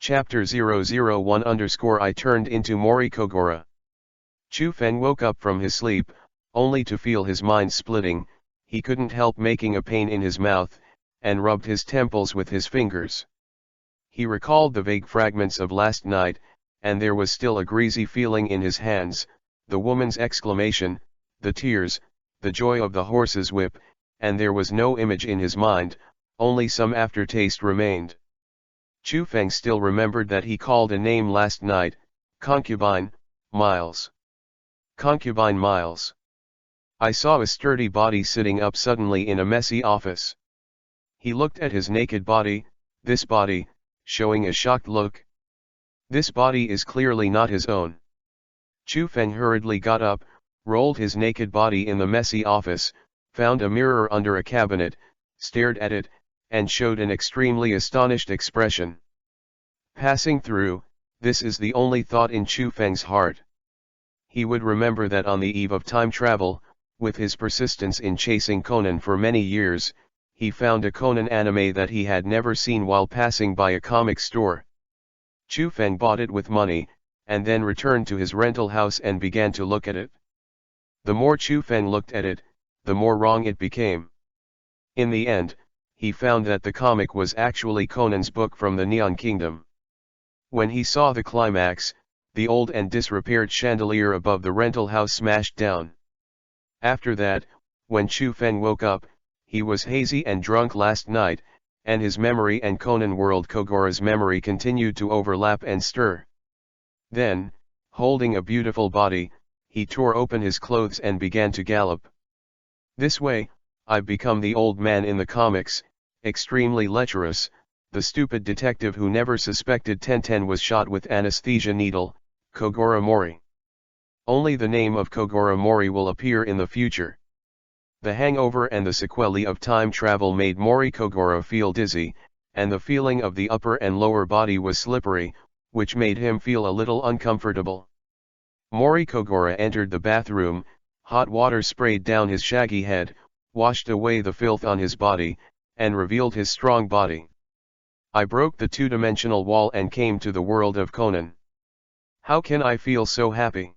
Chapter 001 I turned into Mori Kogoro. Chu Feng woke up from his sleep, only to feel his mind splitting. He couldn't help making a pain in his mouth, and rubbed his temples with his fingers. He recalled the vague fragments of last night, and there was still a greasy feeling in his hands, the woman's exclamation, the tears, the joy of the horse's whip, and there was no image in his mind, only some aftertaste remained. Chu Feng still remembered that he called a name last night, concubine, Miles. Concubine Miles. I saw a sturdy body sitting up suddenly in a messy office. He looked at his naked body, this body, showing a shocked look. This body is clearly not his own. Chu Feng hurriedly got up, rolled his naked body in the messy office, found a mirror under a cabinet, stared at it, and showed an extremely astonished expression. Passing through, this is the only thought in Chu Feng's heart. He would remember that on the eve of time travel, with his persistence in chasing Conan for many years, he found a Conan anime that he had never seen while passing by a comic store. Chu Feng bought it with money, and then returned to his rental house and began to look at it. The more Chu Feng looked at it, the more wrong it became. In the end, he found that the comic was actually Conan's book from the Neon Kingdom. When he saw the climax, the old and disrepaired chandelier above the rental house smashed down. After that, when Chu Feng woke up, he was hazy and drunk last night, and his memory and Conan World Kogoro's memory continued to overlap and stir. Then, holding a beautiful body, he tore open his clothes and began to gallop. This way, I've become the old man in the comics, extremely lecherous, the stupid detective who never suspected Tenten was shot with anesthesia needle, Kogoro Mori. Only the name of Kogoro Mori will appear in the future. The hangover and the sequelae of time travel made Mori Kogoro feel dizzy, and the feeling of the upper and lower body was slippery, which made him feel a little uncomfortable. Mori Kogoro entered the bathroom, hot water sprayed down his shaggy head, washed away the filth on his body, and revealed his strong body. I broke the two-dimensional wall and came to the world of Conan. How can I feel so happy?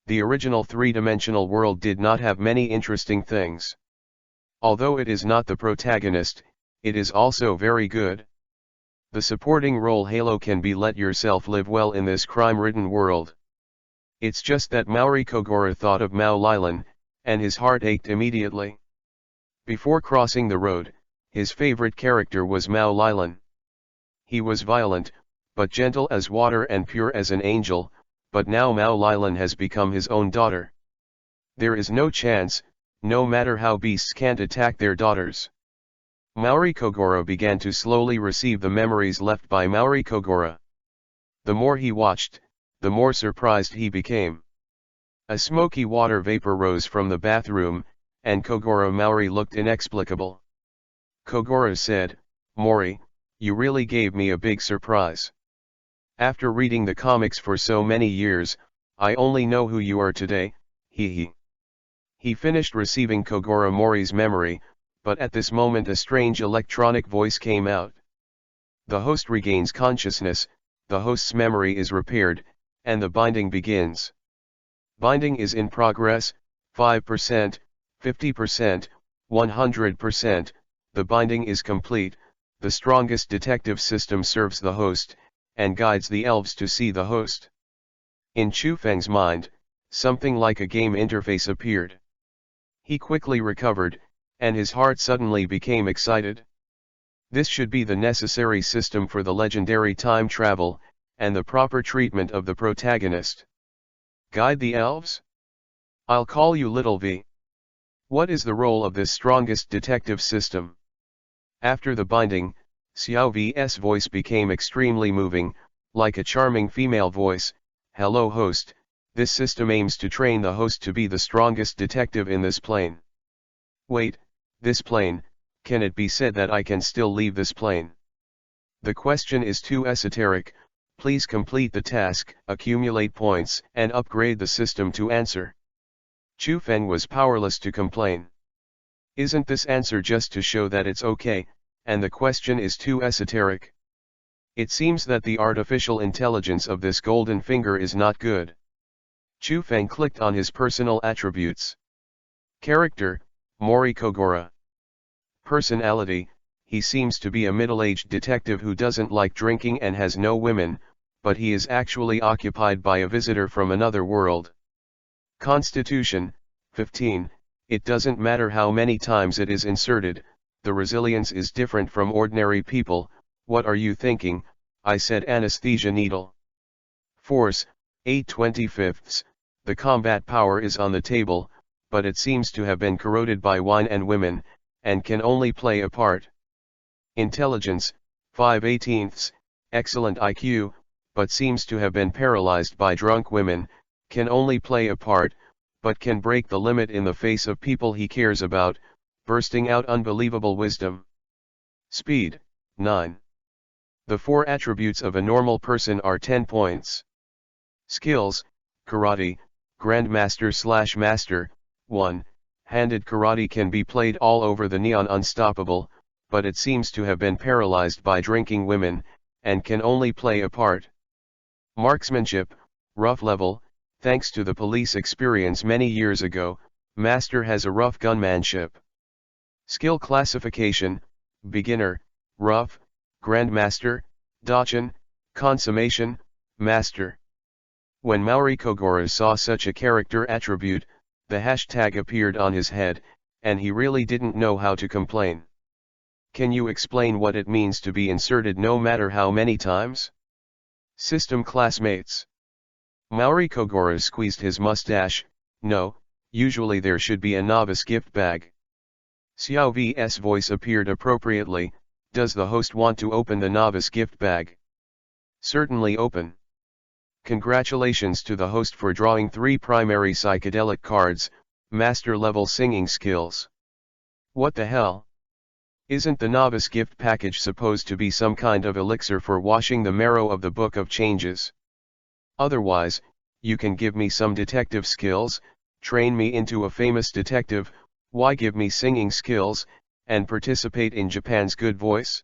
The original three-dimensional world did not have many interesting things. Although it is not the protagonist, it is also very good. The supporting role Halo can be. Let yourself live well in this crime-ridden world. It's just that Mori Kogoro thought of Mao Lilan, and his heart ached immediately. Before crossing the road, his favorite character was Mao Lilan. He was violent, but gentle as water and pure as an angel, but now Mao Lilan has become his own daughter. There is no chance, no matter how beasts can't attack their daughters. Mori Kogoro began to slowly receive the memories left by Mori Kogoro. The more he watched, the more surprised he became. A smoky water vapor rose from the bathroom, and Kogoro Mori looked inexplicable. Kogoro said, "Mori, you really gave me a big surprise. After reading the comics for so many years, I only know who you are today, hee." He finished receiving Kogoro Mori's memory, but at this moment a strange electronic voice came out. The host regains consciousness, the host's memory is repaired, and the binding begins. Binding is in progress, 5%, 50%, 100%, the binding is complete, the strongest detective system serves the host, and guides the elves to see the host. In Chu Feng's mind, something like a game interface appeared. He quickly recovered, and his heart suddenly became excited. This should be the necessary system for the legendary time travel, and the proper treatment of the protagonist. Guide the elves? I'll call you Little V. What is the role of this strongest detective system? After the binding, Xiao V's voice became extremely moving, like a charming female voice. "Hello host, this system aims to train the host to be the strongest detective in this plane." Wait, this plane, can it be said that I can still leave this plane? The question is too esoteric, please complete the task, accumulate points, and upgrade the system to answer. Chu Feng was powerless to complain. Isn't this answer just to show that it's okay, and the question is too esoteric? It seems that the artificial intelligence of this golden finger is not good. Chu Feng clicked on his personal attributes. Character, Mori Kogoro. Personality, he seems to be a middle-aged detective who doesn't like drinking and has no women, but he is actually occupied by a visitor from another world. Constitution, 15, it doesn't matter how many times it is inserted, the resilience is different from ordinary people. What are you thinking? I said. Anesthesia needle. Force, 8/25, the combat power is on the table, but it seems to have been corroded by wine and women, and can only play a part. Intelligence, 5/18, excellent IQ, but seems to have been paralyzed by drunk women, can only play a part, but can break the limit in the face of people he cares about, bursting out unbelievable wisdom. Speed, 9. The 4 attributes of a normal person are 10 points. Skills, Karate, Grandmaster/Master, 1, handed karate can be played all over the neon unstoppable, but it seems to have been paralyzed by drinking women, and can only play a part. Marksmanship, rough level, thanks to the police experience many years ago, Master has a rough gunmanship. Skill classification, beginner, rough, Grandmaster, Dachin, consummation, Master. When Mori Kogoro saw such a character attribute, the hashtag appeared on his head, and he really didn't know how to complain. Can you explain what it means to be inserted no matter how many times? System classmates. Mori Kogoro squeezed his mustache. No, usually there should be a novice gift bag. Xiao V's voice appeared appropriately. Does the host want to open the novice gift bag? Certainly open. Congratulations to the host for drawing 3 primary psychedelic cards, master level singing skills. What the hell? Isn't the novice gift package supposed to be some kind of elixir for washing the marrow of the Book of Changes? Otherwise, you can give me some detective skills, train me into a famous detective, why give me singing skills, and participate in Japan's Good Voice?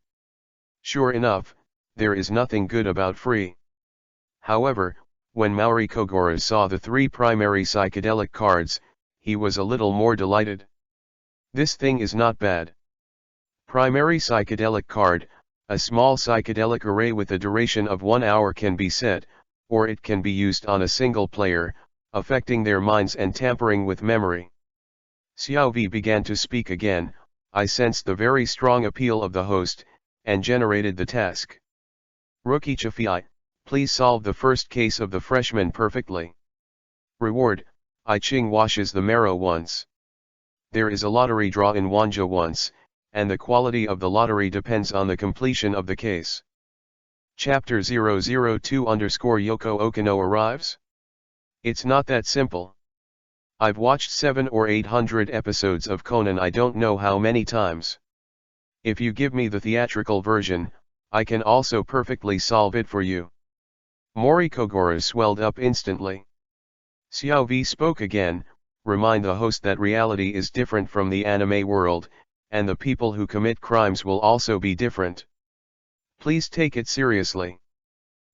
Sure enough, there is nothing good about free. However, when Mori Kogoro saw the 3 primary psychedelic cards, he was a little more delighted. This thing is not bad. Primary psychedelic card, a small psychedelic array with a duration of 1 hour can be set, or it can be used on a single player, affecting their minds and tampering with memory. Xiao V began to speak again. I sensed the very strong appeal of the host, and generated the task. Rookie Chafei, please solve the first case of the freshman perfectly. Reward, I Ching washes the marrow once. There is a lottery draw in Wanja once, and the quality of the lottery depends on the completion of the case. Chapter 002_Yoko Okino arrives? It's not that simple. I've watched 700 or 800 episodes of Conan I don't know how many times. If you give me the theatrical version, I can also perfectly solve it for you. Mori Kogoro swelled up instantly. Xiao V spoke again, remind the host that reality is different from the anime world, and the people who commit crimes will also be different. Please take it seriously.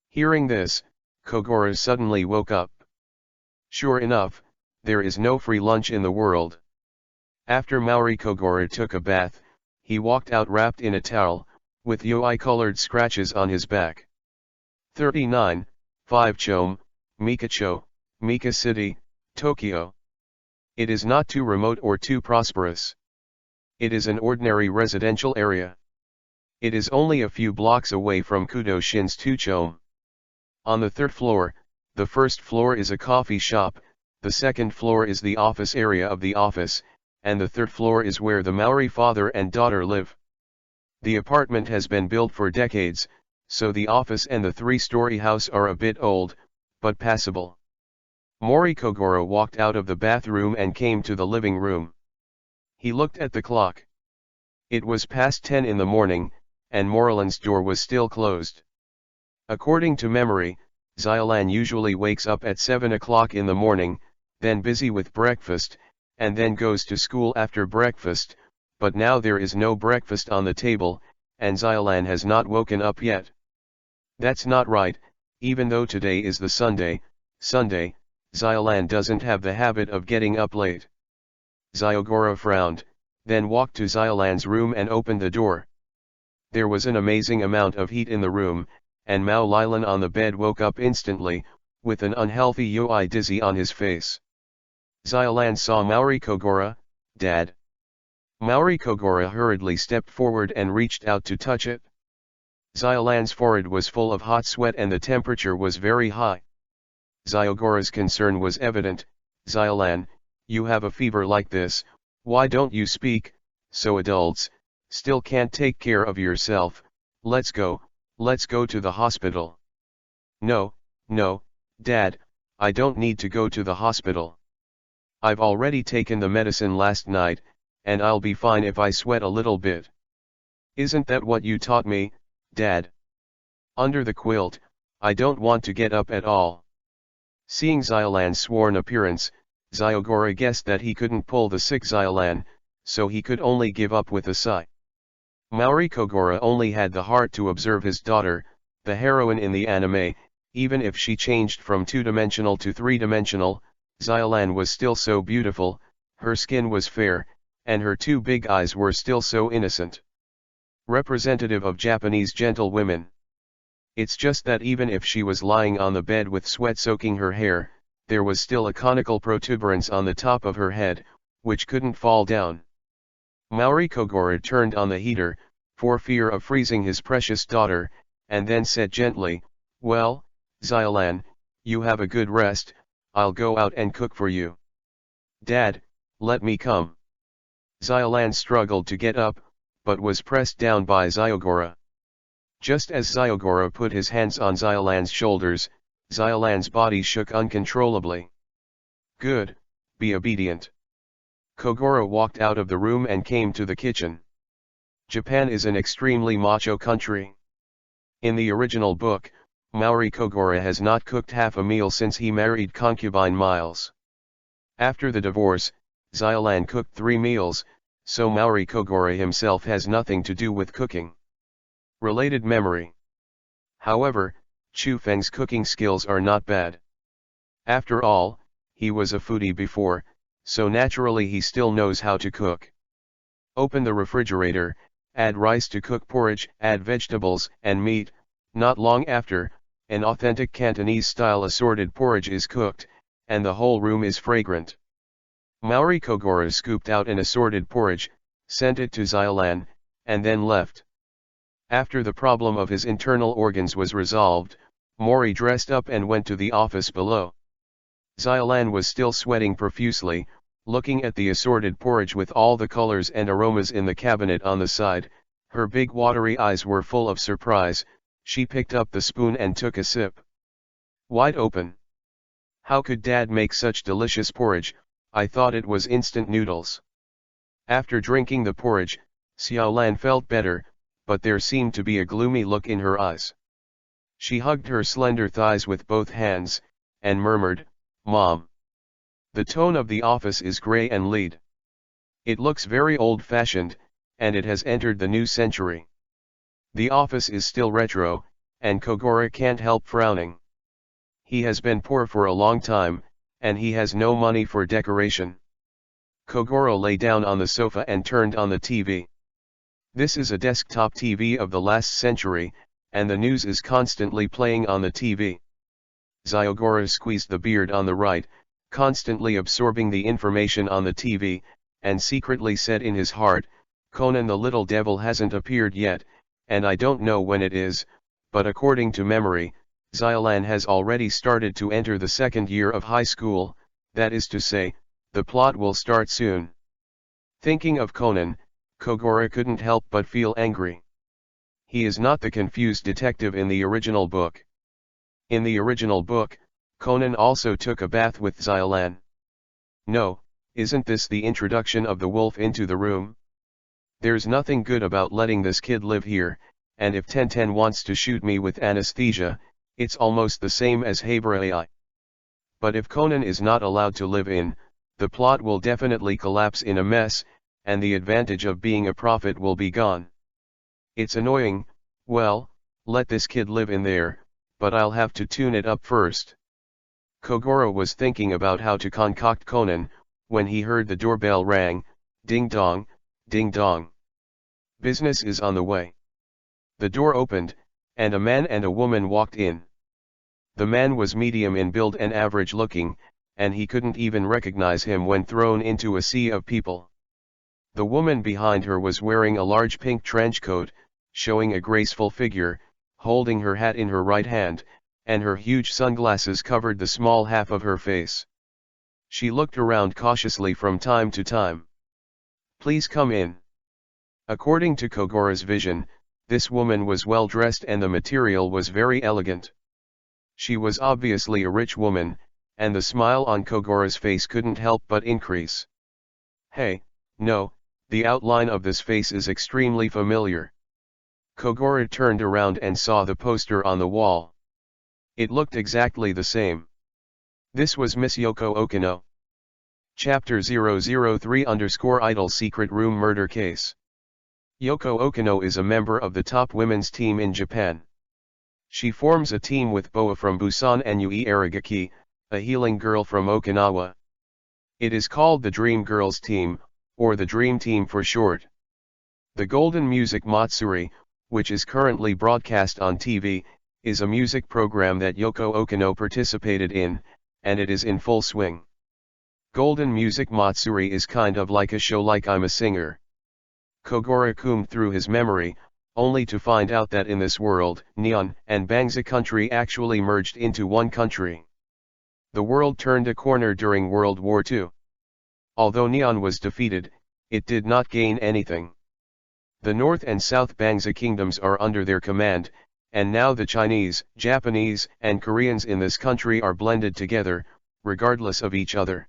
Hearing this, Kogoro suddenly woke up. Sure enough, there is no free lunch in the world. After Mori Kogoro took a bath, he walked out wrapped in a towel, with UI-colored scratches on his back. 39, 5 Chome, Mikacho, Mika City, Tokyo. It is not too remote or too prosperous. It is an ordinary residential area. It is only a few blocks away from Kudo Shin's 2 Chome. On the 3rd floor, the 1st floor is a coffee shop, the 2nd floor is the office area of the office, and the 3rd floor is where the Maori father and daughter live. The apartment has been built for decades, so the office and the 3-story house are a bit old, but passable. Mori Kogoro walked out of the bathroom and came to the living room. He looked at the clock. It was past 10 in the morning, and Moriland's door was still closed. According to memory, Xiaolan usually wakes up at 7 o'clock in the morning, then busy with breakfast, and then goes to school after breakfast, but now there is no breakfast on the table, and Xiaolan has not woken up yet. That's not right, even though today is the Sunday, Xiolan doesn't have the habit of getting up late. Xiogoro frowned, then walked to Xiolan's room and opened the door. There was an amazing amount of heat in the room, and Mao Lilan on the bed woke up instantly, with an unhealthy UI dizzy on his face. Xiolan saw Maori Kogoro. Dad. Maori Kogoro hurriedly stepped forward and reached out to touch it. Xiolan's forehead was full of hot sweat and the temperature was very high. Xiogoro's concern was evident. Xiolan, you have a fever like this, why don't you speak? So adults still can't take care of yourself. Let's go to the hospital. No, Dad, I don't need to go to the hospital. I've already taken the medicine last night, and I'll be fine if I sweat a little bit. Isn't that what you taught me, Dad? Under the quilt, I don't want to get up at all. Seeing Xiolan's sworn appearance, Xiogoro guessed that he couldn't pull the sick Xiolan, so he could only give up with a sigh. Maori Kogoro only had the heart to observe his daughter, the heroine in the anime. Even if she changed from two-dimensional to three-dimensional, Xiolan was still so beautiful, her skin was fair, and her two big eyes were still so innocent. Representative of Japanese gentlewomen. It's just that even if she was lying on the bed with sweat soaking her hair, there was still a conical protuberance on the top of her head, which couldn't fall down. Maori Kogoro turned on the heater, for fear of freezing his precious daughter, and then said gently, "Well, Xiolan, you have a good rest, I'll go out and cook for you." "Dad, let me come." Xiolan struggled to get up, but was pressed down by Xiogoro. Just as Xiogoro put his hands on Xiolan's shoulders, Xiolan's body shook uncontrollably. "Good, be obedient." Kogoro walked out of the room and came to the kitchen. Japan is an extremely macho country. In the original book, Maori Kogoro has not cooked half a meal since he married concubine Miles. After the divorce, Xiolan cooked 3 meals, so Maori Kogoro himself has nothing to do with cooking. Related memory. However, Chu Feng's cooking skills are not bad. After all, he was a foodie before, so naturally he still knows how to cook. Open the refrigerator, add rice to cook porridge, add vegetables and meat. Not long after, an authentic Cantonese-style assorted porridge is cooked, and the whole room is fragrant. Maori Kogoro scooped out an assorted porridge, sent it to Xiolan, and then left. After the problem of his internal organs was resolved, Mori dressed up and went to the office below. Xiolan was still sweating profusely, looking at the assorted porridge with all the colors and aromas in the cabinet on the side. Her big watery eyes were full of surprise. She picked up the spoon and took a sip. "Wide open. How could Dad make such delicious porridge? I thought it was instant noodles." After drinking the porridge, Xiaolan felt better, but there seemed to be a gloomy look in her eyes. She hugged her slender thighs with both hands, and murmured, "Mom. The tone of the office is grey and lead. It looks very old-fashioned, and it has entered the new century. The office is still retro, and Kogoro can't help frowning. He has been poor for a long time, and he has no money for decoration." Kogoro lay down on the sofa and turned on the TV. This is a desktop TV of the last century, and the news is constantly playing on the TV. Xiogoro squeezed the beard on the right, constantly absorbing the information on the TV, and secretly said in his heart, "Conan the little devil hasn't appeared yet, and I don't know when it is, but according to memory, Xiolan has already started to enter the second year of high school, that is to say, the plot will start soon." Thinking of Conan, Kogoro couldn't help but feel angry. He is not the confused detective in the original book. In the original book, Conan also took a bath with Xiolan. No, isn't this the introduction of the wolf into the room? There's nothing good about letting this kid live here, and if Tenten wants to shoot me with anesthesia, it's almost the same as Habra AI. But if Conan is not allowed to live in, the plot will definitely collapse in a mess, and the advantage of being a prophet will be gone. It's annoying. Well, let this kid live in there, but I'll have to tune it up first. Kogoro was thinking about how to concoct Conan, when he heard the doorbell rang, ding dong, ding dong. Business is on the way. The door opened, and a man and a woman walked in. The man was medium in build and average looking, and he couldn't even recognize him when thrown into a sea of people. The woman behind her was wearing a large pink trench coat, showing a graceful figure, holding her hat in her right hand, and her huge sunglasses covered the small half of her face. She looked around cautiously from time to time. Please come in. According to Kogoro's vision, this woman was well dressed and the material was very elegant. She was obviously a rich woman, and the smile on Kogoro's face couldn't help but increase. Hey, no, the outline of this face is extremely familiar. Kogoro turned around and saw the poster on the wall. It looked exactly the same. This was Miss Yoko Okino. Chapter 003_Idol Secret Room Murder Case. Yoko Okino is a member of the top women's team in Japan. She forms a team with Boa from Busan and Yui Aragaki, a healing girl from Okinawa. It is called the Dream Girls Team, or the Dream Team for short. The Golden Music Matsuri, which is currently broadcast on TV, is a music program that Yoko Okino participated in, and it is in full swing. Golden Music Matsuri is kind of like a show like I'm a Singer. Kogoro combed through his memory, only to find out that in this world, Nihon and Bangsa country actually merged into one country. The world turned a corner during World War II. Although Nihon was defeated, it did not gain anything. The North and South Bangsa kingdoms are under their command, and now the Chinese, Japanese, and Koreans in this country are blended together, regardless of each other.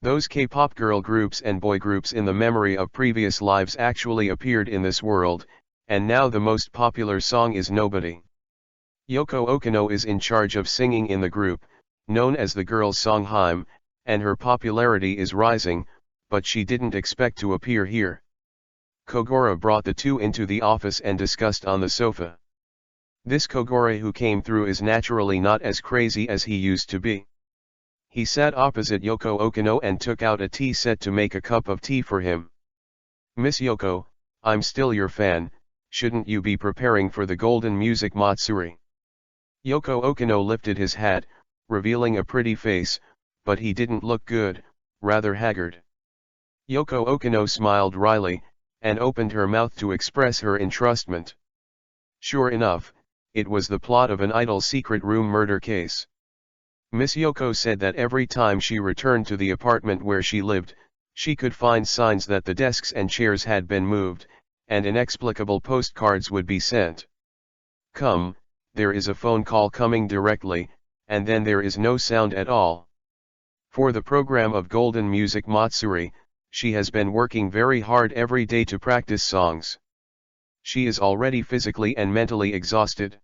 Those K-pop girl groups and boy groups in the memory of previous lives actually appeared in this world, and now the most popular song is Nobody. Yoko Okino is in charge of singing in the group, known as the Girls' Song Hime, and her popularity is rising, but she didn't expect to appear here. Kogoro brought the two into the office and discussed on the sofa. This Kogoro who came through is naturally not as crazy as he used to be. He sat opposite Yoko Okino and took out a tea set to make a cup of tea for him. Miss Yoko, I'm still your fan, shouldn't you be preparing for the Golden Music Matsuri? Yoko Okino lifted his hat, revealing a pretty face, but he didn't look good, rather haggard. Yoko Okino smiled wryly, and opened her mouth to express her entrustment. Sure enough, it was the plot of an idol secret room murder case. Miss Yoko said that every time she returned to the apartment where she lived, she could find signs that the desks and chairs had been moved, and inexplicable postcards would be sent. Come, there is a phone call coming directly, and then there is no sound at all. For the program of Golden Music Matsuri, she has been working very hard every day to practice songs. She is already physically and mentally exhausted.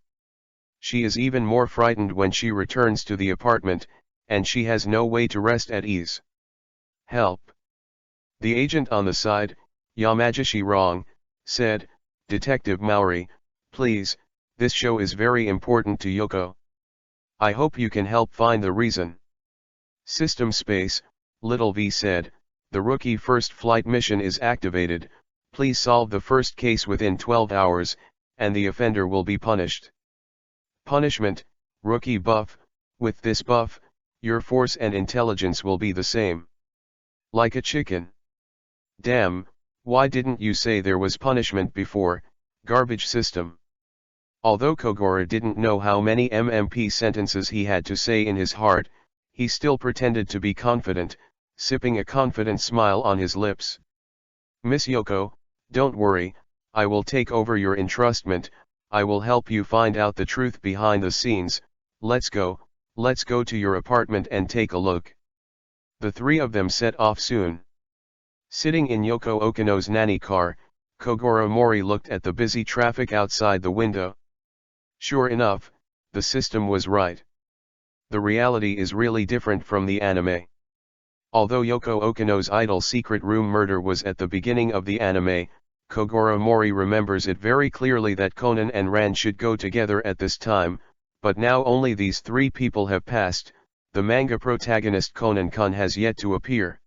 She is even more frightened when she returns to the apartment, and she has no way to rest at ease. Help! The agent on the side, Yamagishi Wrong, said, Detective Mori, please, this show is very important to Yoko. I hope you can help find the reason. System Space, Little V said, the rookie first flight mission is activated, please solve the first case within 12 hours, and the offender will be punished. Punishment, rookie buff, with this buff, your force and intelligence will be the same. Like a chicken. Damn, why didn't you say there was punishment before, garbage system? Although Kogoro didn't know how many MMP sentences he had to say in his heart, he still pretended to be confident, sipping a confident smile on his lips. Miss Yoko, don't worry, I will take over your entrustment, I will help you find out the truth behind the scenes, let's go to your apartment and take a look. The three of them set off soon. Sitting in Yoko Okino's nanny car, Kogoro Mori looked at the busy traffic outside the window. Sure enough, the system was right. The reality is really different from the anime. Although Yoko Okino's idol secret room murder was at the beginning of the anime, Kogoro Mori remembers it very clearly that Conan and Ran should go together at this time, but now only these three people have passed. The manga protagonist Conan-kun has yet to appear.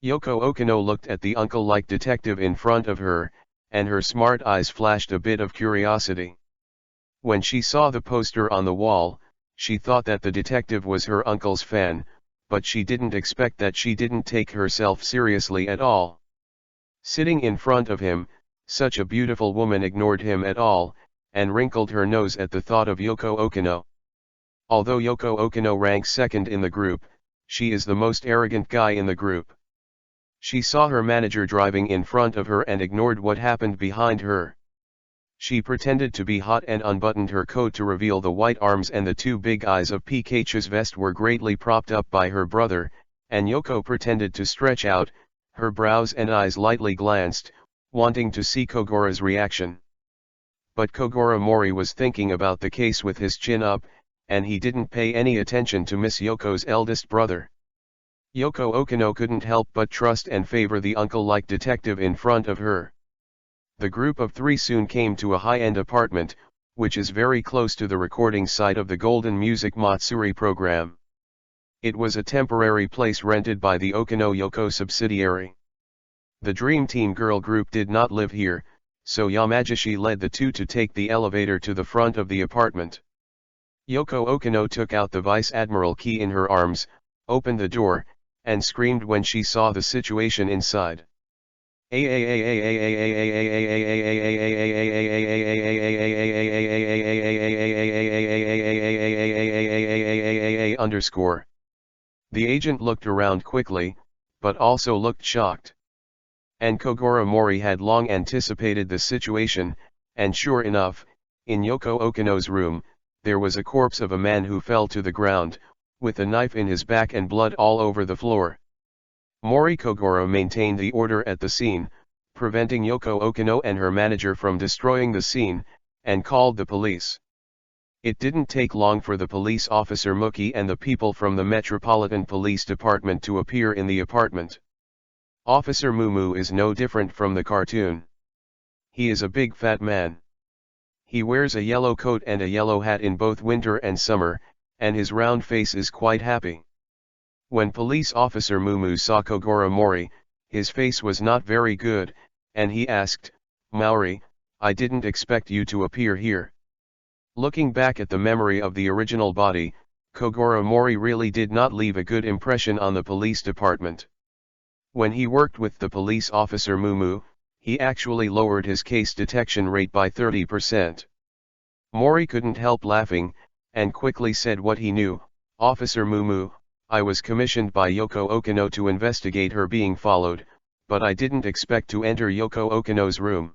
Yoko Okino looked at the uncle-like detective in front of her, and her smart eyes flashed a bit of curiosity. When she saw the poster on the wall, she thought that the detective was her uncle's fan, but she didn't expect that she didn't take herself seriously at all. Sitting in front of him, such a beautiful woman ignored him at all, and wrinkled her nose at the thought of Yoko Okino. Although Yoko Okino ranks second in the group, she is the most arrogant guy in the group. She saw her manager driving in front of her and ignored what happened behind her. She pretended to be hot and unbuttoned her coat to reveal the white arms, and the two big eyes of Pikachu's vest were greatly propped up by her brother, and Yoko pretended to stretch out, her brows and eyes lightly glanced, wanting to see Kogoro's reaction. But Kogoro Mori was thinking about the case with his chin up, and he didn't pay any attention to Miss Yoko's eldest brother. Yoko Okino couldn't help but trust and favor the uncle-like detective in front of her. The group of three soon came to a high-end apartment, which is very close to the recording site of the Golden Music Matsuri program. It was a temporary place rented by the Okino Yoko subsidiary. The Dream Team girl group did not live here, so Yamagishi led the two to take the elevator to the front of the apartment. Yoko Okino took out the Vice Admiral key in her arms, opened the door, and screamed when she saw the situation inside. Underscore. The agent looked around quickly, but also looked shocked. And Kogoro Mori had long anticipated the situation, and sure enough, in Yoko Okino's room, there was a corpse of a man who fell to the ground, with a knife in his back and blood all over the floor. Mori Kogoro maintained the order at the scene, preventing Yoko Okino and her manager from destroying the scene, and called the police. It didn't take long for the police officer Muki and the people from the Metropolitan Police Department to appear in the apartment. Officer Mumu is no different from the cartoon. He is a big fat man. He wears a yellow coat and a yellow hat in both winter and summer, and his round face is quite happy. When Police Officer Mumu saw Kogoro Mori, his face was not very good, and he asked, "Maori, I didn't expect you to appear here." Looking back at the memory of the original body, Kogoro Mori really did not leave a good impression on the police department. When he worked with the police officer Mumu, he actually lowered his case detection rate by 30%. Mori couldn't help laughing, and quickly said what he knew, "Officer Mumu, I was commissioned by Yoko Okino to investigate her being followed, but I didn't expect to enter Yoko Okino's room.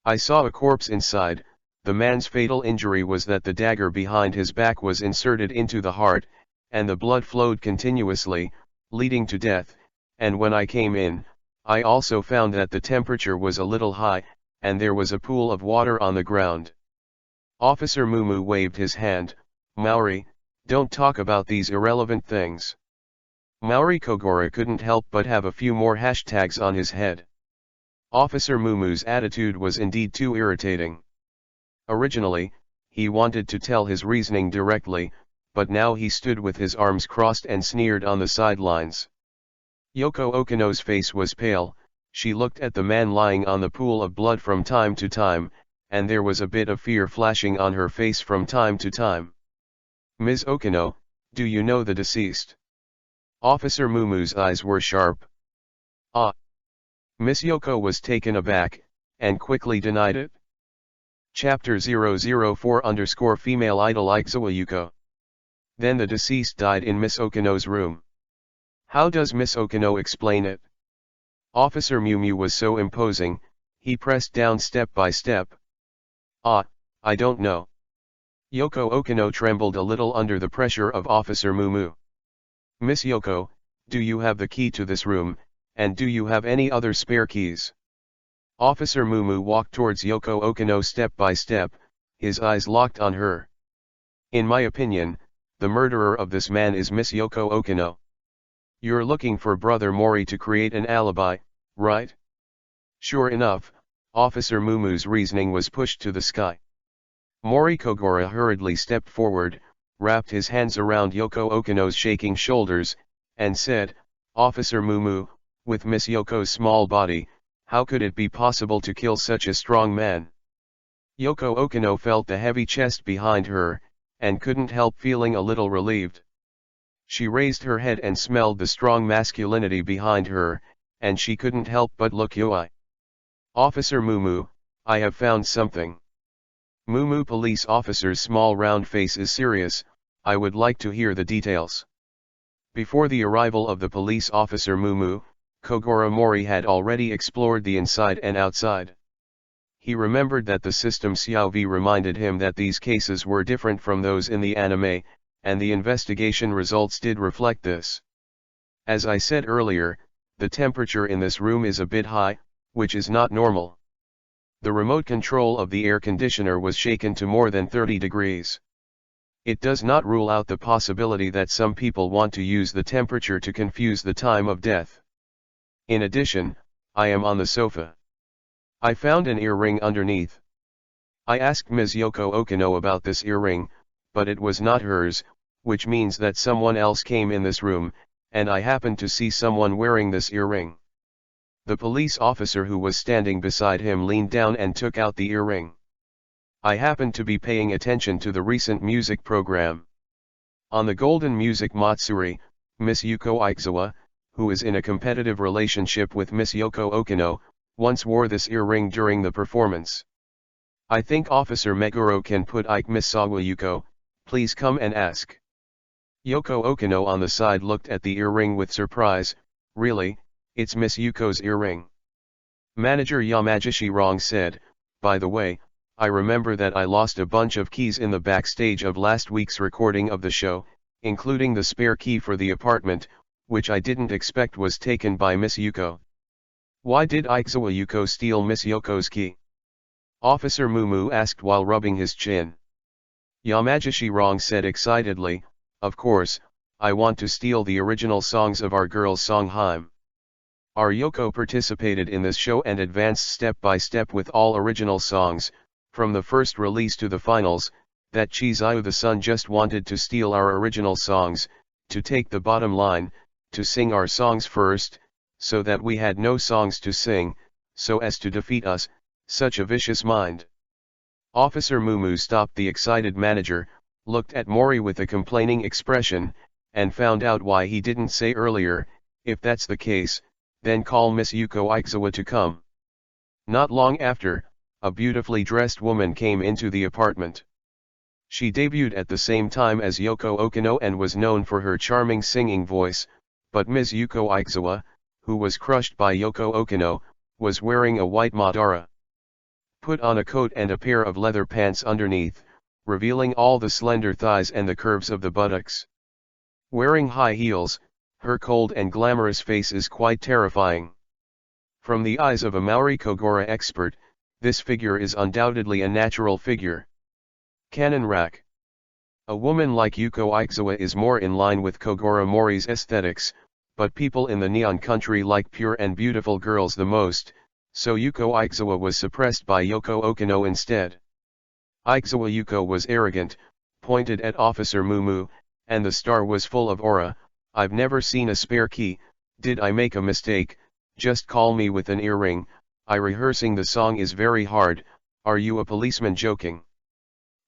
I saw a corpse inside. The man's fatal injury was that the dagger behind his back was inserted into the heart, and the blood flowed continuously, leading to death, and when I came in, I also found that the temperature was a little high, and there was a pool of water on the ground." Officer Mumu waved his hand, "Maori, don't talk about these irrelevant things." Maori Kogoro couldn't help but have a few more hashtags on his head. Officer Mumu's attitude was indeed too irritating. Originally, he wanted to tell his reasoning directly, but now he stood with his arms crossed and sneered on the sidelines. Yoko Okino's face was pale. She looked at the man lying on the pool of blood from time to time, and there was a bit of fear flashing on her face from time to time. "Ms. Okino, do you know the deceased?" Officer Mumu's eyes were sharp. "Ah." Miss Yoko was taken aback, and quickly denied it. Chapter 004 Female Idol Ikizawa Yuko. Then the deceased died in Miss Okino's room. How does Miss Okino explain it? Officer Mumu was so imposing, he pressed down step by step. "Ah, I don't know." Yoko Okino trembled a little under the pressure of Officer Mumu. "Miss Yoko, do you have the key to this room, and do you have any other spare keys?" Officer Mumu walked towards Yoko Okino step by step, his eyes locked on her. "In my opinion, the murderer of this man is Miss Yoko Okino. You're looking for Brother Mori to create an alibi, right?" Sure enough, Officer Mumu's reasoning was pushed to the sky. Mori Kogoro hurriedly stepped forward, wrapped his hands around Yoko Okino's shaking shoulders, and said, "Officer Mumu, with Miss Yoko's small body, how could it be possible to kill such a strong man?" Yoko Okino felt the heavy chest behind her, and couldn't help feeling a little relieved. She raised her head and smelled the strong masculinity behind her, and she couldn't help but look Yoi. "Officer Mumu, I have found something." Mumu police officer's small round face is serious. "I would like to hear the details." Before the arrival of the police officer Mumu, Kogoro Mori had already explored the inside and outside. He remembered that the system Xiaovi reminded him that these cases were different from those in the anime, and the investigation results did reflect this. As I said earlier, the temperature in this room is a bit high, which is not normal. The remote control of the air conditioner was shaken to more than 30 degrees. It does not rule out the possibility that some people want to use the temperature to confuse the time of death. In addition, I am on the sofa. I found an earring underneath. I asked Ms. Yoko Okino about this earring, but it was not hers, which means that someone else came in this room, and I happened to see someone wearing this earring. The police officer who was standing beside him leaned down and took out the earring. I happened to be paying attention to the recent music program. On the Golden Music Matsuri, Miss Yuko Aizawa, who is in a competitive relationship with Miss Yoko Okino, once wore this earring during the performance. I think Officer Meguro can put Ike Miss Sawa Yuko, please come and ask. Yoko Okino on the side looked at the earring with surprise. Really, it's Miss Yuko's earring. Manager Yamagishi Rong said, by the way, I remember that I lost a bunch of keys in the backstage of last week's recording of the show, including the spare key for the apartment, which I didn't expect was taken by Miss Yuko. Why did Aizawa Yuko steal Miss Yoko's key? Officer Mumu asked while rubbing his chin. Yamagishi Rong said excitedly, of course, I want to steal the original songs of our girls' Songheim. Our Yoko participated in this show and advanced step by step with all original songs, from the first release to the finals. That Chizayu the Sun just wanted to steal our original songs, to take the bottom line, to sing our songs first, so that we had no songs to sing, so as to defeat us. Such a vicious mind. Officer Mumu stopped the excited manager, looked at Mori with a complaining expression, and found out why he didn't say earlier, if that's the case, then call Miss Yuko Aizawa to come. Not long after, a beautifully dressed woman came into the apartment. She debuted at the same time as Yoko Okino and was known for her charming singing voice, but Ms. Yuko Aizawa, who was crushed by Yoko Okino, was wearing a white Madara. Put on a coat and a pair of leather pants underneath, revealing all the slender thighs and the curves of the buttocks. Wearing high heels, her cold and glamorous face is quite terrifying. From the eyes of a Maori Kogoro expert, this figure is undoubtedly a natural figure. Canon Rack. A woman like Yuko Aizawa is more in line with Kogoro Mori's aesthetics, but people in the Neon Country like pure and beautiful girls the most, so Yuko Aizawa was suppressed by Yoko Okino instead. Aizawa Yuko was arrogant, pointed at Officer Mumu, and the star was full of aura. I've never seen a spare key, did I make a mistake? Just call me with an earring. Rehearsing the song is very hard. Are you a policeman joking?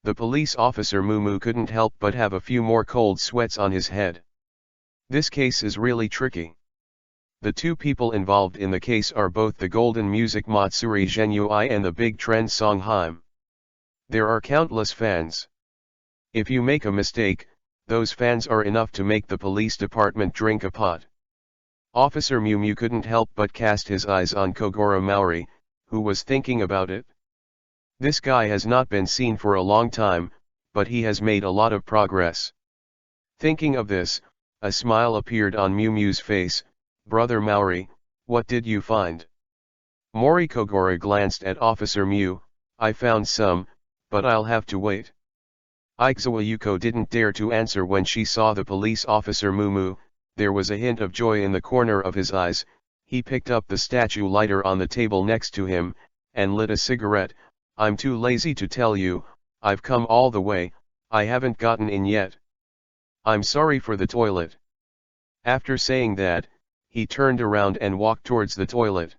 The police officer Mumu couldn't help but have a few more cold sweats on his head. This case is really tricky. The two people involved in the case are both the Golden Music Matsuri Genui and the Big Trend Songheim. There are countless fans. If you make a mistake, those fans are enough to make the police department drink a pot. Officer Mumu couldn't help but cast his eyes on Kogoro Mori, who was thinking about it. This guy has not been seen for a long time, but he has made a lot of progress. Thinking of this, a smile appeared on Mumu's face. Brother Mori, what did you find? Mori Kogoro glanced at Officer Mu. I found some, but I'll have to wait. Aizawa Yuko didn't dare to answer when she saw the police officer Mumu. There was a hint of joy in the corner of his eyes. He picked up the statue lighter on the table next to him, and lit a cigarette. "I'm too lazy to tell you, I've come all the way, I haven't gotten in yet. I'm sorry for the toilet." After saying that, he turned around and walked towards the toilet.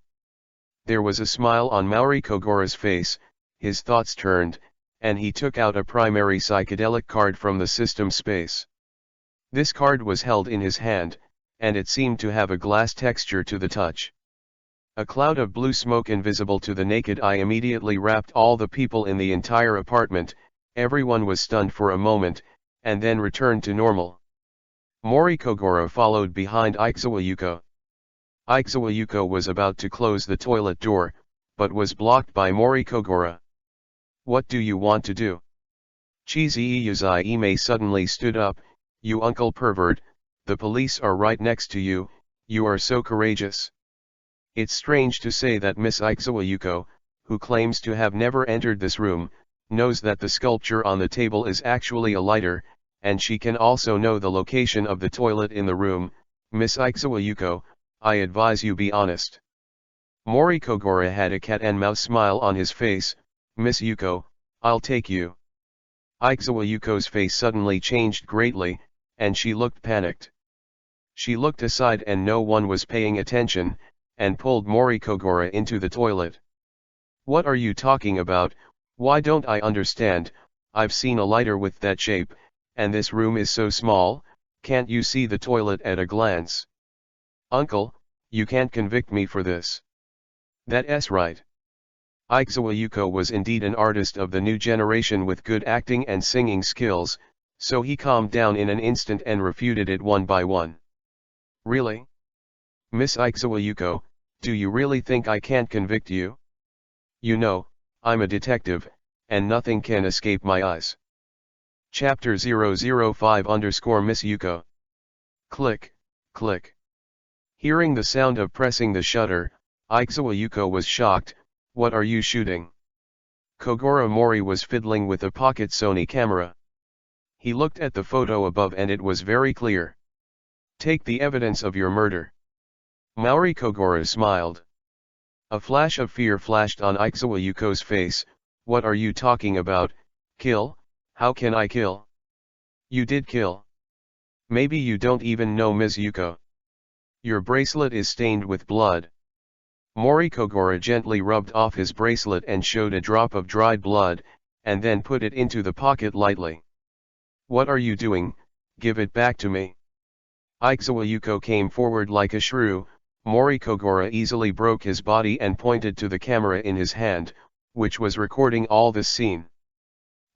There was a smile on Mauri Kogoro's face, his thoughts turned, and he took out a primary psychedelic card from the system space. This card was held in his hand, and it seemed to have a glass texture to the touch. A cloud of blue smoke invisible to the naked eye immediately wrapped all the people in the entire apartment. Everyone was stunned for a moment, and then returned to normal. Mori Kogoro followed behind Ikazawayuko. Ikazawayuko was about to close the toilet door, but was blocked by Mori Kogoro. "What do you want to do?" Chizii Yuzaime suddenly stood up. "You uncle pervert, the police are right next to you, you are so courageous." It's strange to say that Miss Ikazawayuko, who claims to have never entered this room, knows that the sculpture on the table is actually a lighter, and she can also know the location of the toilet in the room. "Miss Ikazawayuko, I advise you be honest." Mori Kogoro had a cat and mouse smile on his face. "Miss Yuko, I'll take you." Ikazawayuko's face suddenly changed greatly, and she looked panicked. She looked aside and no one was paying attention, and pulled Mori Kogoro into the toilet. "What are you talking about? Why don't I understand? I've seen a lighter with that shape, and this room is so small, can't you see the toilet at a glance?" "Uncle, you can't convict me for this." "That's right." Ikazawayuko was indeed an artist of the new generation with good acting and singing skills, so he calmed down in an instant and refuted it one by one. "Really? Miss Ikazawayuko, do you really think I can't convict you? You know, I'm a detective, and nothing can escape my eyes." Chapter 005_Miss Yuko. Click, click. Hearing the sound of pressing the shutter, Ikazawayuko was shocked. "What are you shooting?" Kogoro Mori was fiddling with a pocket Sony camera. He looked at the photo above and it was very clear. "Take the evidence of your murder." Mauri Kogoro smiled. A flash of fear flashed on Ikazawayuko's face. "What are you talking about? Kill? How can I kill?" "You did kill. Maybe you don't even know Ms. Yuko. Your bracelet is stained with blood." Mori Kogoro gently rubbed off his bracelet and showed a drop of dried blood, and then put it into the pocket lightly. "What are you doing? Give it back to me." Ikazawayuko came forward like a shrew. Mori Kogoro easily broke his body and pointed to the camera in his hand, which was recording all this scene.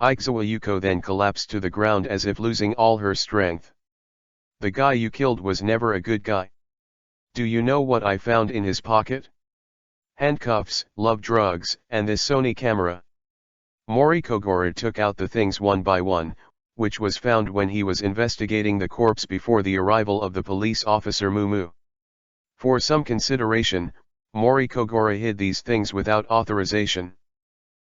Ikazawayuko then collapsed to the ground as if losing all her strength. "The guy you killed was never a good guy. Do you know what I found in his pocket? Handcuffs, love drugs, and this Sony camera." Mori Kogoro took out the things one by one, which was found when he was investigating the corpse before the arrival of the police officer Mumu. For some consideration, Mori Kogoro hid these things without authorization.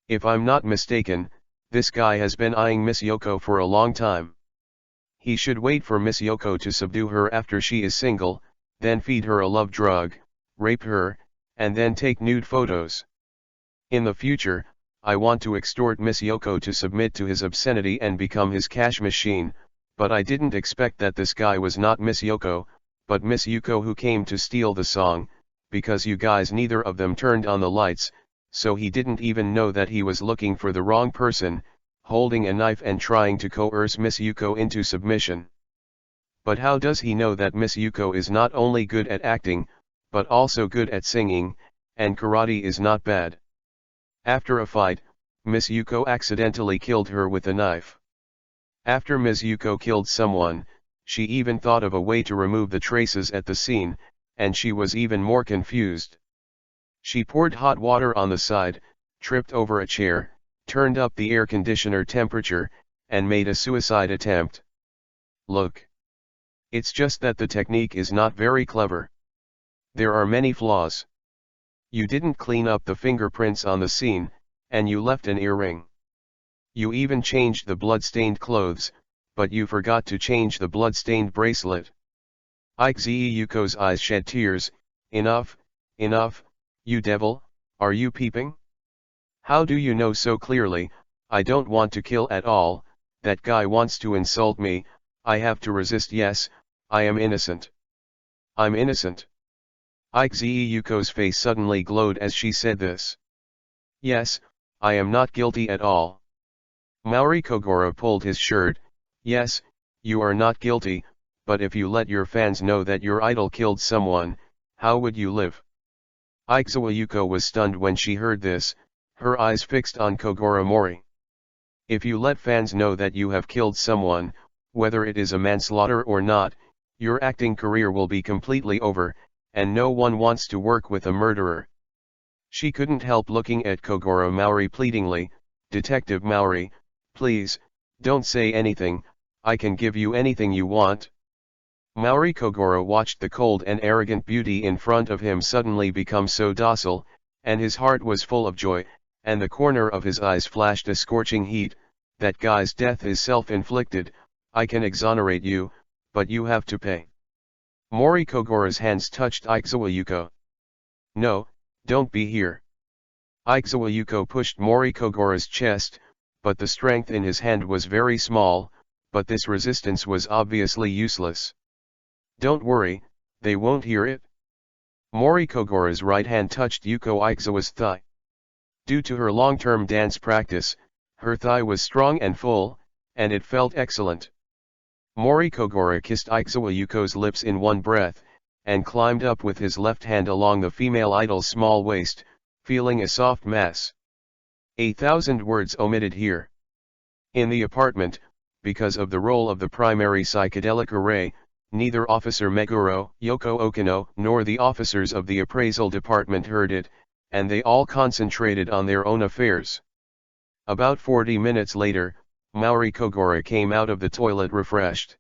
"If I'm not mistaken, this guy has been eyeing Miss Yoko for a long time. He should wait for Miss Yoko to subdue her after she is single, then feed her a love drug, rape her, and then take nude photos. In the future, I want to extort Miss Yoko to submit to his obscenity and become his cash machine, but I didn't expect that this guy was not Miss Yoko, but Miss Yuko who came to steal the song, because you guys neither of them turned on the lights, so he didn't even know that he was looking for the wrong person, holding a knife and trying to coerce Miss Yuko into submission. But how does he know that Miss Yuko is not only good at acting, but also good at singing, and karate is not bad? After a fight, Miss Yuko accidentally killed her with a knife. After Miss Yuko killed someone, she even thought of a way to remove the traces at the scene, and she was even more confused. She poured hot water on the side, tripped over a chair, turned up the air conditioner temperature, and made a suicide attempt. Look. It's just that the technique is not very clever. There are many flaws. You didn't clean up the fingerprints on the scene, and you left an earring. You even changed the blood-stained clothes, but you forgot to change the blood-stained bracelet. Ikazawayuko's eyes shed tears. Enough, enough, you devil, are you peeping? How do you know so clearly? I don't want to kill at all, that guy wants to insult me, I have to resist. Yes, I am innocent. I'm innocent. Yuko's face suddenly glowed as she said this. Yes, I am not guilty at all. Maori Kogoro pulled his shirt. Yes, you are not guilty, but if you let your fans know that your idol killed someone, how would you live? Yuko was stunned when she heard this, her eyes fixed on Kogoro Mori. If you let fans know that you have killed someone, whether it is a manslaughter or not, your acting career will be completely over, and no one wants to work with a murderer. She couldn't help looking at Kogoro Mori pleadingly. Detective Mori, please, don't say anything, I can give you anything you want. Maori Kogoro watched the cold and arrogant beauty in front of him suddenly become so docile, and his heart was full of joy, and the corner of his eyes flashed a scorching heat. That guy's death is self-inflicted, I can exonerate you, but you have to pay. Mori Kogoro's hands touched Yuko. No, don't be here. Yuko pushed Mori Kogoro's chest, but the strength in his hand was very small, but this resistance was obviously useless. Don't worry, they won't hear it. Mori Kogoro's right hand touched Yuko Aizawa's thigh. Due to her long-term dance practice, her thigh was strong and full, and it felt excellent. Mori Kogoro kissed Yuko's lips in one breath, and climbed up with his left hand along the female idol's small waist, feeling a soft mass. 1,000 words omitted here. In the apartment, because of the role of the primary psychedelic array, neither Officer Meguro, Yoko Okino, nor the officers of the appraisal department heard it, and they all concentrated on their own affairs. About 40 minutes later, Maori Kogoro came out of the toilet refreshed.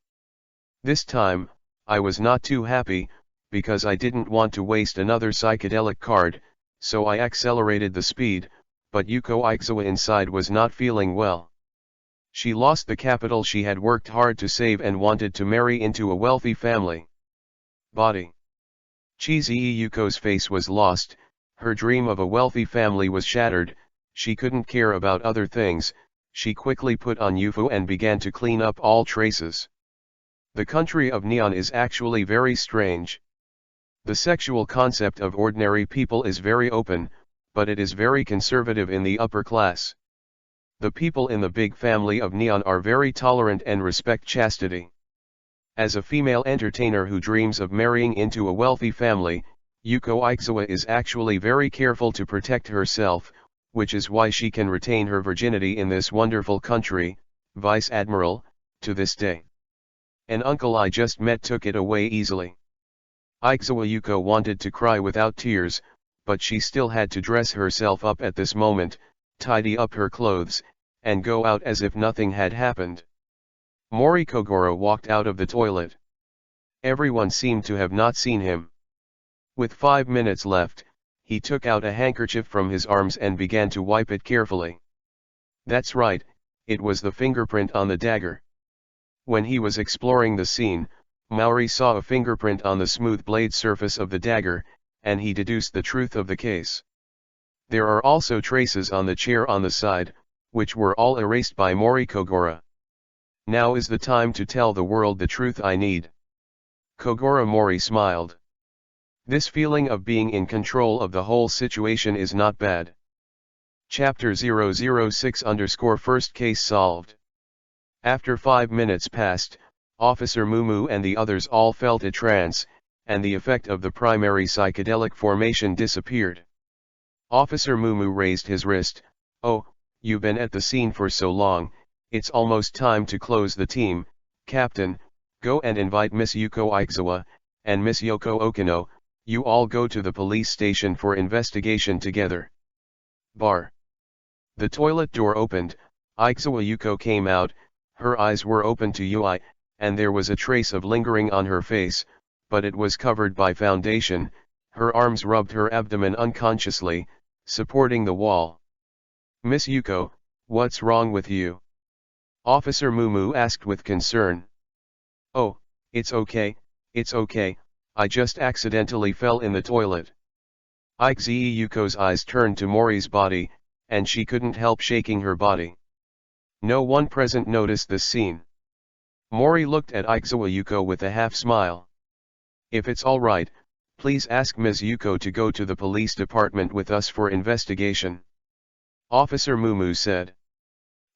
This time, I was not too happy, because I didn't want to waste another psychedelic card, so I accelerated the speed, but Yuko Aizawa inside was not feeling well. She lost the capital she had worked hard to save and wanted to marry into a wealthy family. Body. Cheesy Yuko's face was lost, her dream of a wealthy family was shattered, she couldn't care about other things, she quickly put on UFO and began to clean up all traces. The country of Neon is actually very strange. The sexual concept of ordinary people is very open, but it is very conservative in the upper class. The people in the big family of Neon are very tolerant and respect chastity. As a female entertainer who dreams of marrying into a wealthy family, Yuko Aizawa is actually very careful to protect herself, which is why she can retain her virginity in this wonderful country, Vice Admiral, to this day. An uncle I just met took it away easily. Yuko wanted to cry without tears, but she still had to dress herself up at this moment, tidy up her clothes, and go out as if nothing had happened. Mori Kogoro walked out of the toilet. Everyone seemed to have not seen him. With 5 minutes left, he took out a handkerchief from his arms and began to wipe it carefully. That's right, it was the fingerprint on the dagger. When he was exploring the scene, Maori saw a fingerprint on the smooth blade surface of the dagger, and he deduced the truth of the case. There are also traces on the chair on the side, which were all erased by Mori Kogoro. Now is the time to tell the world the truth I need. Kogoro Mori smiled. This feeling of being in control of the whole situation is not bad. Chapter 006 _ First case solved. After 5 minutes passed, Officer Mumu and the others all felt a trance, and the effect of the primary psychedelic formation disappeared. Officer Mumu raised his wrist. Oh, you've been at the scene for so long, it's almost time to close the team. Captain, go and invite Miss Yuko Aizawa, and Miss Yoko Okino, you all go to the police station for investigation together. Bar. The toilet door opened, Aizawa Yuko came out, her eyes were open to UI, and there was a trace of lingering on her face, but it was covered by foundation, her arms rubbed her abdomen unconsciously, supporting the wall. Miss Yuko, what's wrong with you? Officer Mumu asked with concern. Oh, it's okay, I just accidentally fell in the toilet. Yuko's eyes turned to Mori's body, and she couldn't help shaking her body. No one present noticed this scene. Mori looked at Aizawa Yuko with a half smile. "If it's alright, please ask Ms. Yuko to go to the police department with us for investigation," Officer Mumu said.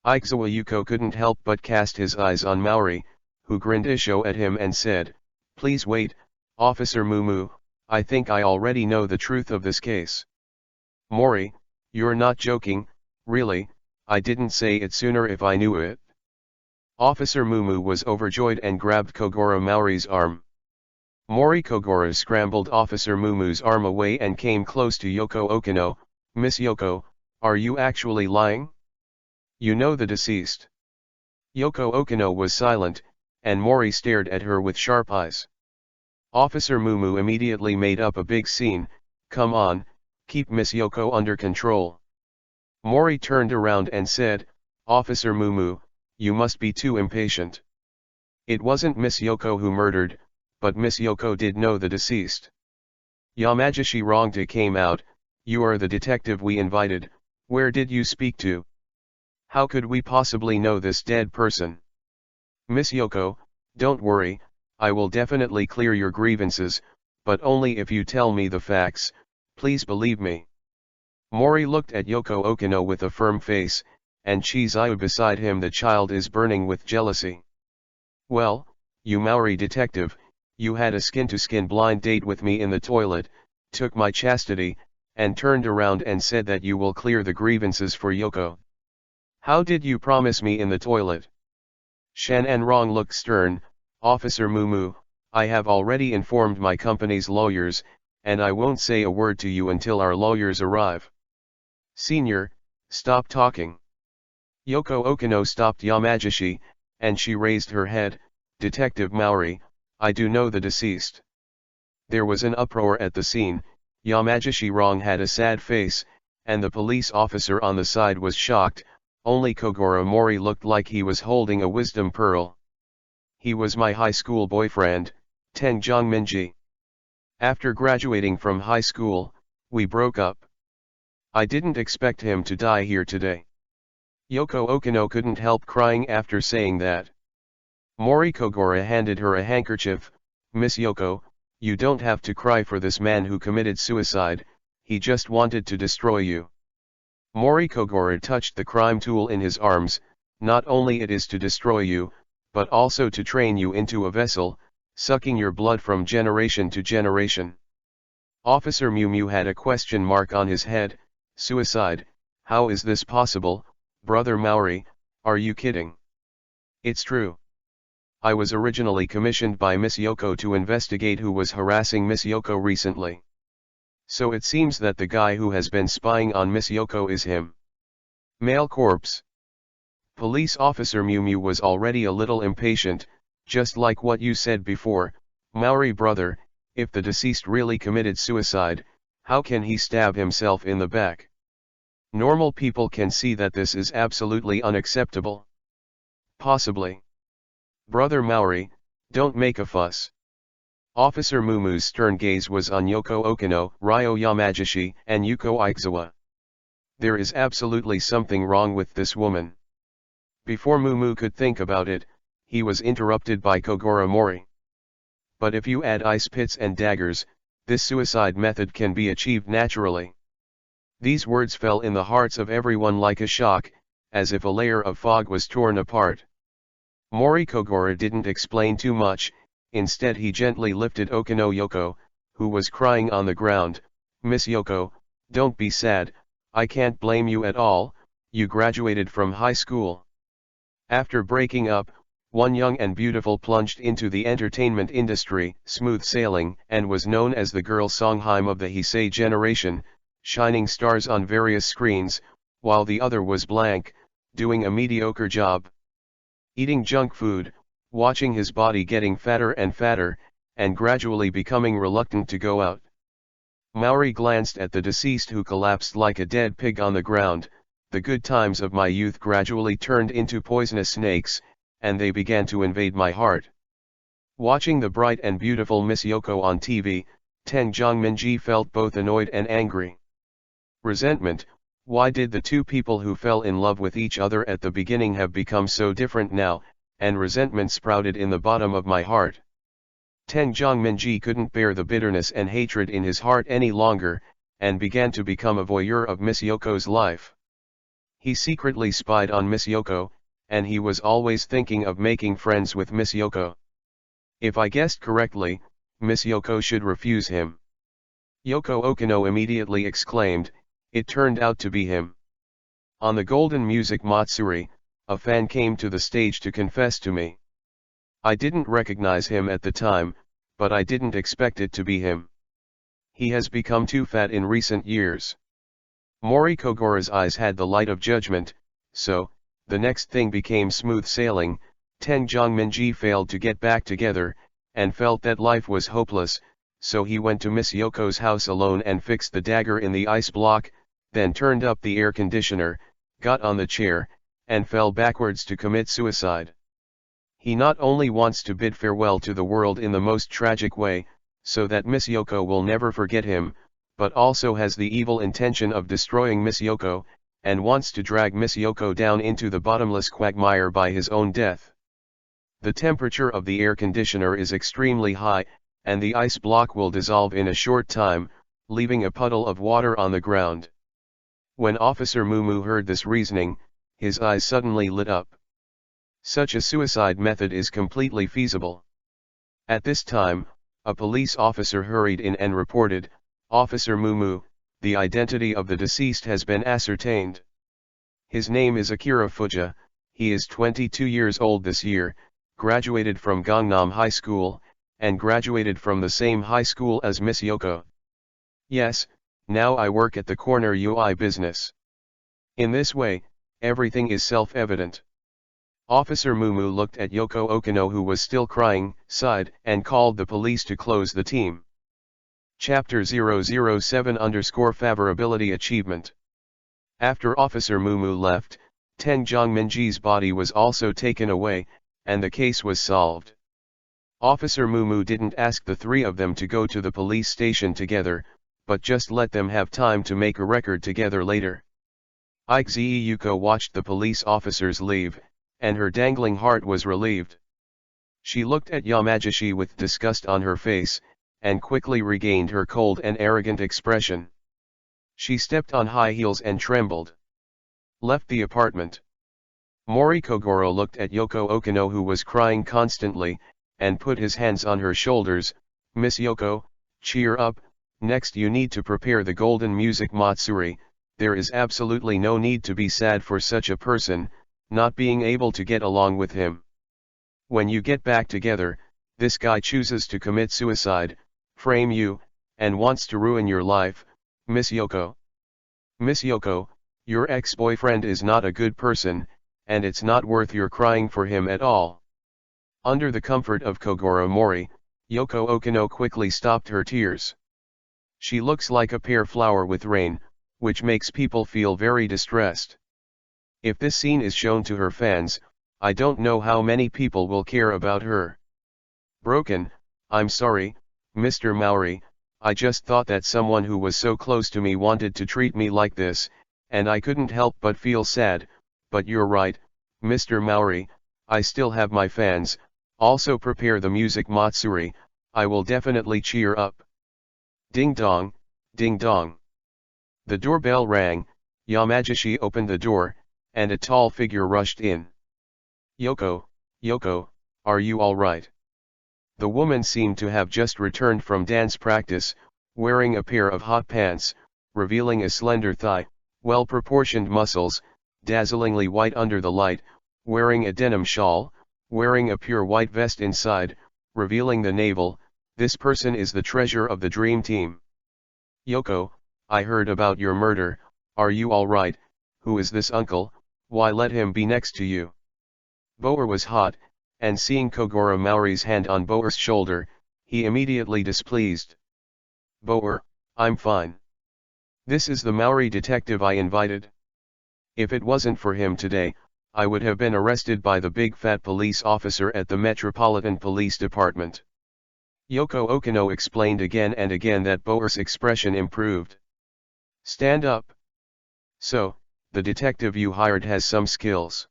Aizawa Yuko couldn't help but cast his eyes on Mori, who grinned isho at him and said, "Please wait, Officer Mumu, I think I already know the truth of this case." "Mori, you're not joking, really? I didn't say it sooner if I knew it." Officer Mumu was overjoyed and grabbed Kogoro Mori's arm. Mori Kogoro scrambled Officer Mumu's arm away and came close to Yoko Okino. "Miss Yoko, are you actually lying? You know the deceased." Yoko Okino was silent, and Mori stared at her with sharp eyes. Officer Mumu immediately made up a big scene. "Come on, keep Miss Yoko under control." Mori turned around and said, "Officer Mumu, you must be too impatient. It wasn't Miss Yoko who murdered, but Miss Yoko did know the deceased. Yamagishi Rongta came out. You are the detective we invited. Where did you speak to? How could we possibly know this dead person?" "Miss Yoko, don't worry, I will definitely clear your grievances, but only if you tell me the facts, please believe me." Mori looked at Yoko Okino with a firm face, and Chizuyu beside him. The child is burning with jealousy. "Well, you Maori detective, you had a skin-to-skin blind date with me in the toilet, took my chastity, and turned around and said that you will clear the grievances for Yoko. How did you promise me in the toilet?" Shan-an Rong looked stern. "Officer Mumu, I have already informed my company's lawyers, and I won't say a word to you until our lawyers arrive." "Senior, stop talking." Yoko Okino stopped Yamagishi, and she raised her head. "Detective Maori, I do know the deceased." There was an uproar at the scene. Yamagishi Rong had a sad face, and the police officer on the side was shocked. Only Kogoro Mori looked like he was holding a wisdom pearl. "He was my high school boyfriend, Teng Jongminji. After graduating from high school, we broke up. I didn't expect him to die here today." Yoko Okino couldn't help crying after saying that. Mori Kogoro handed her a handkerchief. "Miss Yoko, you don't have to cry for this man who committed suicide, he just wanted to destroy you." Mori Kogoro touched the crime tool in his arms. "Not only it is to destroy you, but also to train you into a vessel, sucking your blood from generation to generation." Officer Mumu had a question mark on his head. "Suicide, how is this possible, Brother Maori, are you kidding?" "It's true. I was originally commissioned by Miss Yoko to investigate who was harassing Miss Yoko recently. So it seems that the guy who has been spying on Miss Yoko is him." Male corpse. Police Officer Mumu was already a little impatient. "Just like what you said before, Maori brother, if the deceased really committed suicide, how can he stab himself in the back? Normal people can see that this is absolutely unacceptable." "Possibly. Brother Maori, don't make a fuss." Officer Mumu's stern gaze was on Yoko Okino, Ryo Yamagishi, and Yuko Aizawa. "There is absolutely something wrong with this woman." Before Mumu could think about it, he was interrupted by Kogoro Mori. "But if you add ice pits and daggers, this suicide method can be achieved naturally." These words fell in the hearts of everyone like a shock, as if a layer of fog was torn apart. Mori Kogoro didn't explain too much. Instead he gently lifted Okino Yoko, who was crying on the ground. "Miss Yoko, don't be sad, I can't blame you at all, you graduated from high school. After breaking up, one young and beautiful plunged into the entertainment industry, smooth sailing, and was known as the girl Songhime of the Heisei generation, shining stars on various screens, while the other was blank, doing a mediocre job. Eating junk food, watching his body getting fatter and fatter, and gradually becoming reluctant to go out." Maori glanced at the deceased who collapsed like a dead pig on the ground. "The good times of my youth gradually turned into poisonous snakes, and they began to invade my heart." Watching the bright and beautiful Miss Yoko on TV, Teng Jongminji felt both annoyed and angry. Resentment, Why did the two people who fell in love with each other at the beginning have become so different now, and resentment sprouted in the bottom of my heart. Teng Zhongminji couldn't bear the bitterness and hatred in his heart any longer, and began to become a voyeur of Miss Yoko's life. He secretly spied on Miss Yoko, and he was always thinking of making friends with Miss Yoko. If I guessed correctly, Miss Yoko should refuse him. Yoko Okino immediately exclaimed, "It turned out to be him." On the Golden Music Matsuri, a fan came to the stage to confess to me. I didn't recognize him at the time, but I didn't expect it to be him. He has become too fat in recent years. Mori Kogoro's eyes had the light of judgment, so, the next thing became smooth sailing. Teng Zhongminji failed to get back together, and felt that life was hopeless, so he went to Miss Yoko's house alone and fixed the dagger in the ice block, then turned up the air conditioner, got on the chair, and fell backwards to commit suicide. He not only wants to bid farewell to the world in the most tragic way, so that Miss Yoko will never forget him, but also has the evil intention of destroying Miss Yoko, and wants to drag Miss Yoko down into the bottomless quagmire by his own death. The temperature of the air conditioner is extremely high, and the ice block will dissolve in a short time, leaving a puddle of water on the ground. When Officer Mumu heard this reasoning, his eyes suddenly lit up. Such a suicide method is completely feasible. At this time, a police officer hurried in and reported, "Officer Mumu, the identity of the deceased has been ascertained. His name is Akira Fuja, he is 22 years old this year, graduated from Gangnam High School, and graduated from the same high school as Miss Yoko. Yes, now I work at the corner UI business." In this way, everything is self-evident. Officer Mumu looked at Yoko Okino, who was still crying, sighed, and called the police to close the team. Chapter 007 Favorability Achievement. After Officer Mumu left, Teng Zhongminji's body was also taken away, and the case was solved. Officer Mumu didn't ask the three of them to go to the police station together, but just let them have time to make a record together later. Ikeze Yuko watched the police officers leave, and her dangling heart was relieved. She looked at Yamagishi with disgust on her face, and quickly regained her cold and arrogant expression. She stepped on high heels and trembled. Left the apartment. Mori Kogoro looked at Yoko Okino, who was crying constantly, and put his hands on her shoulders. "Miss Yoko, cheer up, next you need to prepare the Golden Music Matsuri. There is absolutely no need to be sad for such a person, not being able to get along with him. When you get back together, this guy chooses to commit suicide, frame you, and wants to ruin your life, Miss Yoko. Miss Yoko, your ex-boyfriend is not a good person, and it's not worth your crying for him at all." Under the comfort of Kogoro Mori, Yoko Okino quickly stopped her tears. She looks like a pear flower with rain, which makes people feel very distressed. If this scene is shown to her fans, I don't know how many people will care about her. Broken, "I'm sorry, Mr. Maori, I just thought that someone who was so close to me wanted to treat me like this, and I couldn't help but feel sad, but you're right, Mr. Maori, I still have my fans. Also prepare the music Matsuri, I will definitely cheer up." Ding dong, ding dong. The doorbell rang. Yamagishi opened the door, and a tall figure rushed in. "Yoko, Yoko, are you all right?" The woman seemed to have just returned from dance practice, wearing a pair of hot pants, revealing a slender thigh, well-proportioned muscles, dazzlingly white under the light, wearing a denim shawl, wearing a pure white vest inside, revealing the navel. This person is the treasure of the dream team. "Yoko, I heard about your murder, are you all right? Who is this uncle? Why let him be next to you?" Boer was hot, and seeing Kogoro Maori's hand on Boer's shoulder, he immediately displeased. "Boer, I'm fine. This is the Maori detective I invited. If it wasn't for him today, I would have been arrested by the big fat police officer at the Metropolitan Police Department." Yoko Okino explained again and again that Boer's expression improved. "Stand up. So, the detective you hired has some skills.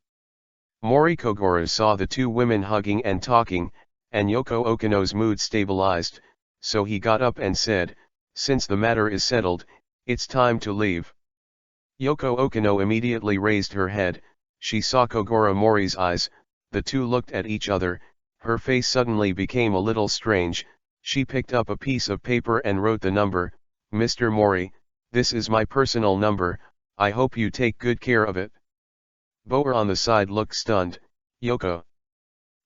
Mori Kogoro saw the two women hugging and talking, and Yoko Okino's mood stabilized, so he got up and said, "Since the matter is settled, it's time to leave." Yoko Okino immediately raised her head. She saw Kogoro Mori's eyes. The two looked at each other. Her face suddenly became a little strange. She picked up a piece of paper and wrote the number. "Mr. Mori, this is my personal number, I hope you take good care of it." Boer on the side looked stunned. "Yoko."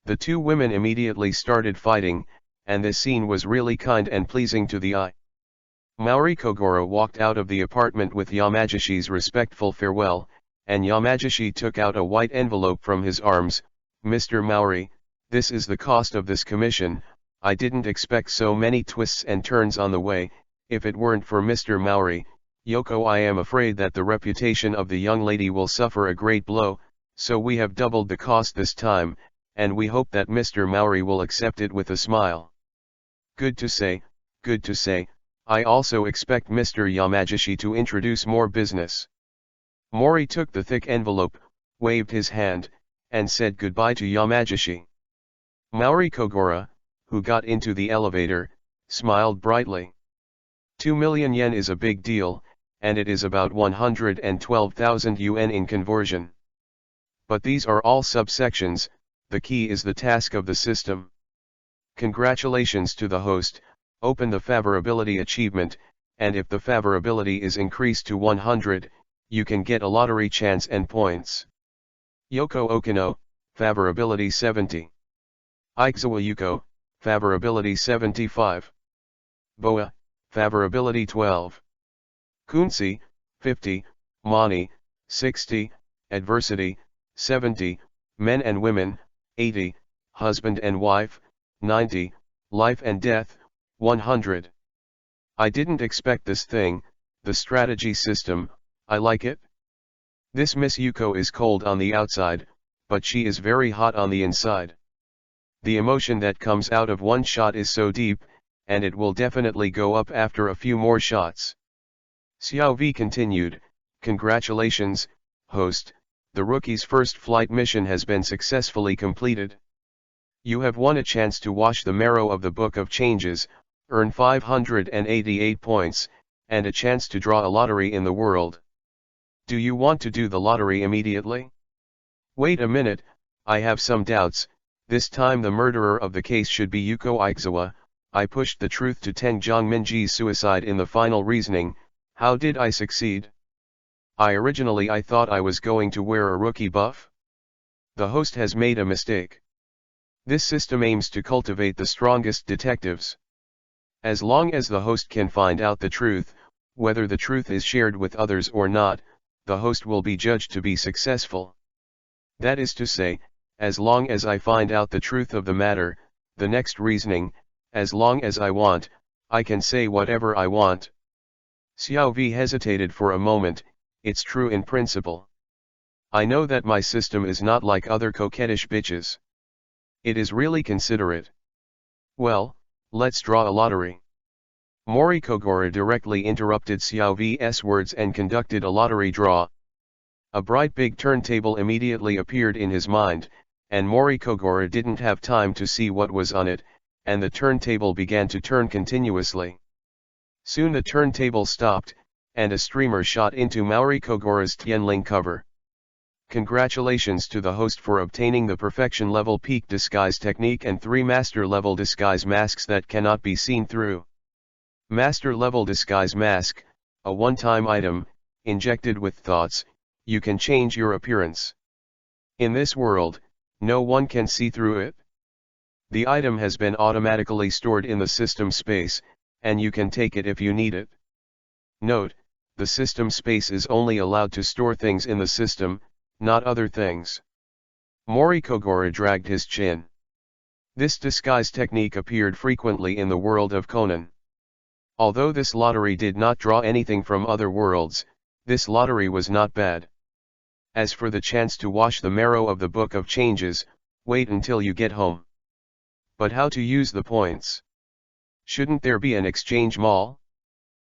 The two women immediately started fighting, and this scene was really kind and pleasing to the eye. Mori Kogoro walked out of the apartment with Yamagishi's respectful farewell, and Yamagishi took out a white envelope from his arms. "Mr. Mori, this is the cost of this commission. I didn't expect so many twists and turns on the way. If it weren't for Mr. Mori, Yoko, I am afraid that the reputation of the young lady will suffer a great blow, so we have doubled the cost this time, and we hope that Mr. Mori will accept it with a smile." Good to say, good to say. I also expect Mr. Yamagishi to introduce more business." Mori took the thick envelope, waved his hand, and said goodbye to Yamagishi. Mori Kogoro, who got into the elevator, smiled brightly. 2 million yen is a big deal, and it is about 112,000 yuan in conversion. But these are all subsections, the key is the task of the system. Congratulations to the host. Open the favorability achievement, and if the favorability is increased to 100, you can get a lottery chance and points. Yoko Okino, favorability 70. Aizawa Yuko, favorability 75. Boa, favorability 12. Kunsi, 50, Mani, 60, Adversity, 70, Men and Women, 80, Husband and Wife, 90, Life and Death, 100. I didn't expect this thing, the strategy system, I like it. This Miss Yuko is cold on the outside, but she is very hot on the inside. The emotion that comes out of one shot is so deep, and it will definitely go up after a few more shots. Xiao V continued, "Congratulations, host, the rookie's first flight mission has been successfully completed. You have won a chance to wash the marrow of the Book of Changes, earn 588 points, and a chance to draw a lottery in the world. Do you want to do the lottery immediately? Wait a minute, I have some doubts. This time the murderer of the case should be Yuko Aizawa. I pushed the truth to Teng Zhangminji's suicide in the final reasoning. How did I succeed? I thought I was going to wear a rookie buff. The host has made a mistake. This system aims to cultivate the strongest detectives. As long as the host can find out the truth, whether the truth is shared with others or not, the host will be judged to be successful. That is to say, as long as I find out the truth of the matter, the next reasoning, as long as I want, I can say whatever I want." Xiao V hesitated for a moment. "It's true in principle. I know that my system is not like other coquettish bitches. It is really considerate. Well, let's draw a lottery." Mori Kogoro directly interrupted Xiao V's words and conducted a lottery draw. A bright big turntable immediately appeared in his mind, and Mori Kogoro didn't have time to see what was on it, and the turntable began to turn continuously. Soon the turntable stopped, and a streamer shot into Mori Kogoro's Tianling cover. Congratulations to the host for obtaining the perfection level peak disguise technique and 3 master level disguise masks that cannot be seen through. Master level disguise mask, a one-time item, injected with thoughts, you can change your appearance. In this world, no one can see through it. The item has been automatically stored in the system space, and you can take it if you need it. Note, the system space is only allowed to store things in the system, not other things. Mori Kogoro dragged his chin. This disguise technique appeared frequently in the world of Conan. Although this lottery did not draw anything from other worlds, this lottery was not bad. As for the chance to wash the marrow of the Book of Changes, wait until you get home. But how to use the points? Shouldn't there be an exchange mall?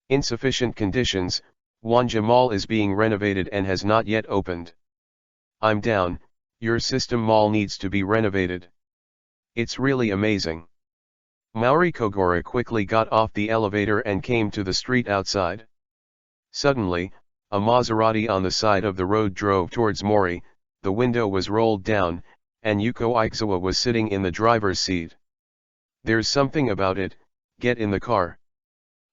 Insufficient conditions, Wanja Mall is being renovated and has not yet opened. I'm down, your system mall needs to be renovated. It's really amazing. Mori Kogoro quickly got off the elevator and came to the street outside. Suddenly, a Maserati on the side of the road drove towards Mori, the window was rolled down, and Yuko Aizawa was sitting in the driver's seat. There's something about it, get in the car.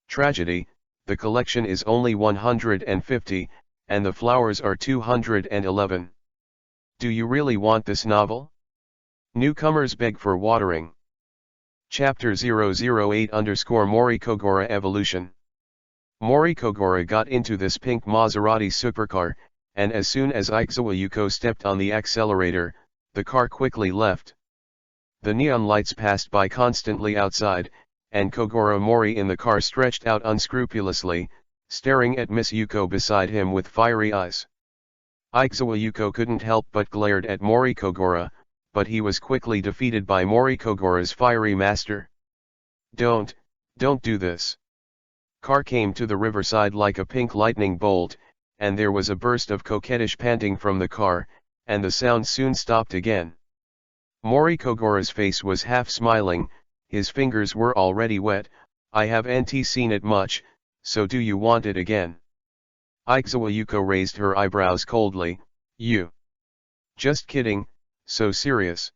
Tragedy, the collection is only 150, and the flowers are 211. Do you really want this novel? Newcomers beg for watering. Chapter 008_Mori Kogoro Evolution. Mori Kogoro got into this pink Maserati supercar, and as soon as Aizawa Yuko stepped on the accelerator, the car quickly left. The neon lights passed by constantly outside, and Kogoro Mori in the car stretched out unscrupulously, staring at Miss Yuko beside him with fiery eyes. Aizawa Yuko couldn't help but glared at Mori Kogoro, but he was quickly defeated by Mori Kogoro's fiery master. Don't do this. Car came to the riverside like a pink lightning bolt, and there was a burst of coquettish panting from the car, and the sound soon stopped again. Mori Kogoro's face was half smiling, his fingers were already wet. I haven't seen it much, so do you want it again? Aizawa Yuko raised her eyebrows coldly. You. Just kidding, so serious.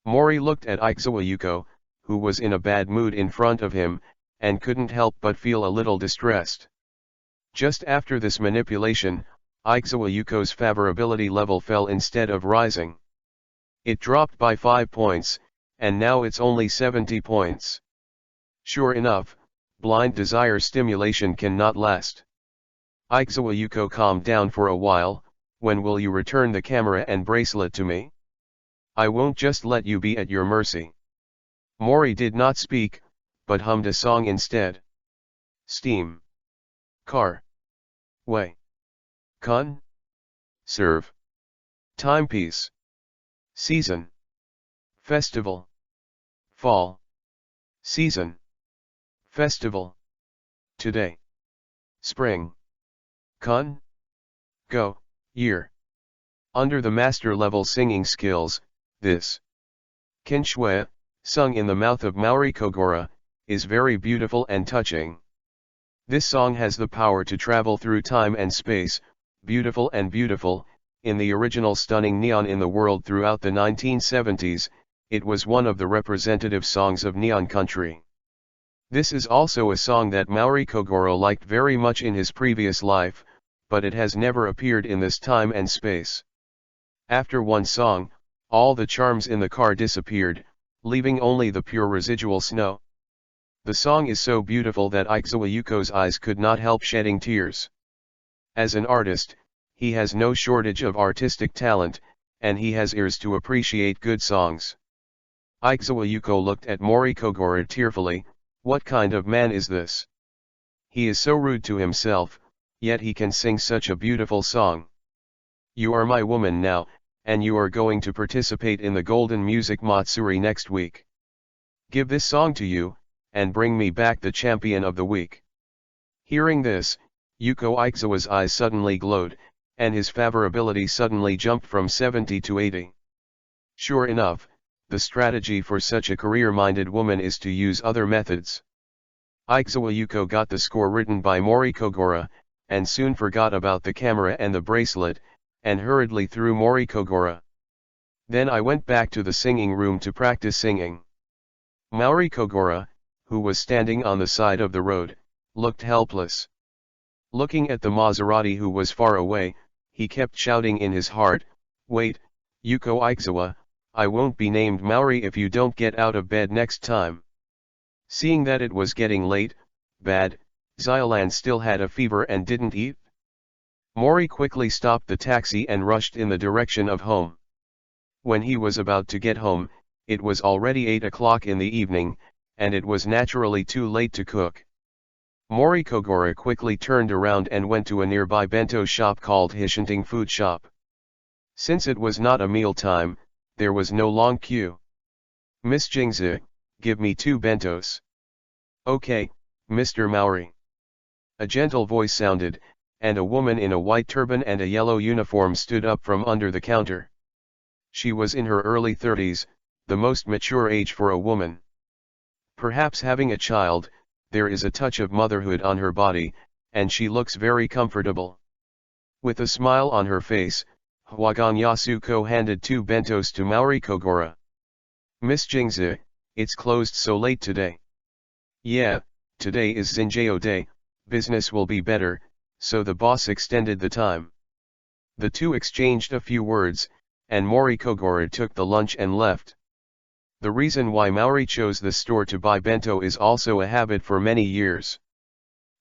Mori looked at Aizawa Yuko, who was in a bad mood in front of him, and couldn't help but feel a little distressed. Just after this manipulation, Aizawa Yuko's favorability level fell instead of rising. It dropped by 5 points, and now it's only 70 points. Sure enough, blind desire stimulation cannot last. Aizawa Yuko calmed down for a while. When will you return the camera and bracelet to me? I won't just let you be at your mercy. Mori did not speak, but hummed a song instead. Steam. Car. Way. Con. Serve. Timepiece. Season. Festival. Fall. Season. Festival. Today. Spring. Con. Go. Year. Under the master level singing skills, this Kinshue, sung in the mouth of Mori Kogoro, is very beautiful and touching. This song has the power to travel through time and space, beautiful and beautiful. In the original stunning neon in the world throughout the 1970s, it was one of the representative songs of Neon Country. This is also a song that Mori Kogoro liked very much in his previous life, but it has never appeared in this time and space. After one song, all the charms in the car disappeared, leaving only the pure residual snow. The song is so beautiful that Aizawa Yuko's eyes could not help shedding tears. As an artist, he has no shortage of artistic talent, and he has ears to appreciate good songs. Aizawa Yuko looked at Mori Kogoro tearfully. What kind of man is this? He is so rude to himself, yet he can sing such a beautiful song. You are my woman now, and you are going to participate in the Golden Music Matsuri next week. Give this song to you, and bring me back the champion of the week. Hearing this, Yuko Aizawa's eyes suddenly glowed, and his favorability suddenly jumped from 70 to 80. Sure enough, the strategy for such a career-minded woman is to use other methods. Aizawa Yuko got the score written by Mori Kogoro, and soon forgot about the camera and the bracelet, and hurriedly threw Mori Kogoro. Then I went back to the singing room to practice singing. Mori Kogoro, who was standing on the side of the road, looked helpless. Looking at the Maserati who was far away, he kept shouting in his heart, "Wait, Yuko Aizawa, I won't be named Mori if you don't get out of bed next time." Seeing that it was getting late, bad, Xylan still had a fever and didn't eat. Mori quickly stopped the taxi and rushed in the direction of home. When he was about to get home, it was already 8 o'clock in the evening, and it was naturally too late to cook. Mori Kogoro quickly turned around and went to a nearby bento shop called Hishinting Food Shop. Since it was not a meal time, there was no long queue. "Miss Jingzi, give me 2 bentos." "Okay, Mr. Mori." A gentle voice sounded, and a woman in a white turban and a yellow uniform stood up from under the counter. She was in her early 30s, the most mature age for a woman. Perhaps having a child, there is a touch of motherhood on her body, and she looks very comfortable. With a smile on her face, Hwagang Yasuko handed 2 bentos to Maori Kogoro. "Miss Jingzi, it's closed so late today." "Yeah, today is Zinjao Day, business will be better," so the boss extended the time. The two exchanged a few words, and Mori Kogoro took the lunch and left. The reason why Maori chose this store to buy bento is also a habit for many years.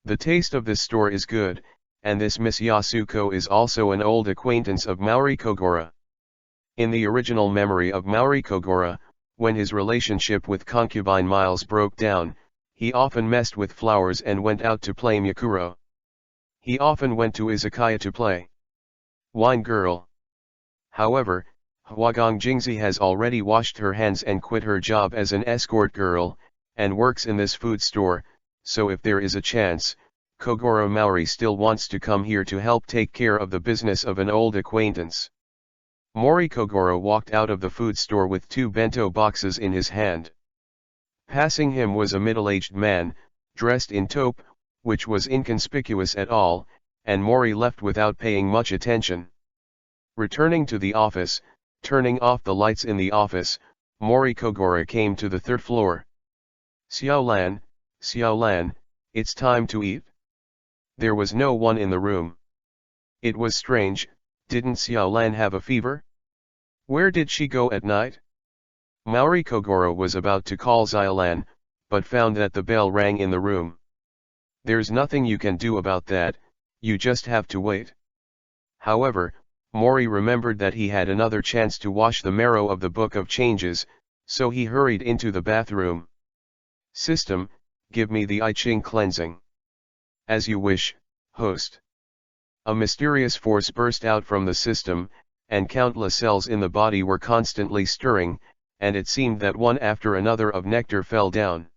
The taste of this store is good, and this Miss Yasuko is also an old acquaintance of Maori Kogoro. In the original memory of Maori Kogoro, when his relationship with concubine Miles broke down, he often messed with flowers and went out to play Mukuro. He often went to izakaya to play wine girl. However, Hwagang Jingzi has already washed her hands and quit her job as an escort girl, and works in this food store, so if there is a chance, Kogoro Maori still wants to come here to help take care of the business of an old acquaintance. Mori Kogoro walked out of the food store with 2 bento boxes in his hand. Passing him was a middle-aged man, dressed in taupe, which was inconspicuous at all, and Mori left without paying much attention. Returning to the office, turning off the lights in the office, Mori Kogoro came to the 3rd floor. Xiaolan, it's time to eat." There was no one in the room. It was strange, didn't Xiaolan have a fever? Where did she go at night? Maori Kogoro was about to call Xiaolan, but found that the bell rang in the room. There's nothing you can do about that, you just have to wait. However, Mori remembered that he had another chance to wash the marrow of the Book of Changes, so he hurried into the bathroom. "System, give me the I Ching cleansing." "As you wish, host." A mysterious force burst out from the system, and countless cells in the body were constantly stirring, and it seemed that one after another of nectar fell down.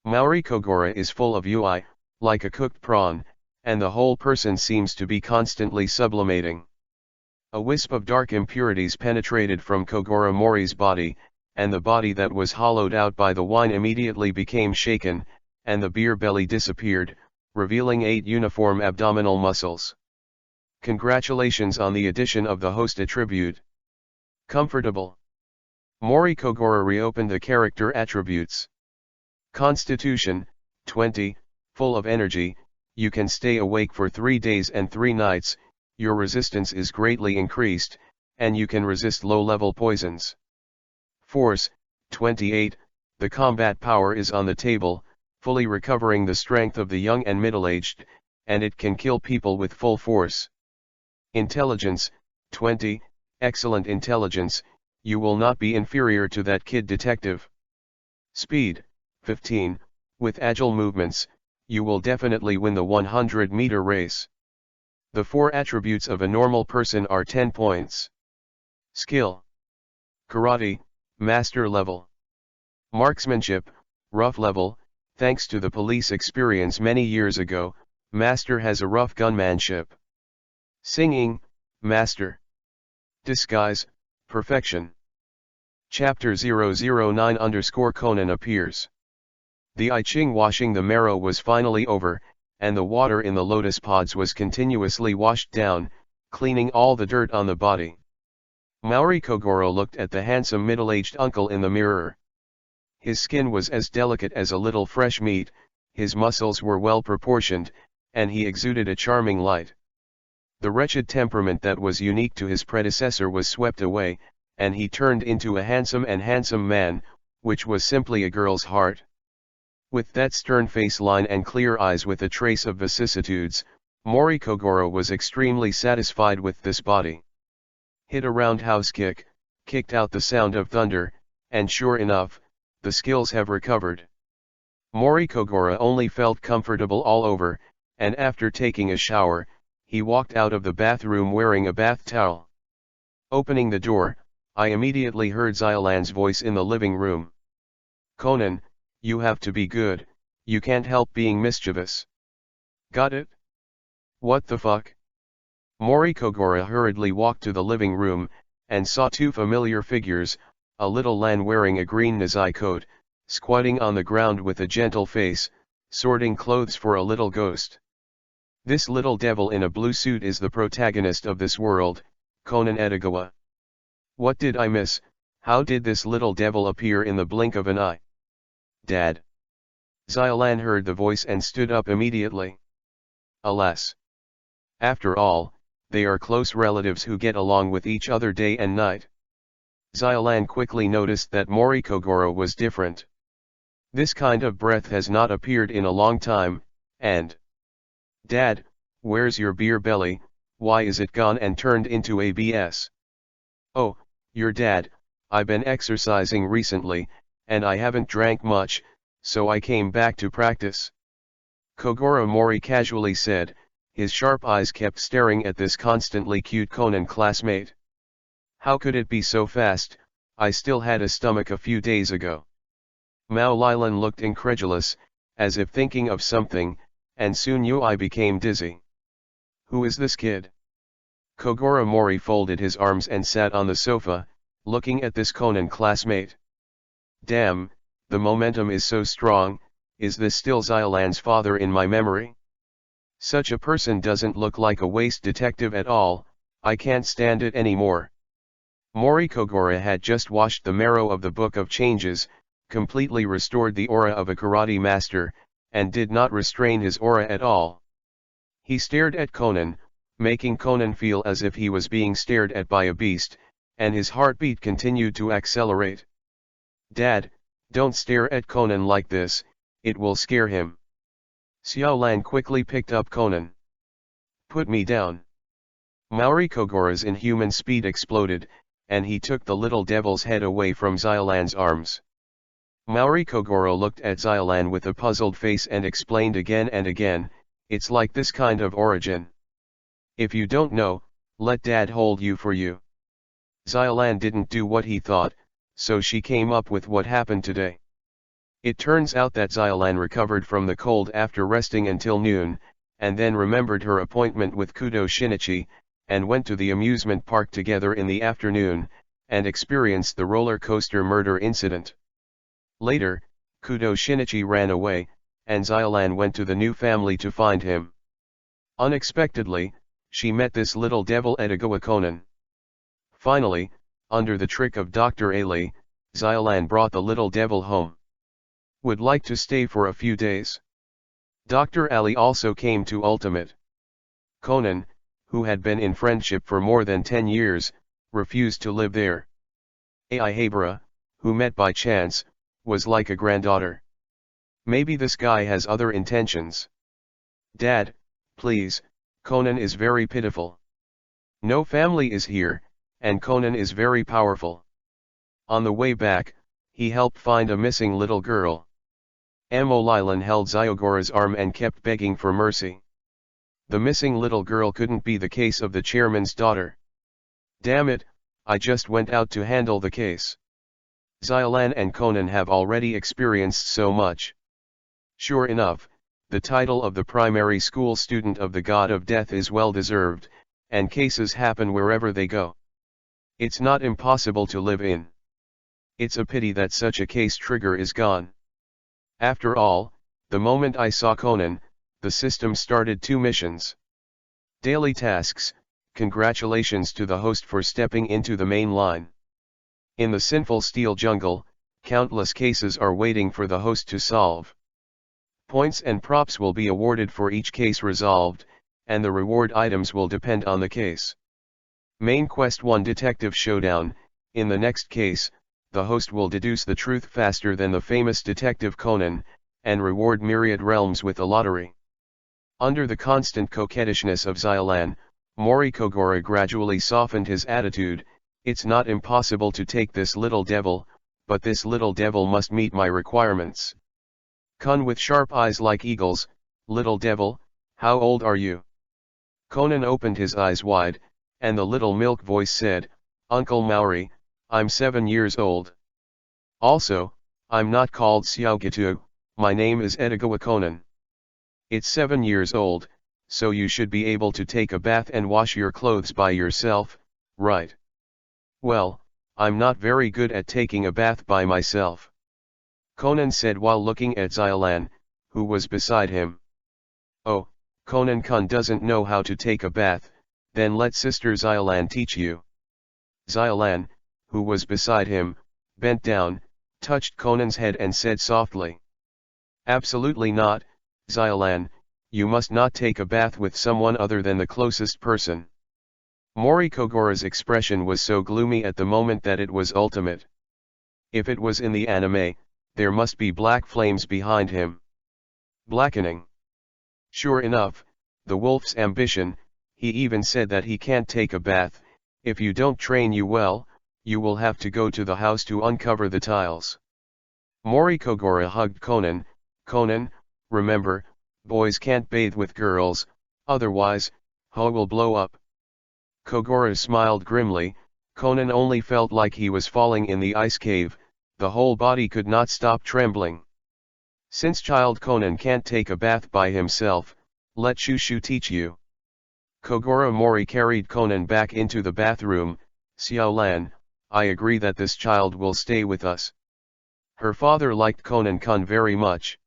Maori Kogoro is full of UI, like a cooked prawn, and the whole person seems to be constantly sublimating. A wisp of dark impurities penetrated from Kogoro Mori's body, and the body that was hollowed out by the wine immediately became shaken, and the beer belly disappeared, revealing 8 uniform abdominal muscles. Congratulations on the addition of the host attribute. Comfortable. Mori Kogoro reopened the character attributes. Constitution, 20, full of energy, you can stay awake for 3 days and 3 nights, your resistance is greatly increased, and you can resist low-level poisons. Force, 28, the combat power is on the table, fully recovering the strength of the young and middle-aged, and it can kill people with full force. Intelligence, 20, excellent intelligence, you will not be inferior to that kid detective. Speed, 15, with agile movements, you will definitely win the 100-meter race. The 4 attributes of a normal person are 10 points. Skill. Karate, master level. Marksmanship, rough level, thanks to the police experience many years ago, master has a rough gunmanship. Singing, master. Disguise, perfection. Chapter 009_Conan appears. The I Ching washing the marrow was finally over, and the water in the lotus pods was continuously washed down, cleaning all the dirt on the body. Maori Kogoro looked at the handsome middle-aged uncle in the mirror. His skin was as delicate as a little fresh meat, his muscles were well proportioned, and he exuded a charming light. The wretched temperament that was unique to his predecessor was swept away, and he turned into a handsome man, which was simply a girl's heart. With that stern face line and clear eyes with a trace of vicissitudes, Mori Kogoro was extremely satisfied with this body. Hit a roundhouse kick, kicked out the sound of thunder, and sure enough, the skills have recovered. Mori Kogoro only felt comfortable all over, and after taking a shower, he walked out of the bathroom wearing a bath towel. Opening the door, I immediately heard Xiaolan's voice in the living room. "Conan, you have to be good, you can't help being mischievous. Got it?" What the fuck? Mori Kogoro hurriedly walked to the living room, and saw two familiar figures, a little Lan wearing a green Nizai coat, squatting on the ground with a gentle face, sorting clothes for a little ghost. This little devil in a blue suit is the protagonist of this world, Conan Edogawa. What did I miss? How did this little devil appear in the blink of an eye? Dad. Xiaolan heard the voice and stood up immediately. Alas. After all, they are close relatives who get along with each other day and night. Xiaolan quickly noticed that Mori Kogoro was different. This kind of breath has not appeared in a long time, and... Dad, where's your beer belly, why is it gone and turned into ABS? Oh, your dad, I've been exercising recently, and I haven't drank much, so I came back to practice. Kogoro Mori casually said, his sharp eyes kept staring at this constantly cute Conan classmate. How could it be so fast? I still had a stomach a few days ago. Mao Lilan looked incredulous, as if thinking of something, and soon Yui became dizzy. Who is this kid? Kogoro Mori folded his arms and sat on the sofa, looking at this Conan classmate. Damn, the momentum is so strong. Is this still Xiaolan's father in my memory? Such a person doesn't look like a waste detective at all, I can't stand it anymore. Mori Kogoro had just washed the marrow of the Book of Changes, completely restored the aura of a karate master, and did not restrain his aura at all. He stared at Conan, making Conan feel as if he was being stared at by a beast, and his heartbeat continued to accelerate. Dad, don't stare at Conan like this, it will scare him. Xiaolan quickly picked up Conan. Put me down. Mori Kogoro's inhuman speed exploded, and he took the little devil's head away from Xiaolan's arms. Mori Kogoro looked at Xiaolan with a puzzled face and explained again and again, it's like this kind of origin. If you don't know, let Dad hold you for you. Xiaolan didn't do what he thought, so she came up with what happened today. It turns out that Xiaolan recovered from the cold after resting until noon, and then remembered her appointment with Kudo Shinichi, and went to the amusement park together in the afternoon, and experienced the roller coaster murder incident. Later, Kudo Shinichi ran away, and Xiaolan went to the new family to find him. Unexpectedly, she met this little devil Edogawa Conan. Finally, under the trick of Dr. Ali, Xiaolan brought the little devil home. Would like to stay for a few days. Dr. Ali also came to Ultimate. Conan, who had been in friendship for more than 10 years, refused to live there. Ai Habara, who met by chance, was like a granddaughter. Maybe this guy has other intentions. Dad, please, Conan is very pitiful. No family is here, and Conan is very powerful. On the way back, he helped find a missing little girl. Mo Lilan held Xiaogora's arm and kept begging for mercy. The missing little girl couldn't be the case of the chairman's daughter. Damn it, I just went out to handle the case. Xiaolan and Conan have already experienced so much. Sure enough, the title of the primary school student of the God of Death is well deserved, and cases happen wherever they go. It's not impossible to live in. It's a pity that such a case trigger is gone. After all, the moment I saw Conan, the system started 2 missions. Daily tasks, congratulations to the host for stepping into the main line. In the sinful steel jungle, countless cases are waiting for the host to solve. Points and props will be awarded for each case resolved, and the reward items will depend on the case. Main Quest 1 Detective Showdown. In the next case, the host will deduce the truth faster than the famous detective Conan, and reward myriad realms with a lottery. Under the constant coquettishness of Xiaolan, Mori Kogoro gradually softened his attitude. It's not impossible to take this little devil, but this little devil must meet my requirements. Kun with sharp eyes like eagles, little devil, how old are you? Conan opened his eyes wide, and the little milk voice said, Uncle Maori, I'm 7 years old. Also, I'm not called Xiaogitu, my name is Edogawa Conan. It's 7 years old, so you should be able to take a bath and wash your clothes by yourself, right? Well, I'm not very good at taking a bath by myself, Conan said while looking at Xylan, who was beside him. Oh, Conan-kun doesn't know how to take a bath, then let Sister Xylan teach you. Xylan, who was beside him, bent down, touched Conan's head and said softly. Absolutely not, Xylan, you must not take a bath with someone other than the closest person. Mori Kogoro's expression was so gloomy at the moment that it was ultimate. If it was in the anime, there must be black flames behind him. Blackening. Sure enough, the wolf's ambition, he even said that he can't take a bath, if you don't train you well, you will have to go to the house to uncover the tiles. Mori Kogoro hugged Conan. Conan, remember, boys can't bathe with girls, otherwise, Ho will blow up. Kogoro smiled grimly. Conan only felt like he was falling in the ice cave, the whole body could not stop trembling. Since child Conan can't take a bath by himself, let Shushu teach you. Kogoro Mori carried Conan back into the bathroom. Xiaolan, I agree that this child will stay with us. Her father liked Conan-kun very much.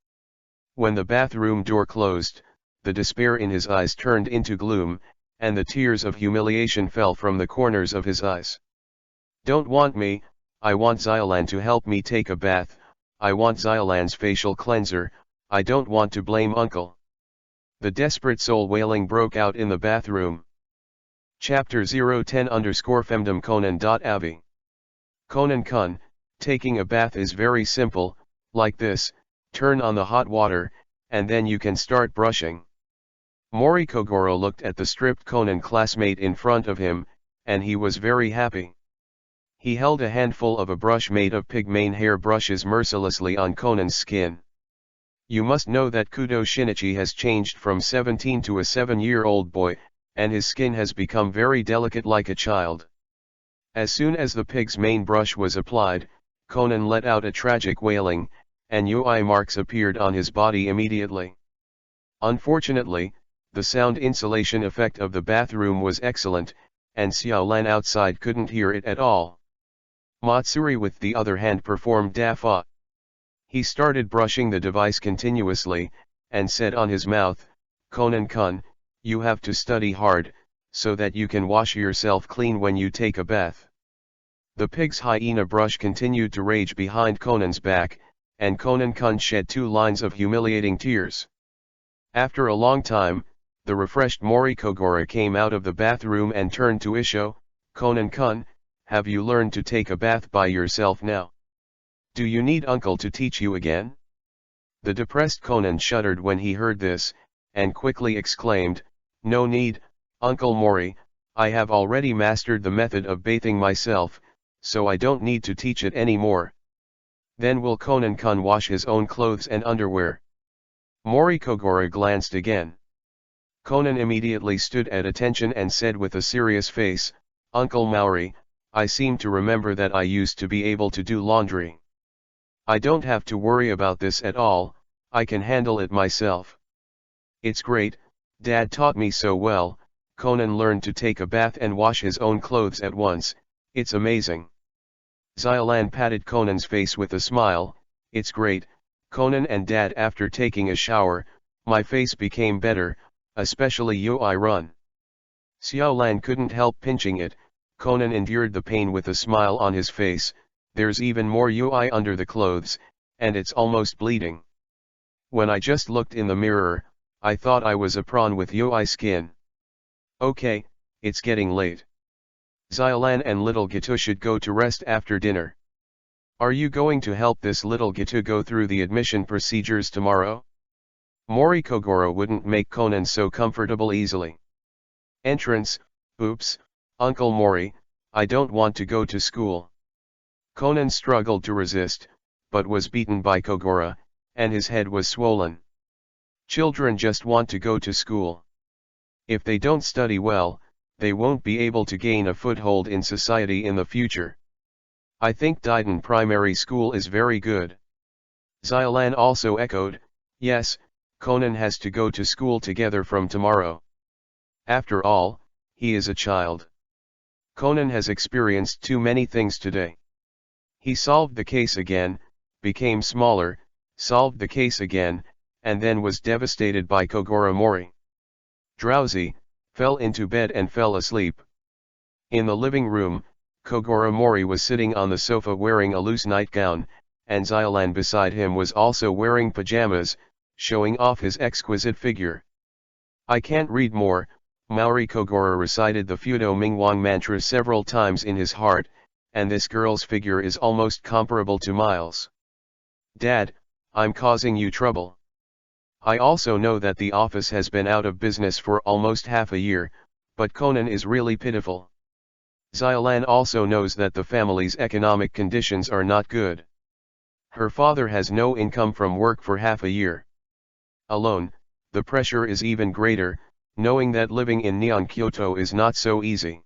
When the bathroom door closed, the despair in his eyes turned into gloom, and the tears of humiliation fell from the corners of his eyes. Don't want me, I want Xylan to help me take a bath, I want Xylan's facial cleanser, I don't want to blame uncle. The desperate soul wailing broke out in the bathroom. Chapter 010_femdom Conan.avi. Conan-kun, taking a bath is very simple, like this, turn on the hot water, and then you can start brushing. Mori Kogoro looked at the stripped Conan classmate in front of him, and he was very happy. He held a handful of a brush made of pig-mane hair brushes mercilessly on Conan's skin. You must know that Kudo Shinichi has changed from 17 to a 7-year-old boy, and his skin has become very delicate like a child. As soon as the pig's mane brush was applied, Conan let out a tragic wailing, and UI marks appeared on his body immediately. Unfortunately, the sound insulation effect of the bathroom was excellent, and Xiaolan outside couldn't hear it at all. Matsuri with the other hand performed Dafa. He started brushing the device continuously, and said on his mouth, Conan-kun, you have to study hard, so that you can wash yourself clean when you take a bath. The pig's hyena brush continued to rage behind Conan's back, and Conan-kun shed 2 lines of humiliating tears. After a long time, the refreshed Mori Kogoro came out of the bathroom and turned to Isho. Conan-kun, have you learned to take a bath by yourself now? Do you need uncle to teach you again? The depressed Conan shuddered when he heard this, and quickly exclaimed, No need, Uncle Mori, I have already mastered the method of bathing myself, so I don't need to teach it anymore. Then will Conan-kun wash his own clothes and underwear? Mori Kogoro glanced again. Conan immediately stood at attention and said with a serious face, Uncle Mori, I seem to remember that I used to be able to do laundry. I don't have to worry about this at all, I can handle it myself. It's great, Dad taught me so well. Conan learned to take a bath and wash his own clothes at once, it's amazing. Xylan patted Conan's face with a smile, it's great, Conan and Dad after taking a shower, my face became better, especially UI run. Xiaolan couldn't help pinching it, Conan endured the pain with a smile on his face, there's even more UI under the clothes, and it's almost bleeding. When I just looked in the mirror, I thought I was a prawn with UI skin. Okay, it's getting late. Xylan and little Gitu should go to rest after dinner. Are you going to help this little Gitu go through the admission procedures tomorrow? Mori Kogoro wouldn't make Conan so comfortable easily. Entrance, oops, Uncle Mori, I don't want to go to school. Conan struggled to resist, but was beaten by Kogoro, and his head was swollen. Children just want to go to school. If they don't study well, they won't be able to gain a foothold in society in the future. I think Daiden Primary School is very good. Xylan also echoed, yes, Conan has to go to school together from tomorrow. After all, he is a child. Conan has experienced too many things today. He solved the case again, became smaller, solved the case again, and then was devastated by KOGORO MORI. Drowsy, fell into bed and fell asleep. In the living room, KOGORO MORI was sitting on the sofa wearing a loose nightgown, and Xiolan beside him was also wearing pajamas, showing off his exquisite figure. I can't read more. Maori KOGORO recited the Fudo Mingwang mantra several times in his heart, and this girl's figure is almost comparable to Miles. Dad, I'm causing you trouble. I also know that the office has been out of business for almost half a year, but Conan is really pitiful. Xiolan also knows that the family's economic conditions are not good. Her father has no income from work for half a year. Alone, the pressure is even greater, knowing that living in Neon Kyoto is not so easy.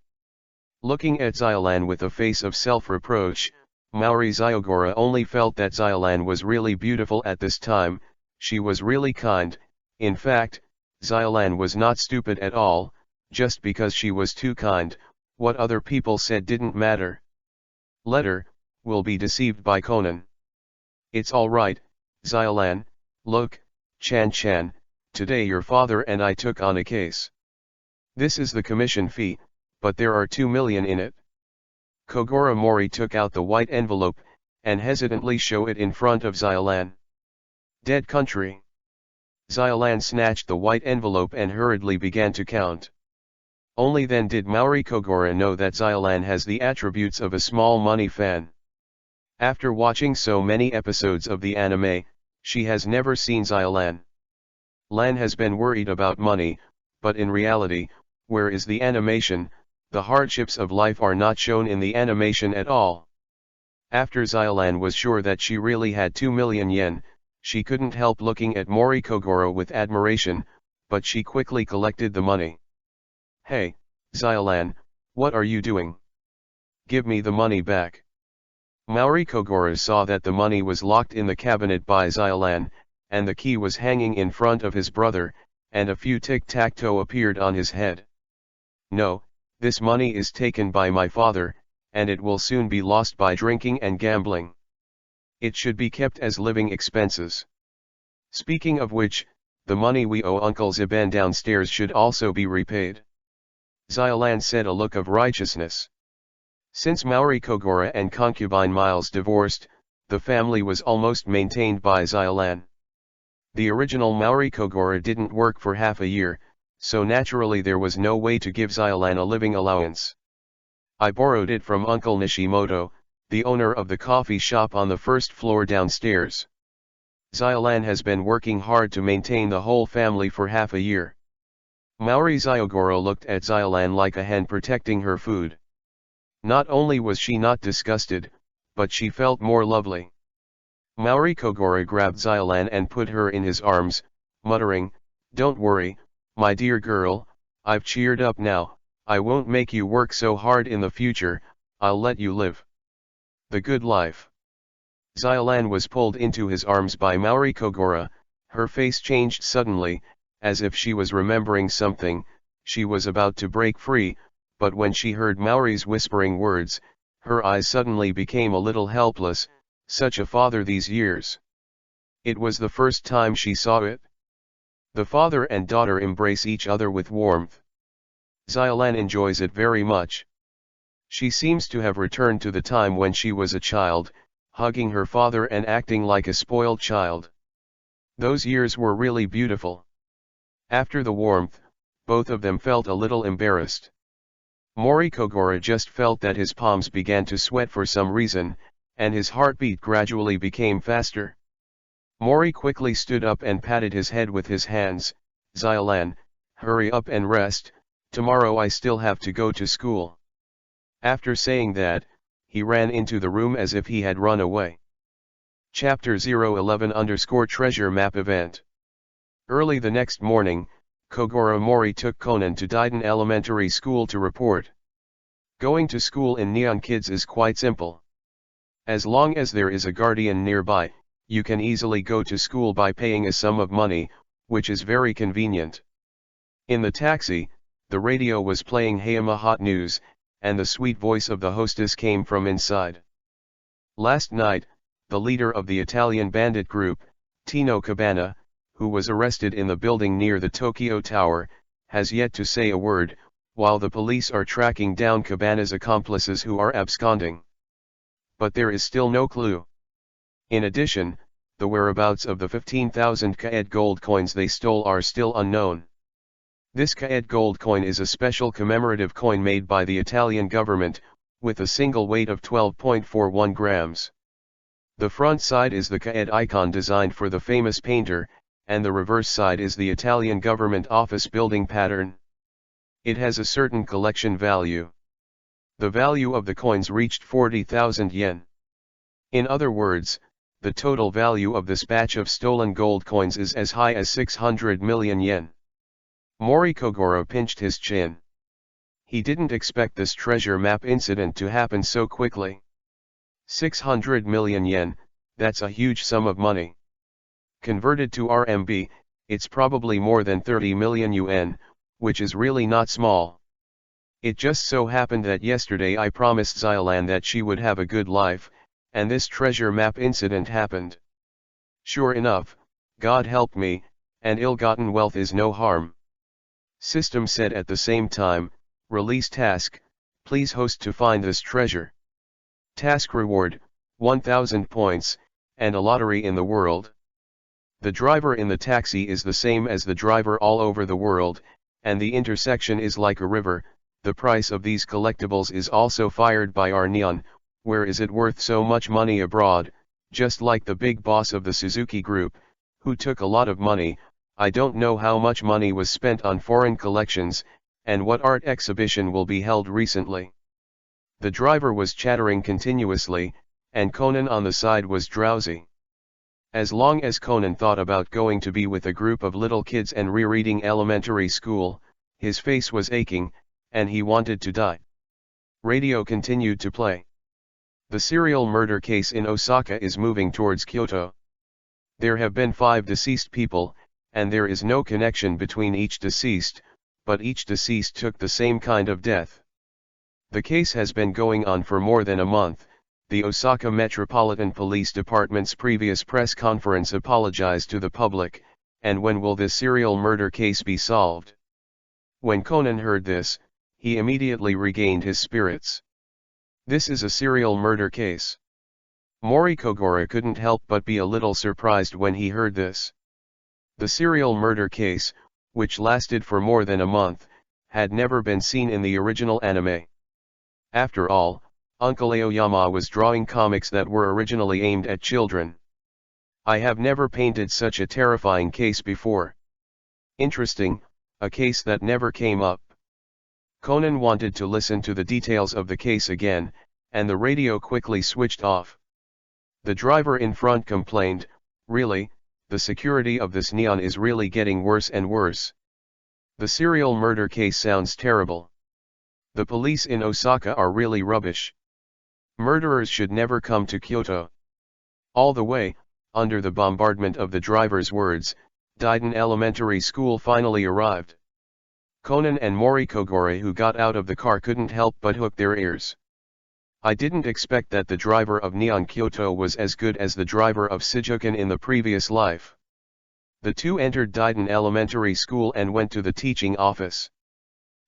Looking at Xiolan with a face of self-reproach, Maori Xiogora only felt that Xiolan was really beautiful at this time. She was really kind. In fact, Xiolan was not stupid at all. Just because she was too kind, what other people said didn't matter. Letter, will be deceived by Conan. It's alright, Xiolan. Look, Chan-chan, today your father and I took on a case. This is the commission fee, but there are 2 million in it. KOGORO MORI took out the white envelope, and hesitantly showed it in front of Xiolan. Dead country. Xiolan snatched the white envelope and hurriedly began to count. Only then did Maori KOGORO know that Xiolan has the attributes of a small money fan. After watching so many episodes of the anime, she has never seen Xiolan. Lan has been worried about money, but in reality, where is the animation? The hardships of life are not shown in the animation at all. After Xiolan was sure that she really had 2 million yen, she couldn't help looking at Mori KOGORO with admiration, but she quickly collected the money. Hey, Xiolan, what are you doing? Give me the money back. Maori KOGORO saw that the money was locked in the cabinet by Xiolan, and the key was hanging in front of his brother, and a few tic-tac-toe appeared on his head. No, this money is taken by my father, and it will soon be lost by drinking and gambling. It should be kept as living expenses. Speaking of which, the money we owe Uncle Zeben downstairs should also be repaid. Xiolan said, a look of righteousness. Since Maori KOGORO and concubine Miles divorced, the family was almost maintained by Xiolan. The original Maori KOGORO didn't work for half a year, so naturally there was no way to give Xiolan a living allowance. I borrowed it from Uncle Nishimoto, the owner of the coffee shop on the first floor downstairs. Xiolan has been working hard to maintain the whole family for half a year. Maori Xiogoro looked at Xiolan like a hen protecting her food. Not only was she not disgusted, but she felt more lovely. Maori KOGORO grabbed Xiolan and put her in his arms, muttering, "Don't worry, my dear girl, I've cheered up now. I won't make you work so hard in the future, I'll let you live the good life." Xiolan was pulled into his arms by Maori KOGORO. Her face changed suddenly, as if she was remembering something. She was about to break free, but when she heard Maori's whispering words, her eyes suddenly became a little helpless. Such a father these years. It was the first time she saw it. The father and daughter embrace each other with warmth. Xiolan enjoys it very much. She seems to have returned to the time when she was a child, hugging her father and acting like a spoiled child. Those years were really beautiful. After the warmth, both of them felt a little embarrassed. Mori KOGORO just felt that his palms began to sweat for some reason, and his heartbeat gradually became faster. Mori quickly stood up and patted his head with his hands. "Xiolan, hurry up and rest, tomorrow I still have to go to school." After saying that, he ran into the room as if he had run away. Chapter 011_Treasure Map Event. Early the next morning, KOGORO MORI took Conan to Daiden Elementary School to report. Going to school in Neon Kids is quite simple. As long as there is a guardian nearby, you can easily go to school by paying a sum of money, which is very convenient. In the taxi, the radio was playing Hayama Hot News, and the sweet voice of the hostess came from inside. Last night, the leader of the Italian bandit group, Tino Cabana, who was arrested in the building near the Tokyo Tower, has yet to say a word, while the police are tracking down Cabana's accomplices who are absconding. But there is still no clue. In addition, the whereabouts of the 15,000 Kaed gold coins they stole are still unknown. This Kaed gold coin is a special commemorative coin made by the Italian government, with a single weight of 12.41 grams. The front side is the Kaed icon designed for the famous painter, and the reverse side is the Italian government office building pattern. It has a certain collection value. The value of the coins reached 40,000 yen. In other words, the total value of this batch of stolen gold coins is as high as 600 million yen. Mori Kogoro pinched his chin. He didn't expect this treasure map incident to happen so quickly. 600 million yen, that's a huge sum of money. Converted to RMB, it's probably more than 30 million yuan, which is really not small. It just so happened that yesterday I promised Xylan that she would have a good life, and this treasure map incident happened. Sure enough, God help me, and ill-gotten wealth is no harm. System said at the same time, release task, please host to find this treasure. Task reward, 1000 points, and a lottery in the world. The driver in the taxi is the same as the driver all over the world, and the intersection is like a river. The price of these collectibles is also fired by our neon. Where is it worth so much money abroad? Just like the big boss of the Suzuki Group, who took a lot of money. I don't know how much money was spent on foreign collections, and what art exhibition will be held recently. The driver was chattering continuously, and Conan on the side was drowsy. As long as Conan thought about going to be with a group of little kids and rereading elementary school, his face was aching, and he wanted to die. Radio continued to play. The serial murder case in Osaka is moving towards Kyoto. There have been 5 deceased people, and there is no connection between each deceased, but each deceased took the same kind of death. The case has been going on for more than a month. The Osaka Metropolitan Police Department's previous press conference apologized to the public, and when will this serial murder case be solved? When Conan heard this, he immediately regained his spirits. This is a serial murder case. Mori Kogoro couldn't help but be a little surprised when he heard this. The serial murder case, which lasted for more than a month, had never been seen in the original anime. After all, Uncle Aoyama was drawing comics that were originally aimed at children. I have never painted such a terrifying case before. Interesting, a case that never came up. Conan wanted to listen to the details of the case again, and the radio quickly switched off. The driver in front complained, "Really, the security of this neon is really getting worse and worse. The serial murder case sounds terrible. The police in Osaka are really rubbish. Murderers should never come to Kyoto." All the way, under the bombardment of the driver's words, Daiden Elementary School finally arrived. Conan and Mori Kogoro, who got out of the car, couldn't help but hook their ears. I didn't expect that the driver of Neon Kyoto was as good as the driver of Shijukan in the previous life. The two entered Daiden Elementary School and went to the teaching office.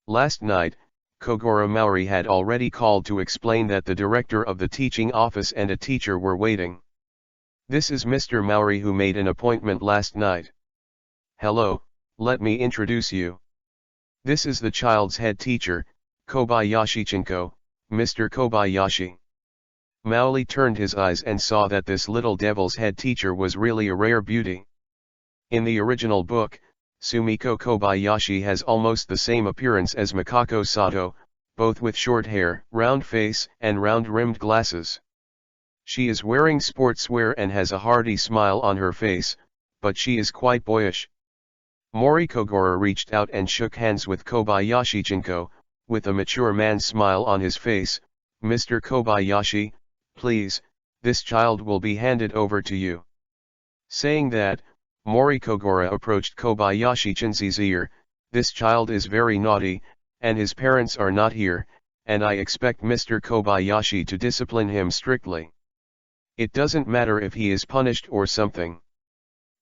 Last night, Kogoro Mori had already called to explain that the director of the teaching office and a teacher were waiting. "This is Mr. Mori, who made an appointment last night. Hello, let me introduce you. This is the child's head teacher, Kobayashi-chinko, Mr. Kobayashi." Maoli turned his eyes and saw that this little devil's head teacher was really a rare beauty. In the original book, Sumiko Kobayashi has almost the same appearance as Mikako Sato, both with short hair, round face, and round-rimmed glasses. She is wearing sportswear and has a hearty smile on her face, but she is quite boyish. Mori Kogoro reached out and shook hands with Kobayashi-chinko, with a mature man's smile on his face. "Mr. Kobayashi, please, this child will be handed over to you." Saying that, Mori Kogoro approached Kobayashi-chan's ear. "This child is very naughty, and his parents are not here, and I expect Mr. Kobayashi to discipline him strictly. It doesn't matter if he is punished or something."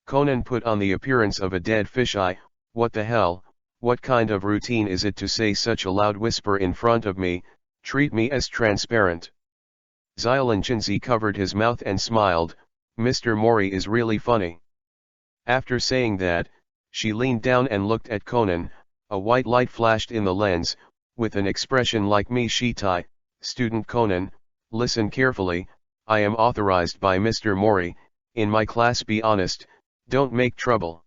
Conan put on the appearance of a dead fisheye. "What the hell, what kind of routine is it to say such a loud whisper in front of me? Treat me as transparent." Xiaolinchenzi covered his mouth and smiled. "Mr. Mori is really funny." After saying that, she leaned down and looked at Conan. A white light flashed in the lens, with an expression like "Me Shitai." "Student Conan, listen carefully. I am authorized by Mr. Mori. In my class, be honest, don't make trouble."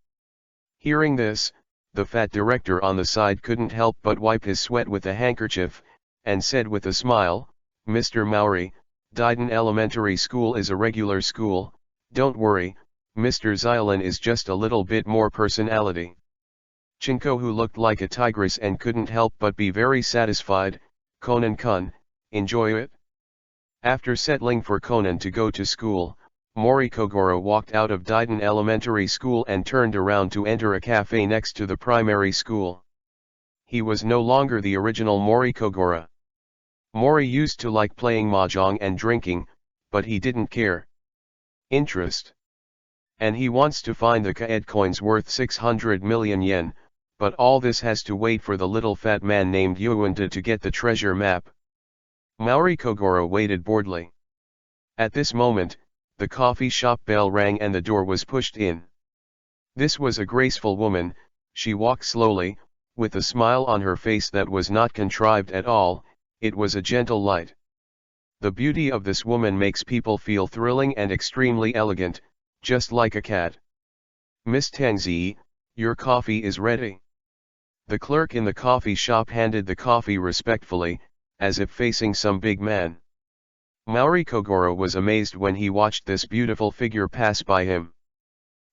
Hearing this, the fat director on the side couldn't help but wipe his sweat with a handkerchief, and said with a smile, "Mr. Mori, Daiden Elementary School is a regular school, don't worry, Mr. Xiaolin is just a little bit more personality." Chinko, who looked like a tigress and couldn't help but be very satisfied, "Conan-kun, enjoy it?" After settling for Conan to go to school, Mori Kogoro walked out of Daiden Elementary School and turned around to enter a cafe next to the primary school. He was no longer the original Mori Kogoro. Mori used to like playing mahjong and drinking, but he didn't care. Interest. And he wants to find the Kaed coins worth 600 million yen, but all this has to wait for the little fat man named Yuanta to get the treasure map. Mori Kogoro waited boredly. At this moment, the coffee shop bell rang and the door was pushed in. This was a graceful woman. She walked slowly, with a smile on her face that was not contrived at all. It was a gentle light. The beauty of this woman makes people feel thrilling and extremely elegant, just like a cat. "Miss Tengzi, your coffee is ready." The clerk in the coffee shop handed the coffee respectfully, as if facing some big man. Mori Kogoro was amazed when he watched this beautiful figure pass by him.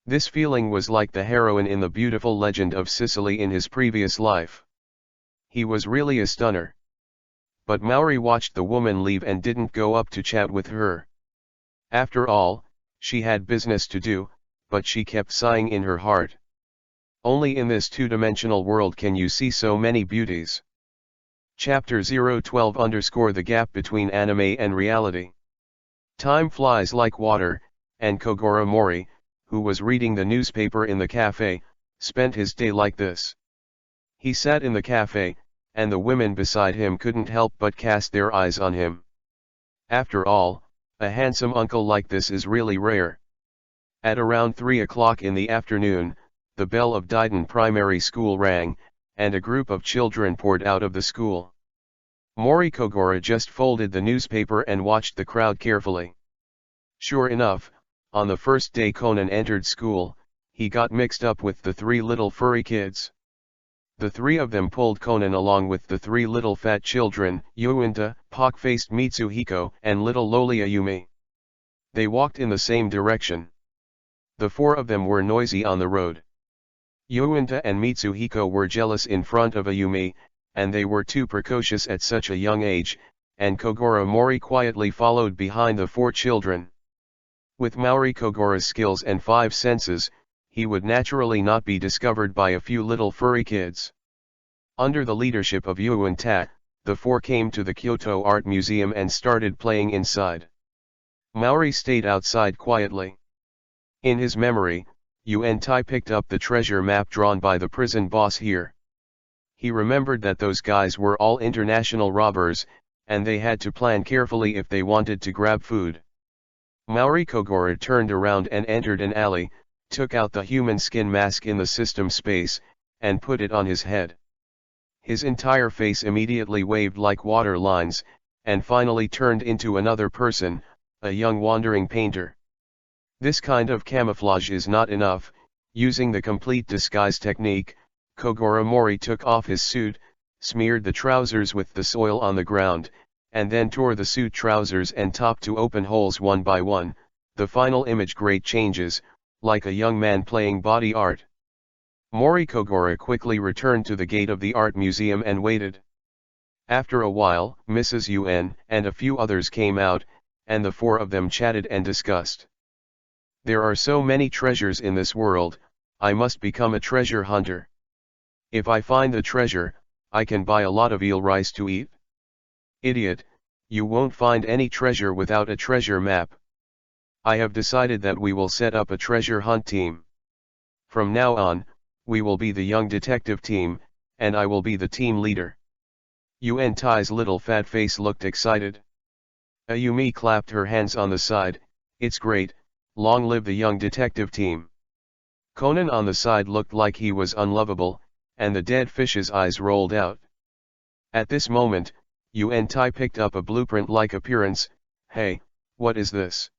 This feeling was like the heroine in the beautiful legend of Sicily in his previous life. He was really a stunner. But Mori watched the woman leave and didn't go up to chat with her. After all, she had business to do, but she kept sighing in her heart. Only in this two-dimensional world can you see so many beauties. Chapter 012 _ The gap between anime and reality. Time flies like water, and Kogoro Mori, who was reading the newspaper in the cafe, spent his day like this. He sat in the cafe, and the women beside him couldn't help but cast their eyes on him. After all, a handsome uncle like this is really rare. At around 3 o'clock in the afternoon, the bell of Daiden Primary School rang, and a group of children poured out of the school. Mori Kogoro just folded the newspaper and watched the crowd carefully. Sure enough, on the first day Conan entered school, he got mixed up with the 3 little furry kids. The 3 of them pulled Conan along with the 3 little fat children, Yuanta, pock-faced Mitsuhiko, and little lowly Ayumi. They walked in the same direction. The 4 of them were noisy on the road. Yuanta and Mitsuhiko were jealous in front of Ayumi, and they were too precocious at such a young age, and Kogoro Mori quietly followed behind the 4 children. With Mori Kogoro's skills and 5 senses, he would naturally not be discovered by a few little furry kids. Under the leadership of Yuanta, the 4 came to the Kyoto Art Museum and started playing inside. Mori stayed outside quietly. In his memory, Yuanta picked up the treasure map drawn by the prison boss here. He remembered that those guys were all international robbers, and they had to plan carefully if they wanted to grab food. Mori Kogoro turned around and entered an alley, took out the human skin mask in the system space, and put it on his head. His entire face immediately waved like water lines, and finally turned into another person, a young wandering painter. This kind of camouflage is not enough. Using the complete disguise technique, Kogoro Mori took off his suit, smeared the trousers with the soil on the ground, and then tore the suit trousers and top to open holes one by one. The final image great changes, like a young man playing body art. Mori Kogoro quickly returned to the gate of the art museum and waited. After a while, Mrs. Yuen and a few others came out, and the 4 of them chatted and discussed. There are so many treasures in this world, I must become a treasure hunter. If I find the treasure, I can buy a lot of eel rice to eat. Idiot, you won't find any treasure without a treasure map. I have decided that we will set up a treasure hunt team. From now on, we will be the young detective team, and I will be the team leader. Yuen Tai's little fat face looked excited. Ayumi clapped her hands on the side. It's great, long live the young detective team. Conan on the side looked like he was unlovable, and the dead fish's eyes rolled out. At this moment, Yuen Tai picked up a blueprint-like appearance. Hey, what is this?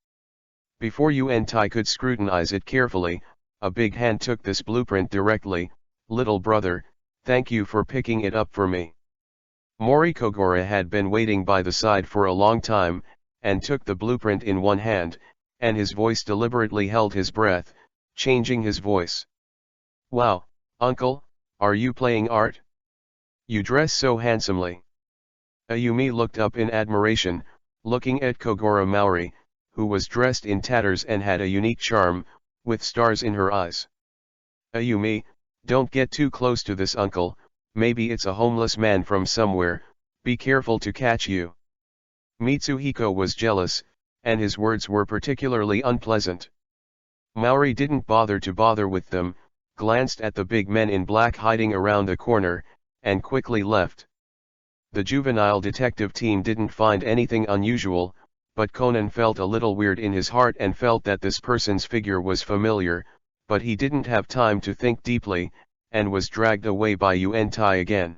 Before Yuen Tai could scrutinize it carefully, a big hand took this blueprint directly. Little brother, thank you for picking it up for me. Mori Kogoro had been waiting by the side for a long time, and took the blueprint in one hand, and his voice deliberately held his breath, changing his voice. Wow, uncle, are you playing art? You dress so handsomely. Ayumi looked up in admiration, looking at Kogoro Mori, who was dressed in tatters and had a unique charm, with stars in her eyes. Ayumi, don't get too close to this uncle, maybe it's a homeless man from somewhere, be careful to catch you. Mitsuhiko was jealous, and his words were particularly unpleasant. Mori didn't bother with them, glanced at the big men in black hiding around the corner, and quickly left. The juvenile detective team didn't find anything unusual, but Conan felt a little weird in his heart and felt that this person's figure was familiar, but he didn't have time to think deeply, and was dragged away by Yuen Tai again.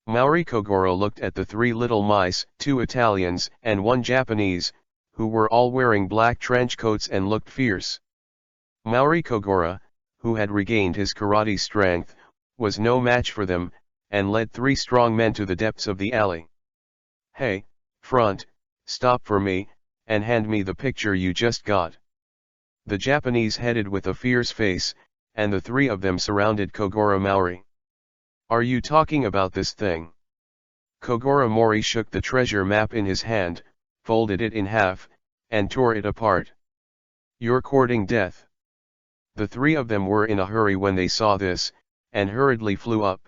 Mori Kogoro looked at the three little mice, 2 Italians and 1 Japanese, who were all wearing black trench coats and looked fierce. Mori Kogoro, who had regained his karate strength, was no match for them, and led 3 strong men to the depths of the alley. Hey, front, stop for me, and hand me the picture you just got. The Japanese headed with a fierce face, and the 3 of them surrounded Kogoro Mori. Are you talking about this thing? Kogoro Mori shook the treasure map in his hand, folded it in half, and tore it apart. You're courting death. The 3 of them were in a hurry when they saw this, and hurriedly flew up.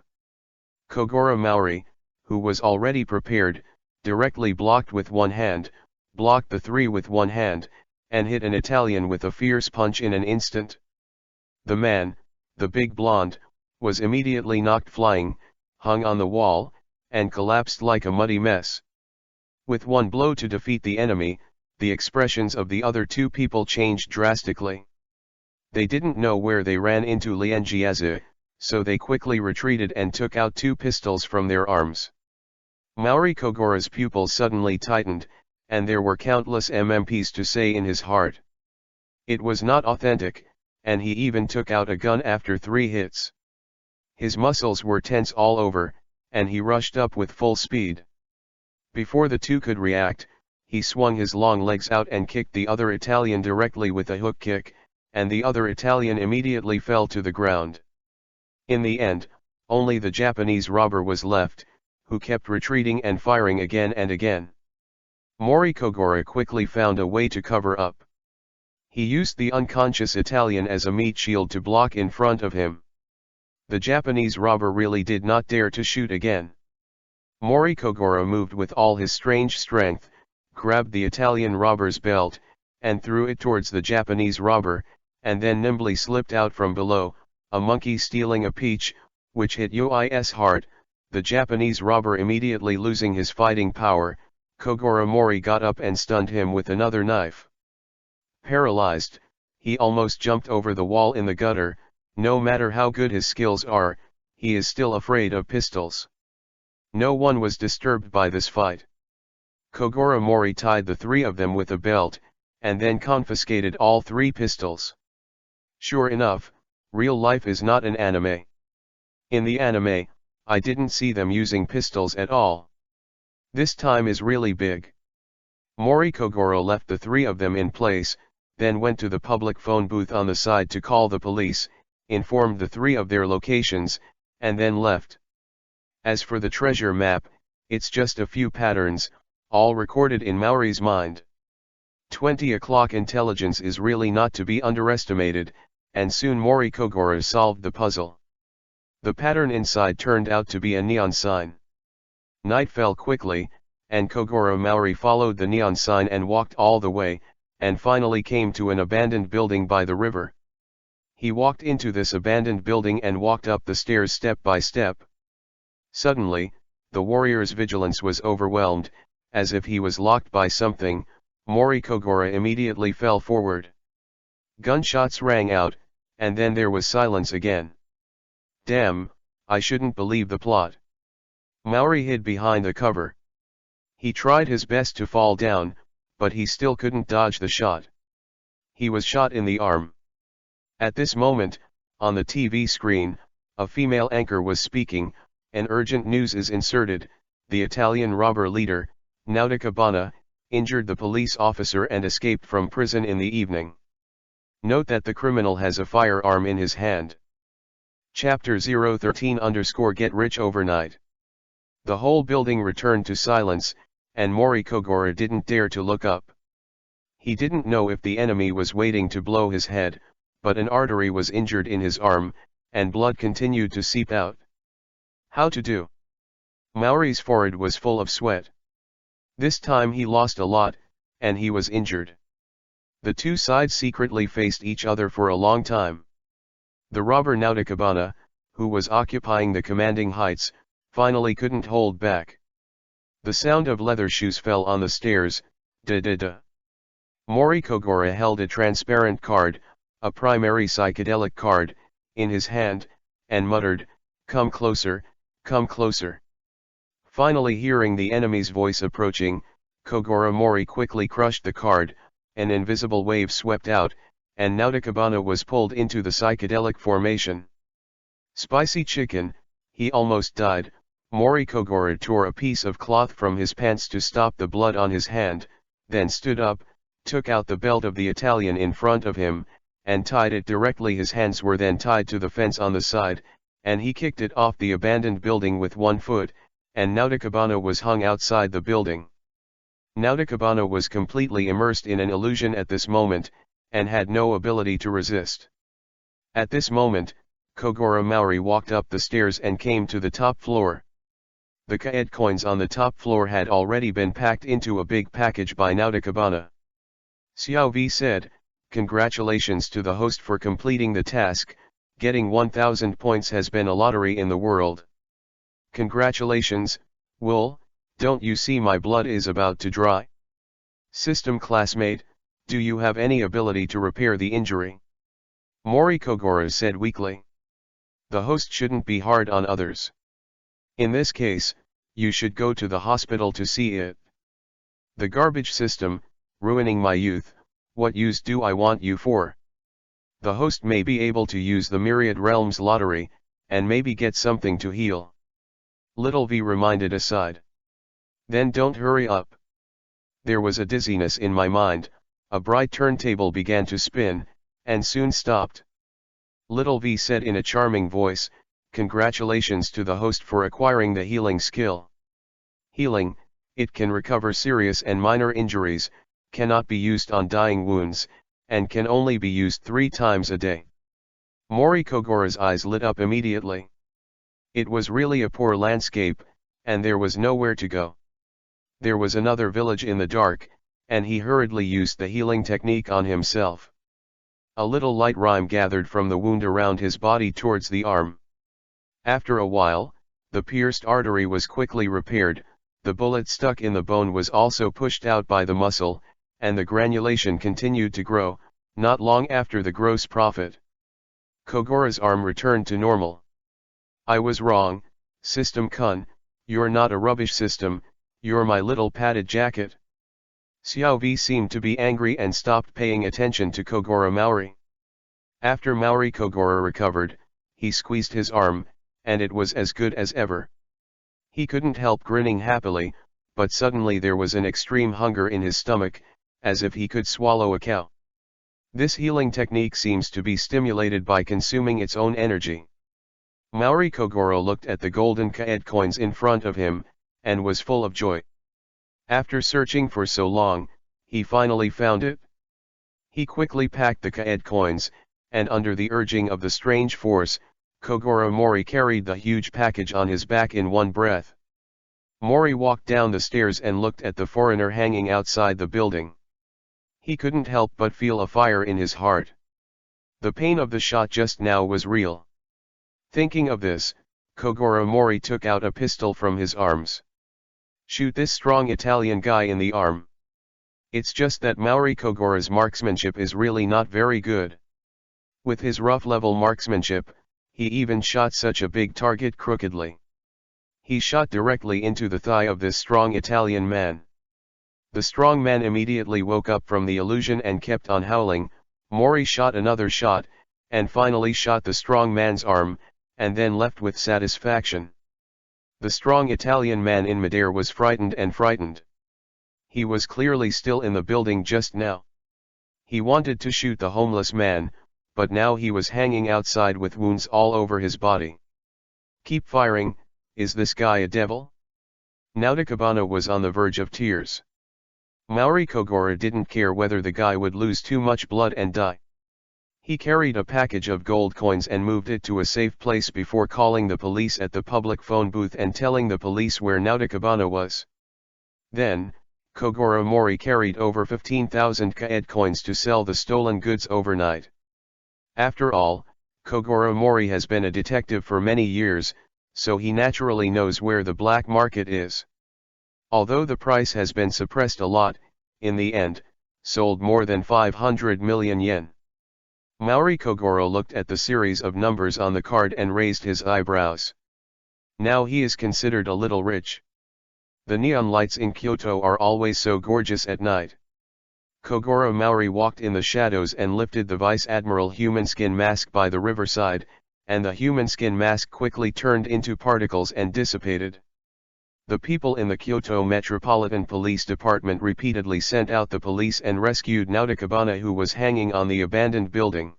Kogoro Mori, who was already prepared, directly blocked with one hand, blocked the 3 with one hand, and hit an Italian with a fierce punch in an instant. The man, the big blonde, was immediately knocked flying, hung on the wall, and collapsed like a muddy mess. With one blow to defeat the enemy, the expressions of the other 2 people changed drastically. They didn't know where they ran into Lianjiazu, so they quickly retreated and took out 2 pistols from their arms. Mori Kogoro's pupils suddenly tightened, and there were countless MMPs to say in his heart. It was not authentic, and he even took out a gun after 3 hits. His muscles were tense all over, and he rushed up with full speed. Before the 2 could react, he swung his long legs out and kicked the other Italian directly with a hook kick, and the other Italian immediately fell to the ground. In the end, only the Japanese robber was left, who kept retreating and firing again and again. Mori Kogoro quickly found a way to cover up. He used the unconscious Italian as a meat shield to block in front of him. The Japanese robber really did not dare to shoot again. Mori Kogoro moved with all his strange strength, grabbed the Italian robber's belt, and threw it towards the Japanese robber, and then nimbly slipped out from below, a monkey stealing a peach, which hit Yui's heart. The Japanese robber immediately losing his fighting power, Kogoro Mori got up and stunned him with another knife. Paralyzed, he almost jumped over the wall in the gutter. No matter how good his skills are, he is still afraid of pistols. No one was disturbed by this fight. Kogoro Mori tied the 3 of them with a belt, and then confiscated all 3 pistols. Sure enough, real life is not an anime. In the anime, I didn't see them using pistols at all. This time is really big. Mori Kogoro left the 3 of them in place, then went to the public phone booth on the side to call the police, informed the 3 of their locations, and then left. As for the treasure map, it's just a few patterns, all recorded in Mori's mind. 20 o'clock intelligence is really not to be underestimated, and soon Mori Kogoro solved the puzzle. The pattern inside turned out to be a neon sign. Night fell quickly, and Kogoro Maori followed the neon sign and walked all the way, and finally came to an abandoned building by the river. He walked into this abandoned building and walked up the stairs step by step. Suddenly, the warrior's vigilance was overwhelmed, as if he was locked by something. Mori Kogoro immediately fell forward. Gunshots rang out, and then there was silence again. Damn, I shouldn't believe the plot. Maori hid behind the cover. He tried his best to fall down, but he still couldn't dodge the shot. He was shot in the arm. At this moment, on the TV screen, a female anchor was speaking. An urgent news is inserted. The Italian robber leader, Naudicabana, injured the police officer and escaped from prison in the evening. Note that the criminal has a firearm in his hand. Chapter 013_Get Rich Overnight. The whole building returned to silence, and Mori Kogoro didn't dare to look up. He didn't know if the enemy was waiting to blow his head, but an artery was injured in his arm, and blood continued to seep out. How to do? Maori's forehead was full of sweat. This time he lost a lot, and he was injured. The two sides secretly faced each other for a long time. The robber Naudicabana, who was occupying the commanding heights, finally couldn't hold back. The sound of leather shoes fell on the stairs. Da-da-da. Mori Kogoro held a transparent card, a primary psychedelic card, in his hand, and muttered, "Come closer, come closer." Finally hearing the enemy's voice approaching, Kogoro Mori quickly crushed the card. An invisible wave swept out, and Naudicabana was pulled into the psychedelic formation. Spicy chicken, he almost died. Mori Kogoro tore a piece of cloth from his pants to stop the blood on his hand, then stood up, took out the belt of the Italian in front of him, and tied it directly. His hands were then tied to the fence on the side, and he kicked it off the abandoned building with one foot, and Naudicabana was hung outside the building. Naudicabana was completely immersed in an illusion at this moment, and had no ability to resist. At this moment, Kogoro Maori walked up the stairs and came to the top floor. The kaed coins on the top floor had already been packed into a big package by Naudicabana. Xiao V said, "Congratulations to the host for completing the task. Getting 1000 points has been a lottery in the world." "Congratulations, Wool, don't you see my blood is about to dry?" "System classmate, do you have any ability to repair the injury?" Mori Kogoro said weakly. The host shouldn't be hard on others. In this case, you should go to the hospital to see it. "The garbage system, ruining my youth, what use do I want you for?" The host may be able to use the Myriad Realms lottery, and maybe get something to heal. Little V reminded aside. "Then don't hurry up." There was a dizziness in my mind. A bright turntable began to spin, and soon stopped. Little V said in a charming voice, "Congratulations to the host for acquiring the healing skill. Healing, it can recover serious and minor injuries, cannot be used on dying wounds, and can only be used 3 times a day." Mori Kogoro's eyes lit up immediately. It was really a poor landscape, and there was nowhere to go. There was another village in the dark, and he hurriedly used the healing technique on himself. A little light rime gathered from the wound around his body towards the arm. After a while, the pierced artery was quickly repaired, the bullet stuck in the bone was also pushed out by the muscle, and the granulation continued to grow. Not long after the gross profit, Kogoro's arm returned to normal. "I was wrong, System Kun, you're not a rubbish system, you're my little padded jacket." Xiao V seemed to be angry and stopped paying attention to Kogoro Maori. After Maori Kogoro recovered, he squeezed his arm, and it was as good as ever. He couldn't help grinning happily, but suddenly there was an extreme hunger in his stomach, as if he could swallow a cow. This healing technique seems to be stimulated by consuming its own energy. Maori Kogoro looked at the golden kaed coins in front of him, and was full of joy. After searching for so long, he finally found it. He quickly packed the KOGORO coins, and under the urging of the strange force, Kogoro Mori carried the huge package on his back in one breath. Mori walked down the stairs and looked at the foreigner hanging outside the building. He couldn't help but feel a fire in his heart. The pain of the shot just now was real. Thinking of this, Kogoro Mori took out a pistol from his arms. Shoot this strong Italian guy in the arm. It's just that Mori Kogoro's marksmanship is really not very good. With his rough level marksmanship, he even shot such a big target crookedly. He shot directly into the thigh of this strong Italian man. The strong man immediately woke up from the illusion and kept on howling. Mori shot another shot, and finally shot the strong man's arm, and then left with satisfaction. The strong Italian man in midair was frightened. He was clearly still in the building just now. He wanted to shoot the homeless man, but now he was hanging outside with wounds all over his body. Keep firing, is this guy a devil? Naotakabana was on the verge of tears. Mori Kogoro didn't care whether the guy would lose too much blood and die. He carried a package of gold coins and moved it to a safe place before calling the police at the public phone booth and telling the police where Naotakabana was. Then, Kogoro Mori carried over 15,000 KOGORO coins to sell the stolen goods overnight. After all, Kogoro Mori has been a detective for many years, so he naturally knows where the black market is. Although the price has been suppressed a lot, in the end, sold more than 500 million yen. Mori Kogoro looked at the series of numbers on the card and raised his eyebrows. Now he is considered a little rich. The neon lights in Kyoto are always so gorgeous at night. Kogoro Mori walked in the shadows and lifted the Vice Admiral human skin mask by the riverside, and the human skin mask quickly turned into particles and dissipated. The people in the Kyoto Metropolitan Police Department repeatedly sent out the police and rescued Naotakabana, who was hanging on the abandoned building.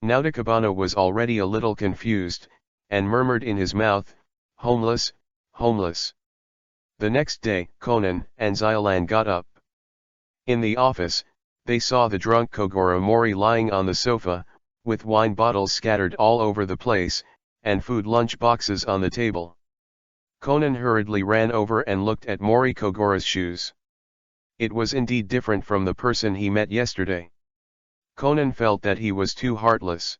Naotakabana was already a little confused, and murmured in his mouth, "Homeless, homeless." The next day, Conan and Xiolan got up. In the office, they saw the drunk Kogoro Mori lying on the sofa, with wine bottles scattered all over the place, and food lunch boxes on the table. Conan hurriedly ran over and looked at Mori Kogoro's shoes. It was indeed different from the person he met yesterday. Conan felt that he was too heartless.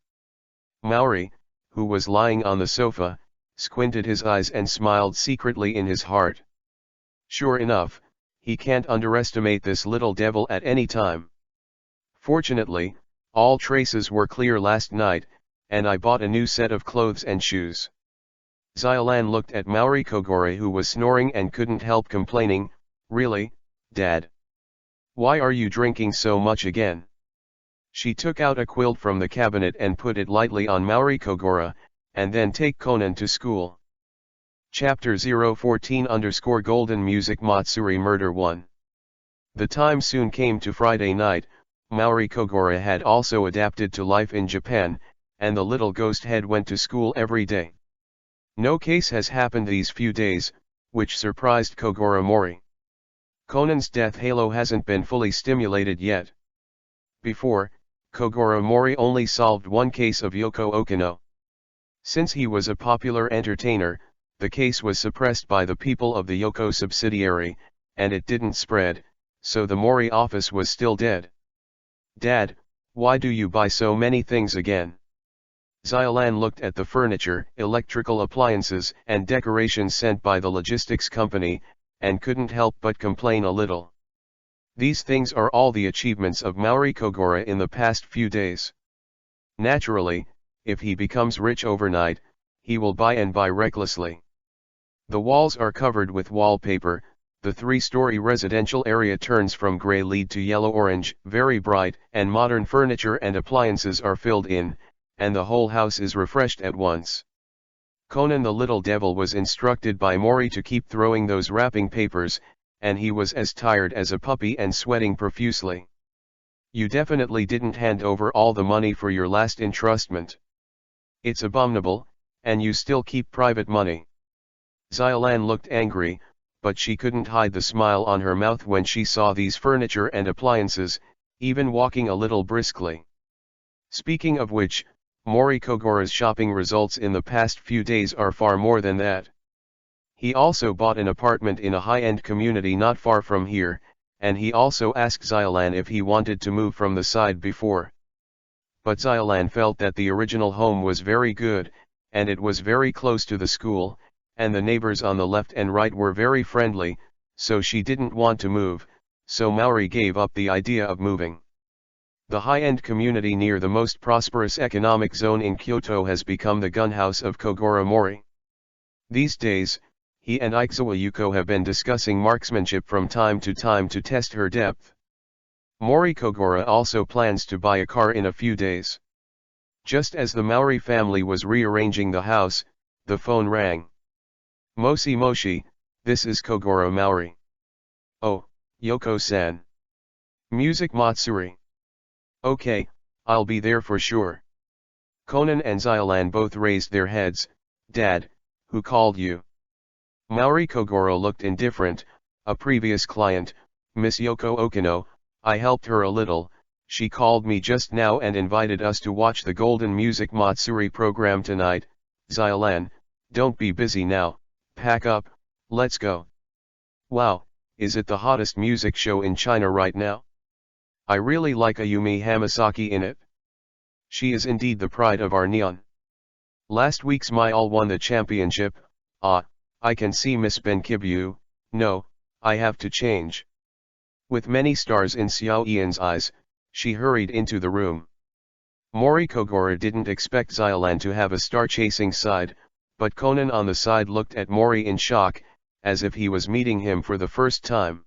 Mori, who was lying on the sofa, squinted his eyes and smiled secretly in his heart. Sure enough, he can't underestimate this little devil at any time. Fortunately, all traces were clear last night, and I bought a new set of clothes and shoes. Xiolan looked at Mori Kogoro, who was snoring and couldn't help complaining, "Really, Dad? Why are you drinking so much again?" She took out a quilt from the cabinet and put it lightly on Mori Kogoro, and then take Conan to school. Chapter 014_Golden Music Matsuri Murder 1. The time soon came to Friday night. Mori Kogoro had also adapted to life in Japan, and the little ghost head went to school every day. No case has happened these few days, which surprised Kogoro Mori. Conan's death halo hasn't been fully stimulated yet. Before, Kogoro Mori only solved one case of Yoko Okino. Since he was a popular entertainer, the case was suppressed by the people of the Yoko subsidiary, and it didn't spread, so the Mori office was still dead. "Dad, why do you buy so many things again?" Xiolan looked at the furniture, electrical appliances, and decorations sent by the logistics company, and couldn't help but complain a little. These things are all the achievements of Mori Kogoro in the past few days. Naturally, if he becomes rich overnight, he will buy and buy recklessly. The walls are covered with wallpaper, the three-story residential area turns from gray lead to yellow-orange, very bright, and modern furniture and appliances are filled in, and the whole house is refreshed at once. Conan the little devil was instructed by Mori to keep throwing those wrapping papers, and he was as tired as a puppy and sweating profusely. "You definitely didn't hand over all the money for your last entrustment. It's abominable, and you still keep private money." Xiolan looked angry, but she couldn't hide the smile on her mouth when she saw these furniture and appliances, even walking a little briskly. Speaking of which, Mori Kogoro's shopping results in the past few days are far more than that. He also bought an apartment in a high-end community not far from here, and he also asked Xiolan if he wanted to move from the side before. But Xiolan felt that the original home was very good, and it was very close to the school, and the neighbors on the left and right were very friendly, so she didn't want to move, so Mori gave up the idea of moving. The high-end community near the most prosperous economic zone in Kyoto has become the gunhouse of Kogoro Mori. These days, he and Ikizawa Yuko have been discussing marksmanship from time to time to test her depth. Mori Kogoro also plans to buy a car in a few days. Just as the Mori family was rearranging the house, the phone rang. Moshi Moshi, this is Kogoro Mori. Oh, Yoko-san. Music Matsuri. Okay, I'll be there for sure. Conan and Xiolan both raised their heads. Dad, who called you? Mori Kogoro looked indifferent. A previous client, Miss Yoko Okino. I helped her a little. She called me just now and invited us to watch the Golden Music Matsuri program tonight. Xiolan, don't be busy now, pack up, let's go. Wow, is it the hottest music show in China right now? I really like Ayumi Hamasaki in it. She is indeed the pride of our neon. Last week's My All won the championship. I can see Miss Benkibyu. No, I have to change. With many stars in Xiao Ian's eyes, she hurried into the room. Mori Kogoro didn't expect Xiolan to have a star-chasing side, but Conan on the side looked at Mori in shock, as if he was meeting him for the first time.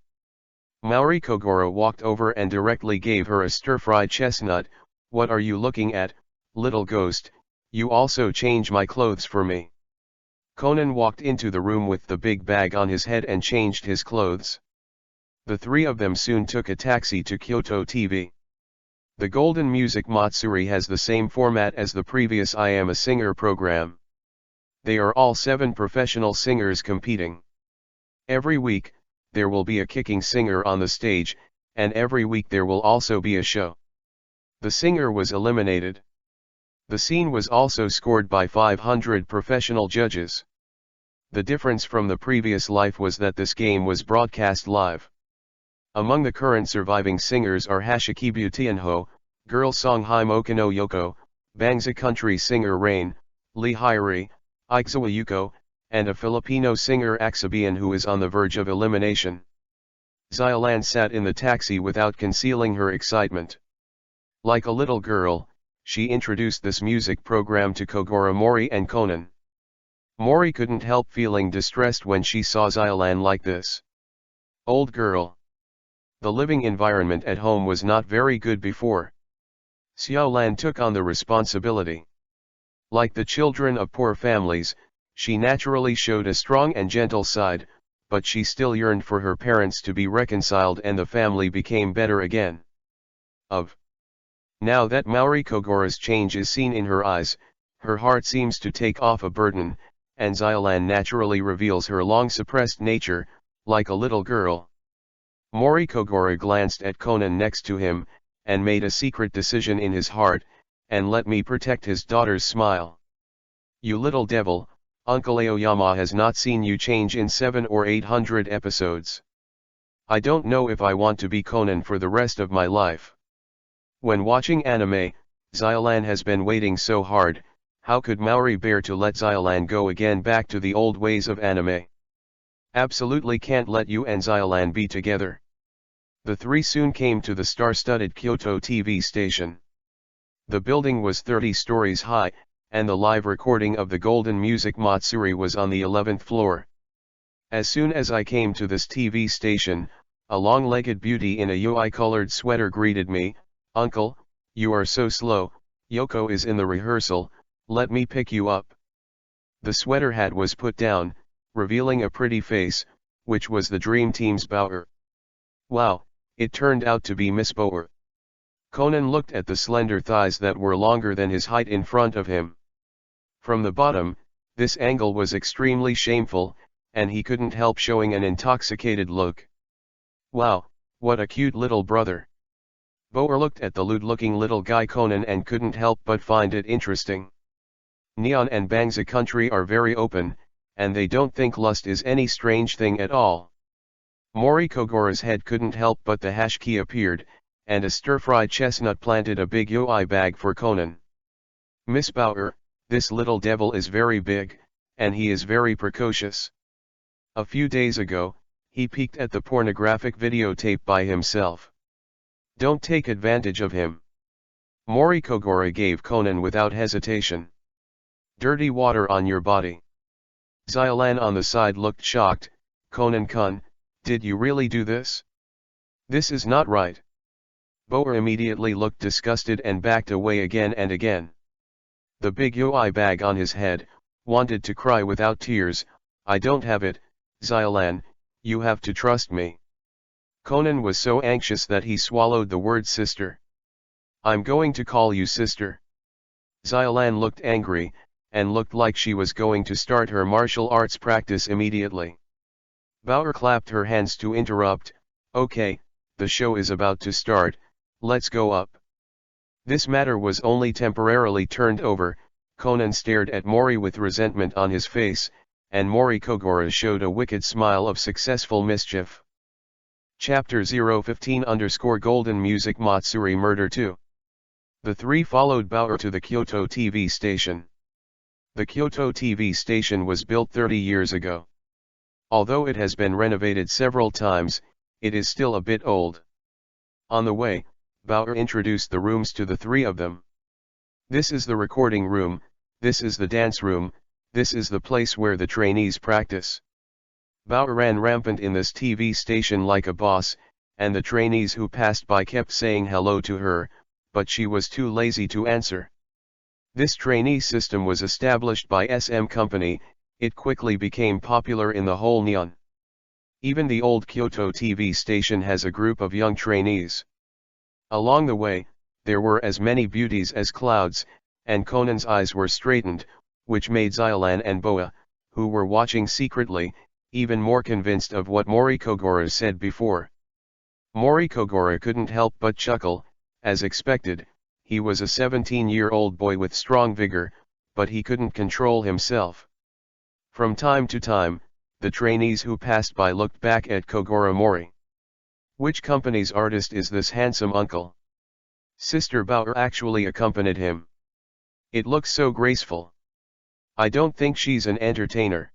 Mori Kogoro walked over and directly gave her a stir-fried chestnut. What are you looking at, little ghost? You also change my clothes for me. Conan walked into the room with the big bag on his head and changed his clothes. The three of them soon took a taxi to Kyoto TV. The Golden Music Matsuri has the same format as the previous I Am a Singer program. They are all 7 professional singers competing. Every week, there will be a kicking singer on the stage, and every week there will also be a show. The singer was eliminated. The scene was also scored by 500 professional judges. The difference from the previous life was that this game was broadcast live. Among the current surviving singers are Hashikibu Tianho, girl song Himoka no Yoko, Bangsa country singer Rain, Lee Hyori, Ikizawa Yuko, and a Filipino singer Aksabian who is on the verge of elimination. Xiolan sat in the taxi without concealing her excitement. Like a little girl, she introduced this music program to Kogoro Mori and Conan. Mori couldn't help feeling distressed when she saw Xiolan like this. Old girl. The living environment at home was not very good before. Xiolan took on the responsibility. Like the children of poor families, she naturally showed a strong and gentle side, but she still yearned for her parents to be reconciled and the family became better again. Now that Mori Kogoro's change is seen in her eyes, her heart seems to take off a burden, and Xiolan naturally reveals her long-suppressed nature, like a little girl. Mori Kogoro glanced at Conan next to him, and made a secret decision in his heart, and let me protect his daughter's smile. You little devil, Uncle Aoyama has not seen you change in 700 or 800 episodes. I don't know if I want to be Conan for the rest of my life. When watching anime, Xiolan has been waiting so hard. How could Mori bear to let Xiolan go again back to the old ways of anime? Absolutely can't let you and Xiolan be together. The three soon came to the star-studded Kyoto TV station. The building was 30 stories high, and the live recording of the Golden Music Matsuri was on the 11th floor. As soon as I came to this TV station, a long-legged beauty in a UI-colored sweater greeted me. Uncle, you are so slow, Yoko is in the rehearsal, let me pick you up. The sweater hat was put down, revealing a pretty face, which was the Dream Team's Bauer. Wow, it turned out to be Miss Bauer. Conan looked at the slender thighs that were longer than his height in front of him. From the bottom, this angle was extremely shameful, and he couldn't help showing an intoxicated look. Wow, what a cute little brother. Boer looked at the lewd-looking little guy Conan and couldn't help but find it interesting. Neon and Bangsa country are very open, and they don't think lust is any strange thing at all. Mori Kogoro's head couldn't help but the hash key appeared, and a stir-fried chestnut planted a big yoi bag for Conan. Miss Boer, this little devil is very big, and he is very precocious. A few days ago, he peeked at the pornographic videotape by himself. Don't take advantage of him. Mori Kogoro gave Conan without hesitation. Dirty water on your body. Xylan on the side looked shocked. Conan-kun, did you really do this? This is not right. Boer immediately looked disgusted and backed away again and again. The big yoi bag on his head, wanted to cry without tears. I don't have it, Xylan, you have to trust me. Conan was so anxious that he swallowed the word sister. I'm going to call you sister. Xylan looked angry, and looked like she was going to start her martial arts practice immediately. Boer clapped her hands to interrupt. Okay, the show is about to start, let's go up. This matter was only temporarily turned over. Conan stared at Mori with resentment on his face, and Mori Kogoro showed a wicked smile of successful mischief. Chapter 015_Golden Music Matsuri Murder 2. The three followed Boer to the Kyoto TV station. The Kyoto TV station was built 30 years ago. Although it has been renovated several times, it is still a bit old. On the way, Boer introduced the rooms to the three of them. This is the recording room, this is the dance room, this is the place where the trainees practice. Boer ran rampant in this TV station like a boss, and the trainees who passed by kept saying hello to her, but she was too lazy to answer. This trainee system was established by SM Company. It quickly became popular in the whole Neon. Even the old Kyoto TV station has a group of young trainees. Along the way, there were as many beauties as clouds, and Conan's eyes were straightened, which made Xylan and Boa, who were watching secretly, even more convinced of what Mori Kogoro said before. Mori Kogoro couldn't help but chuckle. As expected, he was a 17-year-old boy with strong vigor, but he couldn't control himself. From time to time, the trainees who passed by looked back at Kogoro Mori. Which company's artist is this handsome uncle? Sister Boer actually accompanied him. It looks so graceful. I don't think she's an entertainer.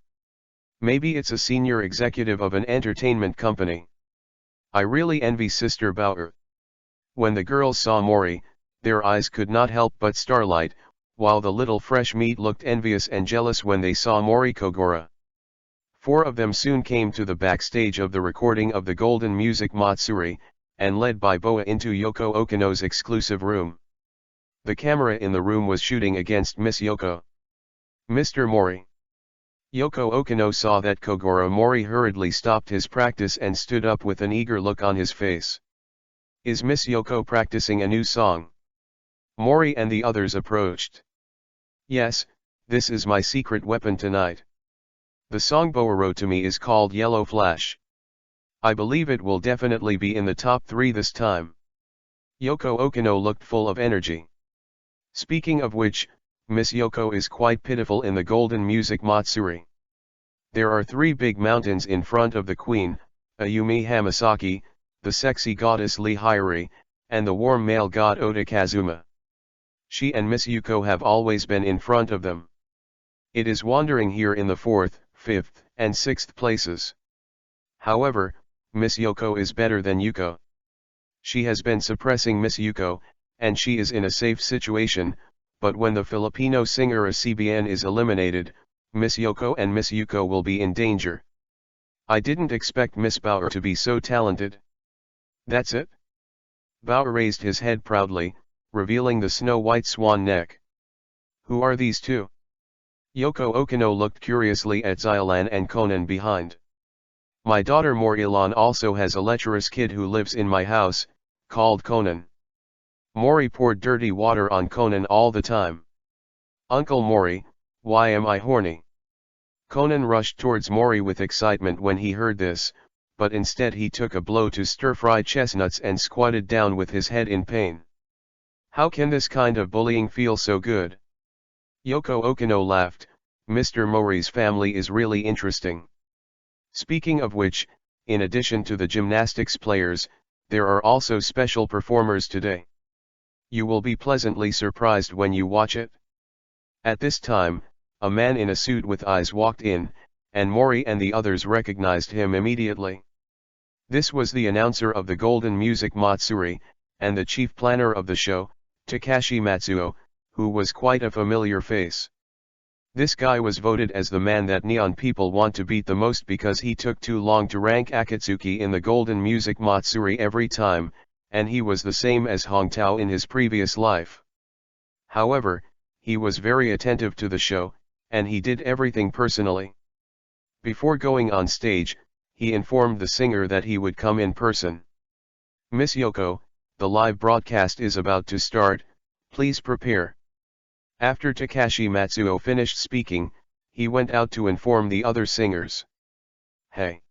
Maybe it's a senior executive of an entertainment company. I really envy Sister Boer. When the girls saw Mori, their eyes could not help but starlight, while the little fresh meat looked envious and jealous when they saw Mori Kogoro. Four of them soon came to the backstage of the recording of the Golden Music Matsuri, and led by Boa into Yoko Okino's exclusive room. The camera in the room was shooting against Miss Yoko. Mr. Mori. Yoko Okino saw that Kogoro Mori hurriedly stopped his practice and stood up with an eager look on his face. Is Miss Yoko practicing a new song? Mori and the others approached. Yes, this is my secret weapon tonight. The song Boa wrote to me is called Yellow Flash. I believe it will definitely be in the top 3 this time. Yoko Okino looked full of energy. Speaking of which, Miss Yoko is quite pitiful in the Golden Music Matsuri. There are 3 big mountains in front of the queen, Ayumi Hamasaki, the sexy goddess Lee Hyori, and the warm male god Oda Kazuma. She and Miss Yuko have always been in front of them. It is wandering here in the 4th, 5th, and 6th places. However, Miss Yoko is better than Yuko. She has been suppressing Miss Yuko, and she is in a safe situation, but when the Filipino singer CBN is eliminated, Miss Yoko and Miss Yuko will be in danger. I didn't expect Miss Boer to be so talented. That's it? Boer raised his head proudly, revealing the snow-white swan neck. Who are these two? Yoko Okino looked curiously at Xylan and Conan behind. My daughter Morilan also has a lecherous kid who lives in my house, called Conan. Mori poured dirty water on Conan all the time. Uncle Mori, why am I horny? Conan rushed towards Mori with excitement when he heard this, but instead he took a blow to stir-fried chestnuts and squatted down with his head in pain. How can this kind of bullying feel so good? Yoko Okino laughed. Mr. Mori's family is really interesting. Speaking of which, in addition to the gymnastics players, there are also special performers today. You will be pleasantly surprised when you watch it. At this time, a man in a suit with eyes walked in, and Mori and the others recognized him immediately. This was the announcer of the Golden Music Matsuri, and the chief planner of the show, Takashi Matsuo, who was quite a familiar face. This guy was voted as the man that neon people want to beat the most because he took too long to rank Akatsuki in the Golden Music Matsuri every time, and he was the same as Hongtao in his previous life. However, he was very attentive to the show, and he did everything personally. Before going on stage, he informed the singer that he would come in person. Miss Yoko, the live broadcast is about to start, please prepare. After Takashi Matsuo finished speaking, he went out to inform the other singers. Hey!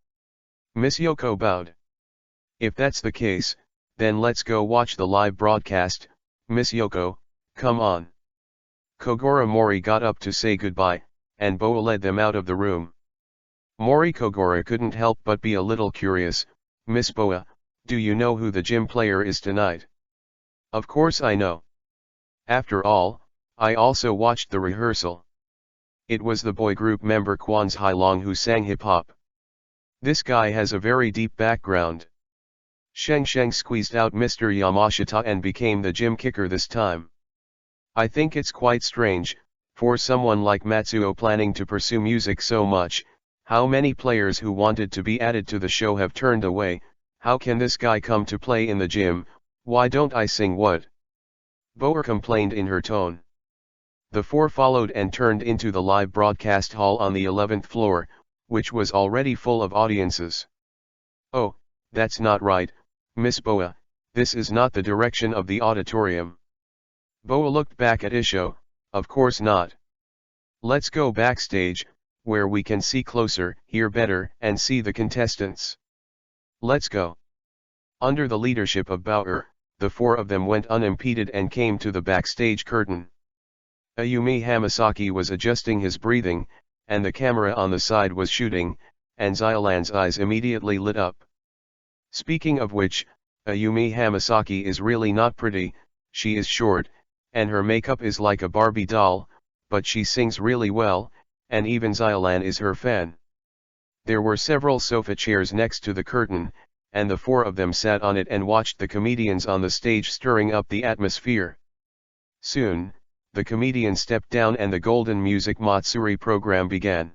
Miss Yoko bowed. If that's the case, then let's go watch the live broadcast. Miss Yoko, come on. Kogoro Mori got up to say goodbye, and Boa led them out of the room. Mori Kogoro couldn't help but be a little curious. Miss Boa, do you know who the gym player is tonight? Of course I know. After all, I also watched the rehearsal. It was the boy group member Kwan's Hailong who sang hip-hop. This guy has a very deep background. Sheng Sheng squeezed out Mr. Yamashita and became the gym kicker this time. I think it's quite strange, for someone like Matsuo planning to pursue music so much, how many players who wanted to be added to the show have turned away. How can this guy come to play in the gym? Why don't I sing what? Boer complained in her tone. The four followed and turned into the live broadcast hall on the 11th floor, which was already full of audiences. Oh, that's not right, Miss Boa, this is not the direction of the auditorium. Boa looked back at Isho. Of course not. Let's go backstage, where we can see closer, hear better, and see the contestants. Let's go. Under the leadership of Bauer, the four of them went unimpeded and came to the backstage curtain. Ayumi Hamasaki was adjusting his breathing, and the camera on the side was shooting, and Xylan's eyes immediately lit up. Speaking of which, Ayumi Hamasaki is really not pretty, she is short, and her makeup is like a Barbie doll, but she sings really well, and even Xylan is her fan. There were several sofa chairs next to the curtain, and the four of them sat on it and watched the comedians on the stage stirring up the atmosphere. Soon, the comedian stepped down and the Golden Music Matsuri program began.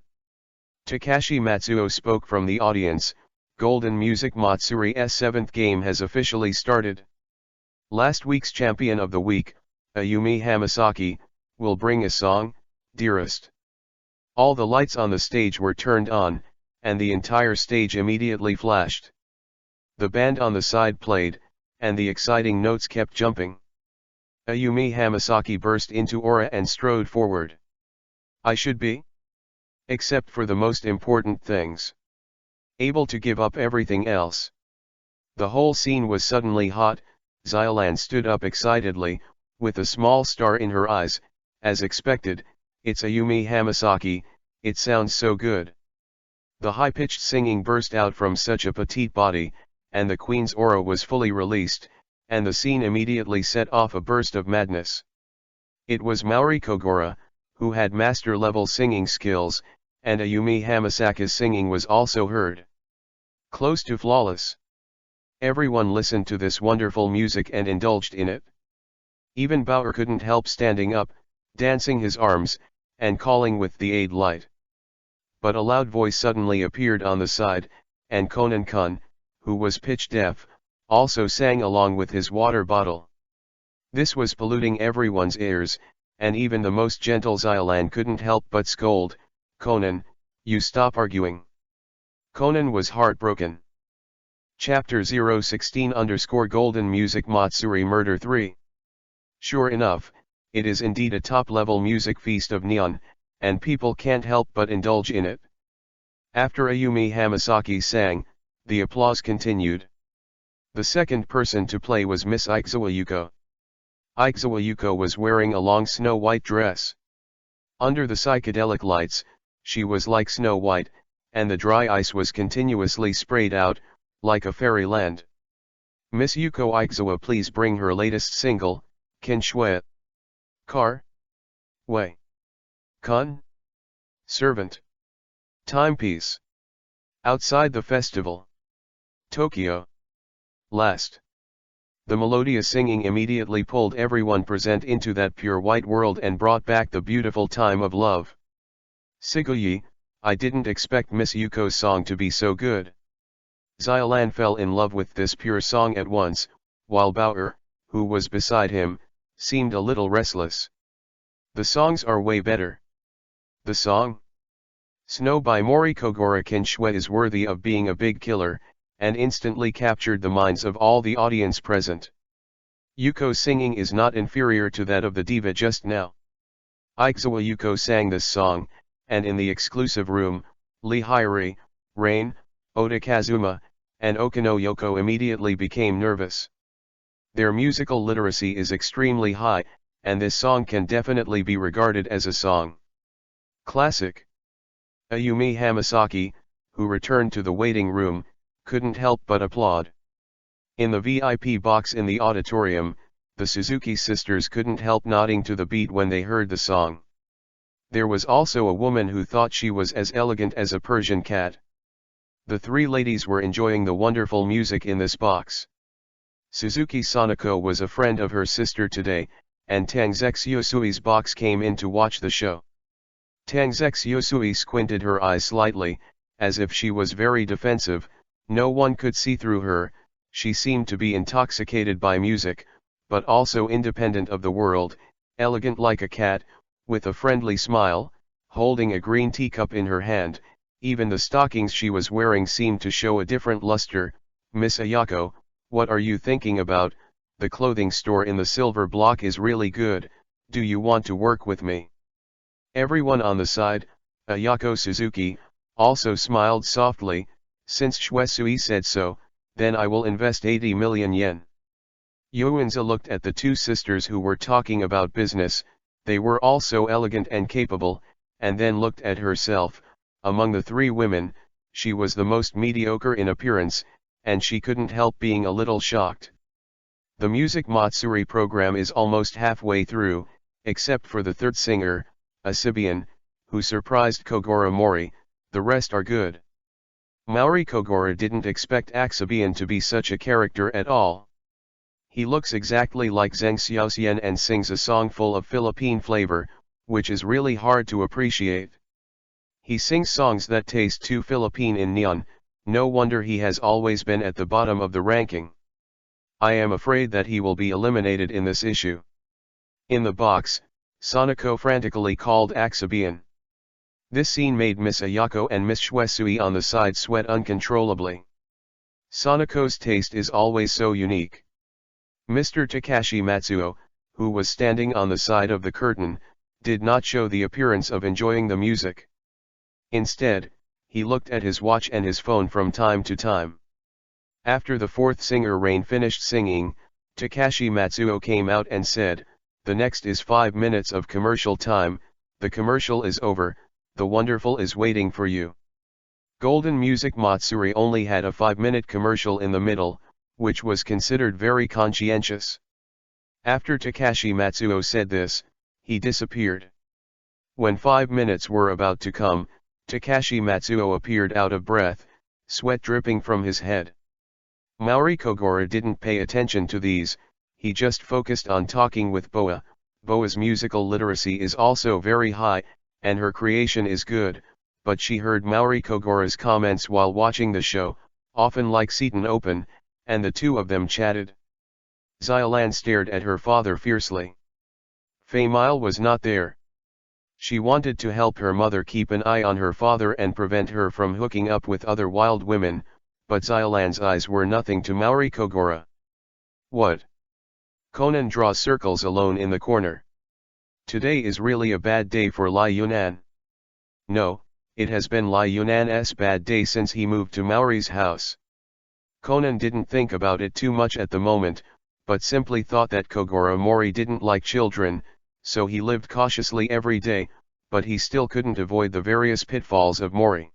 Takashi Matsuo spoke from the audience. Golden Music Matsuri's 7th game has officially started. Last week's champion of the week, Ayumi Hamasaki, will bring a song, Dearest. All the lights on the stage were turned on, and the entire stage immediately flashed. The band on the side played, and the exciting notes kept jumping. Ayumi Hamasaki burst into aura and strode forward. I should be? Except for the most important things. Able to give up everything else. The whole scene was suddenly hot. Xylan stood up excitedly, with a small star in her eyes. As expected, it's Ayumi Hamasaki, it sounds so good. The high-pitched singing burst out from such a petite body, and the queen's aura was fully released, and the scene immediately set off a burst of madness. It was Maori Kogoro, who had master-level singing skills, and Ayumi Hamasaki's singing was also heard. Close to flawless. Everyone listened to this wonderful music and indulged in it. Even Bauer couldn't help standing up, dancing his arms, and calling with the aid light. But a loud voice suddenly appeared on the side, and Konan-kun, who was pitch deaf, also sang along with his water bottle. This was polluting everyone's ears, and even the most gentle Xylan couldn't help but scold, Conan, you stop arguing. Conan was heartbroken. Chapter 016 Golden Music Matsuri Murder 3. Sure enough, it is indeed a top-level music feast of neon, and people can't help but indulge in it. After Ayumi Hamasaki sang, the applause continued. The second person to play was Miss Ikezawa Yuko. Ikezawa Yuko was wearing a long snow-white dress. Under the psychedelic lights, she was like Snow White, and the dry ice was continuously sprayed out, like a fairyland. Miss Yuko Ikezawa, please bring her latest single, Kinshue. Car. Way. Kun. Servant. Timepiece. Outside the festival. Tokyo. Last. The melodious singing immediately pulled everyone present into that pure white world and brought back the beautiful time of love. Siguyi, I didn't expect Miss Yuko's song to be so good. Xiaolan fell in love with this pure song at once, while Bauer, who was beside him, seemed a little restless. The songs are way better. The song? Snow by Mori Kogoro Kinshue is worthy of being a big killer, and instantly captured the minds of all the audience present. Yuko's singing is not inferior to that of the diva just now. Ikezawa Yuko sang this song, and in the exclusive room, Lee Hyori, Rain, Oda Kazuma, and Okino Yoko immediately became nervous. Their musical literacy is extremely high, and this song can definitely be regarded as a song. Classic. Ayumi Hamasaki, who returned to the waiting room, couldn't help but applaud. In the VIP box in the auditorium, the Suzuki sisters couldn't help nodding to the beat when they heard the song. There was also a woman who thought she was as elegant as a Persian cat. The three ladies were enjoying the wonderful music in this box. Suzuki Sanako was a friend of her sister today, and Tangzex Yosui's box came in to watch the show. Tangzex Yosui squinted her eyes slightly, as if she was very defensive. No one could see through her. She seemed to be intoxicated by music, but also independent of the world, elegant like a cat, with a friendly smile, holding a green teacup in her hand. Even the stockings she was wearing seemed to show a different luster. Miss Ayako, what are you thinking about? The clothing store in the silver block is really good. Do you want to work with me? Everyone on the side, Ayako Suzuki, also smiled softly. Since Shuesui said so, then I will invest 80 million yen. Yoenza looked at the two sisters who were talking about business. They were all so elegant and capable, and then looked at herself. Among the three women, she was the most mediocre in appearance, and she couldn't help being a little shocked. The music Matsuri program is almost halfway through, except for the third singer, Asibian, who surprised Kogoro Mori. The rest are good. Mori Kogoro didn't expect Asibian to be such a character at all. He looks exactly like Zheng Xiaoxian and sings a song full of Philippine flavor, which is really hard to appreciate. He sings songs that taste too Philippine in neon. No wonder he has always been at the bottom of the ranking. I am afraid that he will be eliminated in this issue. In the box, Sanako frantically called Asibian. This scene made Miss Ayako and Miss Shuesui on the side sweat uncontrollably. Sanako's taste is always so unique. Mr. Takashi Matsuo, who was standing on the side of the curtain, did not show the appearance of enjoying the music. Instead, he looked at his watch and his phone from time to time. After the fourth singer Rain finished singing, Takashi Matsuo came out and said, "The next is 5 minutes of commercial time. The commercial is over, the wonderful is waiting for you." Golden Music Matsuri only had a 5-minute commercial in the middle, which was considered very conscientious. After Takashi Matsuo said this, he disappeared. When 5 minutes were about to come, Takashi Matsuo appeared out of breath, sweat dripping from his head. Mori Kogoro didn't pay attention to these, he just focused on talking with Boa. Boa's musical literacy is also very high, and her creation is good, but she heard Mori Kogoro's comments while watching the show, often like Seton Open, and the two of them chatted. Xiaolan stared at her father fiercely. Fei Mile was not there. She wanted to help her mother keep an eye on her father and prevent her from hooking up with other wild women, but Xiaolan's eyes were nothing to Mori Kogoro. What? Conan draws circles alone in the corner. Today is really a bad day for Lai Yunan. No, it has been Lee Yunan's bad day since he moved to Mori's house. Conan didn't think about it too much at the moment, but simply thought that Kogoro Mori didn't like children, so he lived cautiously every day, but he still couldn't avoid the various pitfalls of Mori.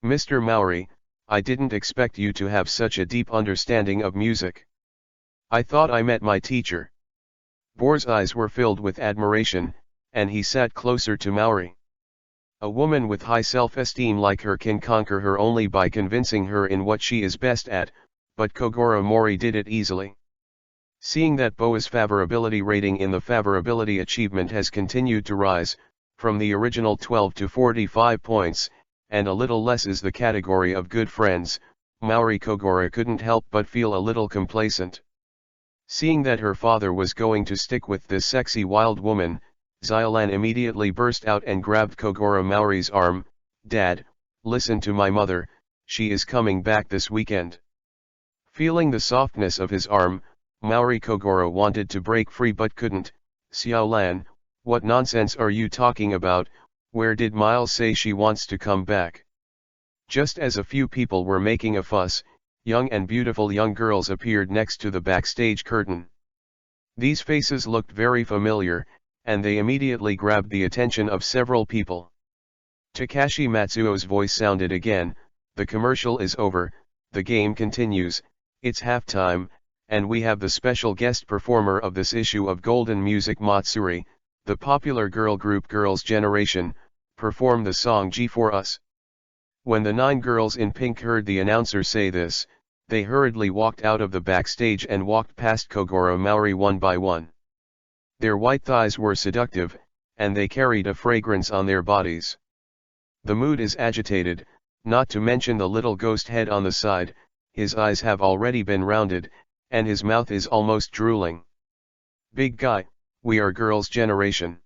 Mr. Mori, I didn't expect you to have such a deep understanding of music. I thought I met my teacher. Boar's eyes were filled with admiration, and he sat closer to Mori. A woman with high self-esteem like her can conquer her only by convincing her in what she is best at, but Kogoro Mori did it easily. Seeing that Boa's favorability rating in the favorability achievement has continued to rise, from the original 12 to 45 points, and a little less is the category of good friends, Mori Kogoro couldn't help but feel a little complacent. Seeing that her father was going to stick with this sexy wild woman, Xiolan immediately burst out and grabbed Kogoro Mori's arm. Dad, listen to my mother, she is coming back this weekend. Feeling the softness of his arm, Mori Kogoro wanted to break free but couldn't. Xiolan, what nonsense are you talking about? Where did Miles say she wants to come back? Just as a few people were making a fuss, young and beautiful young girls appeared next to the backstage curtain. These faces looked very familiar, and they immediately grabbed the attention of several people. Takashi Matsuo's voice sounded again. The commercial is over, the game continues, it's halftime, and we have the special guest performer of this issue of Golden Music Matsuri, the popular girl group Girls' Generation, perform the song G for Us. When the 9 girls in pink heard the announcer say this, they hurriedly walked out of the backstage and walked past Kogoro Mori one by one. Their white thighs were seductive, and they carried a fragrance on their bodies. The mood is agitated, not to mention the little ghost head on the side, his eyes have already been rounded, and his mouth is almost drooling. Big guy, we are Girls' Generation.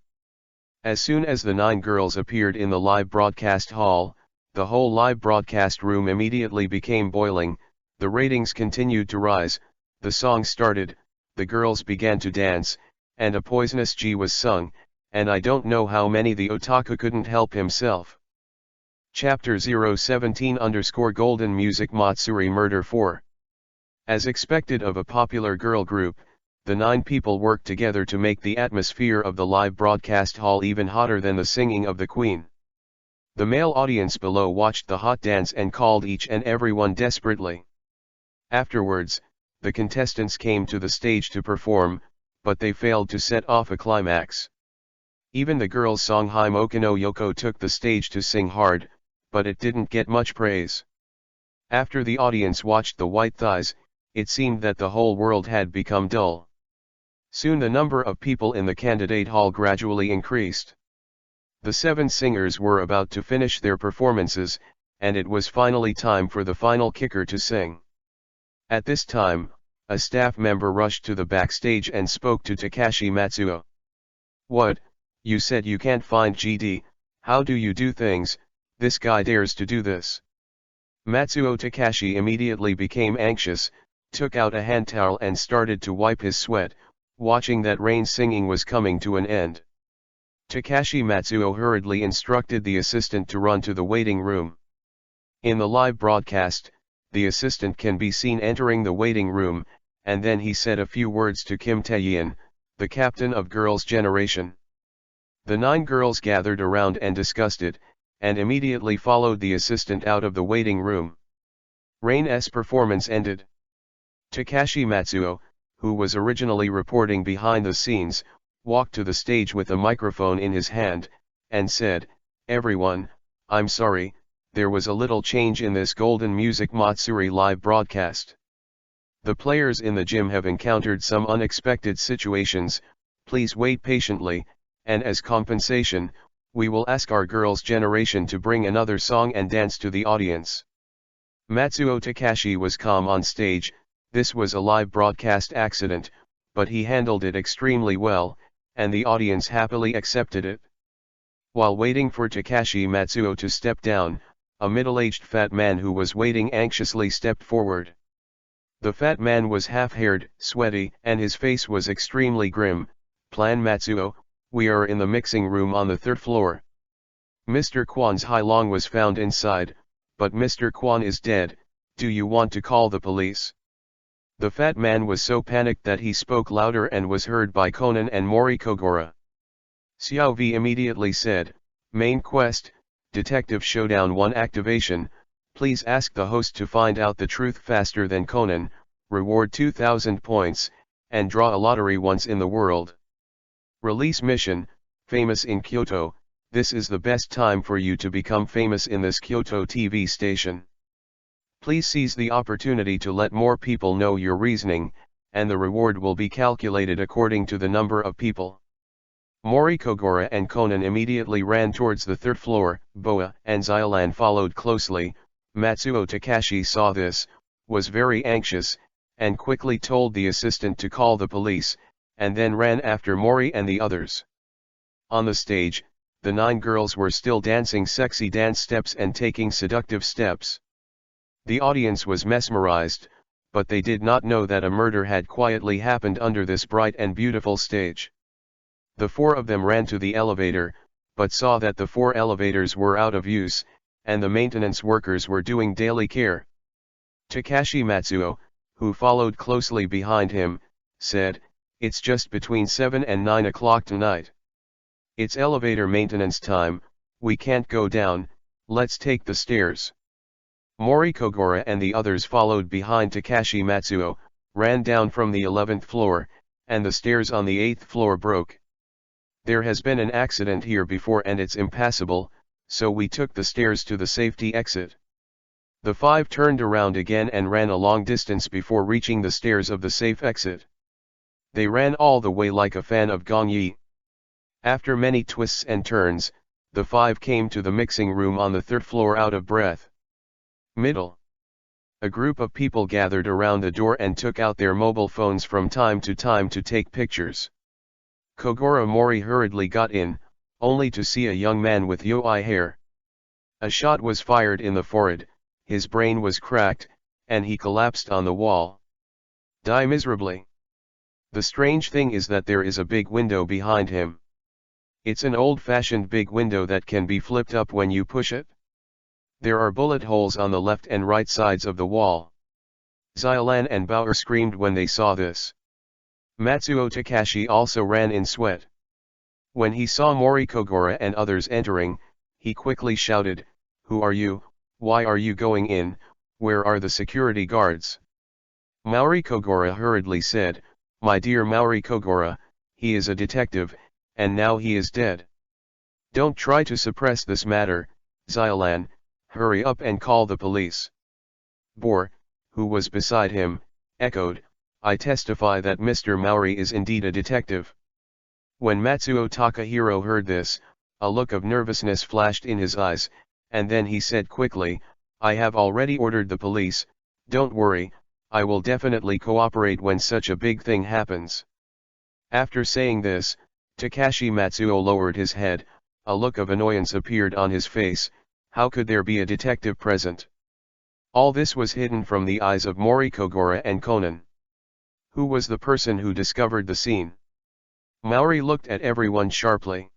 As soon as the 9 girls appeared in the live broadcast hall, the whole live broadcast room immediately became boiling, the ratings continued to rise, the song started, the girls began to dance, and a poisonous G was sung, and I don't know how many the otaku couldn't help himself. Chapter 017_Golden Music Matsuri Murder 4. As expected of a popular girl group, the 9 people worked together to make the atmosphere of the live broadcast hall even hotter than the singing of the Queen. The male audience below watched the hot dance and called each and everyone desperately. Afterwards, the contestants came to the stage to perform, but they failed to set off a climax. Even the girls' song Himoka no Yoko took the stage to sing hard, but it didn't get much praise. After the audience watched the white thighs, it seemed that the whole world had become dull. Soon the number of people in the candidate hall gradually increased. The 7 singers were about to finish their performances, and it was finally time for the final kicker to sing. At this time, a staff member rushed to the backstage and spoke to Takashi Matsuo. What, you said you can't find GD, how do you do things, this guy dares to do this. Matsuo Takashi immediately became anxious, took out a hand towel and started to wipe his sweat, watching that Rain's singing was coming to an end. Takashi Matsuo hurriedly instructed the assistant to run to the waiting room. In the live broadcast, the assistant can be seen entering the waiting room, and then he said a few words to Kim Taeyeon, the captain of Girls' Generation. The 9 girls gathered around and discussed it, and immediately followed the assistant out of the waiting room. Rain's performance ended. Takashi Matsuo, who was originally reporting behind the scenes, walked to the stage with a microphone in his hand, and said, "Everyone, I'm sorry, there was a little change in this Golden Music Matsuri live broadcast. The players in the gym have encountered some unexpected situations, please wait patiently, and as compensation, we will ask our Girls' Generation to bring another song and dance to the audience." Matsuo Takashi was calm on stage. This was a live broadcast accident, but he handled it extremely well, and the audience happily accepted it. While waiting for Takashi Matsuo to step down, a middle-aged fat man who was waiting anxiously stepped forward. The fat man was half-haired, sweaty, and his face was extremely grim. "Plan Matsuo, we are in the mixing room on the 3rd floor. Mr. Kwan's Hailong was found inside, but Mr. Kwan is dead. Do you want to call the police? The fat man was so panicked that he spoke louder and was heard by Conan and Mori Kogoro. Xiao V immediately said, Main quest, Detective Showdown 1 activation, please ask the host to find out the truth faster than Conan, reward 2000 points, and draw a lottery once in the world. Release mission, famous in Kyoto, this is the best time for you to become famous in this Kyoto TV station. Please seize the opportunity to let more people know your reasoning, and the reward will be calculated according to the number of people. Mori Kogoro and Conan immediately ran towards the third floor. Boa and Xiolan followed closely. Matsuo Takashi saw this, was very anxious, and quickly told the assistant to call the police, and then ran after Mori and the others. On the stage, the 9 girls were still dancing sexy dance steps and taking seductive steps. The audience was mesmerized, but they did not know that a murder had quietly happened under this bright and beautiful stage. The 4 of them ran to the elevator, but saw that the 4 elevators were out of use, and the maintenance workers were doing daily care. Takashi Matsuo, who followed closely behind him, said, It's just between 7 and 9 o'clock tonight. It's elevator maintenance time, we can't go down, let's take the stairs. Mori Kogoro and the others followed behind Takashi Matsuo, ran down from the 11th floor, and the stairs on the 8th floor broke. There has been an accident here before and it's impassable, so we took the stairs to the safety exit. The 5 turned around again and ran a long distance before reaching the stairs of the safe exit. They ran all the way like a fan of Gong Yi. After many twists and turns, the 5 came to the mixing room on the 3rd floor out of breath. Middle. A group of people gathered around the door and took out their mobile phones from time to time to take pictures. Kogoro Mori hurriedly got in, only to see a young man with yoi hair. A shot was fired in the forehead, his brain was cracked, and he collapsed on the wall. Die miserably. The strange thing is that there is a big window behind him. It's an old-fashioned big window that can be flipped up when you push it. There are bullet holes on the left and right sides of the wall. Xiolan and Bauer screamed when they saw this. Matsuo Takashi also ran in sweat. When he saw Mori Kogoro and others entering, he quickly shouted, Who are you, why are you going in, where are the security guards? Mori Kogoro hurriedly said, My dear Mori Kogoro, he is a detective, and now he is dead. Don't try to suppress this matter, Xiolan, hurry up and call the police. Bor, who was beside him, echoed, I testify that Mr. Mori is indeed a detective. When Matsuo Takahiro heard this, a look of nervousness flashed in his eyes, and then he said quickly, I have already ordered the police, don't worry, I will definitely cooperate when such a big thing happens. After saying this, Takashi Matsuo lowered his head, a look of annoyance appeared on his face. How could there be a detective present? All this was hidden from the eyes of Mori Kogoro and Conan. Who was the person who discovered the scene? Mori looked at everyone sharply.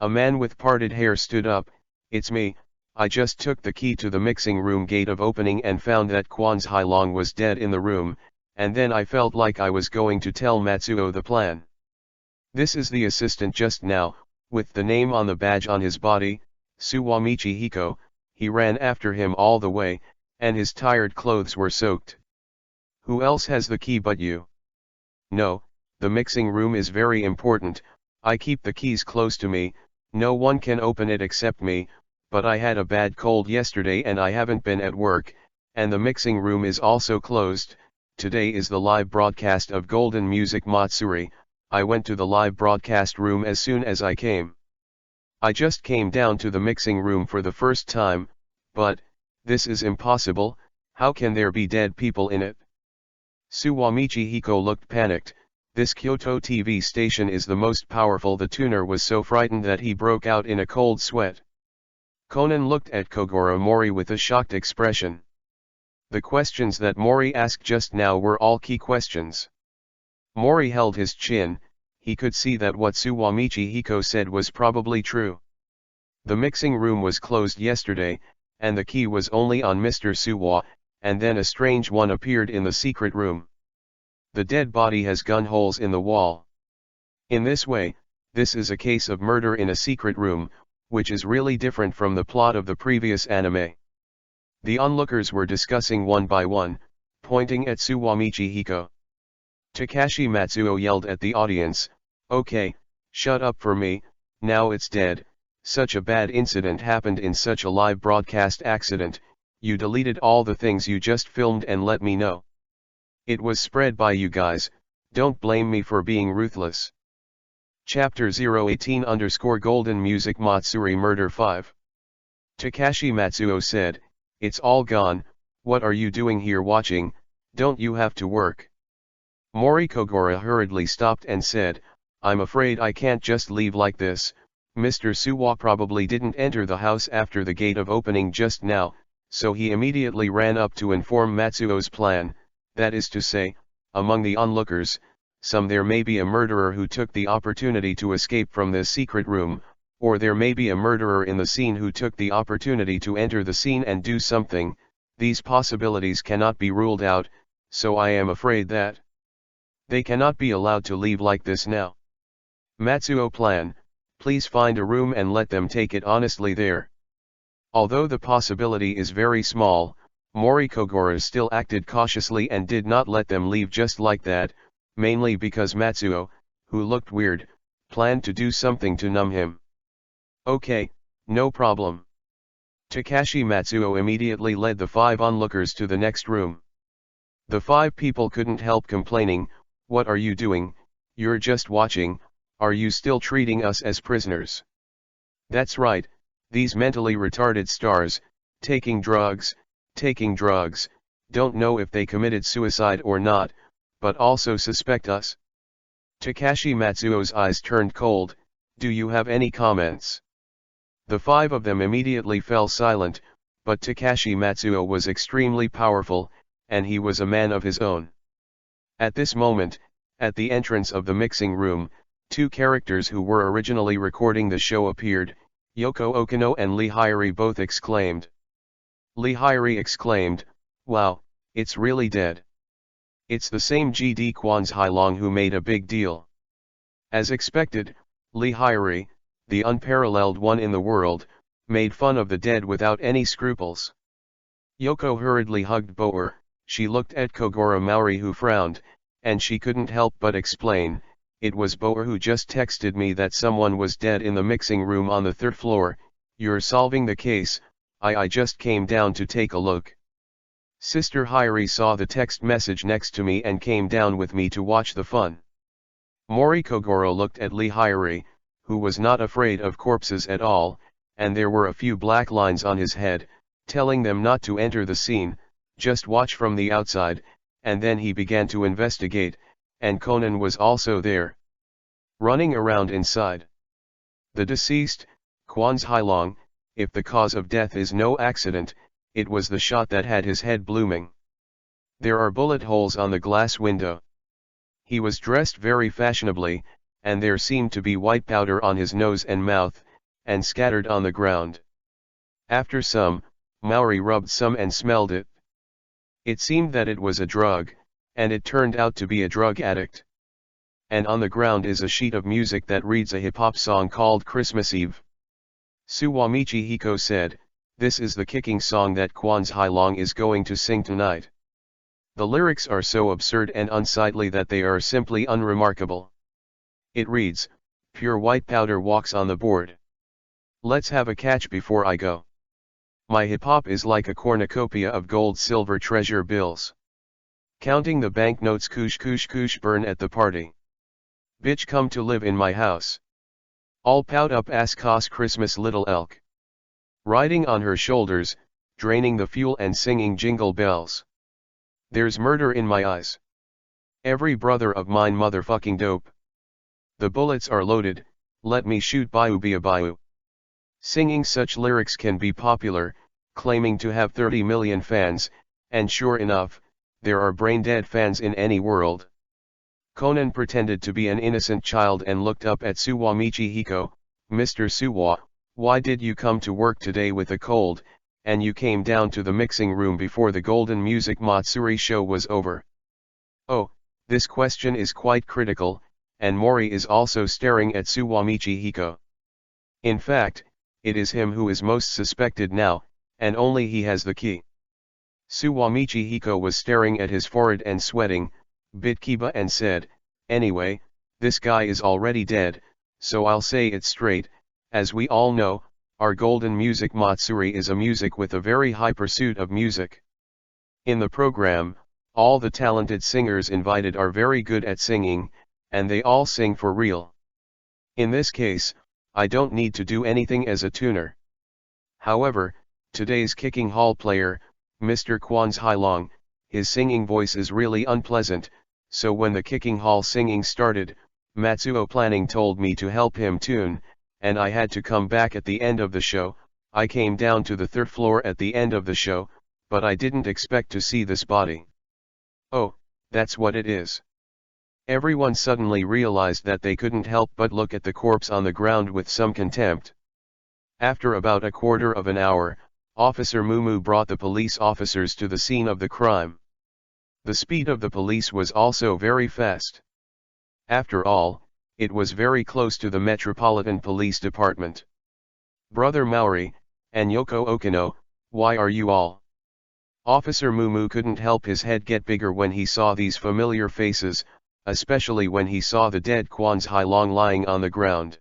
A man with parted hair stood up, It's me, I just took the key to the mixing room gate of opening and found that Kwan's Hailong was dead in the room, and then I felt like I was going to tell Matsuo the plan. This is the assistant just now, with the name on the badge on his body, Suwamichi Hiko. He ran after him all the way, and his tired clothes were soaked. Who else has the key but you? No, the mixing room is very important, I keep the keys close to me, no one can open it except me, but I had a bad cold yesterday and I haven't been at work, and the mixing room is also closed. Today is the live broadcast of Golden Music Matsuri, I went to the live broadcast room as soon as I came. I just came down to the mixing room for the first time, but, this is impossible, how can there be dead people in it? Suwamichi Hiko looked panicked, this Kyoto TV station is the most powerful. The tuner was so frightened that he broke out in a cold sweat. Conan looked at Kogoro Mori with a shocked expression. The questions that Mori asked just now were all key questions. Mori held his chin, he could see that what Suwamichi Hiko said was probably true. The mixing room was closed yesterday, and the key was only on Mr. Suwa, and then a strange one appeared in the secret room. The dead body has gun holes in the wall. In this way, this is a case of murder in a secret room, which is really different from the plot of the previous anime. The onlookers were discussing one by one, pointing at Suwamichi Hiko. Takashi Matsuo yelled at the audience, "Okay, shut up for me, now it's dead. Such a bad incident happened in such a live broadcast accident, you deleted all the things you just filmed and let me know. It was spread by you guys, don't blame me for being ruthless." Chapter 018_Golden Music Matsuri Murder 5. Takashi Matsuo said, "It's all gone, what are you doing here watching, don't you have to work?" Mori Kogoro hurriedly stopped and said, "I'm afraid I can't just leave like this. Mr. Suwa probably didn't enter the house after the gate of opening just now, so he immediately ran up to inform Matsuo's plan, that is to say, among the onlookers, there may be a murderer who took the opportunity to escape from this secret room, or there may be a murderer in the scene who took the opportunity to enter the scene and do something. These possibilities cannot be ruled out, so I am afraid that they cannot be allowed to leave like this now. Matsuo plan, please find a room and let them take it honestly there." Although the possibility is very small, Mori Kogoro still acted cautiously and did not let them leave just like that, mainly because Matsuo, who looked weird, planned to do something to numb him. "Okay, no problem." Takashi Matsuo immediately led the 5 onlookers to the next room. The 5 people couldn't help complaining, "What are you doing? You're just watching, are you still treating us as prisoners?" That's right, these mentally retarded stars, taking drugs, don't know if they committed suicide or not, but also suspect us. Takashi Matsuo's eyes turned cold, "Do you have any comments?" The 5 of them immediately fell silent, but Takashi Matsuo was extremely powerful, and he was a man of his own. At this moment, at the entrance of the mixing room, 2 characters who were originally recording the show appeared. Yoko Okino and Lee Hyori both exclaimed. Lee Hyori exclaimed, "Wow, it's really dead. It's the same GD Kwan's Hailong who made a big deal." As expected, Lee Hyori, the unparalleled one in the world, made fun of the dead without any scruples. Yoko hurriedly hugged Boer, she looked at Kogoro Maori who frowned, and she couldn't help but explain, "It was Boer who just texted me that someone was dead in the mixing room on the 3rd floor, you're solving the case, I just came down to take a look." Sister Hyori saw the text message next to me and came down with me to watch the fun. Mori Kogoro looked at Lee Hyori, who was not afraid of corpses at all, and there were a few black lines on his head, telling them not to enter the scene, just watch from the outside, and then he began to investigate, and Conan was also there, running around inside. The deceased, Kwan's Hailong, if the cause of death is no accident, it was the shot that had his head blooming. There are bullet holes on the glass window. He was dressed very fashionably, and there seemed to be white powder on his nose and mouth, and scattered on the ground. After some, Maori rubbed some and smelled it. It seemed that it was a drug, and it turned out to be a drug addict. And on the ground is a sheet of music that reads a hip-hop song called Christmas Eve. Suwamichi Hiko said, "This is the kicking song that Kwan's Hailong is going to sing tonight. The lyrics are so absurd and unsightly that they are simply unremarkable. It reads, 'Pure white powder walks on the board. Let's have a catch before I go. My hip-hop is like a cornucopia of gold silver treasure bills. Counting the banknotes, koosh koosh koosh burn at the party. Bitch, come to live in my house. All pout up ass cost Christmas little elk. Riding on her shoulders, draining the fuel and singing jingle bells. There's murder in my eyes. Every brother of mine motherfucking dope. The bullets are loaded, let me shoot bayou be a bayou.' Singing such lyrics can be popular, claiming to have 30 million fans, and sure enough, there are brain-dead fans in any world." Conan pretended to be an innocent child and looked up at Suwamichi Hiko. "Mr. Suwa, why did you come to work today with a cold, and you came down to the mixing room before the Golden Music Matsuri show was over? Oh, this question is quite critical, and Mori is also staring at Suwamichi Hiko. In fact, it is him who is most suspected now, and only he has the key. Suwamichi Hiko was staring at his forehead and sweating, bit kiba, and said, "Anyway, this guy is already dead, so I'll say it straight. As we all know, our Golden Music Matsuri is a music with a very high pursuit of music. In the program, all the talented singers invited are very good at singing, and they all sing for real. In this case, I don't need to do anything as a tuner. However, today's kicking hall player, Mr. Kwan's Hailong, his singing voice is really unpleasant, so when the kicking hall singing started, Matsuo Planning told me to help him tune, and I had to come back at the end of the show. I came down to the third floor at the end of the show, but I didn't expect to see this body." "Oh, that's what it is." Everyone suddenly realized that they couldn't help but look at the corpse on the ground with some contempt. After about a quarter of an hour, Officer Mumu brought the police officers to the scene of the crime. The speed of the police was also very fast. After all, it was very close to the Metropolitan Police Department. "Brother Maori, and Yoko Okino, why are you all?" Officer Mumu couldn't help his head get bigger when he saw these familiar faces, especially when he saw the dead Kwan's Hailong lying on the ground.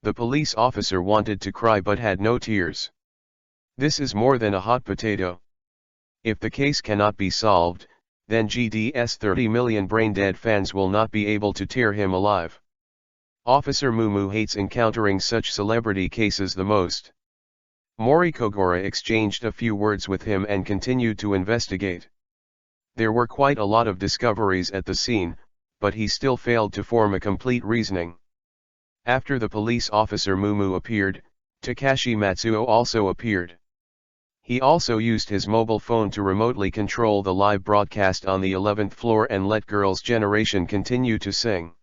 The police officer wanted to cry but had no tears. This is more than a hot potato. If the case cannot be solved, then GD's 30 million brain-dead fans will not be able to tear him alive. Officer Mumu hates encountering such celebrity cases the most. Mori Kogoro exchanged a few words with him and continued to investigate. There were quite a lot of discoveries at the scene, but he still failed to form a complete reasoning. After the police officer Mumu appeared, Takashi Matsuo also appeared. He also used his mobile phone to remotely control the live broadcast on the 11th floor and let Girls' Generation continue to sing.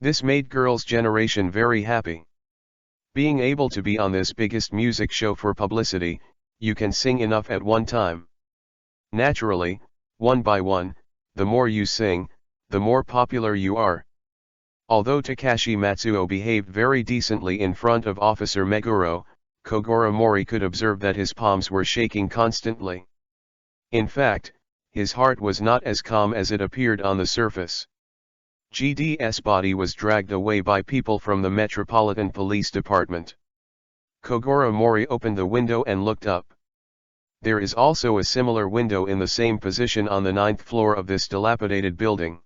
This made Girls' Generation very happy. Being able to be on this biggest music show for publicity, you can sing enough at one time. Naturally, one by one, the more you sing, the more popular you are. Although Takashi Matsuo behaved very decently in front of Officer Meguro, Kogoro Mori could observe that his palms were shaking constantly. In fact, his heart was not as calm as it appeared on the surface. GD's body was dragged away by people from the Metropolitan Police Department. Kogoro Mori opened the window and looked up. There is also a similar window in the same position on the 9th floor of this dilapidated building.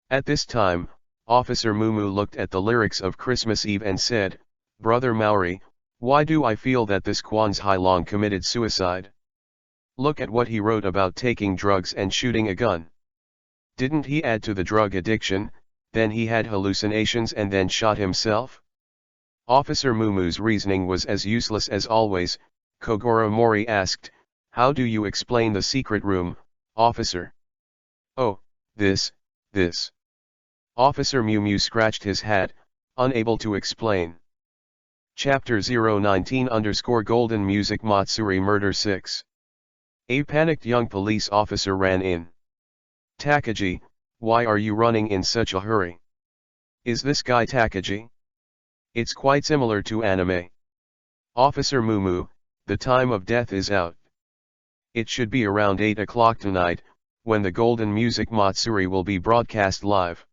At this time, Officer Mumu looked at the lyrics of Christmas Eve and said, "Brother Maori, why do I feel that this Kwan's Hailong committed suicide? Look at what he wrote about taking drugs and shooting a gun. Didn't he add to the drug addiction, then he had hallucinations and then shot himself?" Officer Mumu's reasoning was as useless as always. Kogoro Mori asked, "How do you explain the secret room, officer?" "Oh, this. Officer Mumu scratched his hat, unable to explain. Chapter 019_Golden Music Matsuri Murder 6. A panicked young police officer ran in. "Takagi, why are you running in such a hurry? Is this guy Takagi? It's quite similar to anime." "Officer Mumu, the time of death is out. It should be around 8 o'clock tonight, when the Golden Music Matsuri will be broadcast live."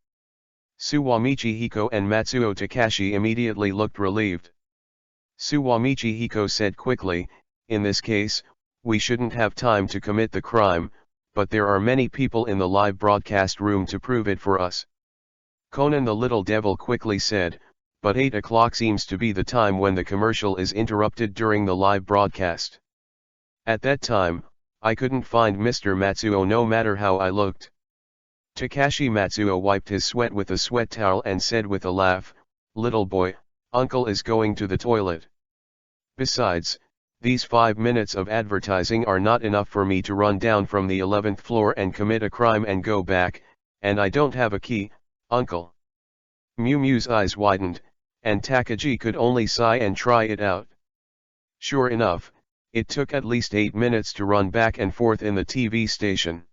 Suwamichi Hiko and Matsuo Takashi immediately looked relieved. Suwamichi Hiko said quickly, "In this case, we shouldn't have time to commit the crime, but there are many people in the live broadcast room to prove it for us." Conan the Little Devil quickly said, "But 8 o'clock seems to be the time when the commercial is interrupted during the live broadcast. At that time, I couldn't find Mr. Matsuo no matter how I looked." Takashi Matsuo wiped his sweat with a sweat towel and said with a laugh, "Little boy, uncle is going to the toilet. Besides, these 5 minutes of advertising are not enough for me to run down from the 11th floor and commit a crime and go back, and I don't have a key, uncle." Mumu's eyes widened, and Takagi could only sigh and try it out. Sure enough, it took at least 8 minutes to run back and forth in the TV station.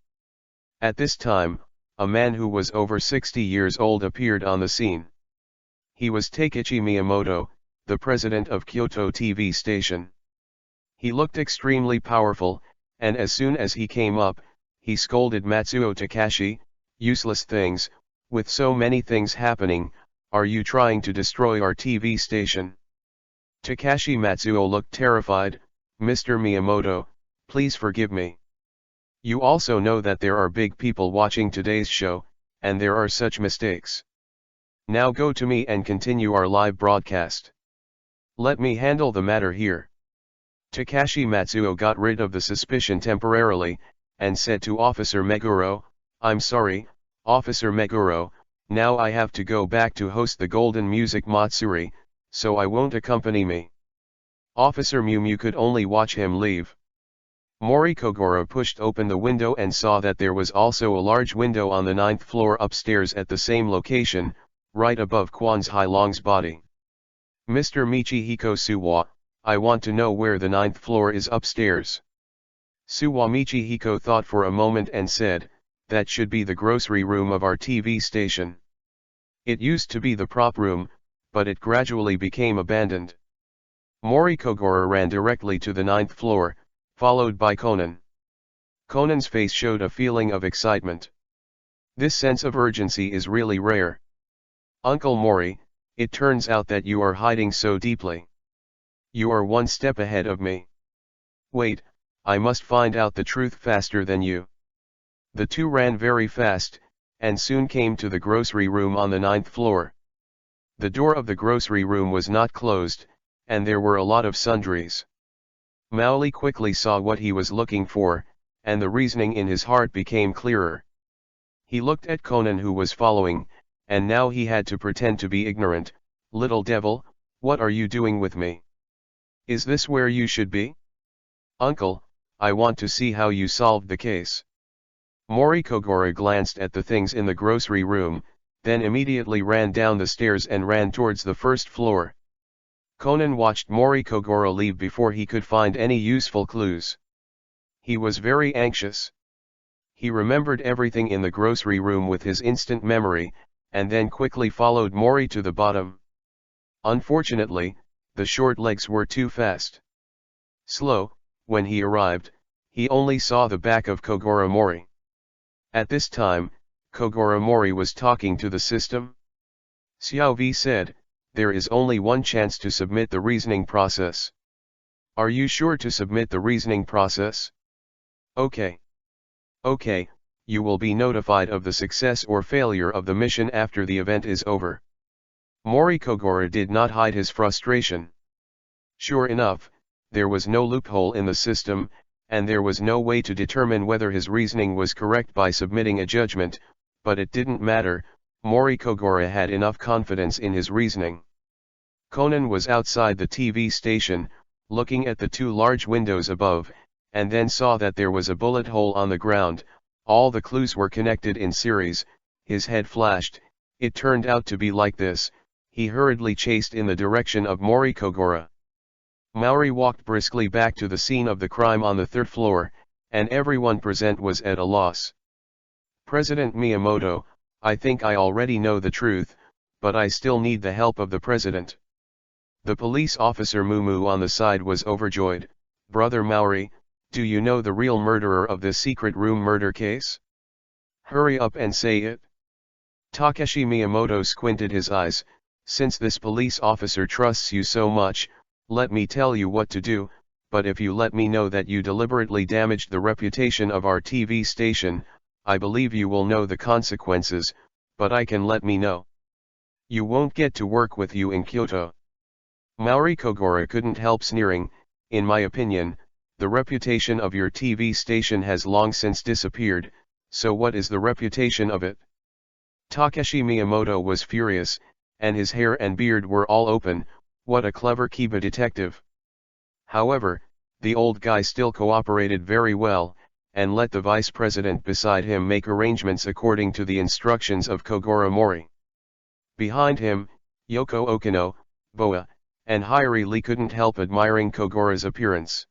At this time, a man who was over 60 years old appeared on the scene. He was Takechi Miyamoto, the president of Kyoto TV station. He looked extremely powerful, and as soon as he came up, he scolded Matsuo Takashi, "Useless things, with so many things happening, are you trying to destroy our TV station?" Takashi Matsuo looked terrified. "Mr. Miyamoto, please forgive me. You also know that there are big people watching today's show, and there are such mistakes. Now go to me and continue our live broadcast. Let me handle the matter here." Takashi Matsuo got rid of the suspicion temporarily, and said to Officer Meguro, "I'm sorry, Officer Meguro, now I have to go back to host the Golden Music Matsuri, so I won't accompany me." Officer Miu could only watch him leave. Mori Kogoro pushed open the window and saw that there was also a large window on the 9th floor upstairs at the same location, right above Kwan's Hailong's body. "Mr. Michihiko Suwa, I want to know where the 9th floor is upstairs." Suwa Michihiko thought for a moment and said, "That should be the grocery room of our TV station. It used to be the prop room, but it gradually became abandoned." Mori Kogoro ran directly to the 9th floor, followed by Conan. Conan's face showed a feeling of excitement. This sense of urgency is really rare. "Uncle Mori, it turns out that you are hiding so deeply. You are one step ahead of me. Wait, I must find out the truth faster than you." The two ran very fast, and soon came to the grocery room on the 9th floor. The door of the grocery room was not closed, and there were a lot of sundries. Maoli quickly saw what he was looking for, and the reasoning in his heart became clearer. He looked at Conan who was following, and now he had to pretend to be ignorant. "Little devil, what are you doing with me? Is this where you should be?" "Uncle, I want to see how you solved the case." Mori Kogoro glanced at the things in the grocery room, then immediately ran down the stairs and ran towards the first floor. Conan watched Mori Kogoro leave before he could find any useful clues. He was very anxious. He remembered everything in the grocery room with his instant memory, and then quickly followed Mori to the bottom. Unfortunately, the short legs were too fast. Slow, when he arrived, he only saw the back of Kogoro Mori. At this time, Kogoro Mori was talking to the system. Xiao V said, "There is only one chance to submit the reasoning process." "Are you sure to submit the reasoning process?" "Okay. Okay, you will be notified of the success or failure of the mission after the event is over." Mori Kogoro did not hide his frustration. Sure enough, there was no loophole in the system, and there was no way to determine whether his reasoning was correct by submitting a judgment, but it didn't matter. Mori Kogoro had enough confidence in his reasoning. Conan was outside the TV station, looking at the two large windows above, and then saw that there was a bullet hole on the ground. All the clues were connected in series. His head flashed. It turned out to be like this. He hurriedly chased in the direction of Mori Kogoro. Maori walked briskly back to the scene of the crime on the 3rd floor, and everyone present was at a loss. "President Miyamoto, I think I already know the truth, but I still need the help of the president." The police officer Mumu on the side was overjoyed. "Brother Maori, do you know the real murderer of this secret room murder case? Hurry up and say it." Takeshi Miyamoto squinted his eyes. "Since this police officer trusts you so much, let me tell you what to do, but if you let me know that you deliberately damaged the reputation of our TV station, I believe you will know the consequences, but I can let me know. You won't get to work with you in Kyoto." Mori Kogoro couldn't help sneering. "In my opinion, the reputation of your TV station has long since disappeared, so what is the reputation of it?" Takeshi Miyamoto was furious, and his hair and beard were all open. What a clever Kiba detective. However, the old guy still cooperated very well, and let the vice president beside him make arrangements according to the instructions of Kogoro Mori. Behind him, Yoko Okino, boa, and Hirili couldn't help admiring Kogoro's appearance.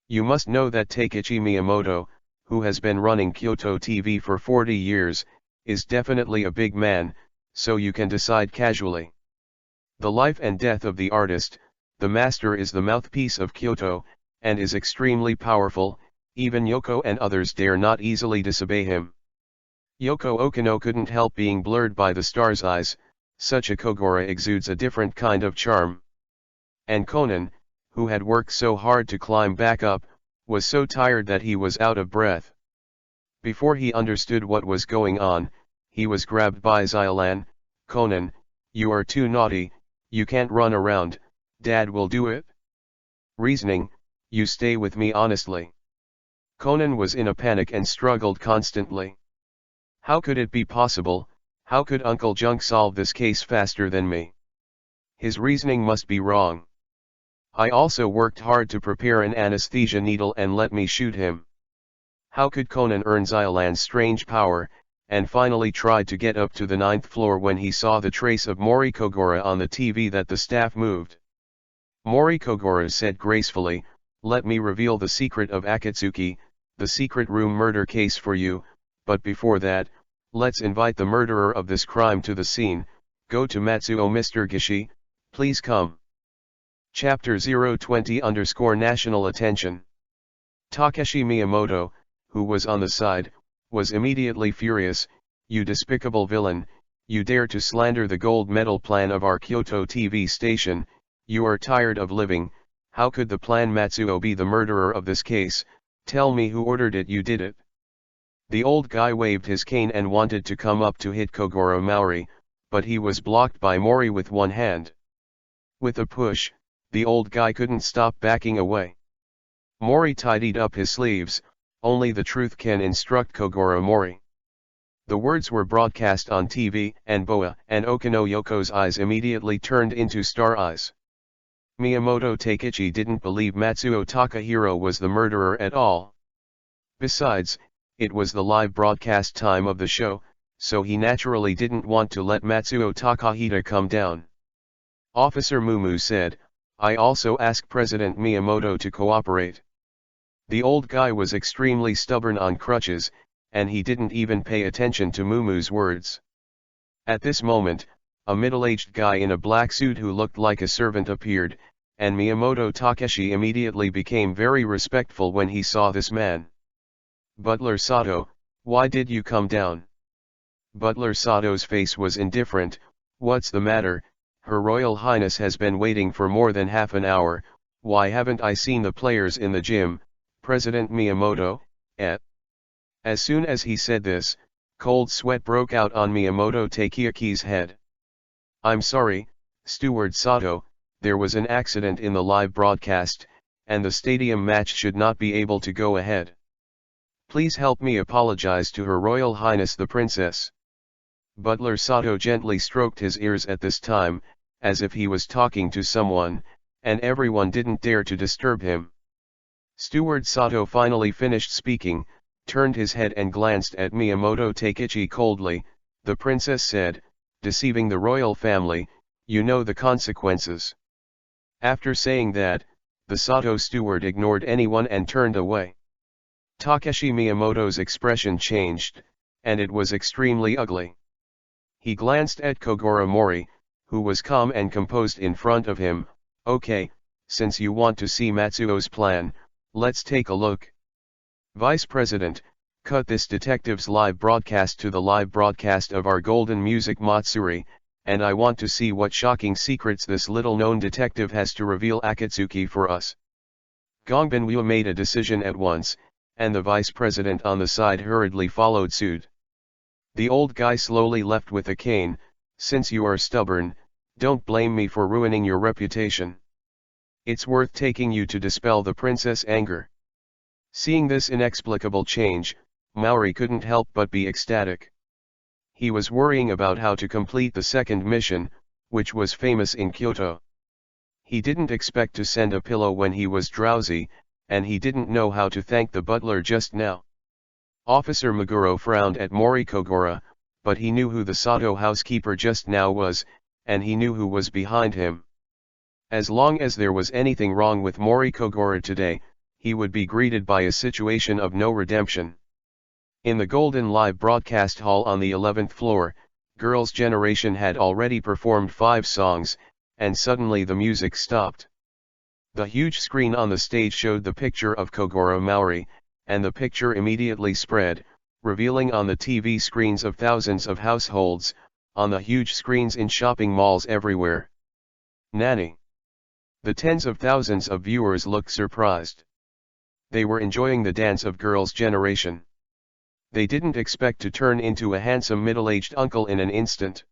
You must know that Takechi Miyamoto, who has been running Kyoto TV for 40 years, is definitely a big man, so you can decide casually. The life and death of the artist, the master is the mouthpiece of Kyoto, and is extremely powerful, even Yoko and others dare not easily disobey him. Yoko Okino couldn't help being blurred by the star's eyes, such a Kogoro exudes a different kind of charm. And Conan, who had worked so hard to climb back up, was so tired that he was out of breath. Before he understood what was going on, he was grabbed by Xylan. Conan, you are too naughty, you can't run around, Dad will do it. Reasoning, you stay with me honestly. Conan was in a panic and struggled constantly. How could it be possible? How could Uncle Junk solve this case faster than me? His reasoning must be wrong. I also worked hard to prepare an anesthesia needle and let me shoot him. How could Conan earn Xylan's strange power, and finally tried to get up to the 9th floor when he saw the trace of Mori Kogoro on the TV that the staff moved. Mori Kogoro said gracefully, "Let me reveal the secret of Akatsuki, the secret room murder case for you, but before that, let's invite the murderer of this crime to the scene. Go to Matsuo. Mr. Gishi, please come." Chapter 020 National Attention. Takeshi Miyamoto, who was on the side, was immediately furious. "You despicable villain, you dare to slander the gold medal plan of our Kyoto TV station, you are tired of living, how could the plan Matsuo be the murderer of this case, tell me who ordered it. You did it." The old guy waved his cane and wanted to come up to hit Kogoro Mori, but he was blocked by Mori with one hand. With a push, the old guy couldn't stop backing away. Mori tidied up his sleeves, "Only the truth can instruct Kogoro Mori." The words were broadcast on TV, and Boa and Okino Yoko's eyes immediately turned into star eyes. Miyamoto Takechi didn't believe Matsuo Takahiro was the murderer at all. Besides, it was the live broadcast time of the show, so he naturally didn't want to let Matsuo Takahita come down. Officer Mumu said, "I also ask President Miyamoto to cooperate." The old guy was extremely stubborn on crutches, and he didn't even pay attention to Mumu's words. At this moment, a middle-aged guy in a black suit who looked like a servant appeared, and Miyamoto Takeshi immediately became very respectful when he saw this man. "Butler Sato, why did you come down?" Butler Sato's face was indifferent. "What's the matter? Her Royal Highness has been waiting for more than half an hour. Why haven't I seen the players in the gym, President Miyamoto, eh?" As soon as he said this, cold sweat broke out on Miyamoto Takeaki's head. "I'm sorry, Steward Sato, there was an accident in the live broadcast, and the stadium match should not be able to go ahead. Please help me apologize to Her Royal Highness the Princess." Butler Sato gently stroked his ears at this time, as if he was talking to someone, and everyone didn't dare to disturb him. Steward Sato finally finished speaking, turned his head and glanced at Miyamoto Takechi coldly. "The princess said, deceiving the royal family, you know the consequences." After saying that, the Sato steward ignored anyone and turned away. Takeshi Miyamoto's expression changed, and it was extremely ugly. He glanced at Kogoro Mori, who was calm and composed in front of him. "Okay, since you want to see Matsuo's plan, let's take a look." "Vice President, cut this detective's live broadcast to the live broadcast of our Golden Music Matsuri, and I want to see what shocking secrets this little-known detective has to reveal Akatsuki for us." Gongbinwoo made a decision at once, and the vice president on the side hurriedly followed suit. The old guy slowly left with a cane. "Since you are stubborn, don't blame me for ruining your reputation. It's worth taking you to dispel the princess' anger." Seeing this inexplicable change, Maori couldn't help but be ecstatic. He was worrying about how to complete the second mission, which was famous in Kyoto. He didn't expect to send a pillow when he was drowsy, and he didn't know how to thank the butler just now. Officer Meguro frowned at Mori Kogoro, but he knew who the Sato housekeeper just now was, and he knew who was behind him. As long as there was anything wrong with Mori Kogoro today, he would be greeted by a situation of no redemption. In the Golden Live Broadcast Hall on the 11th floor, Girls' Generation had already performed 5 songs, and suddenly the music stopped. The huge screen on the stage showed the picture of Kogoro Mori, and the picture immediately spread, revealing on the TV screens of thousands of households, on the huge screens in shopping malls everywhere. Nani? The tens of thousands of viewers looked surprised. They were enjoying the dance of Girls' Generation. They didn't expect to turn into a handsome middle-aged uncle in an instant.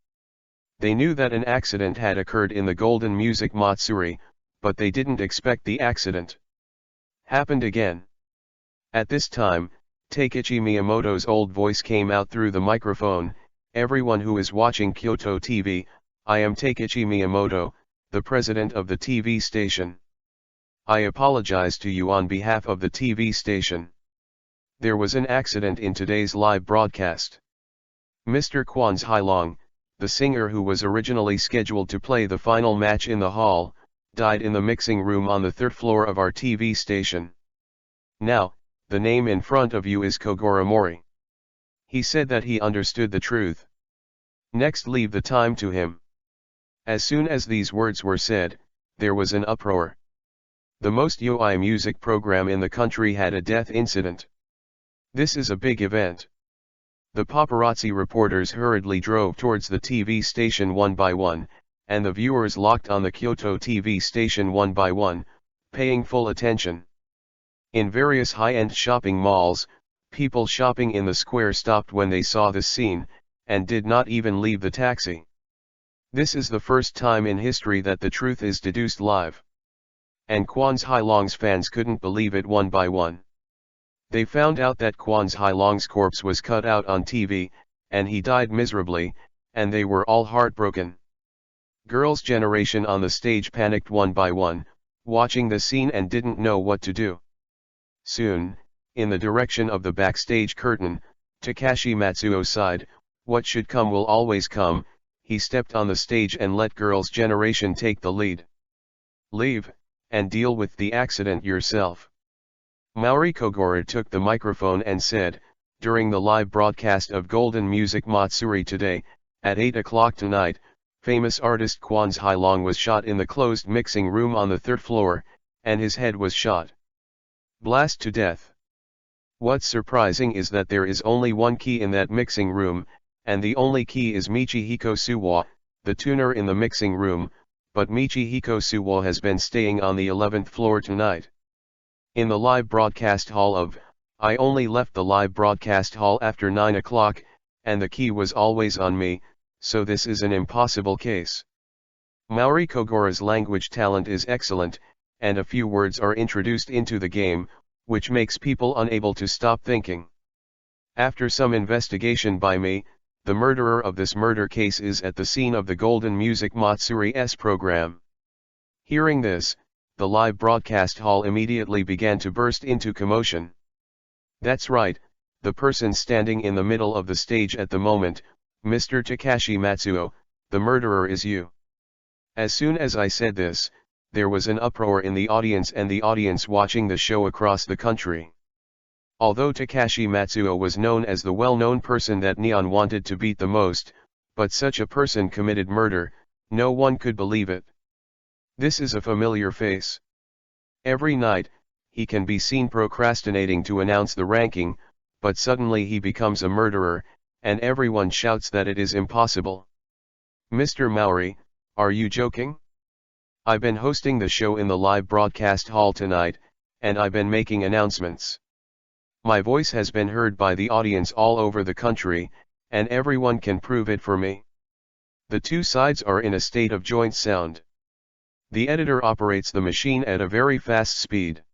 They knew that an accident had occurred in the Golden Music Matsuri, but they didn't expect the accident happened again. At this time, Takechi Miyamoto's old voice came out through the microphone. Everyone who is watching Kyoto TV, I am Takechi Miyamoto, the president of the TV station. I apologize to you on behalf of the TV station. There was an accident in today's live broadcast. Mr. Kwan's Hailong, the singer who was originally scheduled to play the final match in the hall, died in the mixing room on the 3rd floor of our TV station. Now, the name in front of you is Kogoro Mori. He said that he understood the truth. Next, leave the time to him. As soon as these words were said, there was an uproar. The most yoi music program in the country had a death incident. This is a big event. The paparazzi reporters hurriedly drove towards the TV station one by one, and the viewers locked on the Kyoto TV station one by one, paying full attention. In various high-end shopping malls, people shopping in the square stopped when they saw this scene, and did not even leave the taxi. This is the first time in history that the truth is deduced live. And Kwan's Hailong's fans couldn't believe it one by one. They found out that Kwan's Hailong's corpse was cut out on TV, and he died miserably, and they were all heartbroken. Girls' Generation on the stage panicked one by one, watching the scene and didn't know what to do. Soon, in the direction of the backstage curtain, Takashi Matsuo sighed, "What should come will always come." He stepped on the stage and let Girls' Generation take the lead. "Leave, and deal with the accident yourself." Mori Kogoro took the microphone and said, "During the live broadcast of Golden Music Matsuri today, at 8 o'clock tonight, famous artist Kwan's Hailong was shot in the closed mixing room on the 3rd floor, and his head was shot. Blast to death. What's surprising is that there is only one key in that mixing room, and the only key is Michihiko Suwa, the tuner in the mixing room, but Michihiko Suwa has been staying on the 11th floor tonight. In the live broadcast hall of, I only left the live broadcast hall after 9 o'clock, and the key was always on me, so this is an impossible case." Mori Kogoro's language talent is excellent, and a few words are introduced into the game, which makes people unable to stop thinking. After some investigation by me, the murderer of this murder case is at the scene of the Golden Music Matsuri's program. Hearing this, the live broadcast hall immediately began to burst into commotion. "That's right, the person standing in the middle of the stage at the moment, Mr. Takashi Matsuo, the murderer is you." As soon as I said this, there was an uproar in the audience and the audience watching the show across the country. Although Takashi Matsuo was known as the well-known person that Neon wanted to beat the most, but such a person committed murder, no one could believe it. This is a familiar face. Every night, he can be seen procrastinating to announce the ranking, but suddenly he becomes a murderer, and everyone shouts that it is impossible. "Mr. Mori, are you joking? I've been hosting the show in the live broadcast hall tonight, and I've been making announcements. My voice has been heard by the audience all over the country, and everyone can prove it for me. The two sides are in a state of joint sound. The editor operates the machine at a very fast speed.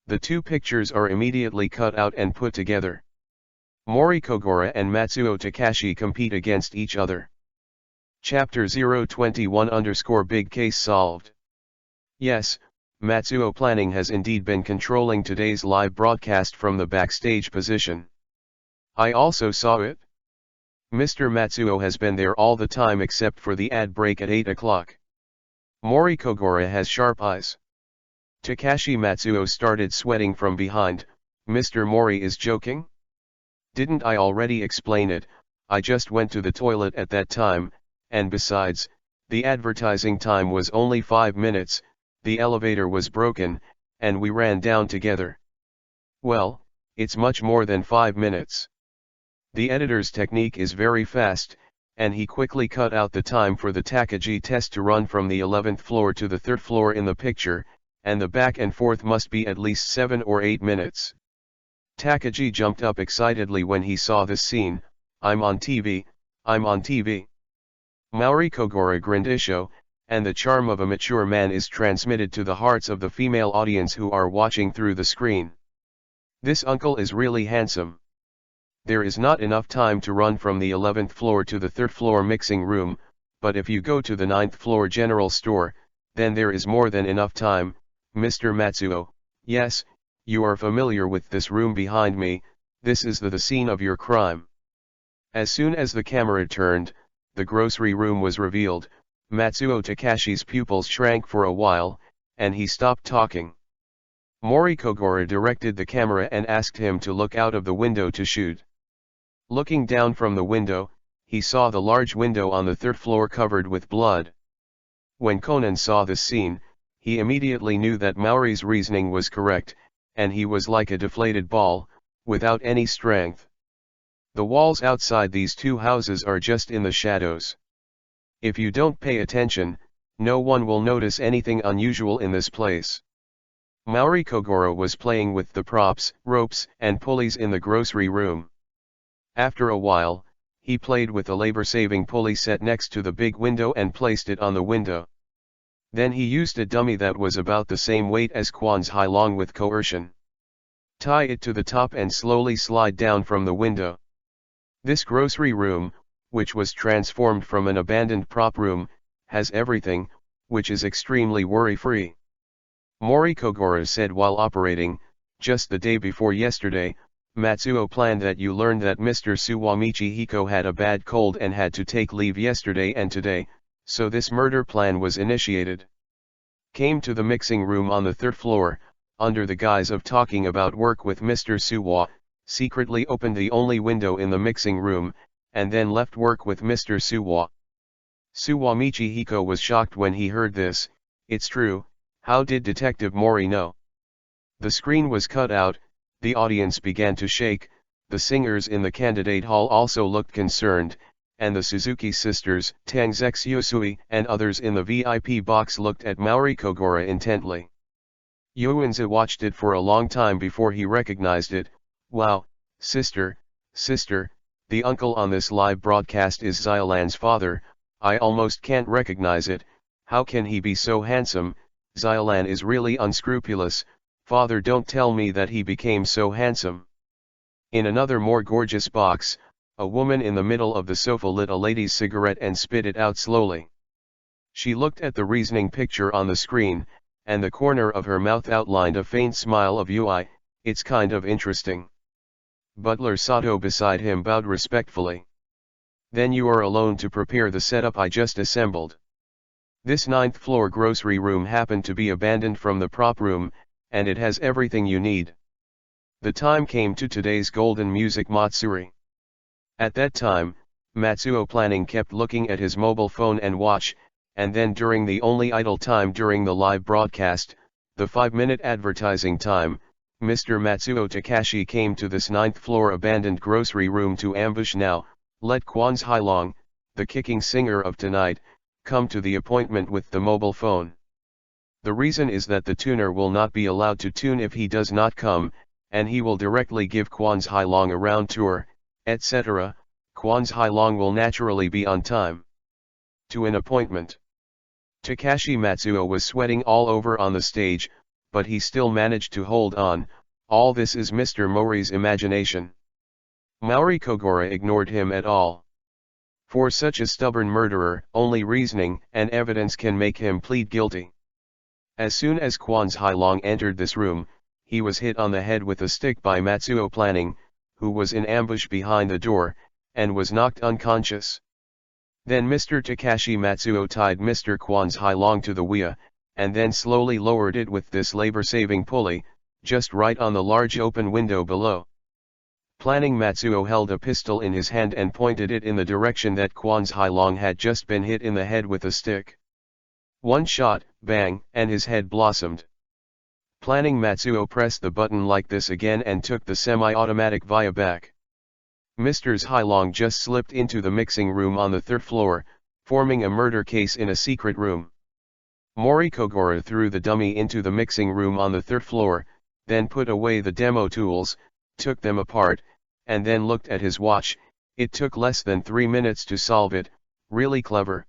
The two pictures are immediately cut out and put together. Mori Kogoro and Matsuo Takashi compete against each other. Chapter 021_Big Case Solved. Yes, Matsuo Planning has indeed been controlling today's live broadcast from the backstage position. I also saw it. Mr. Matsuo has been there all the time except for the ad break at 8 o'clock. Mori Kogoro has sharp eyes. Takashi Matsuo started sweating from behind. Mr. Mori is joking? Didn't I already explain it? I just went to the toilet at that time, and besides, the advertising time was only 5 minutes, the elevator was broken, and we ran down together. Well, it's much more than 5 minutes. The editor's technique is very fast, and he quickly cut out the time for the Takagi test to run from the 11th floor to the 3rd floor in the picture, and the back and forth must be at least 7 or 8 minutes. Takagi jumped up excitedly when he saw this scene. I'm on TV, I'm on TV. Mori Kogoro grinned isho, and the charm of a mature man is transmitted to the hearts of the female audience who are watching through the screen. This uncle is really handsome. There is not enough time to run from the 11th floor to the 3rd floor mixing room, but if you go to the 9th floor general store, then there is more than enough time. Mr. Matsuo, yes, you are familiar with this room behind me, this is the scene of your crime. As soon as the camera turned, the grocery room was revealed. Matsuo Takashi's pupils shrank for a while, and he stopped talking. Mori Kogoro directed the camera and asked him to look out of the window to shoot. Looking down from the window, he saw the large window on the 3rd floor covered with blood. When Conan saw this scene, he immediately knew that Mori's reasoning was correct, and he was like a deflated ball, without any strength. The walls outside these two houses are just in the shadows. If you don't pay attention, no one will notice anything unusual in this place. Mori Kogoro was playing with the props, ropes, and pulleys in the grocery room. After a while, he played with a labor-saving pulley set next to the big window and placed it on the window. Then he used a dummy that was about the same weight as Kwan's Hailong with coercion. Tie it to the top and slowly slide down from the window. This grocery room, which was transformed from an abandoned prop room, has everything, which is extremely worry-free. Mori Kogoro said while operating, just the day before yesterday, Matsuo planned that you learned that Mr. Suwamichi Hiko had a bad cold and had to take leave yesterday and today, so this murder plan was initiated. Came to the mixing room on the 3rd floor, under the guise of talking about work with Mr. Suwa, secretly opened the only window in the mixing room, and then left work with Mr. Suwa. Suwamichi Hiko was shocked when he heard this. It's true, how did Detective Mori know? The screen was cut out, the audience began to shake, the singers in the candidate hall also looked concerned, and the Suzuki sisters, Tangzex Yosui and others in the VIP box looked at Mori Kogoro intently. Yoenza watched it for a long time before he recognized it. Wow, sister, the uncle on this live broadcast is Xiolan's father. I almost can't recognize it. How can he be so handsome? Xiolan is really unscrupulous. Father, don't tell me that he became so handsome. In another more gorgeous box, a woman in the middle of the sofa lit a lady's cigarette and spit it out slowly. She looked at the reasoning picture on the screen, and the corner of her mouth outlined a faint smile of UI. It's kind of interesting. Butler Sato beside him bowed respectfully. Then you are alone to prepare the setup I just assembled. This 9th floor grocery room happened to be abandoned from the prop room, and it has everything you need. The time came to today's Golden Music Matsuri. At that time, Matsuo Planning kept looking at his mobile phone and watch, and then during the only idle time during the live broadcast, the 5-minute advertising time, Mr. Matsuo Takashi came to this 9th floor abandoned grocery room to ambush now. Let Kwan's Hailong, the kicking singer of tonight, come to the appointment with the mobile phone. The reason is that the tuner will not be allowed to tune if he does not come, and he will directly give Kwan's Hailong a round tour, etc. Kwan's Hailong will naturally be on time. To an appointment. Takashi Matsuo was sweating all over on the stage, but he still managed to hold on. All this is Mr. Mori's imagination. Mori Kogoro ignored him at all. For such a stubborn murderer, only reasoning and evidence can make him plead guilty. As soon as Kwan's Hailong entered this room, he was hit on the head with a stick by Matsuo Planning, who was in ambush behind the door, and was knocked unconscious. Then Mr. Takashi Matsuo tied Mr. Kwan's Hailong to the wia, and then slowly lowered it with this labor-saving pulley, just right on the large open window below. Planning, Matsuo held a pistol in his hand and pointed it in the direction that Kwan's Hailong had just been hit in the head with a stick. One shot, bang, and his head blossomed. Planning, Matsuo pressed the button like this again and took the semi-automatic via back. Mr. Hailong just slipped into the mixing room on the third floor, forming a murder case in a secret room. Mori Kogoro threw the dummy into the mixing room on the third floor, then put away the demo tools, took them apart, and then looked at his watch. It took less than 3 minutes to solve it. Really clever.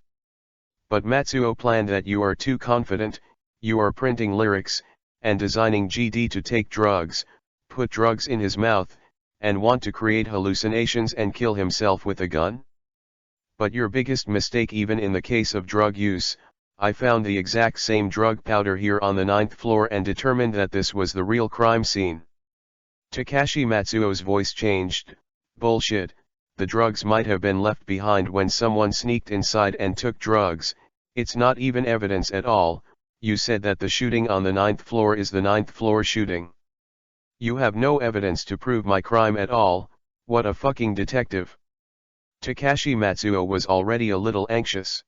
But Matsuo planned that you are too confident, you are printing lyrics, and designing GD to take drugs, put drugs in his mouth, and want to create hallucinations and kill himself with a gun? But your biggest mistake, even in the case of drug use. I found the exact same drug powder here on the 9th floor and determined that this was the real crime scene. Takashi Matsuo's voice changed. Bullshit, the drugs might have been left behind when someone sneaked inside and took drugs. It's not even evidence at all. You said that the shooting on the 9th floor is the 9th floor shooting. You have no evidence to prove my crime at all. What a fucking detective. Takashi Matsuo was already a little anxious.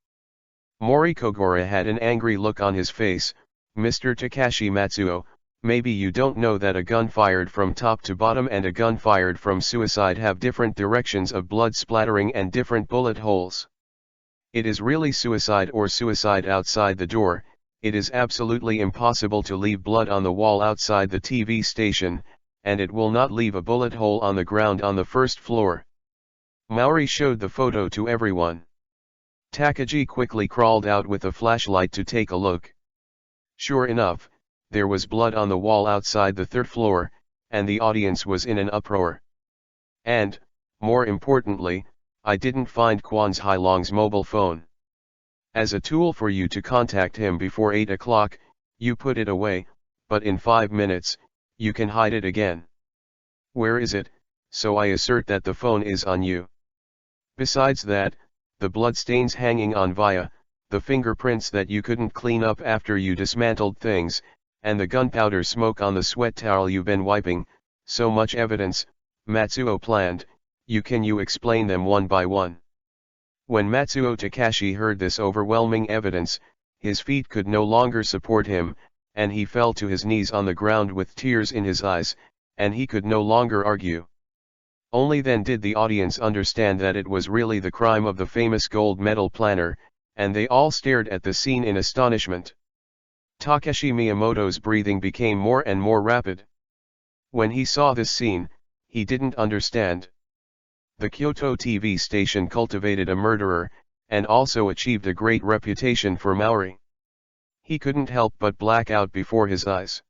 Mori Kogoro had an angry look on his face. Mr. Takashi Matsuo, maybe you don't know that a gun fired from top to bottom and a gun fired from suicide have different directions of blood splattering and different bullet holes. It is really suicide or suicide outside the door. It is absolutely impossible to leave blood on the wall outside the TV station, and it will not leave a bullet hole on the ground on the first floor. Maori showed the photo to everyone. Takagi quickly crawled out with a flashlight to take a look. Sure enough, there was blood on the wall outside the third floor, and the audience was in an uproar. And, more importantly, I didn't find Kwan's Hailong's mobile phone. As a tool for you to contact him before 8 o'clock, you put it away, but in 5 minutes, you can hide it again. Where is it? So I assert that the phone is on you. Besides that, the bloodstains hanging on via, the fingerprints that you couldn't clean up after you dismantled things, and the gunpowder smoke on the sweat towel you've been wiping, so much evidence, Matsuo planned. Can you explain them one by one? When Matsuo Takashi heard this overwhelming evidence, his feet could no longer support him, and he fell to his knees on the ground with tears in his eyes, and he could no longer argue. Only then did the audience understand that it was really the crime of the famous gold medal planner, and they all stared at the scene in astonishment. Takeshi Miyamoto's breathing became more and more rapid. When he saw this scene, he didn't understand. The Kyoto TV station cultivated a murderer, and also achieved a great reputation for Maori. He couldn't help but black out before his eyes.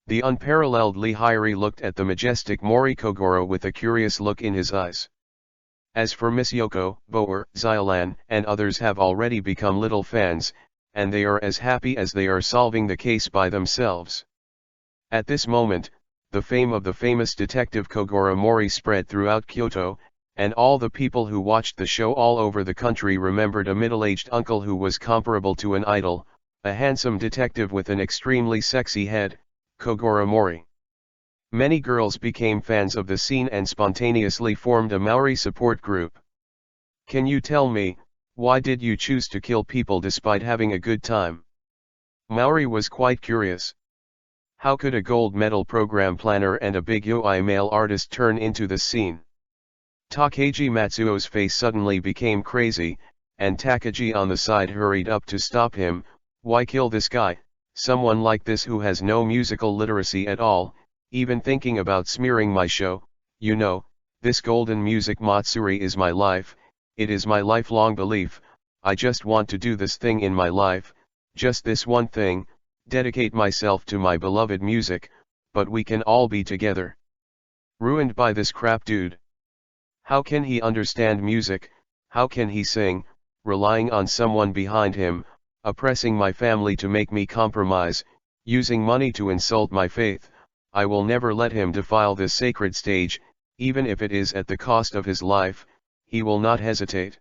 The unparalleled Lee Hyori looked at the majestic Mori Kogoro with a curious look in his eyes. As for Miss Yoko, Boer, Xylan, and others have already become little fans, and they are as happy as they are solving the case by themselves. At this moment, the fame of the famous detective Kogoro Mori spread throughout Kyoto, and all the people who watched the show all over the country remembered a middle-aged uncle who was comparable to an idol, a handsome detective with an extremely sexy head, Kogoro Mori. Many girls became fans of the scene and spontaneously formed a Maori support group. Can you tell me, why did you choose to kill people despite having a good time? Maori was quite curious. How could a gold medal program planner and a big yoi male artist turn into the scene? Takagi Matsuo's face suddenly became crazy, and Takagi on the side hurried up to stop him. Why kill this guy, someone like this who has no musical literacy at all, even thinking about smearing my show? You know, this golden music Matsuri is my life, it is my lifelong belief. I just want to do this thing in my life, just this one thing, dedicate myself to my beloved music, but we can all be together. Ruined by this crap dude. How can he understand music, how can he sing, relying on someone behind him, oppressing my family to make me compromise, using money to insult my faith? I will never let him defile this sacred stage, even if it is at the cost of his life. He will not hesitate.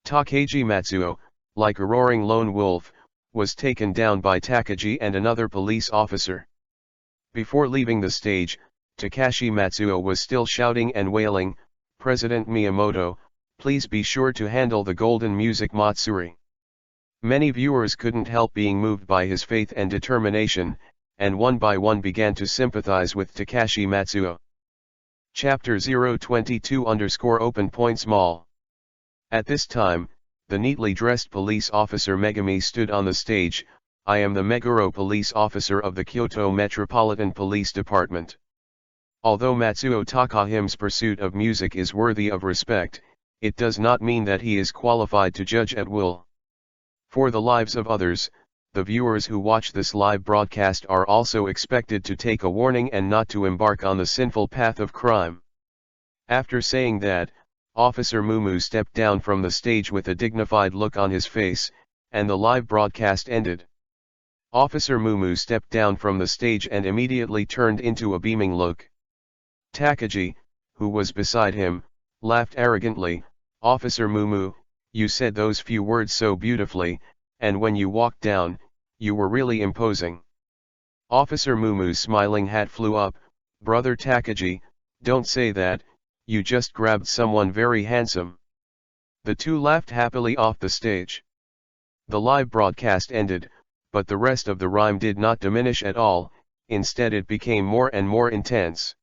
Takagi Matsuo, like a roaring lone wolf, was taken down by Takagi and another police officer. Before leaving the stage, Takashi Matsuo was still shouting and wailing, "President Miyamoto, please be sure to handle the Golden Music Matsuri." Many viewers couldn't help being moved by his faith and determination, and one by one began to sympathize with Takashi Matsuo. Chapter 022_open small. At this time, the neatly dressed police officer Megami stood on the stage. "I am the Meguro police officer of the Kyoto Metropolitan Police Department." Although Matsuo Takahime's pursuit of music is worthy of respect, it does not mean that he is qualified to judge at will. For the lives of others, the viewers who watch this live broadcast are also expected to take a warning and not to embark on the sinful path of crime. After saying that, Officer Mumu stepped down from the stage with a dignified look on his face, and the live broadcast ended. Officer Mumu stepped down from the stage and immediately turned into a beaming look. Takagi, who was beside him, laughed arrogantly. "Officer Mumu, you said those few words so beautifully, and when you walked down, you were really imposing." Officer Mumu's smiling hat flew up. "Brother Takagi, don't say that, you just grabbed someone very handsome." The two laughed happily off the stage. The live broadcast ended, but the rest of the rhyme did not diminish at all, instead it became more and more intense.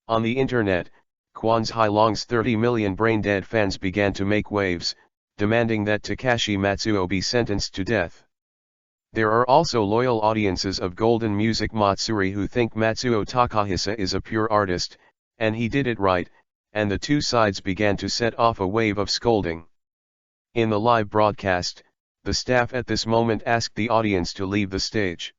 On the internet, Kwan's Hailong's 30 million brain-dead fans began to make waves, demanding that Takashi Matsuo be sentenced to death. There are also loyal audiences of Golden Music Matsuri who think Matsuo Takahisa is a pure artist, and he did it right, and the two sides began to set off a wave of scolding. In the live broadcast, the staff at this moment asked the audience to leave the stage.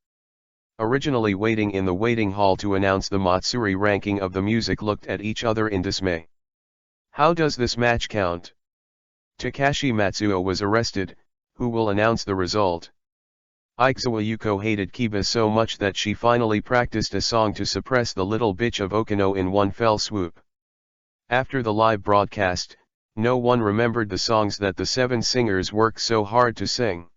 Originally waiting in the waiting hall to announce the Matsuri ranking of the music looked at each other in dismay. How does this match count? Takashi Matsuo was arrested. Who will announce the result? Ikuzawa Yuko hated Kiba so much that she finally practiced a song to suppress the little bitch of Okino in one fell swoop. After the live broadcast, no one remembered the songs that the seven singers worked so hard to sing.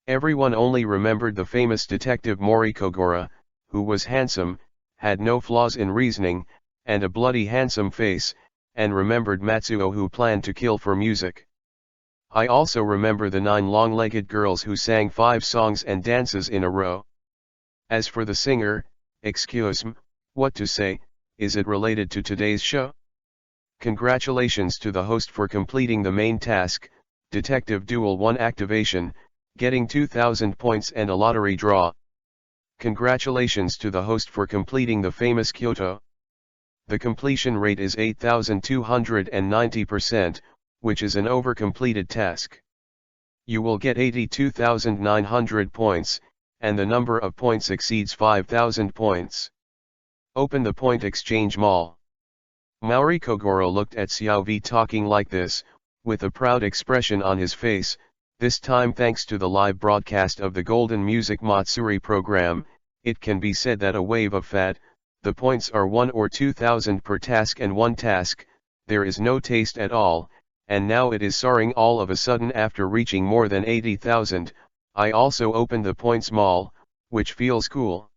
Everyone only remembered the famous detective Mori Kogoro, who was handsome, had no flaws in reasoning, and a bloody handsome face, and remembered Matsuo who planned to kill for music. I also remember the 9 long-legged girls who sang 5 songs and dances in a row. As for the singer, excuse me, what to say, is it related to today's show? Congratulations to the host for completing the main task, Detective Duel 1 activation, getting 2,000 points and a lottery draw. Congratulations to the host for completing the famous Kyoto. The completion rate is 8,290%, which is an over-completed task. You will get 82,900 points, and the number of points exceeds 5,000 points. Open the point exchange mall. Mori Kogoro looked at Xiao V talking like this, with a proud expression on his face. This time thanks to the live broadcast of the Golden Music Matsuri program, it can be said that a wave of fat, the points are 1 or 2,000 per task and one task, there is no taste at all, and now it is soaring all of a sudden after reaching more than 80,000, I also opened the points mall, which feels cool.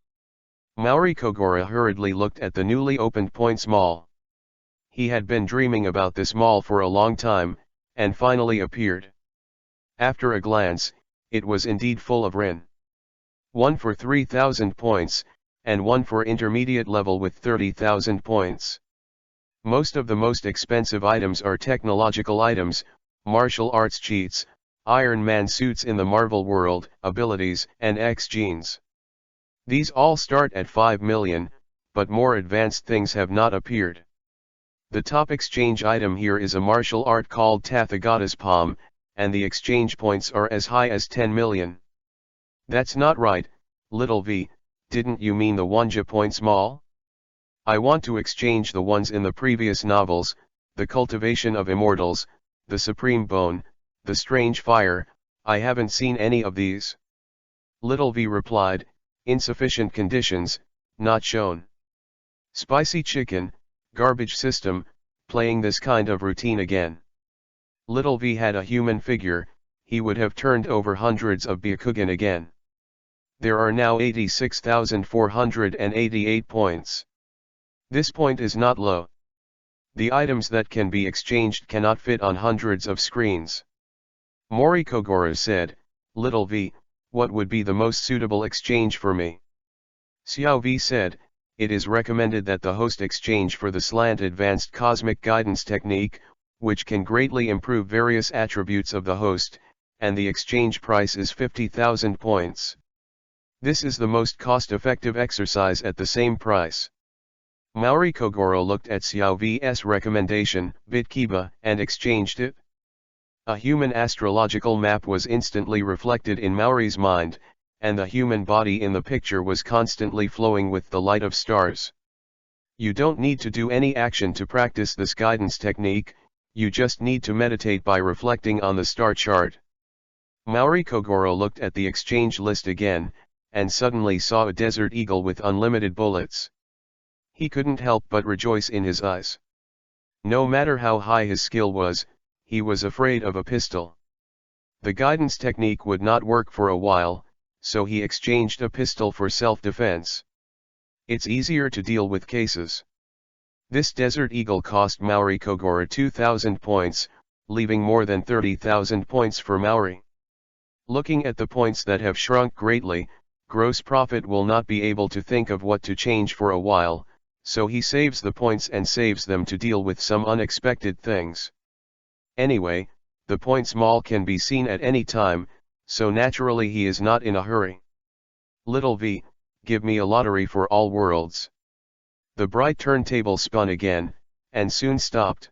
Mori Kogoro hurriedly looked at the newly opened points mall. He had been dreaming about this mall for a long time, and finally appeared. After a glance, it was indeed full of Rin. One for 3,000 points, and one for intermediate level with 30,000 points. Most of the most expensive items are technological items, martial arts cheats, Iron Man suits in the Marvel world, abilities, and X genes. These all start at 5 million, but more advanced things have not appeared. The top exchange item here is a martial art called Tathagata's Palm, and the exchange points are as high as 10 million. That's not right, little V, didn't you mean the Wonja points mall? I want to exchange the ones in the previous novels, the Cultivation of Immortals, the Supreme Bone, the Strange Fire. I haven't seen any of these. Little V replied, insufficient conditions, not shown. Spicy chicken, garbage system, playing this kind of routine again. Little V had a human figure, he would have turned over hundreds of byakugan again. There are now 86,488 points. This point is not low. The items that can be exchanged cannot fit on hundreds of screens. Mori Kogoro said, "Little V, what would be the most suitable exchange for me?" Xiao V said, "It is recommended that the host exchange for the slant advanced cosmic guidance technique, which can greatly improve various attributes of the host, and the exchange price is 50,000 points. This is the most cost-effective exercise at the same price." Mori Kogoro looked at Xiao V's recommendation, Bitkiba, and exchanged it. A human astrological map was instantly reflected in Mori's mind, and the human body in the picture was constantly flowing with the light of stars. You don't need to do any action to practice this guidance technique, you just need to meditate by reflecting on the star chart. Mori Kogoro looked at the exchange list again, and suddenly saw a desert eagle with unlimited bullets. He couldn't help but rejoice in his eyes. No matter how high his skill was, he was afraid of a pistol. The guidance technique would not work for a while, so he exchanged a pistol for self-defense. It's easier to deal with cases. This Desert Eagle cost Mori Kogoro 2,000 points, leaving more than 30,000 points for Mori. Looking at the points that have shrunk greatly, gross profit will not be able to think of what to change for a while, so he saves the points and saves them to deal with some unexpected things. Anyway, the points mall can be seen at any time, so naturally he is not in a hurry. Little V, give me a lottery for all worlds. The bright turntable spun again, and soon stopped.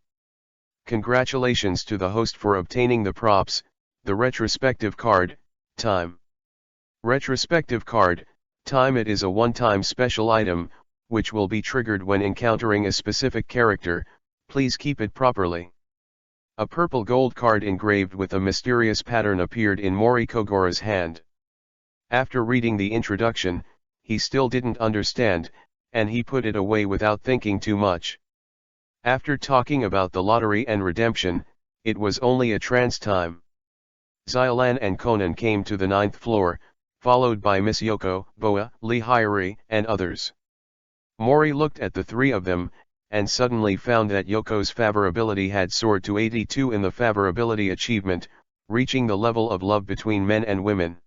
Congratulations to the host for obtaining the props, the retrospective card, time. Retrospective card, time. It is a one-time special item, which will be triggered when encountering a specific character, please keep it properly. A purple gold card engraved with a mysterious pattern appeared in Mori Kogoro's hand. After reading the introduction, he still didn't understand, and he put it away without thinking too much. After talking about the lottery and redemption, it was only a trance time. Xylan and Conan came to the 9th floor, followed by Miss Yoko, Boa, Lee Hyori, and others. Mori looked at the three of them, and suddenly found that Yoko's favorability had soared to 82 in the favorability achievement, reaching the level of love between men and women.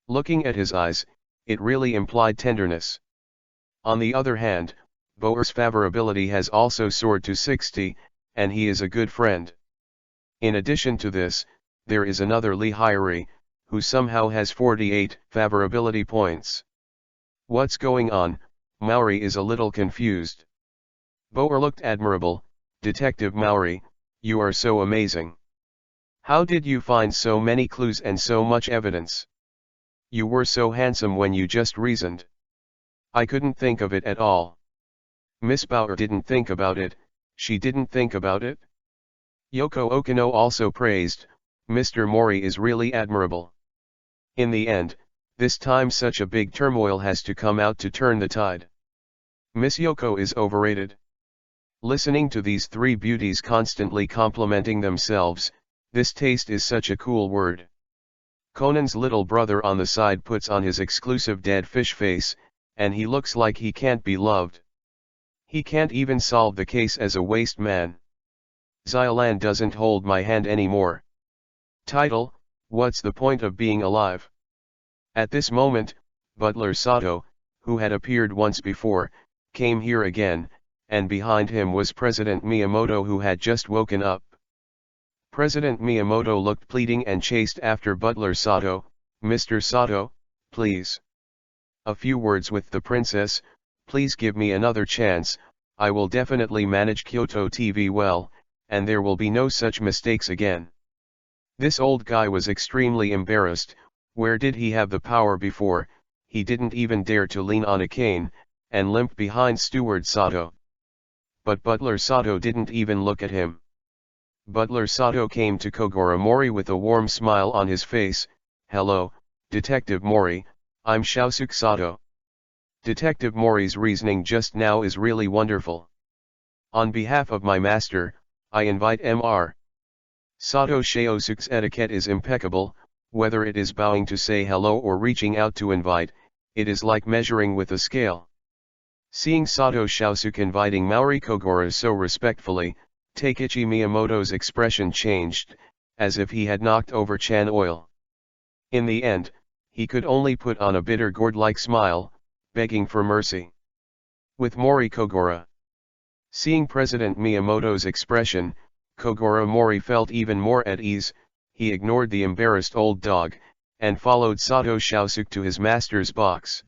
Looking at his eyes, it really implied tenderness. On the other hand, Boer's favorability has also soared to 60, and he is a good friend. In addition to this, there is another Lee Hyori, who somehow has 48 favorability points. What's going on? Mori is a little confused. Boer looked admirable. Detective Mori, you are so amazing. How did you find so many clues and so much evidence? You were so handsome when you just reasoned. I couldn't think of it at all. Miss Boer didn't think about it, she didn't think about it. Yoko Okino also praised, Mr. Mori is really admirable. In the end, this time such a big turmoil has to come out to turn the tide. Miss Yoko is overrated. Listening to these three beauties constantly complimenting themselves, this taste is such a cool word. Conan's little brother on the side puts on his exclusive dead fish face, and he looks like he can't be loved. He can't even solve the case as a waste man. Xylan doesn't hold my hand anymore. Title, What's the Point of Being Alive? At this moment, Butler Sato, who had appeared once before, came here again, and behind him was President Miyamoto, who had just woken up. President Miyamoto looked pleading and chased after Butler Sato. Mr. Sato, please. A few words with the princess, please give me another chance, I will definitely manage Kyoto TV well, and there will be no such mistakes again. This old guy was extremely embarrassed. Where did he have the power before? He didn't even dare to lean on a cane, and limp behind Steward Sato. But Butler Sato didn't even look at him. Butler Sato came to Kogoro Mori with a warm smile on his face. Hello, Detective Mori, I'm Shousuke Sato. Detective Mori's reasoning just now is really wonderful. On behalf of my master, I invite Mr. Sato Shaosuke's etiquette is impeccable, whether it is bowing to say hello or reaching out to invite, it is like measuring with a scale. Seeing Sato Shaosuke inviting Maori Kogoro so respectfully, Takechi Miyamoto's expression changed, as if he had knocked over Chan oil. In the end, he could only put on a bitter gourd-like smile, begging for mercy. With Mori Kogoro. Seeing President Miyamoto's expression, Kogoro Mori felt even more at ease. He ignored the embarrassed old dog, and followed Sato Shaosuke to his master's box.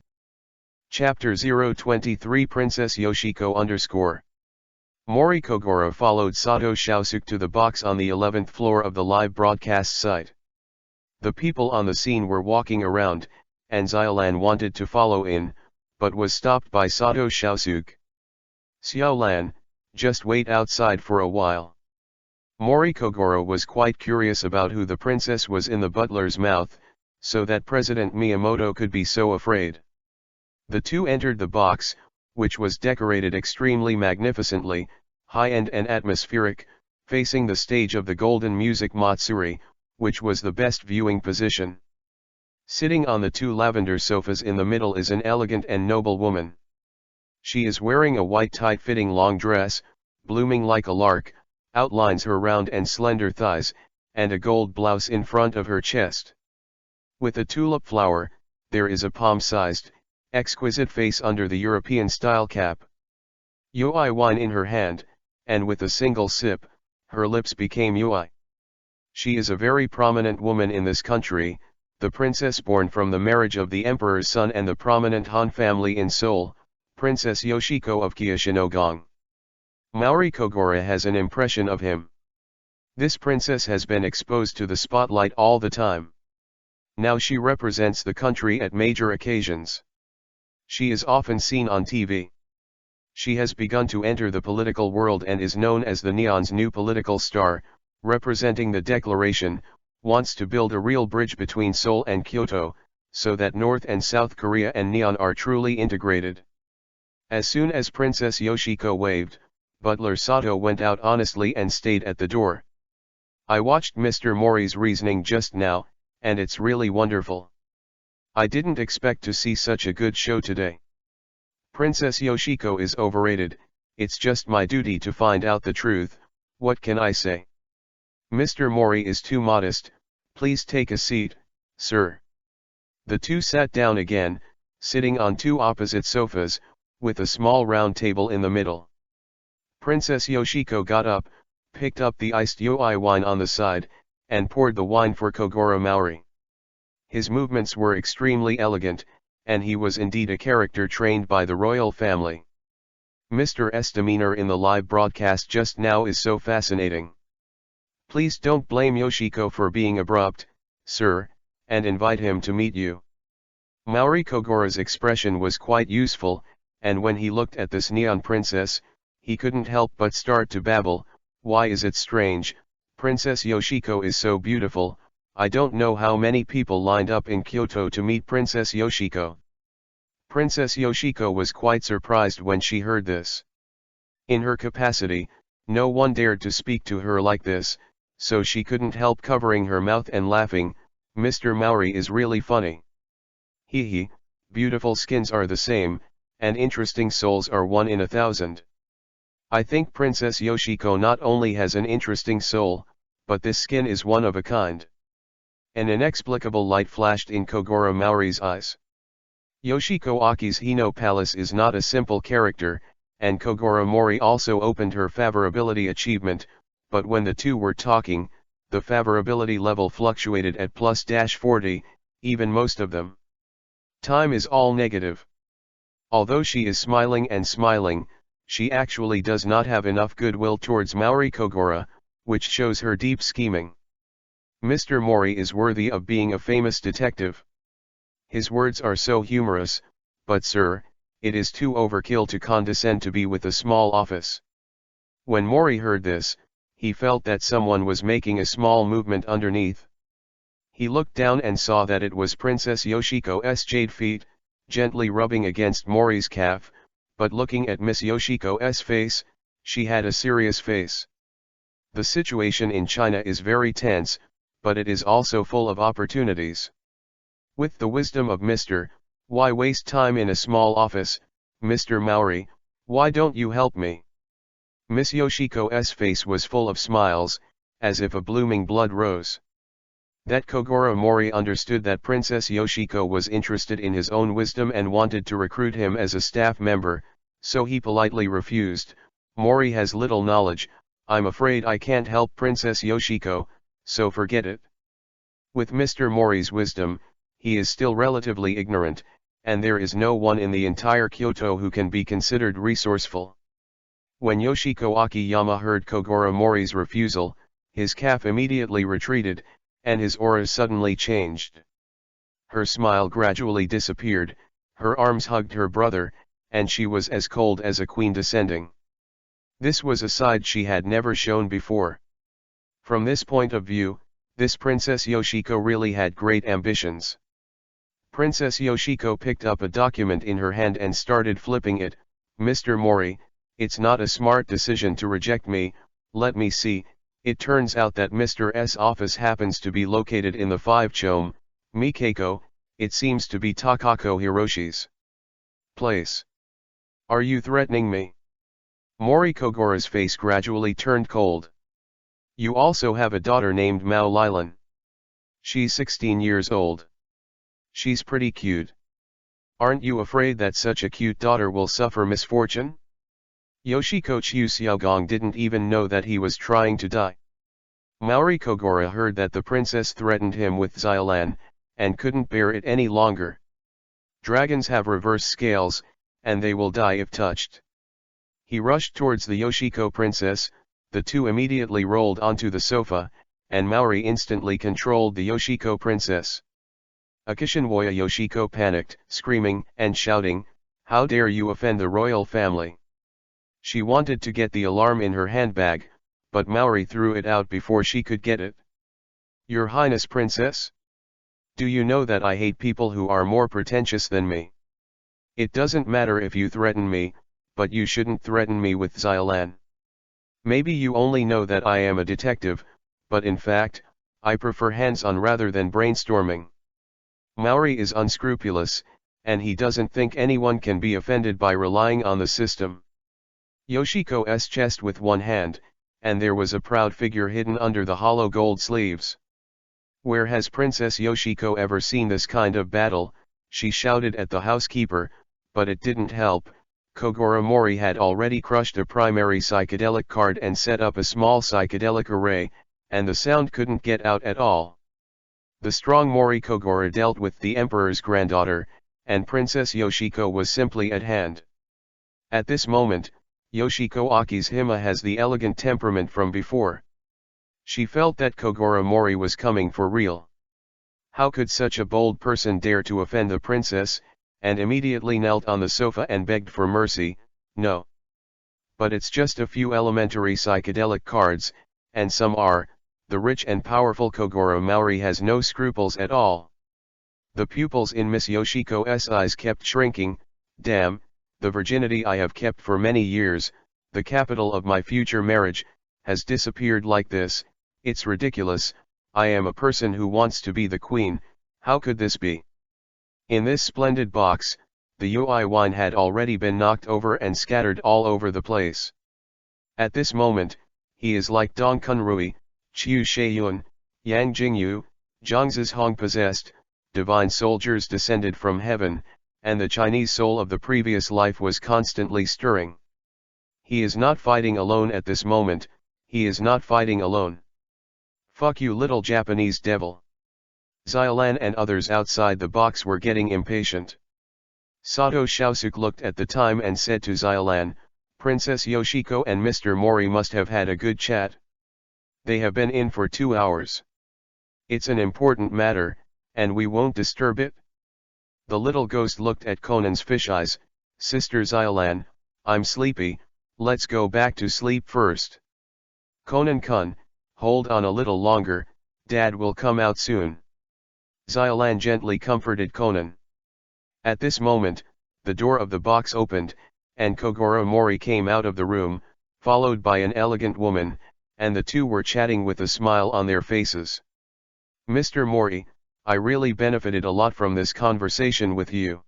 Chapter 023 Princess Yoshiko Mori Kogoro followed Sato Shaosuke to the box on the 11th floor of the live broadcast site. The people on the scene were walking around, and Xiaolan wanted to follow in, but was stopped by Sato Shaosuke. Xiaolan, just wait outside for a while. Mori Kogoro was quite curious about who the princess was in the butler's mouth, so that President Miyamoto could be so afraid. The two entered the box, which was decorated extremely magnificently, high-end and atmospheric, facing the stage of the Golden Music Matsuri, which was the best viewing position. Sitting on the two lavender sofas in the middle is an elegant and noble woman. She is wearing a white tight-fitting long dress, blooming like a lark, outlines her round and slender thighs, and a gold blouse in front of her chest. With a tulip flower, there is a palm-sized, exquisite face under the European-style cap. Yoi wine in her hand, and with a single sip, her lips became yoi. She is a very prominent woman in this country, the princess born from the marriage of the emperor's son and the prominent Han family in Seoul, Princess Yoshiko of Kyushinogong. Maori Kogoro has an impression of him. This princess has been exposed to the spotlight all the time. Now she represents the country at major occasions. She is often seen on TV. She has begun to enter the political world and is known as the Neon's new political star, representing the declaration, wants to build a real bridge between Seoul and Kyoto, so that North and South Korea and Neon are truly integrated. As soon as Princess Yoshiko waved, Butler Sato went out honestly and stayed at the door. I watched Mr. Mori's reasoning just now, and it's really wonderful. I didn't expect to see such a good show today. Princess Yoshiko is overrated, it's just my duty to find out the truth, what can I say? Mr. Mori is too modest, please take a seat, sir. The two sat down again, sitting on two opposite sofas, with a small round table in the middle. Princess Yoshiko got up, picked up the iced yoi wine on the side, and poured the wine for Kogoro Maori. His movements were extremely elegant, and he was indeed a character trained by the royal family. Mr. S. demeanor in the live broadcast just now is so fascinating. Please don't blame Yoshiko for being abrupt, sir, and invite him to meet you. Maori Kogoro's expression was quite useful, and when he looked at this neon princess, he couldn't help but start to babble. Why is it strange, Princess Yoshiko is so beautiful, I don't know how many people lined up in Kyoto to meet Princess Yoshiko. Princess Yoshiko was quite surprised when she heard this. In her capacity, no one dared to speak to her like this, so she couldn't help covering her mouth and laughing. Mr. Maori is really funny. Hee, beautiful skins are the same, and interesting souls are 1 in 1,000. I think Princess Yoshiko not only has an interesting soul, but this skin is one of a kind. An inexplicable light flashed in Kogoro Maori's eyes. Yoshiko Aki's Hino Palace is not a simple character, and Kogoro Mori also opened her favorability achievement, but when the two were talking, the favorability level fluctuated at +40, even most of them. Time is all negative. Although she is smiling and smiling, she actually does not have enough goodwill towards Maori Kogoro, which shows her deep scheming. Mr. Mori is worthy of being a famous detective. His words are so humorous, but sir, it is too overkill to condescend to be with a small office. When Mori heard this, he felt that someone was making a small movement underneath. He looked down and saw that it was Princess Yoshiko's jade feet, gently rubbing against Mori's calf, but looking at Miss Yoshiko's face, she had a serious face. The situation in China is very tense, but it is also full of opportunities. With the wisdom of Mr. Why waste time in a small office, Mr. Mori, why don't you help me? Miss Yoshiko's face was full of smiles, as if a blooming blood rose. That Kogoro Mori understood that Princess Yoshiko was interested in his own wisdom and wanted to recruit him as a staff member, so he politely refused. Mori has little knowledge, I'm afraid I can't help Princess Yoshiko, so forget it. With Mr. Mori's wisdom, he is still relatively ignorant, and there is no one in the entire Kyoto who can be considered resourceful. When Yoshiko Akiyama heard Kogoro Mori's refusal, his calf immediately retreated, and his aura suddenly changed. Her smile gradually disappeared, her arms hugged her brother, and she was as cold as a queen descending. This was a side she had never shown before. From this point of view, this Princess Yoshiko really had great ambitions. Princess Yoshiko picked up a document in her hand and started flipping it. Mr. Mori, it's not a smart decision to reject me, let me see. It turns out that Mr. S office happens to be located in the 5-chome, Mikako, it seems to be Takako Hiroshi's place. Are you threatening me? Mori Kogoro's face gradually turned cold. You also have a daughter named Mao Lilan. She's 16 years old. She's pretty cute. Aren't you afraid that such a cute daughter will suffer misfortune? Yoshiko Chiu Xiaogong didn't even know that he was trying to die. Maori Kogoro heard that the princess threatened him with Xiaolan, and couldn't bear it any longer. Dragons have reverse scales, and they will die if touched. He rushed towards the Yoshiko princess, the two immediately rolled onto the sofa, and Maori instantly controlled the Yoshiko princess. Akishinwoya Yoshiko panicked, screaming and shouting, "How dare you offend the royal family!" She wanted to get the alarm in her handbag, but Maori threw it out before she could get it. Your Highness Princess? Do you know that I hate people who are more pretentious than me? It doesn't matter if you threaten me, but you shouldn't threaten me with Xiaolan. Maybe you only know that I am a detective, but in fact, I prefer hands-on rather than brainstorming. Maori is unscrupulous, and he doesn't think anyone can be offended by relying on the system. Yoshiko's chest with one hand, and there was a proud figure hidden under the hollow gold sleeves. Where has Princess Yoshiko ever seen this kind of battle? She shouted at the housekeeper, but it didn't help. Kogoro Mori had already crushed a primary psychedelic card and set up a small psychedelic array, and the sound couldn't get out at all. The strong Mori Kogoro dealt with the emperor's granddaughter, and Princess Yoshiko was simply at hand. At this moment, Yoshiko Akishima has the elegant temperament from before. She felt that Kogoro Mori was coming for real. How could such a bold person dare to offend the princess, and immediately knelt on the sofa and begged for mercy? No. But it's just a few elementary psychedelic cards, and some are. The rich and powerful Kogoro Mori has no scruples at all. The pupils in Miss Yoshiko's eyes kept shrinking. Damn, the virginity I have kept for many years, the capital of my future marriage, has disappeared like this. It's ridiculous. I am a person who wants to be the queen. How could this be? In this splendid box, the Yoi wine had already been knocked over and scattered all over the place. At this moment, he is like Dong Kunrui, Chiu Sheiyun, Yang Jingyu, Zhangzi's Hong possessed, divine soldiers descended from heaven, and the Chinese soul of the previous life was constantly stirring. He is not fighting alone at this moment, he is not fighting alone. Fuck you little Japanese devil. Xiaolan and others outside the box were getting impatient. Sato Shaosuk looked at the time and said to Xiaolan, Princess Yoshiko and Mr. Mori must have had a good chat. They have been in for 2 hours. It's an important matter, and we won't disturb it. The little ghost looked at Conan's fish eyes. Sister Xiaolan, I'm sleepy, let's go back to sleep first. Conan-kun, hold on a little longer, Dad will come out soon. Xiaolan gently comforted Conan. At this moment, the door of the box opened, and Kogoro Mori came out of the room, followed by an elegant woman, and the two were chatting with a smile on their faces. "Mr. Mori, I really benefited a lot from this conversation with you.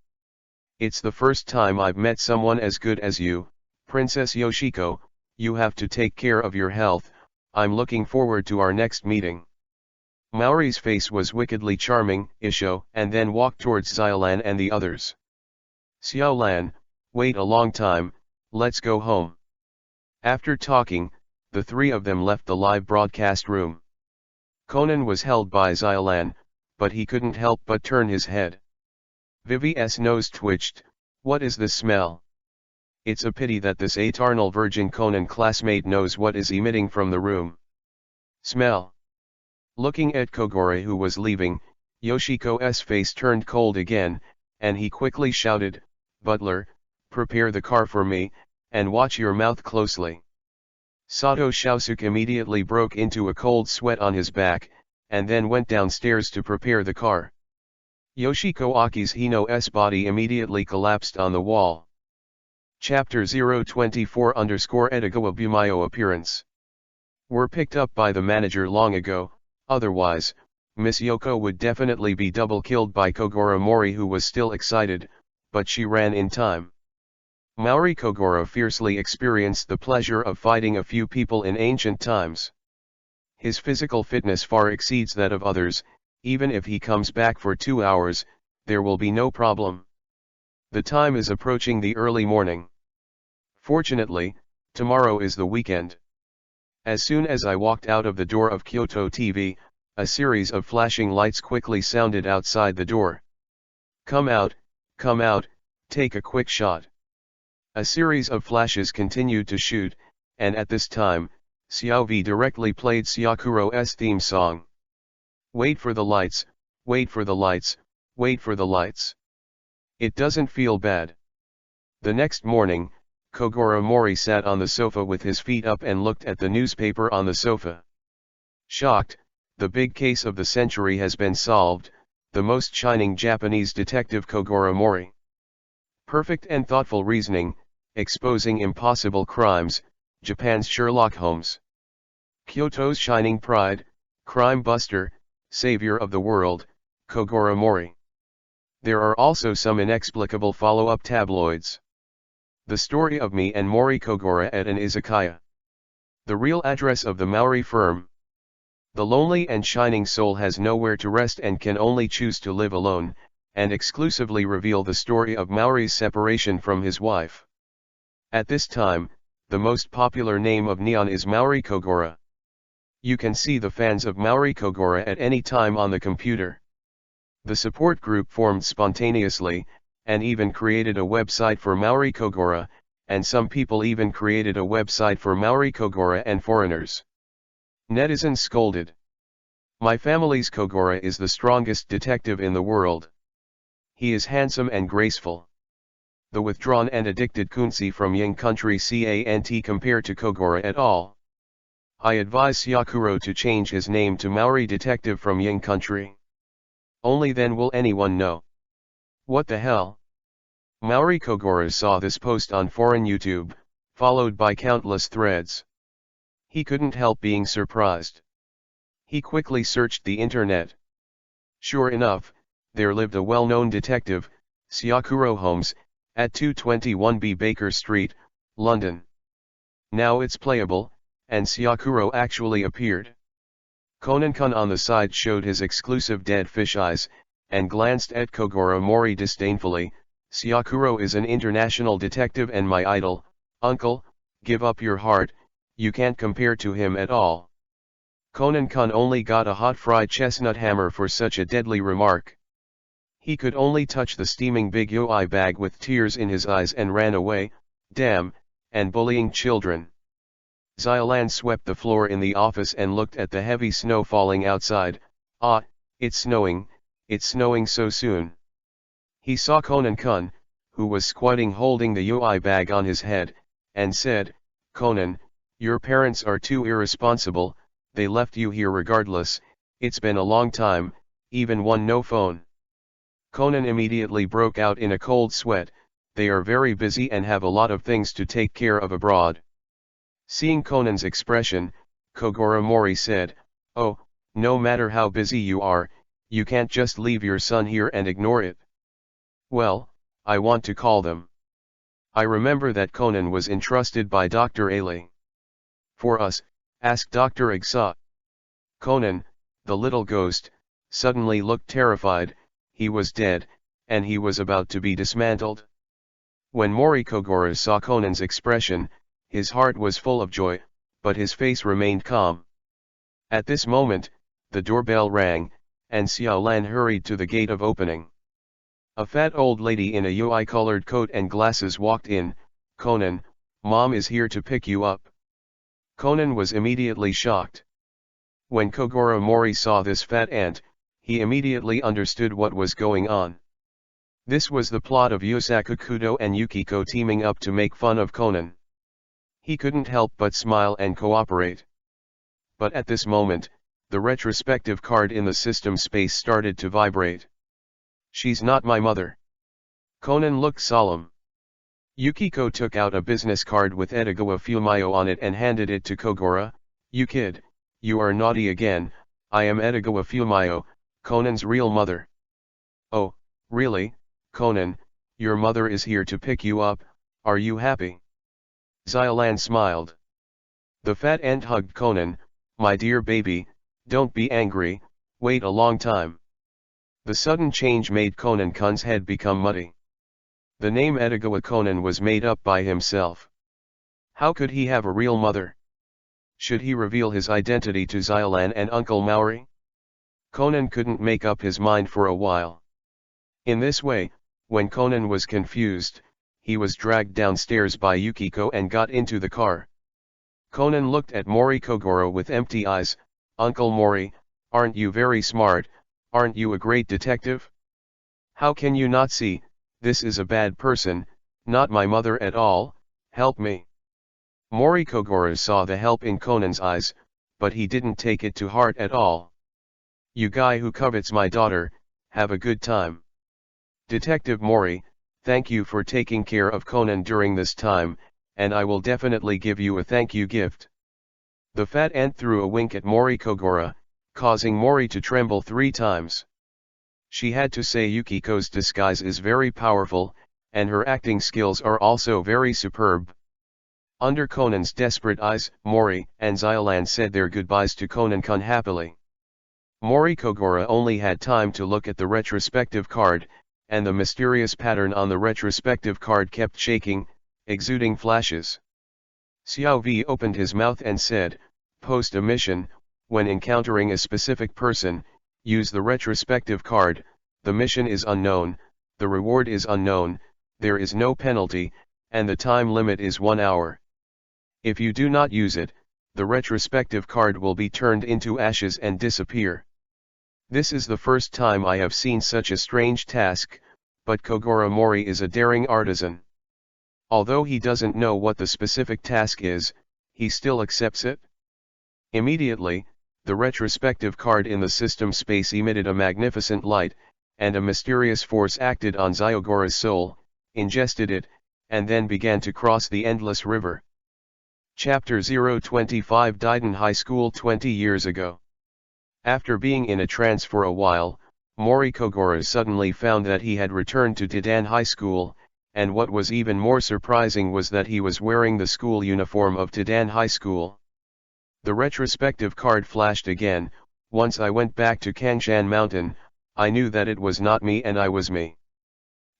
It's the first time I've met someone as good as you, Princess Yoshiko. You have to take care of your health. I'm looking forward to our next meeting." Maori's face was wickedly charming, Isho, and then walked towards Xiaolan and the others. "Xiaolan, wait a long time, let's go home." After talking, the three of them left the live broadcast room. Conan was held by Xiaolan, but he couldn't help but turn his head. Vivi's nose twitched. "What is this smell? It's a pity that this eternal virgin Conan classmate knows what is emitting from the room. Smell." Looking at Kogoro, who was leaving, Yoshiko's face turned cold again, and he quickly shouted, "Butler, prepare the car for me, and watch your mouth closely." Sato Shousuke immediately broke into a cold sweat on his back, and then went downstairs to prepare the car. Yoshiko Aki's Hino's body immediately collapsed on the wall. Chapter 024_Edogawa Bumayo appearance. Were picked up by the manager long ago, otherwise, Miss Yoko would definitely be double killed by Kogoro Mori, who was still excited, but she ran in time. Maori Kogoro fiercely experienced the pleasure of fighting a few people in ancient times. His physical fitness far exceeds that of others. Even if he comes back for 2 hours, there will be no problem. The time is approaching the early morning. Fortunately, tomorrow is the weekend. As soon as I walked out of the door of Kyoto TV, a series of flashing lights quickly sounded outside the door. Come out, take a quick shot." A series of flashes continued to shoot, and at this time, Xiaovi directly played Syakuro's theme song. "Wait for the lights, wait for the lights, wait for the lights. It doesn't feel bad." The next morning, Kogoro Mori sat on the sofa with his feet up and looked at the newspaper on the sofa. Shocked, the big case of the century has been solved, the most shining Japanese detective Kogoro Mori. Perfect and thoughtful reasoning, exposing impossible crimes, Japan's Sherlock Holmes. Kyoto's shining pride, crime buster, savior of the world, Kogoro Mori. There are also some inexplicable follow-up tabloids. The story of me and Mori Kogoro at an izakaya. The real address of the Maori firm. The lonely and shining soul has nowhere to rest and can only choose to live alone, and exclusively reveal the story of Maori's separation from his wife. At this time, the most popular name of Neon is Maori Kogoro. You can see the fans of Maori Kogoro at any time on the computer. The support group formed spontaneously, and even created a website for Maori Kogoro, and some people even created a website for Maori Kogoro and foreigners. Netizens scolded. "My family's Kogoro is the strongest detective in the world. He is handsome and graceful. The withdrawn and addicted Kunsi from Ying country can't compare to Kogoro at all. I advise Syakuro to change his name to Maori detective from Ying country. Only then will anyone know." What the hell? Maori Kogoro saw this post on foreign YouTube, followed by countless threads. He couldn't help being surprised. He quickly searched the internet. Sure enough, there lived a well-known detective, Syakuro Holmes, at 221B Baker Street, London. Now it's playable, and Syakuro actually appeared. Conan-kun on the side showed his exclusive dead fish eyes, and glanced at Kogoro Mori disdainfully. "Syakuro is an international detective and my idol, uncle, give up your heart, you can't compare to him at all." Conan-kun only got a hot fried chestnut hammer for such a deadly remark. He could only touch the steaming big yoi bag with tears in his eyes and ran away. Damn, and bullying children. Xiaolan swept the floor in the office and looked at the heavy snow falling outside. "Ah, it's snowing so soon." He saw Conan-kun, who was squatting holding the yoi bag on his head, and said, "Conan, your parents are too irresponsible, they left you here regardless, it's been a long time, even one no phone." Conan immediately broke out in a cold sweat. They are very busy and have a lot of things to take care of abroad. Seeing Conan's expression, Kogoro Mori said, "Oh, no matter how busy you are, you can't just leave your son here and ignore it." "Well, I want to call them. I remember that Conan was entrusted by Dr. Ailey." "For us?" asked Dr. Igsa. Conan, the little ghost, suddenly looked terrified. He was dead, and he was about to be dismantled. When Mori Kogoro saw Conan's expression, his heart was full of joy, but his face remained calm. At this moment, the doorbell rang, and Xiao Lan hurried to the gate of opening. A fat old lady in a UI-colored coat and glasses walked in. "Conan, Mom is here to pick you up." Conan was immediately shocked. When Kogoro Mori saw this fat aunt, he immediately understood what was going on. This was the plot of Yusaku Kudo and Yukiko teaming up to make fun of Conan. He couldn't help but smile and cooperate. But at this moment, the retrospective card in the system space started to vibrate. "She's not my mother." Conan looked solemn. Yukiko took out a business card with Edogawa Fumayo on it and handed it to Kogoro. "You kid, you are naughty again. I am Edogawa Fumayo, Conan's real mother." "Oh, really, Conan, your mother is here to pick you up. Are you happy?" Xiaolan smiled. The fat aunt hugged Conan. "My dear baby, don't be angry, wait a long time." The sudden change made Conan-kun's head become muddy. The name Edogawa Conan was made up by himself. How could he have a real mother? Should he reveal his identity to Xiaolan and Uncle Maori? Conan couldn't make up his mind for a while. In this way, when Conan was confused, he was dragged downstairs by Yukiko and got into the car. Conan looked at Mori Kogoro with empty eyes. "Uncle Mori, aren't you very smart? Aren't you a great detective? How can you not see, this is a bad person, not my mother at all, help me." Mori Kogoro saw the help in Conan's eyes, but he didn't take it to heart at all. "You guy who covets my daughter, have a good time." "Detective Mori, thank you for taking care of Conan during this time, and I will definitely give you a thank you gift." The fat ant threw a wink at Mori Kogoro, causing Mori to tremble 3 times. She had to say Yukiko's disguise is very powerful, and her acting skills are also very superb. Under Conan's desperate eyes, Mori and Xiaolan said their goodbyes to Conan-kun happily. Mori Kogoro only had time to look at the retrospective card, and the mysterious pattern on the retrospective card kept shaking, exuding flashes. Xiao V opened his mouth and said, "Post a mission, when encountering a specific person, use the retrospective card. The mission is unknown, the reward is unknown, there is no penalty, and the time limit is 1 hour. If you do not use it, the retrospective card will be turned into ashes and disappear." This is the first time I have seen such a strange task, but Kogoro Mori is a daring artisan. Although he doesn't know what the specific task is, he still accepts it. Immediately, the retrospective card in the system space emitted a magnificent light, and a mysterious force acted on Xiaogora's soul, ingested it, and then began to cross the endless river. Chapter 0-25 Daiden High School 20 years ago. After being in a trance for a while, Mori Kogoro suddenly found that he had returned to Daiden High School, and what was even more surprising was that he was wearing the school uniform of Daiden High School. The retrospective card flashed again. "Once I went back to Kangshan Mountain, I knew that it was not me and I was me."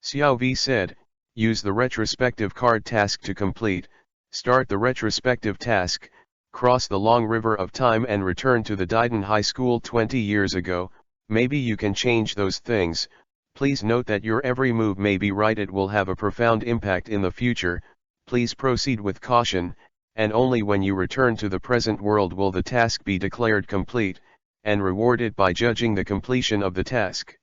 Xiao V said, "Use the retrospective card task to complete, start the retrospective task, cross the long river of time and return to the Daiden High School 20 years ago, maybe you can change those things. Please note that your every move may be right, it will have a profound impact in the future, please proceed with caution, and only when you return to the present world will the task be declared complete, and rewarded by judging the completion of the task."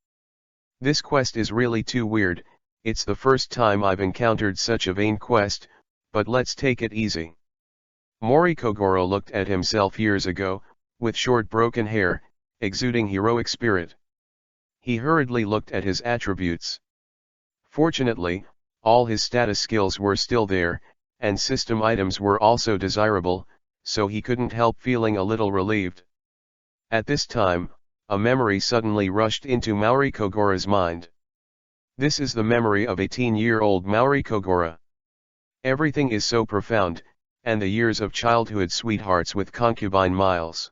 This quest is really too weird, it's the first time I've encountered such a vain quest, but let's take it easy. Mori Kogoro looked at himself years ago, with short broken hair, exuding heroic spirit. He hurriedly looked at his attributes. Fortunately, all his status skills were still there, and system items were also desirable, so he couldn't help feeling a little relieved. At this time, a memory suddenly rushed into MORI Kogora's mind. This is the memory of 18-year-old MORI Kogoro. Everything is so profound, and the years of childhood sweethearts with concubine Miles.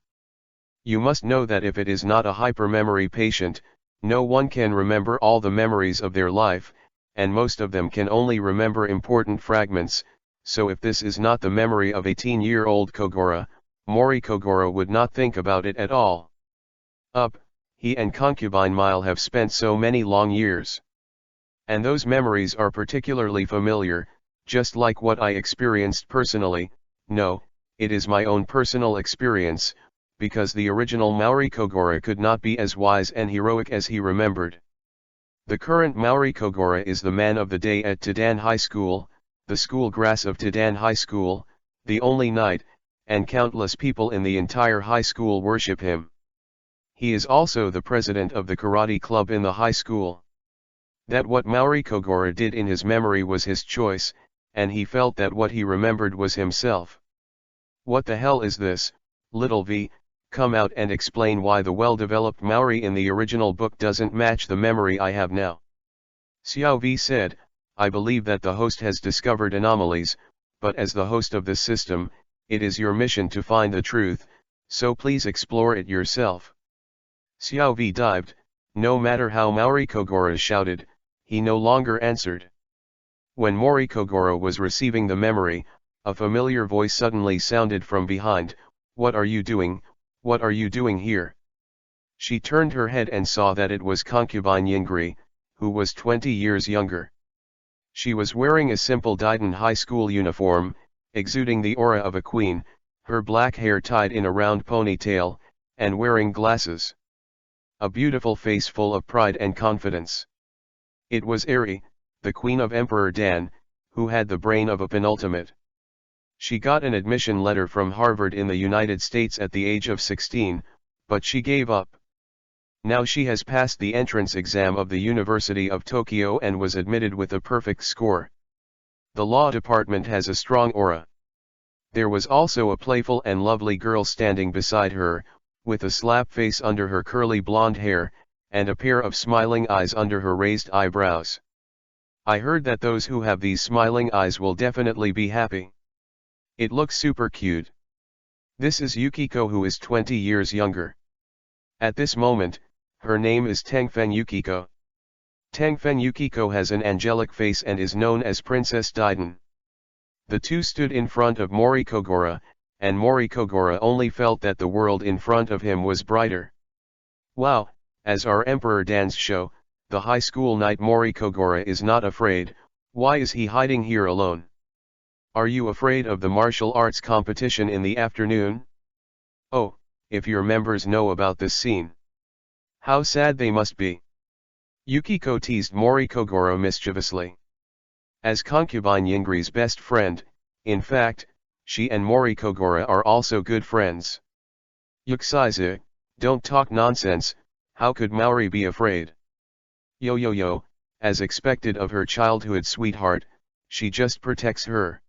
You must know that if it is not a hypermemory patient, no one can remember all the memories of their life, and most of them can only remember important fragments, so if this is not the memory of 18-year-old Kogoro, MORI Kogoro would not think about it at all. He and concubine Mile have spent so many long years. And those memories are particularly familiar, just like what I experienced personally. No, it is my own personal experience, because the original MORI Kogoro could not be as wise and heroic as he remembered. The current MORI Kogoro is the man of the day at Todan High School, the school grass of Todan High School, the only knight, and countless people in the entire high school worship him. He is also the president of the karate club in the high school. That what MORI Kogoro did in his memory was his choice, and he felt that what he remembered was himself. What the hell is this, little V? Come out and explain why the well-developed MORI in the original book doesn't match the memory I have now. Xiao V said, I believe that the host has discovered anomalies, but as the host of this system, it is your mission to find the truth, so please explore it yourself. Xiao V dived. No matter how MORI Kogoro shouted, he no longer answered. When MORI Kogoro was receiving the memory, a familiar voice suddenly sounded from behind. What are you doing? What are you doing here? She turned her head and saw that it was concubine Yingri, who was 20 years younger. She was wearing a simple Daidan high school uniform, exuding the aura of a queen, her black hair tied in a round ponytail, and wearing glasses. A beautiful face full of pride and confidence. It was Eri, the queen of Emperor Dan, who had the brain of a penultimate. She got an admission letter from Harvard in the United States at the age of 16, but she gave up. Now she has passed the entrance exam of the University of Tokyo and was admitted with a perfect score. The law department has a strong aura. There was also a playful and lovely girl standing beside her, with a slap face under her curly blonde hair, and a pair of smiling eyes under her raised eyebrows. I heard that those who have these smiling eyes will definitely be happy. It looks super cute. This is Yukiko, who is 20 years younger. At this moment, her name is Tengfen Yukiko. Tengfen Yukiko has an angelic face and is known as Princess Daidan. The two stood in front of MORI Kogoro, and MORI Kogoro only felt that the world in front of him was brighter. Wow, as our Emperor Dan's show, the high school knight MORI Kogoro is not afraid. Why is he hiding here alone? Are you afraid of the martial arts competition in the afternoon? Oh, if your members know about this scene. How sad they must be. Yukiko teased MORI Kogoro mischievously. As concubine Yingri's best friend, in fact, she and MORI Kogoro are also good friends. Yuksaizu, don't talk nonsense, how could MORI be afraid? Yo, as expected of her childhood sweetheart, she just protects her.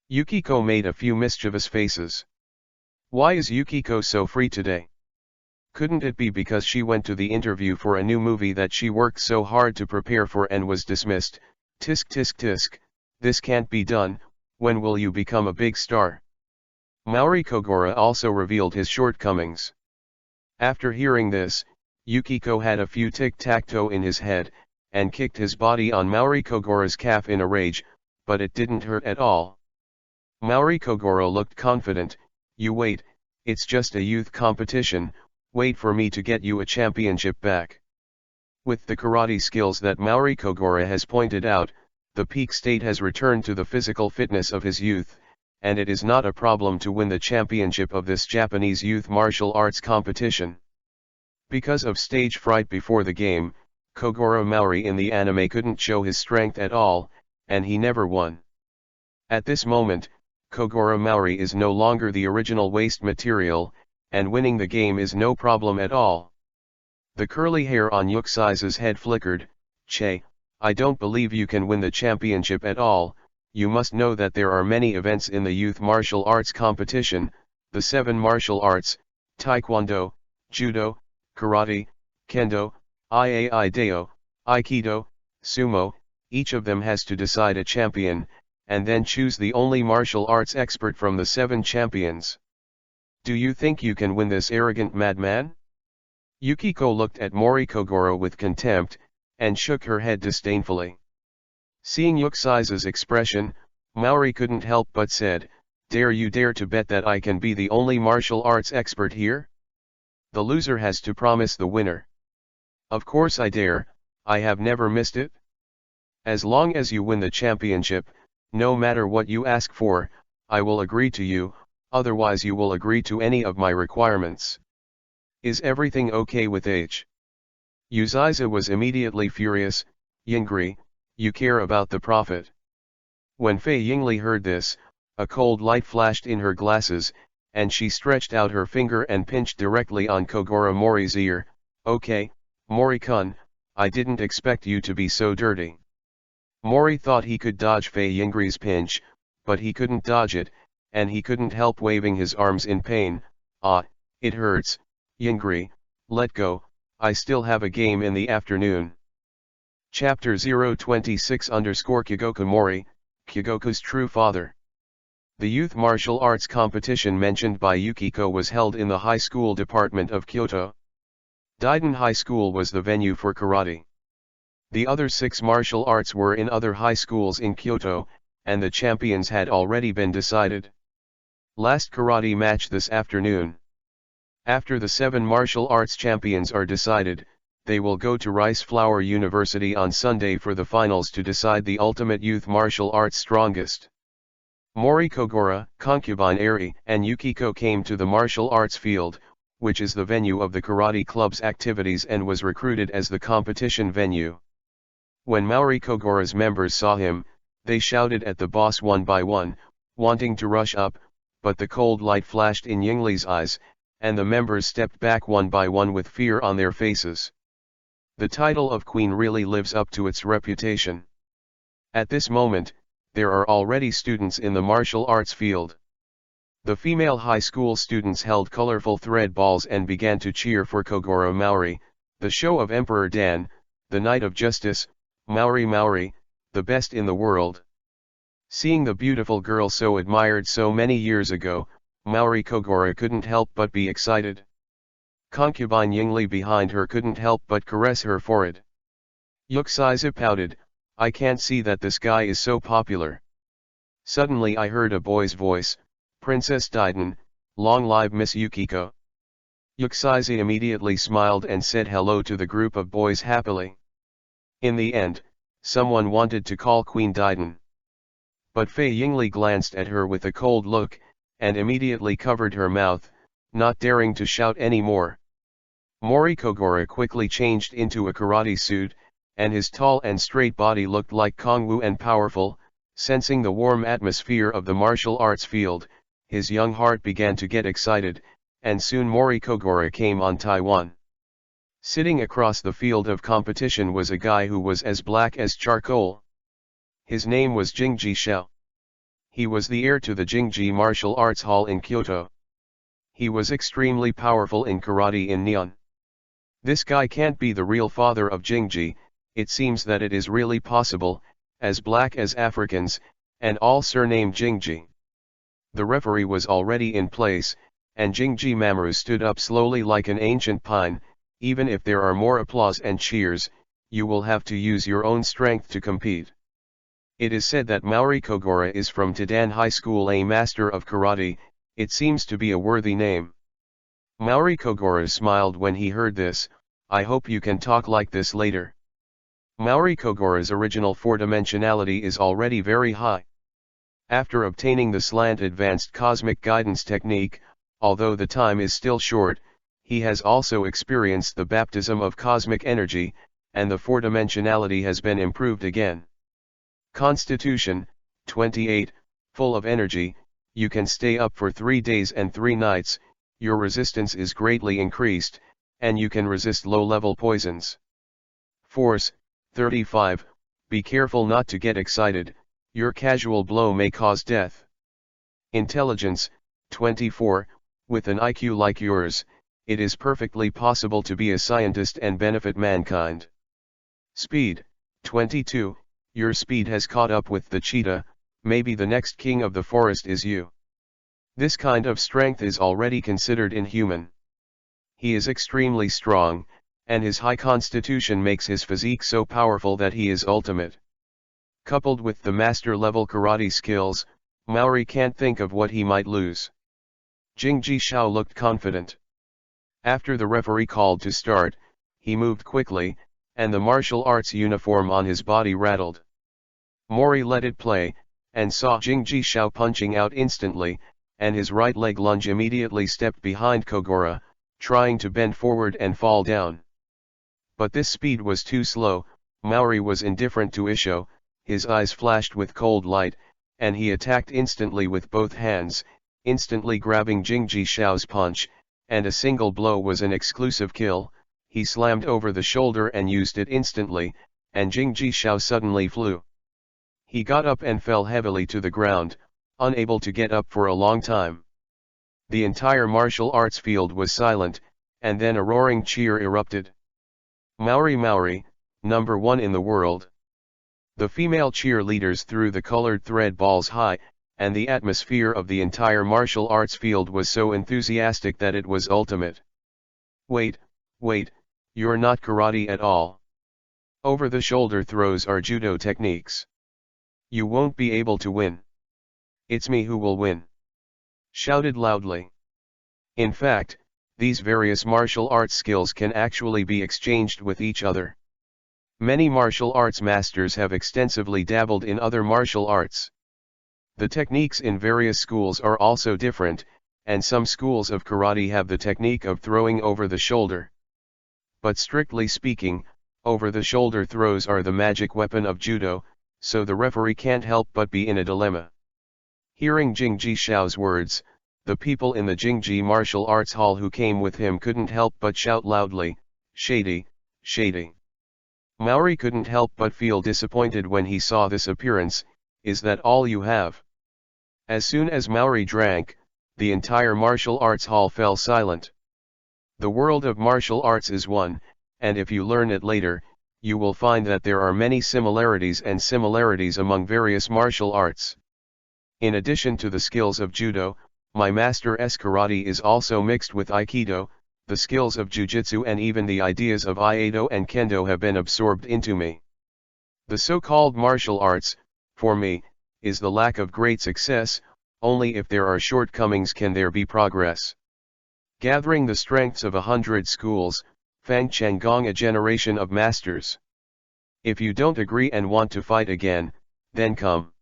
Yukiko made a few mischievous faces. Why is Yukiko so free today? Couldn't it be because she went to the interview for a new movie that she worked so hard to prepare for and was dismissed? Tisk tisk tisk, this can't be done. When will you become a big star? MORI Kogoro also revealed his shortcomings. After hearing this, Yukiko had a few tic-tac-toe in his head, and kicked his body on MORI Kogoro's calf in a rage, but it didn't hurt at all. MORI Kogoro looked confident. You wait, it's just a youth competition, wait for me to get you a championship back. With the karate skills that MORI Kogoro has pointed out, the peak state has returned to the physical fitness of his youth, and it is not a problem to win the championship of this Japanese youth martial arts competition. Because of stage fright before the game, Kogoro MORI in the anime couldn't show his strength at all, and he never won. At this moment, Kogoro MORI is no longer the original waste material, and winning the game is no problem at all. The curly hair on Yuksai's head flickered. Che, I don't believe you can win the championship at all. you must know that there are many events in the youth martial arts competition, the 7 martial arts, Taekwondo, Judo, Karate, Kendo, Aikido, Aikido, Sumo, each of them has to decide a champion, and then choose the only martial arts expert from the 7 champions. Do you think you can win this arrogant madman? Yukiko looked at Mori Kogoro with contempt, and shook her head disdainfully. Seeing Yuksai's expression, Maori couldn't help but said, "Dare you dare to bet that I can be the only martial arts expert here? The loser has to promise the winner." "Of course I dare, I have never missed it. As long as you win the championship, no matter what you ask for, I will agree to you, otherwise you will agree to any of my requirements. Is everything okay with H?" Yuzaisa was immediately furious. "Yingri, you care about the profit." When Fei Yingli heard this, a cold light flashed in her glasses, and she stretched out her finger and pinched directly on Kogoro Mori's ear. "Okay, Mori-kun, I didn't expect you to be so dirty." Mori thought he could dodge Fei Yingri's pinch, but he couldn't dodge it, and he couldn't help waving his arms in pain. "Ah, it hurts, Yingri, let go, I still have a game in the afternoon." Chapter 026_Kyogoku Mori, Kyogoku's true father. The youth martial arts competition mentioned by Yukiko was held in the high school department of Kyoto. Daiden High School was the venue for karate. The other 6 martial arts were in other high schools in Kyoto, and the champions had already been decided. Last karate match this afternoon. After the 7 martial arts champions are decided, they will go to Rice Flower University on Sunday for the finals to decide the ultimate youth martial arts strongest. Mori Kogoro, concubine Eri, and Yukiko came to the martial arts field, which is the venue of the karate club's activities and was recruited as the competition venue. When Mori Kogoro's members saw him, they shouted at the boss one by one, wanting to rush up, but the cold light flashed in Yingli's eyes, and the members stepped back one by one with fear on their faces. The title of queen really lives up to its reputation. At this moment, there are already students in the martial arts field. The female high school students held colorful thread balls and began to cheer for Kogoro Maori, the show of Emperor Dan, the Knight of Justice, Maori Maori, the best in the world. Seeing the beautiful girl so admired so many years ago, Mori Kogoro couldn't help but be excited. Concubine Yingli behind her couldn't help but caress her forehead. Yuksaiza pouted, "I can't see that this guy is so popular." Suddenly I heard a boy's voice, "Princess Daiden, long live Miss Yukiko." Yuksaiza immediately smiled and said hello to the group of boys happily. In the end, someone wanted to call Queen Daiden. But Fei Yingli glanced at her with a cold look, and immediately covered her mouth, not daring to shout any more. Mori Kogoro quickly changed into a karate suit, and his tall and straight body looked like Kongwu and powerful. Sensing the warm atmosphere of the martial arts field, his young heart began to get excited, and soon Mori Kogoro came on Taiwan. Sitting across the field of competition was a guy who was as black as charcoal. His name was Jingji Shao. He was the heir to the Jingji Martial Arts Hall in Kyoto. He was extremely powerful in karate in Nihon. This guy can't be the real father of Jingji. It seems that it is really possible, as black as Africans, and all surnamed Jingji. The referee was already in place, and Jingji Mamoru stood up slowly like an ancient pine. Even if there are more applause and cheers, you will have to use your own strength to compete. It is said that Mori Kogoro is from Todan High School, a master of karate. It seems to be a worthy name. Mori Kogoro smiled when he heard this. "I hope you can talk like this later." Mori Kogoro's original four-dimensionality is already very high. After obtaining the slant advanced cosmic guidance technique, although the time is still short, he has also experienced the baptism of cosmic energy, and the four-dimensionality has been improved again. Constitution, 28, full of energy, you can stay up for 3 days and 3 nights, your resistance is greatly increased, and you can resist low-level poisons. Force, 35, be careful not to get excited, Your casual blow may cause death. Intelligence, 24, with an IQ like yours, it is perfectly possible to be a scientist and benefit mankind. Speed, 22, your speed has caught up with the cheetah, maybe the next king of the forest is you. This kind of strength is already considered inhuman. He is extremely strong, and his high constitution makes his physique so powerful that he is ultimate. Coupled with the master-level karate skills, Maori can't think of what he might lose. Jing Jishao looked confident. After the referee called to start, he moved quickly, and the martial arts uniform on his body rattled. Mori let it play, and saw Jing Jishao punching out instantly, and his right leg lunge immediately stepped behind Kogoro, trying to bend forward and fall down. But this speed was too slow. Maori was indifferent to Isho, his eyes flashed with cold light, and he attacked instantly with both hands, instantly grabbing Jing Jishao's punch, and a single blow was an exclusive kill. He slammed over the shoulder and used it instantly, and Jing Jishao suddenly flew. He got up and fell heavily to the ground, unable to get up for a long time. The entire martial arts field was silent, and then a roaring cheer erupted. Maori Maori, number one in the world. The female cheerleaders threw the colored thread balls high, and the atmosphere of the entire martial arts field was so enthusiastic that it was ultimate. Wait, you're not karate at all. Over-the-shoulder throws are judo techniques. You won't be able to win. It's me who will win. Shouted loudly. In fact, these various martial arts skills can actually be exchanged with each other. Many martial arts masters have extensively dabbled in other martial arts. The techniques in various schools are also different, and some schools of karate have the technique of throwing over the shoulder. But strictly speaking, over-the-shoulder throws are the magic weapon of judo, so the referee can't help but be in a dilemma. Hearing Jing Jishao's words, the people in the Jingji martial arts hall who came with him couldn't help but shout loudly, "Shady, shady." Maori couldn't help but feel disappointed when he saw this appearance. Is that all you have? As soon as Maori drank, the entire martial arts hall fell silent. The world of martial arts is one, and if you learn it later, you will find that there are many similarities among various martial arts. In addition to the skills of judo, my master's karate is also mixed with aikido, the skills of jujitsu, and even the ideas of iaido and kendo have been absorbed into me. The so-called martial arts, for me, is the lack of great success. Only if there are shortcomings can there be progress. Gathering the strengths of 100 schools, Fang Changgong a generation of masters. If you don't agree and want to fight again, then come.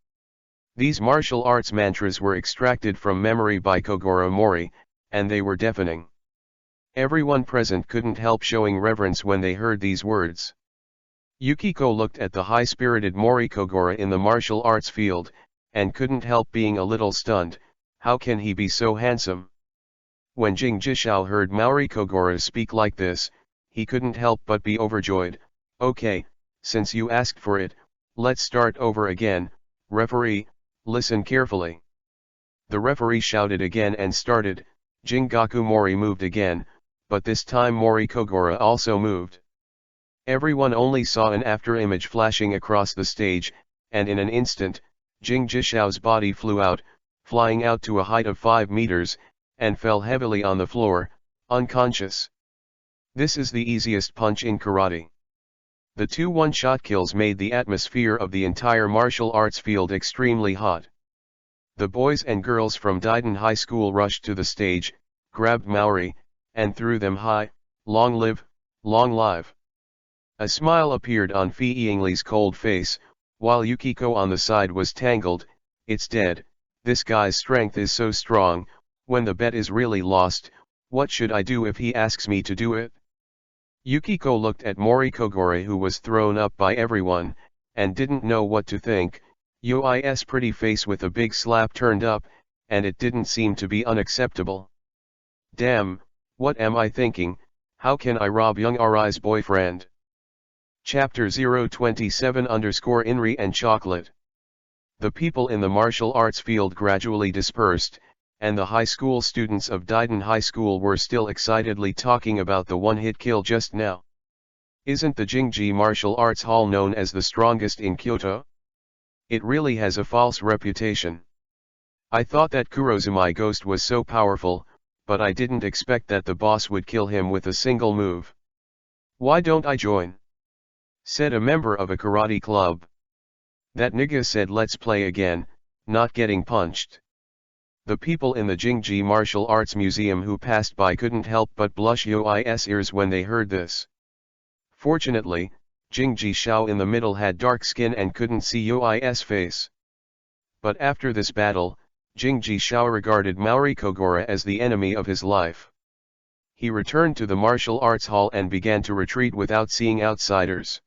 These martial arts mantras were extracted from memory by Kogoro Mori, and they were deafening. Everyone present couldn't help showing reverence when they heard these words. Yukiko looked at the high-spirited Mori Kogoro in the martial arts field, and couldn't help being a little stunned. How can he be so handsome? When Jing Jishao heard Mori Kogoro speak like this, he couldn't help but be overjoyed. Okay, since you asked for it, let's start over again. Referee, listen carefully. The referee shouted again and started. Jingaku Mori moved again, but this time Mori Kogoro also moved. Everyone only saw an after-image flashing across the stage, and in an instant, Jing Jishao's body flew out, flying out to a height of 5 meters, and fell heavily on the floor, unconscious. This is the easiest punch in karate. The 2 one-shot kills made the atmosphere of the entire martial arts field extremely hot. The boys and girls from Daiden High School rushed to the stage, grabbed Maori, and threw them high. Long live, long live. A smile appeared on Fei Yingli's cold face, while Yukiko on the side was tangled. It's dead. This guy's strength is so strong. When the bet is really lost, what should I do if he asks me to do it? Yukiko looked at Mori Kogoro, who was thrown up by everyone, and didn't know what to think. Yoi's pretty face with a big slap turned up, and it didn't seem to be unacceptable. Damn, what am I thinking? How can I rob young Ri's boyfriend? Chapter 027 _ Inri and Chocolate. The people in the martial arts field gradually dispersed, and the high school students of Daiden High School were still excitedly talking about the one-hit kill just now. Isn't the Jingji Martial Arts Hall known as the strongest in Kyoto? It really has a false reputation. I thought that Kurozumai Ghost was so powerful, but I didn't expect that the boss would kill him with a single move. Why don't I join? Said a member of a karate club. That nigga said let's play again, not getting punched. The people in the Jingji Martial Arts Museum who passed by couldn't help but blush Yoi's ears when they heard this. Fortunately, Jingji Xiao in the middle had dark skin and couldn't see Yoi's face. But after this battle, Jingji Xiao regarded Mori Kogoro as the enemy of his life. He returned to the martial arts hall and began to retreat without seeing outsiders.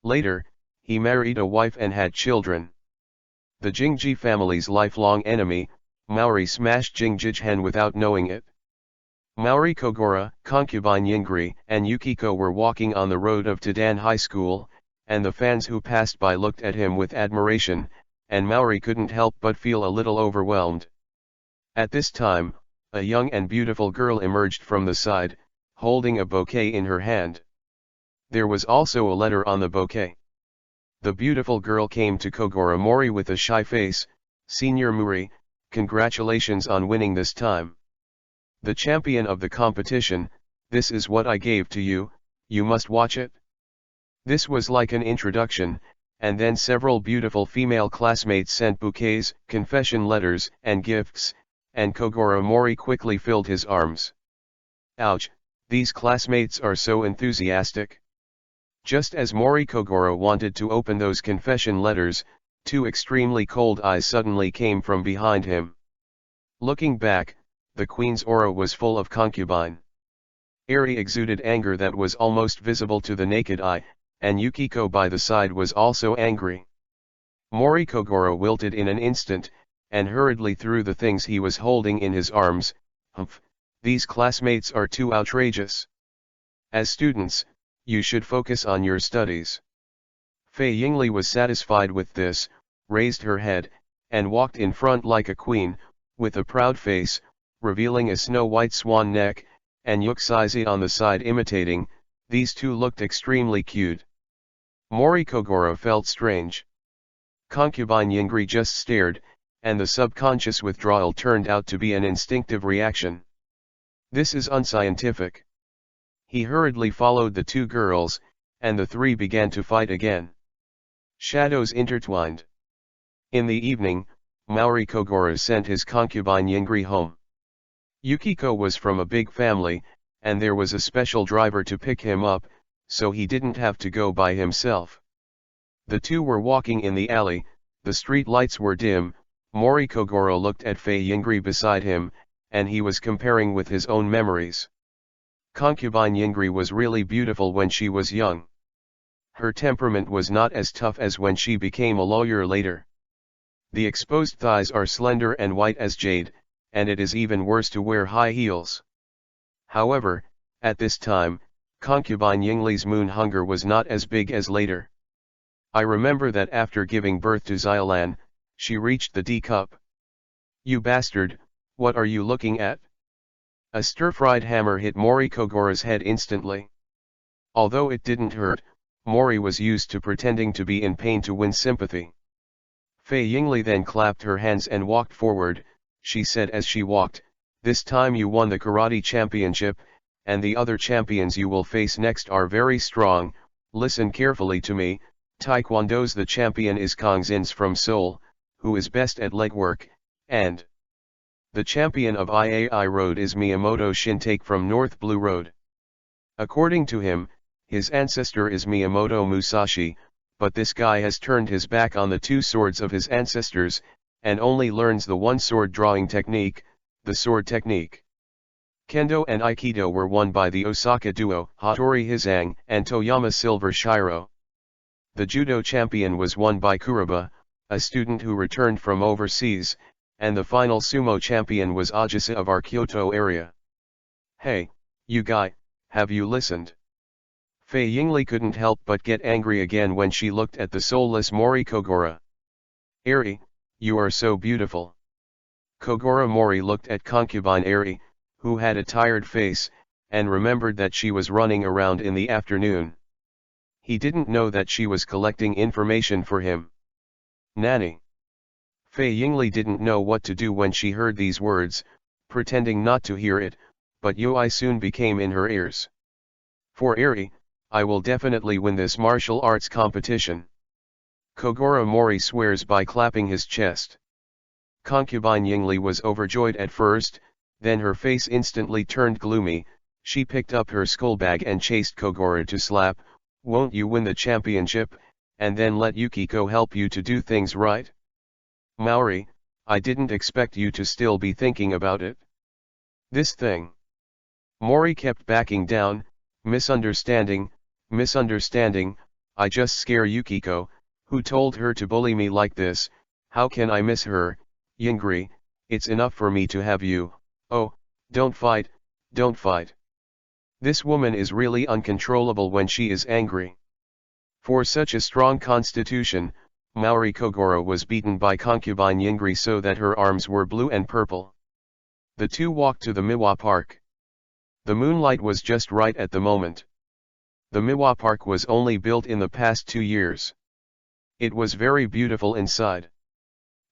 Later, he married a wife and had children. The Jingji family's lifelong enemy, Mori smashed Jingjijhen without knowing it. Mori Kogoro, concubine Yingri, and Yukiko were walking on the road of Tadan High School, and the fans who passed by looked at him with admiration, and Mori couldn't help but feel a little overwhelmed. At this time, a young and beautiful girl emerged from the side, holding a bouquet in her hand. There was also a letter on the bouquet. The beautiful girl came to Kogoro Mori with a shy face. "Senior Mori, congratulations on winning this time. The champion of the competition, this is what I gave to you, you must watch it." This was like an introduction, and then several beautiful female classmates sent bouquets, confession letters, and gifts, and Kogoro Mori quickly filled his arms. Ouch, these classmates are so enthusiastic. Just as Mori Kogoro wanted to open those confession letters, two extremely cold eyes suddenly came from behind him. Looking back, the queen's aura was full of concubine. Eri exuded anger that was almost visible to the naked eye, and Yukiko by the side was also angry. Mori Kogoro wilted in an instant, and hurriedly threw the things he was holding in his arms. "Humph, these classmates are too outrageous. As students, you should focus on your studies." Fei Yingli was satisfied with this, raised her head, and walked in front like a queen, with a proud face, revealing a snow-white swan neck, and Yuxizi on the side imitating. These two looked extremely cute. Mori Kogoro felt strange. Concubine Yingri just stared, and the subconscious withdrawal turned out to be an instinctive reaction. This is unscientific. He hurriedly followed the two girls, and the three began to fight again. Shadows intertwined. In the evening, Mori Kogoro sent his concubine Yingri home. Yukiko was from a big family, and there was a special driver to pick him up, so he didn't have to go by himself. The two were walking in the alley, the street lights were dim. Mori Kogoro looked at Fei Yingri beside him, and he was comparing with his own memories. Concubine Yingri was really beautiful when she was young. Her temperament was not as tough as when she became a lawyer later. The exposed thighs are slender and white as jade, and it is even worse to wear high heels. However, at this time, concubine Yingli's moon hunger was not as big as later. I remember that after giving birth to Xiaolan, she reached the D cup. "You bastard, what are you looking at?" A stir-fried hammer hit Mori Kogoro's head instantly. Although it didn't hurt, Mori was used to pretending to be in pain to win sympathy. Fei Yingli then clapped her hands and walked forward. She said as she walked, "This time you won the karate championship, and the other champions you will face next are very strong. Listen carefully to me. Taekwondo's the champion is Kang Zins from Seoul, who is best at legwork, and the champion of Iai Road is Miyamoto Shintake from North Blue Road. According to him, his ancestor is Miyamoto Musashi, but this guy has turned his back on the two swords of his ancestors, and only learns the one sword drawing technique, the sword technique." Kendo and Aikido were won by the Osaka duo Hattori Hizang and Toyama Silver Shiro. The judo champion was won by Kuroba, a student who returned from overseas, and the final sumo champion was Ajisa of our Kyoto area. "Hey, you guy, have you listened?" Fei Yingli couldn't help but get angry again when she looked at the soulless Mori Kogoro. Eri, you are so beautiful. Kogoro Mori looked at concubine Eri, who had a tired face, and remembered that she was running around in the afternoon. He didn't know that she was collecting information for him. Nanny. Fei Yingli didn't know what to do when she heard these words, pretending not to hear it, but Yoi soon became in her ears. For Eri, I will definitely win this martial arts competition. Kogoro Mori swears by clapping his chest. Concubine Yingli was overjoyed at first, then her face instantly turned gloomy. She picked up her skull bag and chased Kogoro to slap. Won't you win the championship, and then let Yukiko help you to do things right? Maori, I didn't expect you to still be thinking about it. This thing. Mori kept backing down. Misunderstanding, I just scare Yukiko. Who told her to bully me like this? How can I miss her? Yingri, it's enough for me to have you. Oh, don't fight, don't fight. This woman is really uncontrollable when she is angry. For such a strong constitution, Maori Kogoro was beaten by concubine Yingri so that her arms were blue and purple. The two walked to the Miwa Park. The moonlight was just right at the moment. The Miwa Park was only built in the past 2 years. It was very beautiful inside.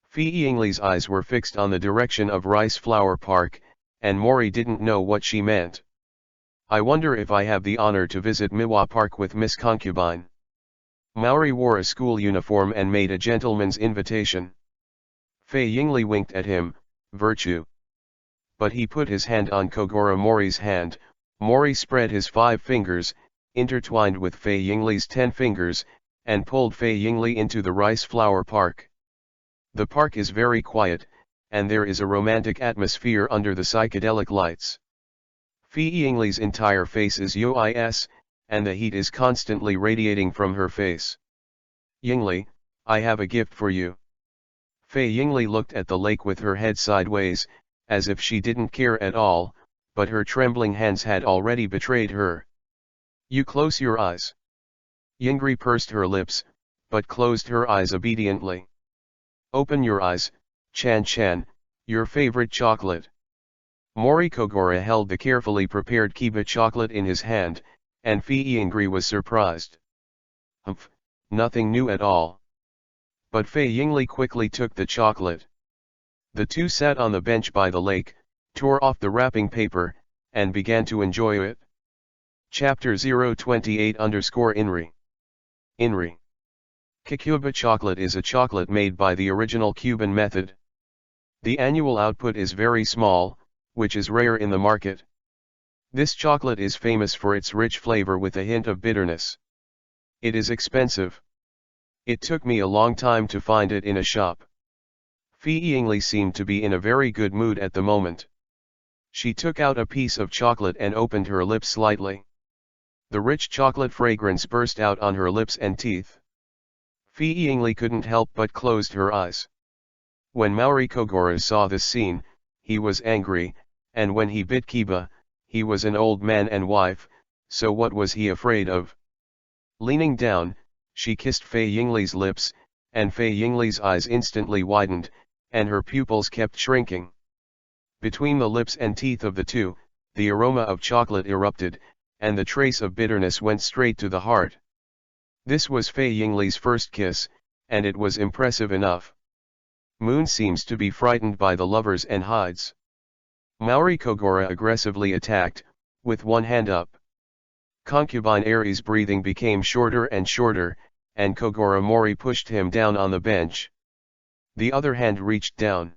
Fei Yingli's eyes were fixed on the direction of Rice Flower Park, and Mori didn't know what she meant. I wonder if I have the honor to visit Miwa Park with Miss Concubine. Maori wore a school uniform and made a gentleman's invitation. Fei Yingli winked at him, virtue. But he put his hand on Kogoro Mori's hand. Mori spread his 5 fingers, intertwined with Fei Yingli's 10 fingers, and pulled Fei Yingli into the Rice Flower Park. The park is very quiet, and there is a romantic atmosphere under the psychedelic lights. Fei Yingli's entire face is yois, and the heat is constantly radiating from her face. Yingli, I have a gift for you. Fei Yingli looked at the lake with her head sideways, as if she didn't care at all, but her trembling hands had already betrayed her. You close your eyes. Yingri pursed her lips, but closed her eyes obediently. Open your eyes, Chan-chan, your favorite chocolate. Mori Kogoro held the carefully prepared Kiba chocolate in his hand, and Fei Yingri was surprised. Humph, nothing new at all. But Fei Yingli quickly took the chocolate. The two sat on the bench by the lake, tore off the wrapping paper, and began to enjoy it. Chapter 028_INRI. INRI. Kikuba chocolate is a chocolate made by the original Cuban method. The annual output is very small, which is rare in the market. This chocolate is famous for its rich flavor with a hint of bitterness. It is expensive. It took me a long time to find it in a shop. Fei Yingli seemed to be in a very good mood at the moment. She took out a piece of chocolate and opened her lips slightly. The rich chocolate fragrance burst out on her lips and teeth. Fei Yingli couldn't help but closed her eyes. When Maori Kogoro saw this scene, he was angry, and when he bit Kiba, he was an old man and wife, so what was he afraid of? Leaning down, she kissed Fei Yingli's lips, and Fei Yingli's eyes instantly widened, and her pupils kept shrinking. Between the lips and teeth of the two, the aroma of chocolate erupted, and the trace of bitterness went straight to the heart. This was Fei Yingli's first kiss, and it was impressive enough. Moon seems to be frightened by the lovers and hides. Maori Kogoro aggressively attacked, with one hand up. Concubine Eri's breathing became shorter and shorter, and Kogoro Mori pushed him down on the bench. The other hand reached down.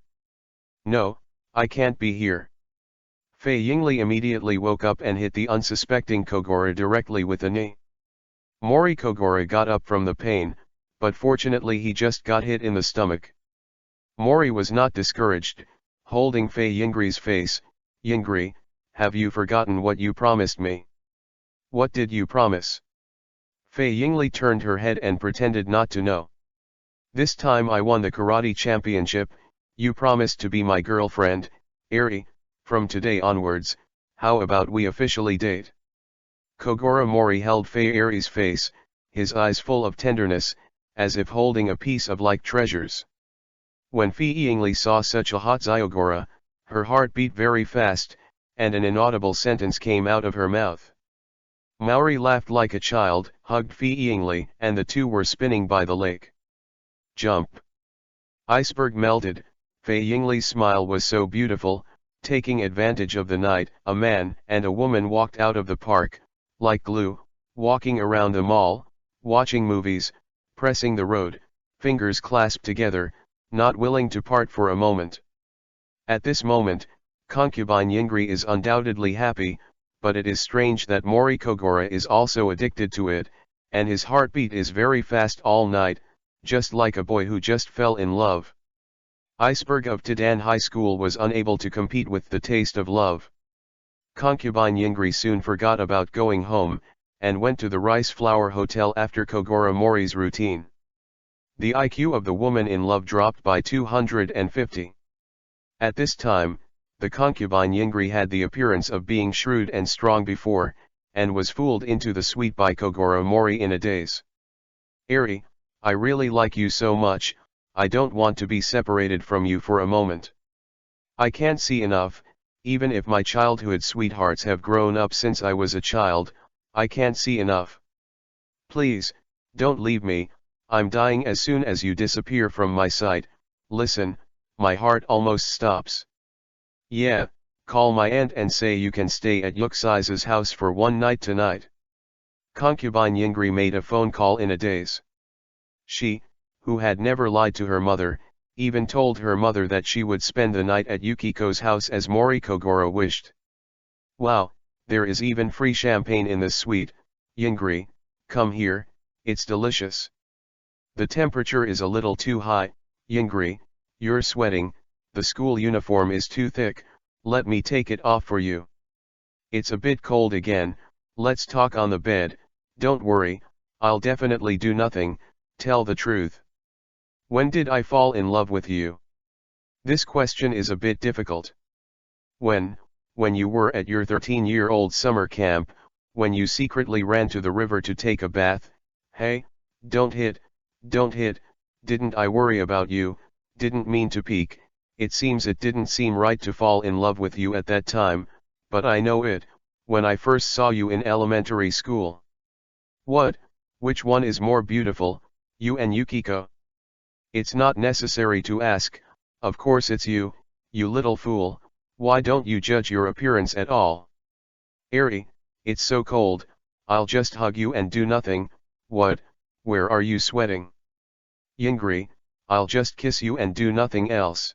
No, I can't be here. Fei Yingli immediately woke up and hit the unsuspecting Kogoro directly with a knee. Mori Kogoro got up from the pain, but fortunately he just got hit in the stomach. Mori was not discouraged, holding Fei Yingri's face. Yingri, have you forgotten what you promised me? What did you promise? Fei Yingli turned her head and pretended not to know. This time I won the karate championship. You promised to be my girlfriend, Eri. From today onwards, how about we officially date? Kogoro Mori held Fei Eri's face, his eyes full of tenderness, as if holding a piece of like treasures. When Fei saw such a hot Zyogora, her heart beat very fast, and an inaudible sentence came out of her mouth. Maori laughed like a child, hugged Fei, and the two were spinning by the lake. Jump. Iceberg melted. Fei Yingli's smile was so beautiful. Taking advantage of the night, a man and a woman walked out of the park, like glue, walking around the mall, watching movies, pressing the road, fingers clasped together, not willing to part for a moment. At this moment, concubine Yingri is undoubtedly happy, but it is strange that Mori Kogoro is also addicted to it, and his heartbeat is very fast all night, just like a boy who just fell in love. Iceberg of Tidan High School was unable to compete with the taste of love. Concubine Yingri soon forgot about going home, and went to the Rice Flower Hotel after Kogoro Mori's routine. The IQ of the woman in love dropped by 250. At this time, the concubine Yingri had the appearance of being shrewd and strong before, and was fooled into the suite by Kogoro Mori in a daze. Eri, I really like you so much, I don't want to be separated from you for a moment. I can't see enough, even if my childhood sweethearts have grown up since I was a child, I can't see enough. Please, don't leave me, I'm dying as soon as you disappear from my sight. Listen, my heart almost stops. Yeah, call my aunt and say you can stay at Yuksai's house for one night tonight. Concubine Yingri made a phone call in a daze. She, who had never lied to her mother, even told her mother that she would spend the night at Yukiko's house as Mori Kogoro wished. Wow, there is even free champagne in this suite. Yingri, come here, it's delicious. The temperature is a little too high. Yingri, you're sweating, the school uniform is too thick, let me take it off for you. It's a bit cold again, let's talk on the bed, don't worry, I'll definitely do nothing, tell the truth. When did I fall in love with you? This question is a bit difficult. When you were at your 13-year-old summer camp, when you secretly ran to the river to take a bath. Hey, don't hit, didn't I worry about you, didn't mean to peek, it seems it didn't seem right to fall in love with you at that time, but I know it, when I first saw you in elementary school. What, which one is more beautiful, you and Yukiko? It's not necessary to ask, of course it's you, you little fool, why don't you judge your appearance at all? Eri, it's so cold, I'll just hug you and do nothing. What, where are you sweating? Yingri, I'll just kiss you and do nothing else.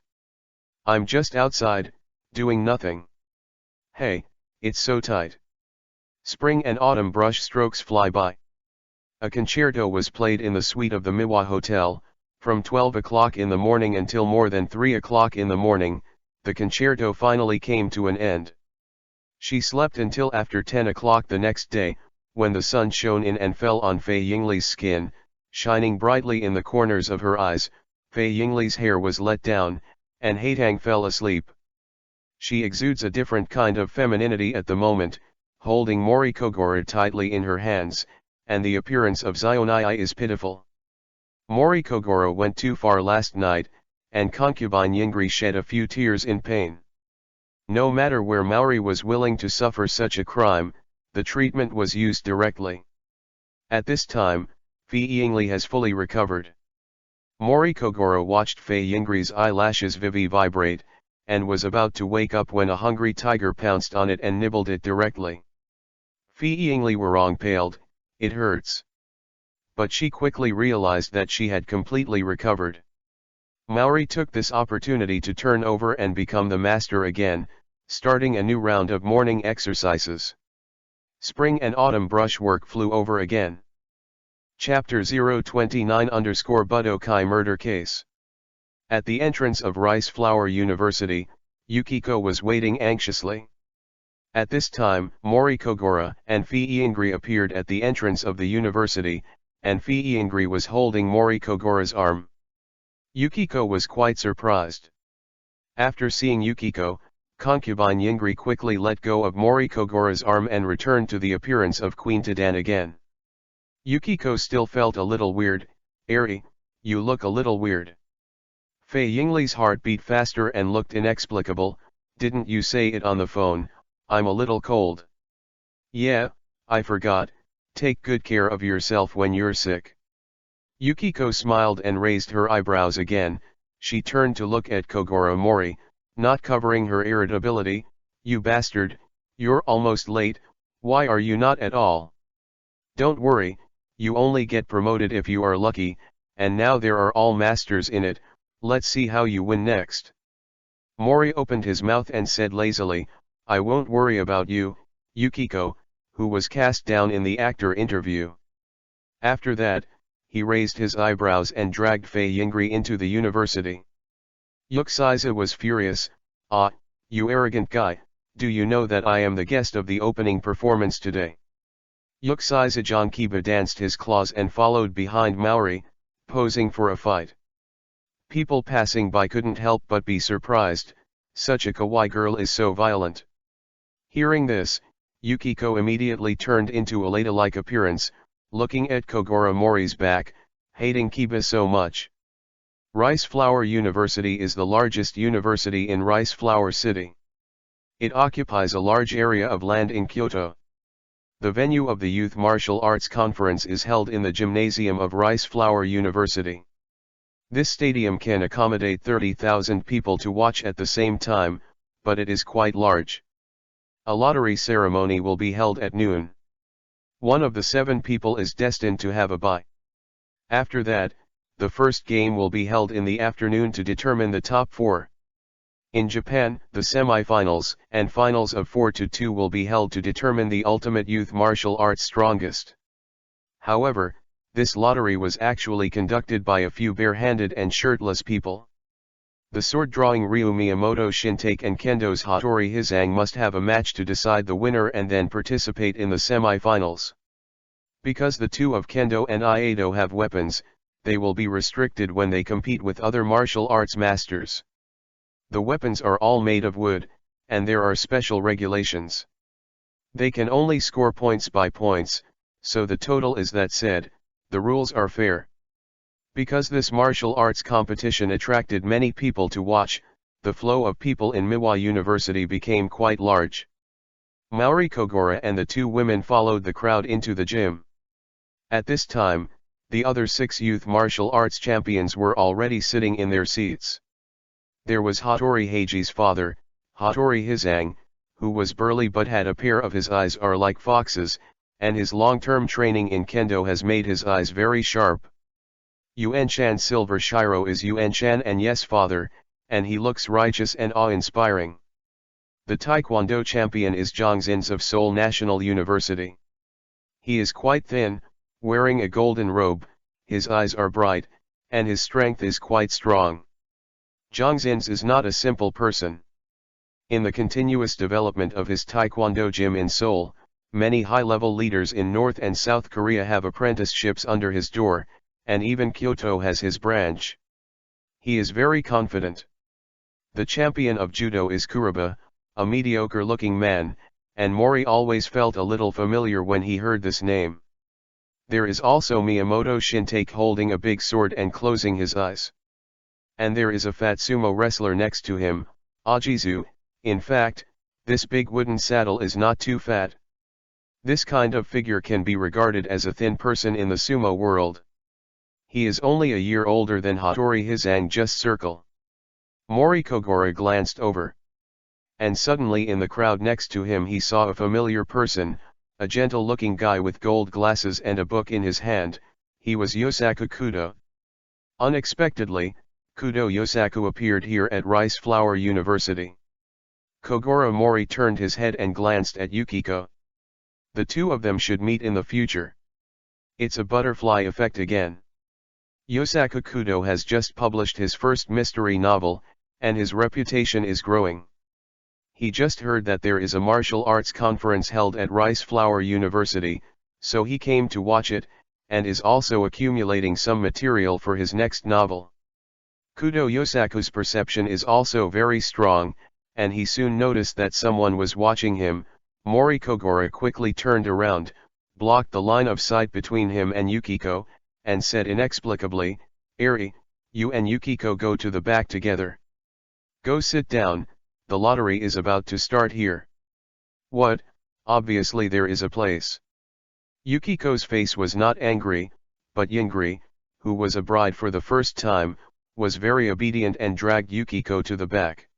I'm just outside, doing nothing. Hey, it's so tight. Spring and autumn brush strokes fly by. A concerto was played in the suite of the Miwa Hotel. From 12 o'clock in the morning until more than 3 o'clock in the morning, the concerto finally came to an end. She slept until after 10 o'clock the next day, when the sun shone in and fell on Fei Yingli's skin, shining brightly in the corners of her eyes. Fei Yingli's hair was let down, and Haitang fell asleep. She exudes a different kind of femininity at the moment, holding Mori Kogoro tightly in her hands, and the appearance of Zionai is pitiful. Mori Kogoro went too far last night, and concubine Yingri shed a few tears in pain. No matter where Maori was willing to suffer such a crime, the treatment was used directly. At this time, Fei Yingli has fully recovered. Mori Kogoro watched Fei Yingri's eyelashes vibrate, and was about to wake up when a hungry tiger pounced on it and nibbled it directly. Fei Yingli wrong paled, it hurts. But she quickly realized that she had completely recovered. Maori took this opportunity to turn over and become the master again, starting a new round of morning exercises. Spring and autumn brushwork flew over again. Chapter 029_Budokai Murder Case. At the entrance of Rice Flower University, Yukiko was waiting anxiously. At this time, Mori Kogoro and Fei Yingri appeared at the entrance of the university, and Fei Yingri was holding Mori Kogoro's arm. Yukiko was quite surprised. After seeing Yukiko, concubine Yingri quickly let go of Mori Kogoro's arm and returned to the appearance of Queen Tidan again. Yukiko still felt a little weird. Eri, you look a little weird. Fei Yingli's heart beat faster and looked inexplicable. Didn't you say it on the phone? I'm a little cold. Yeah, I forgot. Take good care of yourself when you're sick. Yukiko smiled and raised her eyebrows again. She turned to look at Kogoro Mori, not covering her irritability. You bastard, you're almost late, why are you not at all? Don't worry, you only get promoted if you are lucky, and now there are all masters in it, let's see how you win next. Mori opened his mouth and said lazily, I won't worry about you, Yukiko, who was cast down in the actor interview. After that, he raised his eyebrows and dragged Fei Yingri into the university. Yuxiza was furious. Ah, you arrogant guy, do you know that I am the guest of the opening performance today? Yuxiza Jonkiba danced his claws and followed behind Maori, posing for a fight. People passing by couldn't help but be surprised, such a kawaii girl is so violent. Hearing this, Yukiko immediately turned into a lady-like appearance, looking at Kogoro Mori's back, hating Kiba so much. Rice Flower University is the largest university in Rice Flower City. It occupies a large area of land in Kyoto. The venue of the Youth Martial Arts Conference is held in the gymnasium of Rice Flower University. This stadium can accommodate 30,000 people to watch at the same time, but it is quite large. A lottery ceremony will be held at noon. One of the 7 people is destined to have a bye. After that, the first game will be held in the afternoon to determine the top 4. In Japan, the semi-finals and finals of 4-2 will be held to determine the ultimate youth martial arts strongest. However, this lottery was actually conducted by a few bare-handed and shirtless people. The sword-drawing Ryu Miyamoto Shintake and Kendo's Hattori Hizang must have a match to decide the winner and then participate in the semi-finals. Because the two of Kendo and Iaido have weapons, they will be restricted when they compete with other martial arts masters. The weapons are all made of wood, and there are special regulations. They can only score points by points, so the total is that said, the rules are fair. Because this martial arts competition attracted many people to watch, the flow of people in Miwa University became quite large. Maori Kogoro and the 2 women followed the crowd into the gym. At this time, the other 6 youth martial arts champions were already sitting in their seats. There was Hattori Heiji's father, Hattori Hizang, who was burly but had a pair of his eyes are like foxes, and his long-term training in kendo has made his eyes very sharp. Yuan-chan Silver Shiro is Yuan-chan and yes father, and he looks righteous and awe-inspiring. The Taekwondo champion is Zhangzins of Seoul National University. He is quite thin, wearing a golden robe, his eyes are bright, and his strength is quite strong. Zhangzins is not a simple person. In the continuous development of his Taekwondo gym in Seoul, many high-level leaders in North and South Korea have apprenticeships under his door, and even Kyoto has his branch. He is very confident. The champion of judo is Kuroba, a mediocre-looking man, and Mori always felt a little familiar when he heard this name. There is also Miyamoto Shintake holding a big sword and closing his eyes. And there is a fat sumo wrestler next to him, Ajizu. In fact, this big wooden saddle is not too fat. This kind of figure can be regarded as a thin person in the sumo world. He is only a year older than Hattori Hizang just circle. Mori Kogoro glanced over. And suddenly in the crowd next to him he saw a familiar person, a gentle-looking guy with gold glasses and a book in his hand. He was Yosaku Kudo. Unexpectedly, Kudo Yosaku appeared here at Rice Flower University. Kogoro Mori turned his head and glanced at Yukiko. The two of them should meet in the future. It's a butterfly effect again. Yosaku Kudo has just published his first mystery novel, and his reputation is growing. He just heard that there is a martial arts conference held at Rice Flower University, so he came to watch it, and is also accumulating some material for his next novel. Kudo Yosaku's perception is also very strong, and he soon noticed that someone was watching him. Mori Kogoro quickly turned around, blocked the line of sight between him and Yukiko, and said inexplicably, "Eri, You and Yukiko go to the back together. Go sit down, the lottery is about to start here. What, obviously there is a place. Yukiko's face was not angry, but Yingri, who was a bride for the first time, was very obedient and dragged Yukiko to the back.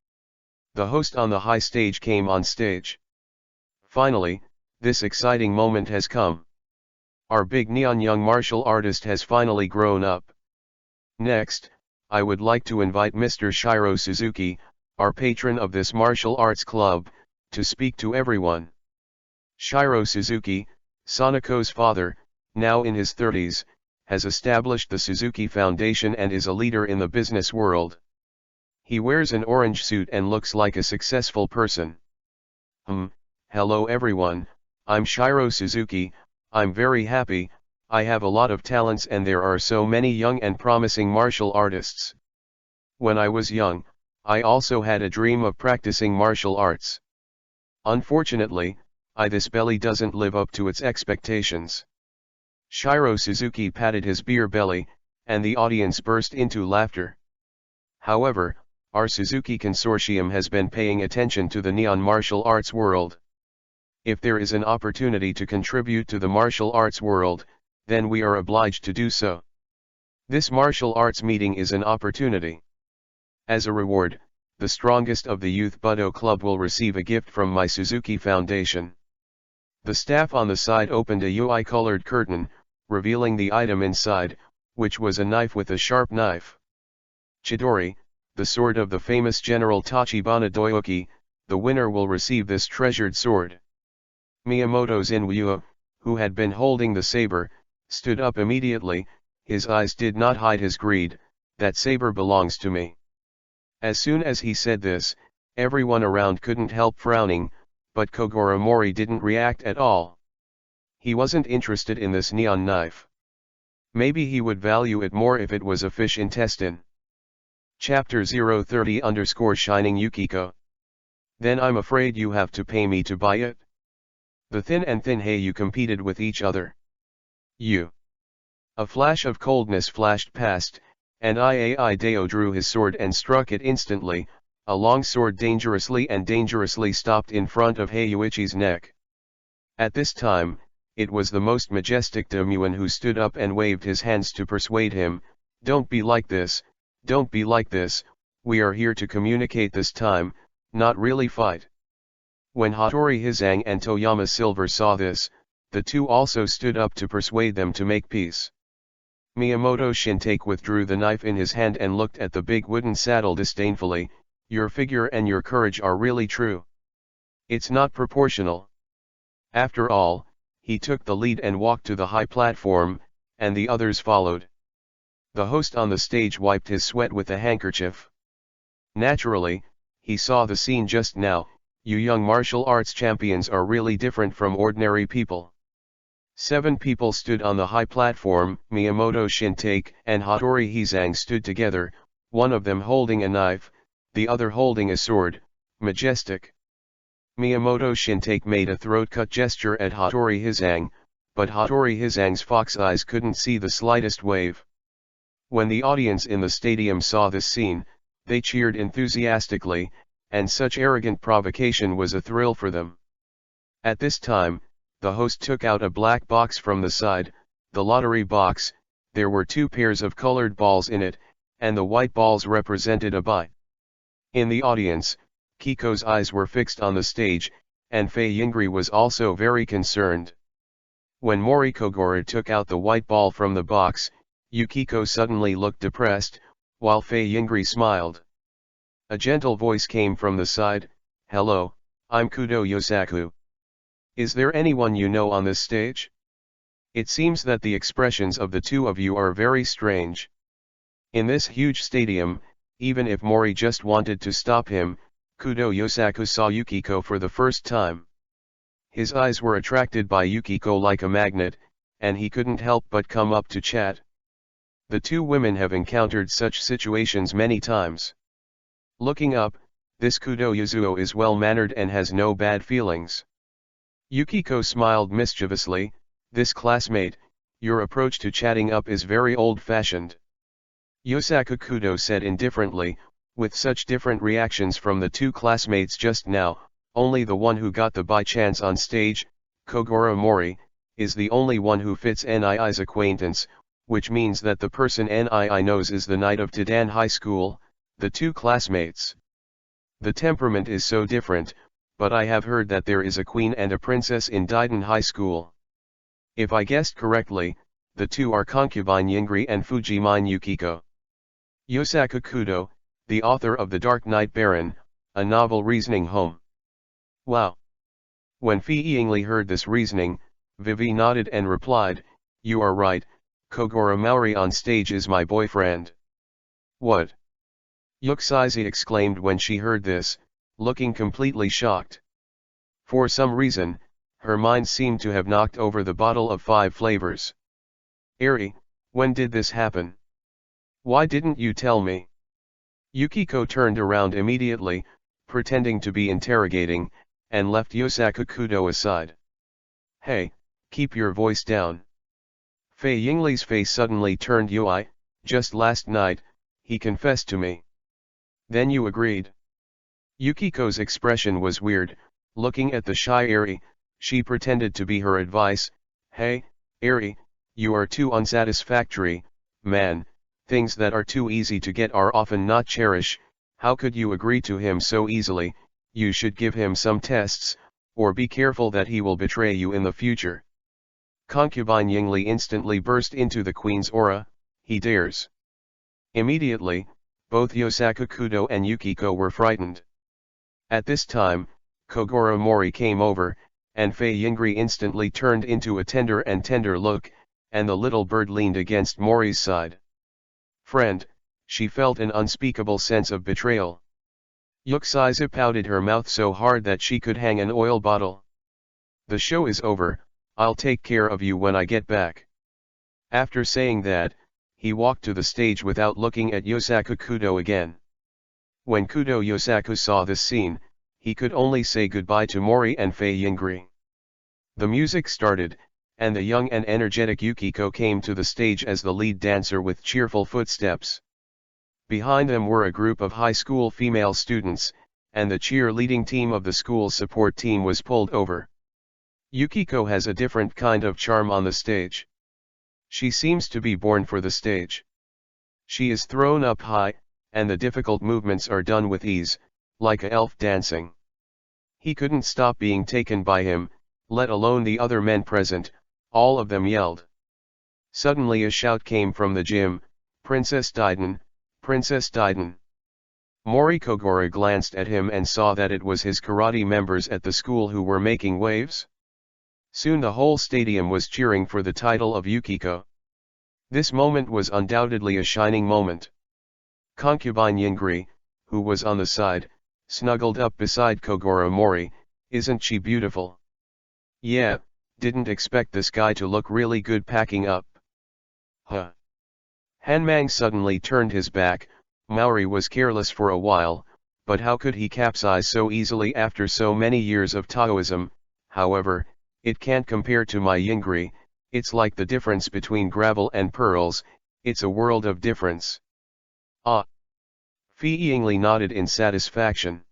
The host on the high stage came on stage. Finally, this exciting moment has come. Our big neon young martial artist has finally grown up. Next, I would like to invite Mr. Shiro Suzuki, our patron of this martial arts club, to speak to everyone. Shiro Suzuki, Sanako's father, now in his 30s, has established the Suzuki Foundation and is a leader in the business world. He wears an orange suit and looks like a successful person. Hello everyone, I'm Shiro Suzuki. I'm very happy, I have a lot of talents and there are so many young and promising martial artists. When I was young, I also had a dream of practicing martial arts. Unfortunately, this belly doesn't live up to its expectations. Shiro Suzuki patted his beer belly, and the audience burst into laughter. However, our Suzuki Consortium has been paying attention to the neon martial arts world. If there is an opportunity to contribute to the martial arts world, then we are obliged to do so. This martial arts meeting is an opportunity. As a reward, the strongest of the Youth Budo Club will receive a gift from my Suzuki Foundation. The staff on the side opened a UI-colored curtain, revealing the item inside, which was a knife with a sharp knife. Chidori, the sword of the famous General Tachibana Doyoki, the winner will receive this treasured sword. Miyamoto Zinwuya, who had been holding the saber, stood up immediately. His eyes did not hide his greed. That saber belongs to me. As soon as he said this, everyone around couldn't help frowning, but Kogoro Mori didn't react at all. He wasn't interested in this neon knife. Maybe he would value it more if it was a fish intestine. Chapter 030_Shining Yukiko. Then I'm afraid you have to pay me to buy it? The Thin and Thin Heiyu competed with each other. A flash of coldness flashed past, and Iai drew his sword and struck it instantly. A long sword dangerously stopped in front of Heiyuichi's neck. At this time, it was the most majestic Demuan who stood up and waved his hands to persuade him. Don't be like this, don't be like this, we are here to communicate this time, not really fight. When Hattori Hizang and Toyama Silver saw this, the two also stood up to persuade them to make peace. Miyamoto Shintake withdrew the knife in his hand and looked at the big wooden saddle disdainfully. Your figure and your courage are really true. It's not proportional. After all, he took the lead and walked to the high platform, and the others followed. The host on the stage wiped his sweat with a handkerchief. Naturally, he saw the scene just now. You young martial arts champions are really different from ordinary people. 7 people stood on the high platform. Miyamoto Shintake and Hattori Hizang stood together, one of them holding a knife, the other holding a sword. Majestic. Miyamoto Shintake made a throat-cut gesture at Hattori Hizang, but Hattori Hizang's fox eyes couldn't see the slightest wave. When the audience in the stadium saw this scene, they cheered enthusiastically, and such arrogant provocation was a thrill for them. At this time, the host took out a black box from the side, the lottery box. There were 2 pairs of colored balls in it, and the white balls represented a buy. In the audience, Kiko's eyes were fixed on the stage, and Fei Yingri was also very concerned. When Mori Kogoro took out the white ball from the box, Yukiko suddenly looked depressed, while Fei Yingri smiled. A gentle voice came from the side. Hello, I'm Kudo Yosaku. Is there anyone you know on this stage? It seems that the expressions of the two of you are very strange. In this huge stadium, even if Mori just wanted to stop him, Kudo Yosaku saw Yukiko for the first time. His eyes were attracted by Yukiko like a magnet, and he couldn't help but come up to chat. The two women have encountered such situations many times. Looking up, this Kudo Yuzuo is well-mannered and has no bad feelings. Yukiko smiled mischievously. This classmate, your approach to chatting up is very old-fashioned. Yosaku Kudo said indifferently, with such different reactions from the two classmates just now. Only the one who got the by chance on stage, Kogoro Mori, is the only one who fits NII's acquaintance, which means that the person NII knows is the knight of Todan High School, the two classmates. The temperament is so different, but I have heard that there is a queen and a princess in Daiden High School. If I guessed correctly, the two are concubine Yingri and Fujimine Yukiko. Yosaku Kudo, the author of The Dark Knight Baron, a novel reasoning home. Wow. When Fi Yingli heard this reasoning, Vivi nodded and replied, "You are right, Kogoro Mori on stage is my boyfriend." What? Yuxizi exclaimed when she heard this, looking completely shocked. For some reason, her mind seemed to have knocked over the bottle of 5 flavors. "Eri, when did this happen? Why didn't you tell me?" Yukiko turned around immediately, pretending to be interrogating, and left Yosaku Kudo aside. "Hey, keep your voice down." Fei Yingli's face suddenly turned. "Yui, just last night, he confessed to me." "Then you agreed?" Yukiko's expression was weird. Looking at the shy Eri, she pretended to be her advice. "Hey, Eri, you are too unsatisfactory, man. Things that are too easy to get are often not cherished. How could you agree to him so easily? You should give him some tests, or be careful that he will betray you in the future." Concubine Yingli instantly burst into the queen's aura. "He dares." Immediately, both Yosaku Kudo and Yukiko were frightened. At this time, Kogoro Mori came over, and Fei Yingri instantly turned into a tender look, and the little bird leaned against Mori's side. "Friend," she felt an unspeakable sense of betrayal. Yuxizi pouted her mouth so hard that she could hang an oil bottle. "The show is over, I'll take care of you when I get back." After saying that, he walked to the stage without looking at Yosaku Kudo again. When Kudo Yosaku saw this scene, he could only say goodbye to Mori and Fei Yingri. The music started, and the young and energetic Yukiko came to the stage as the lead dancer with cheerful footsteps. Behind them were a group of high school female students, and the cheerleading team of the school support team was pulled over. Yukiko has a different kind of charm on the stage. She seems to be born for the stage. She is thrown up high, and the difficult movements are done with ease, like a elf dancing. He couldn't stop being taken by him, let alone the other men present. All of them yelled. Suddenly a shout came from the gym, "Princess Daiden, Princess Daiden." Mori Kogoro glanced at him and saw that it was his karate members at the school who were making waves. Soon the whole stadium was cheering for the title of Yukiko. This moment was undoubtedly a shining moment. Concubine Yingri, who was on the side, snuggled up beside Kogoro Mori. "Isn't she beautiful?" "Yeah, didn't expect this guy to look really good packing up." "Huh." Hanmang suddenly turned his back. Maori was careless for a while, but how could he capsize so easily after so many years of Taoism? However, it can't compare to my Yingri. It's like the difference between gravel and pearls. It's a world of difference. Ah. Fi Yingli nodded in satisfaction.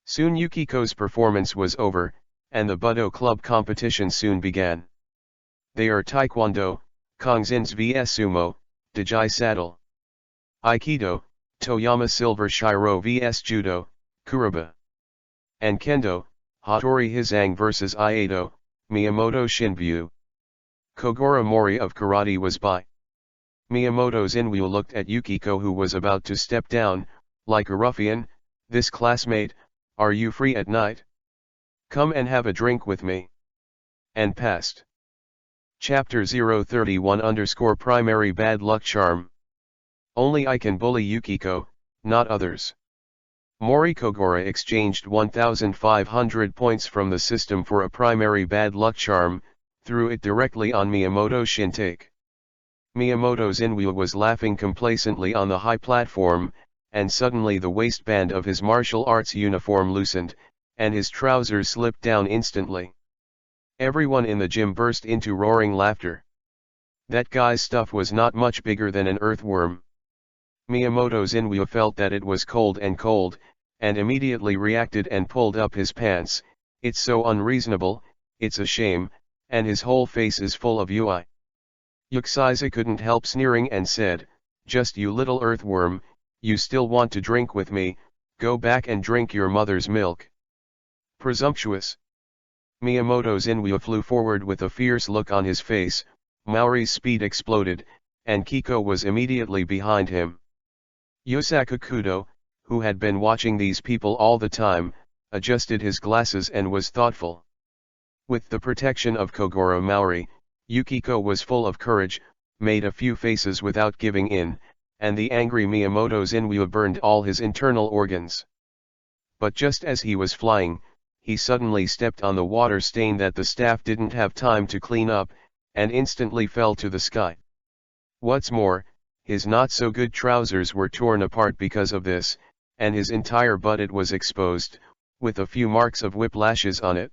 Soon Yukiko's performance was over, and the Budo Club competition soon began. They are Taekwondo, Kongzins vs Sumo, Dajai Saddle. Aikido, Toyama Silver Shiro vs Judo, Kuroba. And Kendo, Hattori Hizang vs Iaido, Miyamoto Shinbyu. Kogoro Mori of Karate was by. Miyamoto Zinwoo looked at Yukiko, who was about to step down, like a ruffian. "This classmate, are you free at night? Come and have a drink with me." And passed. Chapter 031 Primary Bad Luck Charm. Only I can bully Yukiko, not others. Mori Kogoro exchanged 1,500 points from the system for a primary bad luck charm, threw it directly on Miyamoto Shintake. Miyamoto Zinwoo was laughing complacently on the high platform, and suddenly the waistband of his martial arts uniform loosened, and his trousers slipped down instantly. Everyone in the gym burst into roaring laughter. That guy's stuff was not much bigger than an earthworm. Miyamoto's Inuyasha felt that it was cold, and immediately reacted and pulled up his pants. It's so unreasonable, it's a shame, and his whole face is full of UI. Yuxiza couldn't help sneering and said, "Just you little earthworm, you still want to drink with me, go back and drink your mother's milk." Presumptuous. Miyamoto's Inuyasha flew forward with a fierce look on his face. Maori's speed exploded, and Kiko was immediately behind him. Yosaku Kudo, who had been watching these people all the time, adjusted his glasses and was thoughtful. With the protection of Kogoro Maori, Yukiko was full of courage, made a few faces without giving in, and the angry Miyamoto's Inuyasha burned all his internal organs. But just as he was flying, he suddenly stepped on the water stain that the staff didn't have time to clean up, and instantly fell to the sky. What's more, his not-so-good trousers were torn apart because of this, and his entire butt was exposed, with a few marks of whiplashes on it.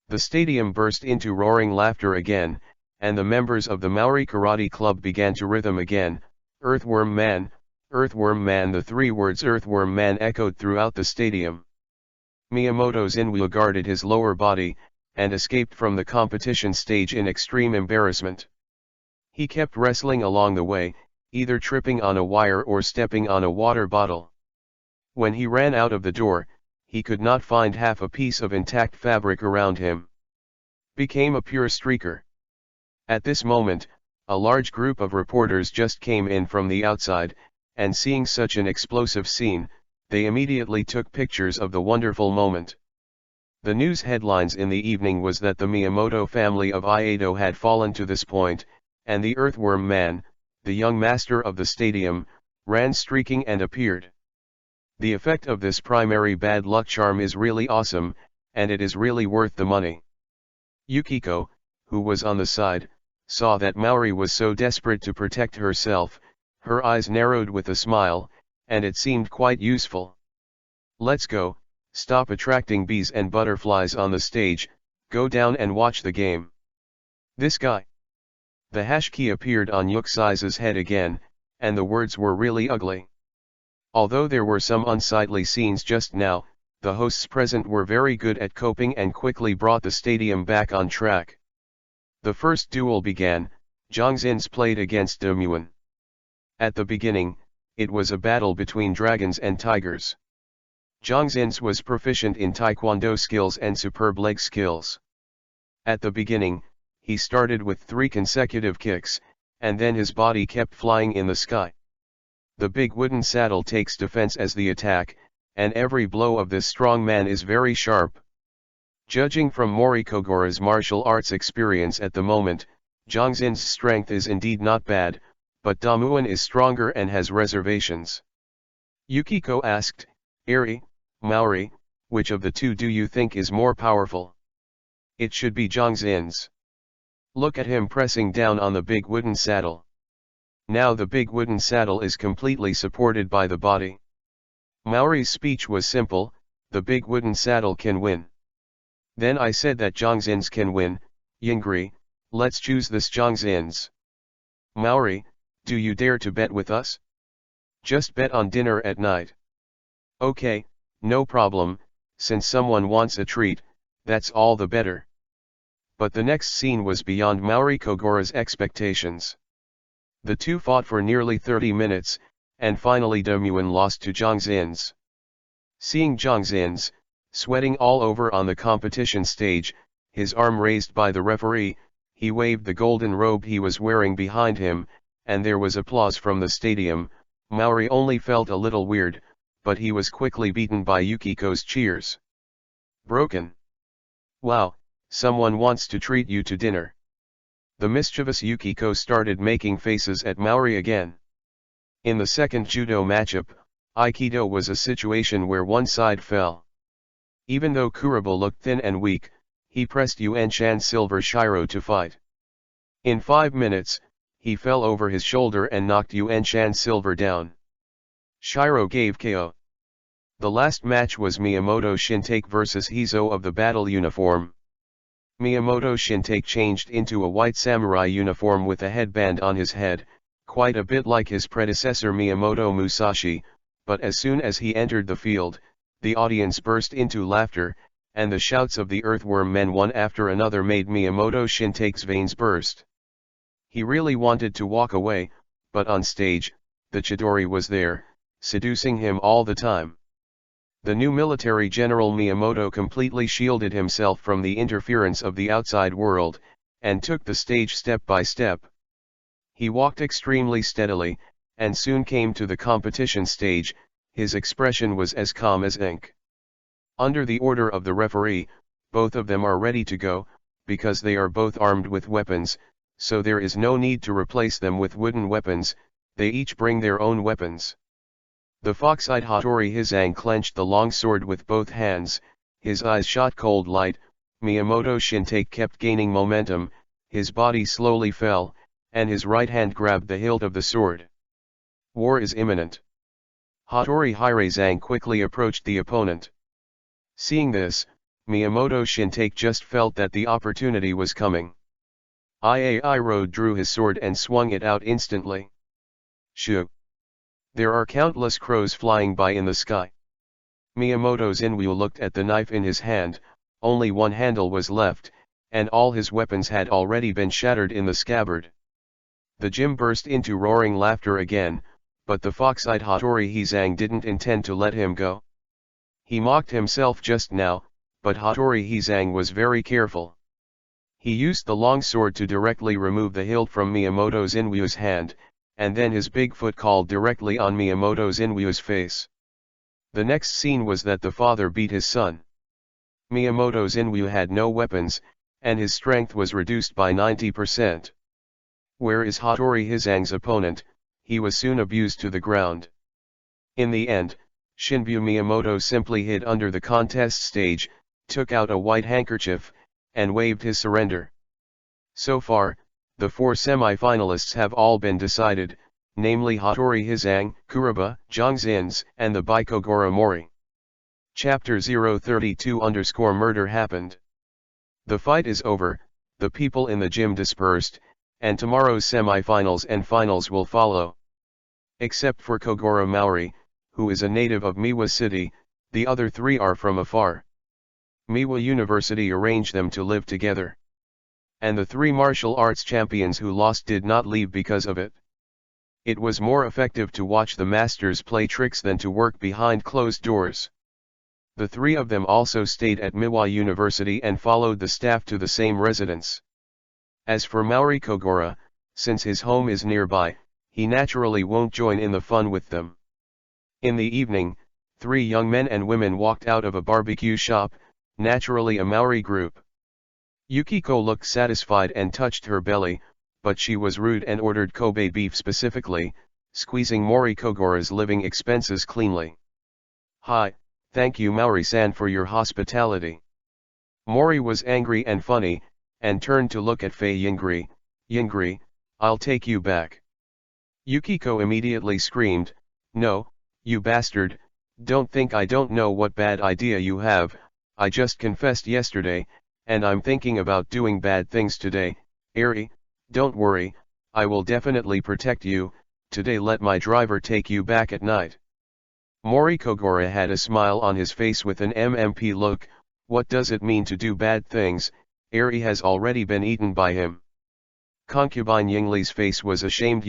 The stadium burst into roaring laughter again, and the members of the Maori Karate Club began to rhythm again, "Earthworm Man, Earthworm Man." The three words Earthworm Man echoed throughout the stadium. Miyamoto's Inuyasha guarded his lower body, and escaped from the competition stage in extreme embarrassment. He kept wrestling along the way, either tripping on a wire or stepping on a water bottle. When he ran out of the door, he could not find half a piece of intact fabric around him. Became a pure streaker. At this moment, a large group of reporters just came in from the outside, and seeing such an explosive scene, they immediately took pictures of the wonderful moment. The news headlines in the evening was that the Miyamoto family of Iaido had fallen to this point, and the Earthworm Man, the young master of the stadium, ran streaking and appeared. The effect of this primary bad luck charm is really awesome, and it is really worth the money. Yukiko, who was on the side, saw that Maori was so desperate to protect herself, her eyes narrowed with a smile, and it seemed quite useful. "Let's go, stop attracting bees and butterflies on the stage, go down and watch the game. This guy." The hash key appeared on Yuxiza's head again, and the words were really ugly. Although there were some unsightly scenes just now, the hosts present were very good at coping and quickly brought the stadium back on track. The first duel began. Zhongxins played against Demuan. At the beginning, it was a battle between dragons and tigers. Zhongxins was proficient in taekwondo skills and superb leg skills. At the beginning, he started with 3 consecutive kicks, and then his body kept flying in the sky. The big wooden saddle takes defense as the attack, and every blow of this strong man is very sharp. Judging from Mori Kogoro's martial arts experience at the moment, Zhongxin's strength is indeed not bad, but Demuan is stronger and has reservations. Yukiko asked, "Eri, Maori, which of the two do you think is more powerful?" "It should be Zhongxin's. Look at him pressing down on the big wooden saddle. Now the big wooden saddle is completely supported by the body." Maori's speech was simple, "The big wooden saddle can win." "Then I said that Zhongxin's can win, Yingri, let's choose this Zhongxin's." "Maori, do you dare to bet with us?" "Just bet on dinner at night." "Okay, no problem, since someone wants a treat, that's all the better." But the next scene was beyond Maori Kogoro's expectations. The two fought for nearly 30 minutes, and finally Demuan lost to Zhongxins. Seeing Zhongxins, sweating all over on the competition stage, his arm raised by the referee, he waved the golden robe he was wearing behind him, and there was applause from the stadium. Maori only felt a little weird, but he was quickly beaten by Yukiko's cheers. "Broken. Wow, someone wants to treat you to dinner." The mischievous Yukiko started making faces at Maori again. In the second judo matchup, Aikido was a situation where one side fell. Even though Kurobo looked thin and weak, he pressed Yuan Shan Silver Shiro to fight. In 5 minutes, he fell over his shoulder and knocked Yuan Shan Silver down. Shiro gave KO. The last match was Miyamoto Shintake vs Hizo of the battle uniform. Miyamoto Shintake changed into a white samurai uniform with a headband on his head, quite a bit like his predecessor Miyamoto Musashi, but as soon as he entered the field, the audience burst into laughter, and the shouts of the earthworm men one after another made Miyamoto Shintake's veins burst. He really wanted to walk away, but on stage, the Chidori was there, seducing him all the time. The new military general Miyamoto completely shielded himself from the interference of the outside world, and took the stage step by step. He walked extremely steadily, and soon came to the competition stage. His expression was as calm as ink. Under the order of the referee, both of them are ready to go, because they are both armed with weapons, so there is no need to replace them with wooden weapons. They each bring their own weapons. The fox-eyed Hattori Hizang clenched the long sword with both hands, his eyes shot cold light. Miyamoto Shintake kept gaining momentum, his body slowly fell, and his right hand grabbed the hilt of the sword. War is imminent. Hattori Hirezang quickly approached the opponent. Seeing this, Miyamoto Shintake just felt that the opportunity was coming. Iai drew his sword and swung it out instantly. Shoo! There are countless crows flying by in the sky. Miyamoto Zinryu looked at the knife in his hand. Only one handle was left, and all his weapons had already been shattered in the scabbard. The gym burst into roaring laughter again, but the fox-eyed Hattori Hizang didn't intend to let him go. He mocked himself just now, but Hattori Hizang was very careful. He used the long sword to directly remove the hilt from Miyamoto Zinryu's hand, and then his big foot called directly on Miyamoto Zinryu's face. The next scene was that the father beat his son. Miyamoto Zinryu had no weapons, and his strength was reduced by 90%. Where is Hattori Hizang's opponent? He was soon abused to the ground. In the end, Shinryu Miyamoto simply hid under the contest stage, took out a white handkerchief, and waved his surrender. So far, the 4 semi-finalists have all been decided, namely Hattori Hizang, Kuroba, Zhangzins, and the Kogoro Mori. Chapter 032_Murder happened. The fight is over, the people in the gym dispersed, and tomorrow's semi-finals and finals will follow. Except for Kogoro Mori, who is a native of Miwa City, the other 3 are from afar. Miwa University arranged them to live together. And the 3 martial arts champions who lost did not leave because of it. It was more effective to watch the masters play tricks than to work behind closed doors. The 3 of them also stayed at Miwa University and followed the staff to the same residence. As for Maori Kogoro, since his home is nearby, he naturally won't join in the fun with them. In the evening, 3 young men and women walked out of a barbecue shop, naturally a Maori group. Yukiko looked satisfied and touched her belly, but she was rude and ordered Kobe beef specifically, squeezing Mori Kogoro's living expenses cleanly. "Hi, thank you Maori-san for your hospitality." Mori was angry and funny, and turned to look at Fei Yingri. "Yingri, I'll take you back." Yukiko immediately screamed, "No, you bastard, don't think I don't know what bad idea you have. I just confessed yesterday, and I'm thinking about doing bad things today. Eri, don't worry, I will definitely protect you. Today let my driver take you back at night." Mori Kogoro had a smile on his face with an MMP look. What does it mean to do bad things? Eri has already been eaten by him. Concubine Yingli's face was ashamed.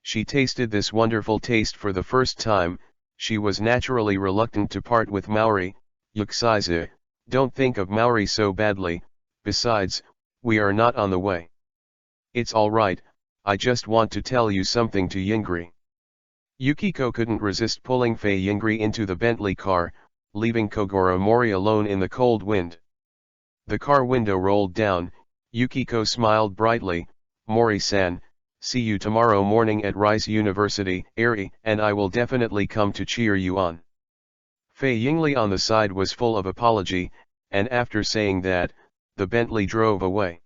She tasted this wonderful taste for the first time. She was naturally reluctant to part with Maori. "Yuxize, don't think of Maori so badly, besides, we are not on the way." "It's alright, I just want to tell you something to Yingri." Yukiko couldn't resist pulling Fei Yingri into the Bentley car, leaving Kogoro Mori alone in the cold wind. The car window rolled down. Yukiko smiled brightly. "Mori-san, see you tomorrow morning at Rice University, Eri, and I will definitely come to cheer you on." Fei Yingli on the side was full of apology, and after saying that, the Bentley drove away.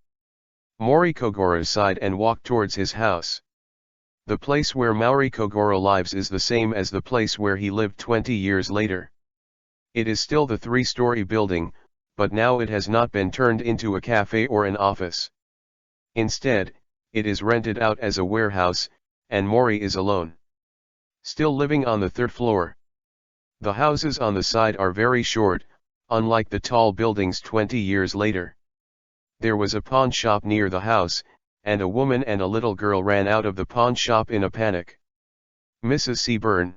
Mori Kogoro sighed and walked towards his house. The place where Maori Kogoro lives is the same as the place where he lived 20 years later. It is still the 3-story building, but now it has not been turned into a cafe or an office. Instead, it is rented out as a warehouse, and Mori is alone. Still living on the third floor. The houses on the side are very short, unlike the tall buildings 20 years later. There was a pawn shop near the house, and a woman and a little girl ran out of the pawn shop in a panic. Mrs. Seaburn.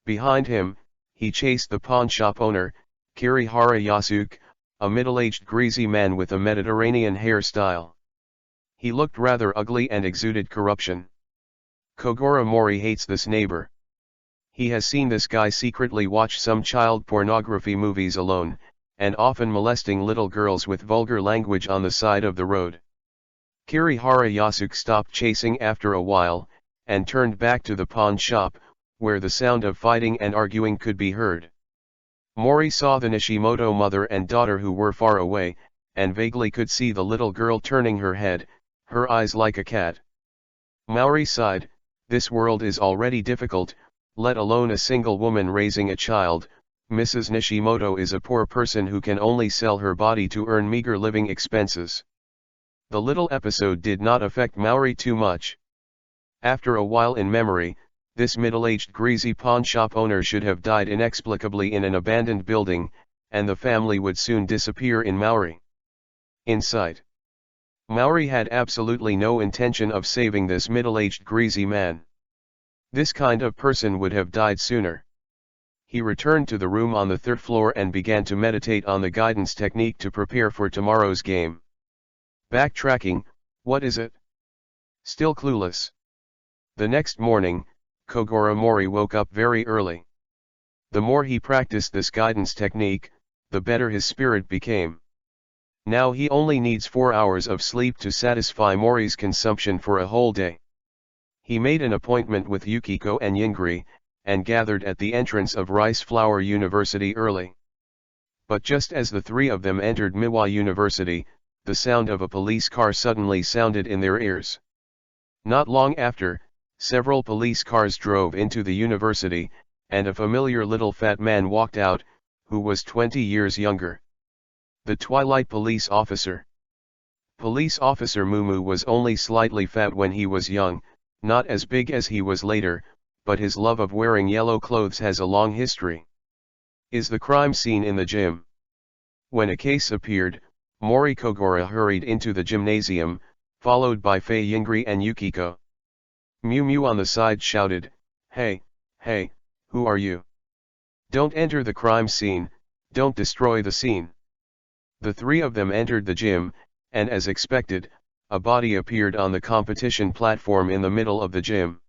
Behind him, he chased the pawn shop owner, Kirihara Yasuke, a middle-aged greasy man with a Mediterranean hairstyle. He looked rather ugly and exuded corruption. Kogoro Mori hates this neighbor. He has seen this guy secretly watch some child pornography movies alone, and often molesting little girls with vulgar language on the side of the road. Kirihara Yasuke stopped chasing after a while, and turned back to the pawn shop, where the sound of fighting and arguing could be heard. Mori saw the Nishimoto mother and daughter who were far away, and vaguely could see the little girl turning her head, her eyes like a cat. Mori sighed, this world is already difficult, let alone a single woman raising a child. Mrs. Nishimoto is a poor person who can only sell her body to earn meager living expenses. The little episode did not affect Mori too much. After a while in memory, this middle-aged greasy pawn shop owner should have died inexplicably in an abandoned building, and the family would soon disappear in Mori. Insight. Mori had absolutely no intention of saving this middle-aged greasy man. This kind of person would have died sooner. He returned to the room on the third floor and began to meditate on the guidance technique to prepare for tomorrow's game. Backtracking, what is it? Still clueless. The next morning, Kogoro Mori woke up very early. The more he practiced this guidance technique, the better his spirit became. Now he only needs 4 hours of sleep to satisfy Mori's consumption for a whole day. He made an appointment with Yukiko and Yingri, and gathered at the entrance of Rice Flower University early. But just as the three of them entered Miwa University, the sound of a police car suddenly sounded in their ears. Not long after, several police cars drove into the university, and a familiar little fat man walked out, who was 20 years younger. The Twilight Police Officer. Police Officer Mumu was only slightly fat when he was young, not as big as he was later, but his love of wearing yellow clothes has a long history. Is the crime scene in the gym? When a case appeared, Mori Kogoro hurried into the gymnasium, followed by Fei Yingri and Yukiko. Miu Miu on the side shouted, "Hey, hey, who are you? Don't enter the crime scene, don't destroy the scene." The three of them entered the gym, and as expected, a body appeared on the competition platform in the middle of the gym.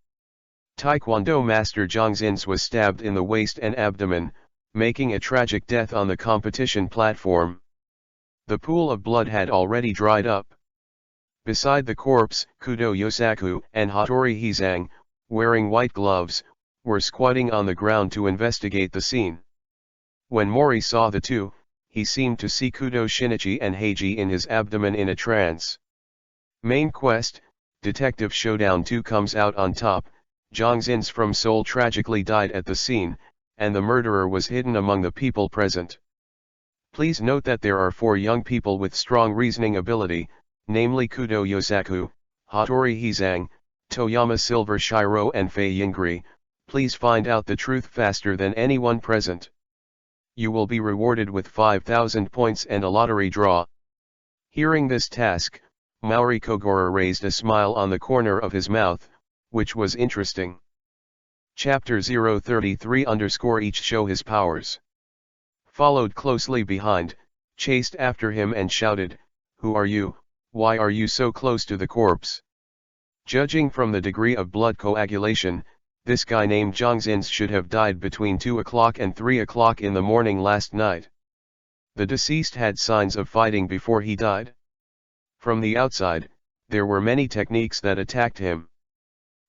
Taekwondo master Zhang Zins was stabbed in the waist and abdomen, making a tragic death on the competition platform. The pool of blood had already dried up. Beside the corpse, Kudo Yosaku and Hattori Hizang, wearing white gloves, were squatting on the ground to investigate the scene. When Mori saw the two, he seemed to see Kudo Shinichi and Heiji in his abdomen in a trance. Main quest, Detective Showdown 2 comes out on top. Zhang Zins from Seoul tragically died at the scene, and the murderer was hidden among the people present. Please note that there are 4 young people with strong reasoning ability, namely Kudo Yosaku, Hattori Hizang, Toyama Silver Shiro and Fei Yingri. Please find out the truth faster than anyone present. You will be rewarded with 5,000 points and a lottery draw. Hearing this task, Mori Kogoro raised a smile on the corner of his mouth, which was interesting. Chapter 033 each show his powers. Followed closely behind, chased after him and shouted, "Who are you? Why are you so close to the corpse?" Judging from the degree of blood coagulation, this guy named Zhang Zins should have died between 2 o'clock and 3 o'clock in the morning last night. The deceased had signs of fighting before he died. From the outside, there were many techniques that attacked him.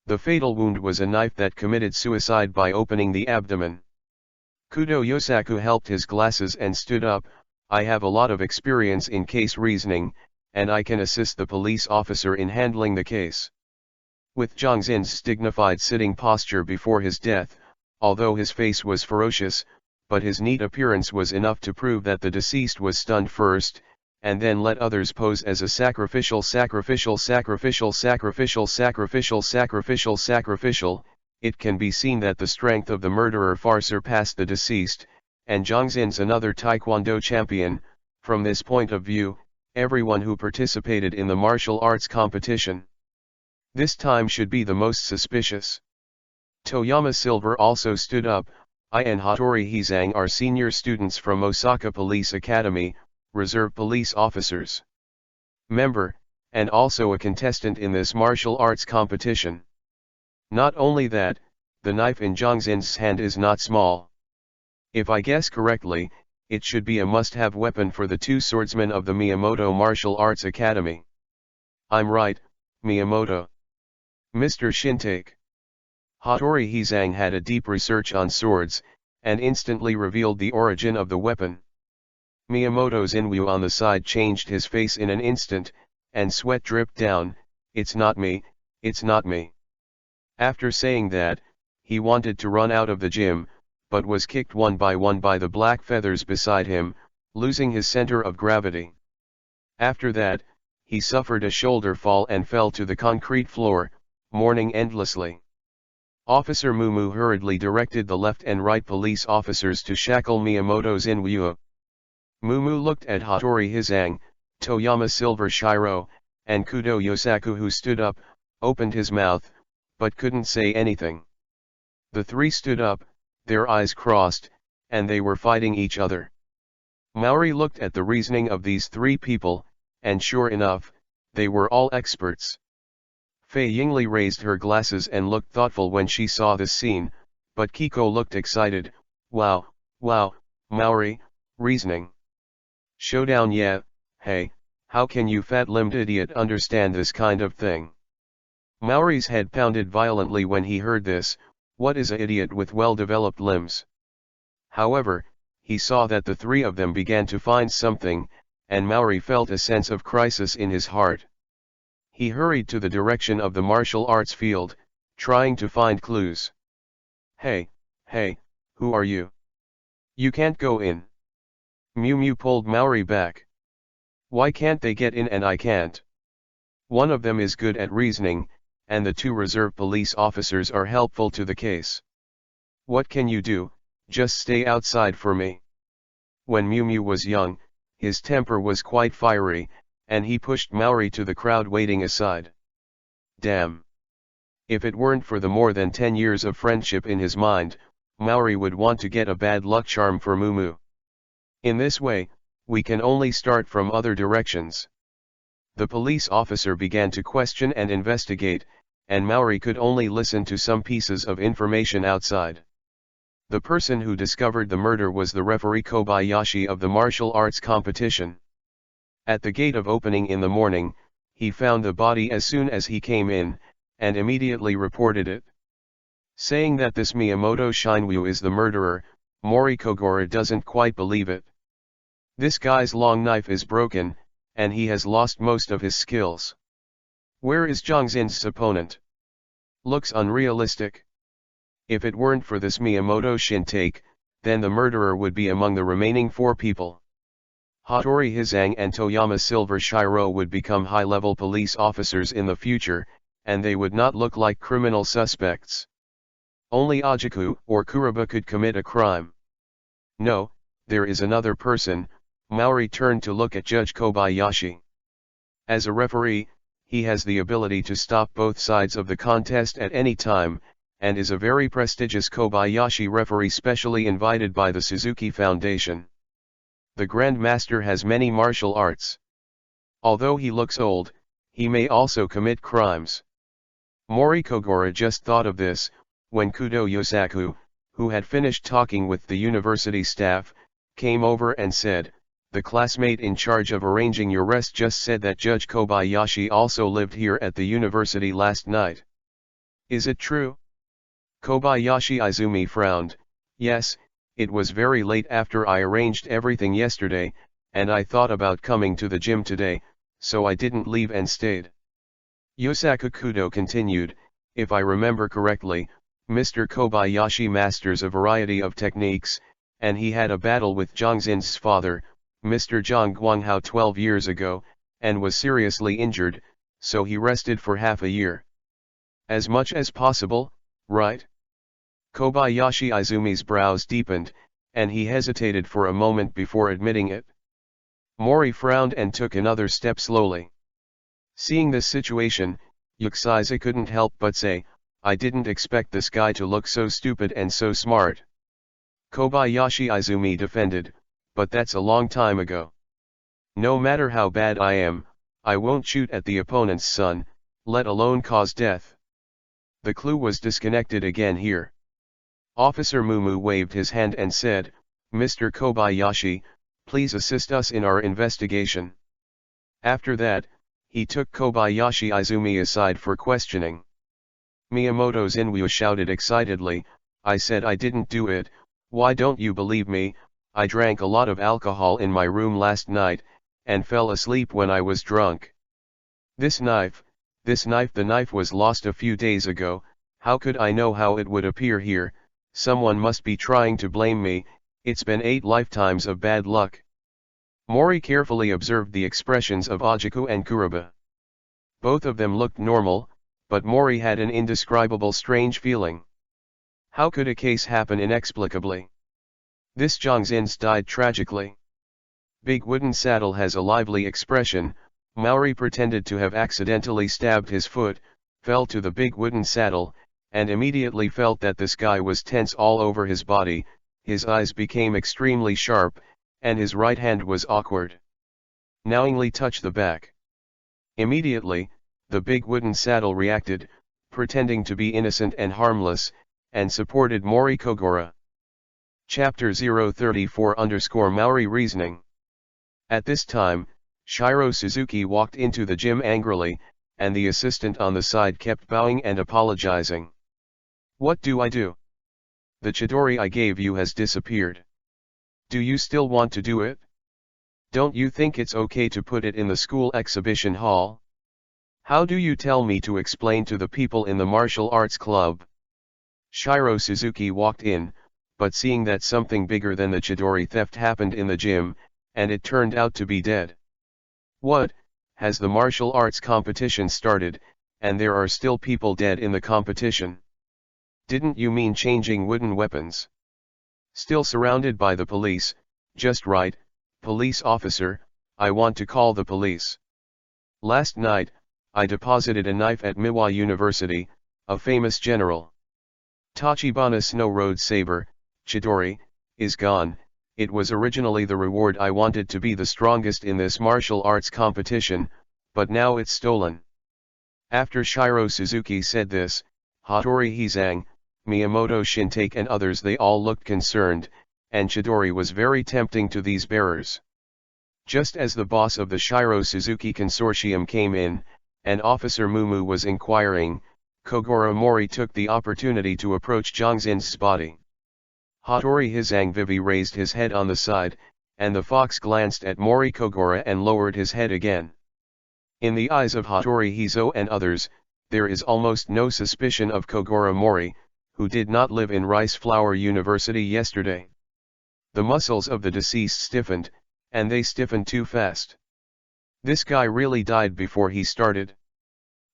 The fatal wound was a knife that committed suicide by opening the abdomen. Kudo Yosaku helped his glasses and stood up. "I have a lot of experience in case reasoning, and I can assist the police officer in handling the case." With Zhang Zin's dignified sitting posture before his death, although his face was ferocious, but his neat appearance was enough to prove that the deceased was stunned first, and then let others pose as a sacrificial, it can be seen that the strength of the murderer far surpassed the deceased, and Zhangxin's another taekwondo champion. From this point of view, everyone who participated in the martial arts competition this time should be the most suspicious. Toyama Silver also stood up. I and Hattori Hizang are senior students from Osaka Police Academy, reserve police officers. Member, and also a contestant in this martial arts competition. Not only that, the knife in Zhangxin's hand is not small. If I guess correctly, it should be a must-have weapon for the two swordsmen of the Miyamoto Martial Arts Academy. I'm right, Miyamoto. Mr. Shintake. Hattori Hizang had a deep research on swords, and instantly revealed the origin of the weapon. Miyamoto's Inwu on the side changed his face in an instant, and sweat dripped down. It's not me, it's not me. After saying that, he wanted to run out of the gym, but was kicked one by the black feathers beside him, losing his center of gravity. After that, he suffered a shoulder fall and fell to the concrete floor, mourning endlessly. Officer Mumu hurriedly directed the left and right police officers to shackle Miyamoto's Inwu. Mumu looked at Hattori Hizang, Toyama Silver Shiro, and Kudo Yosaku, who stood up, opened his mouth, but couldn't say anything. The three stood up, their eyes crossed, and they were fighting each other. Mori looked at the reasoning of these three people, and sure enough, they were all experts. Fei Yingli raised her glasses and looked thoughtful when she saw this scene, but Kiko looked excited. Wow, Mori, reasoning. Showdown, yeah, hey, how can you fat-limbed idiot understand this kind of thing? Mori's head pounded violently when he heard this. What is an idiot with well-developed limbs? However, he saw that the three of them began to find something, and Mori felt a sense of crisis in his heart. He hurried to the direction of the martial arts field, trying to find clues. Hey, who are you? You can't go in. Miu Miu pulled Mori back. Why can't they get in and I can't? One of them is good at reasoning, and the two reserve police officers are helpful to the case. What can you do? Just stay outside for me. When Miu Miu was young, his temper was quite fiery, and he pushed Mori to the crowd waiting aside. Damn. If it weren't for the more than 10 years of friendship in his mind, Mori would want to get a bad luck charm for Mumu. In this way, we can only start from other directions. The police officer began to question and investigate, and Mori could only listen to some pieces of information outside. The person who discovered the murder was the referee Kobayashi of the martial arts competition. At the gate of opening in the morning, he found the body as soon as he came in, and immediately reported it. Saying that this Miyamoto Shinryu is the murderer, Mori Kogoro doesn't quite believe it. This guy's long knife is broken, and he has lost most of his skills. Where is Zhangxin's opponent? Looks unrealistic. If it weren't for this Miyamoto Shintake, then the murderer would be among the remaining 4 people. Hattori Hizang and Toyama Silver Shiro would become high-level police officers in the future, and they would not look like criminal suspects. Only Ajaku or Kuroba could commit a crime. No, there is another person. Mori turned to look at Judge Kobayashi. As a referee, he has the ability to stop both sides of the contest at any time, and is a very prestigious Kobayashi referee specially invited by the Suzuki Foundation. The Grand Master has many martial arts. Although he looks old, he may also commit crimes. Mori Kogoro just thought of this, when Kudo Yosaku, who had finished talking with the university staff, came over and said, "The classmate in charge of arranging your arrest just said that Judge Kobayashi also lived here at the university last night. Is it true?" Kobayashi Izumi frowned. "Yes, it was very late after I arranged everything yesterday, and I thought about coming to the gym today, so I didn't leave and stayed." Yosaku Kudo continued, "If I remember correctly, Mr. Kobayashi masters a variety of techniques, and he had a battle with Zhangxin's father, Mr. Zhang Guanghao 12 years ago, and was seriously injured, so he rested for half a year. As much as possible, right? Kobayashi Izumi's brows deepened, and he hesitated for a moment before admitting it. Mori frowned and took another step slowly. Seeing this situation, Yuxiza couldn't help but say, I didn't expect this guy to look so stupid and so smart. Kobayashi Izumi defended, but that's a long time ago. No matter how bad I am, I won't shoot at the opponent's son, let alone cause death. The clue was disconnected again here. Officer Mumu waved his hand and said, Mr. Kobayashi, please assist us in our investigation. After that, he took Kobayashi Izumi aside for questioning. Miyamoto Zinwu shouted excitedly, I said I didn't do it, why don't you believe me? I drank a lot of alcohol in my room last night, and fell asleep when I was drunk. The knife was lost a few days ago, how could I know how it would appear here? Someone must be trying to blame me, it's been 8 lifetimes of bad luck. Mori carefully observed the expressions of Ojiku and Kuroba. Both of them looked normal, but Mori had an indescribable strange feeling. How could a case happen inexplicably? This Zhangzins died tragically. Big Wooden Saddle has a lively expression. Maori pretended to have accidentally stabbed his foot, fell to the big wooden saddle, and immediately felt that the sky was tense all over his body, his eyes became extremely sharp, and his right hand was awkward. Knowingly touch the back. Immediately, the big wooden saddle reacted, pretending to be innocent and harmless, and supported Mori Kogoro. Chapter 034_Maori Reasoning. At this time, Shiro Suzuki walked into the gym angrily, and the assistant on the side kept bowing and apologizing. What do I do? The Chidori I gave you has disappeared. Do you still want to do it? Don't you think it's okay to put it in the school exhibition hall? How do you tell me to explain to the people in the martial arts club? Shiro Suzuki walked in, but seeing that something bigger than the Chidori theft happened in the gym, and it turned out to be dead. What, has the martial arts competition started, and there are still people dead in the competition? Didn't you mean changing wooden weapons? Still surrounded by the police, just right, police officer, I want to call the police. Last night, I deposited a knife at Miwa University, a famous general. Tachibana Snow Road Saber, Chidori, is gone. It was originally the reward I wanted to be the strongest in this martial arts competition, but now it's stolen. After Shiro Suzuki said this, Hattori Hizang, Miyamoto Shintake and others they all looked concerned, and Chidori was very tempting to these bearers. Just as the boss of the Shiro Suzuki Consortium came in, and Officer Mumu was inquiring, Kogoro Mori took the opportunity to approach Zhangzin's body. Hattori Hizang Vivi raised his head on the side, and the fox glanced at Mori Kogoro and lowered his head again. In the eyes of Hattori Hizo and others, there is almost no suspicion of Kogoro Mori, who did not live in Rice Flower University yesterday. The muscles of the deceased stiffened, and they stiffened too fast. This guy really died before he started.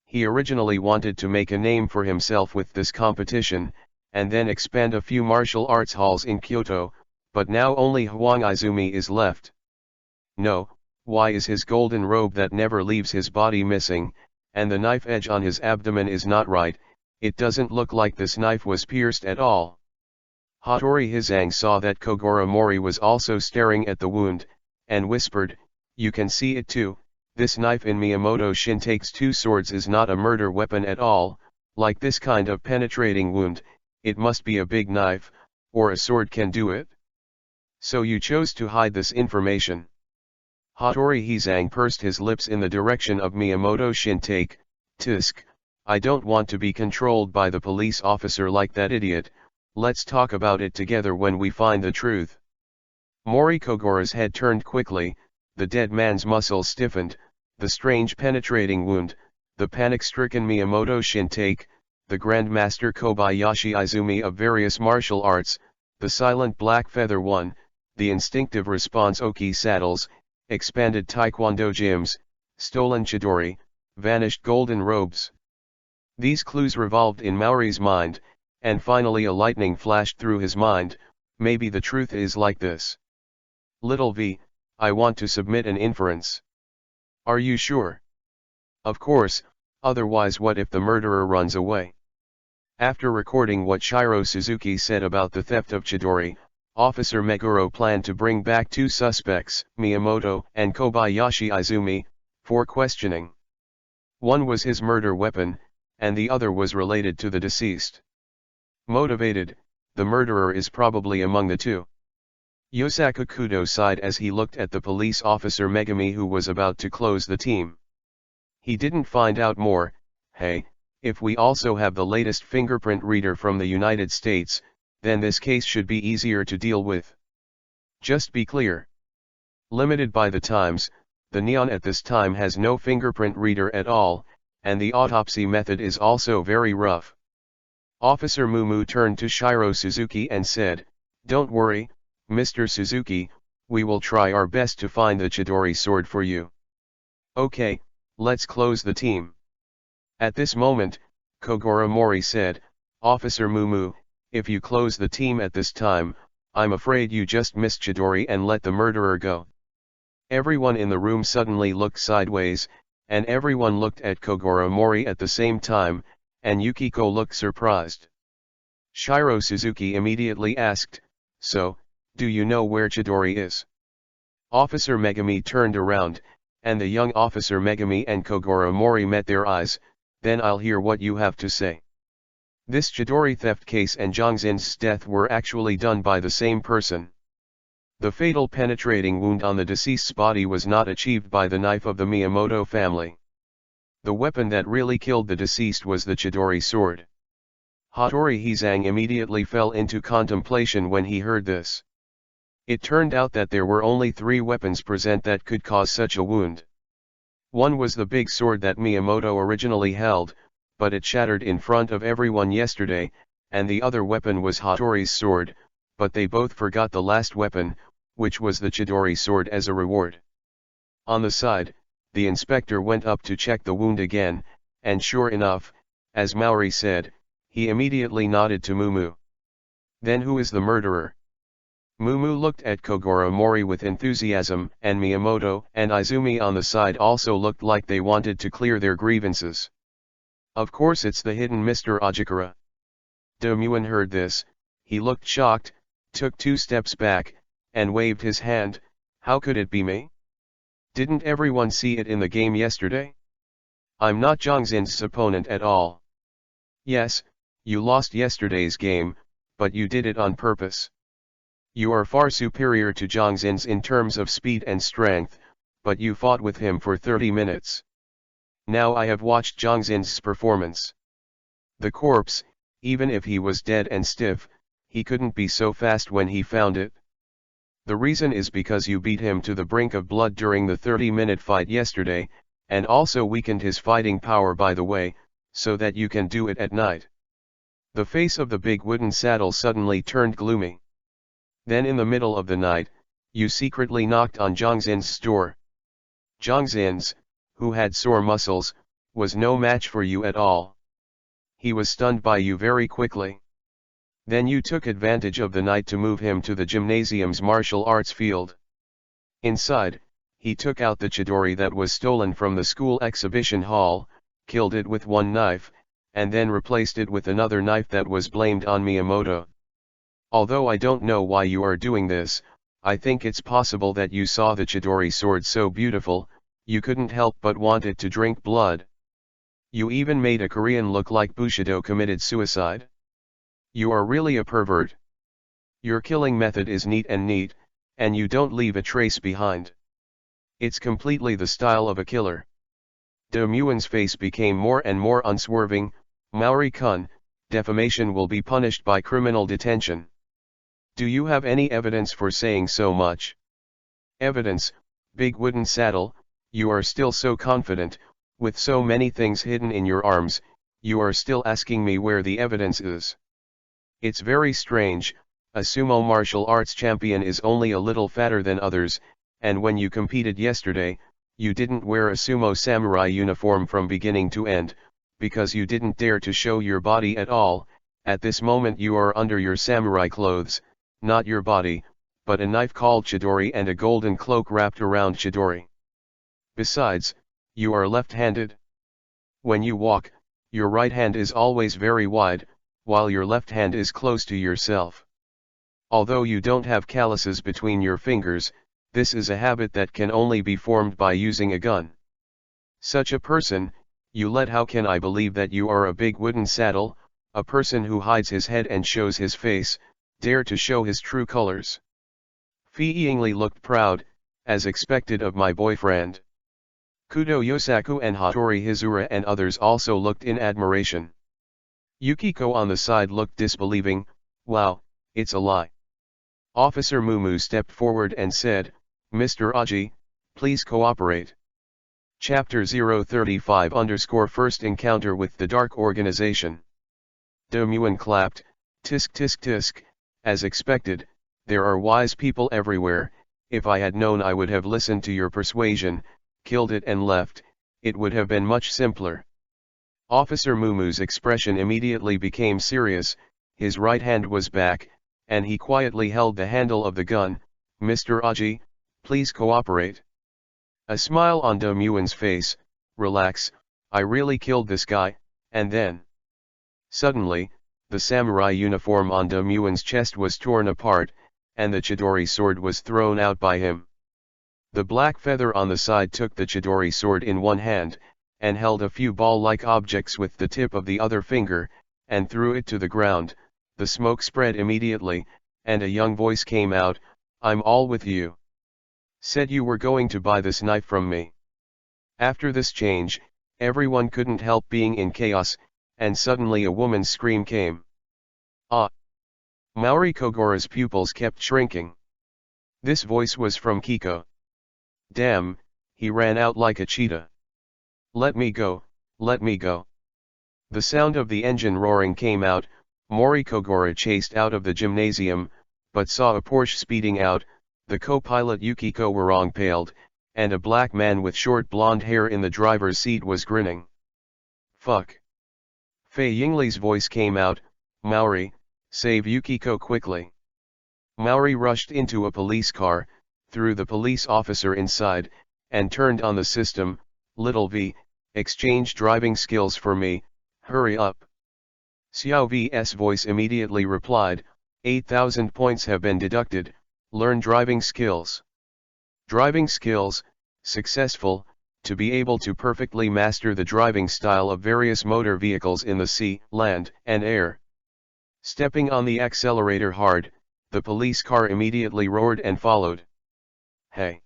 He originally wanted to make a name for himself with this competition, and then expand a few martial arts halls in Kyoto, but now only Huang Izumi is left. No, why is his golden robe that never leaves his body missing, and the knife edge on his abdomen is not right? It doesn't look like this knife was pierced at all. Hattori Hizang saw that Kogoro Mori was also staring at the wound, and whispered, you can see it too, this knife in Miyamoto Shintake's 2 swords is not a murder weapon at all, like this kind of penetrating wound, it must be a big knife, or a sword can do it. So you chose to hide this information. Hattori Hizang pursed his lips in the direction of Miyamoto Shintake. Tisk, I don't want to be controlled by the police officer like that idiot, let's talk about it together when we find the truth. Mori Kogoro's head turned quickly, the dead man's muscles stiffened, the strange penetrating wound, the panic-stricken Miyamoto Shintake, the Grandmaster Kobayashi Izumi of various martial arts, the silent black feather one, the instinctive response Oki saddles, expanded taekwondo gyms, stolen chidori, vanished golden robes. These clues revolved in Maori's mind, and finally a lightning flashed through his mind. Maybe the truth is like this. Little V, I want to submit an inference. Are you sure? Of course, otherwise what if the murderer runs away? After recording what Shiro Suzuki said about the theft of chidori, Officer Meguro planned to bring back two suspects, Miyamoto and Kobayashi Izumi, for questioning. One was his murder weapon, and the other was related to the deceased. Motivated, the murderer is probably among the two. Yosaku Kudo sighed as he looked at the police officer Megami who was about to close the team. He didn't find out more. Hey, if we also have the latest fingerprint reader from the United States, then this case should be easier to deal with. Just be clear. Limited by the times, the Neon at this time has no fingerprint reader at all, and the autopsy method is also very rough. Officer Mumu turned to Shiro Suzuki and said, "Don't worry, Mr. Suzuki, we will try our best to find the Chidori sword for you." "Okay, let's close the team." At this moment, Kogoro Mori said, "Officer Mumu, if you close the team at this time, I'm afraid you just missed Chidori and let the murderer go." Everyone in the room suddenly looked sideways, and everyone looked at Kogoro Mori at the same time, and Yukiko looked surprised. Shiro Suzuki immediately asked, "So, do you know where Chidori is?" Officer Megami turned around, and the young officer Megami and Kogoro Mori met their eyes. "Then I'll hear what you have to say." This Chidori theft case and Jongzin's death were actually done by the same person. The fatal penetrating wound on the deceased's body was not achieved by the knife of the Miyamoto family. The weapon that really killed the deceased was the Chidori sword. Hattori Hizang immediately fell into contemplation when he heard this. It turned out that there were only 3 weapons present that could cause such a wound. One was the big sword that Miyamoto originally held, but it shattered in front of everyone yesterday, and the other weapon was Hattori's sword, but they both forgot the last weapon, which was the Chidori sword as a reward. On the side, the inspector went up to check the wound again, and sure enough, as Maori said, he immediately nodded to Mumu. "Then who is the murderer?" Mumu looked at Kogoro Mori with enthusiasm, and Miyamoto and Izumi on the side also looked like they wanted to clear their grievances. "Of course it's the hidden Mr. Ajikara." Domuen heard this, he looked shocked, took 2 steps back, and waved his hand. "How could it be me? Didn't everyone see it in the game yesterday? I'm not Jongzin's opponent at all." "Yes, you lost yesterday's game, but you did it on purpose. You are far superior to Jongzin's in terms of speed and strength, but you fought with him for 30 minutes. Now I have watched Jongzin's performance. The corpse, even if he was dead and stiff, he couldn't be so fast when he found it. The reason is because you beat him to the brink of blood during the 30-minute fight yesterday, and also weakened his fighting power by the way, so that you can do it at night." The face of the big wooden saddle suddenly turned gloomy. "Then in the middle of the night, you secretly knocked on Jongzin's door. Jongzin's, who had sore muscles, was no match for you at all. He was stunned by you very quickly. Then you took advantage of the night to move him to the gymnasium's martial arts field. Inside, he took out the Chidori that was stolen from the school exhibition hall, killed it with one knife, and then replaced it with another knife that was blamed on Miyamoto. Although I don't know why you are doing this, I think it's possible that you saw the Chidori sword so beautiful, you couldn't help but want it to drink blood. You even made a Korean look like Bushido committed suicide. You are really a pervert. Your killing method is neat, and you don't leave a trace behind. It's completely the style of a killer." Domuen's face became more and more unswerving. "Maori-kun, defamation will be punished by criminal detention. Do you have any evidence for saying so much?" "Evidence, big wooden saddle, you are still so confident, with so many things hidden in your arms, you are still asking me where the evidence is. It's very strange, A sumo martial arts champion is only a little fatter than others, and when you competed yesterday, you didn't wear a sumo samurai uniform from beginning to end, because you didn't dare to show your body at all. At this moment you are under your samurai clothes, not your body, but a knife called chidori and a golden cloak wrapped around chidori. Besides, you are left-handed. When you walk, your right hand is always very wide, while your left hand is close to yourself. Although you don't have calluses between your fingers, this is a habit that can only be formed by using a gun. Such a person, you let how can I believe that you are a big wooden saddle, a person who hides his head and shows his face, dare to show his true colors. Fei Yingli looked proud, as expected of my boyfriend. Kudo Yosaku and Hattori Hizura and others also looked in admiration. Yukiko on the side looked disbelieving, wow, it's a lie. Officer Mumu stepped forward and said, Mr. Aji, please cooperate. Chapter 035_First Encounter with the Dark Organization. Domuen clapped, tisk tisk tisk, as expected, there are wise people everywhere. If I had known I would have listened to your persuasion, killed it and left, it would have been much simpler. Officer Mumu's expression immediately became serious, his right hand was back, and he quietly held the handle of the gun. Mr. Aji, please cooperate. A smile on Domuen's face, relax, I really killed this guy, and then. Suddenly, the samurai uniform on Domuen's chest was torn apart, and the chidori sword was thrown out by him. The black feather on the side took the chidori sword in one hand, and held a few ball-like objects with the tip of the other finger, and threw it to the ground. The smoke spread immediately, and a young voice came out, I'm all with you. Said you were going to buy this knife from me. After this change, everyone couldn't help being in chaos, and suddenly a woman's scream came. Ah! Maori Kogoro's pupils kept shrinking. This voice was from Kiko. Damn, he ran out like a cheetah. Let me go, let me go. The sound of the engine roaring came out. Mori Kogoro chased out of the gymnasium, but saw a Porsche speeding out. The co-pilot Yukiko Warong paled, and a black man with short blonde hair in the driver's seat was grinning. Fuck. Fei Yingli's voice came out, Maori, save Yukiko quickly. Maori rushed into a police car, threw the police officer inside, and turned on the system. Little V, exchange driving skills for me, hurry up. Xiao V's voice immediately replied, 8,000 points have been deducted, learn driving skills. Driving skills, successful, to be able to perfectly master the driving style of various motor vehicles in the sea, land, and air. Stepping on the accelerator hard, the police car immediately roared and followed. Hey!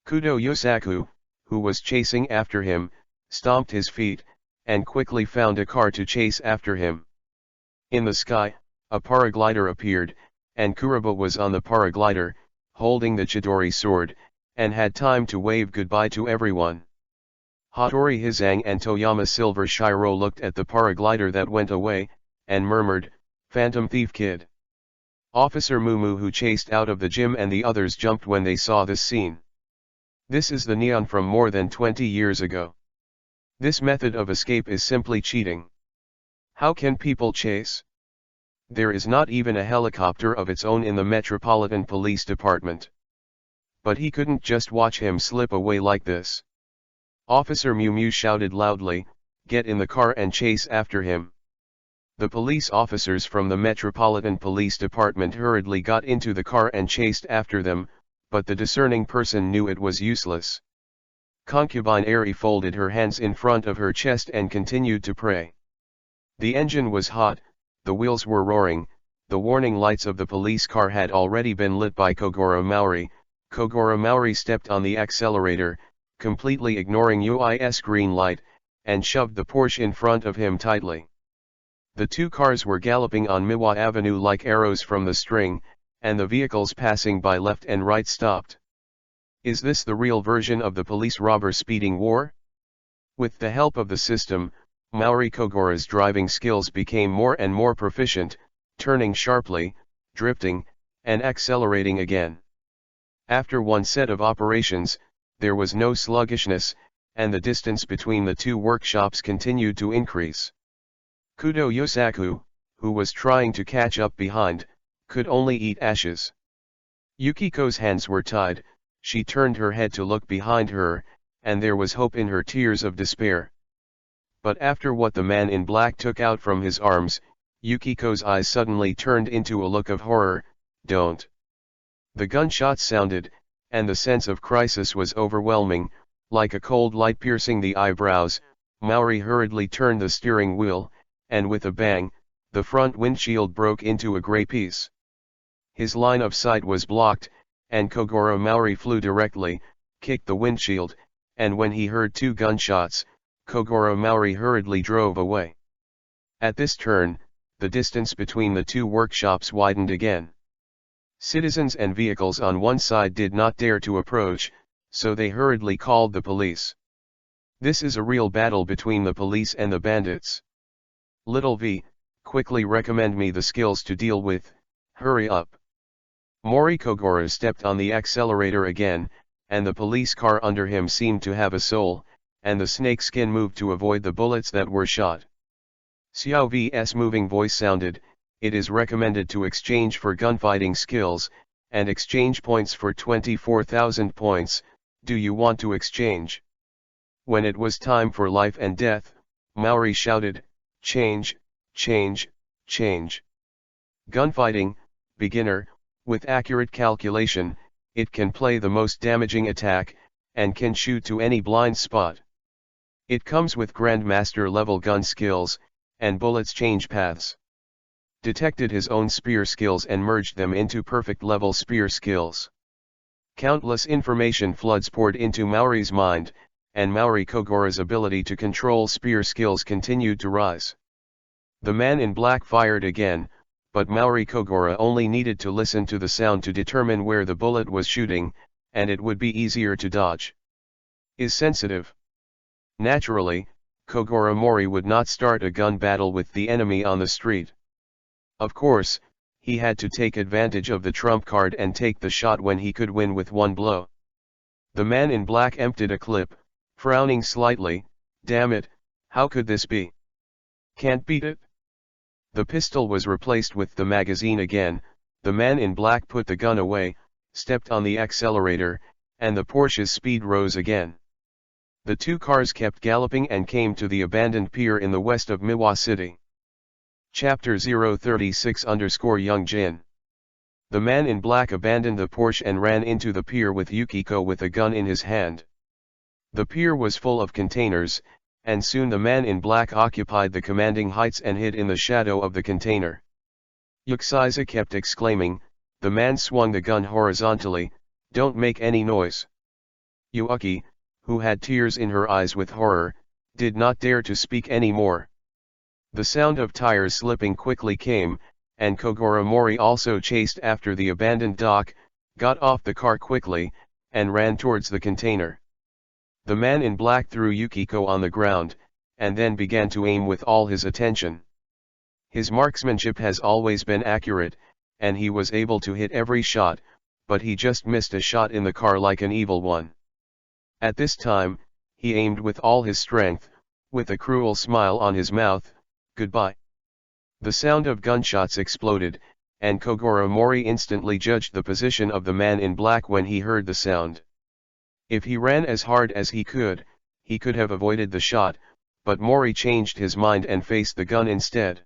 Kudo Yosaku, who was chasing after him, stomped his feet, and quickly found a car to chase after him. In the sky, a paraglider appeared, and Kuroba was on the paraglider, holding the chidori sword, and had time to wave goodbye to everyone. Hattori Hizang and Toyama Silver Shiro looked at the paraglider that went away, and murmured, Phantom Thief Kid. Officer Mumu who chased out of the gym and the others jumped when they saw this scene. This is the Neon from more than 20 years ago. This method of escape is simply cheating. How can people chase? There is not even a helicopter of its own in the Metropolitan Police Department. But he couldn't just watch him slip away like this. Officer Mew Mew shouted loudly, get in the car and chase after him. The police officers from the Metropolitan Police Department hurriedly got into the car and chased after them, but the discerning person knew it was useless. Concubine Eri folded her hands in front of her chest and continued to pray. The engine was hot, the wheels were roaring, the warning lights of the police car had already been lit by Kogoro Maori. Kogoro Maori stepped on the accelerator, completely ignoring UI's green light, and shoved the Porsche in front of him tightly. The two cars were galloping on Miwa Avenue like arrows from the string, and the vehicles passing by left and right stopped. Is this the real version of the police robber speeding war? With the help of the system, Maori Kogoro's driving skills became more and more proficient, turning sharply, drifting, and accelerating again. After one set of operations, there was no sluggishness, and the distance between the two workshops continued to increase. Kudo Yosaku, who was trying to catch up behind, could only eat ashes. Yukiko's hands were tied, she turned her head to look behind her, and there was hope in her tears of despair. But after what the man in black took out from his arms, Yukiko's eyes suddenly turned into a look of horror. Don't. The gunshots sounded, and the sense of crisis was overwhelming, like a cold light piercing the eyebrows. Maori hurriedly turned the steering wheel, and with a bang, the front windshield broke into a gray piece. His line of sight was blocked, and Kogoro Maori flew directly, kicked the windshield, and when he heard two gunshots, Kogoro Maori hurriedly drove away. At this turn, the distance between the two workshops widened again. Citizens and vehicles on one side did not dare to approach, so they hurriedly called the police. This is a real battle between the police and the bandits. Little V, quickly recommend me the skills to deal with, hurry up. Mori Kogoro stepped on the accelerator again, and the police car under him seemed to have a soul, and the snake skin moved to avoid the bullets that were shot. Xiao V's moving voice sounded, it is recommended to exchange for gunfighting skills, and exchange points for 24,000 points, do you want to exchange? When it was time for life and death, Maori shouted, change, change, change. Gunfighting, beginner, with accurate calculation, it can play the most damaging attack, and can shoot to any blind spot. It comes with Grandmaster level gun skills, and bullets change paths. Detected his own spear skills and merged them into perfect level spear skills. Countless information floods poured into Maori's mind, and Maori Kogoro's ability to control spear skills continued to rise. The man in black fired again, but Maori Kogoro only needed to listen to the sound to determine where the bullet was shooting, and it would be easier to dodge. Is sensitive. Naturally, Kogoro Mori would not start a gun battle with the enemy on the street. Of course, he had to take advantage of the trump card and take the shot when he could win with one blow. The man in black emptied a clip, frowning slightly, damn it, how could this be? Can't beat it? The pistol was replaced with the magazine again, the man in black put the gun away, stepped on the accelerator, and the Porsche's speed rose again. The two cars kept galloping and came to the abandoned pier in the west of Miwa City. Chapter 036_Young Jin. The man in black abandoned the Porsche and ran into the pier with Yukiko with a gun in his hand. The pier was full of containers, and soon the man in black occupied the commanding heights and hid in the shadow of the container. Yuxiza kept exclaiming, the man swung the gun horizontally, don't make any noise. Yuaki, who had tears in her eyes with horror, did not dare to speak any more. The sound of tires slipping quickly came, and Kogoro Mori also chased after the abandoned dock, got off the car quickly, and ran towards the container. The man in black threw Yukiko on the ground, and then began to aim with all his attention. His marksmanship has always been accurate, and he was able to hit every shot, but he just missed a shot in the car like an evil one. At this time, he aimed with all his strength, with a cruel smile on his mouth, goodbye. The sound of gunshots exploded, and Kogoro Mori instantly judged the position of the man in black when he heard the sound. If he ran as hard as he could have avoided the shot, but Mori changed his mind and faced the gun instead.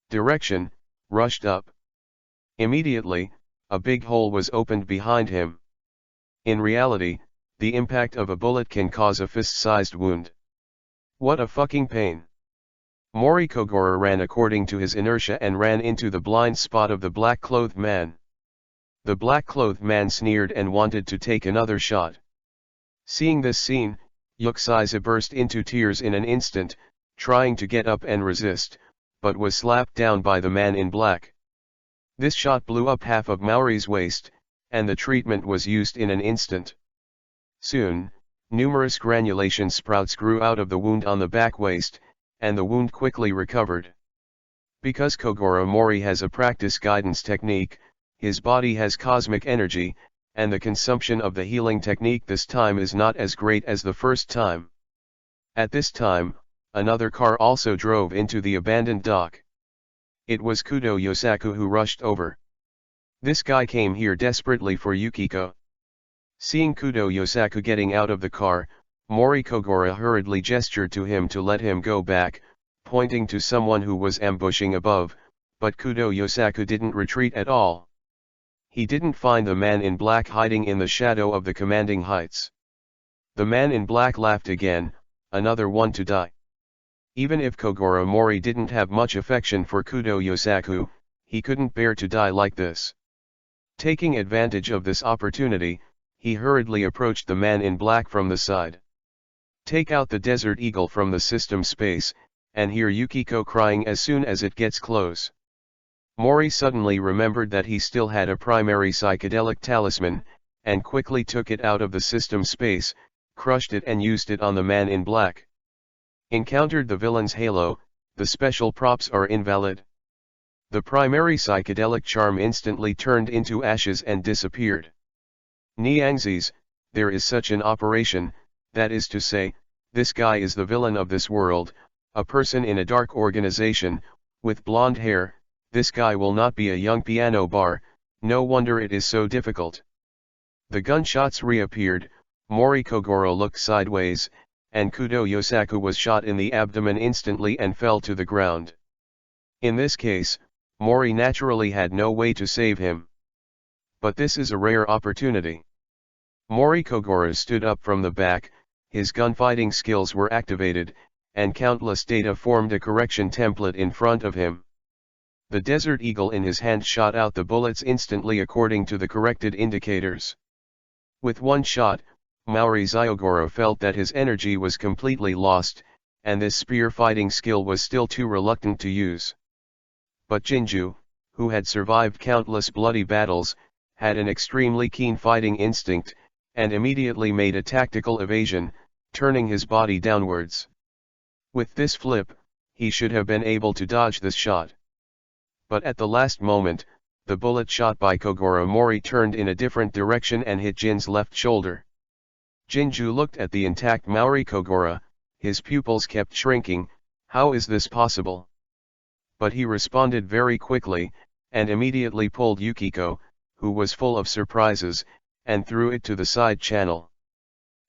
Direction, rushed up. Immediately, a big hole was opened behind him. In reality, the impact of a bullet can cause a fist-sized wound. What a fucking pain. Mori Kogoro ran according to his inertia and ran into the blind spot of the black-clothed man. The black-clothed man sneered and wanted to take another shot. Seeing this scene, Yuxiza burst into tears in an instant, trying to get up and resist, but was slapped down by the man in black. This shot blew up half of Maori's waist, and the treatment was used in an instant. Soon, numerous granulation sprouts grew out of the wound on the back waist, and the wound quickly recovered. Because Kogoro Mori has a practice guidance technique, his body has cosmic energy, and the consumption of the healing technique this time is not as great as the first time. At this time, another car also drove into the abandoned dock. It was Kudo Yosaku who rushed over. This guy came here desperately for Yukiko. Seeing Kudo Yosaku getting out of the car, Mori Kogoro hurriedly gestured to him to let him go back, pointing to someone who was ambushing above, but Kudo Yosaku didn't retreat at all. He didn't find the man in black hiding in the shadow of the commanding heights. The man in black laughed again, another one to die. Even if Kogoro Mori didn't have much affection for Kudo Yosaku, he couldn't bear to die like this. Taking advantage of this opportunity, he hurriedly approached the man in black from the side. Take out the Desert Eagle from the system space, and hear Yukiko crying as soon as it gets close. Mori suddenly remembered that he still had a primary psychedelic talisman, and quickly took it out of the system space, crushed it and used it on the man in black. Encountered the villain's halo, the special props are invalid. The primary psychedelic charm instantly turned into ashes and disappeared. Niangzis, there is such an operation, that is to say, this guy is the villain of this world, a person in a dark organization, with blonde hair. This guy will not be a young piano bar, no wonder it is so difficult. The gunshots reappeared, Mori Kogoro looked sideways, and Kudo Yosaku was shot in the abdomen instantly and fell to the ground. In this case, Mori naturally had no way to save him. But this is a rare opportunity. Mori Kogoro stood up from the back, his gunfighting skills were activated, and countless data formed a correction template in front of him. The Desert Eagle in his hand shot out the bullets instantly according to the corrected indicators. With one shot, Maori Zyogoro felt that his energy was completely lost, and this spear fighting skill was still too reluctant to use. But Jinju, who had survived countless bloody battles, had an extremely keen fighting instinct, and immediately made a tactical evasion, turning his body downwards. With this flip, he should have been able to dodge this shot. But at the last moment, the bullet shot by Kogoro Mori turned in a different direction and hit Jin's left shoulder. Jinju looked at the intact Maori Kogoro, his pupils kept shrinking. How is this possible? But he responded very quickly, and immediately pulled Yukiko, who was full of surprises, and threw it to the side channel.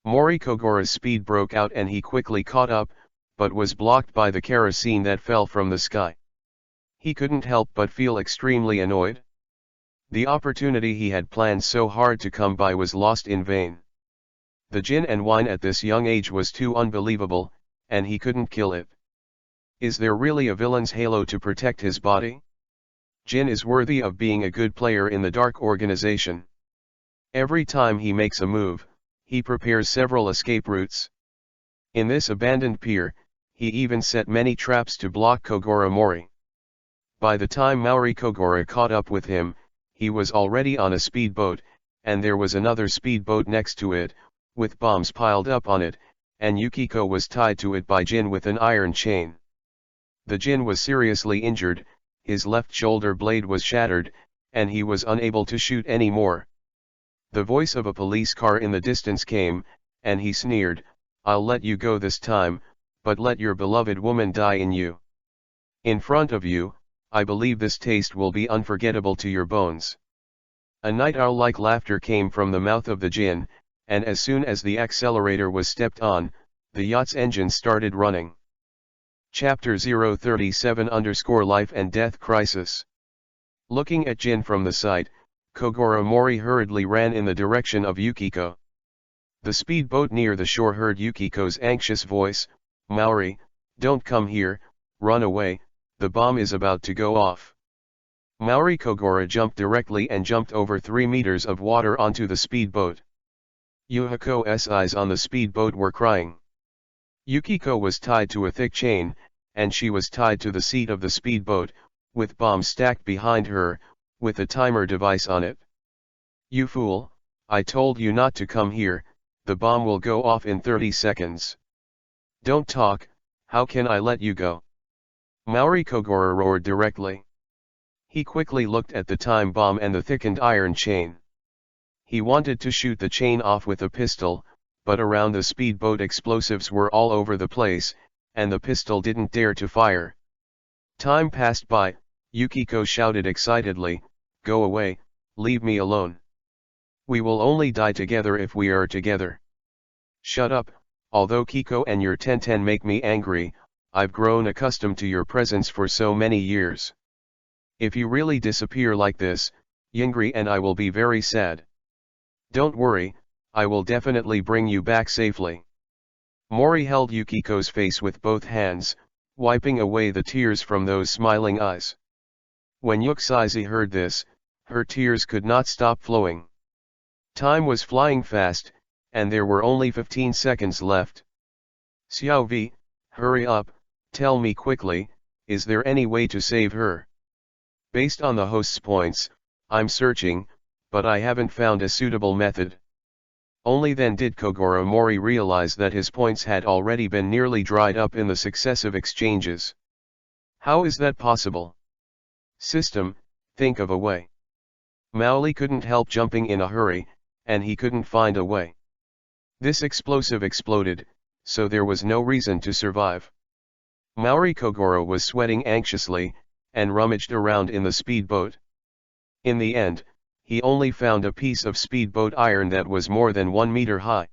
Mori Kogoro's speed broke out and he quickly caught up, but was blocked by the kerosene that fell from the sky. He couldn't help but feel extremely annoyed. The opportunity he had planned so hard to come by was lost in vain. The gin and wine at this young age was too unbelievable, and he couldn't kill it. Is there really a villain's halo to protect his body? Jin is worthy of being a good player in the dark organization. Every time he makes a move, he prepares several escape routes. In this abandoned pier, he even set many traps to block Kogoro Mori. By the time Maori Kogoro caught up with him, he was already on a speedboat, and there was another speedboat next to it, with bombs piled up on it, and Yukiko was tied to it by Jin with an iron chain. The Jin was seriously injured, his left shoulder blade was shattered, and he was unable to shoot any more. The voice of a police car in the distance came, and he sneered, "I'll let you go this time, but let your beloved woman die in you. In front of you, I believe this taste will be unforgettable to your bones." A night owl-like laughter came from the mouth of the Jin, and as soon as the accelerator was stepped on, the yacht's engine started running. Chapter 037_Life and Death Crisis. Looking at Jin from the side, Kogoro Mori hurriedly ran in the direction of Yukiko. The speedboat near the shore heard Yukiko's anxious voice, "Maori, don't come here, run away, the bomb is about to go off." Maori Kogoro jumped directly and jumped over 3 meters of water onto the speedboat. Yukiko's eyes on the speedboat were crying. Yukiko was tied to a thick chain, and she was tied to the seat of the speedboat, with bombs stacked behind her, with a timer device on it. "You fool, I told you not to come here, the bomb will go off in 30 seconds. Don't talk, how can I let you go?" Maori Kogoro roared directly. He quickly looked at the time bomb and the thickened iron chain. He wanted to shoot the chain off with a pistol, but around the speedboat explosives were all over the place, and the pistol didn't dare to fire. Time passed by. Yukiko shouted excitedly, "Go away, leave me alone. We will only die together if we are together." "Shut up, although Kiko and your Tenten make me angry, I've grown accustomed to your presence for so many years. If you really disappear like this, Yingri and I will be very sad. Don't worry, I will definitely bring you back safely." Mori held Yukiko's face with both hands, wiping away the tears from those smiling eyes. When Yuxizi heard this, her tears could not stop flowing. Time was flying fast, and there were only 15 seconds left. "Xiaovi, hurry up, tell me quickly, is there any way to save her? Based on the host's points, I'm searching, but I haven't found a suitable method." Only then did Kogoro Mori realize that his points had already been nearly dried up in the successive exchanges. "How is that possible? System, think of a way." Maoli couldn't help jumping in a hurry, and he couldn't find a way. This explosive exploded, so there was no reason to survive. Maori Kogoro was sweating anxiously, and rummaged around in the speedboat. In the end, he only found a piece of speedboat iron that was more than 1 meter high.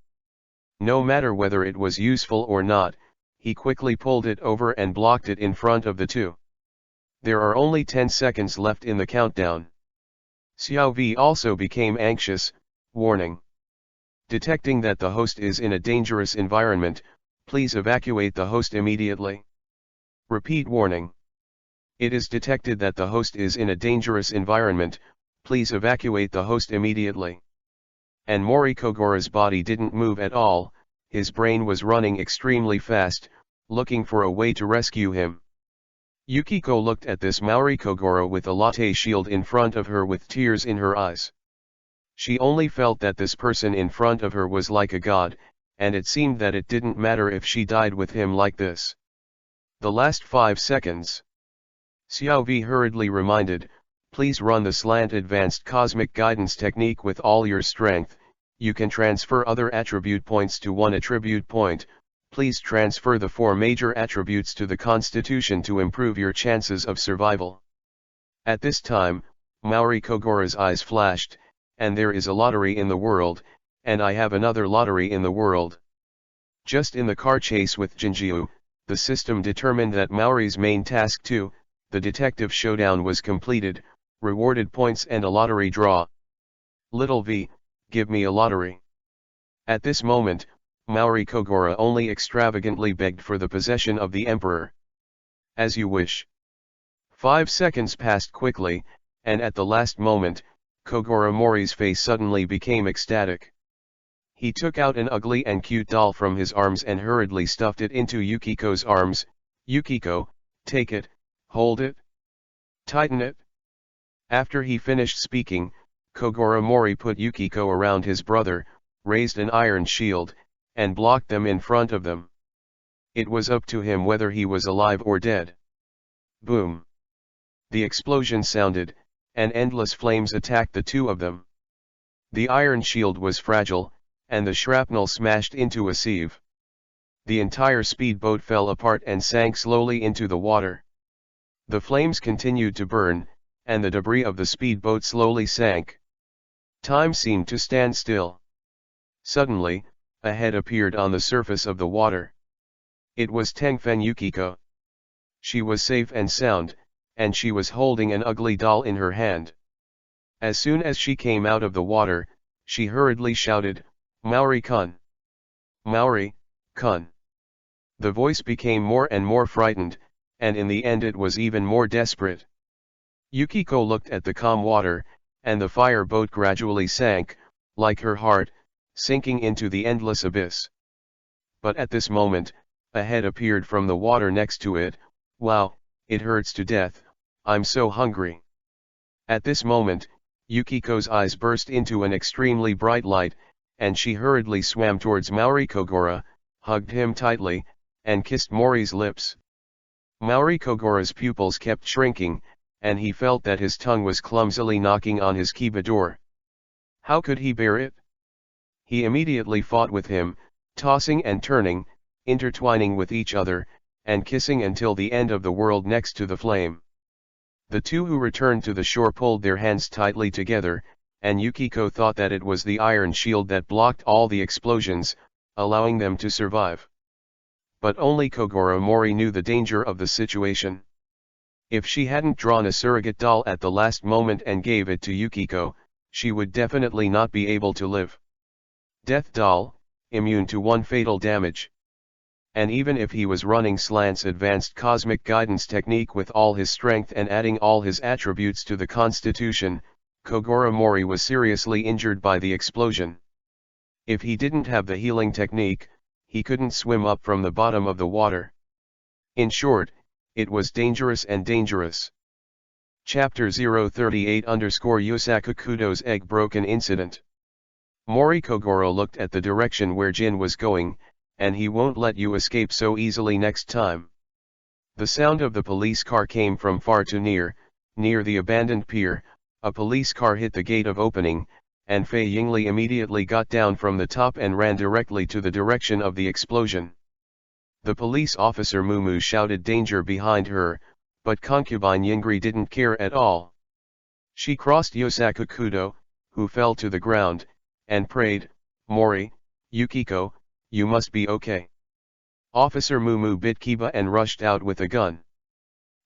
No matter whether it was useful or not, he quickly pulled it over and blocked it in front of the two. There are only 10 seconds left in the countdown. Xiaovi also became anxious, warning. Detecting that the host is in a dangerous environment, please evacuate the host immediately. Repeat warning. It is detected that the host is in a dangerous environment, please evacuate the host immediately. And Mori Kogoro's body didn't move at all, his brain was running extremely fast, looking for a way to rescue him. Yukiko looked at this Maori Kogoro with a latte shield in front of her with tears in her eyes. She only felt that this person in front of her was like a god, and it seemed that it didn't matter if she died with him like this. The last 5 seconds. Xiaovi hurriedly reminded, please run the slant advanced cosmic guidance technique with all your strength. You can transfer other attribute points to one attribute point. Please transfer the 4 major attributes to the constitution to improve your chances of survival. At this time, Maori Kogoro's eyes flashed, and there is a lottery in the world, and I have another lottery in the world. Just in the car chase with Jinjiu, the system determined that Maori's main task 2, the detective showdown, was completed, rewarded points and a lottery draw. Little V, give me a lottery. At this moment, Maori Kogoro only extravagantly begged for the possession of the emperor. As you wish. 5 seconds passed quickly, and at the last moment, Kogoro Mori's face suddenly became ecstatic. He took out an ugly and cute doll from his arms and hurriedly stuffed it into Yukiko's arms. Yukiko, take it, hold it, tighten it. After he finished speaking, Kogoro Mori put Yukiko around his brother, raised an iron shield, and blocked them in front of them. It was up to him whether he was alive or dead. Boom! The explosion sounded, and endless flames attacked the two of them. The iron shield was fragile, and the shrapnel smashed into a sieve. The entire speedboat fell apart and sank slowly into the water. The flames continued to burn, and the debris of the speedboat slowly sank. Time seemed to stand still. Suddenly, a head appeared on the surface of the water. It was Tengfen Yukiko. She was safe and sound, and she was holding an ugly doll in her hand. As soon as she came out of the water, she hurriedly shouted, Maori-kun! Maori-kun! The voice became more and more frightened, and in the end it was even more desperate. Yukiko looked at the calm water, and the fire boat gradually sank, like her heart, sinking into the endless abyss. But at this moment, a head appeared from the water next to it. Wow, it hurts to death, I'm so hungry. At this moment, Yukiko's eyes burst into an extremely bright light, and she hurriedly swam towards Maori Kogoro, hugged him tightly, and kissed Mori's lips. Maori Kogoro's pupils kept shrinking, and he felt that his tongue was clumsily knocking on his kiba door. How could he bear it? He immediately fought with him, tossing and turning, intertwining with each other, and kissing until the end of the world next to the flame. The two who returned to the shore pulled their hands tightly together, and Yukiko thought that it was the iron shield that blocked all the explosions, allowing them to survive. But only Kogoro Mori knew the danger of the situation. If she hadn't drawn a surrogate doll at the last moment and gave it to Yukiko, she would definitely not be able to live. Death doll, immune to one fatal damage. And even if he was running Slant's advanced cosmic guidance technique with all his strength and adding all his attributes to the constitution, Kogoro Mori was seriously injured by the explosion. If he didn't have the healing technique, he couldn't swim up from the bottom of the water. In short, it was dangerous and dangerous. Chapter 038_Yosaku Kudo's egg broken incident. Mori Kogoro looked at the direction where Jin was going, and he won't let you escape so easily next time. The sound of the police car came from far to near the abandoned pier. A police car hit the gate of opening, and Fei Yingli immediately got down from the top and ran directly to the direction of the explosion. The police officer Mumu shouted danger behind her, but concubine Yingri didn't care at all. She crossed Yosaku Kudo, who fell to the ground, and prayed, "Mori, Yukiko, you must be okay." Officer Mumu bit Kiba and rushed out with a gun.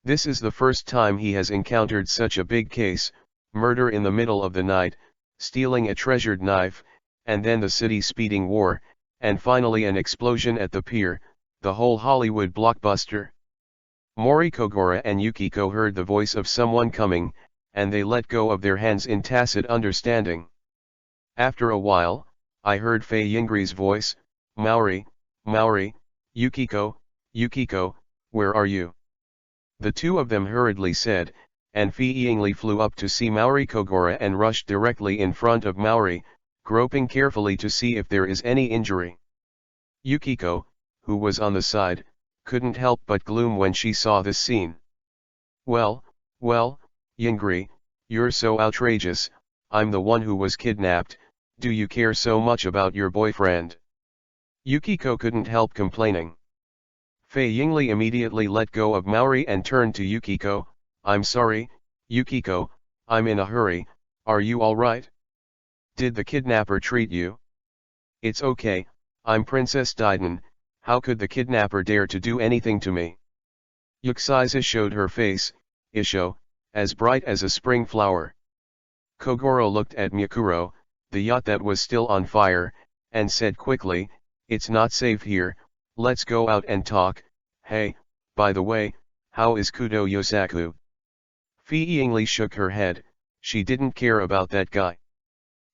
This is the first time he has encountered such a big case, murder in the middle of the night, stealing a treasured knife, and then the city speeding war, and finally an explosion at the pier, the whole Hollywood blockbuster. Mori Kogoro and Yukiko heard the voice of someone coming, and they let go of their hands in tacit understanding. After a while, I heard Fei Yingri's voice, "Maori, Maori, Yukiko, Yukiko, where are you?" The two of them hurriedly said, and Fei Yingli flew up to see Maori Kogoro and rushed directly in front of Maori, groping carefully to see if there is any injury. Yukiko, who was on the side, couldn't help but gloom when she saw this scene. Well, Yingri, you're so outrageous. I'm the one who was kidnapped. Do you care so much about your boyfriend?" Yukiko couldn't help complaining. Fei Yingli immediately let go of Maori and turned to Yukiko. "I'm sorry, Yukiko, I'm in a hurry. Are you alright? Did the kidnapper treat you?" "It's okay, I'm Princess Daiden. How could the kidnapper dare to do anything to me?" Yuxiza showed her face, Isho, as bright as a spring flower. Kogoro looked at Mikuro, the yacht that was still on fire, and said quickly, "It's not safe here, let's go out and talk. Hey, by the way, how is Kudo Yosaku?" Fei Yingli shook her head. She didn't care about that guy.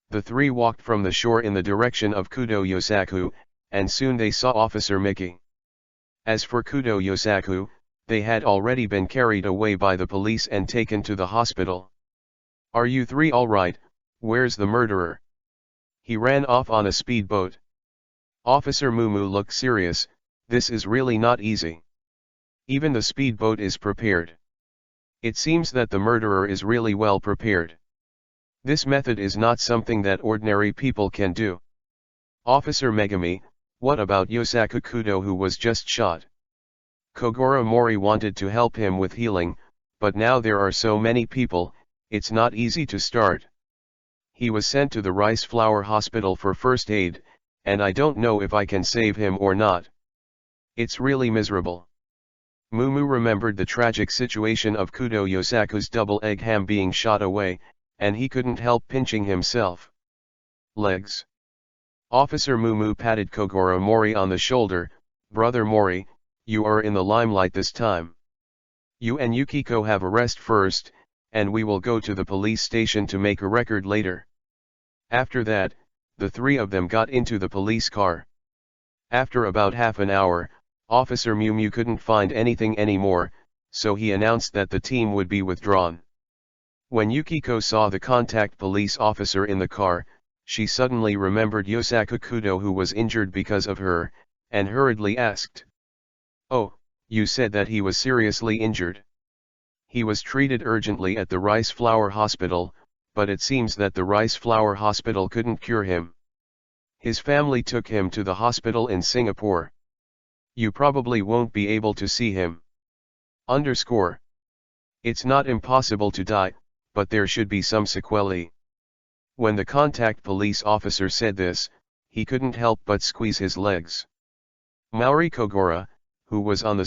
The three walked from the shore in the direction of Kudo Yosaku, and soon they saw Officer Mickey. As for Kudo Yosaku, they had already been carried away by the police and taken to the hospital. "Are you three alright? Where's the murderer?" "He ran off on a speedboat." Officer Mumu looked serious. "This is really not easy. Even the speedboat is prepared. It seems that the murderer is really well prepared. This method is not something that ordinary people can do." "Officer Megami, what about Yosaku Kudo who was just shot?" Kogoro Mori wanted to help him with healing, but now there are so many people, it's not easy to start. "He was sent to the Rice Flower Hospital for first aid, and I don't know if I can save him or not. It's really miserable." Mumu remembered the tragic situation of Kudo Yosaku's double egg ham being shot away, and he couldn't help pinching himself. "Legs." Officer Mumu patted Kogoro Mori on the shoulder. "Brother Mori, you are in the limelight this time. You and Yukiko have a rest first, and we will go to the police station to make a record later." After that, the three of them got into the police car. After about half an hour, Officer Mumu couldn't find anything anymore, so he announced that the team would be withdrawn. When Yukiko saw the contact police officer in the car, she suddenly remembered Yosaku Kudo who was injured because of her, and hurriedly asked, "Oh, You said that he was seriously injured. He was treated urgently at the Rice Flower Hospital, but it seems that the Rice Flower Hospital couldn't cure him. His family took him to the hospital in Singapore. You probably won't be able to see him. Underscore. It's not impossible to die, but there should be some sequelae. When the contact police officer said this, he couldn't help but squeeze his legs. Mauri Kogoro, who was on the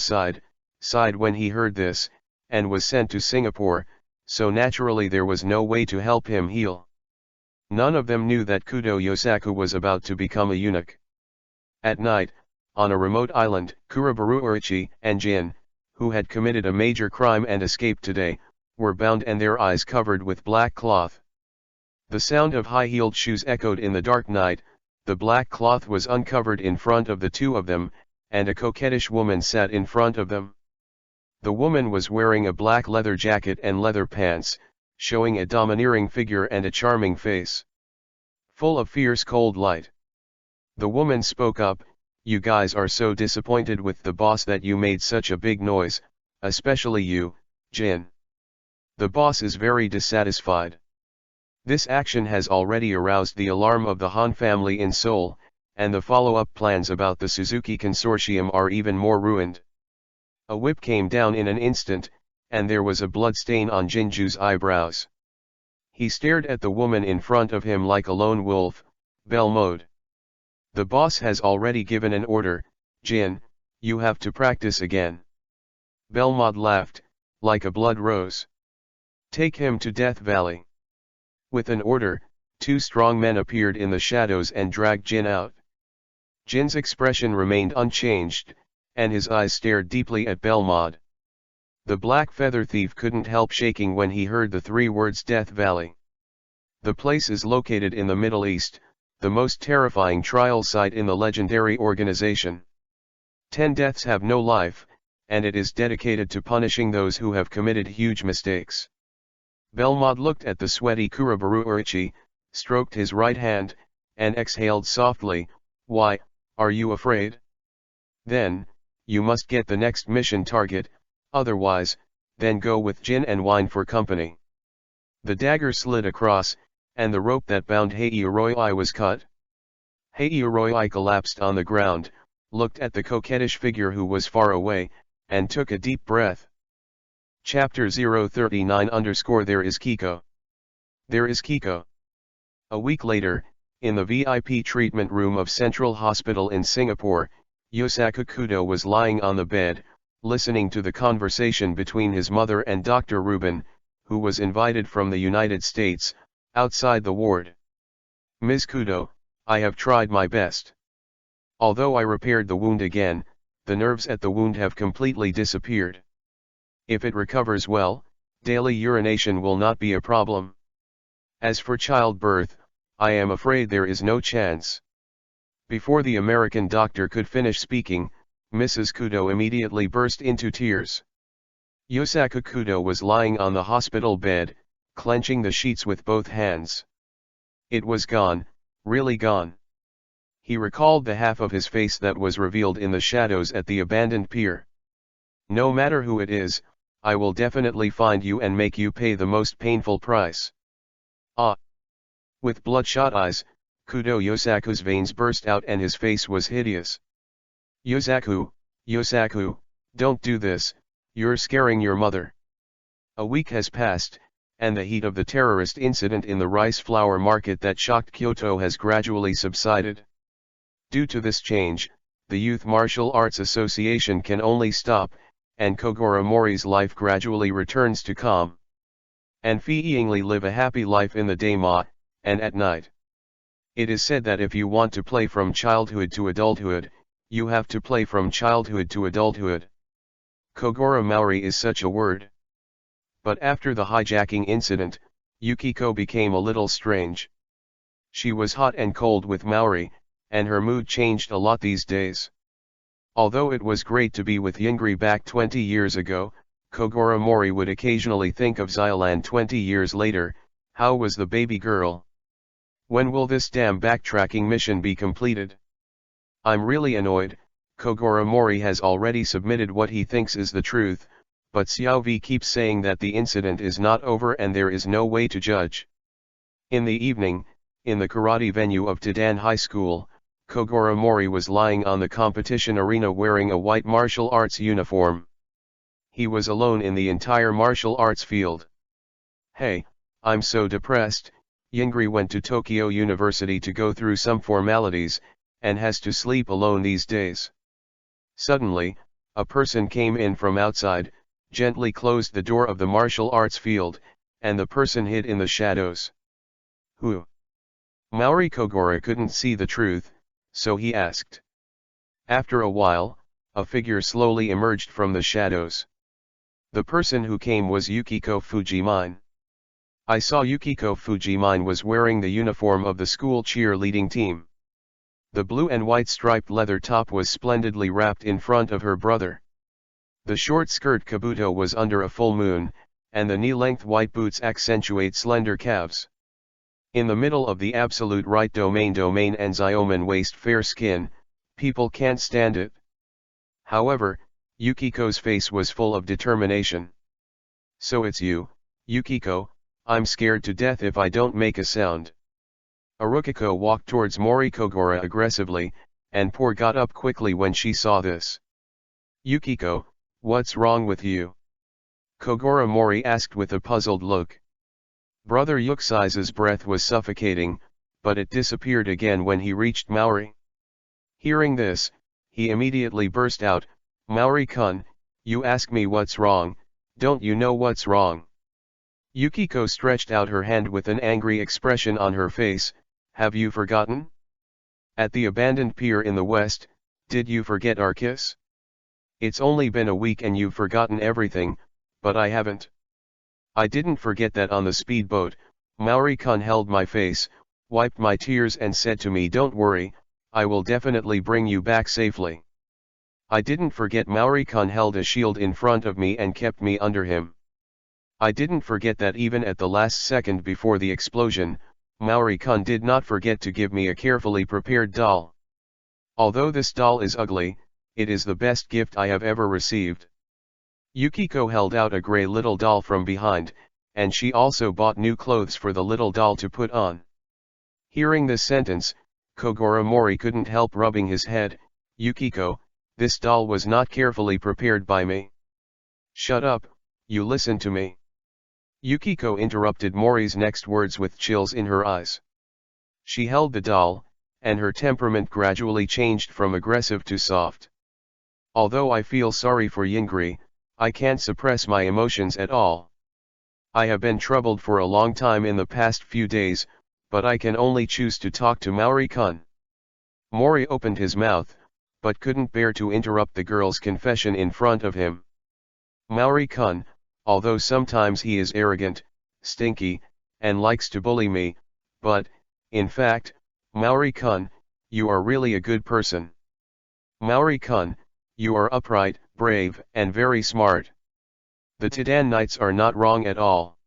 sighed when he heard this, and was sent to Singapore, so naturally there was no way to help him heal. None of them knew that Kudo Yosaku was about to become a eunuch. At night, on a remote island, Kuroburu Urichi and Jin, who had committed a major crime and escaped today, were bound and their eyes covered with black cloth. The sound of high-heeled shoes echoed in the dark night. The black cloth was uncovered in front of the two of them, and a coquettish woman sat in front of them. The woman was wearing a black leather jacket and leather pants, showing a domineering figure and a charming face, full of fierce cold light. The woman spoke up, "You guys are so disappointed with the boss that you made such a big noise, especially you, Jin. The boss is very dissatisfied. This action has already aroused the alarm of the Han family in Seoul, and the follow-up plans about the Suzuki Consortium are even more ruined." A whip came down in an instant, and there was a blood stain on Jinju's eyebrows. He stared at the woman in front of him like a lone wolf, bell mode. "The boss has already given an order, Jin, you have to practice again." Belmod laughed, like a blood rose. "Take him to Death Valley." With an order, two strong men appeared in the shadows and dragged Jin out. Jin's expression remained unchanged, and his eyes stared deeply at Belmod. The black feather thief couldn't help shaking when he heard the three words Death Valley. The place is located in the Middle East, the most terrifying trial site in the legendary organization. 10 deaths have no life, and it is dedicated to punishing those who have committed huge mistakes. Belmod looked at the sweaty Kuroburu Urichi, stroked his right hand, and exhaled softly, "Why, are you afraid? Then, you must get the next mission target, otherwise, then go with Jin and wine for company." The dagger slid across, and the rope that bound Heiuroi was cut. Heiuroi collapsed on the ground, looked at the coquettish figure who was far away, and took a deep breath. Chapter 039 _ There is Kiko. There is Kiko. A week later, in the VIP treatment room of Central Hospital in Singapore, Yosaku Kudo was lying on the bed, listening to the conversation between his mother and Dr. Rubin, who was invited from the United States, outside the ward. "Ms. Kudo, I have tried my best. Although I repaired the wound again, the nerves at the wound have completely disappeared. If it recovers well, daily urination will not be a problem. As for childbirth, I am afraid there is no chance." Before the American doctor could finish speaking, Mrs. Kudo immediately burst into tears. Yosaku Kudo was lying on the hospital bed, clenching the sheets with both hands. It was gone, really gone. He recalled the half of his face that was revealed in the shadows at the abandoned pier. "No matter who it is, I will definitely find you and make you pay the most painful price." Ah! With bloodshot eyes, Kudo Yosaku's veins burst out and his face was hideous. Yosaku, don't do this, you're scaring your mother." A week has passed, and the heat of the terrorist incident in the rice flour market that shocked Kyoto has gradually subsided. Due to this change, the Youth Martial Arts Association can only stop, and Kogoro Mori's life gradually returns to calm. And feeingly live a happy life in the day and at night. It is said that if you want to play from childhood to adulthood, you have to play from childhood to adulthood. Kogoro Maori is such a word. But after the hijacking incident, Yukiko became a little strange. She was hot and cold with Maori, and her mood changed a lot these days. Although it was great to be with Yingri back 20 years ago, Kogoro Mori would occasionally think of Xylan 20 years later. How was the baby girl? When will this damn backtracking mission be completed? I'm really annoyed, Kogoro Mori has already submitted what he thinks is the truth, but Xiaovi keeps saying that the incident is not over and there is no way to judge. In the evening, in the karate venue of Tadan High School, Kogoro Mori was lying on the competition arena wearing a white martial arts uniform. He was alone in the entire martial arts field. "Hey, I'm so depressed. Yingri went to Tokyo University to go through some formalities, and has to sleep alone these days." Suddenly, a person came in from outside, gently closed the door of the martial arts field, and the person hid in the shadows. "Who?" Maori Kogoro couldn't see the truth, so he asked. After a while, a figure slowly emerged from the shadows. The person who came was Yukiko Fujimine. I saw Yukiko Fujimine was wearing the uniform of the school cheerleading team. The blue and white striped leather top was splendidly wrapped in front of her brother. The short skirt kabuto was under a full moon, and the knee-length white boots accentuate slender calves. In the middle of the absolute right domain and Xioman waist fair skin, people can't stand it. However, Yukiko's face was full of determination. "So it's you, Yukiko. I'm scared to death if I don't make a sound." Arukiko walked towards Mori Kogoro aggressively, and Poor got up quickly when she saw this. "Yukiko, what's wrong with you?" Kogoro Mori asked with a puzzled look. Brother Yuksai's breath was suffocating, but it disappeared again when he reached Maori. Hearing this, he immediately burst out, "Maori-kun, you ask me what's wrong, don't you know what's wrong?" Yukiko stretched out her hand with an angry expression on her face. "Have you forgotten? At the abandoned pier in the west, did you forget our kiss? It's only been a week and you've forgotten everything, but I haven't. I didn't forget that on the speedboat. Maori-kun held my face, wiped my tears and said to me, 'Don't worry, I will definitely bring you back safely.' I didn't forget Maori-kun held a shield in front of me and kept me under him. I didn't forget that even at the last second before the explosion, Maori-kun did not forget to give me a carefully prepared doll. Although this doll is ugly, it is the best gift I have ever received." Yukiko held out a gray little doll from behind, and she also bought new clothes for the little doll to put on. Hearing this sentence, Kogoro Mori couldn't help rubbing his head. "Yukiko, this doll was not carefully prepared by me." "Shut up, you listen to me." Yukiko interrupted Mori's next words with chills in her eyes. She held the doll, and her temperament gradually changed from aggressive to soft. "Although I feel sorry for Yingri, I can't suppress my emotions at all. I have been troubled for a long time in the past few days, but I can only choose to talk to Maori-kun." Mori opened his mouth, but couldn't bear to interrupt the girl's confession in front of him. "Maori-kun, although sometimes he is arrogant, stinky, and likes to bully me, but, in fact, Maori-kun, you are really a good person. Maori-kun, you are upright, brave, and very smart. The Tidan Knights are not wrong at all.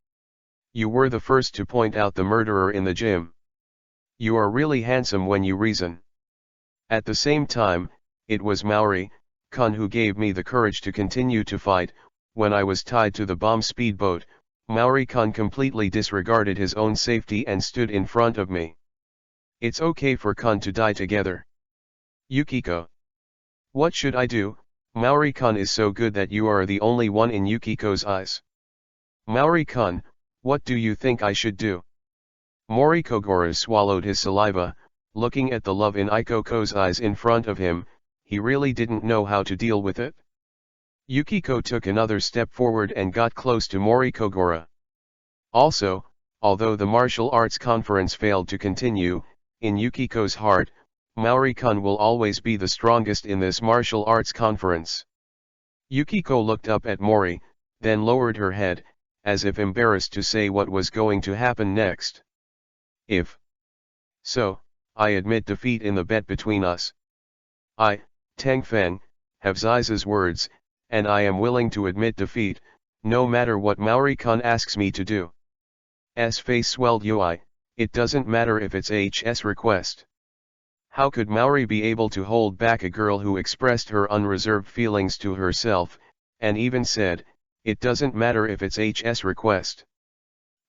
You were the first to point out the murderer in the gym. You are really handsome when you reason. At the same time, it was Maori-kun who gave me the courage to continue to fight. When I was tied to the bomb speedboat, Maori-kun completely disregarded his own safety and stood in front of me. It's okay for kun to die together. Yukiko. What should I do? Maori-kun is so good that you are the only one in Yukiko's eyes. Maori-kun, what do you think I should do?" Mori Kogoro swallowed his saliva, looking at the love in Ikoko's eyes in front of him. He really didn't know how to deal with it. Yukiko took another step forward and got close to Mori Kogoro. Also, although the martial arts conference failed to continue, in Yukiko's heart, Maori-kun will always be the strongest in this martial arts conference. Yukiko looked up at Mori, then lowered her head, as if embarrassed to say what was going to happen next. So, I admit defeat in the bet between us. I, Tang Feng, have Zai's words, and I am willing to admit defeat, no matter what Maori-kun asks me to do. S face swelled. It doesn't matter if it's HS request. How could Mori be able to hold back a girl who expressed her unreserved feelings to herself, and even said, "It doesn't matter if it's HS request."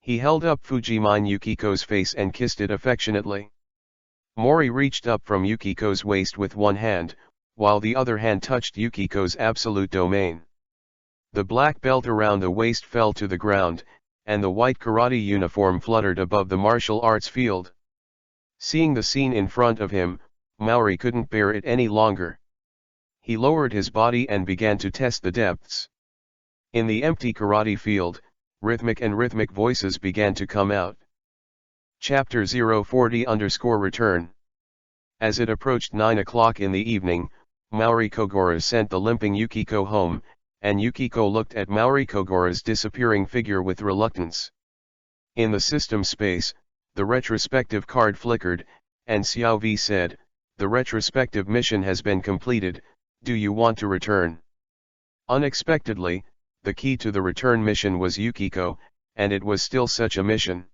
He held up Fujimine Yukiko's face and kissed it affectionately. Mori reached up from Yukiko's waist with one hand, while the other hand touched Yukiko's absolute domain. The black belt around the waist fell to the ground, and the white karate uniform fluttered above the martial arts field. Seeing the scene in front of him, Mori couldn't bear it any longer. He lowered his body and began to test the depths. In the empty karate field, rhythmic voices began to come out. Chapter 040_Return. As it approached 9 o'clock in the evening, Mori Kogoro sent the limping Yukiko home, and Yukiko looked at Mori Kogoro's disappearing figure with reluctance. In the system space, the retrospective card flickered, and Xiao V said, "The retrospective mission has been completed, do you want to return?" Unexpectedly, the key to the return mission was Yukiko, and it was still such a mission.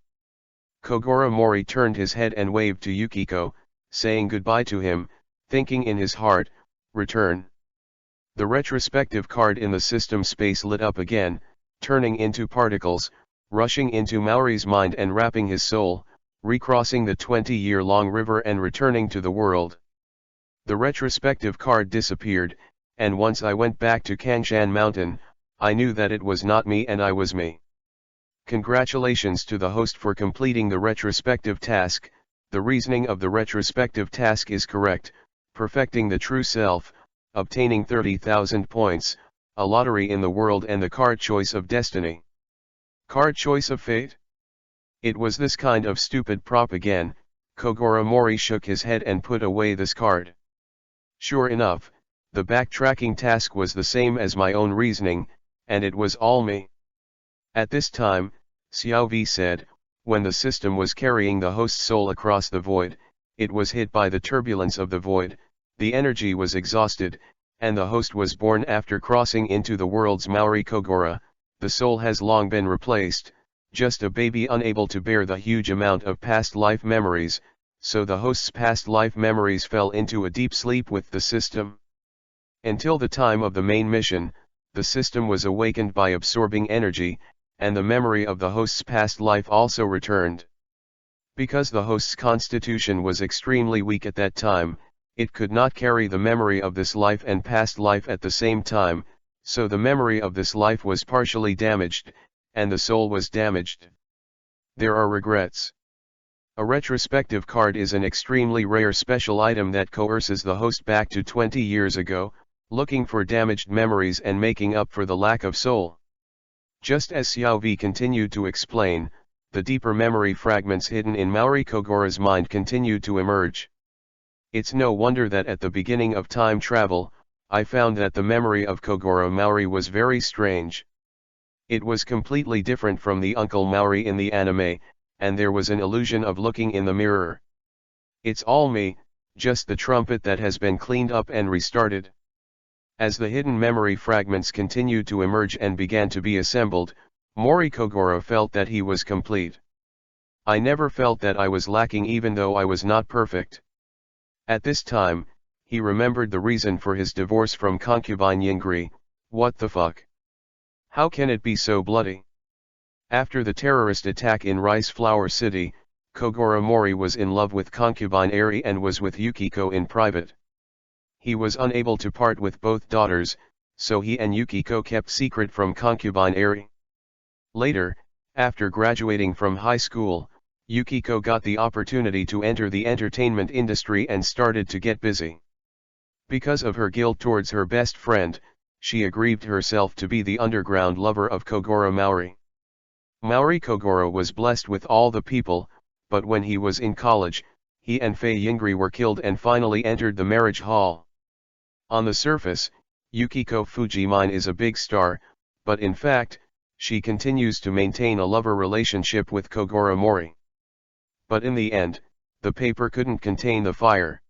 Kogoro Mori turned his head and waved to Yukiko, saying goodbye to him, thinking in his heart, "Return." The retrospective card in the system space lit up again, turning into particles, rushing into Mori's mind and wrapping his soul, recrossing the 20-year-long river and returning to the world. The retrospective card disappeared, and once I went back to Kangshan Mountain, I knew that it was not me and I was me. Congratulations to the host for completing the retrospective task. The reasoning of the retrospective task is correct: perfecting the true self, obtaining 30,000 points, a lottery in the world, and the card choice of destiny. Card choice of fate? It was this kind of stupid prop again. Kogoro Mori shook his head and put away this card. Sure enough, the backtracking task was the same as my own reasoning, and it was all me. At this time, Xiao V said, when the system was carrying the host's soul across the void, it was hit by the turbulence of the void, the energy was exhausted, and the host was born after crossing into the world's Mori Kogoro. The soul has long been replaced, just a baby unable to bear the huge amount of past life memories, so the host's past life memories fell into a deep sleep with the system. Until the time of the main mission, the system was awakened by absorbing energy, and the memory of the host's past life also returned. Because the host's constitution was extremely weak at that time, it could not carry the memory of this life and past life at the same time, so the memory of this life was partially damaged, and the soul was damaged. There are regrets. A retrospective card is an extremely rare special item that coerces the host back to 20 years ago, looking for damaged memories and making up for the lack of soul. Just as Xiao V continued to explain, the deeper memory fragments hidden in Mori Kogoro's mind continued to emerge. It's no wonder that at the beginning of time travel, I found that the memory of Kogoro Mori was very strange. It was completely different from the Uncle Mori in the anime, and there was an illusion of looking in the mirror. It's all me, just the trumpet that has been cleaned up and restarted. As the hidden memory fragments continued to emerge and began to be assembled, Mori Kogoro felt that he was complete. I never felt that I was lacking even though I was not perfect. At this time, he remembered the reason for his divorce from concubine Yingri. What the fuck? How can it be so bloody? After the terrorist attack in Rice Flower City, Kogoro Mori was in love with concubine Eri and was with Yukiko in private. He was unable to part with both daughters, so he and Yukiko kept secret from concubine Eri. Later, after graduating from high school, Yukiko got the opportunity to enter the entertainment industry and started to get busy. Because of her guilt towards her best friend, she agreed herself to be the underground lover of Kogoro Mori. Mori Kogoro was blessed with all the people, but when he was in college, he and Fei Yingri were killed and finally entered the marriage hall. On the surface, Yukiko Fujimine is a big star, but in fact, she continues to maintain a lover relationship with Kogoro Mori. But in the end, the paper couldn't contain the fire.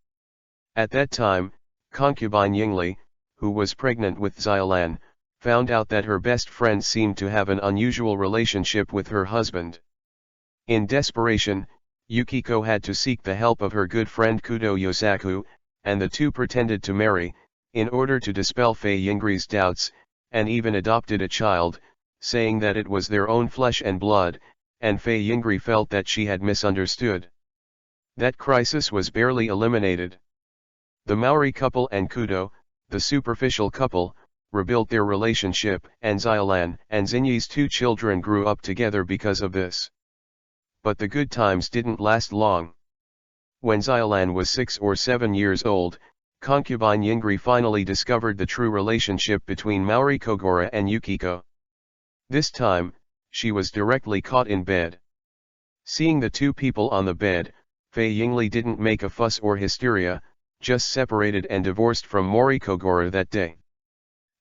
At that time, concubine Yingli, who was pregnant with Xiaolan, found out that her best friend seemed to have an unusual relationship with her husband. In desperation, Yukiko had to seek the help of her good friend Kudo Yosaku, and the two pretended to marry, in order to dispel Fei Yingri's doubts, and even adopted a child, saying that it was their own flesh and blood, and Fei Yingri felt that she had misunderstood. That crisis was barely eliminated. The Maori couple and Kudo, the superficial couple, rebuilt their relationship, and Xiolan and Xinyi's two children grew up together because of this. But the good times didn't last long. When Xiolan was 6 or 7 years old, concubine Yingri finally discovered the true relationship between Maori Kogoro and Yukiko. This time, she was directly caught in bed. Seeing the two people on the bed, Fei Yingli didn't make a fuss or hysteria, just separated and divorced from Mori Kogoro that day.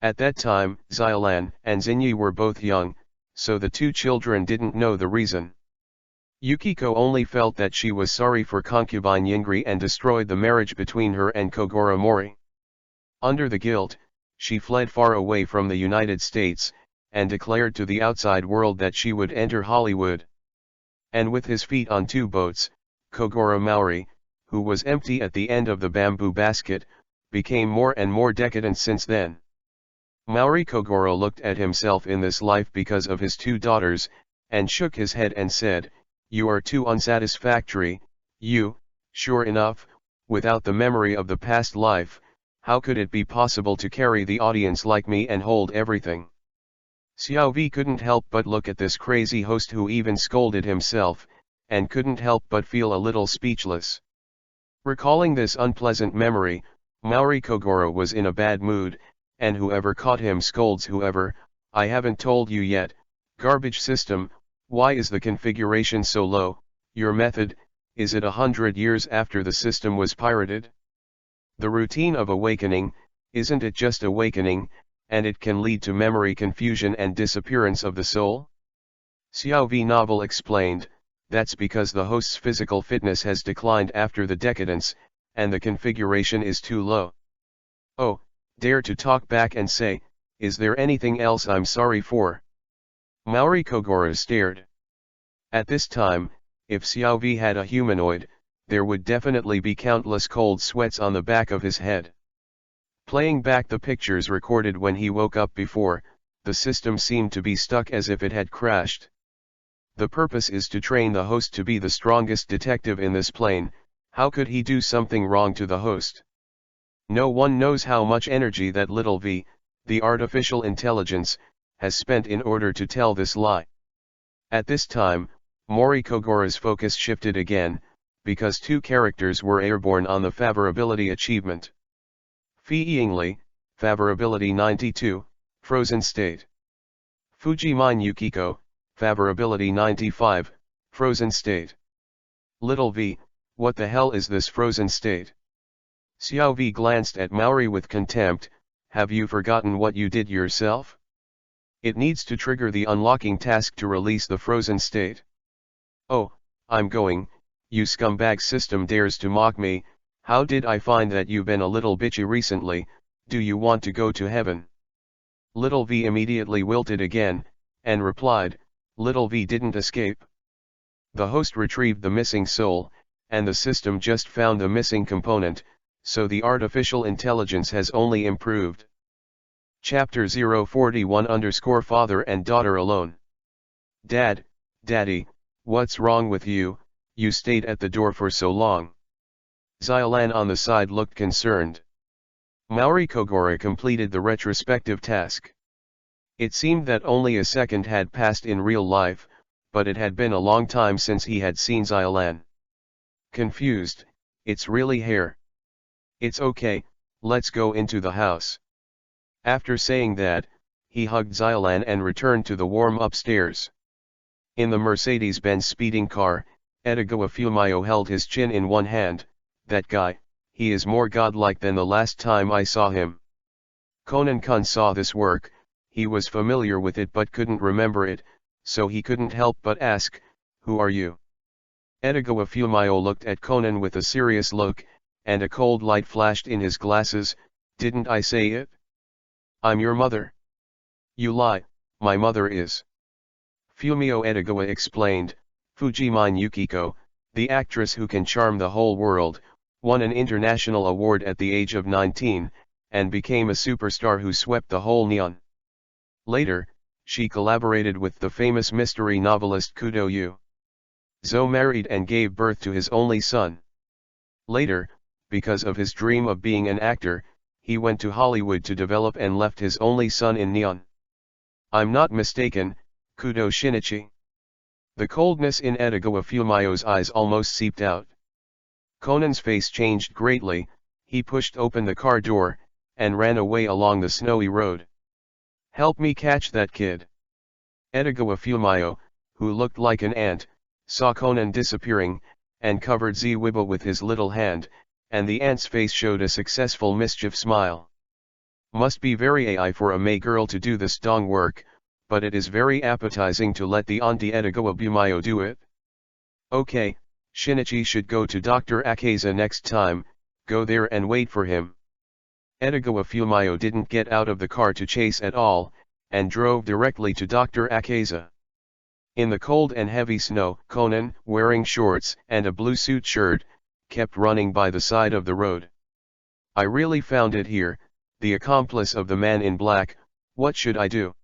At that time, Xiolan and Xinyi were both young, so the two children didn't know the reason. Yukiko only felt that she was sorry for concubine Yingri and destroyed the marriage between her and Kogoro Mori. Under the guilt, she fled far away from the United States, and declared to the outside world that she would enter Hollywood. And with his feet on two boats, Kogoro Maori, who was empty at the end of the bamboo basket, became more and more decadent since then. Maori Kogoro looked at himself in this life because of his two daughters, and shook his head and said, "You are too unsatisfactory, you, sure enough, without the memory of the past life, how could it be possible to carry the audience like me and hold everything?" Xiao Vi couldn't help but look at this crazy host who even scolded himself, and couldn't help but feel a little speechless. Recalling this unpleasant memory, Maori Kogoro was in a bad mood, and whoever caught him scolds whoever. "I haven't told you yet, garbage system, why is the configuration so low? Your method, is it 100 years after the system was pirated? The routine of awakening, isn't it just awakening, and it can lead to memory confusion and disappearance of the soul?" Xiao Vi Novel explained, "That's because the host's physical fitness has declined after the decadence, and the configuration is too low." "Oh, dare to talk back and say, is there anything else I'm sorry for?" Maori Kogoro stared. At this time, if Xiao Vi had a humanoid, there would definitely be countless cold sweats on the back of his head. Playing back the pictures recorded when he woke up before, the system seemed to be stuck as if it had crashed. The purpose is to train the host to be the strongest detective in this plane. How could he do something wrong to the host? No one knows how much energy that little V, the artificial intelligence, has spent in order to tell this lie. At this time, Mori Kogoro's focus shifted again, because two characters were airborne on the favorability achievement. Fei Yingli, favorability 92, frozen state. Fujimine Yukiko, favorability 95, frozen state. Little V, what the hell is this frozen state? Xiao Vi glanced at Maori with contempt. Have you forgotten what you did yourself? It needs to trigger the unlocking task to release the frozen state. Oh, I'm going, you scumbag system dares to mock me. How did I find that you've been a little bitchy recently? Do you want to go to heaven? Little V immediately wilted again, and replied, Little V didn't escape. The host retrieved the missing soul, and the system just found the missing component, so the artificial intelligence has only improved. Chapter 041_Father and Daughter Alone. Daddy, what's wrong with you? You stayed at the door for so long. Xiolan on the side looked concerned. Maori Kogoro completed the retrospective task. It seemed that only a second had passed in real life, but it had been a long time since he had seen Xiolan. Confused, it's really hair. It's okay, let's go into the house. After saying that, he hugged Xiolan and returned to the warm upstairs. In the Mercedes-Benz speeding car, Edogawa Fumiyo held his chin in one hand. That guy, he is more godlike than the last time I saw him. Konan-kun saw this work. He was familiar with it but couldn't remember it, so he couldn't help but ask, who are you? Edogawa Fumiyo looked at Konan with a serious look, and a cold light flashed in his glasses. Didn't I say it? I'm your mother. You lie, my mother is. Fumiyo Edogawa explained, Fujimine Yukiko, The actress who can charm the whole world, won an international award at the age of 19, and became a superstar who swept the whole neon. Later, she collaborated with the famous mystery novelist Kudo Yu. Zo married and gave birth to his only son. Later, because of his dream of being an actor, he went to Hollywood to develop and left his only son in neon. I'm not mistaken, Kudo Shinichi. The coldness in Edogawa Fumiyo's eyes almost seeped out. Conan's face changed greatly, he pushed open the car door, and ran away along the snowy road. Help me catch that kid. Edogawa Fumiyo, who looked like an ant, saw Conan disappearing, and covered Ziwiba with his little hand, and the ant's face showed a successful mischief smile. Must be very AI for a May girl to do this dong work, but it is very appetizing to let the auntie Edogawa Fumiyo do it. Okay, Shinichi should go to Dr. Akaza next time, go there and wait for him. Edogawa Fumiyo didn't get out of the car to chase at all, and drove directly to Dr. Akaza. In the cold and heavy snow, Conan, wearing shorts and a blue suit shirt, kept running by the side of the road. I really found it here, the accomplice of the man in black, what should I do?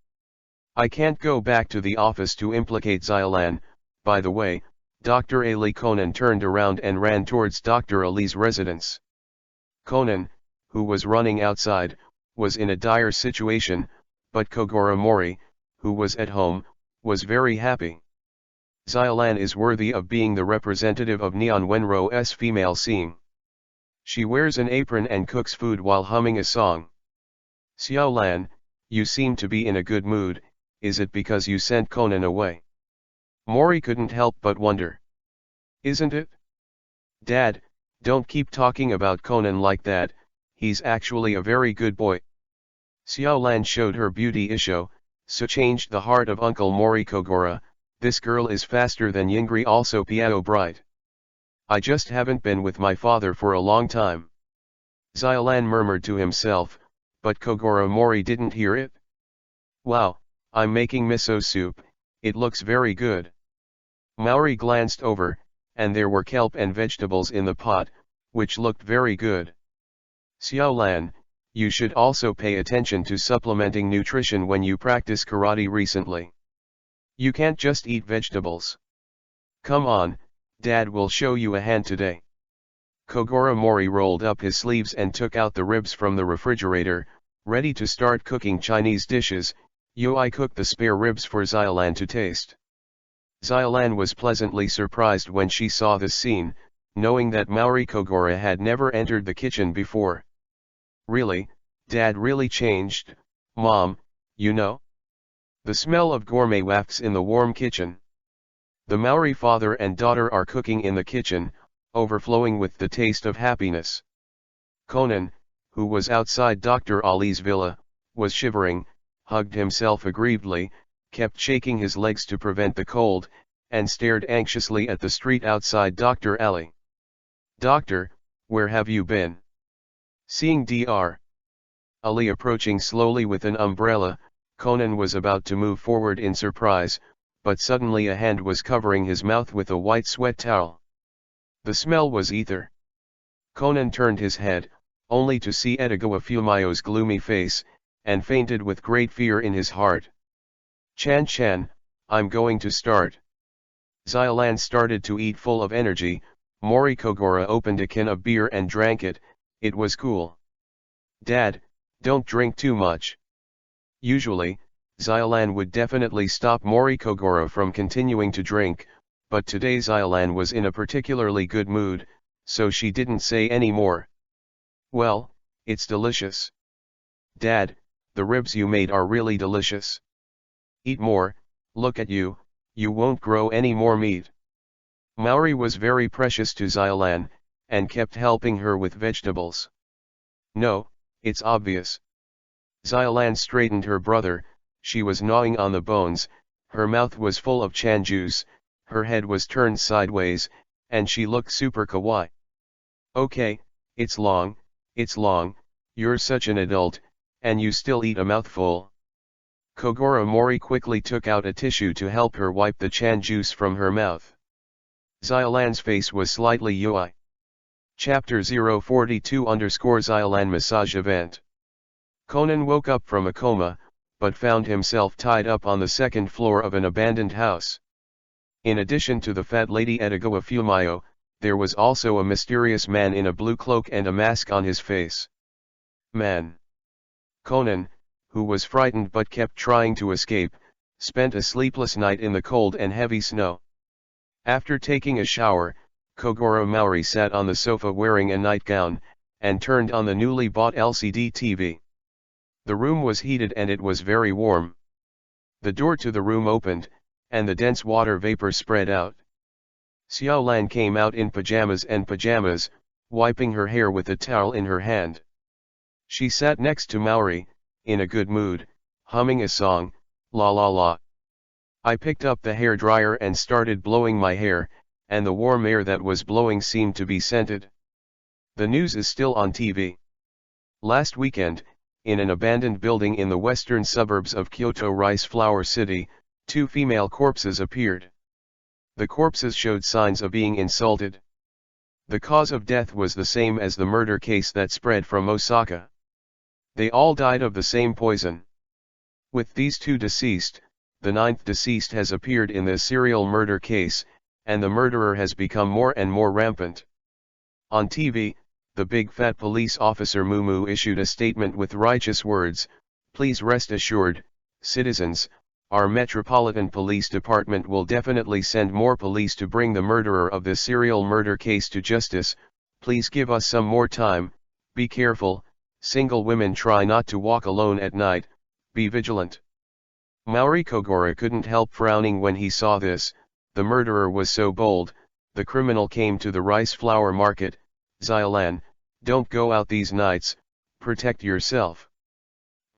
I can't go back to the office to implicate Xylan. By the way, Dr. Ali. Conan turned around and ran towards Dr. Ali's residence. Conan, who was running outside, was in a dire situation, but Kogoro Mori, who was at home, was very happy. Xylan is worthy of being the representative of Neon Wenro's female seeing. She wears an apron and cooks food while humming a song. Xiaolan, you seem to be in a good mood, is it because you sent Conan away? Mori couldn't help but wonder. Isn't it? Dad, don't keep talking about Conan like that, he's actually a very good boy. Xiaolan showed her beauty issue, so changed the heart of Uncle Mori Kogoro. This girl is faster than Yingri, also Piao bright. I just haven't been with my father for a long time. Xylan murmured to himself, but Kogoro Mori didn't hear it. Wow, I'm making miso soup, it looks very good. Maori glanced over, and there were kelp and vegetables in the pot, which looked very good. Xiaolan, you should also pay attention to supplementing nutrition when you practice karate recently. You can't just eat vegetables. Come on, Dad will show you a hand today. Kogoro Mori rolled up his sleeves and took out the ribs from the refrigerator, ready to start cooking Chinese dishes. I cooked the spare ribs for Xylan to taste. Xylan was pleasantly surprised when she saw this scene, knowing that Maori Kogoro had never entered the kitchen before. Really, Dad really changed, Mom, you know? The smell of gourmet wafts in the warm kitchen. The Maori father and daughter are cooking in the kitchen, overflowing with the taste of happiness. Conan, who was outside Dr. Ali's villa, was shivering, hugged himself aggrievedly, kept shaking his legs to prevent the cold, and stared anxiously at the street outside Dr. Ali. Doctor, where have you been? Seeing Dr. Ali approaching slowly with an umbrella, Conan was about to move forward in surprise, but suddenly a hand was covering his mouth with a white sweat towel. The smell was ether. Conan turned his head, only to see Edogawa Fumiyo's gloomy face, and fainted with great fear in his heart. Chan, I'm going to start. Xylan started to eat full of energy. Mori Kogoro opened a can of beer and drank it, it was cool. Dad, don't drink too much. Usually, Xylan would definitely stop Mori Kogoro from continuing to drink, but today Xylan was in a particularly good mood, so she didn't say any more. Well, it's delicious. Dad, the ribs you made are really delicious. Eat more, look at you won't grow any more meat. Maori was very precious to Xylan, and kept helping her with vegetables. No, it's obvious. Xylan straightened her brother, she was gnawing on the bones, her mouth was full of chan juice, her head was turned sideways, and she looked super kawaii. Okay, it's long, you're such an adult, and you still eat a mouthful. Kogoro Mori quickly took out a tissue to help her wipe the chan juice from her mouth. Xiaolan's face was slightly UI. Chapter 042_Xiaolan Massage Event. Conan woke up from a coma, but found himself tied up on the second floor of an abandoned house. In addition to the fat lady Edogawa Fumayo, there was also a mysterious man in a blue cloak and a mask on his face. Man. Conan, who was frightened but kept trying to escape, spent a sleepless night in the cold and heavy snow. After taking a shower, Kogoro Mori sat on the sofa wearing a nightgown, and turned on the newly bought LCD TV. The room was heated and it was very warm. The door to the room opened, and the dense water vapor spread out. Xiaolan came out in pajamas, wiping her hair with a towel in her hand. She sat next to Mori, in a good mood, humming a song, la la la. I picked up the hair dryer and started blowing my hair, and the warm air that was blowing seemed to be scented. The news is still on TV. Last weekend, in an abandoned building in the western suburbs of Kyoto Rice Flower City, 2 female corpses appeared. The corpses showed signs of being insulted. The cause of death was the same as the murder case that spread from Osaka. They all died of the same poison. With these 2 deceased, the 9th deceased has appeared in the serial murder case, and the murderer has become more and more rampant. On TV, the big fat police officer Mumu issued a statement with righteous words, "Please rest assured, citizens, our Metropolitan Police Department will definitely send more police to bring the murderer of this serial murder case to justice. Please give us some more time, be careful, single women try not to walk alone at night, be vigilant." Mori Kogoro couldn't help frowning when he saw this. The murderer was so bold. The criminal came to the rice flour market. "Xiaolan, don't go out these nights, protect yourself."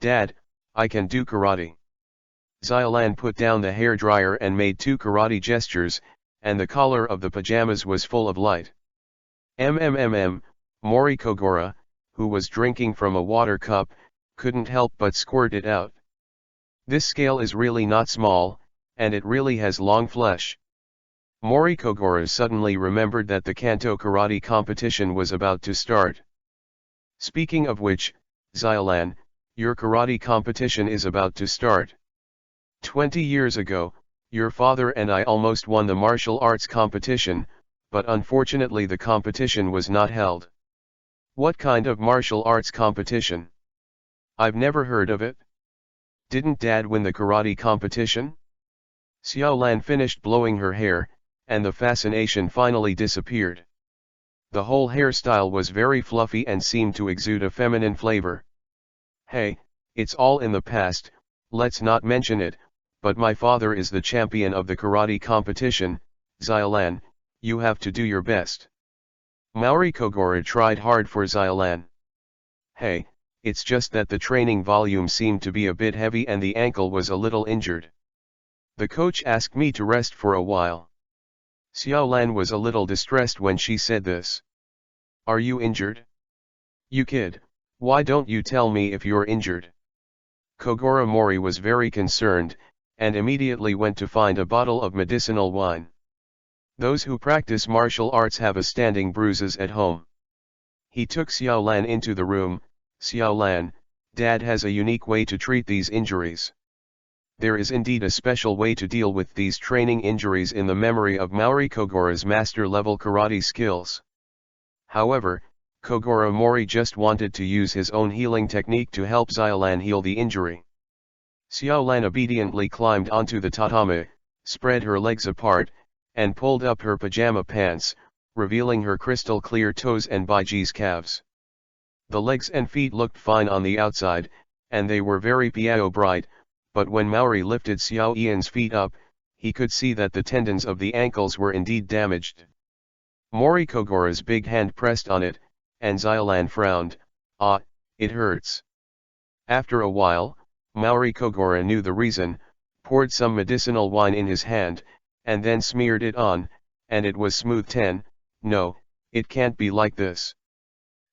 "Dad, I can do karate." Xiaolan put down the hair dryer and made 2 karate gestures, and the collar of the pajamas was full of light. Mori Kogoro, who was drinking from a water cup, couldn't help but squirt it out. "This scale is really not small, and it really has long flesh." Mori Kogoro suddenly remembered that the Kanto karate competition was about to start. "Speaking of which, Xiaolan, your karate competition is about to start. 20 years ago, your father and I almost won the martial arts competition, but unfortunately the competition was not held." "What kind of martial arts competition? I've never heard of it." "Didn't Dad win the karate competition?" Xiaolan finished blowing her hair, and the fascination finally disappeared. The whole hairstyle was very fluffy and seemed to exude a feminine flavor. "Hey, it's all in the past, let's not mention it, but my father is the champion of the karate competition. Xiaolan, you have to do your best." Mori Kogoro tried hard for Xiaolan. "Hey, it's just that the training volume seemed to be a bit heavy and the ankle was a little injured. The coach asked me to rest for a while." Xiaolan was a little distressed when she said this. "Are you injured? You kid, why don't you tell me if you're injured?" Kogoro Mori was very concerned, and immediately went to find a bottle of medicinal wine. Those who practice martial arts have a standing bruises at home. He took Xiaolan into the room. "Xiaolan, Dad has a unique way to treat these injuries." There is indeed a special way to deal with these training injuries in the memory of Mori Kogoro's master-level karate skills. However, Kogoro Mori just wanted to use his own healing technique to help Xiaolan heal the injury. Xiaolan obediently climbed onto the tatami, spread her legs apart, and pulled up her pajama pants, revealing her crystal-clear toes and Baiji's calves. The legs and feet looked fine on the outside, and they were very piao bright, but when Mori lifted Xiao Ian's feet up, he could see that the tendons of the ankles were indeed damaged. Mori Kogoro's big hand pressed on it, and Xiaolan frowned. "Ah, it hurts." After a while, Mori Kogoro knew the reason, poured some medicinal wine in his hand, and then smeared it on, and it was smooth. "No, it can't be like this.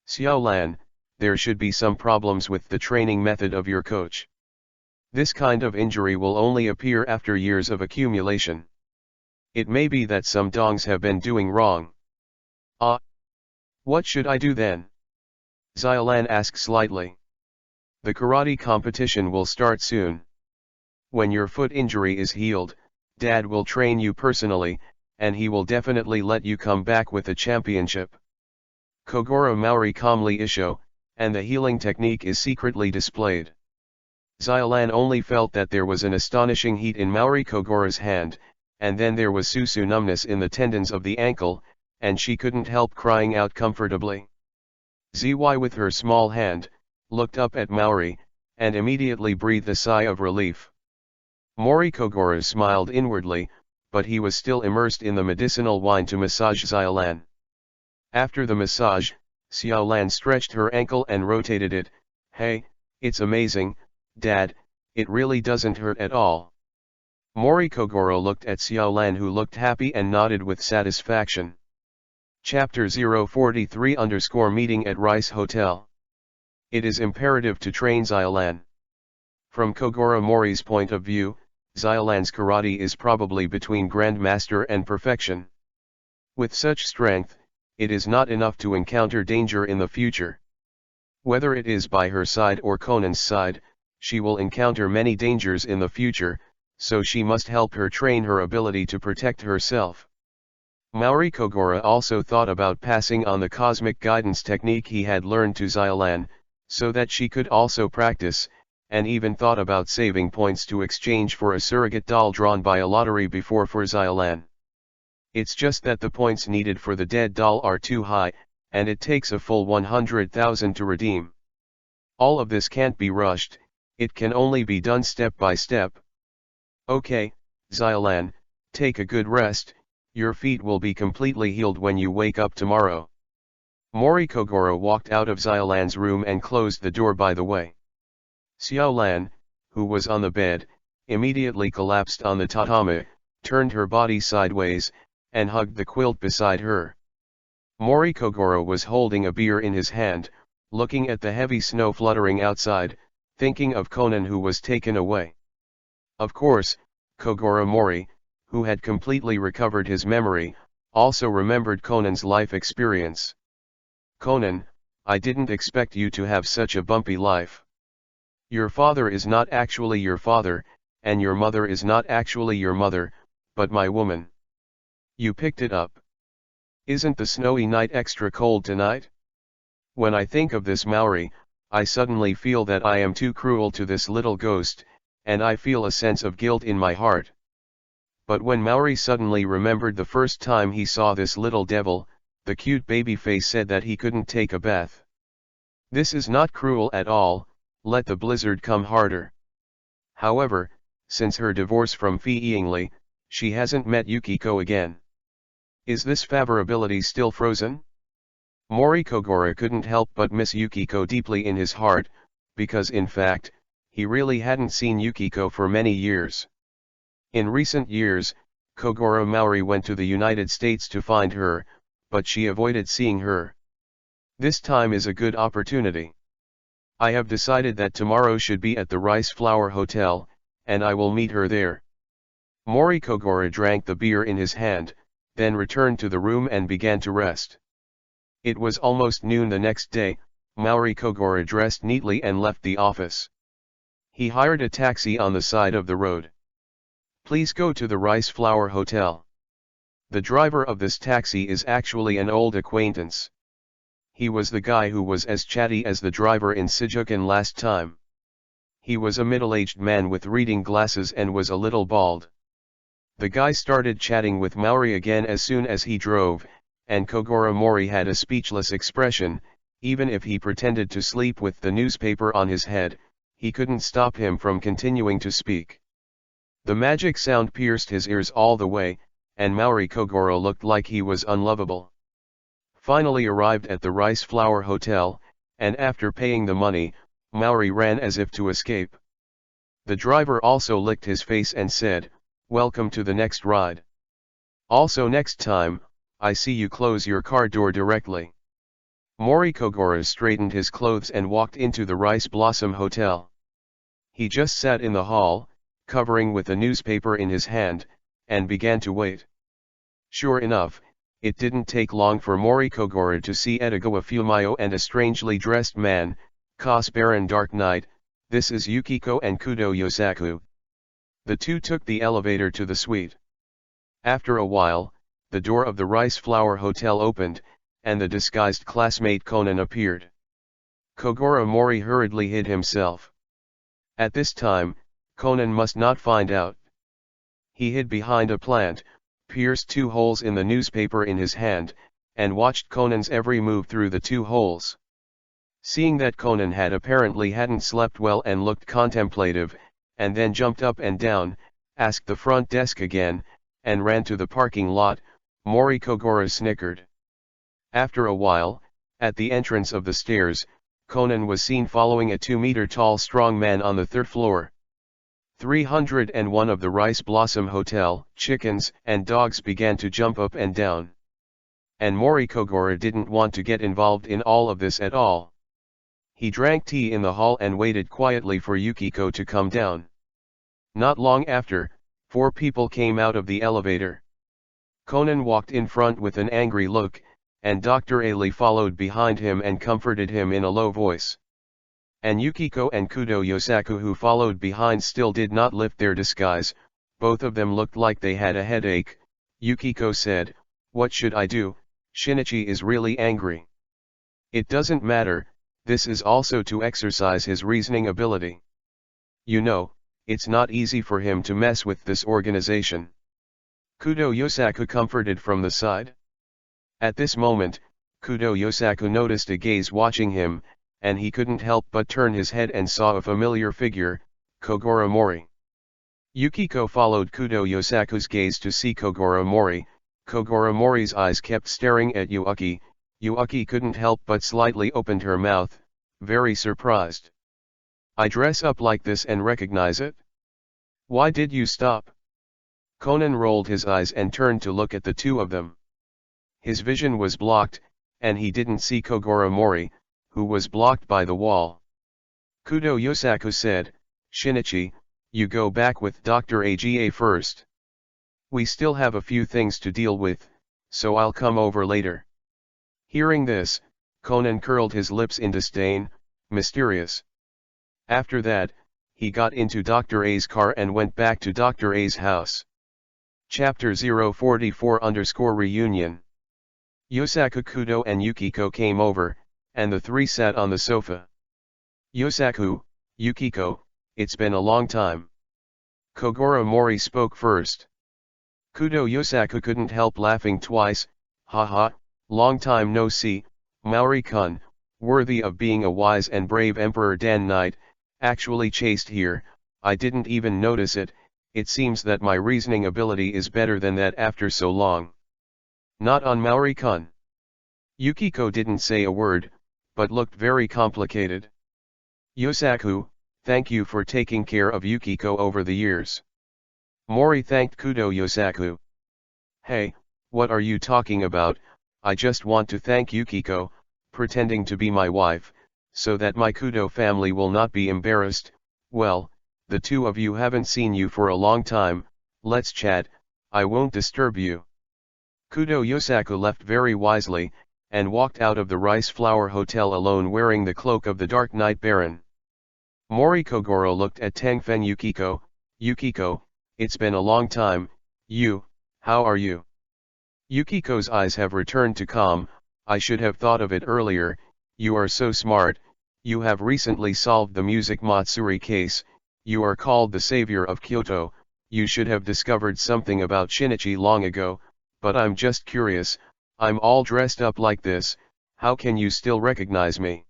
Xiaolan, there should be some problems with the training method of your coach. This kind of injury will only appear after years of accumulation." It may be that some dongs have been doing wrong. Ah. What should I do then? Xiaolan asked slightly. The karate competition will start soon. When your foot injury is healed, Dad will train you personally, and he will definitely let you come back with a championship. Kogoro Maori calmly isho, and the healing technique is secretly displayed. Xiaolan only felt that there was an astonishing heat in Maori Kogoro's hand, and then there was susu numbness in the tendons of the ankle, and she couldn't help crying out comfortably. Zy with her small hand, looked up at Maori, and immediately breathed a sigh of relief. Mori Kogoro smiled inwardly, but he was still immersed in the medicinal wine to massage Xiaolan. After the massage, Xiaolan stretched her ankle and rotated it. Hey, it's amazing, Dad, it really doesn't hurt at all. Mori Kogoro looked at Xiaolan, who looked happy and nodded with satisfaction. Chapter 043_Meeting at Rice Hotel. It is imperative to train Xiaolan. From Kogoro Mori's point of view, Xiaolan's karate is probably between Grandmaster and perfection. With such strength, it is not enough to encounter danger in the future. Whether it is by her side or Conan's side, she will encounter many dangers in the future, so she must help her train her ability to protect herself. Maori Kogoro also thought about passing on the cosmic guidance technique he had learned to Xiaolan, so that she could also practice, and even thought about saving points to exchange for a surrogate doll drawn by a lottery before for Xiaolan. It's just that the points needed for the dead doll are too high, and it takes a full 100,000 to redeem. All of this can't be rushed, it can only be done step by step. Okay, Xiaolan, take a good rest, your feet will be completely healed when you wake up tomorrow. Mori Kogoro walked out of Xiaolan's room and closed the door by the way. Xiaolan, who was on the bed, immediately collapsed on the tatami, turned her body sideways, and hugged the quilt beside her. Mori Kogoro was holding a beer in his hand, looking at the heavy snow fluttering outside, thinking of Conan who was taken away. Of course, Kogoro Mori, who had completely recovered his memory, also remembered Conan's life experience. Conan, I didn't expect you to have such a bumpy life. Your father is not actually your father, and your mother is not actually your mother, but my woman. You picked it up. Isn't the snowy night extra cold tonight? When I think of this Maori, I suddenly feel that I am too cruel to this little ghost, and I feel a sense of guilt in my heart. But when Maori suddenly remembered the first time he saw this little devil, the cute baby face said that he couldn't take a bath. This is not cruel at all, let the blizzard come harder. However, since her divorce from Fei, she hasn't met Yukiko again. Is this favorability still frozen? Mori Kogoro couldn't help but miss Yukiko deeply in his heart, because in fact, he really hadn't seen Yukiko for many years. In recent years, Kogoro Maori went to the United States to find her, but she avoided seeing her. This time is a good opportunity. I have decided that tomorrow should be at the Rice Flower Hotel, and I will meet her there. Mori Kogoro drank the beer in his hand, then returned to the room and began to rest. It was almost noon the next day. Maori Kogoro dressed neatly and left the office. He hired a taxi on the side of the road. Please go to the Rice Flower Hotel. The driver of this taxi is actually an old acquaintance. He was the guy who was as chatty as the driver in Shijukan last time. He was a middle-aged man with reading glasses and was a little bald. The guy started chatting with Maori again as soon as he drove, and Kogoro Mori had a speechless expression. Even if he pretended to sleep with the newspaper on his head, he couldn't stop him from continuing to speak. The magic sound pierced his ears all the way, and Maori Kogoro looked like he was unlovable. Finally arrived at the Rice Flower Hotel, and after paying the money, Maori ran as if to escape. The driver also licked his face and said, "Welcome to the next ride. Also next time, I see you close your car door directly." Mori Kogoro straightened his clothes and walked into the Rice Blossom Hotel. He just sat in the hall, covering with a newspaper in his hand, and began to wait. Sure enough, it didn't take long for Mori Kogoro to see Edogawa Fumiyo and a strangely dressed man, Cos Baron Dark Knight. This is Yukiko and Kudo Yosaku. The two took the elevator to the suite. After a while, the door of the Rice Flower Hotel opened, and the disguised classmate Conan appeared. Kogoro Mori hurriedly hid himself. At this time, Conan must not find out. He hid behind a plant, pierced 2 holes in the newspaper in his hand, and watched Conan's every move through the 2 holes. Seeing that Conan hadn't slept well and looked contemplative, and then jumped up and down, asked the front desk again, and ran to the parking lot, Mori Kogoro snickered. After a while, at the entrance of the stairs, Conan was seen following a 2-meter-tall strong man on the 3rd floor. 301 of the Rice Blossom Hotel, chickens and dogs began to jump up and down. And Mori Kogoro didn't want to get involved in all of this at all. He drank tea in the hall and waited quietly for Yukiko to come down. Not long after, 4 people came out of the elevator. Conan walked in front with an angry look, and Dr. Ali followed behind him and comforted him in a low voice. And Yukiko and Kudo Yosaku, who followed behind, still did not lift their disguise. Both of them looked like they had a headache. Yukiko said, "What should I do? Shinichi is really angry." "It doesn't matter, this is also to exercise his reasoning ability. You know, it's not easy for him to mess with this organization." Kudo Yosaku comforted from the side. At this moment, Kudo Yosaku noticed a gaze watching him, and he couldn't help but turn his head and saw a familiar figure, Kogoro Mori. Yukiko followed Kudo Yosaku's gaze to see Kogoro Mori. Kogoro Mori's eyes kept staring at Yuaki. Yuaki couldn't help but slightly opened her mouth, very surprised. "I dress up like this and recognize it? Why did you stop?" Conan rolled his eyes and turned to look at the two of them. His vision was blocked, and he didn't see Kogoro Mori, who was blocked by the wall. Kudo Yosaku said, "Shinichi, you go back with Dr. Aga first. We still have a few things to deal with, so I'll come over later." Hearing this, Conan curled his lips in disdain, mysterious. After that, he got into Dr. A's car and went back to Dr. A's house. Chapter 044_Reunion. Yosaku, Kudo and Yukiko came over, and the 3 sat on the sofa. "Yosaku, Yukiko, it's been a long time." Kogoro Mori spoke first. Kudo Yosaku couldn't help laughing twice. "Haha, long time no see, Maori-kun, worthy of being a wise and brave Emperor Dan Knight, actually chased here. I didn't even notice it. It seems that my reasoning ability is better than that after so long." "Not on Maori-kun." Yukiko didn't say a word, but looked very complicated. "Yosaku, thank you for taking care of Yukiko over the years." Mori thanked Kudo Yosaku. "Hey, what are you talking about? I just want to thank Yukiko, pretending to be my wife, so that my Kudo family will not be embarrassed. Well, the two of you haven't seen you for a long time, let's chat, I won't disturb you." Kudo Yosaku left very wisely, and walked out of the Rice Flower Hotel alone wearing the cloak of the Dark Knight Baron. Mori Kogoro looked at Tangfen Yukiko. "Yukiko, it's been a long time, how are you?" Yukiko's eyes have returned to calm. "I should have thought of it earlier, you are so smart, you have recently solved the Music Matsuri case, you are called the savior of Kyoto, you should have discovered something about Shinichi long ago, but I'm just curious, I'm all dressed up like this, how can you still recognize me?"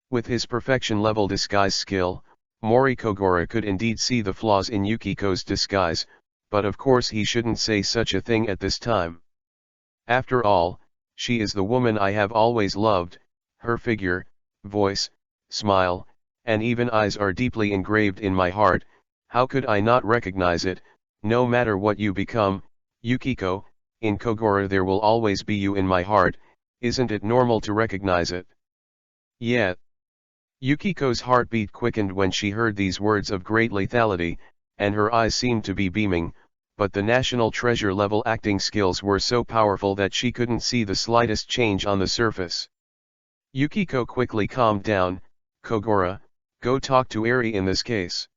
With his perfection-level disguise skill, Mori Kogoro could indeed see the flaws in Yukiko's disguise, but of course he shouldn't say such a thing at this time. After all, she is the woman I have always loved. Her figure, voice, smile, and even eyes are deeply engraved in my heart. How could I not recognize it? No matter what you become, Yukiko, in Kogoro there will always be you in my heart. Isn't it normal to recognize it? Yeah. Yukiko's heartbeat quickened when she heard these words of great lethality, and her eyes seemed to be beaming, but the national treasure level acting skills were so powerful that she couldn't see the slightest change on the surface. Yukiko quickly calmed down. "Kogoro, go talk to Eri in this case.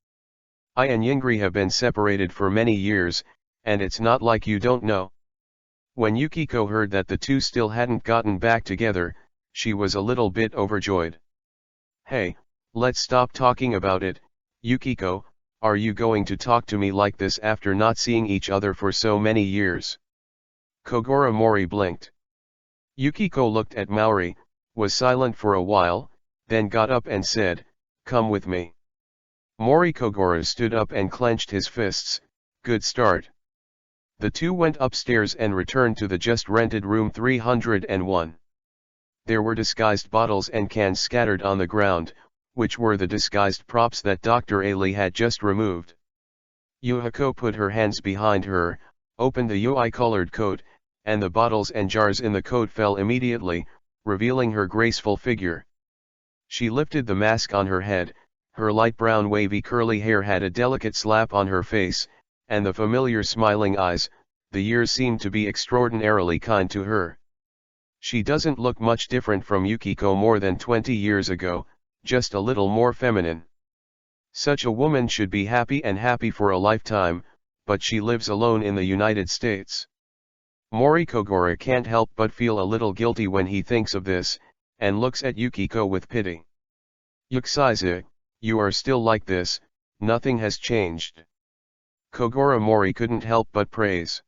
I and Yingri have been separated for many years, and it's not like you don't know." When Yukiko heard that the two still hadn't gotten back together, she was a little bit overjoyed. "Hey, let's stop talking about it, Yukiko. Are you going to talk to me like this after not seeing each other for so many years?" Kogoro Mori blinked. Yukiko looked at Maori, was silent for a while, then got up and said, "Come with me." Mori Kogoro stood up and clenched his fists. Good start. The two went upstairs and returned to the just rented room 301. There were disguised bottles and cans scattered on the ground, which were the disguised props that Dr. Ali had just removed. Yuhiko put her hands behind her, opened the UI-colored coat, and the bottles and jars in the coat fell immediately, revealing her graceful figure. She lifted the mask on her head, her light brown wavy curly hair had a delicate slap on her face, and the familiar smiling eyes. The years seemed to be extraordinarily kind to her. She doesn't look much different from Yukiko more than 20 years ago, just a little more feminine. Such a woman should be happy and happy for a lifetime, but she lives alone in the United States. Mori Kogoro can't help but feel a little guilty when he thinks of this, and looks at Yukiko with pity. "Yukisaze, you are still like this, nothing has changed." Kogoro Mori couldn't help but praise.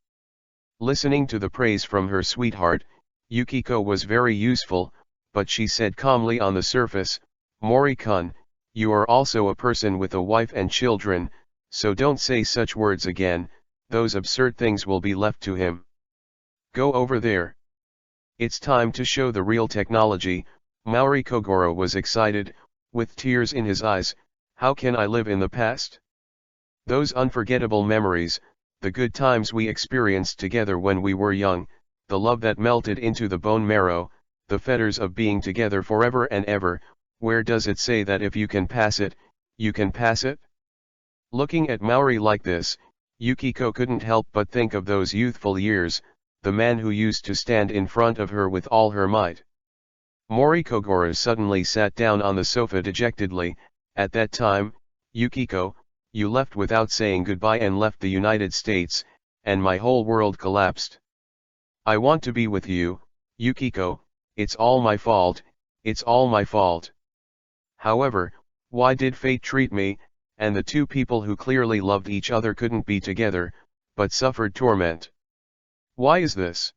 Listening to the praise from her sweetheart, Yukiko was very useful, but she said calmly on the surface, "Mori-kun, you are also a person with a wife and children, so don't say such words again, those absurd things will be left to him. Go over there. It's time to show the real technology." Mori Kogoro was excited, with tears in his eyes. "How can I live in the past? Those unforgettable memories, the good times we experienced together when we were young, the love that melted into the bone marrow, the fetters of being together forever and ever, where does it say that if you can pass it, you can pass it?" Looking at Mori like this, Yukiko couldn't help but think of those youthful years, the man who used to stand in front of her with all her might. Mori Kogoro suddenly sat down on the sofa dejectedly. "At that time, Yukiko, you left without saying goodbye and left the United States, and my whole world collapsed. I want to be with you, Yukiko. It's all my fault, it's all my fault. However, why did fate treat me, and the two people who clearly loved each other couldn't be together, but suffered torment? Why is this?"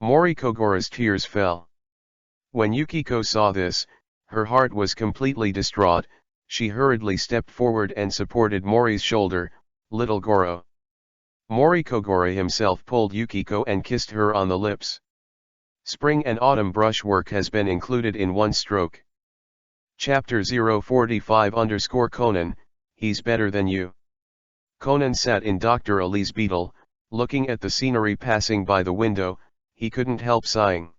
Mori Kogoro's tears fell. When Yukiko saw this, her heart was completely distraught. She hurriedly stepped forward and supported Mori's shoulder. "Little Goro." Mori Kogoro himself pulled Yukiko and kissed her on the lips. Spring and autumn brushwork has been included in one stroke. Chapter 045_Conan, He's Better Than You. Conan sat in Dr. Ali's beetle, looking at the scenery passing by the window. He couldn't help sighing.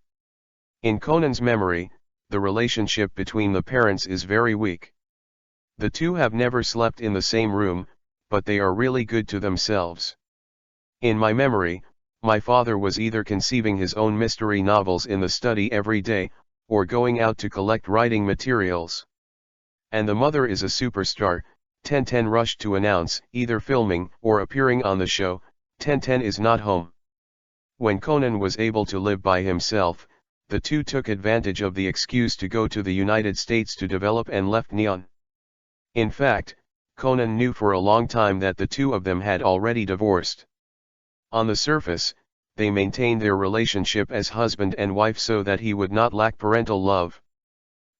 In Conan's memory, the relationship between the parents is very weak. The two have never slept in the same room, but they are really good to themselves. In my memory, my father was either conceiving his own mystery novels in the study every day, or going out to collect writing materials. And the mother is a superstar. Tenten rushed to announce, either filming or appearing on the show, Tenten is not home. When Conan was able to live by himself, the two took advantage of the excuse to go to the United States to develop and left Neon. In fact, Conan knew for a long time that the two of them had already divorced. On the surface, they maintained their relationship as husband and wife so that he would not lack parental love.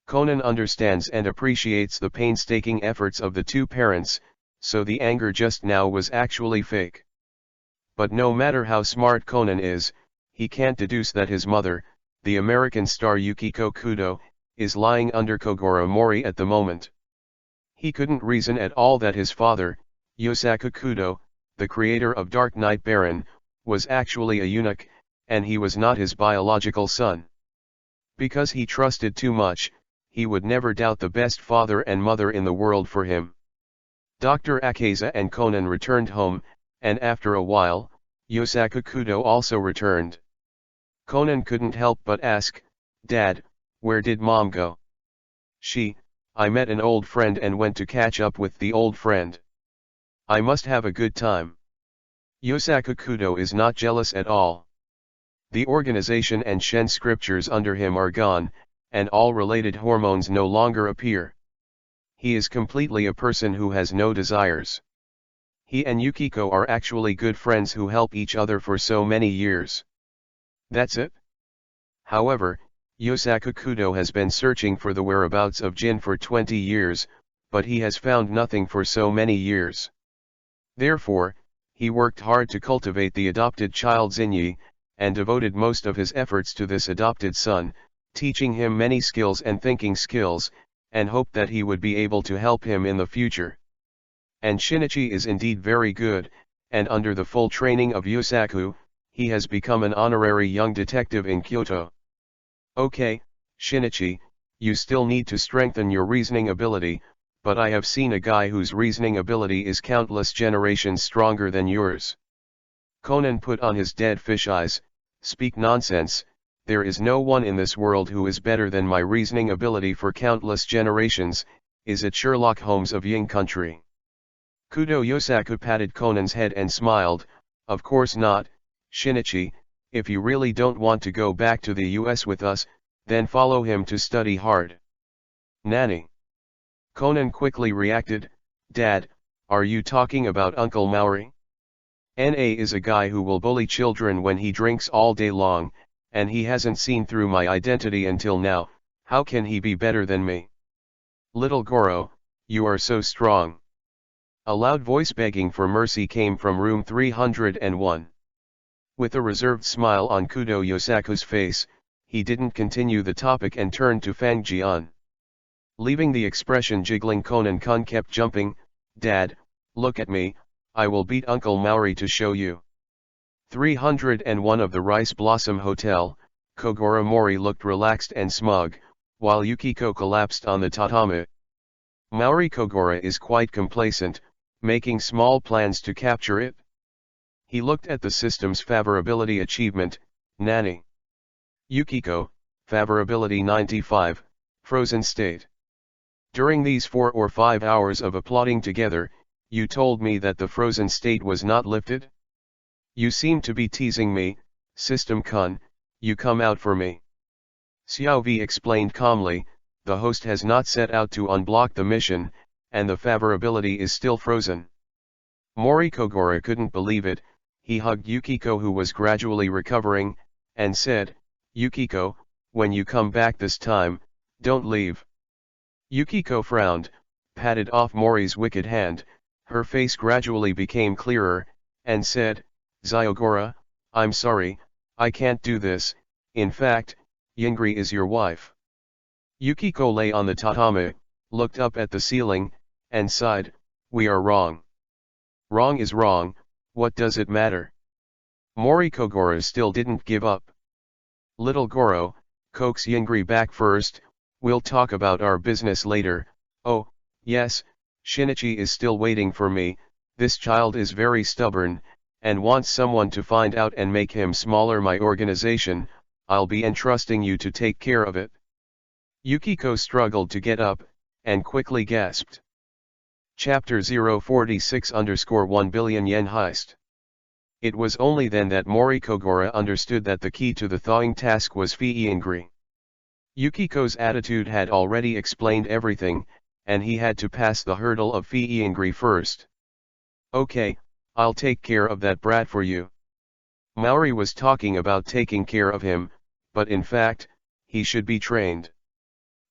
Conan understands and appreciates the painstaking efforts of the two parents, so the anger just now was actually fake. But no matter how smart Conan is, he can't deduce that his mother, the American star Yukiko Kudo, is lying under Kogoro Mori at the moment. He couldn't reason at all that his father, Yosaku Kudo, the creator of Dark Knight Baron, was actually a eunuch, and he was not his biological son. Because he trusted too much, he would never doubt the best father and mother in the world for him. Dr. Akaza and Conan returned home. and after a while, Yosaku Kudo also returned. Conan couldn't help but ask, "Dad, where did Mom go?" I met an old friend and went to catch up with the old friend. I must have a good time." Yosaku Kudo is not jealous at all. The organization and Shen scriptures under him are gone, and all related hormones no longer appear. He is completely a person who has no desires. He and Yukiko are actually good friends who help each other for so many years. That's it? However, Yosaku Kudo has been searching for the whereabouts of Jin for 20 years, but he has found nothing for so many years. Therefore, he worked hard to cultivate the adopted child Xinyi, and devoted most of his efforts to this adopted son, teaching him many skills and thinking skills, and hoped that he would be able to help him in the future. And Shinichi is indeed very good, and under the full training of Yosaku, he has become an honorary young detective in Kyoto. Okay, Shinichi, you still need to strengthen your reasoning ability, but I have seen a guy whose reasoning ability is countless generations stronger than yours. Conan put on his dead fish eyes. Speak nonsense, there is no one in this world who is better than my reasoning ability for countless generations. Is it Sherlock Holmes of Ying country? Kudo Yosaku patted Conan's head and smiled. Of course not, Shinichi, if you really don't want to go back to the US with us, then follow him to study hard. Nani? Conan quickly reacted, Dad, are you talking about Uncle Maori? Na is a guy who will bully children when he drinks all day long, and he hasn't seen through my identity until now. How can he be better than me? Little Goro, you are so strong. A loud voice begging for mercy came from room 301. With a reserved smile on Kudo Yosaku's face, he didn't continue the topic and turned to Fang Jian. Leaving the expression jiggling, Conan-kun kept jumping. Dad, look at me, I will beat Uncle Maori to show you. 301 of the Rice Blossom Hotel, Kogoro Mori looked relaxed and smug, while Yukiko collapsed on the tatami. Maori Kogoro is quite complacent, making small plans to capture it. He looked at the system's favorability achievement, Nani. Yukiko, favorability 95, frozen state. During these 4 or 5 hours of applauding together, you told me that the frozen state was not lifted? You seem to be teasing me, System-kun, you come out for me. Xiao V explained calmly, the host has not set out to unblock the mission, and the favorability is still frozen. Mori Kogoro couldn't believe it. He hugged Yukiko, who was gradually recovering, and said, Yukiko, when you come back this time, don't leave. Yukiko frowned, patted off Mori's wicked hand, her face gradually became clearer, and said, Zyogora, I'm sorry, I can't do this. In fact, Yingri is your wife. Yukiko lay on the tatami, looked up at the ceiling, and sighed, we are wrong. Wrong is wrong, what does it matter? Mori Kogoro still didn't give up. Little Goro, coax Yingri back first, we'll talk about our business later. Oh, yes, Shinichi is still waiting for me. This child is very stubborn, and wants someone to find out and make him smaller. My organization, I'll be entrusting you to take care of it. Yukiko struggled to get up, and quickly gasped. Chapter 046_1 billion yen heist. It was only then that Mori Kogoro understood that the key to the thawing task was Yingri. Yukiko's attitude had already explained everything, and he had to pass the hurdle of Yingri first. Okay, I'll take care of that brat for you. Maori was talking about taking care of him, but in fact, he should be trained.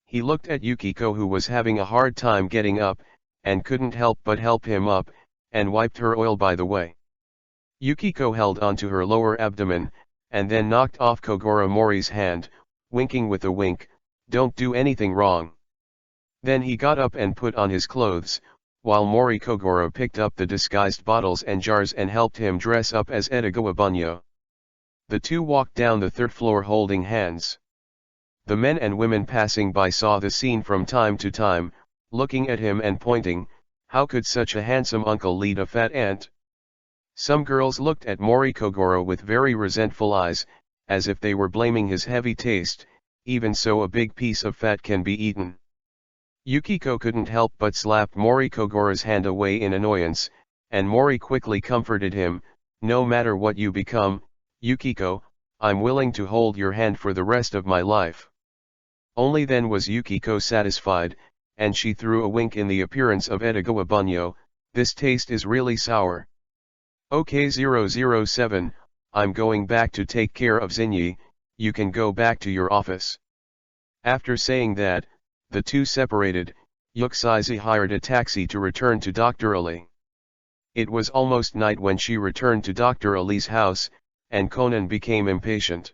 He looked at Yukiko, who was having a hard time getting up, and couldn't help but help him up, and wiped her oil by the way. Yukiko held onto her lower abdomen, and then knocked off Kogoro Mori's hand, winking with a wink, don't do anything wrong. Then he got up and put on his clothes, while Mori Kogoro picked up the disguised bottles and jars and helped him dress up as Edogawa Bunyo. The two walked down the 3rd floor holding hands. The men and women passing by saw the scene from time to time, looking at him and pointing, how could such a handsome uncle lead a fat aunt? Some girls looked at Mori Kogoro with very resentful eyes, as if they were blaming his heavy taste. Even so, a big piece of fat can be eaten. Yukiko couldn't help but slap Mori Kogoro's hand away in annoyance, and Mori quickly comforted him. No matter what you become, Yukiko, I'm willing to hold your hand for the rest of my life. Only then was Yukiko satisfied, and she threw a wink in the appearance of Edogawa Bunyo. This taste is really sour. Okay 007, I'm going back to take care of Zinyi, you can go back to your office. After saying that, the two separated. Yuxizi hired a taxi to return to Dr. Ali. It was almost night when she returned to Dr. Ali's house, and Conan became impatient.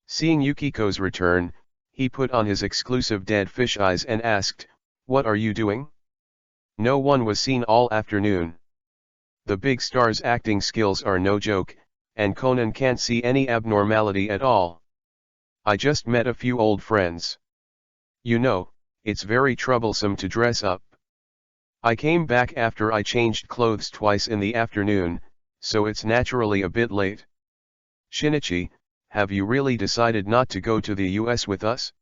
Seeing Yukiko's return, he put on his exclusive dead fish eyes and asked, "What are you doing?" No one was seen all afternoon. The big star's acting skills are no joke, and Conan can't see any abnormality at all. I just met a few old friends. You know, it's very troublesome to dress up. I came back after I changed clothes twice in the afternoon, so it's naturally a bit late. Shinichi, have you really decided not to go to the US with us?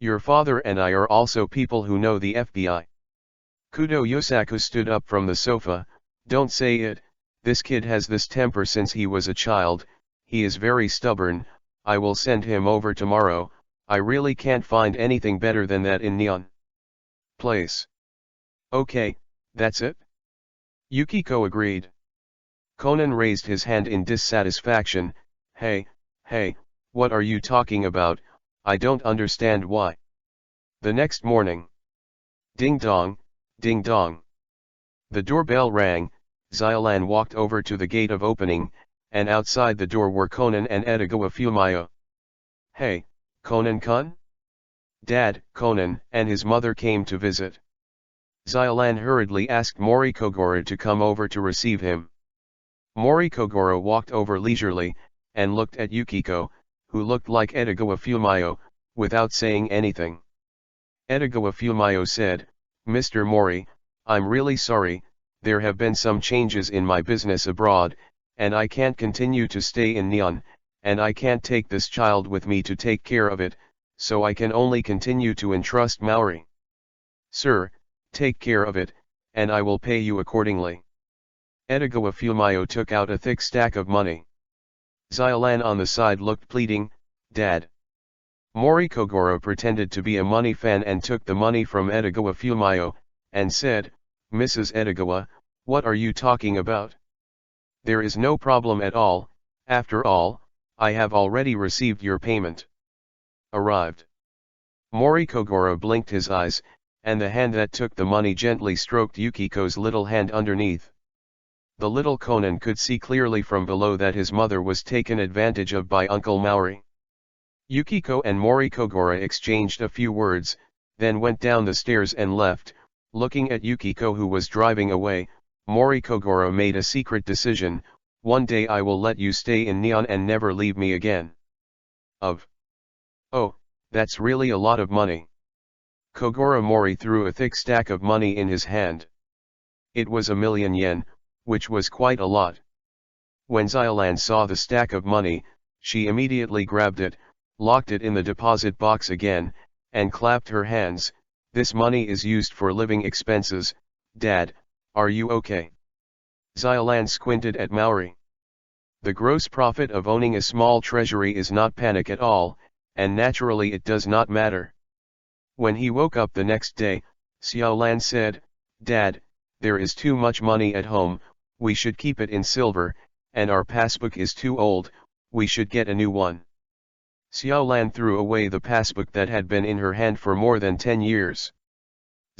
Your father and I are also people who know the FBI. Kudo Yosaku stood up from the sofa. Don't say it, this kid has this temper since he was a child, he is very stubborn. I will send him over tomorrow. I really can't find anything better than that in Neon Place. Okay, that's it? Yukiko agreed. Conan raised his hand in dissatisfaction. Hey, what are you talking about? I don't understand why. The next morning. Ding dong, ding dong. The doorbell rang. Xiolan walked over to the gate of opening, and outside the door were Conan and Edogawa Fumayo. Hey, Conan-kun? Dad, Conan and his mother came to visit. Xiolan hurriedly asked Mori Kogoro to come over to receive him. Mori Kogoro walked over leisurely, and looked at Yukiko, who looked like Edogawa Fumayo, without saying anything. Edogawa Fumayo said, Mr. Mori, I'm really sorry, there have been some changes in my business abroad, and I can't continue to stay in Neon, and I can't take this child with me to take care of it, so I can only continue to entrust Maori. Sir, take care of it, and I will pay you accordingly. Edogawa Fumayo took out a thick stack of money. Xiolan on the side looked pleading, Dad. Mori Kogoro pretended to be a money fan and took the money from Edogawa Fumayo, and said, Mrs. Edogawa, what are you talking about? There is no problem at all, after all, I have already received your payment. Arrived. Mori Kogoro blinked his eyes, and the hand that took the money gently stroked Yukiko's little hand underneath. The little Conan could see clearly from below that his mother was taken advantage of by Uncle Maori. Yukiko and Mori Kogoro exchanged a few words, then went down the stairs and left. Looking at Yukiko who was driving away, Mori Kogoro made a secret decision, one day I will let you stay in Neon and never leave me again. Oh, that's really a lot of money. Kogoro Mori threw a thick stack of money in his hand. It was 1,000,000 yen, which was quite a lot. When Xiolan saw the stack of money, she immediately grabbed it, locked it in the deposit box again, and clapped her hands. This money is used for living expenses. Dad, are you okay? Xiolan squinted at Maori. The gross profit of owning a small treasury is not panic at all, and naturally it does not matter. When he woke up the next day, Xiolan said, Dad, there is too much money at home, we should keep it in silver, and our passbook is too old, we should get a new one. Xiolan threw away the passbook that had been in her hand for more than 10 years.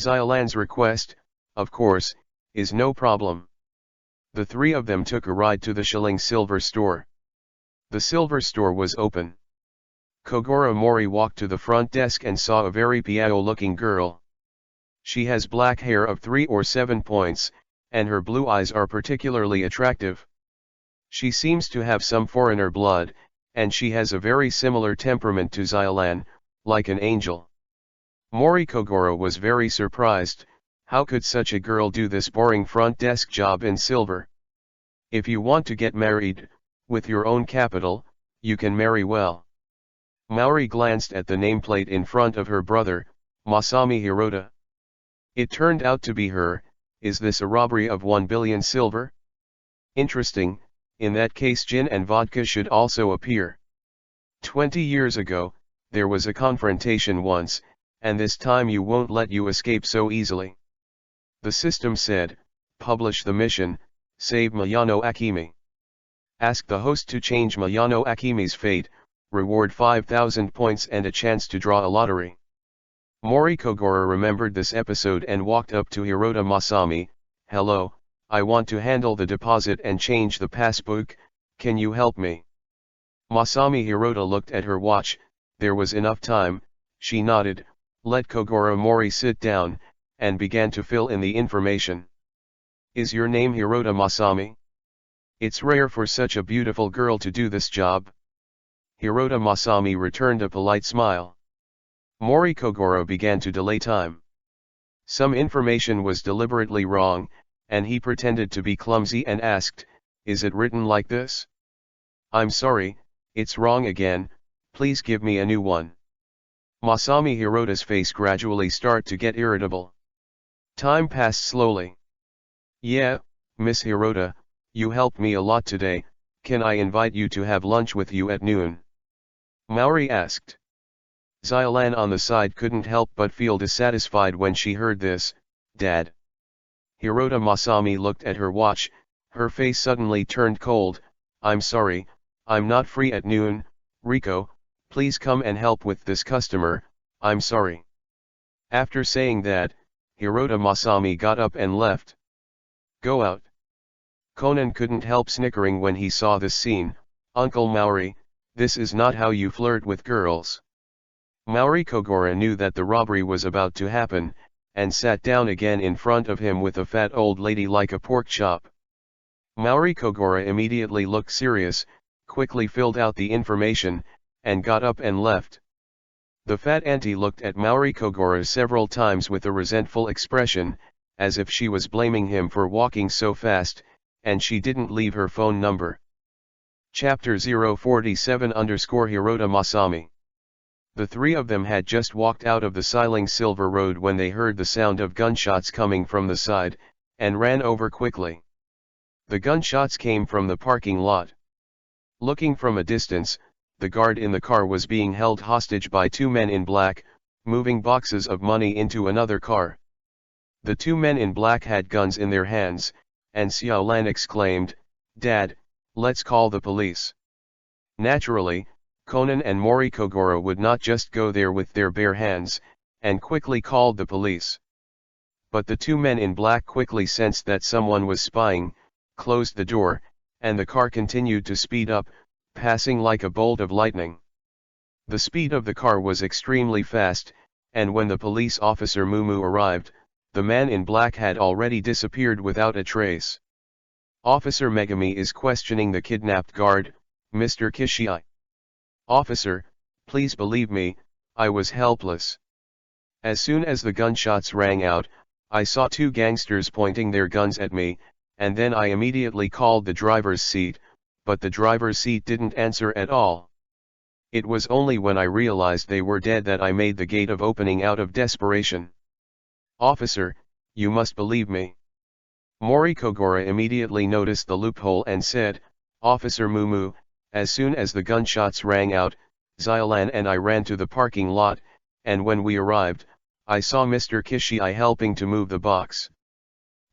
Xiolan's request, of course, is no problem. The three of them took a ride to the Shilling Silver store. The silver store was open. Kogoro Mori walked to the front desk and saw a very piao-looking girl. She has black hair of 3 or 7 points, and her blue eyes are particularly attractive. She seems to have some foreigner blood, and she has a very similar temperament to Xiolan, like an angel. Mori Kogoro was very surprised. How could such a girl do this boring front desk job in silver? If you want to get married, with your own capital, you can marry well. Mori glanced at the nameplate in front of her brother, Masami Hirota. It turned out to be her. Is this a robbery of 1 billion silver? Interesting, in that case gin and vodka should also appear. 20 years ago, there was a confrontation once, and this time you won't let you escape so easily. The system said, publish the mission, save Mayano Akemi. Ask the host to change Mayano Akemi's fate, reward 5,000 points and a chance to draw a lottery. Mori Kogoro remembered this episode and walked up to Hirota Masami. Hello, I want to handle the deposit and change the passbook, can you help me? Masami Hirota looked at her watch, there was enough time, she nodded, let Kogoro Mori sit down, and began to fill in the information. Is your name Hirota Masami? It's rare for such a beautiful girl to do this job. Hirota Masami returned a polite smile. Mori Kogoro began to delay time. Some information was deliberately wrong, and he pretended to be clumsy and asked, is it written like this? I'm sorry, it's wrong again, please give me a new one. Masami Hirota's face gradually started to get irritable. Time passed slowly. Yeah, Miss Hirota, you helped me a lot today, can I invite you to have lunch with you at noon? Mori asked. Xiaolan on the side couldn't help but feel dissatisfied when she heard this. Dad. Hirota Masami looked at her watch, her face suddenly turned cold. I'm sorry, I'm not free at noon. Riko, please come and help with this customer, I'm sorry. After saying that, Hirota Masami got up and left. Go out. Conan couldn't help snickering when he saw this scene. Uncle Mori, this is not how you flirt with girls. Mori Kogoro knew that the robbery was about to happen, and sat down again in front of him with a fat old lady like a pork chop. Mori Kogoro immediately looked serious, quickly filled out the information, and got up and left. The fat auntie looked at Mori Kogoro several times with a resentful expression, as if she was blaming him for walking so fast, and she didn't leave her phone number. Chapter 047 Hirota Masami. The three of them had just walked out of the Siling Silver Road when they heard the sound of gunshots coming from the side, and ran over quickly. The gunshots came from the parking lot. Looking from a distance, the guard in the car was being held hostage by two men in black, moving boxes of money into another car. The two men in black had guns in their hands, and Xiaolan exclaimed, Dad, let's call the police. Naturally, Conan and Mori Kogoro would not just go there with their bare hands, and quickly called the police. But the two men in black quickly sensed that someone was spying, closed the door, and the car continued to speed up, passing like a bolt of lightning. The speed of the car was extremely fast, and when the police officer Mumu arrived, the man in black had already disappeared without a trace. Officer Megami is questioning the kidnapped guard, Mr. Kishii. Officer, please believe me, I was helpless. As soon as the gunshots rang out, I saw two gangsters pointing their guns at me, and then I immediately called the driver's seat, but the driver's seat didn't answer at all. It was only when I realized they were dead that I made the gate of opening out of desperation. Officer, you must believe me. Mori Kogoro immediately noticed the loophole and said, Officer Mumu, as soon as the gunshots rang out, Xiaolan and I ran to the parking lot, and when we arrived, I saw Mr. Kishii helping to move the box.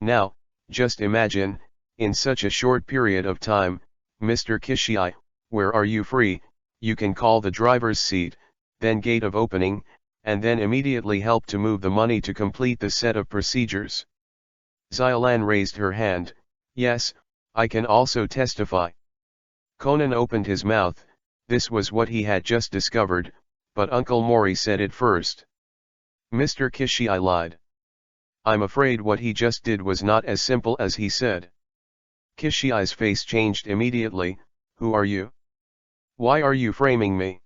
Now, just imagine, in such a short period of time, Mr. Kishii, where are you free, you can call the driver's seat, then gate of opening, and then immediately help to move the money to complete the set of procedures. Xiaolan raised her hand, yes, I can also testify. Conan opened his mouth, this was what he had just discovered, but Uncle Mori said it first. Mr. Kishii lied. I'm afraid what he just did was not as simple as he said. Kishii's face changed immediately, who are you? Why are you framing me?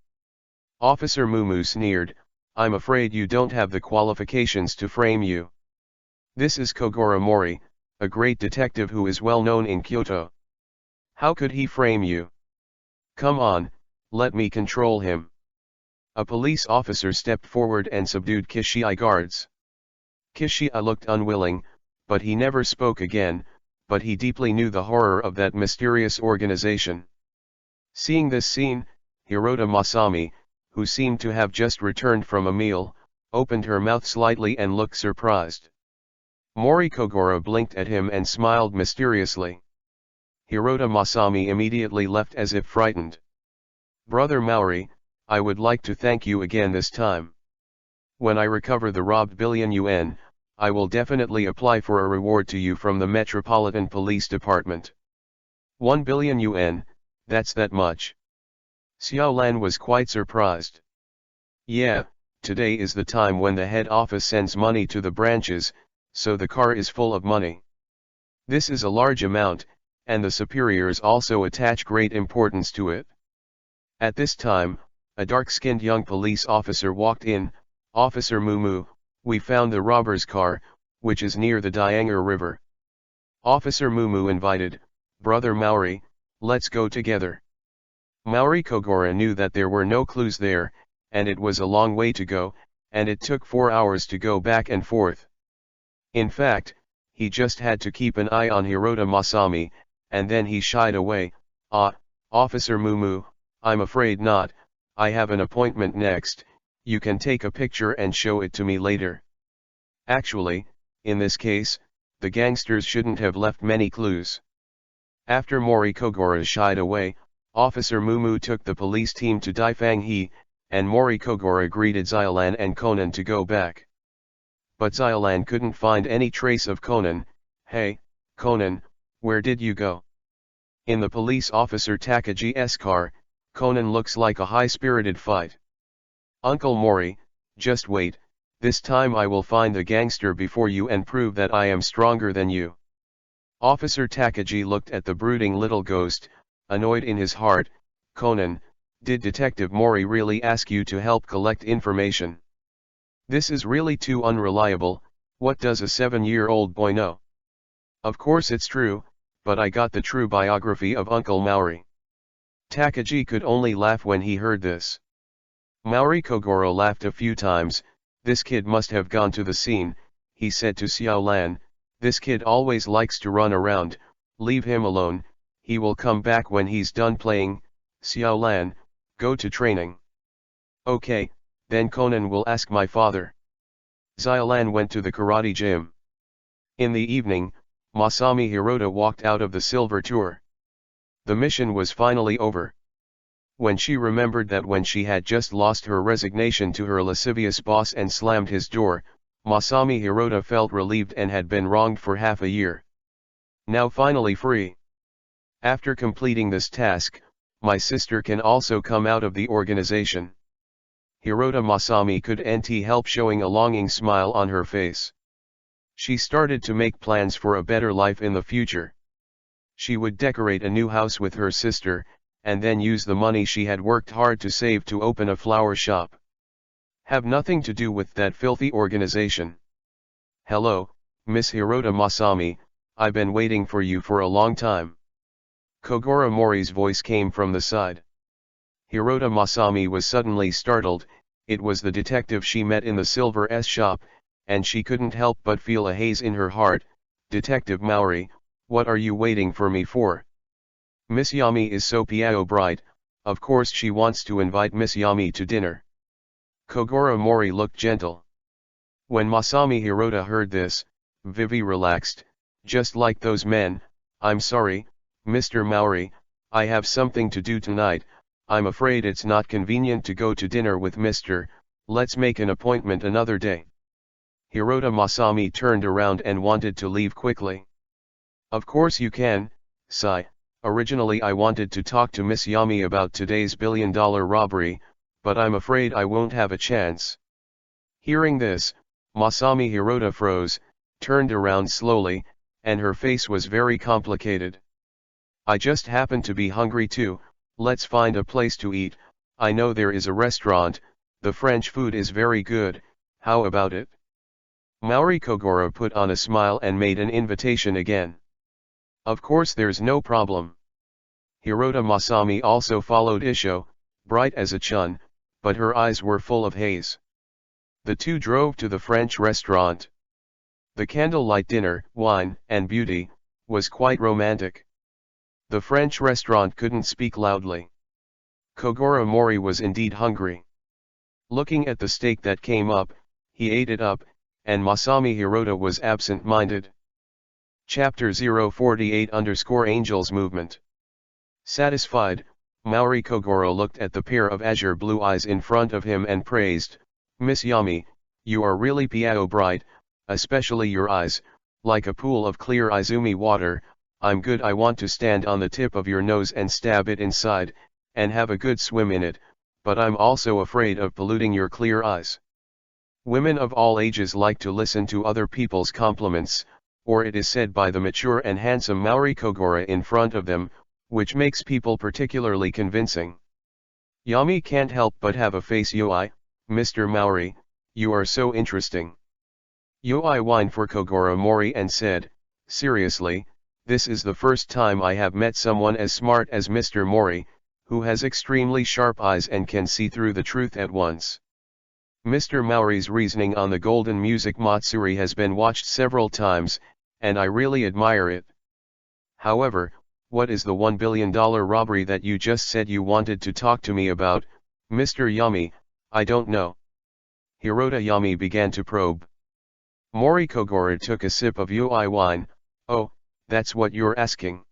Officer Mumu sneered, I'm afraid you don't have the qualifications to frame you. This is Kogoro Mori, a great detective who is well known in Kyoto. How could he frame you? Come on, let me control him. A police officer stepped forward and subdued Kishi's guards. Kishi looked unwilling, but he never spoke again, but he deeply knew the horror of that mysterious organization. Seeing this scene, Hirota Masami, who seemed to have just returned from a meal, opened her mouth slightly and looked surprised. Mori Kogoro blinked at him and smiled mysteriously. Hirota Masami immediately left as if frightened. Brother Maori, I would like to thank you again this time. When I recover the robbed billion yuan, I will definitely apply for a reward to you from the Metropolitan Police Department. 1 billion yuan, that's that much. Xiaolan was quite surprised. Yeah, today is the time when the head office sends money to the branches, so the car is full of money. This is a large amount, and the superiors also attach great importance to it. At this time, a dark-skinned young police officer walked in. Officer Mumu, we found the robber's car, which is near the Dianger River. Officer Mumu invited, Brother Maori, let's go together. Maori Kogoro knew that there were no clues there, and it was a long way to go, and it took 4 hours to go back and forth. In fact, he just had to keep an eye on Hirota Masami, and then he shied away. Officer Mumu, I'm afraid not, I have an appointment next, you can take a picture and show it to me later. Actually, in this case, the gangsters shouldn't have left many clues. After Mori Kogoro shied away, Officer Mumu took the police team to Daifanghe, and Mori Kogoro greeted Xiaolan and Conan to go back. But Xiaolan couldn't find any trace of Conan. Hey, Conan, where did you go? In the police officer Takaji's car, Conan looks like a high-spirited fight. Uncle Mori, just wait, this time I will find the gangster before you and prove that I am stronger than you. Officer Takagi looked at the brooding little ghost, annoyed in his heart. Conan, did Detective Mori really ask you to help collect information? This is really too unreliable. What does a 7-year-old boy know? Of course it's true, but I got the true biography of Uncle Maori. Takagi could only laugh when he heard this. Maori Kogoro laughed a few times. This kid must have gone to the scene, he said to Xiaolan. This kid always likes to run around, leave him alone, he will come back when he's done playing. Xiaolan, go to training. Okay, then Conan will ask my father. Xiaolan went to the karate gym. In the evening, Masami Hirota walked out of the silver tour. The mission was finally over. When she remembered that when she had just lost her resignation to her lascivious boss and slammed his door, Masami Hirota felt relieved and had been wronged for half a year. Now finally free. After completing this task, my sister can also come out of the organization. Hirota Masami couldn't help showing a longing smile on her face. She started to make plans for a better life in the future. She would decorate a new house with her sister, and then use the money she had worked hard to save to open a flower shop. Have nothing to do with that filthy organization. Hello, Miss Hirota Masami, I've been waiting for you for a long time. Kogoro Mori's voice came from the side. Hirota Masami was suddenly startled. It was the detective she met in the Silver S shop, and she couldn't help but feel a haze in her heart. Detective Maori, what are you waiting for me for? Miss Yami is so piao bright, of course she wants to invite Miss Yami to dinner. Kogoro Mori looked gentle. When Masami Hirota heard this, Vivi relaxed. Just like those men. I'm sorry, Mr. Maori, I have something to do tonight. I'm afraid it's not convenient to go to dinner with Mr. Let's make an appointment another day. Hirota Masami turned around and wanted to leave quickly. Of course you can, Sai. Originally I wanted to talk to Miss Yami about today's billion-dollar robbery, but I'm afraid I won't have a chance. Hearing this, Masami Hirota froze, turned around slowly, and her face was very complicated. I just happen to be hungry too. Let's find a place to eat. I know there is a restaurant, the French food is very good, how about it? Maori Kogoro put on a smile and made an invitation again. Of course there's no problem. Hirota Masami also followed Isho, bright as a chun, but her eyes were full of haze. The two drove to the French restaurant. The candlelight dinner, wine, and beauty, was quite romantic. The French restaurant couldn't speak loudly. Kogoro Mori was indeed hungry. Looking at the steak that came up, he ate it up, and Masami Hirota was absent-minded. Chapter 048_Angels Movement. Satisfied, Mori Kogoro looked at the pair of azure blue eyes in front of him and praised, "Miss Yami, you are really piao bright, especially your eyes, like a pool of clear Izumi water. I'm good. I want to stand on the tip of your nose and stab it inside, and have a good swim in it, but I'm also afraid of polluting your clear eyes." Women of all ages like to listen to other people's compliments, or it is said by the mature and handsome Mori Kogoro in front of them, which makes people particularly convincing. Yami can't help but have a face. "Yoi, Mr. Mori, you are so interesting." Yoi whined for Kogoro Mori and said, "Seriously, this is the first time I have met someone as smart as Mr. Mori, who has extremely sharp eyes and can see through the truth at once." Mr. Mori's reasoning on the Golden Music Matsuri has been watched several times, and I really admire it. However, what is the $1 billion robbery that you just said you wanted to talk to me about, Mr. Yami? I don't know. Hirota Yami began to probe. Mori Kogoro took a sip of Yoi wine. "Oh, that's what you're asking.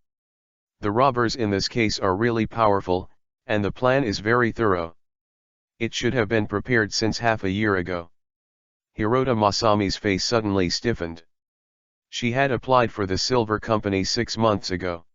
The robbers in this case are really powerful, and the plan is very thorough. It should have been prepared since half a year ago." Hirota Masami's face suddenly stiffened. She had applied for the Silver Company 6 months ago.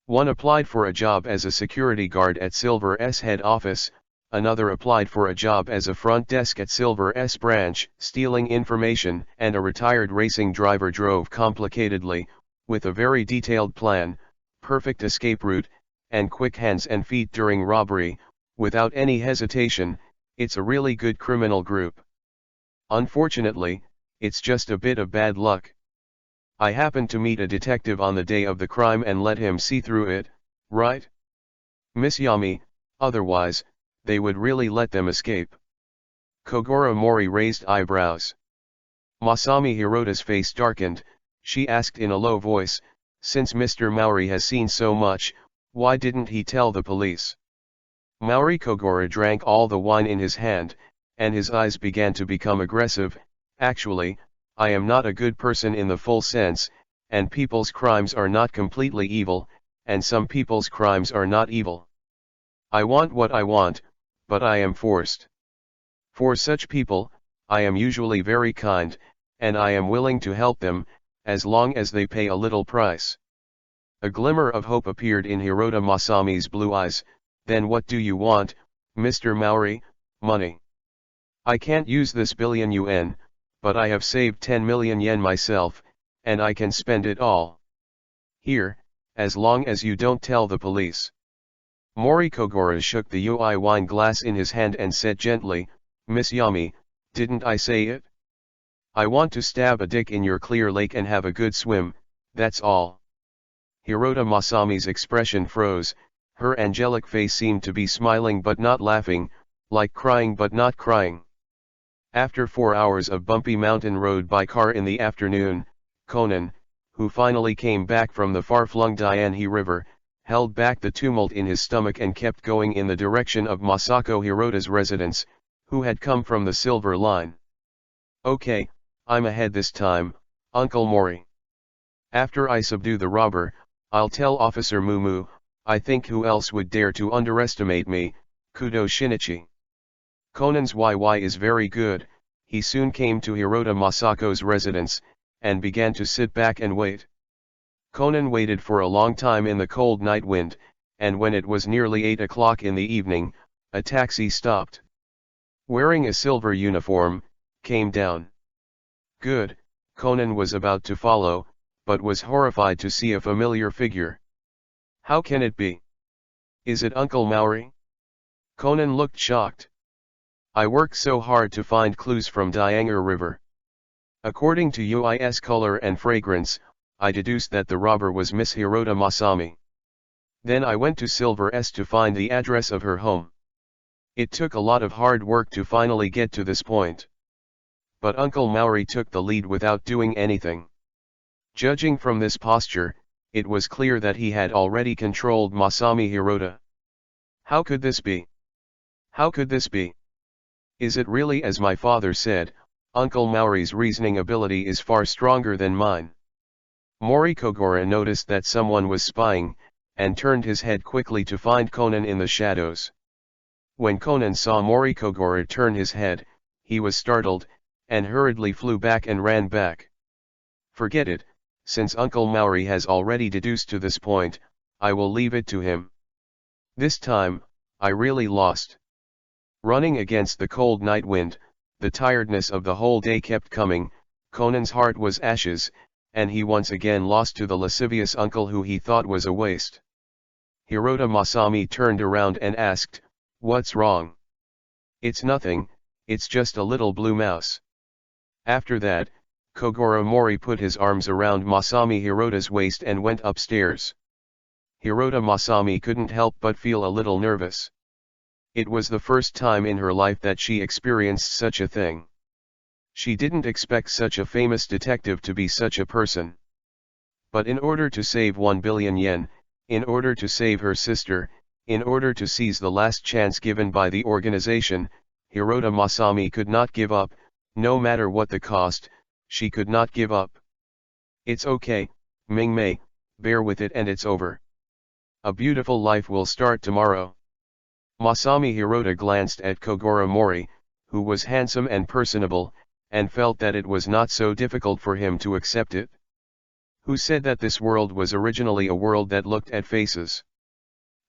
One applied for a job as a security guard at Silver's head office, another applied for a job as a front desk at Silver's branch, stealing information, and a retired racing driver drove complicatedly, with a very detailed plan, perfect escape route, and quick hands and feet during robbery, without any hesitation. It's a really good criminal group. Unfortunately, it's just a bit of bad luck. I happened to meet a detective on the day of the crime and let him see through it, right? Miss Yami, otherwise, they would really let them escape. Kogoro Mori raised eyebrows. Masami Hirota's face darkened. She asked in a low voice, "Since Mr. Mori has seen so much, why didn't he tell the police?" Mori Kogoro drank all the wine in his hand, and his eyes began to become aggressive. "Actually, I am not a good person in the full sense, and people's crimes are not completely evil, and some people's crimes are not evil. I want what I want, but I am forced. For such people, I am usually very kind, and I am willing to help them, as long as they pay a little price." A glimmer of hope appeared in Hirota Masami's blue eyes. "Then what do you want, Mr. Mori?" "Money. I can't use this billion yuan, but I have saved 10 million yen myself, and I can spend it all. Here, as long as you don't tell the police." Mori Kogoro shook the Yoi wine glass in his hand and said gently, "Miss Yami, didn't I say it? I want to stab a dick in your clear lake and have a good swim, that's all." Hirota Masami's expression froze. Her angelic face seemed to be smiling but not laughing, like crying but not crying. After 4 hours of bumpy mountain road by car in the afternoon, Conan, who finally came back from the far-flung Dianhe River, held back the tumult in his stomach and kept going in the direction of Masako Hirota's residence, who had come from the Silver Line. "Okay, I'm ahead this time, Uncle Mori. After I subdue the robber, I'll tell Officer Mumu. I think who else would dare to underestimate me, Kudo Shinichi." Conan's YY is very good. He soon came to Hirota Masako's residence, and began to sit back and wait. Conan waited for a long time in the cold night wind, and when it was nearly 8 o'clock in the evening, a taxi stopped. Wearing a silver uniform, came down. Good, Conan was about to follow, but was horrified to see a familiar figure. How can it be? Is it Uncle Mori? Conan looked shocked. I worked so hard to find clues from Dianhe River. According to UI's color and fragrance, I deduced that the robber was Miss Hirota Masami. Then I went to Silver S to find the address of her home. It took a lot of hard work to finally get to this point. But Uncle Mori took the lead without doing anything. Judging from this posture, it was clear that he had already controlled Masami Hirota. How could this be? How could this be? Is it really as my father said? Uncle Mori's reasoning ability is far stronger than mine. Mori Kogoro noticed that someone was spying, and turned his head quickly to find Conan in the shadows. When Conan saw Mori Kogoro turn his head, he was startled, and hurriedly flew back and ran back. Forget it, since Uncle Mori has already deduced to this point, I will leave it to him. This time, I really lost. Running against the cold night wind, the tiredness of the whole day kept coming, Conan's heart was ashes, and he once again lost to the lascivious uncle who he thought was a waste. Hirota Masami turned around and asked, "What's wrong?" "It's nothing, it's just a little blue mouse." After that, Kogoro Mori put his arms around Masami Hirota's waist and went upstairs. Hirota Masami couldn't help but feel a little nervous. It was the first time in her life that she experienced such a thing. She didn't expect such a famous detective to be such a person. But in order to save 1 billion yen, in order to save her sister, in order to seize the last chance given by the organization, Hirota Masami could not give up, no matter what the cost, she could not give up. "It's okay, Ming-mei, bear with it and it's over. A beautiful life will start tomorrow." Masami Hirota glanced at Kogoro Mori, who was handsome and personable, and felt that it was not so difficult for him to accept it. Who said that this world was originally a world that looked at faces?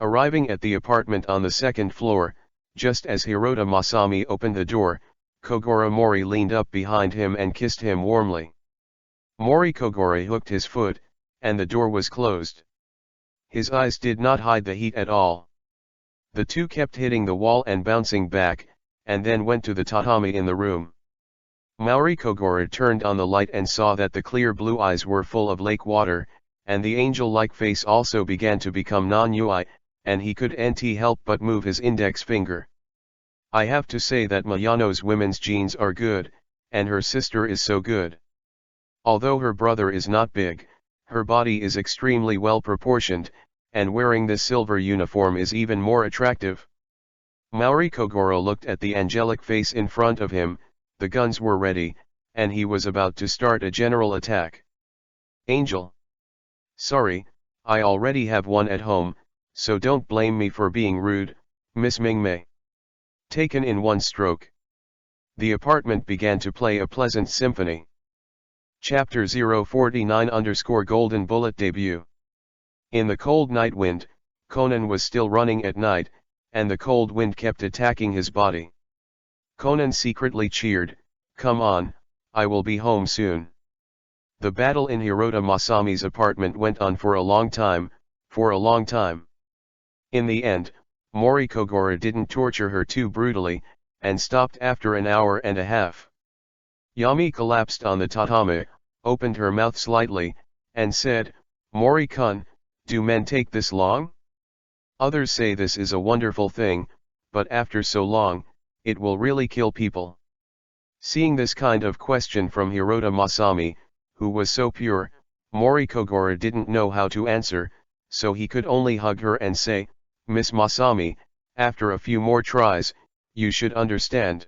Arriving at the apartment on the second floor, just as Hirota Masami opened the door, Kogoro Mori leaned up behind him and kissed him warmly. Mori Kogoro hooked his foot, and the door was closed. His eyes did not hide the heat at all. The two kept hitting the wall and bouncing back, and then went to the tatami in the room. Mori Kogoro turned on the light and saw that the clear blue eyes were full of lake water, and the angel-like face also began to become non-ui, and he couldn't help but move his index finger. I have to say that Mayano's women's genes are good, and her sister is so good. Although her brother is not big, her body is extremely well proportioned, and wearing this silver uniform is even more attractive. Mori Kogoro looked at the angelic face in front of him, the guns were ready, and he was about to start a general attack. "Angel. Sorry, I already have one at home, so don't blame me for being rude, Miss Ming-mei." Taken in one stroke. The apartment began to play a pleasant symphony. Chapter 049_Golden Bullet Debut. In the cold night wind, Conan was still running at night, and the cold wind kept attacking his body. Conan secretly cheered, "Come on, I will be home soon." The battle in Hirota Masami's apartment went on for a long time, In the end, Mori Kogoro didn't torture her too brutally, and stopped after an hour and a half. Yami collapsed on the tatami, opened her mouth slightly, and said, "Mori-kun, do men take this long? Others say this is a wonderful thing, but after so long, it will really kill people." Seeing this kind of question from Hirota Masami, who was so pure, Mori Kogoro didn't know how to answer, so he could only hug her and say, "Miss Masami, after a few more tries, you should understand."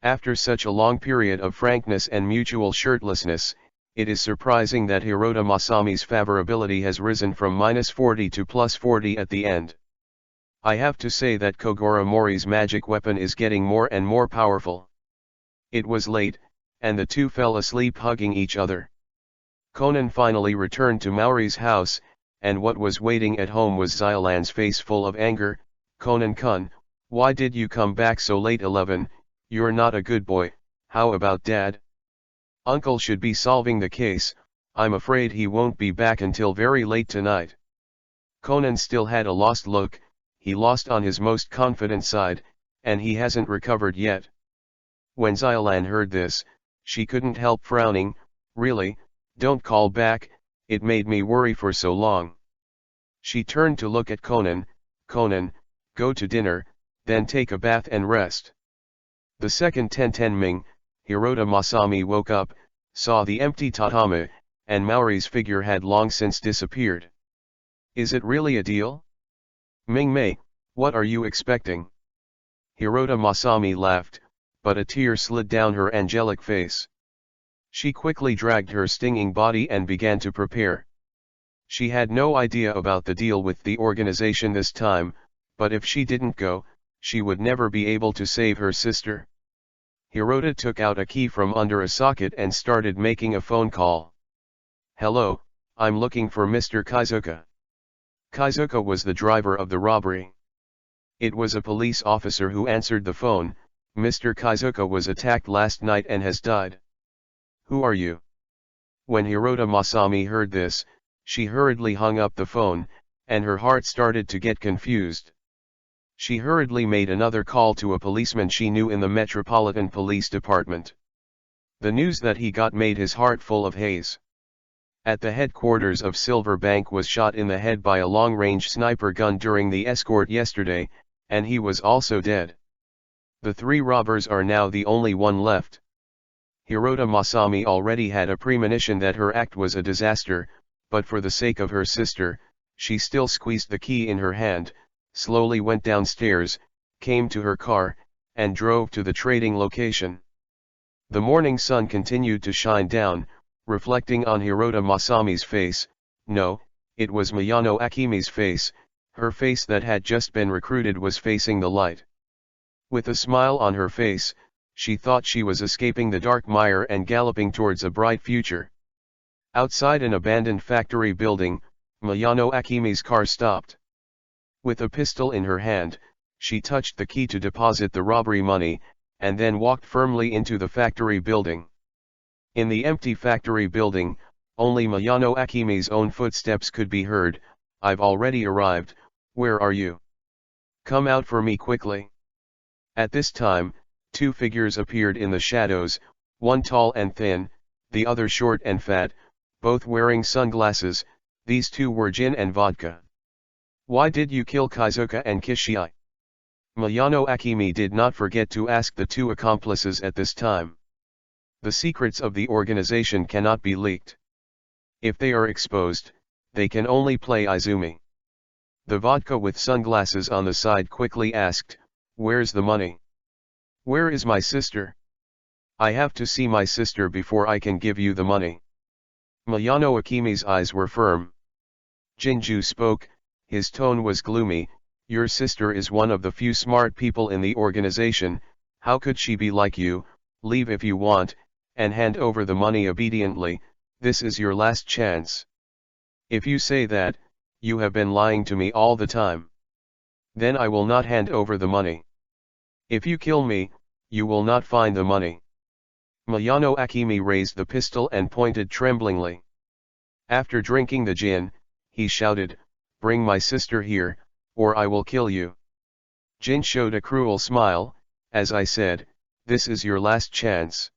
After such a long period of frankness and mutual shirtlessness, it is surprising that Hirota Masami's favorability has risen from -40 to +40 at the end. I have to say that Kogoro Mori's magic weapon is getting more and more powerful. It was late, and the two fell asleep hugging each other. Conan finally returned to Maori's house, and what was waiting at home was Xylan's face full of anger. "Conan-kun, why did you come back so late? 11, you're not a good boy. How about Dad? Uncle should be solving the case. I'm afraid he won't be back until very late tonight." Conan still had a lost look, he lost on his most confident side, and he hasn't recovered yet. When Xylan heard this, she couldn't help frowning. "Really, don't call back, it made me worry for so long." She turned to look at Conan. Conan, go to dinner, then take a bath and rest. The second Tentenming, Hirota Masami woke up, saw the empty tatami, and Maori's figure had long since disappeared. Is it really a deal? Ming-mei, what are you expecting? Hirota Masami laughed, but a tear slid down her angelic face. She quickly dragged her stinging body and began to prepare. She had no idea about the deal with the organization this time, but if she didn't go, she would never be able to save her sister. Hirota took out a key from under a socket and started making a phone call. Hello, I'm looking for Mr. Kaizuka. Kaizuka was the driver of the robbery. It was a police officer who answered the phone. Mr. Kaizuka was attacked last night and has died. Who are you? When Hirota Masami heard this, she hurriedly hung up the phone, and her heart started to get confused. She hurriedly made another call to a policeman she knew in the Metropolitan Police Department. The news that he got made his heart full of haze. At the headquarters of Silver Bank was shot in the head by a long-range sniper gun during the escort yesterday, and he was also dead. The three robbers are now the only one left. Hirota Masami already had a premonition that her act was a disaster, but for the sake of her sister, she still squeezed the key in her hand, slowly went downstairs, came to her car, and drove to the trading location. The morning sun continued to shine down, reflecting on Hirota Masami's face. No, it was Miyano Akimi's face. Her face that had just been recruited was facing the light. With a smile on her face, she thought she was escaping the dark mire and galloping towards a bright future. Outside an abandoned factory building, Miyano Akimi's car stopped. With a pistol in her hand, she touched the key to deposit the robbery money, and then walked firmly into the factory building. In the empty factory building, only Miyano Akimi's own footsteps could be heard. I've already arrived, where are you? Come out for me quickly. At this time, two figures appeared in the shadows, one tall and thin, the other short and fat, both wearing sunglasses. These two were Jin and Vodka. Why did you kill Kaizuka and Kishii? Miyano Akimi did not forget to ask the two accomplices at this time. The secrets of the organization cannot be leaked. If they are exposed, they can only play Izumi. The Vodka with sunglasses on the side quickly asked, where's the money? Where is my sister? I have to see my sister before I can give you the money. Miyano Akimi's eyes were firm. Jinju spoke, his tone was gloomy. Your sister is one of the few smart people in the organization. How could she be like you? Leave if you want, and hand over the money obediently. This is your last chance. If you say that, you have been lying to me all the time. Then I will not hand over the money. If you kill me, you will not find the money. Miyano Akimi raised the pistol and pointed tremblingly. After drinking the gin, he shouted, bring my sister here, or I will kill you. Jin showed a cruel smile. As I said, this is your last chance.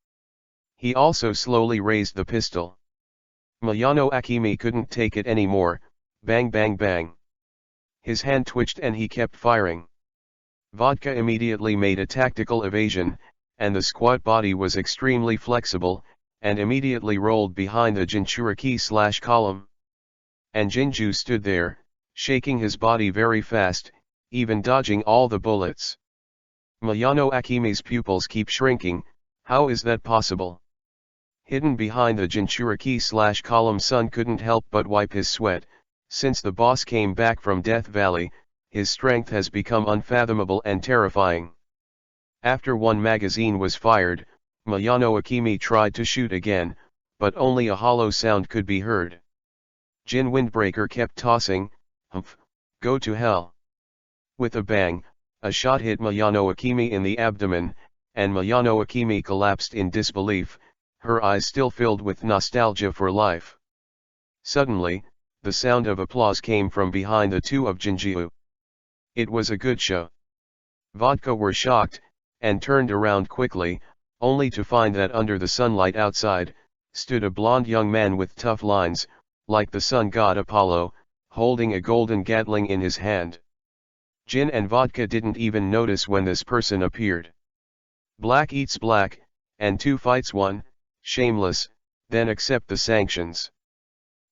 He also slowly raised the pistol. Miyano Akimi couldn't take it anymore. Bang bang bang. His hand twitched and he kept firing. Vodka immediately made a tactical evasion, and the squat body was extremely flexible, and immediately rolled behind the Jinchuriki/column. And Jinju stood there, shaking his body very fast, even dodging all the bullets. Miyano Akimi's pupils keep shrinking. How is that possible? Hidden behind the Jinchuriki/column, Sun couldn't help but wipe his sweat. Since the boss came back from Death Valley, his strength has become unfathomable and terrifying. After one magazine was fired, Miyano Akimi tried to shoot again, but only a hollow sound could be heard. Jin Windbreaker kept tossing. Humph, go to hell. With a bang, a shot hit Miyano Akimi in the abdomen, and Miyano Akimi collapsed in disbelief, her eyes still filled with nostalgia for life. Suddenly, the sound of applause came from behind the two of Jinju. It was a good show. Vodka were shocked, and turned around quickly, only to find that under the sunlight outside, stood a blond young man with tough lines, like the sun god Apollo, holding a golden Gatling in his hand. Gin and vodka didn't even notice when this person appeared. Black eats black, and two fights one, shameless, then accept the sanctions.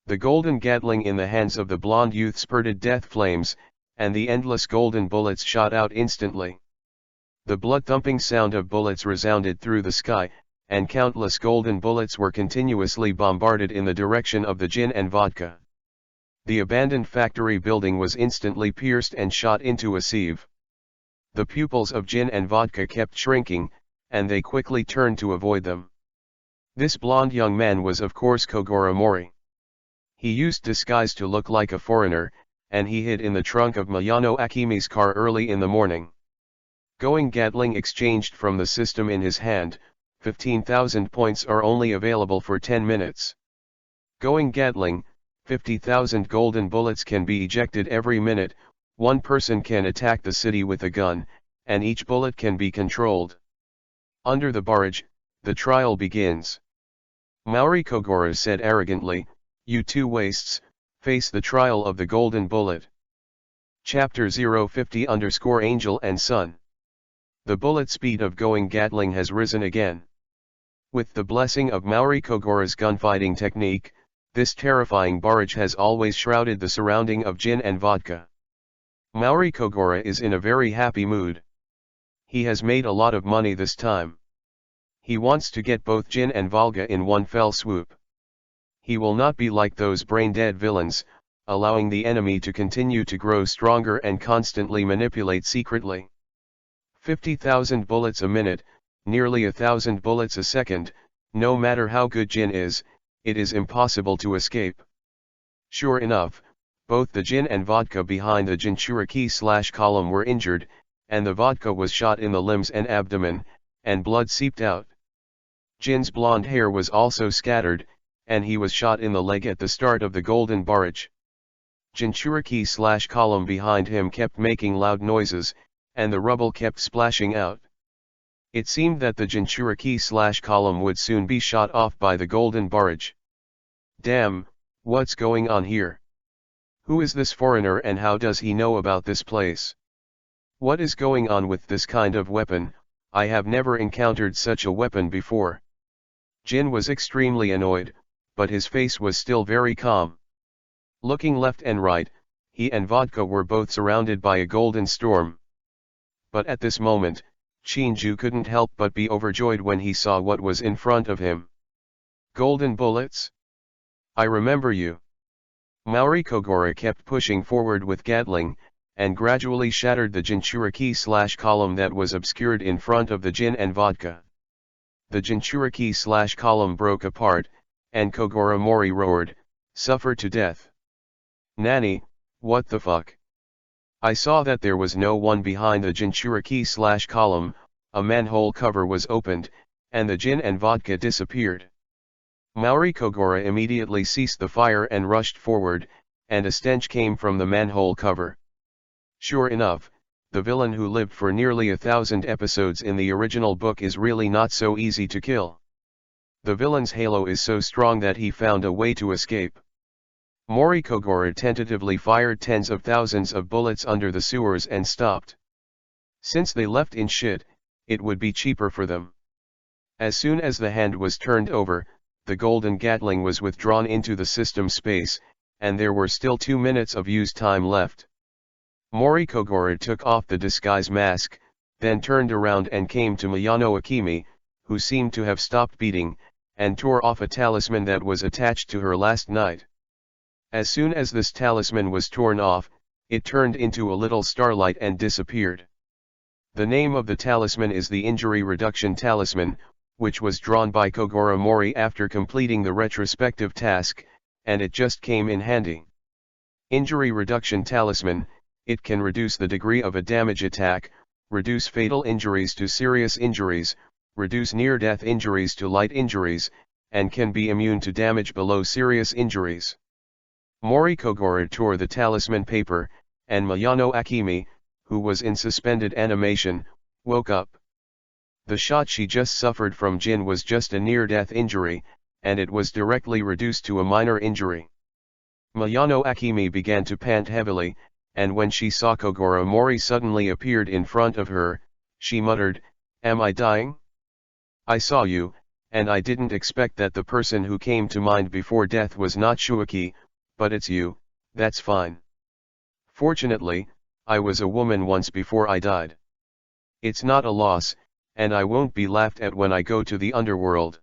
The golden Gatling in the hands of the blonde youth spurted death flames, and the endless golden bullets shot out instantly. The blood-thumping sound of bullets resounded through the sky, and countless golden bullets were continuously bombarded in the direction of the gin and vodka. The abandoned factory building was instantly pierced and shot into a sieve. The pupils of gin and vodka kept shrinking, and they quickly turned to avoid them. This blonde young man was of course Kogoro Mori. He used disguise to look like a foreigner, and he hid in the trunk of Mayano Akimi's car early in the morning. Going Gatling exchanged from the system in his hand, 15,000 points are only available for 10 minutes. Going Gatling, 50,000 golden bullets can be ejected every minute, one person can attack the city with a gun, and each bullet can be controlled. Under the barrage, the trial begins. Maori Kogoro said arrogantly, "You two wastes, face the trial of the golden bullet." Chapter 050_Angel and Sun. The bullet speed of Going Gatling has risen again. With the blessing of Maori Kogoro's gunfighting technique, this terrifying barrage has always shrouded the surrounding of gin and vodka. Maori Kogoro is in a very happy mood. He has made a lot of money this time. He wants to get both gin and vodka in one fell swoop. He will not be like those brain-dead villains, allowing the enemy to continue to grow stronger and constantly manipulate secretly. 50,000 bullets a minute, nearly 1,000 bullets a second, no matter how good gin is, it is impossible to escape. Sure enough, both the gin and vodka behind the Jinchuriki/column were injured, and the vodka was shot in the limbs and abdomen, and blood seeped out. Jin's blonde hair was also scattered, and he was shot in the leg at the start of the golden barrage. Jinchuriki/column behind him kept making loud noises, and the rubble kept splashing out. It seemed that the Jinchuriki/column would soon be shot off by the golden barrage. Damn, what's going on here? Who is this foreigner and how does he know about this place? What is going on with this kind of weapon? I have never encountered such a weapon before. Jin was extremely annoyed, but his face was still very calm. Looking left and right, he and vodka were both surrounded by a golden storm. But at this moment, Shinju couldn't help but be overjoyed when he saw what was in front of him. Golden bullets? I remember you. Maori Kogoro kept pushing forward with Gatling, and gradually shattered the Jinchuriki/column that was obscured in front of the gin and vodka. The Jinchuriki/column broke apart, and Kogoro Mori roared, "Suffer to death." Nani, what the fuck? I saw that there was no one behind the Jinchuriki/column, a manhole cover was opened, and the gin and vodka disappeared. Maori Kogoro immediately ceased the fire and rushed forward, and a stench came from the manhole cover. Sure enough, the villain who lived for nearly 1,000 episodes in the original book is really not so easy to kill. The villain's halo is so strong that he found a way to escape. Mori Kogoro tentatively fired tens of thousands of bullets under the sewers and stopped. Since they left in shit, it would be cheaper for them. As soon as the hand was turned over, the golden Gatling was withdrawn into the system space, and there were still 2 minutes of use time left. Mori Kogoro took off the disguise mask, then turned around and came to Mayano Akimi, who seemed to have stopped beating, and tore off a talisman that was attached to her last night. As soon as this talisman was torn off, it turned into a little starlight and disappeared. The name of the talisman is the Injury Reduction Talisman, which was drawn by Kogoro Mori after completing the retrospective task, and it just came in handy. Injury Reduction Talisman, it can reduce the degree of a damage attack, reduce fatal injuries to serious injuries, reduce near-death injuries to light injuries, and can be immune to damage below serious injuries. Mori Kogoro tore the talisman paper, and Mayano Akimi, who was in suspended animation, woke up. The shot she just suffered from Jin was just a near-death injury, and it was directly reduced to a minor injury. Mayano Akimi began to pant heavily, and when she saw Kogoro Mori suddenly appeared in front of her, she muttered, "Am I dying? I saw you, and I didn't expect that the person who came to mind before death was not Shuiki, but it's you, that's fine. Fortunately, I was a woman once before I died. It's not a loss, and I won't be laughed at when I go to the underworld."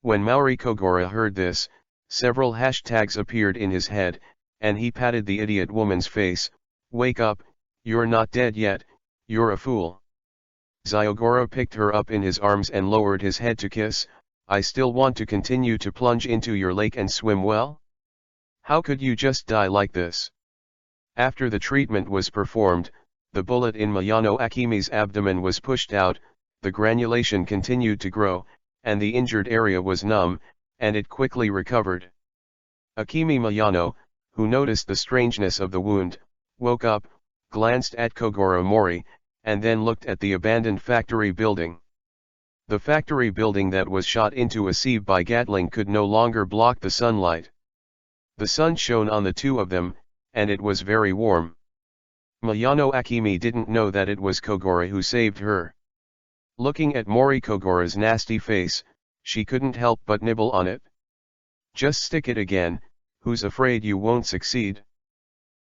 When Maori Kogoro heard this, several hashtags appeared in his head, and he patted the idiot woman's face. "Wake up, you're not dead yet, you're a fool." Zyogoro picked her up in his arms and lowered his head to kiss. "I still want to continue to plunge into your lake and swim well? How could you just die like this?" After the treatment was performed, the bullet in Mayano Akimi's abdomen was pushed out, the granulation continued to grow, and the injured area was numb, and it quickly recovered. Akimi Mayano, who noticed the strangeness of the wound, woke up, glanced at Kogoro Mori, and then looked at the abandoned factory building. The factory building that was shot into a sieve by Gatling could no longer block the sunlight. The sun shone on the two of them, and it was very warm. Mayano Akimi didn't know that it was Kogoro who saved her. Looking at Mori Kogoro's nasty face, she couldn't help but nibble on it. "Just stick it again, who's afraid you won't succeed?"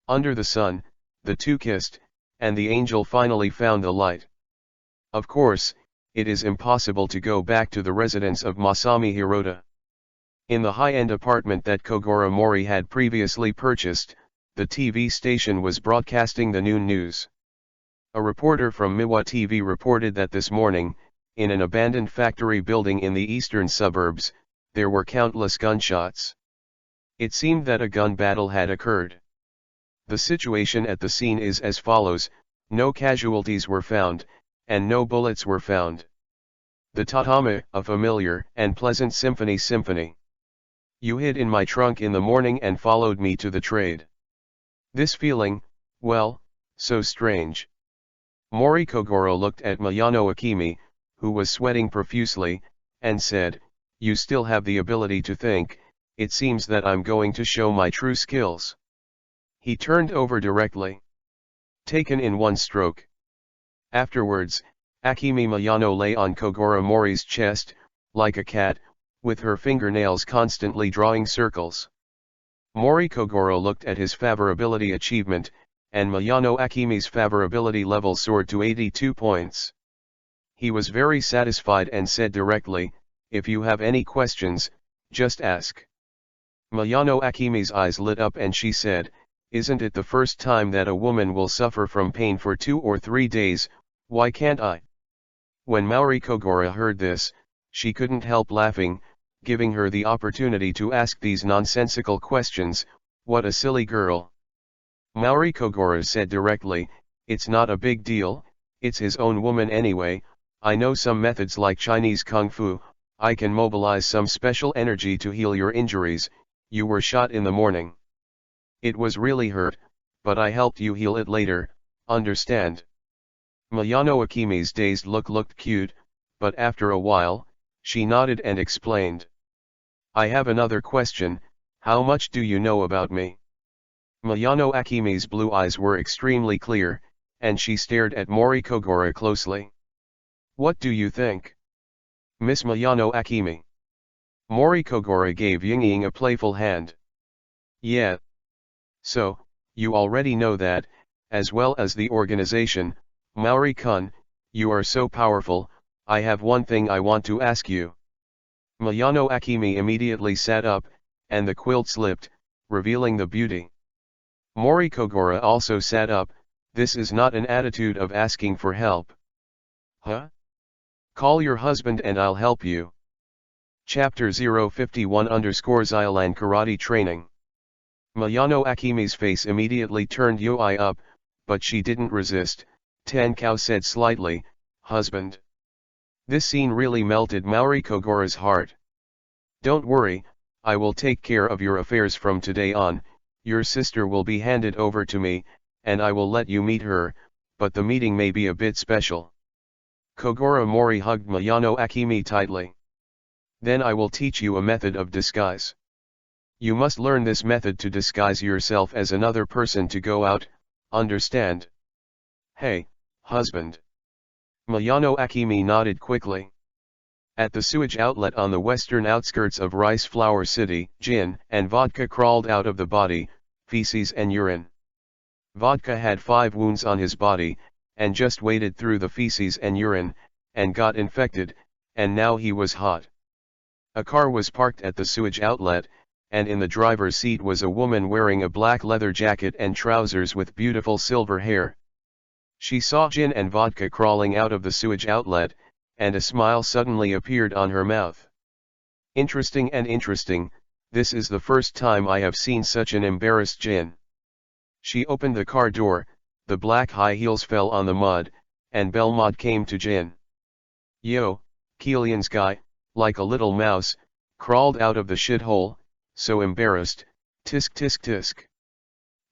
Under the sun, the two kissed, and the angel finally found the light. Of course, it is impossible to go back to the residence of Masami Hirota. In the high-end apartment that Kogoro Mori had previously purchased, the TV station was broadcasting the noon news. A reporter from Miwa TV reported that this morning, in an abandoned factory building in the eastern suburbs, there were countless gunshots. It seemed that a gun battle had occurred. The situation at the scene is as follows: no casualties were found, and no bullets were found. The tatami, a familiar and pleasant symphony. You hid in my trunk in the morning and followed me to the trade. This feeling, well, so strange. Mori Kogoro looked at Mayano Akimi, who was sweating profusely, and said, "You still have the ability to think. It seems that I'm going to show my true skills." He turned over directly. Taken in one stroke. Afterwards, Akimi Mayano lay on Kogoro Mori's chest, like a cat, with her fingernails constantly drawing circles. Mori Kogoro looked at his favorability achievement, and Mayano Akimi's favorability level soared to 82 points. He was very satisfied and said directly, "If you have any questions, just ask." Mayano Akimi's eyes lit up and she said, "Isn't it the first time that a woman will suffer from pain for 2 or 3 days, why can't I?" When Mori Kogoro heard this, she couldn't help laughing, giving her the opportunity to ask these nonsensical questions. What a silly girl. Mori Kogoro said directly, "It's not a big deal, it's his own woman anyway. I know some methods like Chinese Kung Fu. I can mobilize some special energy to heal your injuries. You were shot in the morning. It was really hurt, but I helped you heal it later, understand?" Mayano Akimi's dazed look looked cute, but after a while, she nodded and explained. "I have another question. How much do you know about me?" Mayano Akimi's blue eyes were extremely clear, and she stared at Mori Kogoro closely. "What do you think, Miss Mayano Akimi?" Mori Kogoro gave Ying a playful hand. "Yeah. So, you already know that, as well as the organization. Maori-kun, you are so powerful. I have one thing I want to ask you." Mayano Akimi immediately sat up, and the quilt slipped, revealing the beauty. Mori Kogoro also sat up. This is not an attitude of asking for help. Huh? Call your husband and I'll help you. Chapter 051_Xylan Karate Training. Mayano Akimi's face immediately turned UI up, but she didn't resist. Tankao said slightly, "Husband." This scene really melted Mori Kogoro's heart. "Don't worry, I will take care of your affairs from today on. Your sister will be handed over to me, and I will let you meet her, but the meeting may be a bit special." Kogoro Mori hugged Mayano Akimi tightly. "Then I will teach you a method of disguise. You must learn this method to disguise yourself as another person to go out, understand? Hey, husband. Mayano Akimi nodded quickly. At the sewage outlet on the western outskirts of Rice Flower City, gin and vodka crawled out of the body, feces and urine. Vodka had 5 wounds on his body, and just waded through the feces and urine, and got infected, and now he was hot. A car was parked at the sewage outlet, and in the driver's seat was a woman wearing a black leather jacket and trousers with beautiful silver hair. She saw gin and vodka crawling out of the sewage outlet, and a smile suddenly appeared on her mouth. Interesting and interesting, this is the first time I have seen such an embarrassed gin. She opened the car door, the black high heels fell on the mud, and Belmont came to Jin. Yo, Keelian's guy, like a little mouse, crawled out of the shithole, so embarrassed, tisk tisk tisk.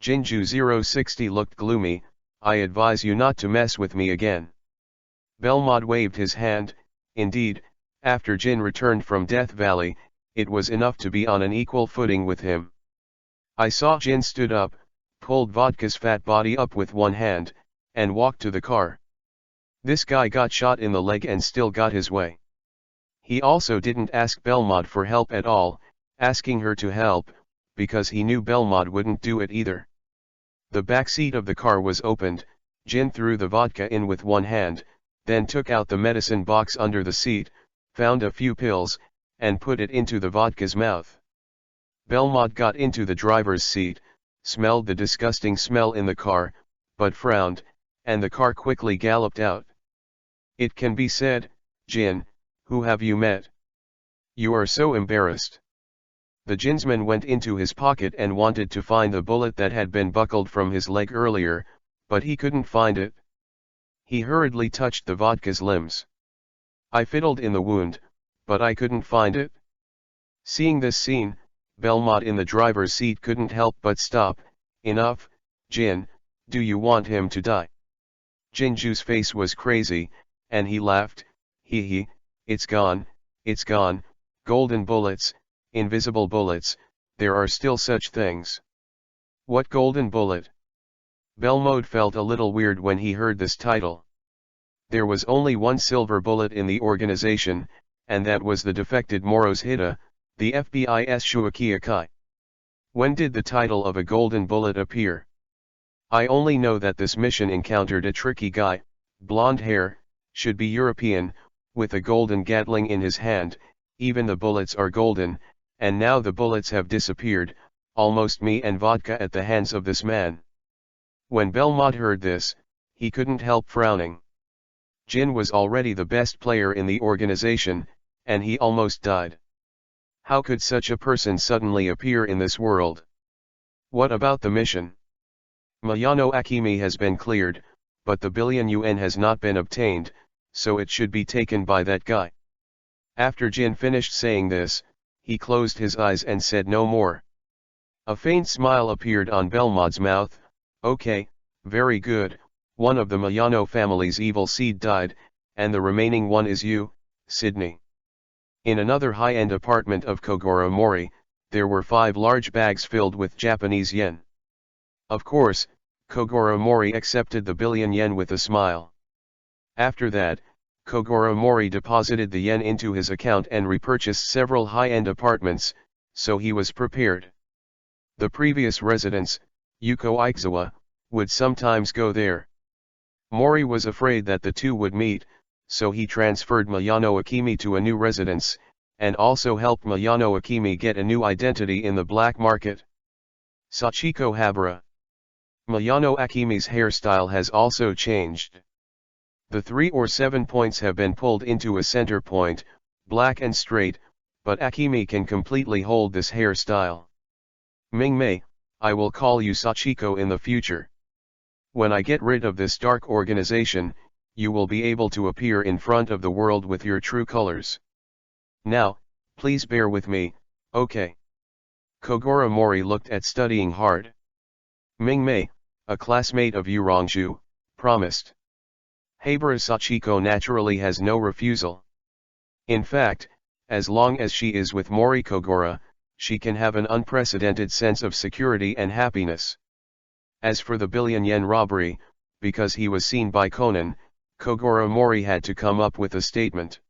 Jinju 060 looked gloomy. I advise you not to mess with me again. Belmont waved his hand. Indeed, after Jin returned from Death Valley, it was enough to be on an equal footing with him. I saw Jin stood up, pulled Vodka's fat body up with one hand, and walked to the car. This guy got shot in the leg and still got his way. He also didn't ask Belmont for help at all, asking her to help, because he knew Belmont wouldn't do it either. The back seat of the car was opened. Jin threw the vodka in with one hand, then took out the medicine box under the seat, found a few pills, and put it into the vodka's mouth. Belmont got into the driver's seat, smelled the disgusting smell in the car, but frowned, and the car quickly galloped out. It can be said, Jin, who have you met? You are so embarrassed. The ginsman went into his pocket and wanted to find the bullet that had been buckled from his leg earlier, but he couldn't find it. He hurriedly touched the vodka's limbs. I fiddled in the wound, but I couldn't find it. Seeing this scene, Belmont in the driver's seat couldn't help but stop. Enough, Jin, do you want him to die? Jinju's face was crazy, and he laughed. Hee, it's gone, golden bullets, invisible bullets, there are still such things. What golden bullet? Belmont felt a little weird when he heard this title. There was only one silver bullet in the organization, and that was the defected Moro's Hida, the FBI's Shuakia Kai. When did the title of a golden bullet appear? I only know that this mission encountered a tricky guy, blonde hair, should be European, with a golden Gatling in his hand. Even the bullets are golden, and now the bullets have disappeared, almost me and vodka at the hands of this man. When Belmont heard this, he couldn't help frowning. Jin was already the best player in the organization, and he almost died. How could such a person suddenly appear in this world? What about the mission? Mayano Akimi has been cleared, but the billion yuan has not been obtained, so it should be taken by that guy. After Jin finished saying this, he closed his eyes and said no more. A faint smile appeared on Belmont's mouth. Okay, very good, one of the Mayano family's evil seed died, and the remaining one is you, Sydney. In another high-end apartment of Kogoro Mori, there were 5 large bags filled with Japanese yen. Of course, Kogoro Mori accepted the billion yen with a smile. After that, Kogoro Mori deposited the yen into his account and repurchased several high-end apartments, so he was prepared. The previous residents, Yuko Aizawa, would sometimes go there. Mori was afraid that the two would meet, so he transferred Mayano Akimi to a new residence, and also helped Mayano Akimi get a new identity in the black market. Sachiko Habara. Mayano Akimi's hairstyle has also changed. The 3 or 7 points have been pulled into a center point, black and straight, but Akimi can completely hold this hairstyle. Ming-mei, I will call you Sachiko in the future. When I get rid of this dark organization, you will be able to appear in front of the world with your true colors. Now, please bear with me, okay? Kogoro Mori looked at studying hard. Ming-mei, a classmate of Urongju, promised. Habara Sachiko naturally has no refusal. In fact, as long as she is with Mori Kogoro, she can have an unprecedented sense of security and happiness. As for the billion-yen robbery, because he was seen by Conan, Kogoro Mori had to come up with a statement.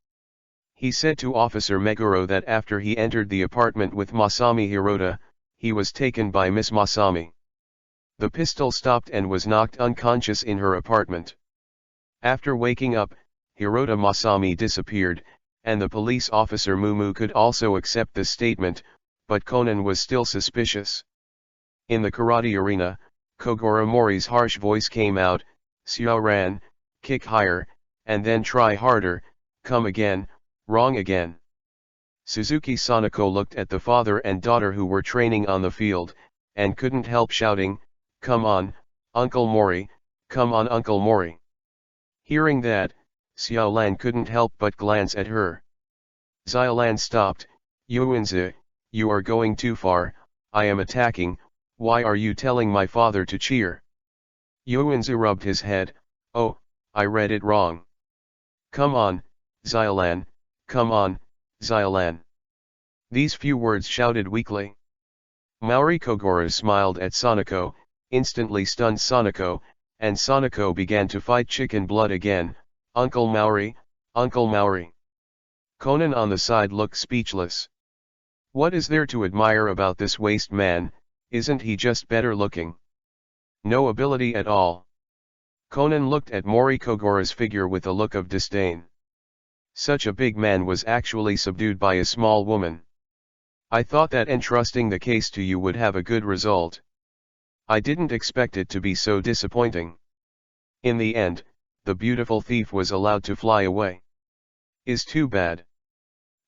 He said to Officer Meguro that after he entered the apartment with Masami Hirota, he was taken by Miss Masami. The pistol stopped and was knocked unconscious in her apartment. After waking up, Hirota Masami disappeared, and the police officer Mumu could also accept this statement, but Conan was still suspicious. In the karate arena, Kogoro Mori's harsh voice came out, "Xiao-ran, kick higher, and then try harder, come again, wrong again." Suzuki Sanako looked at the father and daughter who were training on the field, and couldn't help shouting, "Come on, Uncle Mori, come on Uncle Mori." Hearing that, Xiaolan couldn't help but glance at her. Xiaolan stopped, "Yuanzi, you are going too far, I am attacking, why are you telling my father to cheer?" Yuanzi rubbed his head, "Oh, I read it wrong. Come on, Xiaolan, come on, Xiaolan." These few words shouted weakly. Maori Kogoro smiled at Sanako, instantly stunned Sanako, and Sanako began to fight chicken blood again, "Uncle Maori, Uncle Maori." Conan on the side looked speechless. What is there to admire about this waste man, isn't he just better looking? No ability at all. Conan looked at Mori Kogoro's figure with a look of disdain. Such a big man was actually subdued by a small woman. I thought that entrusting the case to you would have a good result. I didn't expect it to be so disappointing. In the end, the beautiful thief was allowed to fly away. Is too bad.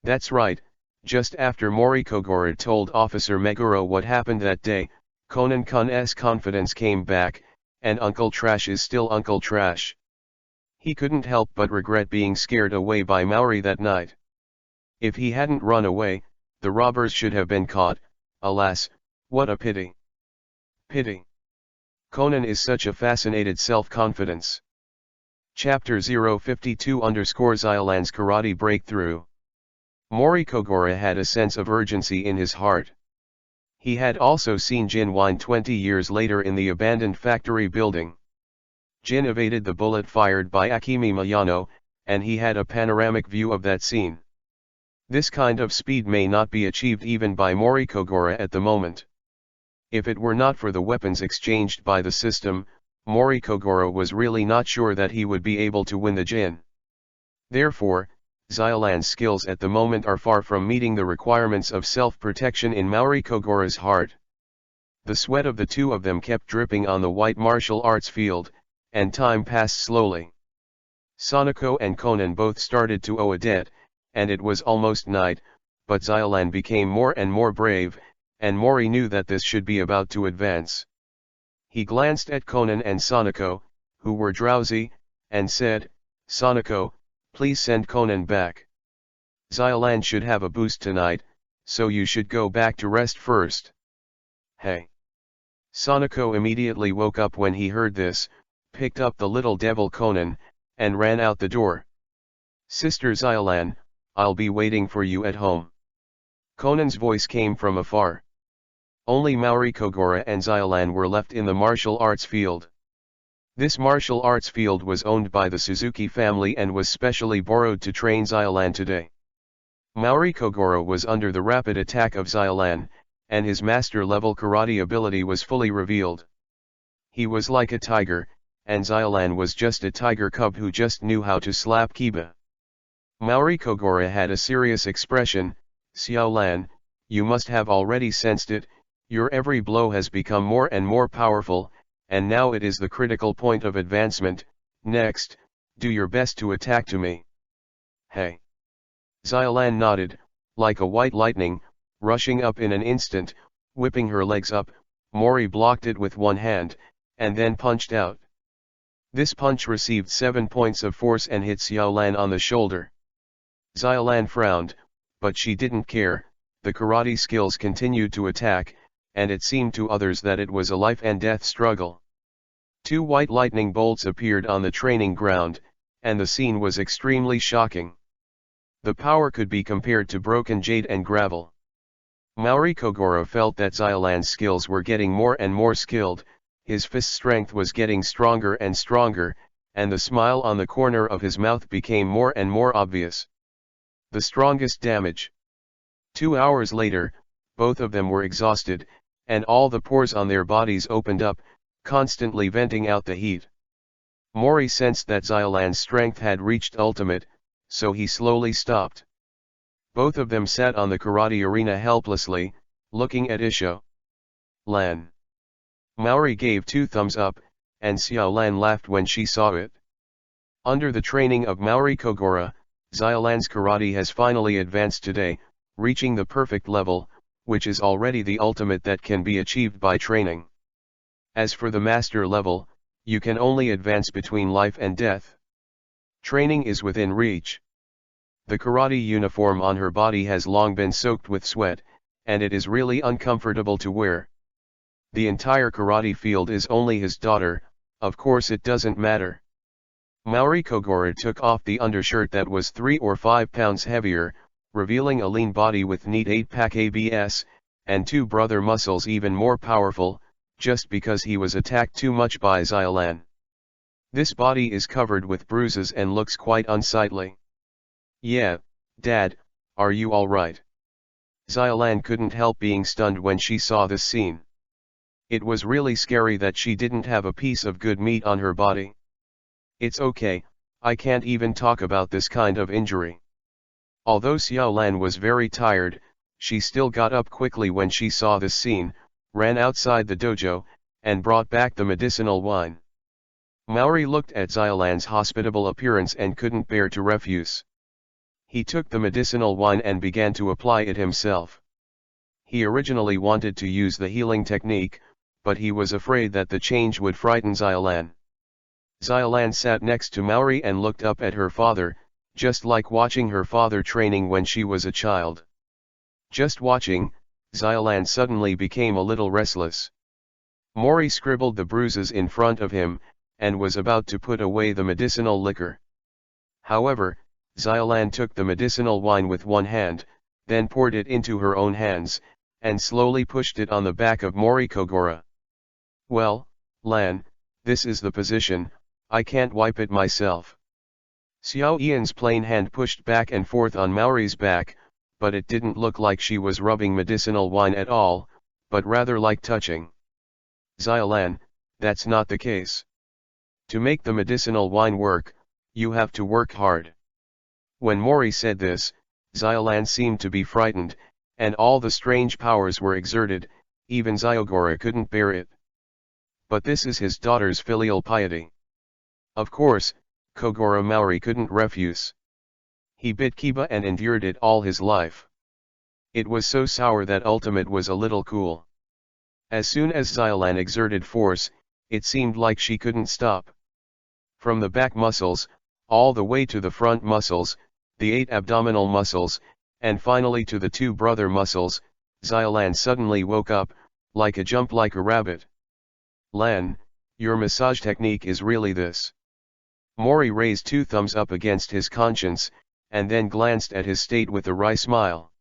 That's right, just after Mori Kogoro told Officer Meguro what happened that day, Conan-kun's confidence came back, and Uncle Trash is still Uncle Trash. He couldn't help but regret being scared away by Maori that night. If he hadn't run away, the robbers should have been caught, alas, what a pity. Pity. Conan is such a fascinated self-confidence. Chapter 052 _Xiaolan's karate breakthrough. Mori Kogoro had a sense of urgency in his heart. He had also seen Jin whine 20 years later in the abandoned factory building. Jin evaded the bullet fired by Akemi Mayano, and he had a panoramic view of that scene. This kind of speed may not be achieved even by Mori Kogoro at the moment. If it were not for the weapons exchanged by the system, Mori Kogoro was really not sure that he would be able to win the Jin. Therefore, Xiaolan's skills at the moment are far from meeting the requirements of self-protection in Mori Kogoro's heart. The sweat of the two of them kept dripping on the white martial arts field, and time passed slowly. Sanako and Conan both started to owe a debt, and it was almost night, but Xiaolan became more and more brave, and Mori knew that this should be about to advance. He glanced at Conan and Sanako, who were drowsy, and said, "Sanako, please send Conan back. Xiaolan should have a boost tonight, so you should go back to rest first." "Hey." Sanako immediately woke up when he heard this, picked up the little devil Conan, and ran out the door. "Sister Xiaolan, I'll be waiting for you at home." Conan's voice came from afar. Only Mori Kogoro and Xiaolan were left in the martial arts field. This martial arts field was owned by the Suzuki family and was specially borrowed to train Xiaolan today. Mori Kogoro was under the rapid attack of Xiaolan, and his master-level karate ability was fully revealed. He was like a tiger, and Xiaolan was just a tiger cub who just knew how to slap Kiba. Mori Kogoro had a serious expression. "Xiaolan, you must have already sensed it, your every blow has become more and more powerful, and now it is the critical point of advancement. Next, do your best to attack to me." "Hey." Xiaolan nodded, like a white lightning, rushing up in an instant, whipping her legs up. Mori blocked it with one hand, and then punched out. This punch received 7 points of force and hit Xiaolan on the shoulder. Xiaolan frowned, but she didn't care. The karate skills continued to attack, and it seemed to others that it was a life and death struggle. 2 white lightning bolts appeared on the training ground, and the scene was extremely shocking. The power could be compared to broken jade and gravel. MORI Kogoro felt that Xiaolan's skills were getting more and more skilled, his fist strength was getting stronger and stronger, and the smile on the corner of his mouth became more and more obvious. The strongest damage. 2 hours later, both of them were exhausted, and all the pores on their bodies opened up, constantly venting out the heat. MORI sensed that Xiaolan's strength had reached ultimate, so he slowly stopped. Both of them sat on the karate arena helplessly, looking at Isho. Lan. MORI gave 2 thumbs up, and Xiaolan laughed when she saw it. Under the training of MORI Kogoro, Xiaolan's karate has finally advanced today, reaching the perfect level, which is already the ultimate that can be achieved by training. As for the master level, you can only advance between life and death. Training is within reach. The karate uniform on her body has long been soaked with sweat, and it is really uncomfortable to wear. The entire karate field is only his daughter, of course it doesn't matter. MORI Kogoro took off the undershirt that was 3 or 5 pounds heavier, revealing a lean body with neat 8-pack abs, and 2 brother muscles even more powerful, just because he was attacked too much by Xiaolan. This body is covered with bruises and looks quite unsightly. Yeah, Dad, are you alright? Xiaolan couldn't help being stunned when she saw this scene. It was really scary that she didn't have a piece of good meat on her body. It's okay, I can't even talk about this kind of injury. Although Xiaolan was very tired, she still got up quickly when she saw this scene, ran outside the dojo, and brought back the medicinal wine. MORI looked at Xiaolan's hospitable appearance and couldn't bear to refuse. He took the medicinal wine and began to apply it himself. He originally wanted to use the healing technique, but he was afraid that the change would frighten Xiaolan. Xiaolan sat next to MORI and looked up at her father, just like watching her father training when she was a child. Just watching, Xiaolan suddenly became a little restless. MORI scribbled the bruises in front of him, and was about to put away the medicinal liquor. However, Xiaolan took the medicinal wine with one hand, then poured it into her own hands, and slowly pushed it on the back of MORI Kogoro. Well, Lan, this is the position, I can't wipe it myself. Xiao Yan's plain hand pushed back and forth on MORI's back, but it didn't look like she was rubbing medicinal wine at all, but rather like touching. Xiaolan, that's not the case. To make the medicinal wine work, you have to work hard. When MORI said this, Xiaolan seemed to be frightened, and all the strange powers were exerted, even Xiaogoro couldn't bear it. But this is his daughter's filial piety. Of course, Kogoro MORI couldn't refuse. He bit Kiba and endured it all his life. It was so sour that ultimate was a little cool. As soon as Xiaolan exerted force, it seemed like she couldn't stop. From the back muscles, all the way to the front muscles, the 8 abdominal muscles, and finally to the 2 brother muscles, Xiaolan suddenly woke up, like a jump like a rabbit. Lan, your massage technique is really this. MORI raised 2 thumbs up against his conscience, and then glanced at his state with a wry smile.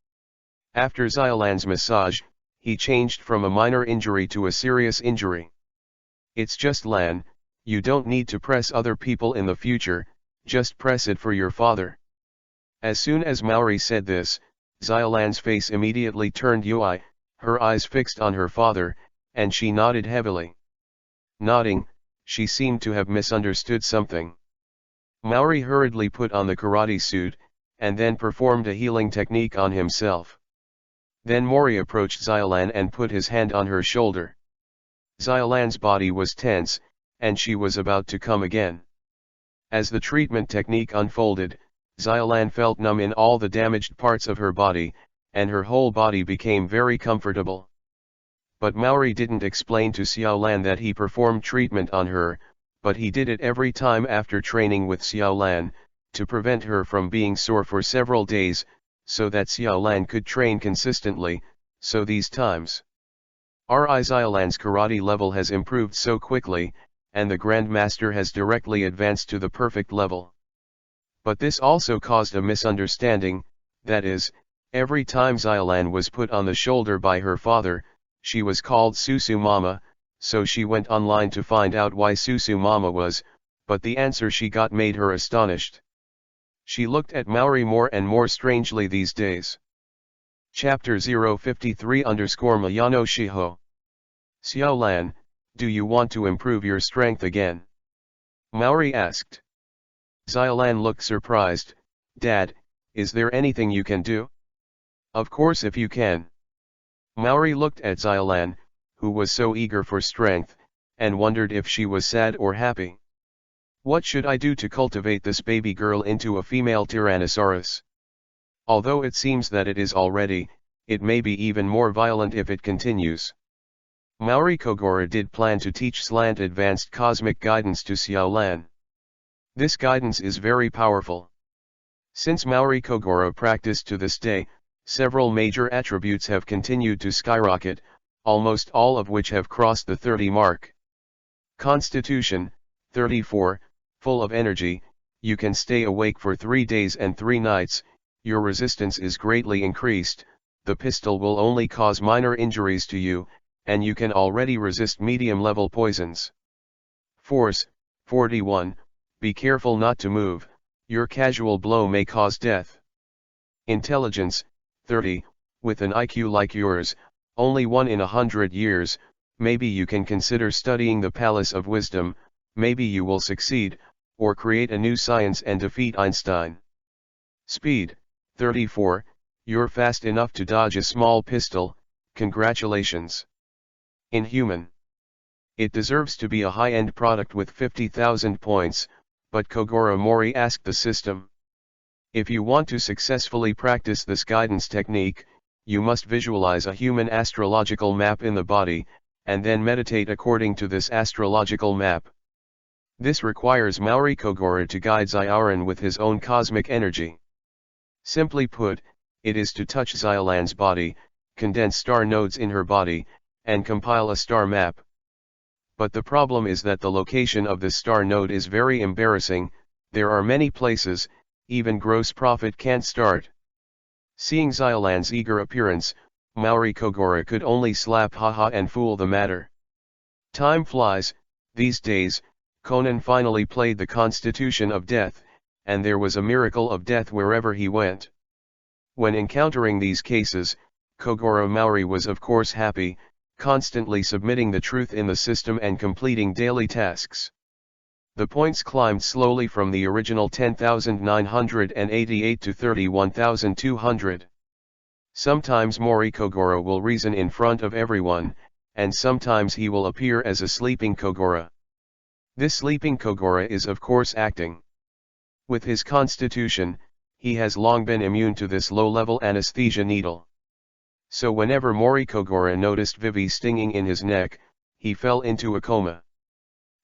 After Xiaolan's massage, he changed from a minor injury to a serious injury. It's just Lan, you don't need to press other people in the future, just press it for your father. As soon as MORI said this, Xiaolan's face immediately turned UI, her eyes fixed on her father, and she nodded heavily. Nodding, she seemed to have misunderstood something. MORI hurriedly put on the karate suit, and then performed a healing technique on himself. Then MORI approached Xiaolan and put his hand on her shoulder. Xiaolan's body was tense, and she was about to come again. As the treatment technique unfolded, Xiaolan felt numb in all the damaged parts of her body, and her whole body became very comfortable. But MORI didn't explain to Xiaolan that he performed treatment on her, but he did it every time after training with Xiaolan, to prevent her from being sore for several days, so that Xiaolan could train consistently, so these times. Xiaolan's karate level has improved so quickly, and the Grandmaster has directly advanced to the perfect level. But this also caused a misunderstanding, that is, Every time Xiaolan was put on the shoulder by her father, she was called Susu Mama, so she went online to find out why Susu Mama was, but the answer she got made her astonished. She looked at Maori more and more strangely these days. Chapter 053_Mayano Shiho. Xiaolan, do you want to improve your strength again? Maori asked. Xiaolan looked surprised. Dad, is there anything you can do? Of course if you can. Maori looked at Xiaolan, who was so eager for strength, and wondered if she was sad or happy. What should I do to cultivate this baby girl into a female Tyrannosaurus? Although it seems that it is already, it may be even more violent if it continues. Maori Kogoro did plan to teach slant advanced cosmic guidance to Xiaolan. This guidance is very powerful. Since Maori Kogoro practiced to this day, several major attributes have continued to skyrocket, almost all of which have crossed the 30 mark. Constitution, 34, full of energy, you can stay awake for 3 days and 3 nights, your resistance is greatly increased, the pistol will only cause minor injuries to you, and you can already resist medium-level poisons. Force, 41, be careful not to move, your casual blow may cause death. Intelligence, 30, with an IQ like yours, only 1 in 100 years, maybe you can consider studying the Palace of Wisdom, maybe you will succeed, or create a new science and defeat Einstein. Speed, 34, you're fast enough to dodge a small pistol, congratulations. Inhuman. It deserves to be a high-end product with 50,000 points, but Kogoro Mori asked the system. If you want to successfully practice this guidance technique, you must visualize a human astrological map in the body, and then meditate according to this astrological map. This requires Maori Kogoro to guide Xiaoran with his own cosmic energy. Simply put, it is to touch Xiaolan's body, condense star nodes in her body, and compile a star map. But the problem is that the location of this star node is very embarrassing, there are many places, even gross profit can't start. Seeing Xiaolan's eager appearance, Maori Kogoro could only slap haha and fool the matter. Time flies, these days, Conan finally played the Constitution of Death, and there was a miracle of death wherever he went. When encountering these cases, Kogoro Maori was of course happy, constantly submitting the truth in the system and completing daily tasks. The points climbed slowly from the original 10,988 to 31,200. Sometimes Mori Kogoro will reason in front of everyone, and sometimes he will appear as a sleeping Kogoro. This sleeping Kogoro is of course acting. With his constitution, he has long been immune to this low-level anesthesia needle. So whenever Mori Kogoro noticed Vivi stinging in his neck, he fell into a coma.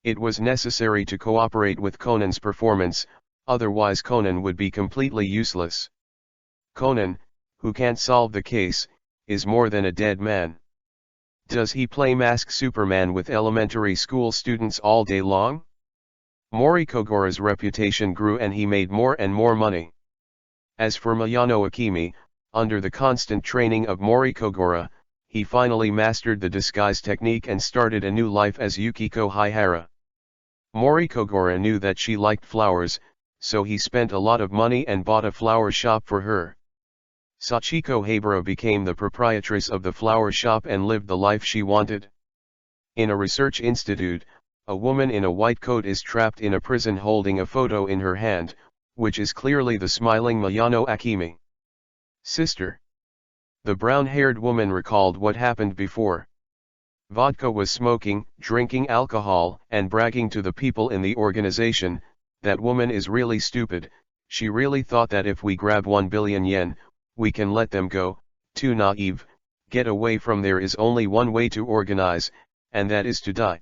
It was necessary to cooperate with Conan's performance, otherwise Conan would be completely useless. Conan, who can't solve the case, is more than a dead man. Does he play Mask Superman with elementary school students all day long? Mori Kogoro's reputation grew and he made more and more money. As for Mayano Akemi, under the constant training of Mori Kogoro, he finally mastered the disguise technique and started a new life as Yukiko Haihara. Mori Kogoro knew that she liked flowers, so he spent a lot of money and bought a flower shop for her. Sachiko Habara became the proprietress of the flower shop and lived the life she wanted. In a research institute, a woman in a white coat is trapped in a prison holding a photo in her hand, which is clearly the smiling Mayano Akemi. Sister. The brown-haired woman recalled what happened before. Vodka was smoking, drinking alcohol, and bragging to the people in the organization. That woman is really stupid, she really thought that if we grab 1 billion yen, we can let them go, too naive, get away from there is only one way to organize, and that is to die.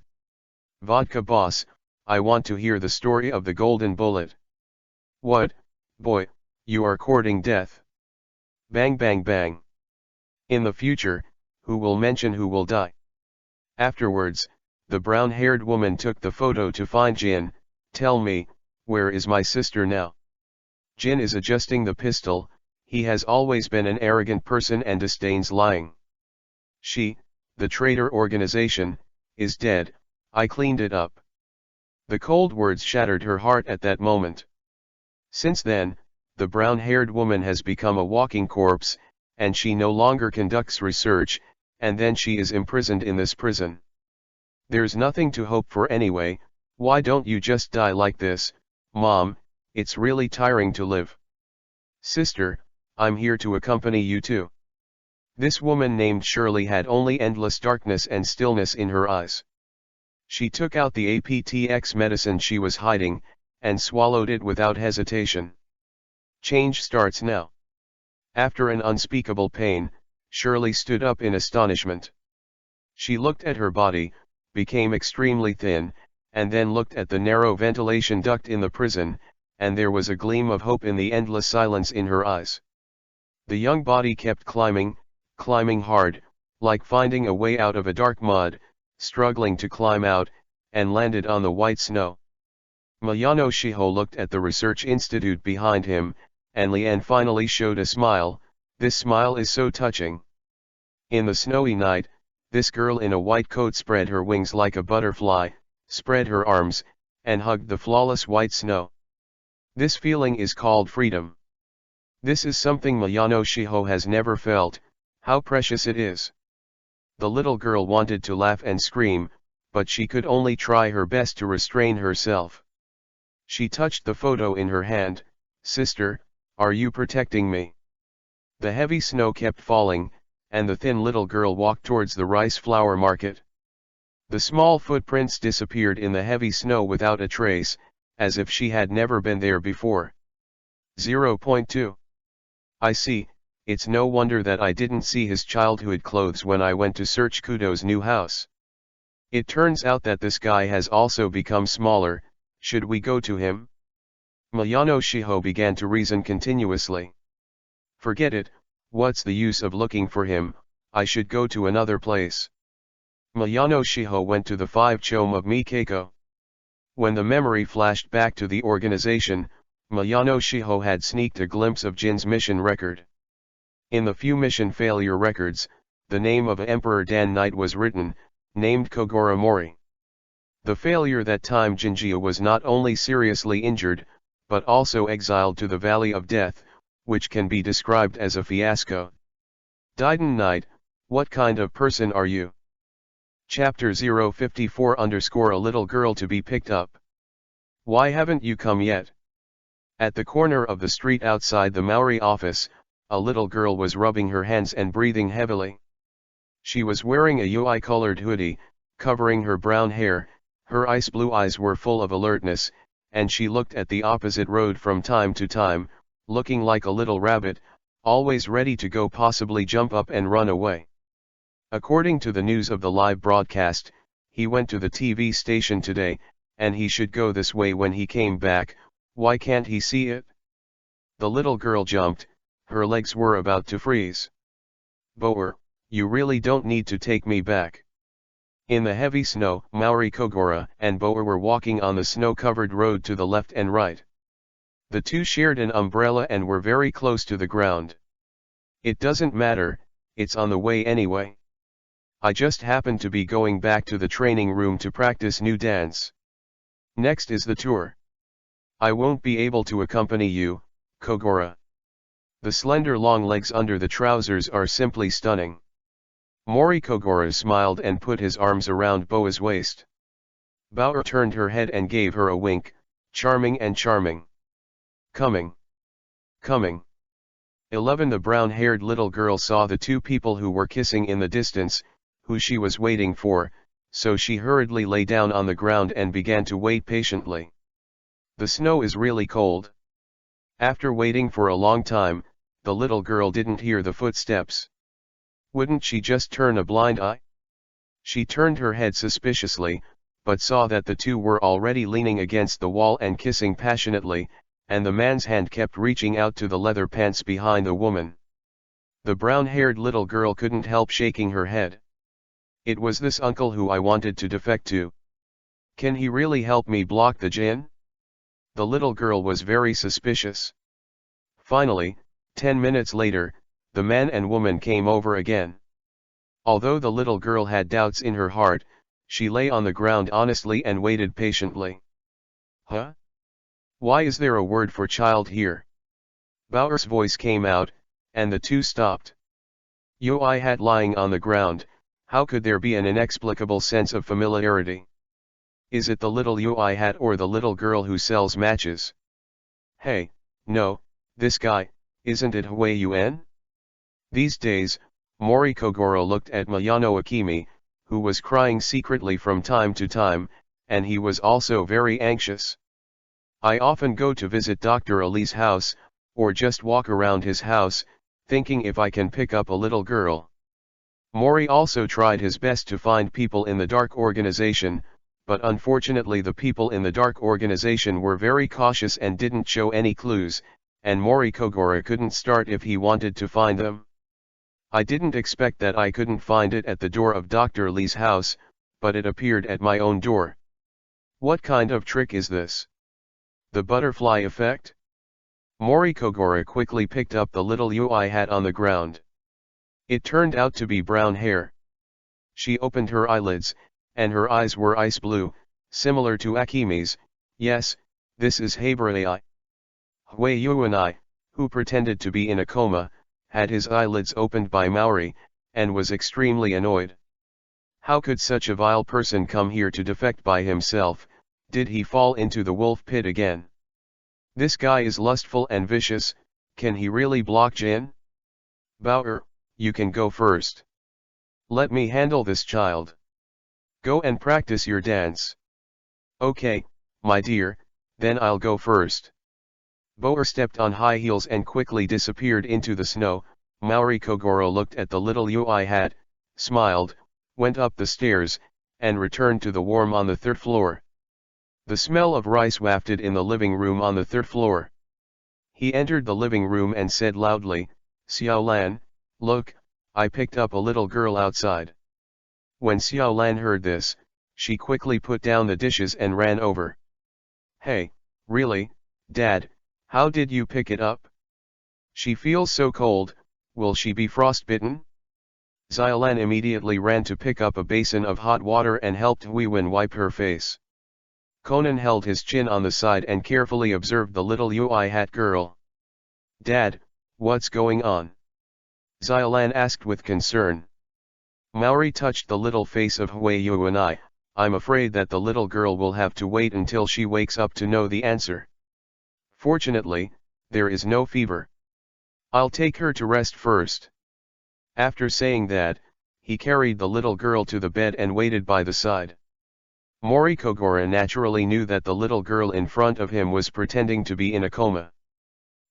Vodka boss, I want to hear the story of the golden bullet. What, boy, you are courting death. Bang bang bang. In the future, who will mention who will die? Afterwards, the brown-haired woman took the photo to find Jin. Tell me, where is my sister now? Jin is adjusting the pistol, He has always been an arrogant person and disdains lying. She, the traitor organization, is dead. I cleaned it up. The cold words shattered her heart at that moment. Since then, the brown-haired woman has become a walking corpse, and she no longer conducts research, and then she is imprisoned in this prison. There's nothing to hope for anyway. Why don't you just die like this, Mom? It's really tiring to live. Sister, I'm here to accompany you too. This woman named Shirley had only endless darkness and stillness in her eyes. She took out the aptX medicine she was hiding, and swallowed it without hesitation. Change starts now. After an unspeakable pain, Shirley stood up in astonishment. She looked at her body, became extremely thin, and then looked at the narrow ventilation duct in the prison, and there was a gleam of hope in the endless silence in her eyes. The young body kept climbing hard, like finding a way out of a dark mud, struggling to climb out, and landed on the white snow. Mayano Shiho looked at the research institute behind him, and Lian finally showed a smile. This smile is so touching. In the snowy night, this girl in a white coat spread her wings like a butterfly, spread her arms, and hugged the flawless white snow. This feeling is called freedom. This is something Mayano Shiho has never felt. How precious it is. The little girl wanted to laugh and scream, but she could only try her best to restrain herself. She touched the photo in her hand. Sister, are you protecting me? The heavy snow kept falling, and the thin little girl walked towards the rice flour market. The small footprints disappeared in the heavy snow without a trace, as if she had never been there before. 0.2. I see. It's no wonder that I didn't see his childhood clothes when I went to search Kudo's new house. It turns out that this guy has also become smaller. Should we go to him? Mayano Shiho began to reason continuously. Forget it, what's the use of looking for him? I should go to another place. Mayano Shiho went to the 5-chome of Mikeiko. When the memory flashed back to the organization, Mayano Shiho had sneaked a glimpse of Jin's mission record. In the few mission failure records, the name of Emperor Dan Knight was written, named Kogoro Mori. The failure that time Jinjia was not only seriously injured, but also exiled to the Valley of Death, which can be described as a fiasco. Daiden Knight, what kind of person are you? Chapter 054 _ a little girl to be picked up. Why haven't you come yet? At the corner of the street outside the MORI office, a little girl was rubbing her hands and breathing heavily. She was wearing a UI-colored hoodie, covering her brown hair. Her ice blue eyes were full of alertness, and she looked at the opposite road from time to time, looking like a little rabbit, always ready to go, possibly jump up and run away. According to the news of the live broadcast, he went to the TV station today, and he should go this way when he came back. Why can't he see it? The little girl jumped, her legs were about to freeze. Boer, you really don't need to take me back. In the heavy snow, Maori Kogoro and Boer were walking on the snow-covered road to the left and right. The two shared an umbrella and were very close to the ground. It doesn't matter, it's on the way anyway. I just happen to be going back to the training room to practice new dance. Next is the tour. I won't be able to accompany you, Kogoro. The slender long legs under the trousers are simply stunning. Mori Kogoro smiled and put his arms around Boa's waist. Boa turned her head and gave her a wink, charming and charming. Coming. Coming. 11 The brown-haired little girl saw the two people who were kissing in the distance, who she was waiting for, so she hurriedly lay down on the ground and began to wait patiently. The snow is really cold. After waiting for a long time, the little girl didn't hear the footsteps. Wouldn't she just turn a blind eye? She turned her head suspiciously, but saw that the two were already leaning against the wall and kissing passionately, and the man's hand kept reaching out to the leather pants behind the woman. The brown-haired little girl couldn't help shaking her head. It was this uncle who I wanted to defect to. Can he really help me block the Jin? The little girl was very suspicious. Finally, 10 minutes later, the man and woman came over again. Although the little girl had doubts in her heart, she lay on the ground honestly and waited patiently. Huh? Why is there a word for child here? Bauer's voice came out, and the two stopped. I had lying on the ground, how could there be an inexplicable sense of familiarity? Is it the little I hat or the little girl who sells matches? Hey, no, this guy, isn't it Hui Yuan? These days, Mori Kogoro looked at Mayano Akimi, who was crying secretly from time to time, and he was also very anxious. I often go to visit Dr. Ali's house, or just walk around his house, thinking if I can pick up a little girl. Mori also tried his best to find people in the dark organization, but unfortunately the people in the dark organization were very cautious and didn't show any clues, and Mori Kogoro couldn't start if he wanted to find them. I didn't expect that I couldn't find it at the door of Dr. Lee's house, but it appeared at my own door. What kind of trick is this? The butterfly effect? Mori Kogoro quickly picked up the little UI hat on the ground. It turned out to be brown hair. She opened her eyelids, and her eyes were ice blue, similar to Akimi's. Yes, this is Haberai. Hui Yuan, who pretended to be in a coma, had his eyelids opened by Maori, and was extremely annoyed. How could such a vile person come here to defect by himself? Did he fall into the wolf pit again? This guy is lustful and vicious, can he really block Jin? Bauer, you can go first. Let me handle this child. Go and practice your dance. Okay, my dear, then I'll go first. Bauer stepped on high heels and quickly disappeared into the snow. Mori Kogoro looked at the little UI hat, smiled, went up the stairs, and returned to the warm on the third floor. The smell of rice wafted in the living room on the third floor. He entered the living room and said loudly, Xiaolan, look, I picked up a little girl outside. When Xiaolan heard this, she quickly put down the dishes and ran over. Hey, really, Dad, how did you pick it up? She feels so cold, will she be frostbitten? Xiaolan immediately ran to pick up a basin of hot water and helped Huiwen wipe her face. Conan held his chin on the side and carefully observed the little UI hat girl. Dad, what's going on? Xiaolan asked with concern. Maori touched the little face of Hui Yuan. I'm afraid that the little girl will have to wait until she wakes up to know the answer. Fortunately, there is no fever. I'll take her to rest first. After saying that, he carried the little girl to the bed and waited by the side. Mori Kogoro naturally knew that the little girl in front of him was pretending to be in a coma.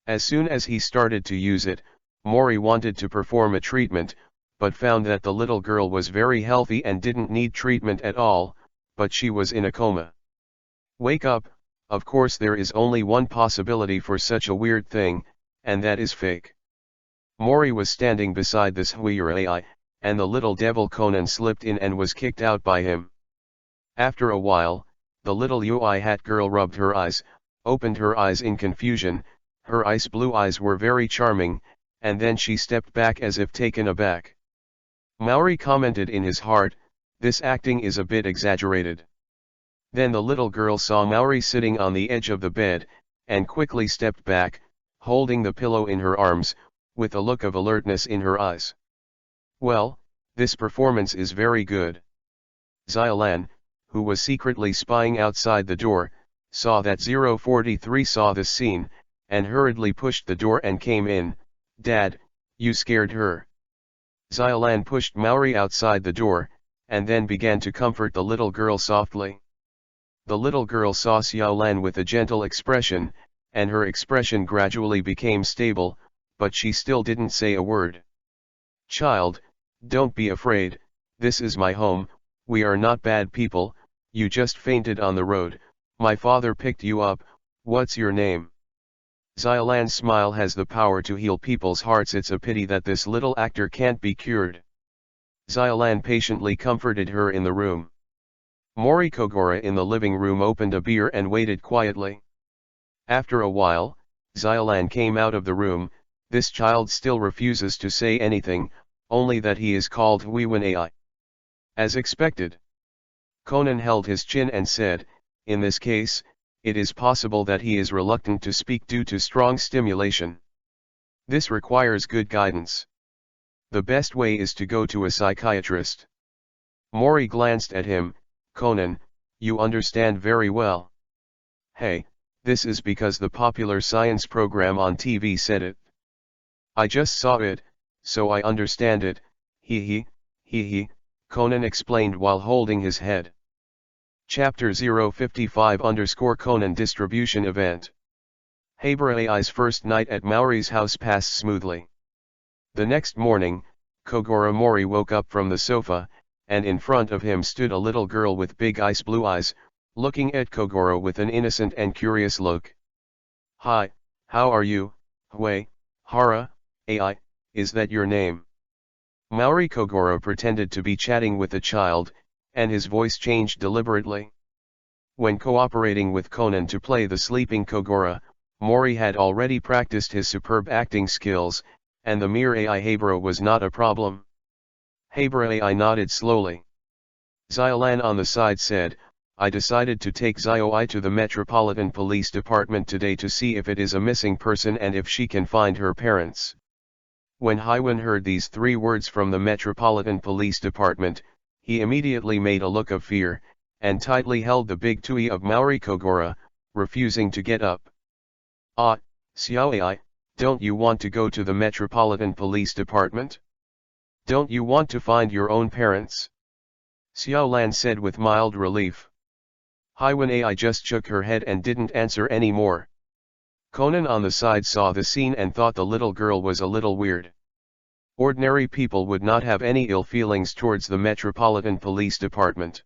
As soon as he started to use it, Mori wanted to perform a treatment, but found that the little girl was very healthy and didn't need treatment at all, but she was in a coma. Wake up, of course there is only one possibility for such a weird thing, and that is fake. Mori was standing beside this Huirai, and the little devil Conan slipped in and was kicked out by him. After a while, the little UI hat girl rubbed her eyes, opened her eyes in confusion, her ice blue eyes were very charming, and then she stepped back as if taken aback. Maori commented in his heart, this acting is a bit exaggerated. Then the little girl saw Maori sitting on the edge of the bed, and quickly stepped back, holding the pillow in her arms, with a look of alertness in her eyes. Well, this performance is very good. Xiaolan, who was secretly spying outside the door, saw that 043 saw this scene, and hurriedly pushed the door and came in. Dad, you scared her. Xiaolan pushed Maori outside the door, and then began to comfort the little girl softly. The little girl saw Xiaolan with a gentle expression, and her expression gradually became stable, but she still didn't say a word. Child, don't be afraid, this is my home, we are not bad people, you just fainted on the road, my father picked you up, what's your name? Xiaolan's smile has the power to heal people's hearts, it's a pity that this little actor can't be cured. Xiaolan patiently comforted her in the room. Mori Kogoro in the living room opened a beer and waited quietly. After a while, Xiaolan came out of the room, This child still refuses to say anything, only that he is called Huiwen AI. As expected. Conan held his chin and said, in this case, it is possible that he is reluctant to speak due to strong stimulation. This requires good guidance. The best way is to go to a psychiatrist. Mori glanced at him. Conan, you understand very well. Hey, this is because the popular science program on TV said it. I just saw it, so I understand it, hee, Conan explained while holding his head. Chapter 055_Conan Distribution Event. Habra AI's first night at Maori's house passed smoothly. The next morning, Kogoro Mori woke up from the sofa, and in front of him stood a little girl with big ice blue eyes, looking at Kogoro with an innocent and curious look. Hi, how are you, Hue, Hara, AI, is that your name? Maori Kogoro pretended to be chatting with the child, and his voice changed deliberately. When cooperating with Conan to play the sleeping Kogoro, Mori had already practiced his superb acting skills, and the mere AI Habra was not a problem. Habra AI nodded slowly. Xiolan on the side said, I decided to take Xioi to the Metropolitan Police Department today to see if it is a missing person and if she can find her parents. When Haiwan heard these 3 words from the Metropolitan Police Department, he immediately made a look of fear, and tightly held the big tui of Maori Kogoro, refusing to get up. Ah, Xiaoai, don't you want to go to the Metropolitan Police Department? Don't you want to find your own parents? Xiaolan said with mild relief. Haiwan AI just shook her head and didn't answer any more. Conan on the side saw the scene and thought the little girl was a little weird. Ordinary people would not have any ill feelings towards the Metropolitan Police Department.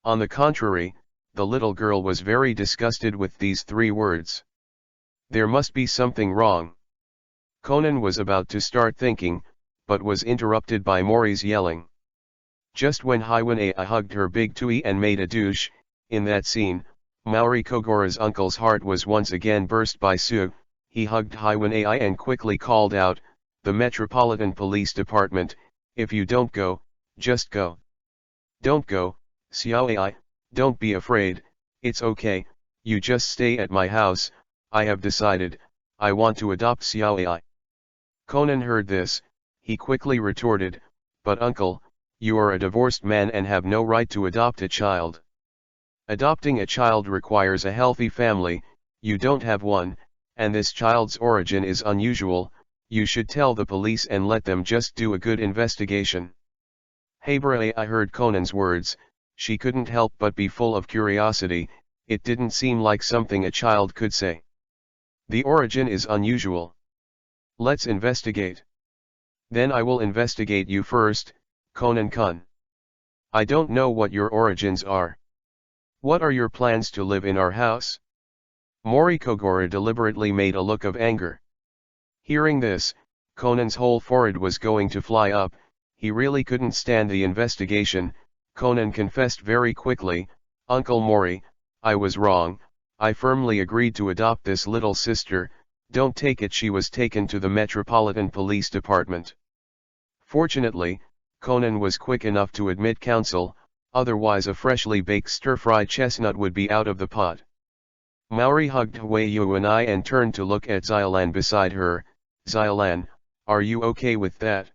On the contrary, the little girl was very disgusted with these 3 words. There must be something wrong. Conan was about to start thinking, but was interrupted by Mori's yelling. Just when Haiwan AI hugged her big tui and made a douche, in that scene, Maori Kogoro's uncle's heart was once again burst by Su. He hugged Haiwan AI and quickly called out, the Metropolitan Police Department, if you don't go, just go. Don't go, Xiao AI, don't be afraid, it's okay, you just stay at my house, I have decided, I want to adopt Xiao AI. Conan heard this, he quickly retorted, but uncle, you are a divorced man and have no right to adopt a child. Adopting a child requires a healthy family, you don't have one, and this child's origin is unusual, you should tell the police and let them just do a good investigation. Habra AI heard Conan's words, she couldn't help but be full of curiosity, it didn't seem like something a child could say. The origin is unusual. Let's investigate. Then I will investigate you first, Conan-kun. I don't know what your origins are. What are your plans to live in our house? Mori Kogoro deliberately made a look of anger. Hearing this, Conan's whole forehead was going to fly up, he really couldn't stand the investigation. Conan confessed very quickly, Uncle Mori, I was wrong, I firmly agreed to adopt this little sister, don't take it she was taken to the Metropolitan Police Department. Fortunately, Conan was quick enough to admit counsel, otherwise a freshly baked stir-fried chestnut would be out of the pot. Maori hugged Hueyuanai and turned to look at Xiolan beside her. Xiolan, are you okay with that?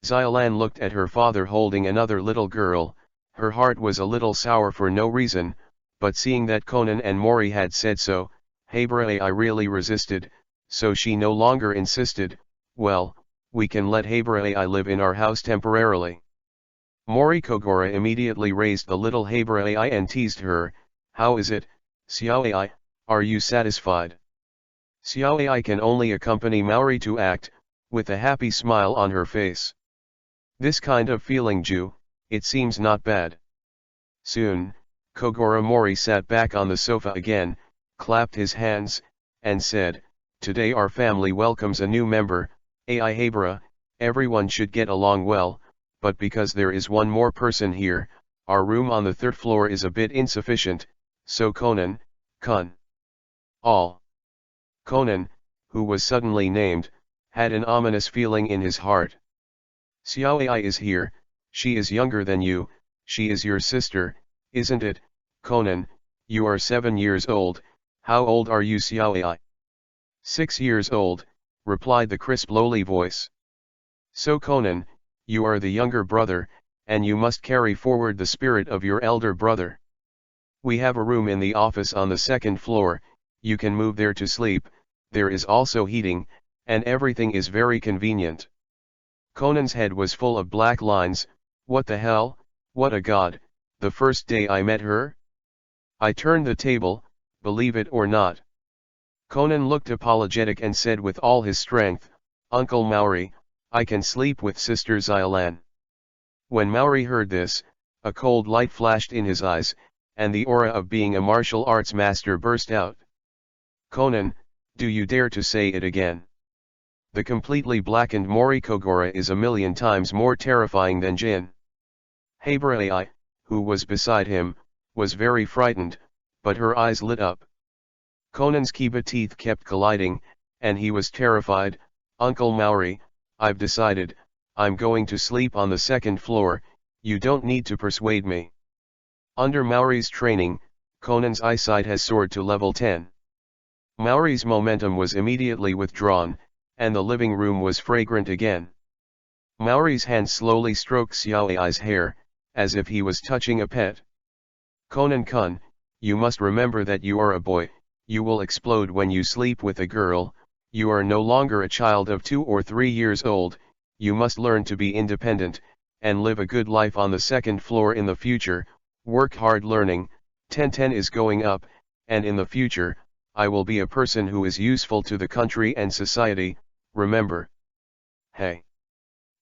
Xiolan looked at her father holding another little girl, her heart was a little sour for no reason, but seeing that Conan and Mori had said so, Habra AI really resisted, so she no longer insisted, well, we can let Habra AI live in our house temporarily. Mori Kogoro immediately raised the little Habra AI and teased her, how is it, Xiao AI, are you satisfied? Xiao AI can only accompany Maori to act, with a happy smile on her face. This kind of feeling Ju, it seems not bad. Soon, Kogoro Mori sat back on the sofa again, clapped his hands, and said, today our family welcomes a new member, AI Habra, everyone should get along well, but because there is one more person here, our room on the 3rd floor is a bit insufficient, so Conan, kun. All. Conan, who was suddenly named, had an ominous feeling in his heart. Xiaoai is here, she is younger than you, she is your sister, isn't it, Conan? You are 7 years old, how old are you, Xiaoai? 6 years old, replied the crisp lowly voice. So Conan, you are the younger brother, and you must carry forward the spirit of your elder brother. We have a room in the office on the 2nd floor, you can move there to sleep, there is also heating, and everything is very convenient. Conan's head was full of black lines. What the hell, what a god, the first day I met her? I turned the table, believe it or not. Conan looked apologetic and said with all his strength, Uncle Mori, I can sleep with Sister Xiaolan. When Mori heard this, a cold light flashed in his eyes, and the aura of being a martial arts master burst out. Conan, do you dare to say it again? The completely blackened Mori Kogoro is a million times more terrifying than Jin. Haberai, who was beside him, was very frightened, but her eyes lit up. Conan's Kiba teeth kept colliding, and he was terrified. Uncle Mori, I've decided, I'm going to sleep on the 2nd floor, you don't need to persuade me. Under Maori's training, Conan's eyesight has soared to level 10. Maori's momentum was immediately withdrawn, and the living room was fragrant again. Maori's hand slowly stroked Xiaoai's hair, as if he was touching a pet. Conan-kun, you must remember that you are a boy, you will explode when you sleep with a girl, you are no longer a child of 2 or 3 years old, you must learn to be independent, and live a good life on the 2nd floor in the future, work hard learning, 1010 is going up, and in the future, I will be a person who is useful to the country and society, remember. Hey.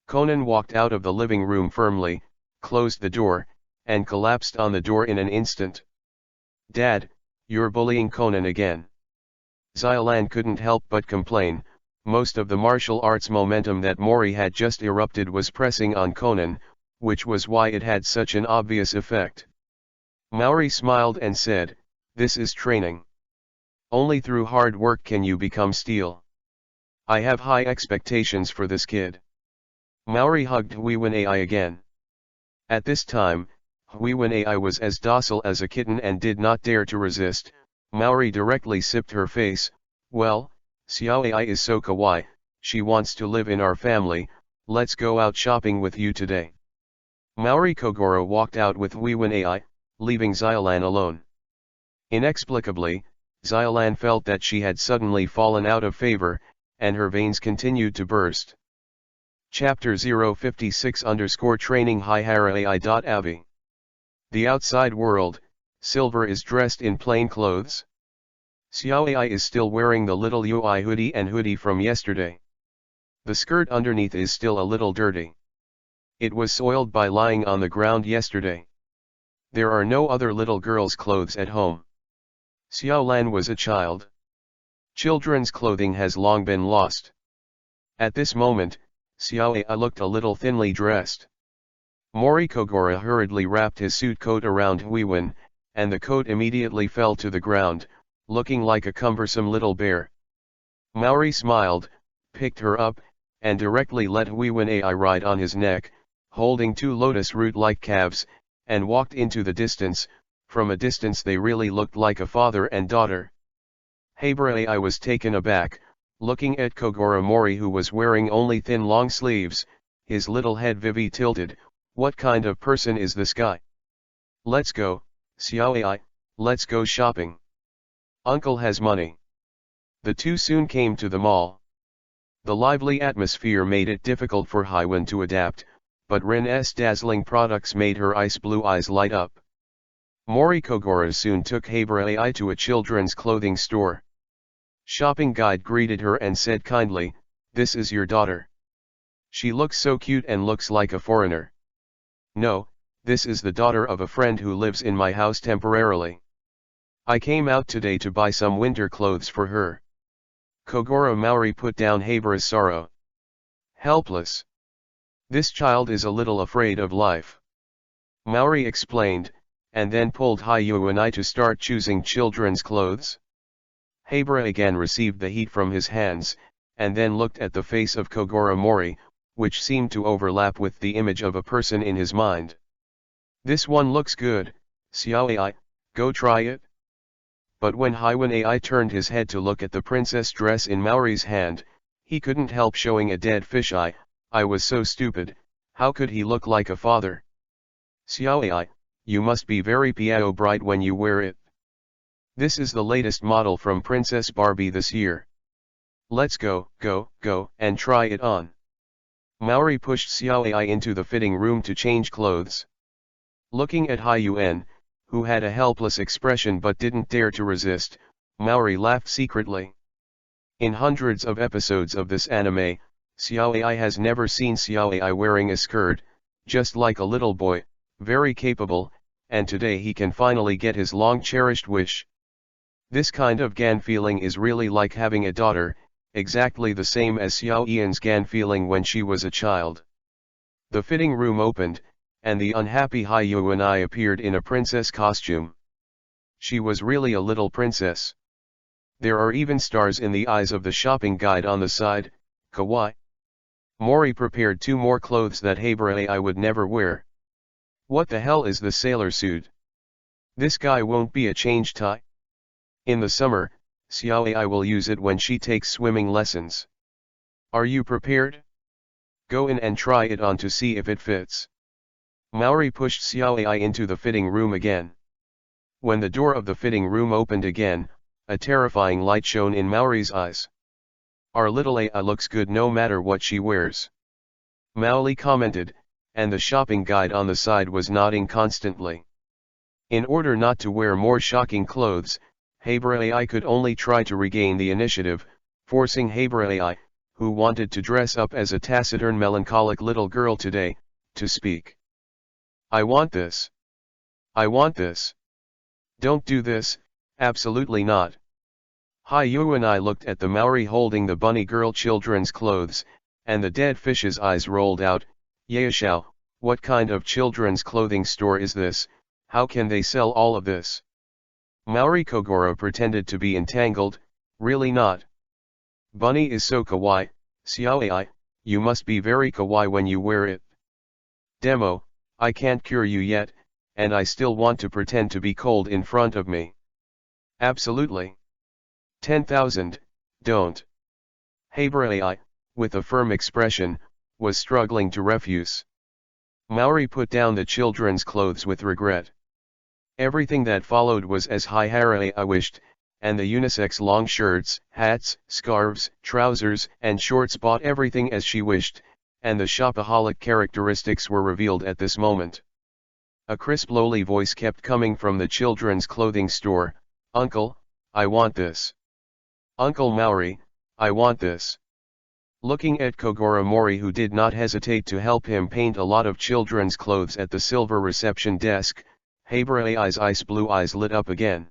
Conan walked out of the living room firmly, closed the door, and collapsed on the door in an instant. Dad, you're bullying Conan again. Xiaolan couldn't help but complain, most of the martial arts momentum that Mori had just erupted was pressing on Conan, which was why it had such an obvious effect. Mori smiled and said, this is training. Only through hard work can you become steel. I have high expectations for this kid. Mori hugged Huiwen-ai again. At this time, Huiwen-ai was as docile as a kitten and did not dare to resist. Mori directly sipped her face, well, Xiaoai is so kawaii, she wants to live in our family, let's go out shopping with you today. Mori Kogoro walked out with Huiwen-ai, leaving Xiaolan alone. Inexplicably, Xiaolan felt that she had suddenly fallen out of favor, and her veins continued to burst. Chapter 056_Training Hiharai.avi. The outside world, Silver is dressed in plain clothes. Xiaoai is still wearing the little UI hoodie and hoodie from yesterday. The skirt underneath is still a little dirty. It was soiled by lying on the ground yesterday. There are no other little girl's clothes at home. Xiaolan was a child. Children's clothing has long been lost. At this moment, Xiaoai looked a little thinly dressed. Mori Kogoro hurriedly wrapped his suit coat around Huiwen, and the coat immediately fell to the ground, looking like a cumbersome little bear. Mori smiled, picked her up, and directly let Huiwen-ai ride on his neck, holding 2 lotus root-like calves, and walked into the distance. From a distance they really looked like a father and daughter. Haberai was taken aback, looking at Kogoro Mori, who was wearing only thin long sleeves, his little head vivi tilted. What kind of person is this guy? Let's go, Xiaoai, let's go shopping. Uncle has money. The two soon came to the mall. The lively atmosphere made it difficult for Huiwen to adapt, but Rin's dazzling products made her ice blue eyes light up. Mori Kogoro soon took Haberai to a children's clothing store. Shopping guide greeted her and said kindly, "This is your daughter. She looks so cute and looks like a foreigner." "No, this is the daughter of a friend who lives in my house temporarily. I came out today to buy some winter clothes for her." Kogoro Mori put down Haberai's sorrow. Helpless. This child is a little afraid of life. Mori explained, and then pulled Huiwen-ai to start choosing children's clothes. Haberai again received the heat from his hands, and then looked at the face of Kogoro Mori, which seemed to overlap with the image of a person in his mind. This one looks good, Xiao AI, go try it. But when Haiwan AI turned his head to look at the princess dress in Maori's hand, he couldn't help showing a dead fish eye. I was so stupid, how could he look like a father? Xiao AI, you must be very piao bright when you wear it. This is the latest model from Princess Barbie this year. Let's go, and try it on. Maori pushed Xiao AI into the fitting room to change clothes. Looking at Haiyuan, who had a helpless expression but didn't dare to resist, Maori laughed secretly. In hundreds of episodes of this anime, Xiao AI has never seen Xiao AI wearing a skirt, just like a little boy, very capable, and today he can finally get his long-cherished wish. This kind of Gan feeling is really like having a daughter, exactly the same as Xiao Ian's Gan feeling when she was a child. The fitting room opened, and the unhappy Haiyuan appeared in a princess costume. She was really a little princess. There are even stars in the eyes of the shopping guide on the side, kawaii. Mori prepared 2 more clothes that Habra AI would never wear. What the hell is the sailor suit? This guy won't be a change tie? In the summer, Xiao AI will use it when she takes swimming lessons. Are you prepared? Go in and try it on to see if it fits. Maori pushed Xiao AI into the fitting room again. When the door of the fitting room opened again, a terrifying light shone in Maori's eyes. Our little AI looks good no matter what she wears. Maoli commented, and the shopping guide on the side was nodding constantly. In order not to wear more shocking clothes, Habra AI could only try to regain the initiative, forcing Habra AI, who wanted to dress up as a taciturn melancholic little girl today, to speak. I want this. I want this. Don't do this, absolutely not. Haiyuan I looked at the Maori holding the bunny girl children's clothes, and the dead fish's eyes rolled out. Yaoshao, what kind of children's clothing store is this? How can they sell all of this? Maori Kogoro pretended to be entangled, really not. Bunny is so kawaii, Xiao AI, you must be very kawaii when you wear it. Demo, I can't cure you yet, and I still want to pretend to be cold in front of me. Absolutely. 10,000, don't. Habra AI, with a firm expression, was struggling to refuse. Maori put down the children's clothes with regret. Everything that followed was as Haihara AI wished, and the unisex long shirts, hats, scarves, trousers, and shorts bought everything as she wished, and the shopaholic characteristics were revealed at this moment. A crisp lowly voice kept coming from the children's clothing store, Uncle, I want this. Uncle Maori, I want this. Looking at Kogoro Mori, who did not hesitate to help him paint a lot of children's clothes at the silver reception desk, Habra AI's ice blue eyes lit up again.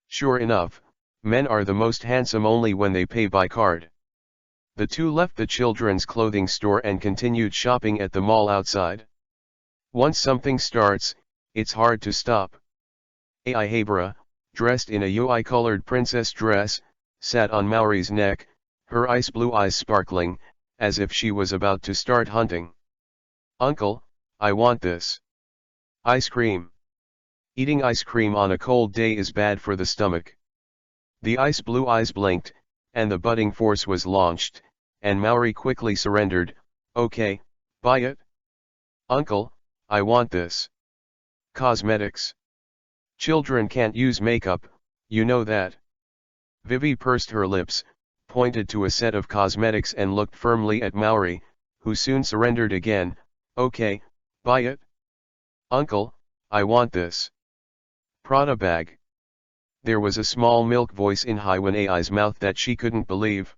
Sure enough, men are the most handsome only when they pay by card. The two left the children's clothing store and continued shopping at the mall outside. Once something starts, it's hard to stop. AI Habra, dressed in a UI-colored princess dress, sat on Maori's neck, her ice blue eyes sparkling, as if she was about to start hunting. Uncle, I want this. Ice cream. Eating ice cream on a cold day is bad for the stomach. The ice blue eyes blinked, and the budding force was launched, and Maori quickly surrendered. Okay, buy it. Uncle, I want this. Cosmetics. Children can't use makeup, you know that. Vivi pursed her lips, pointed to a set of cosmetics and looked firmly at Maori, who soon surrendered again. Okay, buy it. Uncle, I want this. Prada bag. There was a small milk voice in Haiwan AI's mouth that she couldn't believe.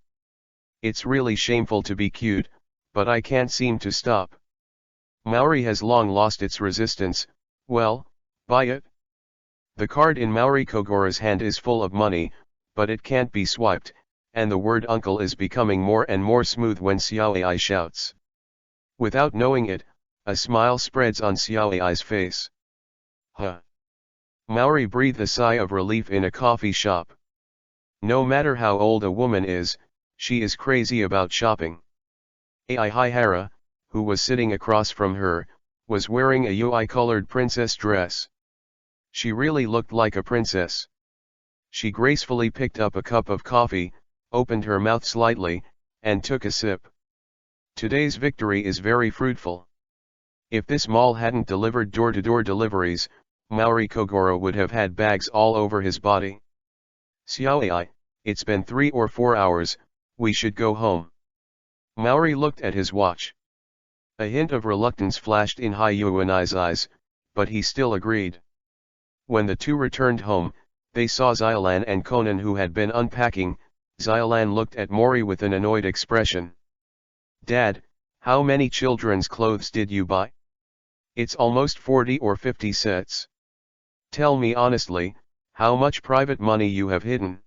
It's really shameful to be cute, but I can't seem to stop. Maori has long lost its resistance. Well, buy it. The card in Maori Kogoro's hand is full of money, but it can't be swiped, and the word uncle is becoming more and more smooth when Xiao AI shouts. Without knowing it, a smile spreads on Xiao AI's face. Huh. Maori breathed a sigh of relief in a coffee shop. No matter how old a woman is, She is crazy about shopping. Ai Hihara, who was sitting across from her, was wearing a UI-colored princess dress. She really looked like a princess. She gracefully picked up a cup of coffee, opened her mouth slightly, and took a sip. Today's victory is very fruitful. If this mall hadn't delivered door-to-door deliveries, Maori Kogoro would have had bags all over his body. Xiaoai, it's been 3 or 4 hours, we should go home. Maori looked at his watch. A hint of reluctance flashed in Hyuanai's eyes, but he still agreed. When the two returned home, they saw Xiaolan and Conan who had been unpacking. Xiaolan looked at Mori with an annoyed expression. Dad, how many children's clothes did you buy? It's almost 40 or 50 sets. Tell me honestly, how much private money you have hidden.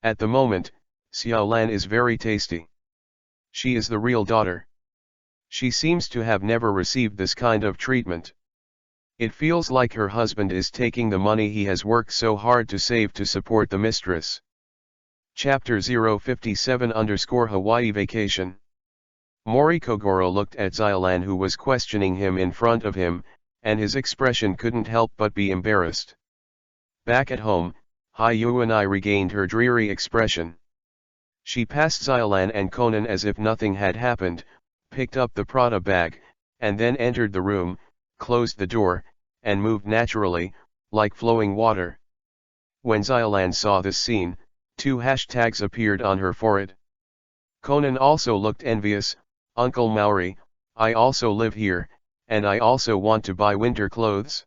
At the moment, Xiaolan is very tasty. She is the real daughter. She seems to have never received this kind of treatment. It feels like her husband is taking the money he has worked so hard to save to support the mistress. Chapter 057_Hawaii Vacation. Mori Kogoro looked at Xiaolan who was questioning him in front of him, and his expression couldn't help but be embarrassed. Back at home, Hyuanai regained her dreary expression. She passed Xiaolan and Conan as if nothing had happened, picked up the Prada bag, and then entered the room, closed the door, and moved naturally, like flowing water. When Xiaolan saw this scene, 2 hashtags appeared on her forehead. Conan also looked envious. Uncle Maori, I also live here, and I also want to buy winter clothes.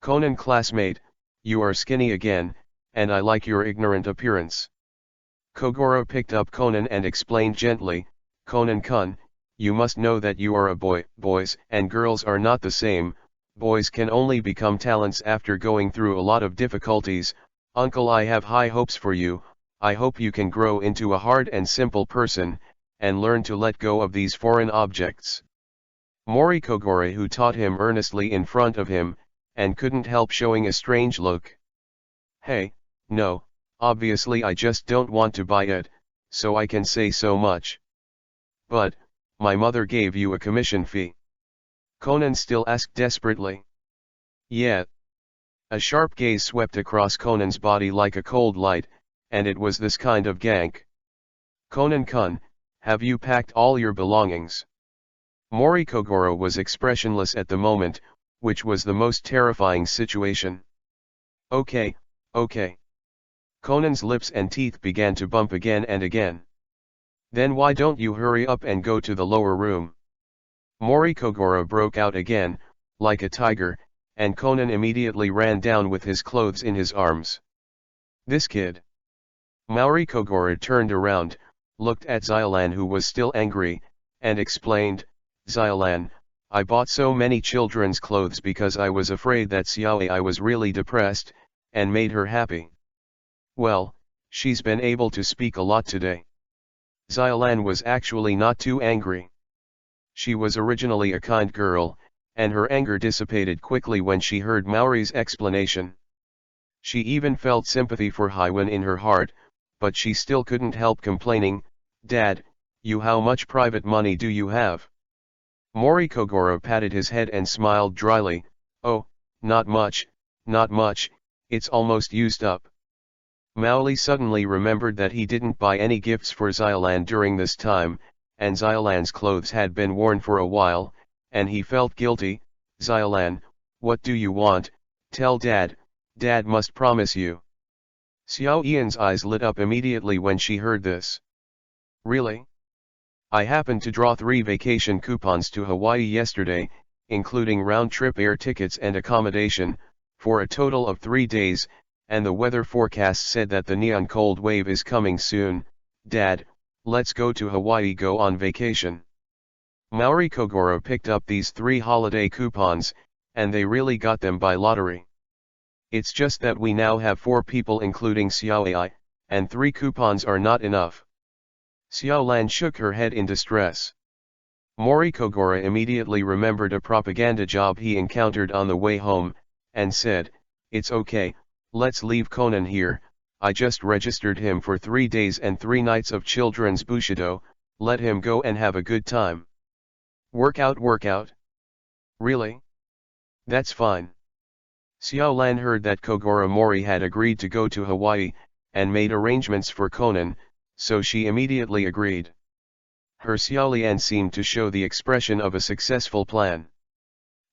Conan classmate, you are skinny again, and I like your ignorant appearance. Kogoro picked up Conan and explained gently, Conan-kun, you must know that you are a boy. Boys and girls are not the same. Boys can only become talents after going through a lot of difficulties. Uncle, I have high hopes for you. I hope you can grow into a hard and simple person, and learn to let go of these foreign objects. Mori Kogoro who taught him earnestly in front of him, and couldn't help showing a strange look. Hey, no, obviously I just don't want to buy it, so I can say so much. But, my mother gave you a commission fee. Conan still asked desperately. Yeah. A sharp gaze swept across Conan's body like a cold light, and it was this kind of gank. Conan-kun, have you packed all your belongings? Mori Kogoro was expressionless at the moment, which was the most terrifying situation. Okay, okay. Conan's lips and teeth began to bump again and again. Then why don't you hurry up and go to the lower room? Mori Kogoro broke out again, like a tiger, and Conan immediately ran down with his clothes in his arms. This kid. Mori Kogoro turned around, looked at Xiaolan who was still angry, and explained, Xiaolan, I bought so many children's clothes because I was afraid that Xiaoai was really depressed, and made her happy. Well, she's been able to speak a lot today. Xiaolan was actually not too angry. She was originally a kind girl, and her anger dissipated quickly when she heard Maori's explanation. She even felt sympathy for Hyuan in her heart, but she still couldn't help complaining, Dad, how much private money do you have? Mori Kogoro patted his head and smiled dryly, oh, not much, it's almost used up. Maoli suddenly remembered that he didn't buy any gifts for Xiaolan during this time, and Xiaolan's clothes had been worn for a while, and he felt guilty. Xiaolan, what do you want? Tell Dad, Dad must promise you. Xiao Ian's eyes lit up immediately when she heard this. Really? I happened to draw 3 vacation coupons to Hawaii yesterday, including round-trip air tickets and accommodation, for a total of 3 days, and the weather forecast said that the neon cold wave is coming soon. Dad, let's go to Hawaii, go on vacation. Maori Kogoro picked up these 3 holiday coupons, and they really got them by lottery. It's just that we now have 4 people including Xiaoai, and 3 coupons are not enough. Xiaolan shook her head in distress. Mori Kogoro immediately remembered a propaganda job he encountered on the way home, and said, it's okay, let's leave Conan here, I just registered him for 3 days and 3 nights of children's bushido, let him go and have a good time. Workout. Really? That's fine. Xiaolan heard that Kogoro Mori had agreed to go to Hawaii, and made arrangements for Conan, so she immediately agreed. Her Xiaolian seemed to show the expression of a successful plan.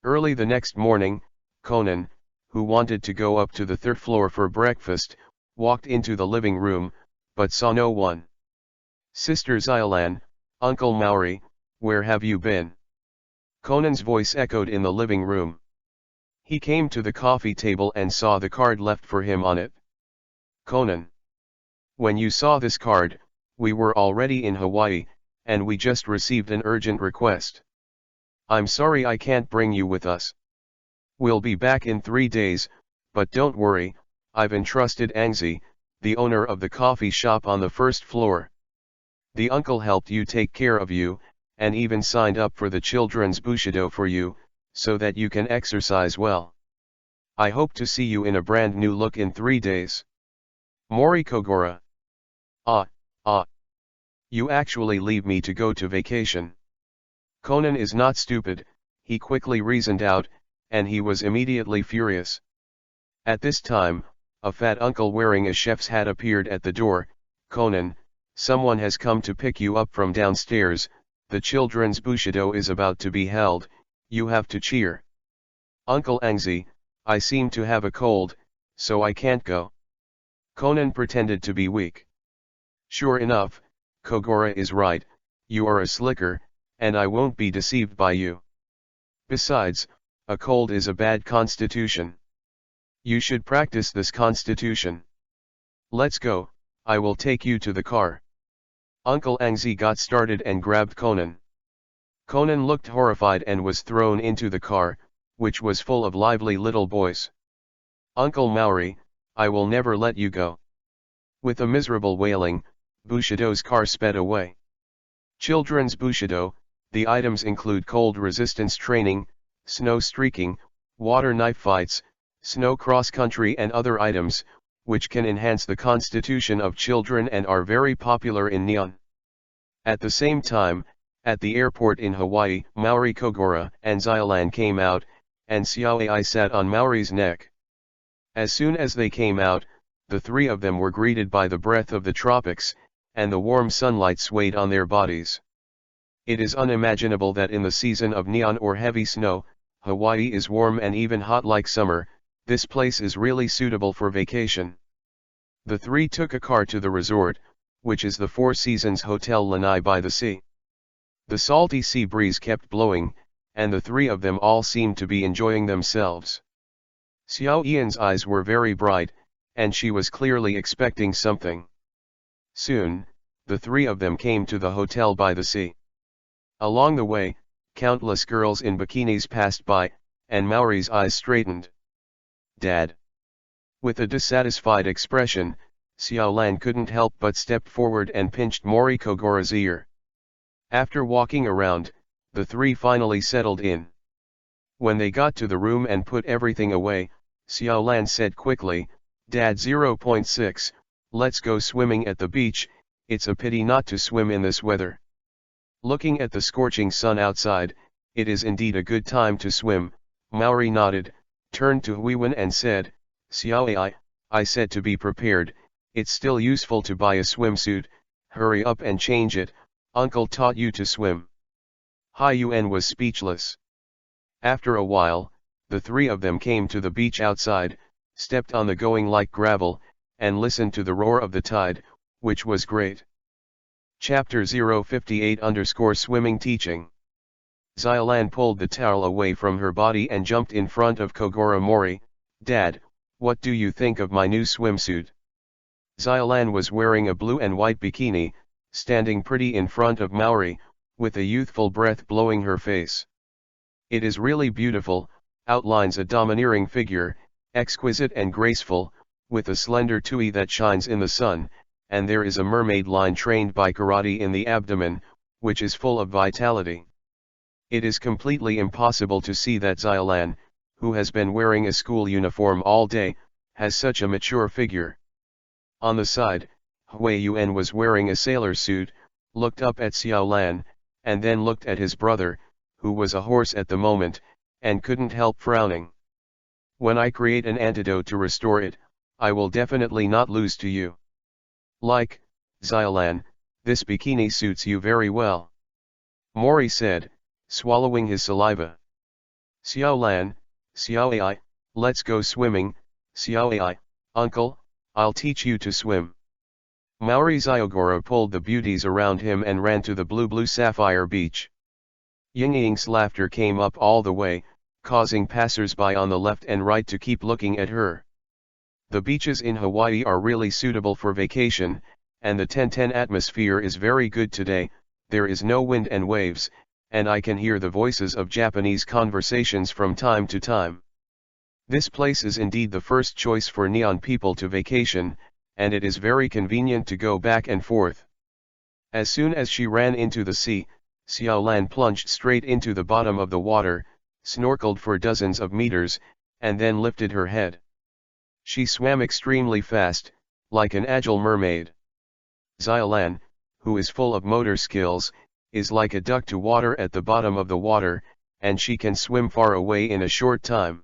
Early the next morning, Conan, who wanted to go up to the 3rd floor for breakfast, walked into the living room, but saw no one. Sister Xiaolan, Uncle Maori, where have you been? Conan's voice echoed in the living room. He came to the coffee table and saw the card left for him on it. Conan. When you saw this card, we were already in Hawaii, and we just received an urgent request. I'm sorry I can't bring you with us. We'll be back in 3 days, but don't worry, I've entrusted Angzi, the owner of the coffee shop on the 1st floor. The uncle helped you take care of you, and even signed up for the children's bushido for you, so that you can exercise well. I hope to see you in a brand new look in 3 days. Mori Kogoro. You actually leave me to go to vacation. Conan is not stupid, he quickly reasoned out, and he was immediately furious. At this time, a fat uncle wearing a chef's hat appeared at the door. Conan, someone has come to pick you up from downstairs, the children's bushido is about to be held, you have to cheer. Uncle Angzi, I seem to have a cold, so I can't go. Conan pretended to be weak. Sure enough, Kogoro is right, you are a slicker, and I won't be deceived by you. Besides, a cold is a bad constitution. You should practice this constitution. Let's go, I will take you to the car. Uncle Angzi got started and grabbed Conan. Conan looked horrified and was thrown into the car, which was full of lively little boys. Uncle Maori, I will never let you go. With a miserable wailing, Bushido's car sped away. Children's Bushido, the items include cold resistance training, snow streaking, water knife fights, snow cross-country and other items, which can enhance the constitution of children and are very popular in Neon. At the same time, at the airport in Hawaii, Maori Kogoro and Xiaolan came out, and Xiaoai sat on Maori's neck. As soon as they came out, the 3 of them were greeted by the breath of the tropics, and the warm sunlight swayed on their bodies. It is unimaginable that in the season of neon or heavy snow, Hawaii is warm and even hot like summer. This place is really suitable for vacation. The 3 took a car to the resort, which is the Four Seasons Hotel Lanai by the sea. The salty sea breeze kept blowing, and the 3 of them all seemed to be enjoying themselves. Xiao Ian's eyes were very bright, and she was clearly expecting something. Soon, the 3 of them came to the hotel by the sea. Along the way, countless girls in bikinis passed by, and Maori's eyes straightened. Dad. With a dissatisfied expression, Xiaolan couldn't help but step forward and pinched Mori Kogoro's ear. After walking around, the 3 finally settled in. When they got to the room and put everything away, Xiaolan said quickly, Dad 0.6, let's go swimming at the beach, it's a pity not to swim in this weather. Looking at the scorching sun outside, it is indeed a good time to swim. Maori nodded, turned to Huiwen and said, Xiaoai, I said to be prepared, it's still useful to buy a swimsuit, hurry up and change it, Uncle taught you to swim. Hai Yuan was speechless. After a while, the 3 of them came to the beach outside, stepped on the going like gravel, and listened to the roar of the tide, which was great. Chapter 058_Swimming Teaching. Xiaolan pulled the towel away from her body and jumped in front of Kogoro Mori. Dad, what do you think of my new swimsuit? Xiaolan was wearing a blue and white bikini, standing pretty in front of Maori, with a youthful breath blowing her face. It is really beautiful, outlines a domineering figure, exquisite and graceful, with a slender tui that shines in the sun, and there is a mermaid line trained by karate in the abdomen, which is full of vitality. It is completely impossible to see that Xiaolan, who has been wearing a school uniform all day, has such a mature figure. On the side, Hui Yuan was wearing a sailor suit, looked up at Xiao Lan, and then looked at his brother, who was a horse at the moment, and couldn't help frowning. When I create an antidote to restore it, I will definitely not lose to you. Like, Xiao Lan, this bikini suits you very well. Mori said, swallowing his saliva. Xiao Lan, Xiao Ai, let's go swimming. Xiao Ai, uncle, I'll teach you to swim. Maori Xiaogoro pulled the beauties around him and ran to the blue sapphire beach. Ying Ying's laughter came up all the way, causing passers-by on the left and right to keep looking at her. The beaches in Hawaii are really suitable for vacation, and the 10-10 atmosphere is very good today. There is no wind and waves, and I can hear the voices of Japanese conversations from time to time. This place is indeed the first choice for Neon people to vacation, and it is very convenient to go back and forth. As soon as she ran into the sea, Xiao Lan plunged straight into the bottom of the water, snorkeled for dozens of meters, and then lifted her head. She swam extremely fast, like an agile mermaid. Xiao Lan, who is full of motor skills, is like a duck to water at the bottom of the water, and she can swim far away in a short time.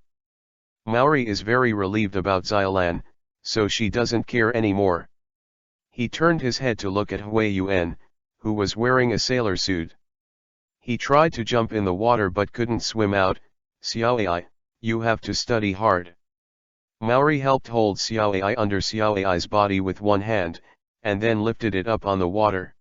Maori is very relieved about Xiao Lan, so she doesn't care anymore. He turned his head to look at Hui Yuan, who was wearing a sailor suit. He tried to jump in the water but couldn't swim out. Xiao Ai, you have to study hard. Maori helped hold Xiao Ai under Xiao Ai's body with one hand, and then lifted it up on the water.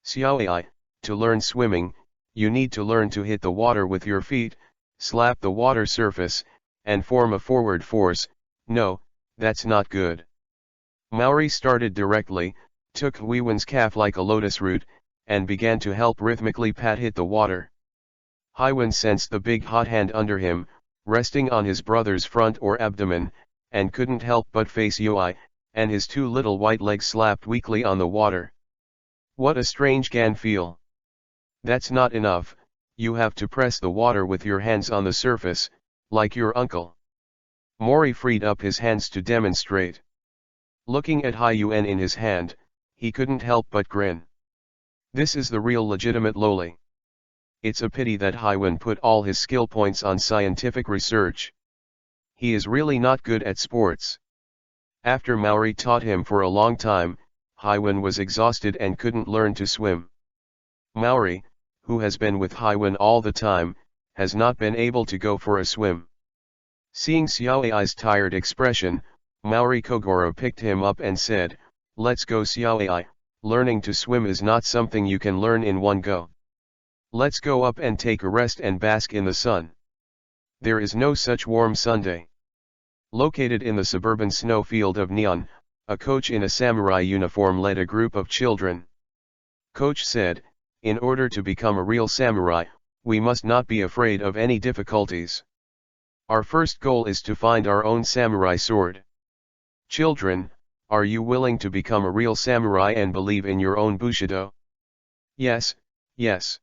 Xiao Ai, to learn swimming, you need to learn to hit the water with your feet, slap the water surface, and form a forward force. No, that's not good. Maori started directly, took Hui Yuan's calf like a lotus root, and began to help rhythmically pat hit the water. Hui Yuan sensed the big hot hand under him, resting on his brother's front or abdomen, and couldn't help but face Yui, and his two little white legs slapped weakly on the water. What a strange gan feel. That's not enough, you have to press the water with your hands on the surface, like your uncle. Mori freed up his hands to demonstrate. Looking at Hui Yuan in his hand, he couldn't help but grin. This is the real legitimate loli. It's a pity that Hui Yuan put all his skill points on scientific research. He is really not good at sports. After Maori taught him for a long time, Hui Yuan was exhausted and couldn't learn to swim. Maori, who has been with Hui Yuan all the time, has not been able to go for a swim. Seeing Xiao Ai's tired expression, Maori Kogoro picked him up and said, "Let's go Xiao Ai, learning to swim is not something you can learn in one go. Let's go up and take a rest and bask in the sun. There is no such warm Sunday." Located in the suburban snowfield of Neon, a coach in a samurai uniform led a group of children. Coach said, "In order to become a real samurai, we must not be afraid of any difficulties. Our first goal is to find our own samurai sword. Children, are you willing to become a real samurai and believe in your own bushido?" "Yes, yes."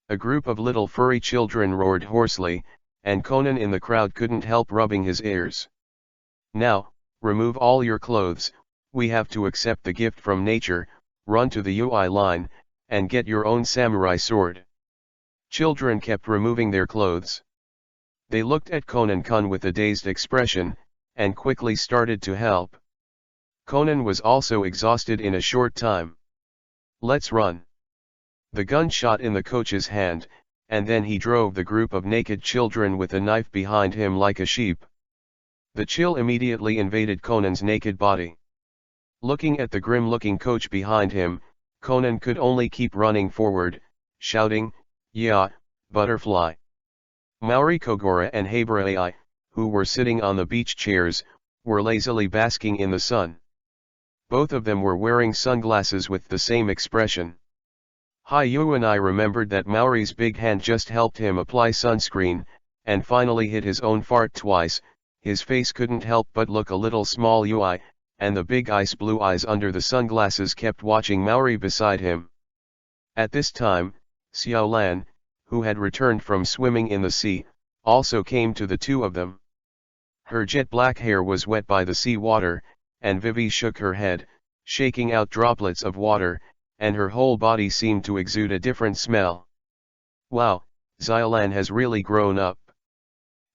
A group of little furry children roared hoarsely, and Conan in the crowd couldn't help rubbing his ears. "Now, remove all your clothes, we have to accept the gift from nature, run to the UI line, and get your own samurai sword." Children kept removing their clothes. They looked at Conan-kun with a dazed expression, and quickly started to help. Conan was also exhausted in a short time. "Let's run." The gun shot in the coach's hand, and then he drove the group of naked children with a knife behind him like a sheep. The chill immediately invaded Conan's naked body. Looking at the grim-looking coach behind him, Conan could only keep running forward, shouting, "Yeah, butterfly." Maori Kogoro and Habara Ai, who were sitting on the beach chairs, were lazily basking in the sun. Both of them were wearing sunglasses with the same expression. Hui Yuan I remembered that Maori's big hand just helped him apply sunscreen, and finally hit his own fart twice. His face couldn't help but look a little small UI, and the big ice blue eyes under the sunglasses kept watching Maori beside him. At this time, Xiao Lan, who had returned from swimming in the sea, also came to the two of them. Her jet black hair was wet by the sea water, and Vivi shook her head, shaking out droplets of water, and her whole body seemed to exude a different smell. Wow, Xiaolan has really grown up.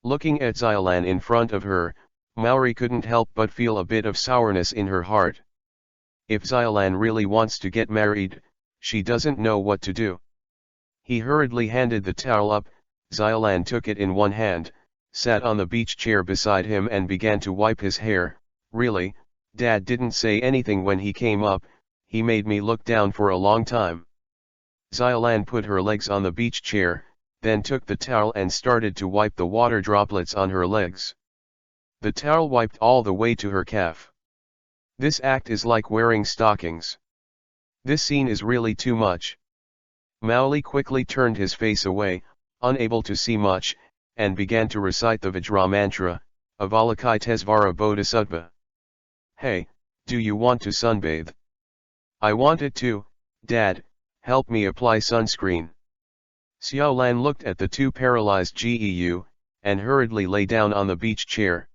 Looking at Xiaolan in front of her, Maori couldn't help but feel a bit of sourness in her heart. If Xiaolan really wants to get married, she doesn't know what to do. He hurriedly handed the towel up. Xiaolan took it in one hand, sat on the beach chair beside him and began to wipe his hair. Really, Dad didn't say anything when he came up, he made me look down for a long time. Xiaolan put her legs on the beach chair, then took the towel and started to wipe the water droplets on her legs. The towel wiped all the way to her calf. This act is like wearing stockings. This scene is really too much. Maoli quickly turned his face away, unable to see much, and began to recite the Vajra mantra, Avalakai Tesvara Bodhisattva. Hey, do you want to sunbathe? I wanted to, Dad, help me apply sunscreen. Xiaolan looked at the two paralyzed GEU, and hurriedly lay down on the beach chair.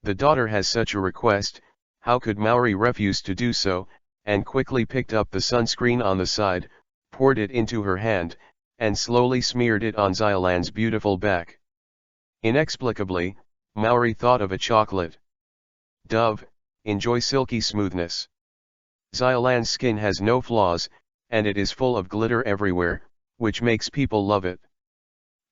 The daughter has such a request, how could Maori refuse to do so, and quickly picked up the sunscreen on the side, poured it into her hand, and slowly smeared it on Xiaolan's beautiful back. Inexplicably, Maori thought of a chocolate. Dove, enjoy silky smoothness. Xiaolan's skin has no flaws, and it is full of glitter everywhere, which makes people love it.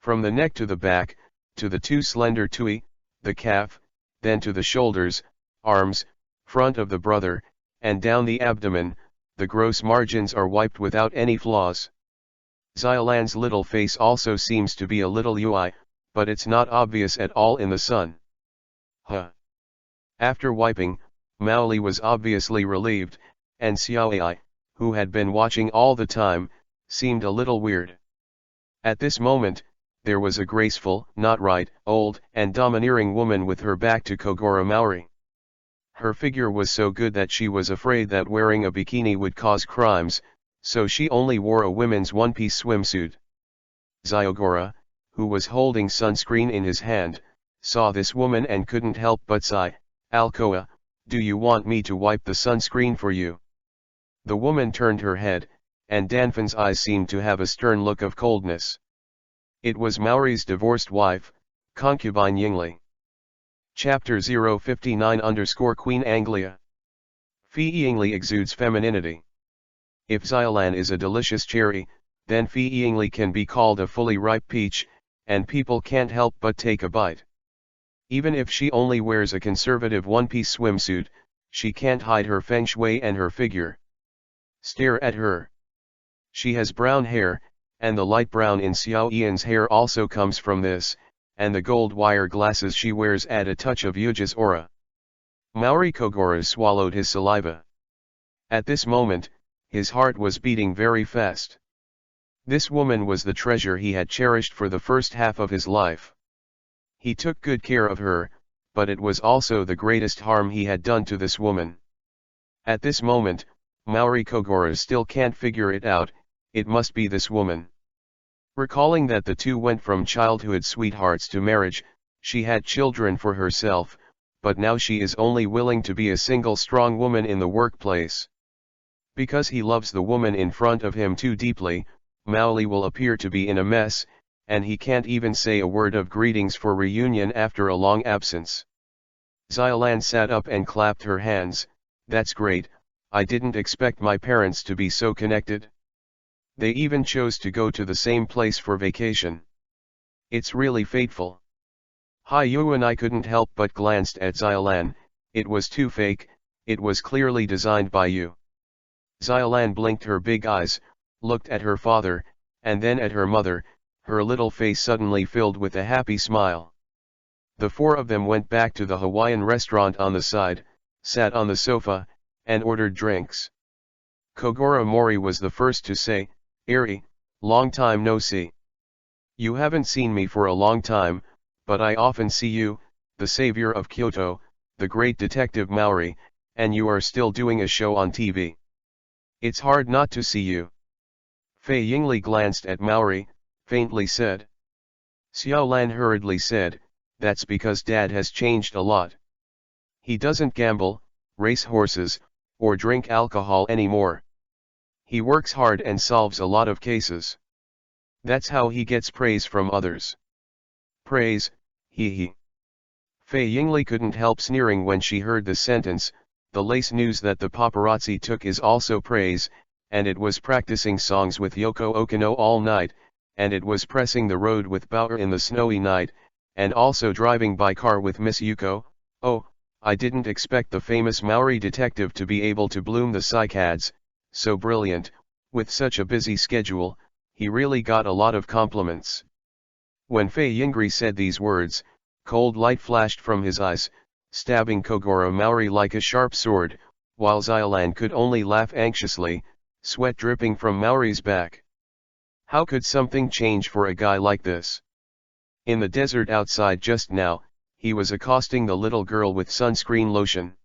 From the neck to the back, to the two slender tui, the calf, then to the shoulders, arms, front of the brother, and down the abdomen, the gross margins are wiped without any flaws. Xiaolan's little face also seems to be a little UI, but it's not obvious at all in the sun. Huh. After wiping, Maoli was obviously relieved, and Xiaoai, who had been watching all the time, seemed a little weird. At this moment, there was a graceful, not right, old, and domineering woman with her back to KOGORO Maori. Her figure was so good that she was afraid that wearing a bikini would cause crimes, so she only wore a women's one-piece swimsuit. Xiogora, who was holding sunscreen in his hand, saw this woman and couldn't help but sigh, Alcoa, do you want me to wipe the sunscreen for you? The woman turned her head, and Danfan's eyes seemed to have a stern look of coldness. It was Maori's divorced wife, concubine Yingli. Chapter 059_Queen Anglia. Fi Yingli exudes femininity. If Xiaolan is a delicious cherry, then Fi Yingli can be called a fully ripe peach, and people can't help but take a bite. Even if she only wears a conservative one-piece swimsuit, she can't hide her feng shui and her figure. Stare at her. She has brown hair, and the light brown in Xiao Ian's hair also comes from this, and the gold wire glasses she wears add a touch of Yuja's aura. Maori Kogoro swallowed his saliva. At this moment, his heart was beating very fast. This woman was the treasure he had cherished for the first half of his life. He took good care of her, but it was also the greatest harm he had done to this woman. At this moment, Maori Kogoro still can't figure it out, it must be this woman. Recalling that the two went from childhood sweethearts to marriage, she had children for herself, but now she is only willing to be a single strong woman in the workplace. Because he loves the woman in front of him too deeply, Maoli will appear to be in a mess, and he can't even say a word of greetings for reunion after a long absence. Xiaolan sat up and clapped her hands. That's great, I didn't expect my parents to be so connected. They even chose to go to the same place for vacation. It's really fateful. Hai Yu and I couldn't help but glanced at Xiaolan, it was too fake, it was clearly designed by you. Xiaolan blinked her big eyes, looked at her father, and then at her mother, her little face suddenly filled with a happy smile. The four of them went back to the Hawaiian restaurant on the side, sat on the sofa, and ordered drinks. Kogoro Mori was the first to say, Eri, long time no see. You haven't seen me for a long time, but I often see you, the savior of Kyoto, the great detective Maori, and you are still doing a show on TV. It's hard not to see you. Fei Yingli glanced at Maori, faintly said. Xiaolan hurriedly said, that's because Dad has changed a lot. He doesn't gamble, race horses, or drink alcohol anymore. He works hard and solves a lot of cases. That's how he gets praise from others. Praise, he. Fei Yingli couldn't help sneering when she heard the sentence. The lace news that the paparazzi took is also praise, and it was practicing songs with Yoko Okino all night, and it was pressing the road with Bauer in the snowy night, and also driving by car with Miss Yuko. Oh, I didn't expect the famous Maori detective to be able to bloom the cycads, so brilliant, with such a busy schedule. He really got a lot of compliments. When Fei Yingri said these words, cold light flashed from his eyes, stabbing Kogoro Maori like a sharp sword, while Xiaolan could only laugh anxiously, sweat dripping from Maori's back. How could something change for a guy like this? In the desert outside just now, he was accosting the little girl with sunscreen lotion.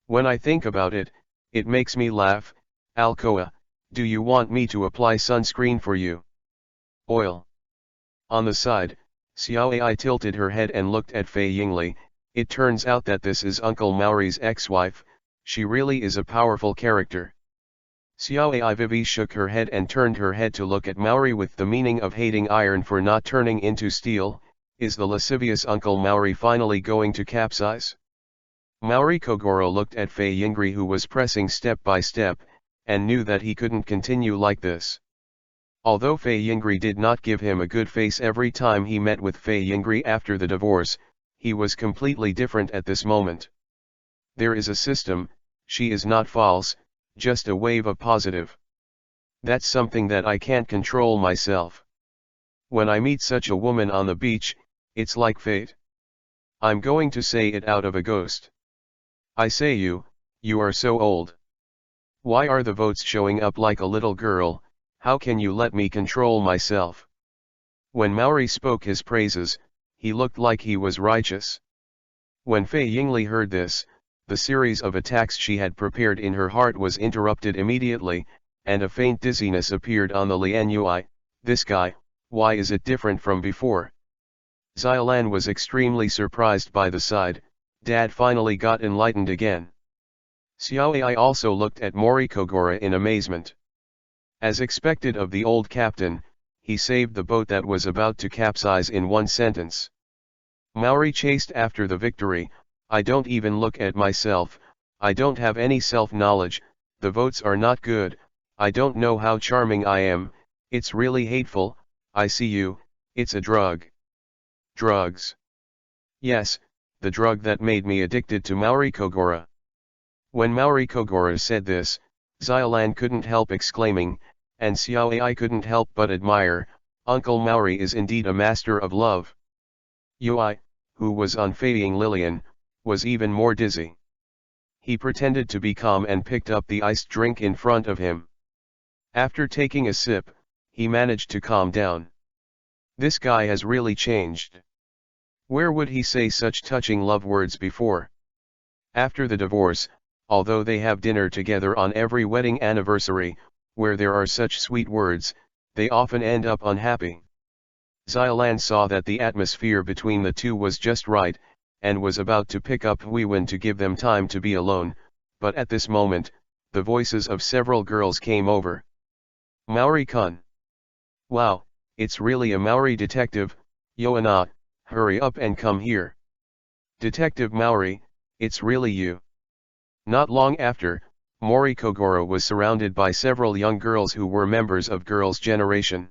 When I think about it, it makes me laugh. Alcoa, do you want me to apply sunscreen for you? Oil. On the side, Xiao Ai tilted her head and looked at Fei Yingli. It turns out that this is Uncle Maori's ex-wife. She really is a powerful character. Xiao Ai Vivi shook her head and turned her head to look at Maori with the meaning of hating iron for not turning into steel. Is the lascivious Uncle Maori finally going to capsize? Maori Kogoro looked at Fei Yingri, who was pressing step by step, and knew that he couldn't continue like this. Although Fei Yingri did not give him a good face every time he met with Fei Yingri after the divorce, he was completely different at this moment. There is a system, she is not false, just a wave of positive. That's something that I can't control myself. When I meet such a woman on the beach, it's like fate. I'm going to say it out of a ghost. I say you are so old. Why are the votes showing up like a little girl? How can you let me control myself? When Maori spoke his praises, he looked like he was righteous. When Fei Yingli heard this, the series of attacks she had prepared in her heart was interrupted immediately, and a faint dizziness appeared on the Lianui. This guy, why is it different from before? Xiaolan was extremely surprised by the sight. Dad finally got enlightened again. Xiao Ai also looked at Mori Kogoro in amazement. As expected of the old captain, he saved the boat that was about to capsize in one sentence. Maori chased after the victory. I don't even look at myself, I don't have any self-knowledge, the votes are not good, I don't know how charming I am, it's really hateful, I see you, it's a drug. Drugs. Yes, the drug that made me addicted to Maori Kogoro. When Maori Kogoro said this, Xiaolan couldn't help exclaiming, and Xiao Ai couldn't help but admire, Uncle Maori is indeed a master of love. Yui, who was unfading Lillian, was even more dizzy. He pretended to be calm and picked up the iced drink in front of him. After taking a sip, he managed to calm down. This guy has really changed. Where would he say such touching love words before? After the divorce, although they have dinner together on every wedding anniversary, where there are such sweet words, they often end up unhappy. Xiaolan saw that the atmosphere between the two was just right, and was about to pick up Huiwen to give them time to be alone, but at this moment, the voices of several girls came over. Maori-kun. Wow, it's really a Maori detective, Yoana, hurry up and come here. Detective Maori, it's really you. Not long after, Mori Kogoro was surrounded by several young girls who were members of Girls' Generation.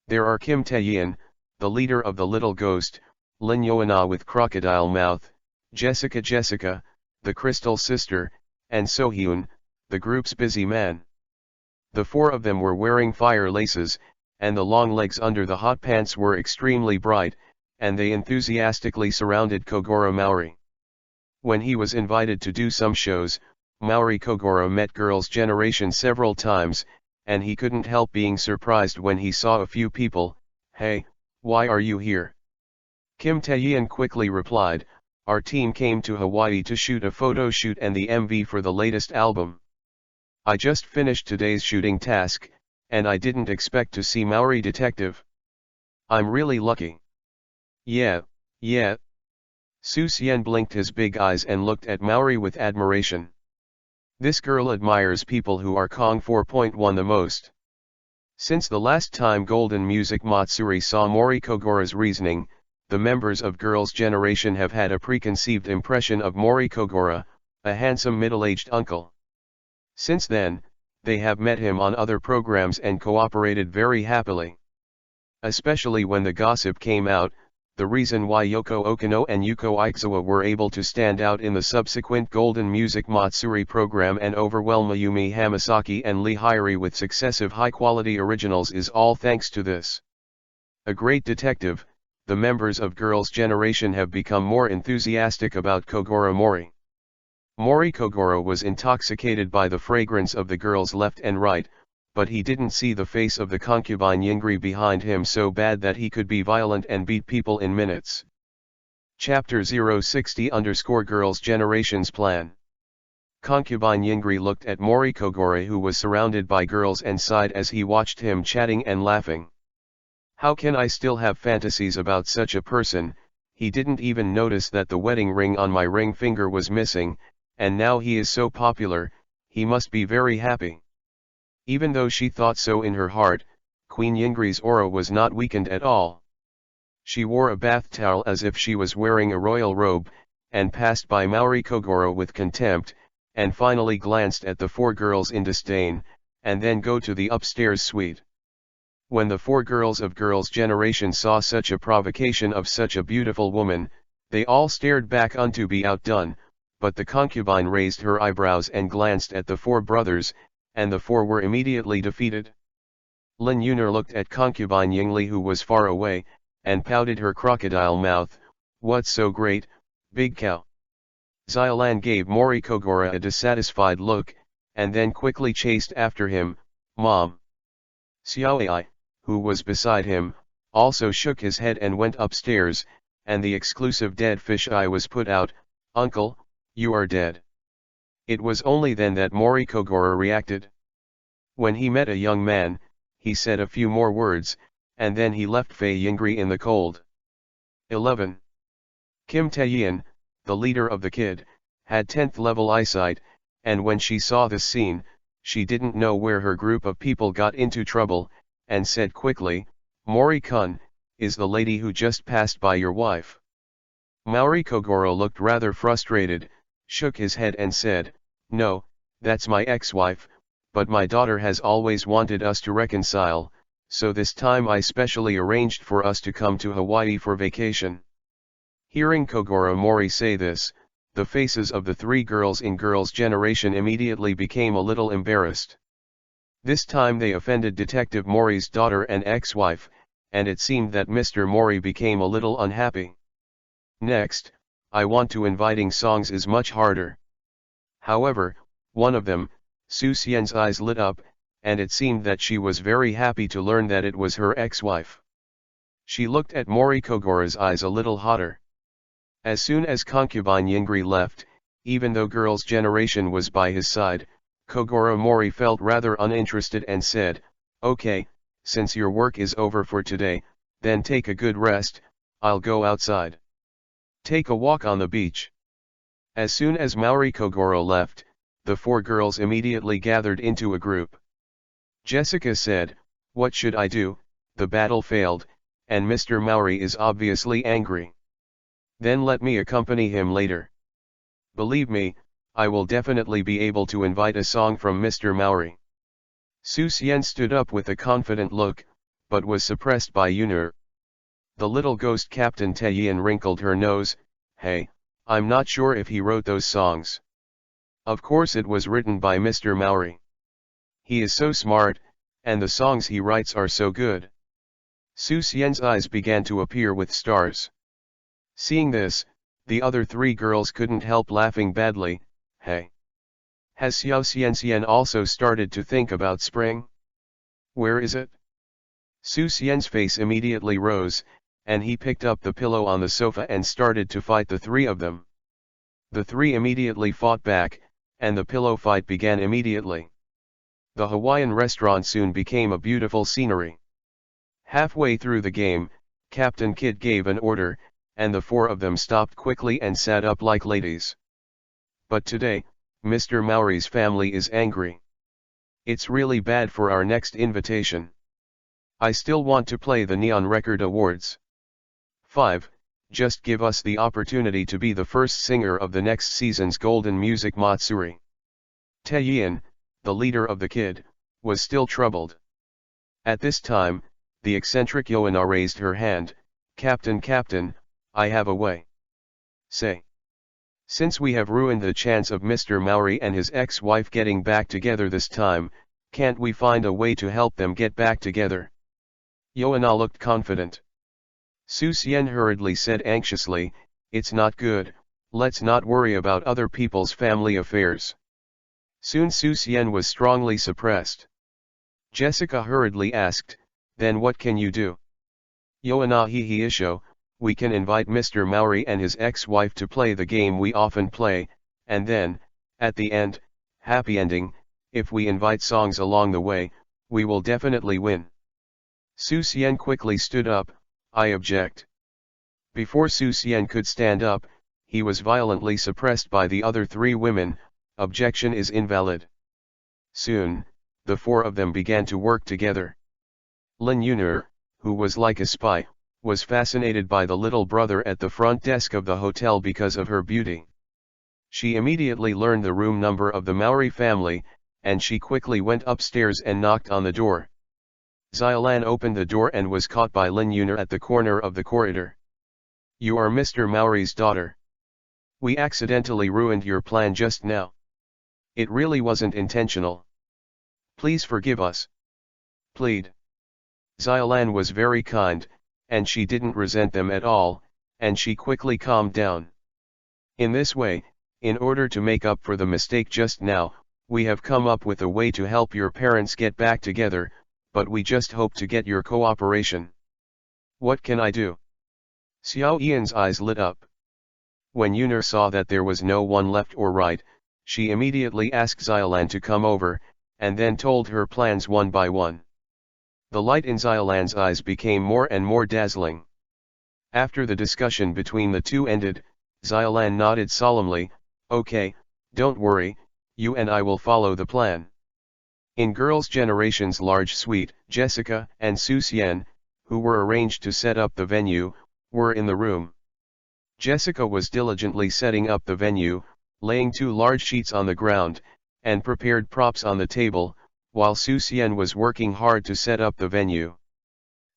There are Kim Taeyeon, the leader of the Little Ghost, Lin Yoana with crocodile mouth, Jessica, the Crystal Sister, and Sohyun, the group's busy man. The four of them were wearing fire laces, and the long legs under the hot pants were extremely bright, and they enthusiastically surrounded Kogoro Maori. When he was invited to do some shows, Maori Kogoro met Girls' Generation several times, and he couldn't help being surprised when he saw a few people. Hey, why are you here? Kim Taeyeon quickly replied, our team came to Hawaii to shoot a photo shoot and the MV for the latest album. I just finished today's shooting task, and I didn't expect to see Maori Detective. I'm really lucky. Yeah. Su Xian blinked his big eyes and looked at Maori with admiration. This girl admires people who are Kong 4.1 the most. Since the last time Golden Music Matsuri saw Mori Kogoro's reasoning, the members of Girls' Generation have had a preconceived impression of Mori Kogoro, a handsome middle-aged uncle. Since then, they have met him on other programs and cooperated very happily. Especially when the gossip came out, the reason why Yoko Okino and Yuko Aizawa were able to stand out in the subsequent Golden Music Matsuri program and overwhelm Mayumi Hamasaki and Lee Hyori with successive high-quality originals is all thanks to this. A great detective, the members of Girls' Generation have become more enthusiastic about Kogoro Mori. Mori Kogoro was intoxicated by the fragrance of the girls left and right, but he didn't see the face of the concubine Yingri behind him so bad that he could be violent and beat people in minutes. Chapter 060_Girls' Generation's Plan. Concubine Yingri looked at Mori Kogoro, who was surrounded by girls, and sighed as he watched him chatting and laughing. How can I still have fantasies about such a person? He didn't even notice that the wedding ring on my ring finger was missing, and now he is so popular, he must be very happy. Even though she thought so in her heart, Queen Yingri's aura was not weakened at all. She wore a bath towel as if she was wearing a royal robe, and passed by Mori Kogoro with contempt, and finally glanced at the four girls in disdain, and then go to the upstairs suite. When the four girls of Girls' Generation saw such a provocation of such a beautiful woman, they all stared back unto be outdone, but the concubine raised her eyebrows and glanced at the four brothers, and the four were immediately defeated. Lin Yuner looked at concubine Yingli, who was far away, and pouted her crocodile mouth. What's so great, big cow? Xiaolan gave Mori Kogoro a dissatisfied look, and then quickly chased after him. Mom. Xiaoai, who was beside him, also shook his head and went upstairs, and the exclusive dead fish eye was put out. Uncle, you are dead. It was only then that Mori Kogoro reacted. When he met a young man, he said a few more words, and then he left Fei Yingri in the cold. 11. Kim Taeyeon, the leader of the kid, had 10th level eyesight, and when she saw this scene, she didn't know where her group of people got into trouble, and said quickly, Mori-kun, is the lady who just passed by your wife? Mori Kogoro looked rather frustrated, shook his head and said, no, that's my ex-wife, but my daughter has always wanted us to reconcile, so this time I specially arranged for us to come to Hawaii for vacation. Hearing Kogoro Mori say this, the faces of the three girls in Girls' Generation immediately became a little embarrassed. This time they offended Detective Mori's daughter and ex-wife, and it seemed that Mr. Mori became a little unhappy. Next, I want to inviting songs is much harder. However, one of them, Su Xian's eyes lit up, and it seemed that she was very happy to learn that it was her ex-wife. She looked at Mori Kogoro's eyes a little hotter. As soon as concubine Yingri left, even though Girls' Generation was by his side, Kogoro Mori felt rather uninterested and said, okay, since your work is over for today, then take a good rest, I'll go outside. Take a walk on the beach. As soon as Mori Kogoro left, the four girls immediately gathered into a group. Jessica said, what should I do? The battle failed, and Mr. Mori is obviously angry. Then let me accompany him later. Believe me, I will definitely be able to invite a song from Mr. Mori. Su Xian stood up with a confident look, but was suppressed by Yuner. The little ghost Captain Taeyeon wrinkled her nose. Hey, I'm not sure if he wrote those songs. Of course it was written by Mr. Mori. He is so smart, and the songs he writes are so good. Su Xian's eyes began to appear with stars. Seeing this, the other three girls couldn't help laughing badly. Hey! Has Xiao Xian also started to think about spring? Where is it? Su Xian's face immediately rose, and he picked up the pillow on the sofa and started to fight the three of them. The three immediately fought back, and the pillow fight began immediately. The Hawaiian restaurant soon became a beautiful scenery. Halfway through the game, Captain Kidd gave an order, and the four of them stopped quickly and sat up like ladies. But today, Mr. Mori's family is angry. It's really bad for our next invitation. I still want to play the Neon Record Awards. 5. Just give us the opportunity to be the first singer of the next season's Golden Music Matsuri. Taeyeon, the leader of the KID, was still troubled. At this time, the eccentric Yoana raised her hand. Captain, I have a way. Say. Since we have ruined the chance of Mr. Mori and his ex-wife getting back together this time, can't we find a way to help them get back together? Yoana looked confident. Su Xian hurriedly said anxiously, it's not good, let's not worry about other people's family affairs. Soon Su Xian was strongly suppressed. Jessica hurriedly asked, then what can you do? Yoana Hihisho, we can invite Mr. Mori and his ex-wife to play the game we often play, and then, at the end, happy ending, if we invite songs along the way, we will definitely win. Su Xian quickly stood up, I object. Before Su Xian could stand up, he was violently suppressed by the other three women, objection is invalid. Soon, the four of them began to work together. Lin Yunur, who was like a spy, was fascinated by the little brother at the front desk of the hotel because of her beauty. She immediately learned the room number of the Mori family, and she quickly went upstairs and knocked on the door. Xiaolan opened the door and was caught by Lin Yunur at the corner of the corridor. You are Mr. Mori's daughter. We accidentally ruined your plan just now. It really wasn't intentional. Please forgive us. Plead. Xiaolan was very kind, and she didn't resent them at all, and she quickly calmed down. In this way, in order to make up for the mistake just now, we have come up with a way to help your parents get back together, but we just hope to get your cooperation. What can I do? Xiao Ian's eyes lit up. When Yunur saw that there was no one left or right, she immediately asked Xiaolan to come over, and then told her plans one by one. The light in Xiaolan's eyes became more and more dazzling. After the discussion between the two ended, Xiaolan nodded solemnly, okay, don't worry, you and I will follow the plan. In Girls' Generation's large suite, Jessica and Su Xian, who were arranged to set up the venue, were in the room. Jessica was diligently setting up the venue, laying 2 large sheets on the ground, and prepared props on the table, while Su Xian was working hard to set up the venue.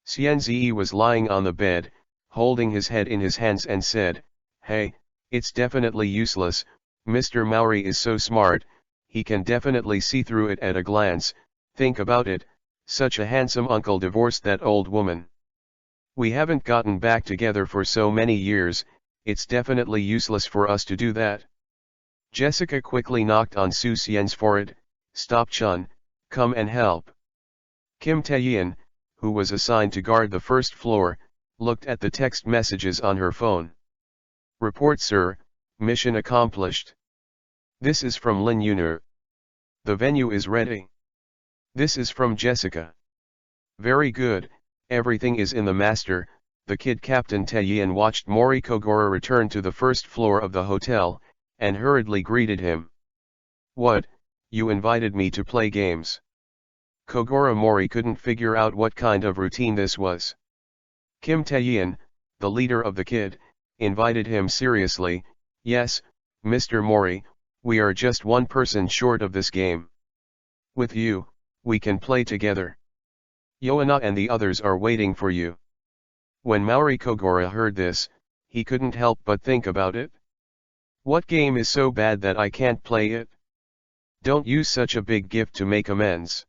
Xian Zi was lying on the bed, holding his head in his hands and said, hey, it's definitely useless, Mr. Mori is so smart, he can definitely see through it at a glance, think about it, such a handsome uncle divorced that old woman. We haven't gotten back together for so many years, it's definitely useless for us to do that. Jessica quickly knocked on Su Xian's forehead, stop Chun, come and help. Kim Taeyeon, who was assigned to guard the first floor, looked at the text messages on her phone. Report sir, mission accomplished. This is from Lin Yunur. The venue is ready. This is from Jessica. Very good, everything is in the master. The KID Captain Taeyeon watched Mori Kogoro return to the first floor of the hotel, and hurriedly greeted him. What, you invited me to play games? Kogoro Mori couldn't figure out what kind of routine this was. Kim Taeyeon, the leader of the KID, invited him seriously, yes, Mr. Mori, we are just one person short of this game. With you, we can play together. Yoana and the others are waiting for you. When Mori Kogoro heard this, he couldn't help but think about it. What game is so bad that I can't play it? Don't use such a big gift to make amends.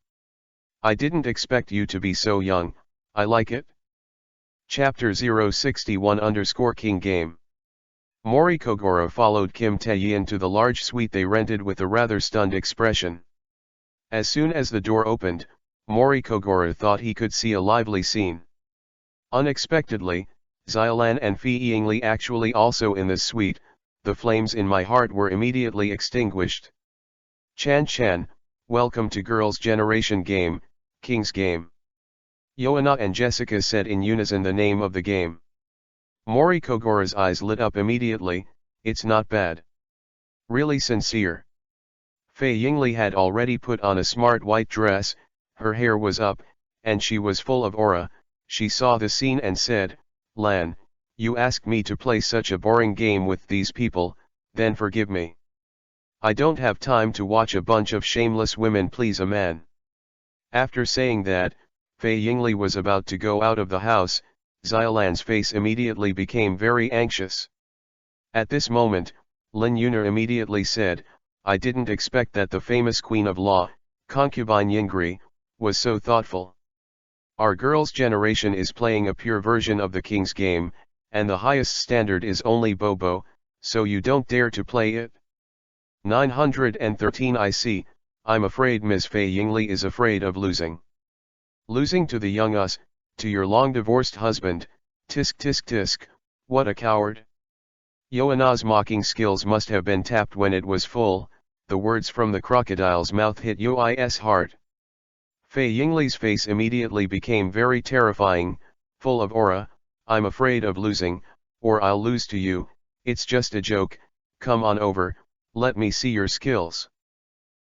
I didn't expect you to be so young, I like it. Chapter 061_King Game. Mori Kogoro followed Kim Taeyeon to the large suite they rented with a rather stunned expression. As soon as the door opened, Mori Kogoro thought he could see a lively scene. Unexpectedly, Xiaolan and Fi Yingli actually also in this suite, the flames in my heart were immediately extinguished. Chan, welcome to Girls' Generation Game, King's Game. Yoana and Jessica said in unison the name of the game. Mori Kogora's eyes lit up immediately. It's not bad. Really sincere. Fei Yingli had already put on a smart white dress, her hair was up, and she was full of aura. She saw the scene and said, "Lan, you asked me to play such a boring game with these people, then forgive me. I don't have time to watch a bunch of shameless women please a man." After saying that, Fei Yingli was about to go out of the house. Xiaolan's face immediately became very anxious. At this moment, Lin Yunar immediately said, "I didn't expect that the famous Queen of Law, concubine Yingri, was so thoughtful. Our girl's generation is playing a pure version of the king's game, and the highest standard is only Bobo, so you don't dare to play it?" 913 I see, I'm afraid Miss Fei Yingli is afraid of losing. Losing to the young us, to your long-divorced husband, tisk tisk tisk, what a coward. Yoana's mocking skills must have been tapped when it was full. The words from the crocodile's mouth hit Yoi's heart. Fei Yingli's face immediately became very terrifying, full of aura. "I'm afraid of losing, or I'll lose to you. It's just a joke, come on over, let me see your skills."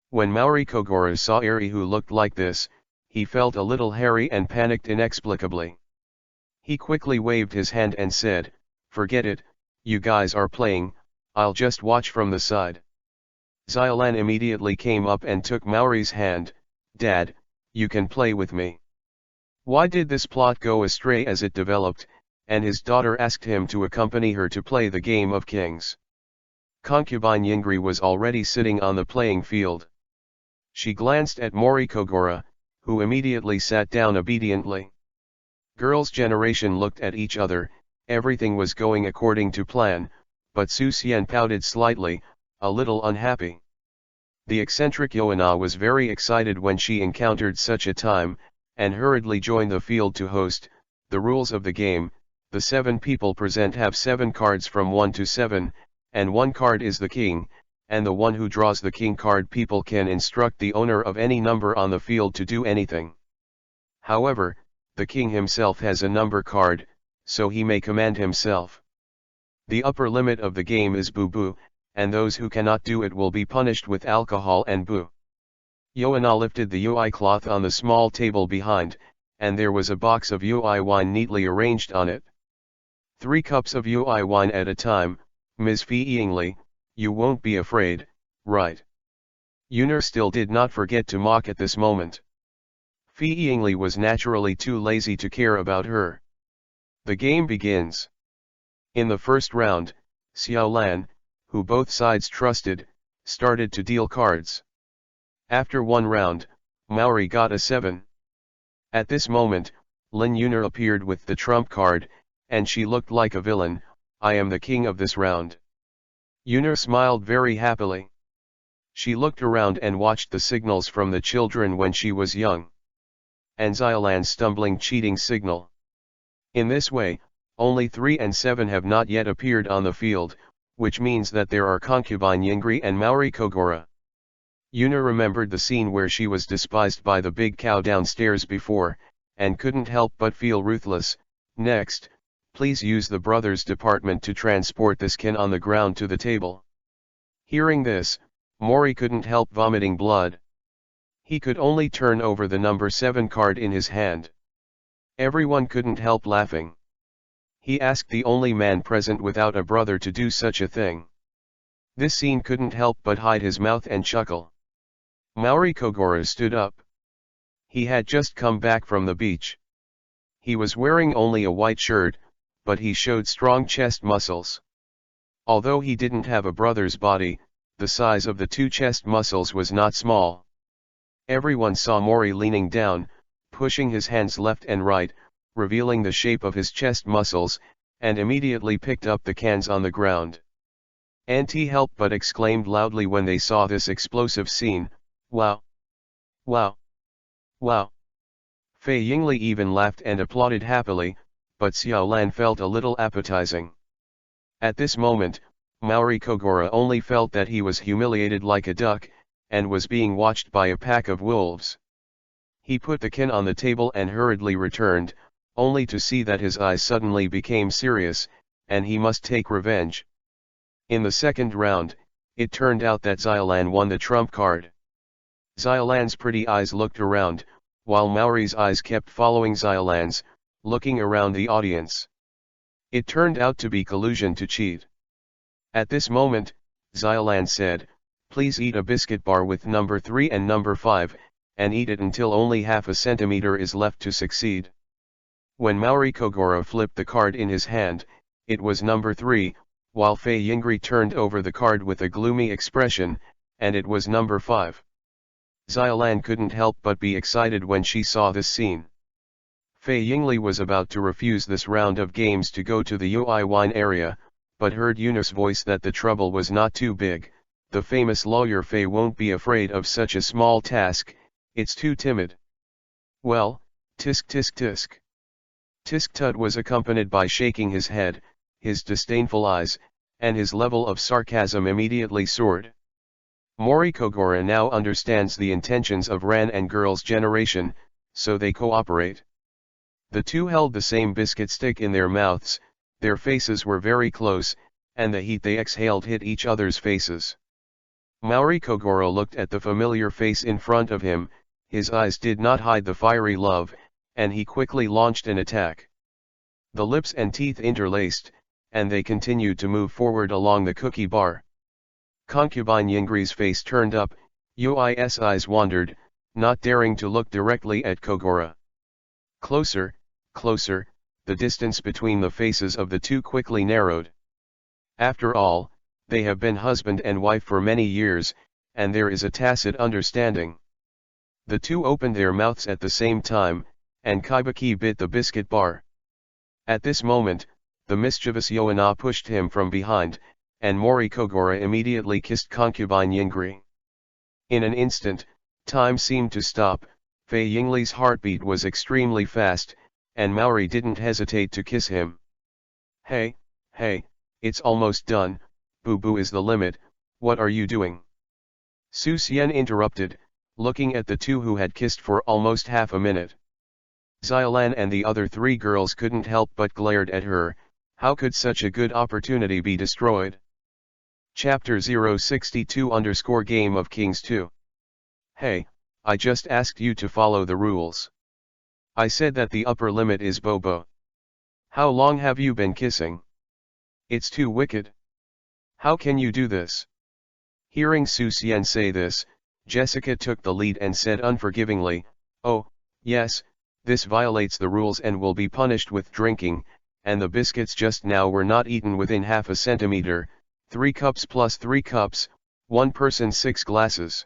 When Mori Kogoro saw Eri who looked like this, he felt a little hairy and panicked inexplicably. He quickly waved his hand and said, "Forget it, you guys are playing, I'll just watch from the side." Xiaolan immediately came up and took Maori's hand. "Dad, you can play with me." Why did this plot go astray as it developed, and his daughter asked him to accompany her to play the game of kings. Concubine Yingri was already sitting on the playing field. She glanced at Mori Kogoro, who immediately sat down obediently. Girls' generation looked at each other. Everything was going according to plan, but Su Xian pouted slightly, a little unhappy. The eccentric Yoana was very excited when she encountered such a time, and hurriedly joined the field to host. The rules of the game: the 7 people present have 7 cards from 1 to 7, and 1 card is the king, and the one who draws the king card people can instruct the owner of any number on the field to do anything. However, the king himself has a number card, so he may command himself. The upper limit of the game is boo-boo, and those who cannot do it will be punished with alcohol and boo. Yoana lifted the UI cloth on the small table behind, and there was a box of UI wine neatly arranged on it. 3 cups of UI wine at a time. "Ms. Fei Yingli, you won't be afraid, right?" Yunar still did not forget to mock at this moment. Fei Yingli was naturally too lazy to care about her. The game begins. In the first round, Xiaolan, who both sides trusted, started to deal cards. After 1 round, Maori got a 7. At this moment, Lin Yunar appeared with the trump card, and she looked like a villain. "I am the king of this round." Yunar smiled very happily. She looked around and watched the signals from the children when she was young. And Xiaolan's stumbling cheating signal. In this way, only 3 and 7 have not yet appeared on the field, which means that there are concubine Yingri and Mori Kogoro. Yunar remembered the scene where she was despised by the big cow downstairs before, and couldn't help but feel ruthless. "Next, please use the brothers department to transport this kin on the ground to the table." Hearing this, Mori couldn't help vomiting blood. He could only turn over the number 7 card in his hand. Everyone couldn't help laughing. He asked the only man present without a brother to do such a thing. This scene couldn't help but hide his mouth and chuckle. Mori Kogoro stood up. He had just come back from the beach. He was wearing only a white shirt, but he showed strong chest muscles. Although he didn't have a brother's body, the size of the 2 chest muscles was not small. Everyone saw Mori leaning down, pushing his hands left and right, revealing the shape of his chest muscles, and immediately picked up the cans on the ground. Auntie helped but exclaimed loudly when they saw this explosive scene, "Wow! Wow! Wow!" Fei Yingli even laughed and applauded happily, but Xiaolan felt a little appetizing. At this moment, Mori Kogoro only felt that he was humiliated like a duck, and was being watched by a pack of wolves. He put the kin on the table and hurriedly returned, only to see that his eyes suddenly became serious, and he must take revenge. In the second round, it turned out that Xiaolan won the trump card. Xiaolan's pretty eyes looked around, while Maori's eyes kept following Xiaolan's, looking around the audience. It turned out to be collusion to cheat. At this moment, Xiaolan said, "Please eat a biscuit bar with number 3 and number 5, and eat it until only half a centimeter is left to succeed." When Maori Kogoro flipped the card in his hand, it was number 3, while Fei Yingri turned over the card with a gloomy expression, and it was number 5. Xiaolan couldn't help but be excited when she saw this scene. Fei Yingli was about to refuse this round of games to go to the UI wine area, but heard Yunus' voice that the trouble was not too big. The famous lawyer Fei won't be afraid of such a small task, it's too timid. Well, tisk tisk tisk. Tisk Tut was accompanied by shaking his head, his disdainful eyes, and his level of sarcasm immediately soared. Mori Kogoro now understands the intentions of Ran and Girls' Generation, so they cooperate. The two held the same biscuit stick in their mouths, their faces were very close, and the heat they exhaled hit each other's faces. Mori Kogoro looked at the familiar face in front of him, his eyes did not hide the fiery love, and he quickly launched an attack. The lips and teeth interlaced, and they continued to move forward along the cookie bar. Concubine Yingri's face turned up, Ui's eyes wandered, not daring to look directly at Kogoro. Closer, closer, the distance between the faces of the two quickly narrowed. After all, they have been husband and wife for many years, and there is a tacit understanding. The two opened their mouths at the same time, and Kaibaki bit the biscuit bar. At this moment, the mischievous Yoana pushed him from behind, and Mori Kogoro immediately kissed concubine Yingri. In an instant, time seemed to stop, Fei Yingli's heartbeat was extremely fast, and Maori didn't hesitate to kiss him. Hey, it's almost done, Boo Boo is the limit, what are you doing? Su Xian interrupted, looking at the two who had kissed for almost half a minute. Xiaolan and the other three girls couldn't help but glared at her. How could such a good opportunity be destroyed? Chapter 062 _ Game of Kings 2. Hey, I just asked you to follow the rules. I said that the upper limit is Bobo. How long have you been kissing? It's too wicked. How can you do this? Hearing Su Xian say this, Jessica took the lead and said unforgivingly, "Oh, yes, this violates the rules and will be punished with drinking, and the biscuits just now were not eaten within half a centimeter, 3 cups plus 3 cups, 1 person 6 glasses.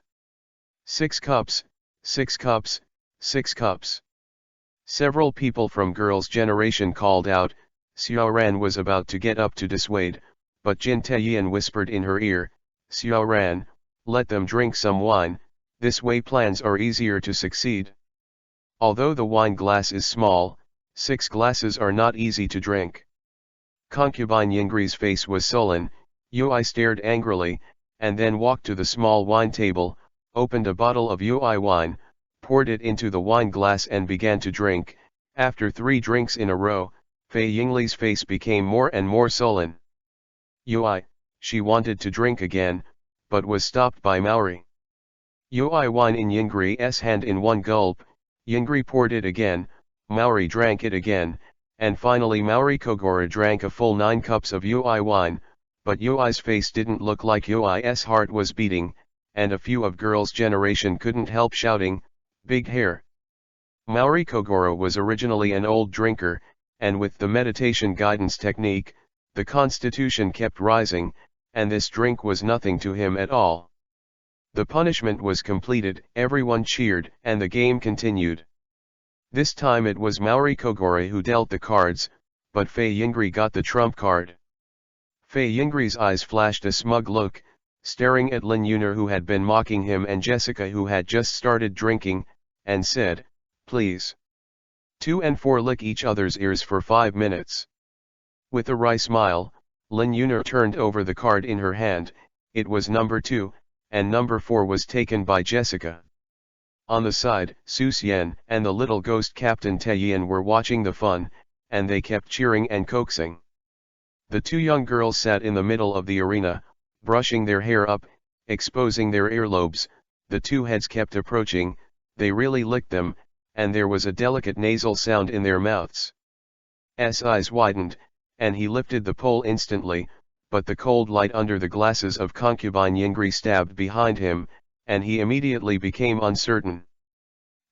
6 cups, 6 cups, 6 cups." Several people from Girls' Generation called out. Xiaoran was about to get up to dissuade, but Jin Taeyan whispered in her ear, "Xiaoran, let them drink some wine, this way plans are easier to succeed." Although the wine glass is small, 6 glasses are not easy to drink. Concubine Yingri's face was sullen, Ui stared angrily, and then walked to the small wine table, opened a bottle of Ui wine, poured it into the wine glass and began to drink. After 3 drinks in a row, Fei Yingli's face became more and more sullen. Ui, she wanted to drink again, but was stopped by Maori. Ui wine in Yingri's hand in one gulp, Yingri poured it again, Maori drank it again, and finally Maori Kogoro drank a full 9 cups of Ui wine, but Ui's face didn't look like Ui's heart was beating, and a few of Girls' Generation couldn't help shouting, "Big hair!" Maori Kogoro was originally an old drinker, and with the meditation guidance technique, the constitution kept rising, and this drink was nothing to him at all. The punishment was completed, everyone cheered, and the game continued. This time it was Maori Kogoro who dealt the cards, but Fei Yingri got the trump card. Fei Yingri's eyes flashed a smug look, staring at Lin Yuner who had been mocking him and Jessica who had just started drinking, and said, "Please. 2 and 4 lick each other's ears for 5 minutes." With a wry smile, Lin Yuner turned over the card in her hand, it was number 2, and number 4 was taken by Jessica. On the side, Su Xian and the little ghost Captain Taeyan were watching the fun, and they kept cheering and coaxing. The two young girls sat in the middle of the arena, brushing their hair up, exposing their earlobes. The two heads kept approaching, they really licked them, and there was a delicate nasal sound in their mouths. S eyes widened, and he lifted the pole instantly, but the cold light under the glasses of concubine Yingri stabbed behind him, and he immediately became uncertain.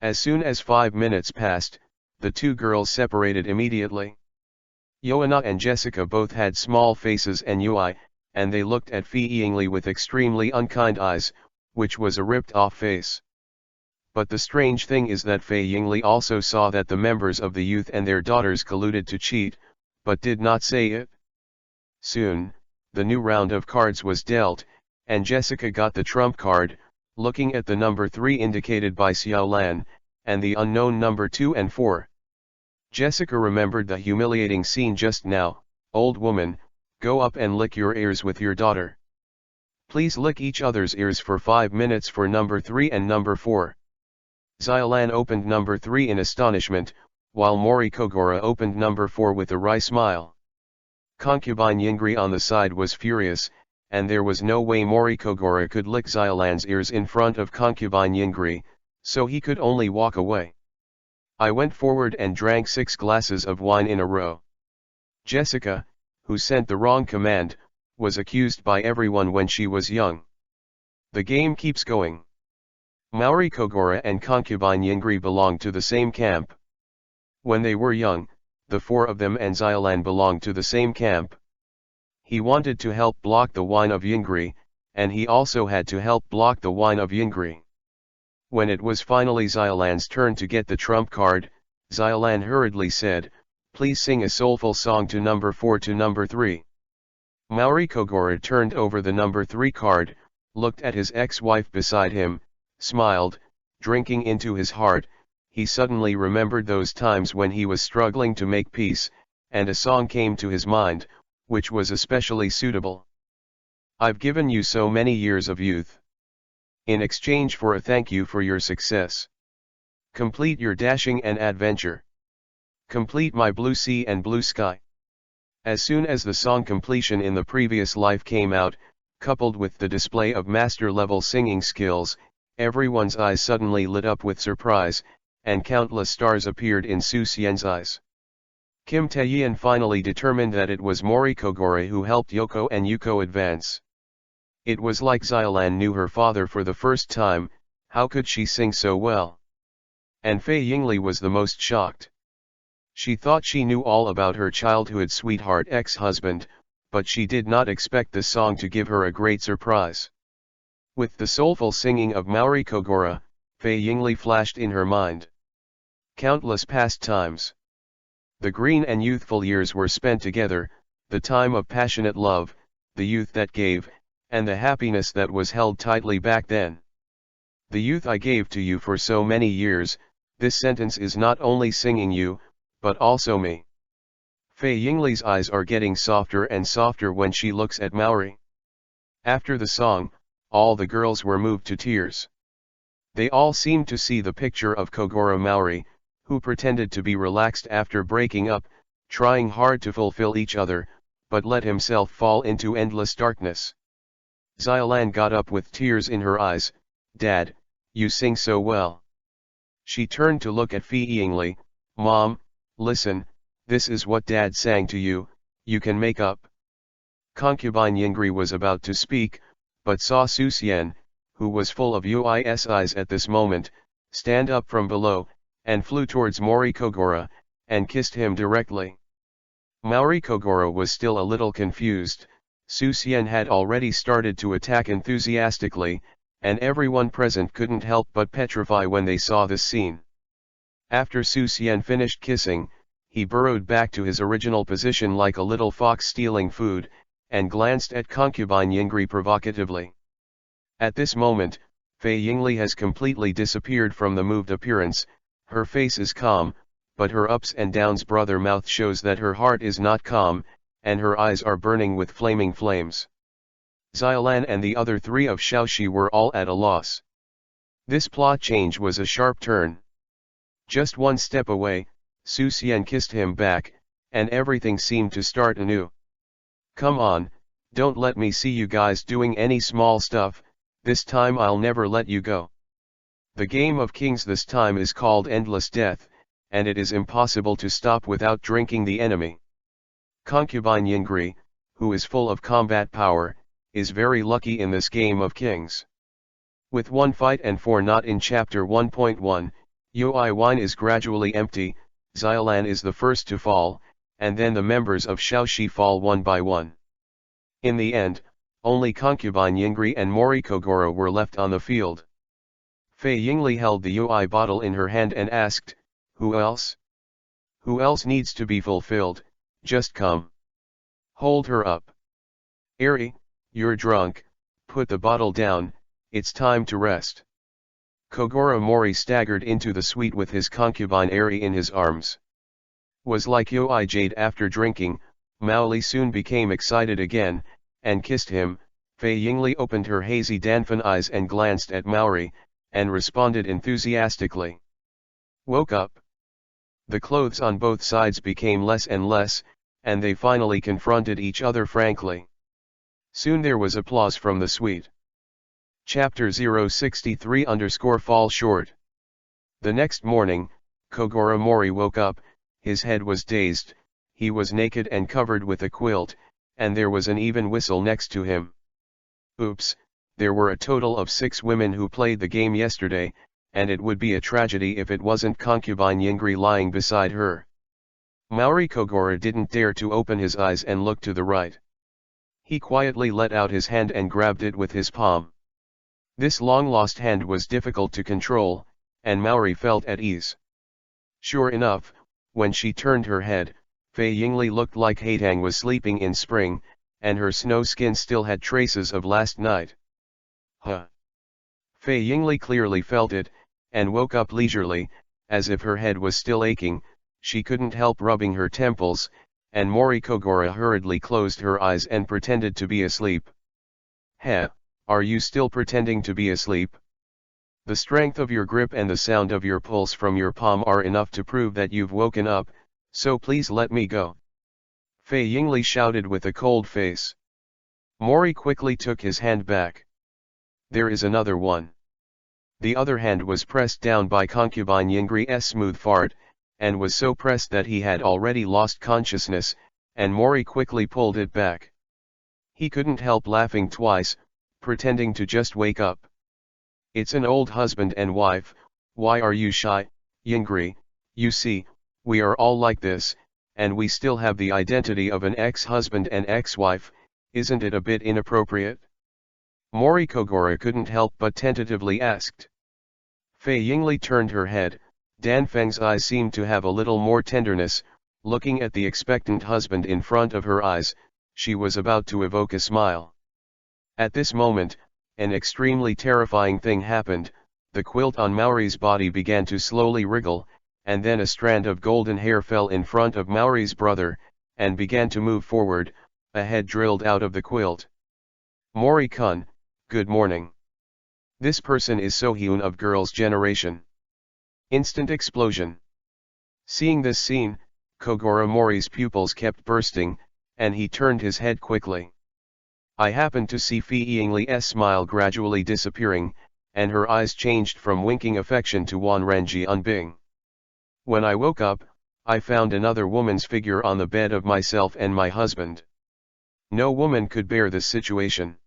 As soon as 5 minutes passed, the two girls separated immediately. Joanna and Jessica both had small faces and UI, and they looked at Fei Yingli with extremely unkind eyes, which was a ripped-off face. But the strange thing is that Fei Yingli also saw that the members of the youth and their daughters colluded to cheat, but did not say it. Soon, the new round of cards was dealt, and Jessica got the trump card, looking at the number 3 indicated by Xiaolan, and the unknown number 2 and 4. Jessica remembered the humiliating scene just now. Old woman, go up and lick your ears with your daughter. Please lick each other's ears for 5 minutes for number 3 and number 4. Xiaolan opened number 3 in astonishment, while Mori Kogoro opened number 4 with a wry smile. Concubine Yingri on the side was furious, and there was no way Mori Kogoro could lick Xiaolan's ears in front of concubine Yingri, so he could only walk away. I went forward and drank 6 glasses of wine in a row. Jessica, who sent the wrong command, was accused by everyone when she was young. The game keeps going. Mori Kogoro and concubine Yingri belonged to the same camp. When they were young, the 4 of them and Xiaolan belonged to the same camp. He wanted to help block the wine of Yingri, and he also had to help block the wine of Yingri. When it was finally Xiaolan's turn to get the trump card, Xiaolan hurriedly said, "Please sing a soulful song to number 4 to number 3. Mori Kogoro turned over the number 3 card, looked at his ex-wife beside him, smiled, drinking into his heart. He suddenly remembered those times when he was struggling to make peace, and a song came to his mind, which was especially suitable. I've given you so many years of youth. In exchange for a thank you for your success. Complete your dashing and adventure. Complete my blue sea and blue sky." As soon as the song completion in the previous life came out, coupled with the display of master-level singing skills, everyone's eyes suddenly lit up with surprise, and countless stars appeared in Su Xian's eyes. Kim Taeyeon finally determined that it was Mori Kogoro who helped Yoko and Yuko advance. It was like Xiaolan knew her father for the first time. How could she sing so well? And Fei Yingli was the most shocked. She thought she knew all about her childhood sweetheart ex-husband, but she did not expect the song to give her a great surprise. With the soulful singing of Mori Kogoro, Fei Yingli flashed in her mind countless past times. The green and youthful years were spent together, the time of passionate love, the youth that gave, and the happiness that was held tightly back then. The youth I gave to you for so many years. This sentence is not only singing you, but also me. Fei Yingli's eyes are getting softer and softer when she looks at Maori. After the song, all the girls were moved to tears. They all seemed to see the picture of Kogoro Maori, who pretended to be relaxed after breaking up, trying hard to fulfill each other, but let himself fall into endless darkness. Xiaolan got up with tears in her eyes. "Dad, you sing so well." She turned to look at Fei Yingli. "Mom, listen, this is what Dad sang to you, you can make up." Concubine Yingri was about to speak, but saw Su Xian, who was full of UIS eyes at this moment, stand up from below, and flew towards Mori Kogoro, and kissed him directly. Mori Kogoro was still a little confused. Su Xian had already started to attack enthusiastically, and everyone present couldn't help but petrify when they saw this scene. After Su Xian finished kissing, he burrowed back to his original position like a little fox stealing food, and glanced at concubine Yingri provocatively. At this moment, Fei Yingli has completely disappeared from the moved appearance. Her face is calm, but her ups and downs brother mouth shows that her heart is not calm, and her eyes are burning with flaming flames. Xiaolan and the other 3 of Shaoxi were all at a loss. This plot change was a sharp turn. Just one step away, Su Xian kissed him back, and everything seemed to start anew. Come on, don't let me see you guys doing any small stuff, this time I'll never let you go. The game of kings this time is called Endless Death, and it is impossible to stop without drinking the enemy. Concubine Yingri, who is full of combat power, is very lucky in this game of kings. With 1 fight and 4 not in Chapter 1.1, Yoi wine is gradually empty, Xiaolan is the first to fall, and then the members of Shaoxi fall one by one. In the end, only Concubine Yingri and Mori Kogoro were left on the field. Fei Yingli held the Yoi bottle in her hand and asked, "Who else? Who else needs to be fulfilled? Just come. Hold her up. Eri, you're drunk, put the bottle down, it's time to rest." Kogoro Mori staggered into the suite with his concubine Eri in his arms. Was like Yoi Jade after drinking, Maoli soon became excited again, and kissed him. Fei Yingli opened her hazy Danfan eyes and glanced at Maori, and responded enthusiastically. Woke up. The clothes on both sides became less and less, and they finally confronted each other frankly. Soon there was applause from the suite. Chapter 063_fall short. The next morning, Kogoro Mori woke up, his head was dazed, he was naked and covered with a quilt, and there was an even whistle next to him. Oops, there were a total of 6 women who played the game yesterday, and it would be a tragedy if it wasn't Concubine Yingri lying beside her. Maori Kogoro didn't dare to open his eyes and look to the right. He quietly let out his hand and grabbed it with his palm. This long-lost hand was difficult to control, and Maori felt at ease. Sure enough, when she turned her head, Fei Yingli looked like Haitang was sleeping in spring, and her snow skin still had traces of last night. Huh. Fei Yingli clearly felt it, and woke up leisurely, as if her head was still aching. She couldn't help rubbing her temples, and Mori Kogoro hurriedly closed her eyes and pretended to be asleep. Heh, are you still pretending to be asleep? The strength of your grip and the sound of your pulse from your palm are enough to prove that you've woken up, so please let me go. Fei Yingli shouted with a cold face. Mori quickly took his hand back. There is another one. The other hand was pressed down by Concubine Yingri's smooth fart, and was so pressed that he had already lost consciousness, and Mori quickly pulled it back. He couldn't help laughing twice, pretending to just wake up. It's an old husband and wife, why are you shy, Yingri? You see, we are all like this, and we still have the identity of an ex-husband and ex-wife, isn't it a bit inappropriate? Mori Kogoro couldn't help but tentatively asked. Fei Yingli turned her head, Danfeng's eyes seemed to have a little more tenderness, looking at the expectant husband in front of her eyes, she was about to evoke a smile. At this moment, an extremely terrifying thing happened, the quilt on Maori's body began to slowly wriggle, and then a strand of golden hair fell in front of Maori's brother, and began to move forward, a head drilled out of the quilt. Mori-kun, good morning. This person is Sohyun of Girls' Generation. Instant explosion. Seeing this scene, Kogoro Mori's pupils kept bursting, and he turned his head quickly. I happened to see Fei Yingli's smile gradually disappearing, and her eyes changed from winking affection to Wanrenji Unbing. When I woke up, I found another woman's figure on the bed of myself and my husband. No woman could bear this situation.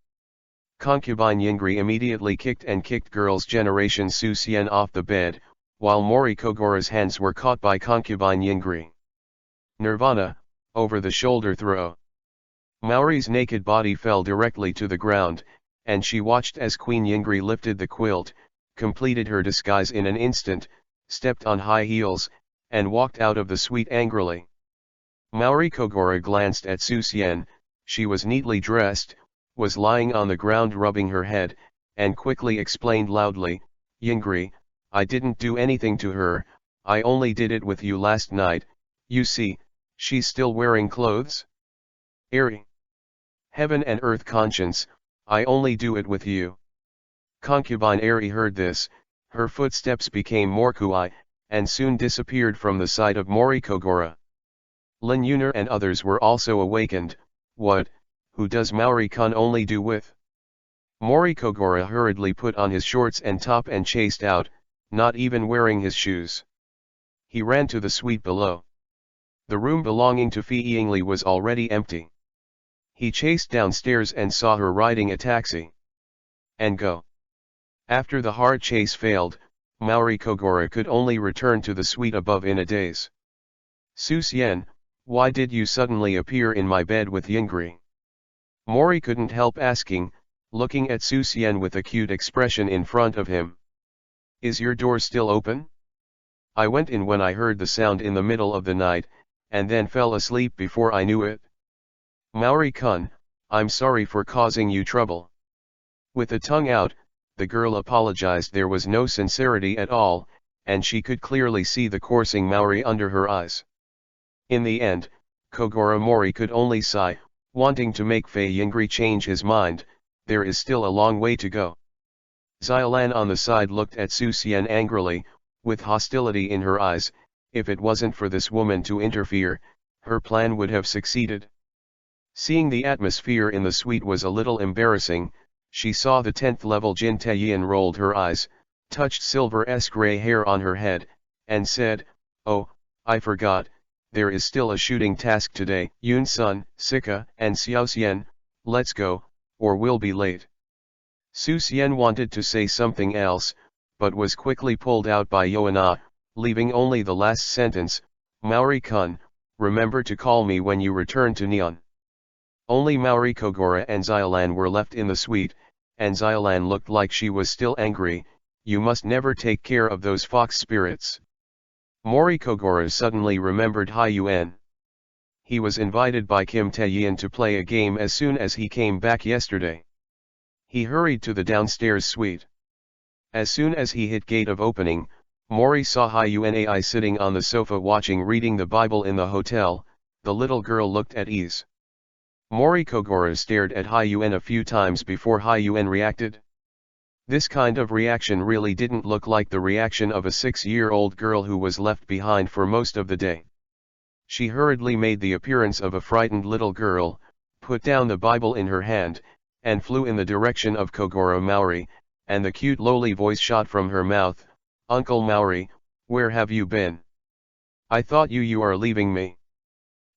Concubine Yingri immediately kicked Girls' Generation Su Xian off the bed, while Mori Kogoro's hands were caught by Concubine Yingri. Nirvana, over the shoulder throw. Maori's naked body fell directly to the ground, and she watched as Queen Yingri lifted the quilt, completed her disguise in an instant, stepped on high heels, and walked out of the suite angrily. Maori Kogoro glanced at Su Xian, she was neatly dressed, was lying on the ground rubbing her head, and quickly explained loudly, Yingri, I didn't do anything to her, I only did it with you last night, you see, she's still wearing clothes? Eri. Heaven and earth conscience, I only do it with you. Concubine Eri heard this, her footsteps became more quiet, and soon disappeared from the sight of Mori Kogoro. Lin Yuner and others were also awakened. What, who does Maori-kun only do with? Mori Kogoro hurriedly put on his shorts and top and chased out, not even wearing his shoes. He ran to the suite below. The room belonging to Fei Yingli was already empty. He chased downstairs and saw her riding a taxi. And go. After the hard chase failed, Mori Kogoro could only return to the suite above in a daze. Su Xian, why did you suddenly appear in my bed with Yingri? Mori couldn't help asking, looking at Su Xian with a cute expression in front of him. Is your door still open? I went in when I heard the sound in the middle of the night, and then fell asleep before I knew it. Maori-kun, I'm sorry for causing you trouble. With a tongue out, the girl apologized. There was no sincerity at all, and she could clearly see the coursing Maori under her eyes. In the end, Kogoro Mori could only sigh, wanting to make Fei Yingri change his mind. There is still a long way to go. Xiaolan on the side looked at Su Xian angrily, with hostility in her eyes. If it wasn't for this woman to interfere, her plan would have succeeded. Seeing the atmosphere in the suite was a little embarrassing, she saw the 10th level Jin Taeyin, rolled her eyes, touched Silver-esque gray hair on her head, and said, "Oh, I forgot, there is still a shooting task today. Yun Sun, Sika, and Xiao Xian, let's go, or we'll be late." Su Xian wanted to say something else, but was quickly pulled out by Yoana, leaving only the last sentence, "Maori-kun, remember to call me when you return to Neon." Only Mori Kogoro and Xiaolan were left in the suite, and Xiaolan looked like she was still angry. "You must never take care of those fox spirits." Mori Kogoro suddenly remembered Hai Yuan. He was invited by Kim Taeyin to play a game as soon as he came back yesterday. He hurried to the downstairs suite. As soon as he hit gate of opening, Mori saw Hai Yuan sitting on the sofa reading the Bible in the hotel. The little girl looked at ease. Mori Kogoro stared at Hai Yuan a few times before Hai Yuan reacted. This kind of reaction really didn't look like the reaction of a 6-year-old girl who was left behind for most of the day. She hurriedly made the appearance of a frightened little girl, put down the Bible in her hand, and flew in the direction of Kogoro Mori, and the cute lowly voice shot from her mouth, "Uncle Mori, where have you been? I thought you are leaving me."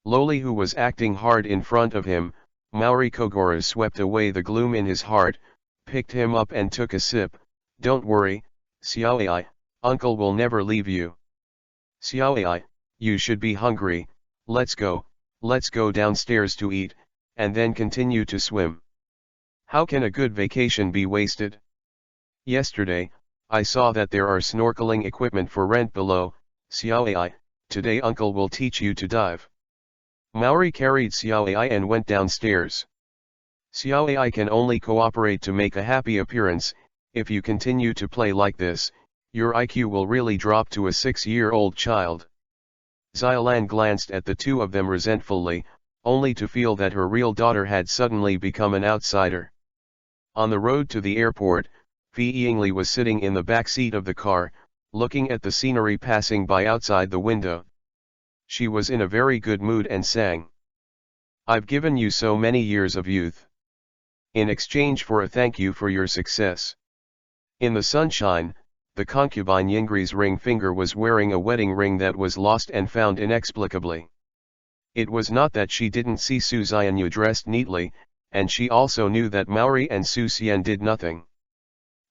Lowly, who was acting hard in front of him, Mori Kogoro swept away the gloom in his heart, picked him up and took a sip. "Don't worry, Xiaoai, Uncle will never leave you." "Xiaoai, you should be hungry. Let's go downstairs to eat, and then continue to swim. How can a good vacation be wasted? Yesterday, I saw that there are snorkeling equipment for rent below. Xiaoai, today Uncle will teach you to dive." Mori carried Xiaoai and went downstairs. "Xiaoai can only cooperate to make a happy appearance. If you continue to play like this, your IQ will really drop to a 6-year-old child." Xiaolan glanced at the two of them resentfully, only to feel that her real daughter had suddenly become an outsider. On the road to the airport, Fei Yingli was sitting in the back seat of the car, looking at the scenery passing by outside the window. She was in a very good mood and sang, "I've given you so many years of youth, in exchange for a thank you for your success." In the sunshine, the concubine Yingri's ring finger was wearing a wedding ring that was lost and found inexplicably. It was not that she didn't see Su Xianyu dressed neatly, and she also knew that Mori and Su Xian did nothing.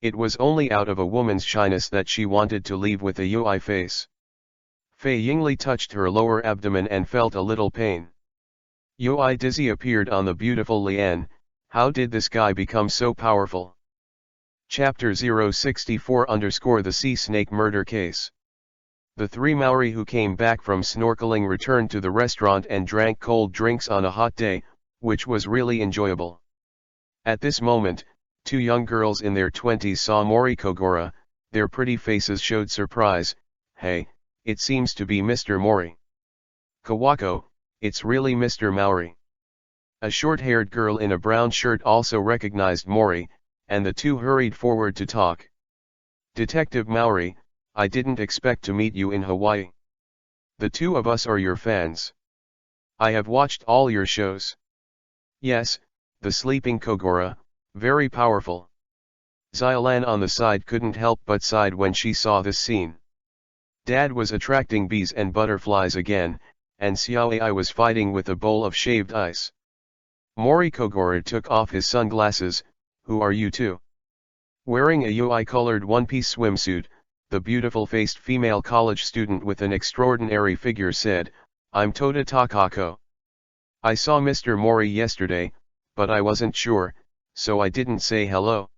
It was only out of a woman's shyness that she wanted to leave with a UI face. Fei Yingli touched her lower abdomen and felt a little pain. Yui Dizzy appeared on the beautiful Lian. How did this guy become so powerful? Chapter 064 _ The Sea Snake Murder Case. The three Maori who came back from snorkeling returned to the restaurant and drank cold drinks on a hot day, which was really enjoyable. At this moment, two young girls in their 20s saw Mori Kogoro. Their pretty faces showed surprise. "Hey, it seems to be Mr. Mori." "Kawako, it's really Mr. Mori." A short-haired girl in a brown shirt also recognized Mori, and the two hurried forward to talk. "Detective Mori, I didn't expect to meet you in Hawaii. The two of us are your fans. I have watched all your shows." "Yes, the sleeping Kogoro, very powerful. Xiaolan on the side couldn't help but sighed when she saw this scene. Dad was attracting bees and butterflies again, and Xiaoai was fighting with a bowl of shaved ice. Mori Kogoro took off his sunglasses. Who are you two? Wearing a UI-colored one-piece swimsuit, the beautiful-faced female college student with an extraordinary figure said, I'm Toda Takako. I saw Mr. Mori yesterday, but I wasn't sure, so I didn't say hello.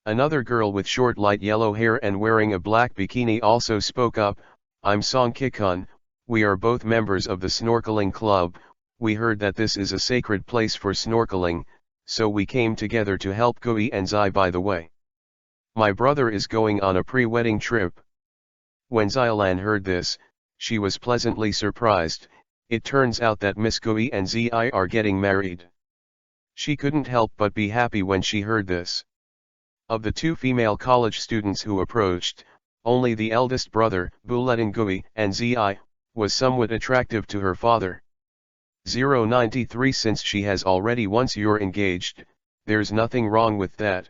Another girl with short light yellow hair and wearing a black bikini also spoke up, I'm Song Kikun, we are both members of the snorkeling club, we heard that this is a sacred place for snorkeling, so we came together to help Gui and Zai. By the way, my brother is going on a pre-wedding trip. When Xiaolan heard this, she was pleasantly surprised. It turns out that Miss Gui and Zai are getting married. She couldn't help but be happy when she heard this. Of the two female college students who approached, only the eldest brother, Buletin Gui and Zai, was somewhat attractive to her father. 093 Since she has already once you're engaged, there's nothing wrong with that.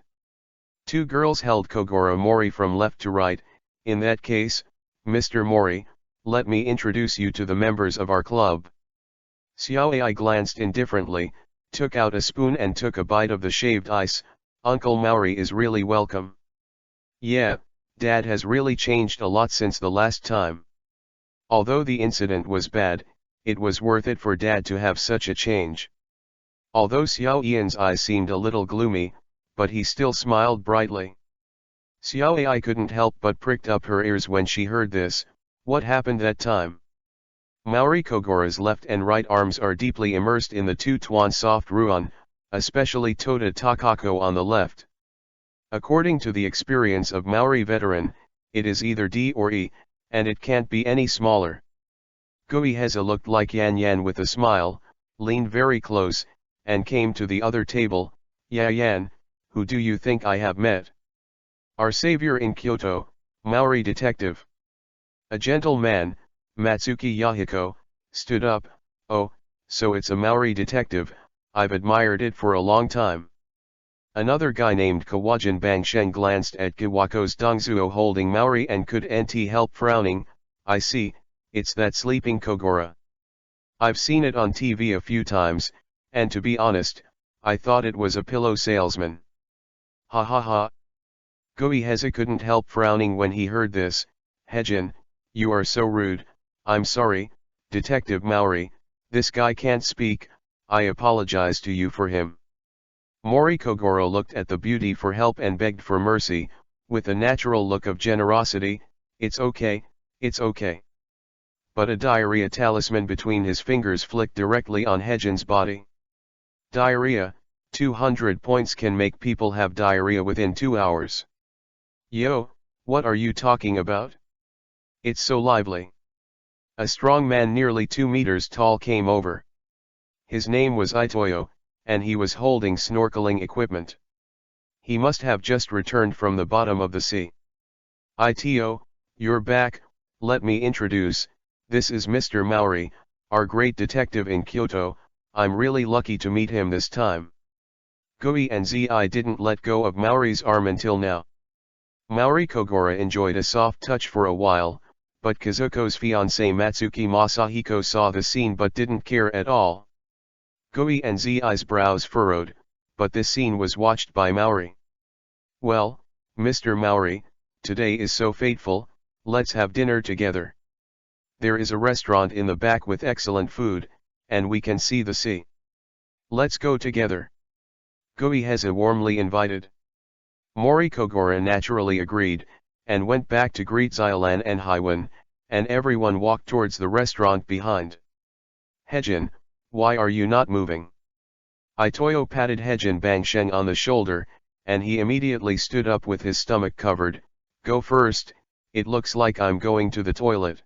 Two girls held Kogoro Mori from left to right. In that case, Mr. Mori, let me introduce you to the members of our club. Xiaoai glanced indifferently, took out a spoon and took a bite of the shaved ice. Uncle Maori is really welcome. Yeah, Dad has really changed a lot since the last time. Although the incident was bad, it was worth it for Dad to have such a change. Although Xiao Ian's eyes seemed a little gloomy, but he still smiled brightly. Xiao Ai couldn't help but pricked up her ears when she heard this. What happened that time? Maori Kogoro's left and right arms are deeply immersed in the two Tuan soft ruan, especially Toda Takako on the left. According to the experience of Maori veteran, it is either D or E, and it can't be any smaller. Gui Heza looked like Yan Yan with a smile, leaned very close, and came to the other table. Ya Yan, who do you think I have met? Our savior in Kyoto, Maori detective. A gentle man, Matsuki Yahiko, stood up. Oh, so it's a Maori detective, I've admired it for a long time. Another guy named Kawajan Bangsheng glanced at Kiwako's Dongzuo holding Maori and couldn't help frowning. I see, it's that sleeping Kogoro. I've seen it on TV a few times, and to be honest, I thought it was a pillow salesman. Ha ha ha. Gui Heza couldn't help frowning when he heard this. Hejin, you are so rude. I'm sorry, Detective Maori, this guy can't speak. I apologize to you for him. Mori Kogoro looked at the beauty for help and begged for mercy, with a natural look of generosity. It's okay, it's okay. But a diarrhea talisman between his fingers flicked directly on Hejin's body. Diarrhea, 200 points can make people have diarrhea within 2 hours. Yo, what are you talking about? It's so lively. A strong man nearly 2 meters tall came over. His name was Itoyo, and he was holding snorkeling equipment. He must have just returned from the bottom of the sea. Ito, you're back, let me introduce, this is Mr. Maori, our great detective in Kyoto. I'm really lucky to meet him this time. Gui and Zai didn't let go of Maori's arm until now. Maori Kogoro enjoyed a soft touch for a while, but Kazuko's fiancée Matsuki Masahiko saw the scene but didn't care at all. Gui and Zai's brows furrowed, but this scene was watched by Maori. Well, Mr. Maori, today is so fateful, let's have dinner together. There is a restaurant in the back with excellent food, and we can see the sea. Let's go together. Gui Heza warmly invited. Mori Kogoro naturally agreed, and went back to greet Xiaolan and Haiwan, and everyone walked towards the restaurant behind. Hejin, why are you not moving? Itoyo patted Hejin Bangsheng on the shoulder, and he immediately stood up with his stomach covered. Go first, it looks like I'm going to the toilet.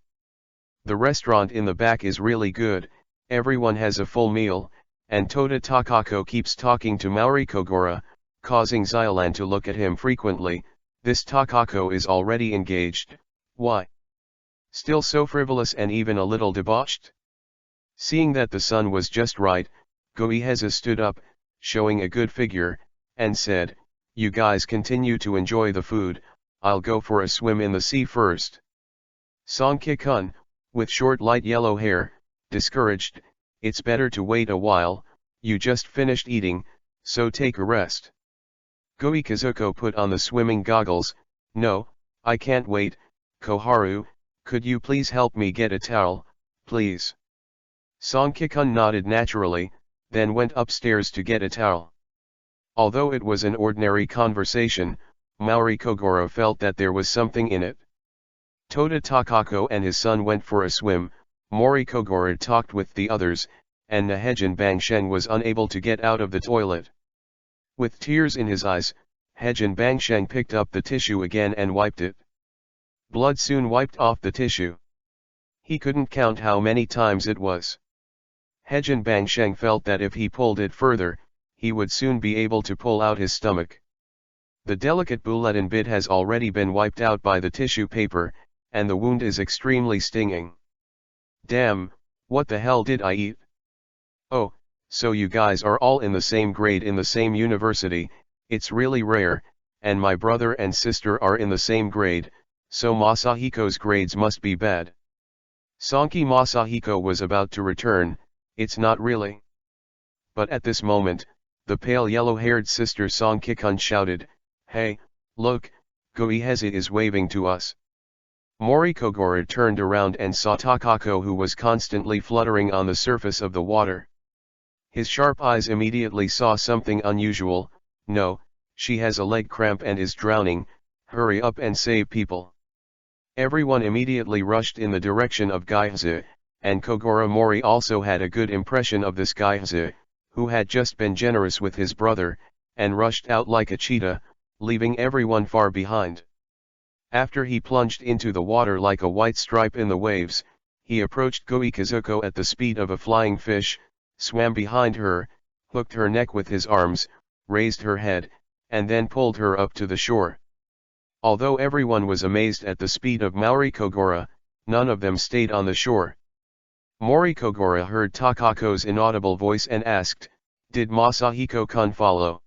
The restaurant in the back is really good, everyone has a full meal, and Toda Takako keeps talking to Maori Kogoro, causing Xiaolan to look at him frequently. This Takako is already engaged, why? Still so frivolous and even a little debauched? Seeing that the sun was just right, Gui Heza stood up. showing a good figure, and said, "You guys continue to enjoy the food, I'll go for a swim in the sea first." Song Ki-kun, with short light yellow hair, discouraged, "It's better to wait a while, you just finished eating, so take a rest." Goi Kazuko put on the swimming goggles. "No, I can't wait, Koharu, could you please help me get a towel, please?" Song Ki-kun nodded naturally, then went upstairs to get a towel. Although it was an ordinary conversation, Mori Kogoro felt that there was something in it. Toda Takako and his son went for a swim, Mori Kogoro talked with the others, and Nahejin Bangshen was unable to get out of the toilet. With tears in his eyes, Hejin Bangshen picked up the tissue again and wiped it. Blood soon wiped off the tissue. He couldn't count how many times it was. Hejin Bangshen felt that if he pulled it further, he would soon be able to pull out his stomach. The delicate bulletin bit has already been wiped out by the tissue paper, and the wound is extremely stinging. Damn, what the hell did I eat? Oh, so you guys are all in the same grade in the same university, it's really rare, and my brother and sister are in the same grade, so Masahiko's grades must be bad. Sanki Masahiko was about to return, "It's not really." But at this moment, the pale yellow-haired sister Song Ki-kun shouted, "Hey, look, Goihezi is waving to us." Mori Kogoro turned around and saw Takako, who was constantly fluttering on the surface of the water. His sharp eyes immediately saw something unusual. "No, she has a leg cramp and is drowning, hurry up and save people." Everyone immediately rushed in the direction of Goihezi, and Kogoro Mori also had a good impression of this Goihezi, who had just been generous with his brother, and rushed out like a cheetah, leaving everyone far behind. After he plunged into the water like a white stripe in the waves, he approached Goi Kazuko at the speed of a flying fish, swam behind her, hooked her neck with his arms, raised her head, and then pulled her up to the shore. Although everyone was amazed at the speed of Mori Kogoro, none of them stayed on the shore. Mori Kogoro heard Takako's inaudible voice and asked, "Did Masahiko-kun follow?"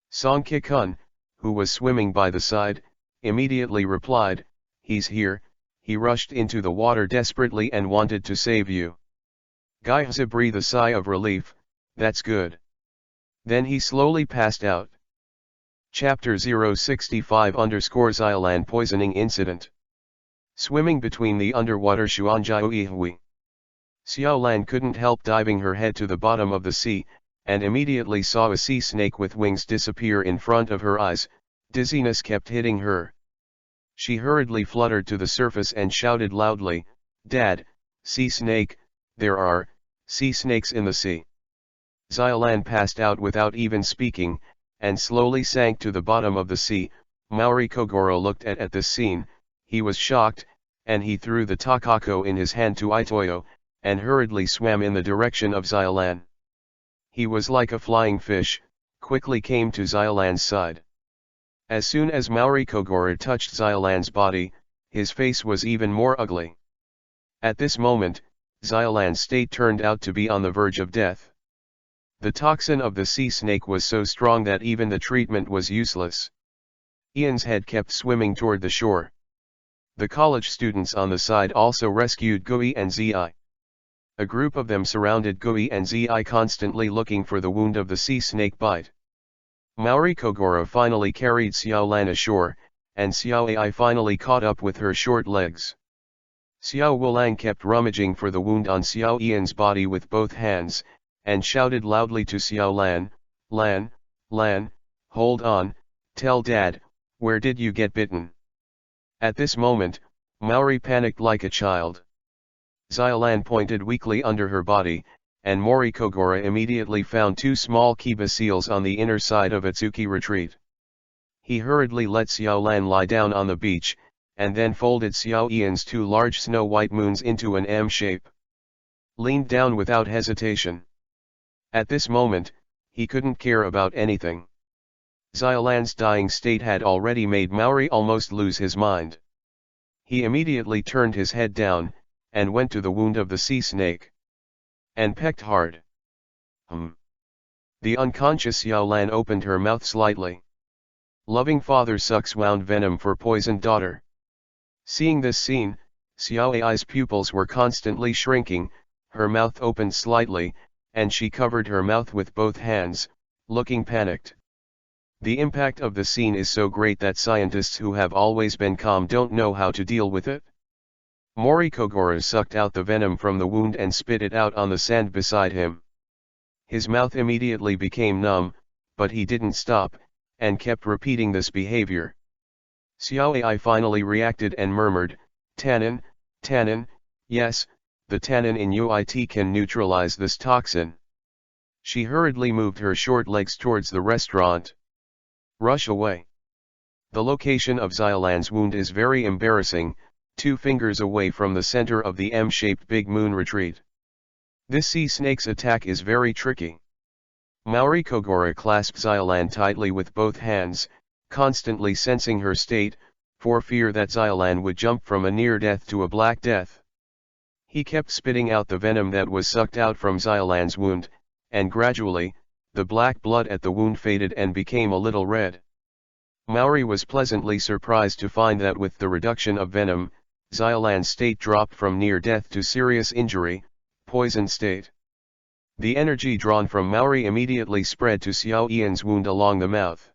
Song Ki-kun, who was swimming by the side, immediately replied, "He's here, he rushed into the water desperately and wanted to save you." Goihezi breathed a sigh of relief, "That's good." Then he slowly passed out. Chapter 065_Xylan Poisoning Incident. Swimming between the underwater Xuanjiaoihui. Xiaolan couldn't help diving her head to the bottom of the sea, and immediately saw a sea snake with wings disappear in front of her eyes. Dizziness kept hitting her. She hurriedly fluttered to the surface and shouted loudly, "Dad, sea snake, there are sea snakes in the sea." Xylan passed out without even speaking, and slowly sank to the bottom of the sea. Mori Kogoro looked at this scene, he was shocked, and he threw the Takako in his hand to Itoyo, and hurriedly swam in the direction of Xylan. He was like a flying fish, quickly came to Xylan's side. As soon as Mori Kogoro touched Xylan's body, his face was even more ugly. At this moment, Xylan's state turned out to be on the verge of death. The toxin of the sea snake was so strong that even the treatment was useless. Ian's head kept swimming toward the shore. The college students on the side also rescued Goi and Zi. A group of them surrounded Goi and Zi, constantly looking for the wound of the sea snake bite. Mori Kogoro finally carried Xiaolan ashore, and Xiao Ai finally caught up with her short legs. Xiao Wulang kept rummaging for the wound on Xiao Ian's body with both hands, and shouted loudly to Xiaolan, Lan, hold on, tell Dad, where did you get bitten?" At this moment, Mori panicked like a child. Xylan pointed weakly under her body, and Mori Kogoro immediately found two small Kiba seals on the inner side of Atsuki retreat. He hurriedly let Xiaolan lie down on the beach, and then folded Xiao Ian's two large snow-white moons into an M shape. Leaned down without hesitation. At this moment, he couldn't care about anything. Xylan's dying state had already made Mori almost lose his mind. He immediately turned his head down, and went to the wound of the sea snake. And pecked hard. The unconscious Xiaolan opened her mouth slightly. Loving father sucks wound venom for poisoned daughter. Seeing this scene, Xiao Ai's pupils were constantly shrinking, her mouth opened slightly, and she covered her mouth with both hands, looking panicked. The impact of the scene is so great that scientists who have always been calm don't know how to deal with it. Mori Kogoro sucked out the venom from the wound and spit it out on the sand beside him. His mouth immediately became numb, but he didn't stop, and kept repeating this behavior. Xiao Ai finally reacted and murmured, "Tannin, tannin, yes, the tannin in UIT can neutralize this toxin." She hurriedly moved her short legs towards the restaurant. Rush away. The location of Xiaolan's wound is very embarrassing, 2 fingers away from the center of the M-shaped Big Moon retreat. This sea snake's attack is very tricky. Maori Kogoro clasped Xiaolan tightly with both hands, constantly sensing her state, for fear that Xiaolan would jump from a near death to a black death. He kept spitting out the venom that was sucked out from Xiaolan's wound, and gradually, the black blood at the wound faded and became a little red. Maori was pleasantly surprised to find that with the reduction of venom, Xiaolan's state dropped from near death to serious injury, poisoned state. The energy drawn from Maori immediately spread to Xiao Ian's wound along the mouth.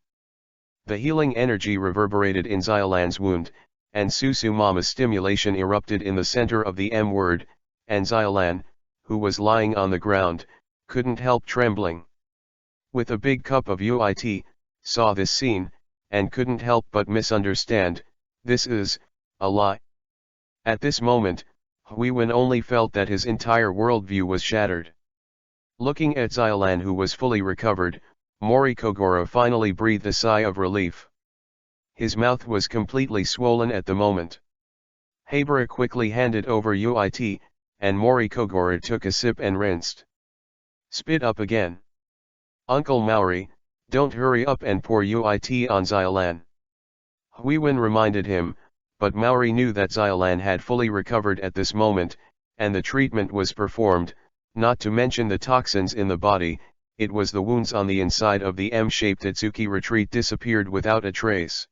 The healing energy reverberated in Xiaolan's wound, and Susumama's stimulation erupted in the center of the M word, and Xiaolan, who was lying on the ground, couldn't help trembling. With a big cup of UIT, saw this scene, and couldn't help but misunderstand, this is a lie. At this moment, Huiwen only felt that his entire worldview was shattered. Looking at Xiaolan, who was fully recovered, Mori Kogoro finally breathed a sigh of relief. His mouth was completely swollen at the moment. Habara quickly handed over UIT, and Mori Kogoro took a sip and rinsed. Spit up again. Uncle Maori, don't hurry up and pour UIT on Xiaolan. Huiwen reminded him, but Maori knew that Xiaolan had fully recovered at this moment, and the treatment was performed, not to mention the toxins in the body. It was the wounds on the inside of the M-shaped Tatsuki retreat disappeared without a trace.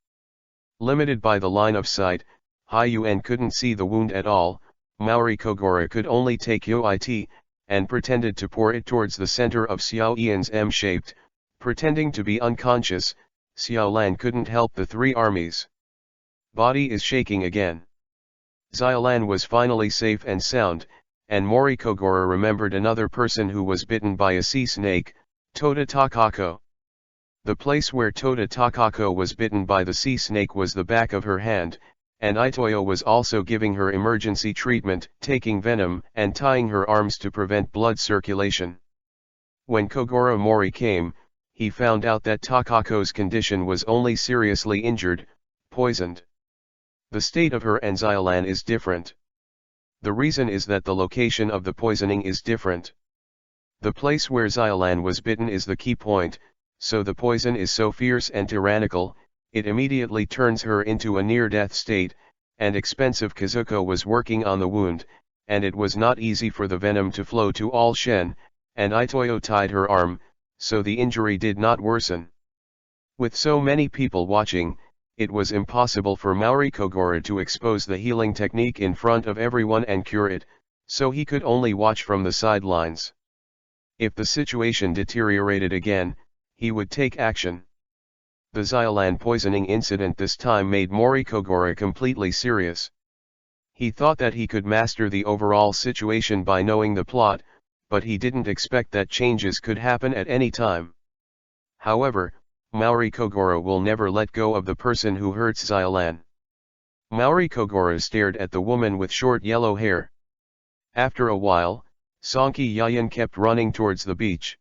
Limited by the line of sight, Huiwen couldn't see the wound at all. Mori Kogoro could only take UIT, and pretended to pour it towards the center of Xiao Ian's M-shaped, pretending to be unconscious. Xiaolan couldn't help the 3 armies. Body is shaking again. Xiaolan was finally safe and sound, and Mori Kogoro remembered another person who was bitten by a sea snake, Toda Takako. The place where Toda Takako was bitten by the sea snake was the back of her hand, and Itoyo was also giving her emergency treatment, taking venom and tying her arms to prevent blood circulation. When Kogoro Mori came, he found out that Takako's condition was only seriously injured, poisoned. The state of her and Xiaolan is different. The reason is that the location of the poisoning is different. The place where Xiaolan was bitten is the key point, so the poison is so fierce and tyrannical, it immediately turns her into a near-death state, and expensive Kazuko was working on the wound, and it was not easy for the venom to flow to all Shen, and Itoyo tied her arm, so the injury did not worsen. With so many people watching, it was impossible for Mori Kogoro to expose the healing technique in front of everyone and cure it, so he could only watch from the sidelines. If the situation deteriorated again, he would take action. The Xiaolan poisoning incident this time made Mori Kogoro completely serious. He thought that he could master the overall situation by knowing the plot, but he didn't expect that changes could happen at any time. However, Mori Kogoro will never let go of the person who hurts Xiaolan. Mori Kogoro stared at the woman with short yellow hair. After a while, Sonki Yayan kept running towards the beach.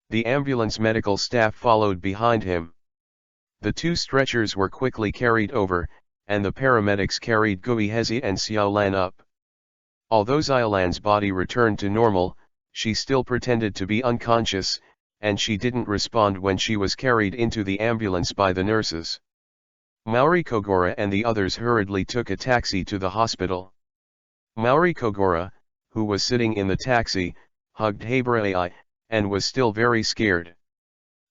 The ambulance medical staff followed behind him. The 2 stretchers were quickly carried over, and the paramedics carried Guihezi and Xiaolan up. Although Xiaolan's body returned to normal, she still pretended to be unconscious, and she didn't respond when she was carried into the ambulance by the nurses. Mori Kogoro and the others hurriedly took a taxi to the hospital. Mori Kogoro, who was sitting in the taxi, hugged Habara and was still very scared.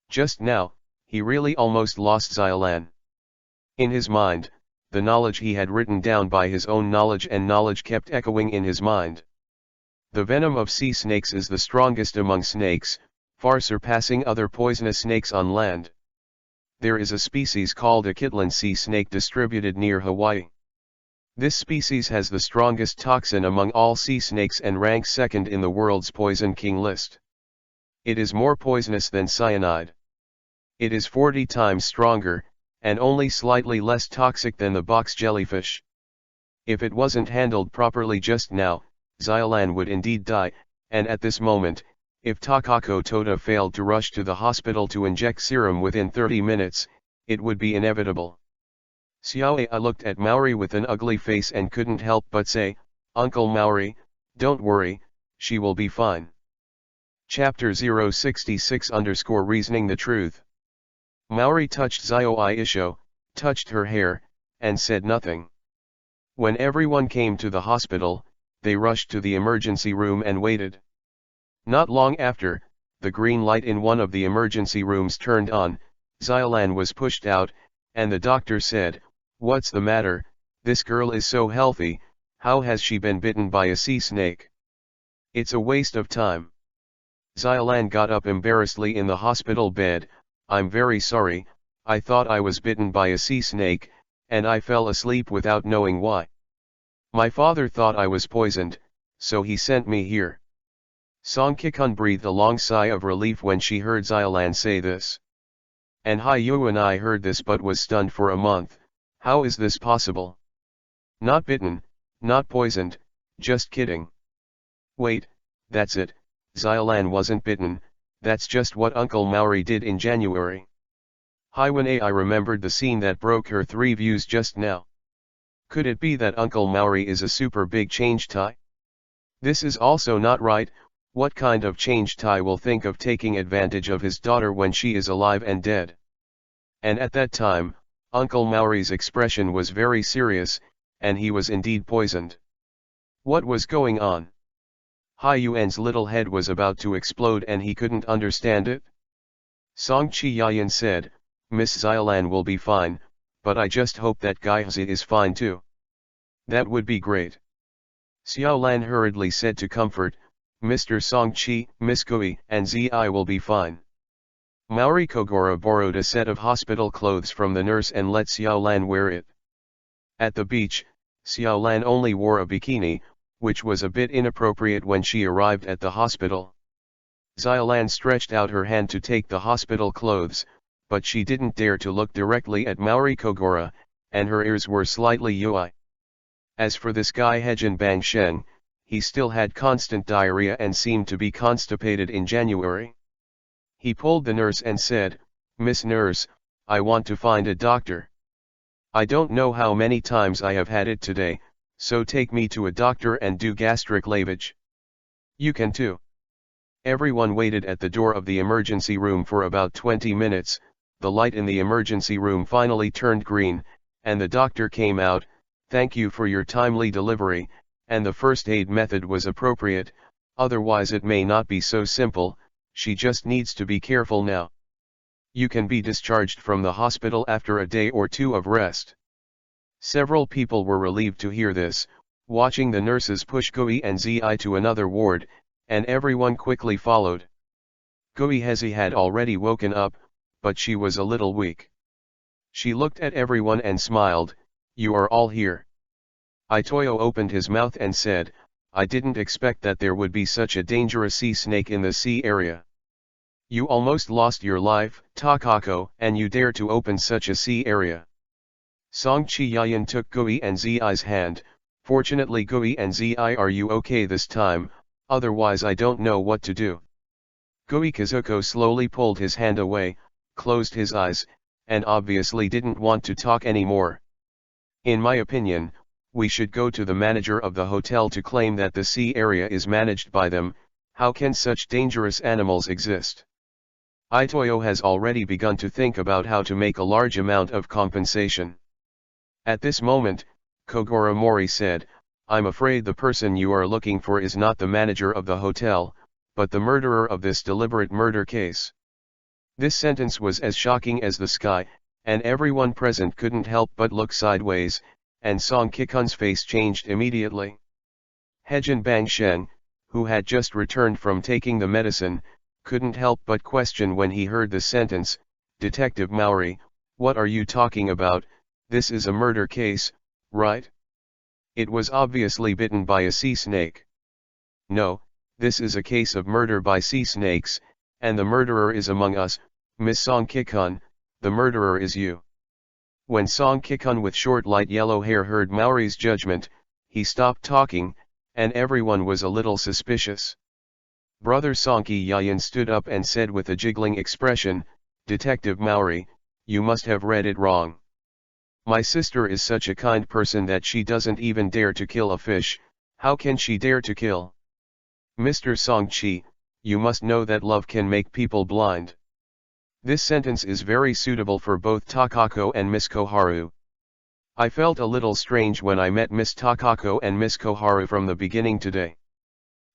Just now, he really almost lost Xylan. In his mind, the knowledge he had written down by his own knowledge and knowledge kept echoing in his mind. The venom of sea snakes is the strongest among snakes, far surpassing other poisonous snakes on land. There is a species called a Kitlan sea snake distributed near Hawaii. This species has the strongest toxin among all sea snakes and ranks second in the world's poison king list. It is more poisonous than cyanide. It is 40 times stronger, and only slightly less toxic than the box jellyfish. If it wasn't handled properly just now, Xylan would indeed die, and at this moment, if Takako Toda failed to rush to the hospital to inject serum within 30 minutes, it would be inevitable. Xiaoai looked at Maori with an ugly face and couldn't help but say, "Uncle Maori, don't worry, she will be fine." Chapter 066_Reasoning the Truth. Maori touched Xiaoai Isho, touched her hair, and said nothing. When everyone came to the hospital, they rushed to the emergency room and waited. Not long after, the green light in one of the emergency rooms turned on, Xylan was pushed out, and the doctor said, "What's the matter? This girl is so healthy, how has she been bitten by a sea snake?" "It's a waste of time." Xylan got up embarrassedly in the hospital bed. "I'm very sorry, I thought I was bitten by a sea snake, and I fell asleep without knowing why. My father thought I was poisoned, so he sent me here." Song Kikun breathed a long sigh of relief when she heard Xylan say this. "And Hayu and I heard this but was stunned for a month. How is this possible? Not bitten, not poisoned, just kidding." "Wait, that's it, Xylan wasn't bitten, that's just what Uncle Maori did in January." I remembered the scene that broke her 3 views just now. Could it be that Uncle Maori is a super big change tie? This is also not right. What kind of change tie will think of taking advantage of his daughter when she is alive and dead? And at that time, Uncle Maori's expression was very serious, and he was indeed poisoned. What was going on? Hyuan's little head was about to explode and he couldn't understand it. Song Chi-Yayan said, "Miss Xylan will be fine, but I just hope that Gyhzi is fine too." "That would be great." Xiaolan hurriedly said to comfort, "Mr. Song Chi, Miss Kui, and Zi will be fine." Maori Kogoro borrowed a set of hospital clothes from the nurse and let Xiaolan wear it. At the beach, Xiaolan only wore a bikini, which was a bit inappropriate when she arrived at the hospital. Xylan stretched out her hand to take the hospital clothes, but she didn't dare to look directly at Maori Kogoro, and her ears were slightly ui. As for this guy Hejin Bang Sheng, he still had constant diarrhea and seemed to be constipated in January. He pulled the nurse and said, "Miss Nurse, I want to find a doctor. I don't know how many times I have had it today, so take me to a doctor and do gastric lavage." "You can too." Everyone waited at the door of the emergency room for about 20 minutes, the light in the emergency room finally turned green, and the doctor came out. "Thank you for your timely delivery, and the first aid method was appropriate, otherwise it may not be so simple, she just needs to be careful now. You can be discharged from the hospital after a day or 2 of rest." Several people were relieved to hear this, watching the nurses push Gui and Zi to another ward, and everyone quickly followed. Gui Hezi had already woken up, but she was a little weak. She looked at everyone and smiled, "You are all here." Itoyo opened his mouth and said, "I didn't expect that there would be such a dangerous sea snake in the sea area. You almost lost your life, Takako, and you dare to open such a sea area." Song Chi-Yayan took Gui and Zi's hand. "Fortunately Gui and Zi, are you okay this time? Otherwise I don't know what to do." Gui Kazuko slowly pulled his hand away, closed his eyes, and obviously didn't want to talk anymore. "In my opinion, we should go to the manager of the hotel to claim that the sea area is managed by them. How can such dangerous animals exist?" Itoyo has already begun to think about how to make a large amount of compensation. At this moment, Kogoro Mori said, "I'm afraid the person you are looking for is not the manager of the hotel, but the murderer of this deliberate murder case. This sentence was as shocking as the sky, and everyone present couldn't help but look sideways, and Song Kikun's face changed immediately. Hejin Bang Shen, who had just returned from taking the medicine, couldn't help but question when he heard the sentence, "Detective Mori, what are you talking about? This is a murder case, right? It was obviously bitten by a sea snake." "No, this is a case of murder by sea snakes, and the murderer is among us, Miss Song Kikun, the murderer is you." When Song Kikun with short light yellow hair heard Maori's judgment, he stopped talking, and everyone was a little suspicious. Brother Songki Yayan stood up and said with a jiggling expression, "Detective Maori, you must have read it wrong. My sister is such a kind person that she doesn't even dare to kill a fish. How can she dare to kill? Mr. Songchi, you must know that love can make people blind." This sentence is very suitable for both Takako and Miss Koharu. I felt a little strange when I met Miss Takako and Miss Koharu from the beginning today.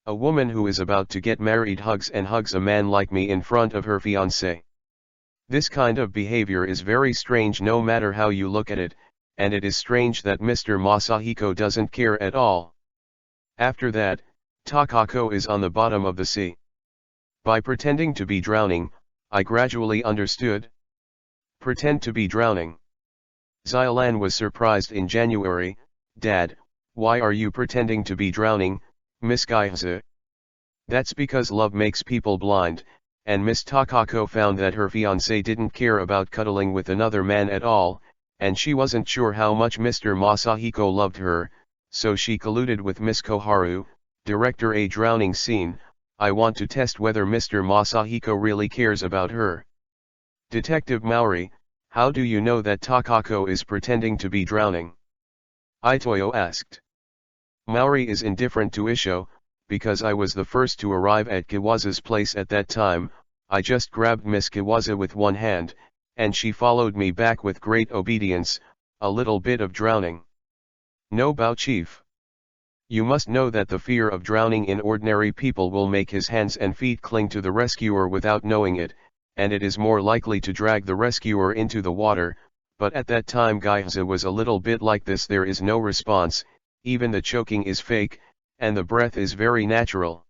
A woman who is about to get married hugs a man like me in front of her fiancé. This kind of behavior is very strange no matter how you look at it, and it is strange that Mr. Masahiko doesn't care at all. After that, Takako is on the bottom of the sea. By pretending to be drowning, I gradually understood. Pretend to be drowning. Xiaolan was surprised in January. "Dad, why are you pretending to be drowning, Miss Gaize?" "That's because love makes people blind," and Miss Takako found that her fiancé didn't care about cuddling with another man at all, and she wasn't sure how much Mr. Masahiko loved her, so she colluded with Miss Koharu, "Director, a drowning scene. I want to test whether Mr. Masahiko really cares about her." "Detective Maori, how do you know that Takako is pretending to be drowning?" Itoyo asked. "Maori is indifferent to Isho, because I was the first to arrive at Kawasa's place at that time. I just grabbed Miss Kawasa with one hand, and she followed me back with great obedience. A little bit of drowning. No, Bao Chief. You must know that the fear of drowning in ordinary people will make his hands and feet cling to the rescuer without knowing it, and it is more likely to drag the rescuer into the water, but at that time Gaiza was a little bit like this. There is no response, even the choking is fake, and the breath is very natural."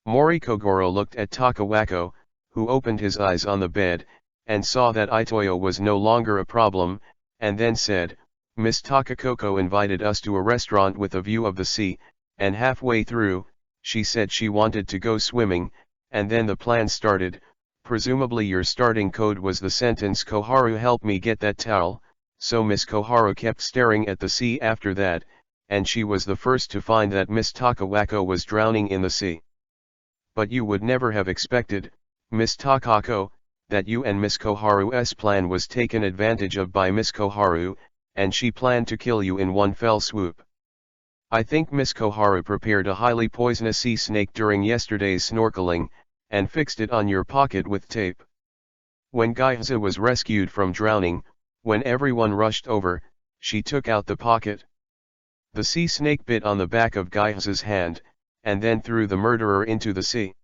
Mori Kogoro looked at Takawako, who opened his eyes on the bed, and saw that Itoyo was no longer a problem, and then said, "Miss Takakoko invited us to a restaurant with a view of the sea, and halfway through, she said she wanted to go swimming, and then the plan started. Presumably your starting code was the sentence, 'Koharu, help me get that towel,' so Miss Koharu kept staring at the sea after that, and she was the first to find that Miss Takawako was drowning in the sea. But you would never have expected, Miss Takako, that you and Miss Koharu's plan was taken advantage of by Miss Koharu, and she planned to kill you in one fell swoop. I think Miss Koharu prepared a highly poisonous sea snake during yesterday's snorkeling, and fixed it on your pocket with tape. When Gaiza was rescued from drowning, when everyone rushed over, she took out the pocket. The sea snake bit on the back of Gaiza's hand, and then threw the murderer into the sea.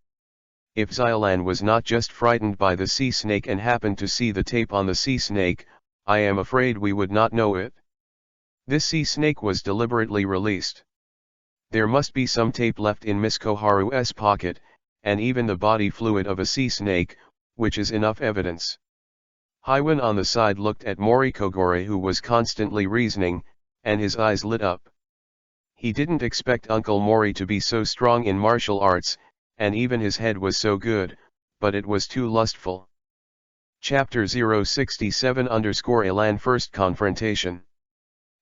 If Xiaolan was not just frightened by the sea snake and happened to see the tape on the sea snake, I am afraid we would not know it. This sea snake was deliberately released. There must be some tape left in Miss Koharu's pocket, and even the body fluid of a sea snake, which is enough evidence." Haiwan on the side looked at Mori Kogoro, who was constantly reasoning, and his eyes lit up. He didn't expect Uncle Mori to be so strong in martial arts, and even his head was so good, but it was too lustful. Chapter 067_Elan First Confrontation.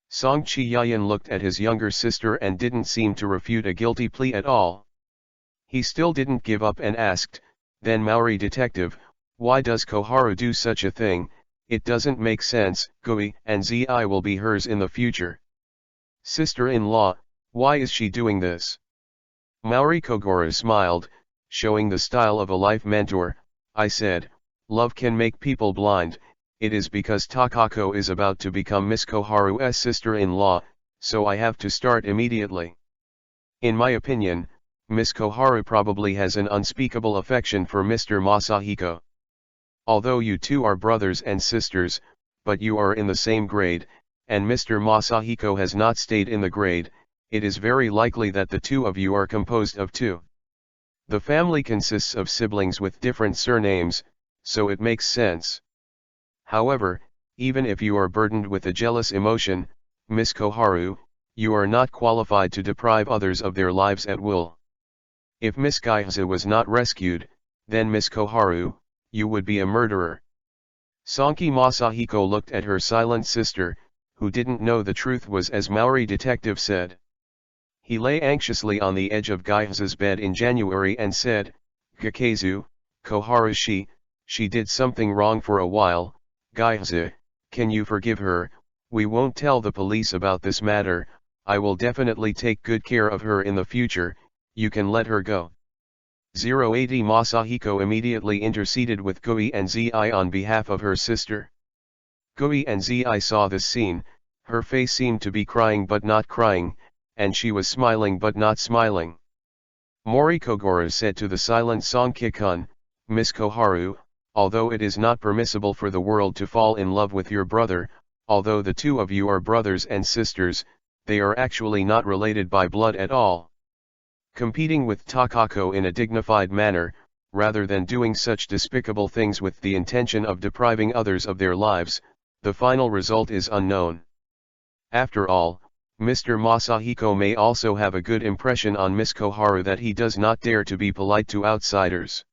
Song Chi-Yayan looked at his younger sister and didn't seem to refute a guilty plea at all. He still didn't give up and asked, "Then Maori detective, why does Koharu do such a thing? It doesn't make sense. Gui and Zi will be hers in the future. Sister-in-law, why is she doing this?" Maori Kogoro smiled, showing the style of a life mentor. "I said, love can make people blind. It is because Takako is about to become Miss Koharu's sister-in-law, so I have to start immediately. In my opinion, Miss Koharu probably has an unspeakable affection for Mr. Masahiko. Although you two are brothers and sisters, but you are in the same grade, and Mr. Masahiko has not stayed in the grade, it is very likely that the two of you are composed of two. The family consists of siblings with different surnames, so it makes sense. However, even if you are burdened with a jealous emotion, Miss Koharu, you are not qualified to deprive others of their lives at will. If Miss Gaiza was not rescued, then Miss Koharu, you would be a murderer. Sanki Masahiko looked at her silent sister, who didn't know the truth was as Maori detective said. He lay anxiously on the edge of Gaiza's bed in January and said, Kakezu, Koharu she did something wrong for a while, Gaiza, can you forgive her? We won't tell the police about this matter, I will definitely take good care of her in the future, you can let her go. 080 Masahiko immediately interceded with Gui and Zi on behalf of her sister. Gui and Zi saw this scene, her face seemed to be crying but not crying, and she was smiling but not smiling. Mori Kogoro said to the silent Sanki-kun, Miss Koharu, although it is not permissible for the world to fall in love with your brother, although the two of you are brothers and sisters, they are actually not related by blood at all. Competing with Takako in a dignified manner, rather than doing such despicable things with the intention of depriving others of their lives, the final result is unknown. After all, Mr. Masahiko may also have a good impression on Miss Koharu that he does not dare to be polite to outsiders.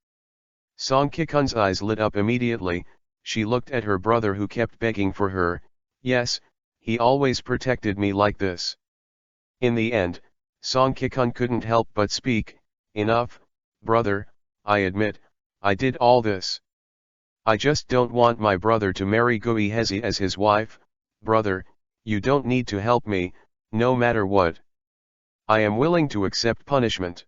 Sanki-kun's eyes lit up immediately, she looked at her brother who kept begging for her, yes, he always protected me like this. In the end, Sanki-kun couldn't help but speak, enough, brother, I admit, I did all this. I just don't want my brother to marry Gui Hezi as his wife, brother, you don't need to help me, no matter what. I am willing to accept punishment.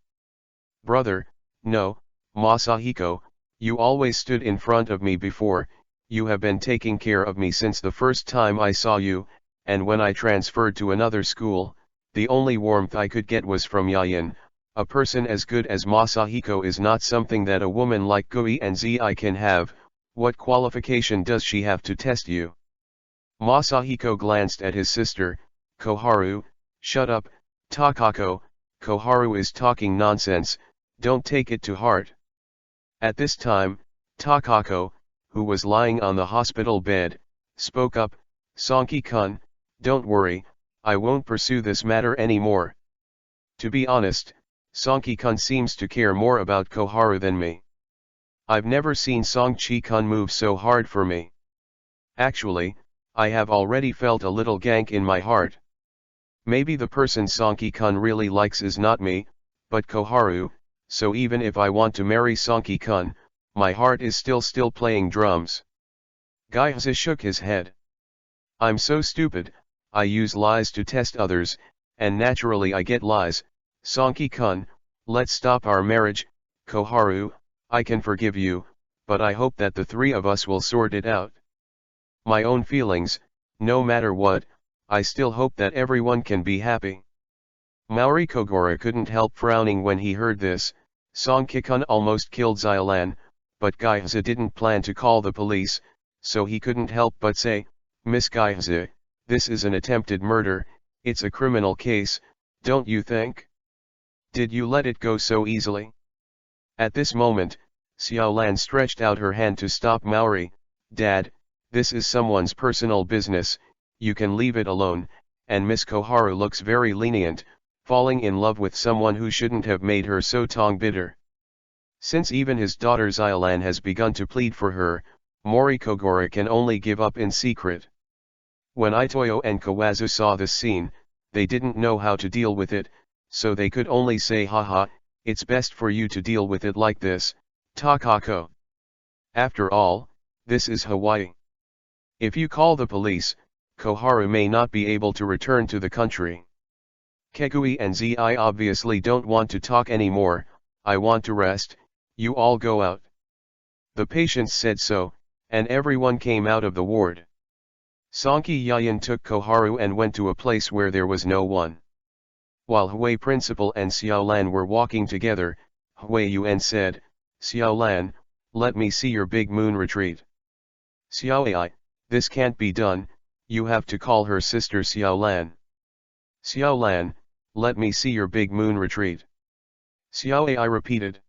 Brother, no, Masahiko, you always stood in front of me before, you have been taking care of me since the first time I saw you, and when I transferred to another school, the only warmth I could get was from Yayan. A person as good as Masahiko is not something that a woman like Gui and Zi can have. What qualification does she have to test you? Masahiko glanced at his sister, Koharu, shut up, Takako, Koharu is talking nonsense, don't take it to heart. At this time, Takako, who was lying on the hospital bed, spoke up, Sanki-kun, don't worry, I won't pursue this matter anymore. To be honest, Sanki-kun seems to care more about Koharu than me. I've never seen Sanki-kun move so hard for me. Actually, I have already felt a little gank in my heart. Maybe the person Sanki-kun really likes is not me, but Koharu, so even if I want to marry Sanki-kun, my heart is still playing drums. Gaiza shook his head. I'm so stupid, I use lies to test others, and naturally I get lies. Sanki-kun, let's stop our marriage. Koharu, I can forgive you, but I hope that the three of us will sort it out. My own feelings, no matter what, I still hope that everyone can be happy. Maori Kogoro couldn't help frowning when he heard this. Sanki-kun almost killed Xiaolan, but Gaiza didn't plan to call the police, so he couldn't help but say, Miss Gaiza, this is an attempted murder, it's a criminal case, don't you think? Did you let it go so easily? At this moment, Xiaolan stretched out her hand to stop Maori. Dad, this is someone's personal business, you can leave it alone, and Miss Koharu looks very lenient, falling in love with someone who shouldn't have made her so tongue-bitter. Since even his daughter Xiaolan has begun to plead for her, Mori Kogoro can only give up in secret. When Itoyo and Kawazu saw this scene, they didn't know how to deal with it, so they could only say haha, it's best for you to deal with it like this, Takako. After all, this is Hawaii. If you call the police, Koharu may not be able to return to the country. Kegui and Zi obviously don't want to talk anymore, I want to rest, you all go out. The patients said so, and everyone came out of the ward. Sanki Yayan took Koharu and went to a place where there was no one. While Hui Principal and Xiao Lan were walking together, Hui Yuan said, "Xiao Lan, let me see your big moon retreat." "Xiao Ai, this can't be done, you have to call her sister Xiao Lan." "Xiao Lan, let me see your big moon retreat." Xiao Ai repeated.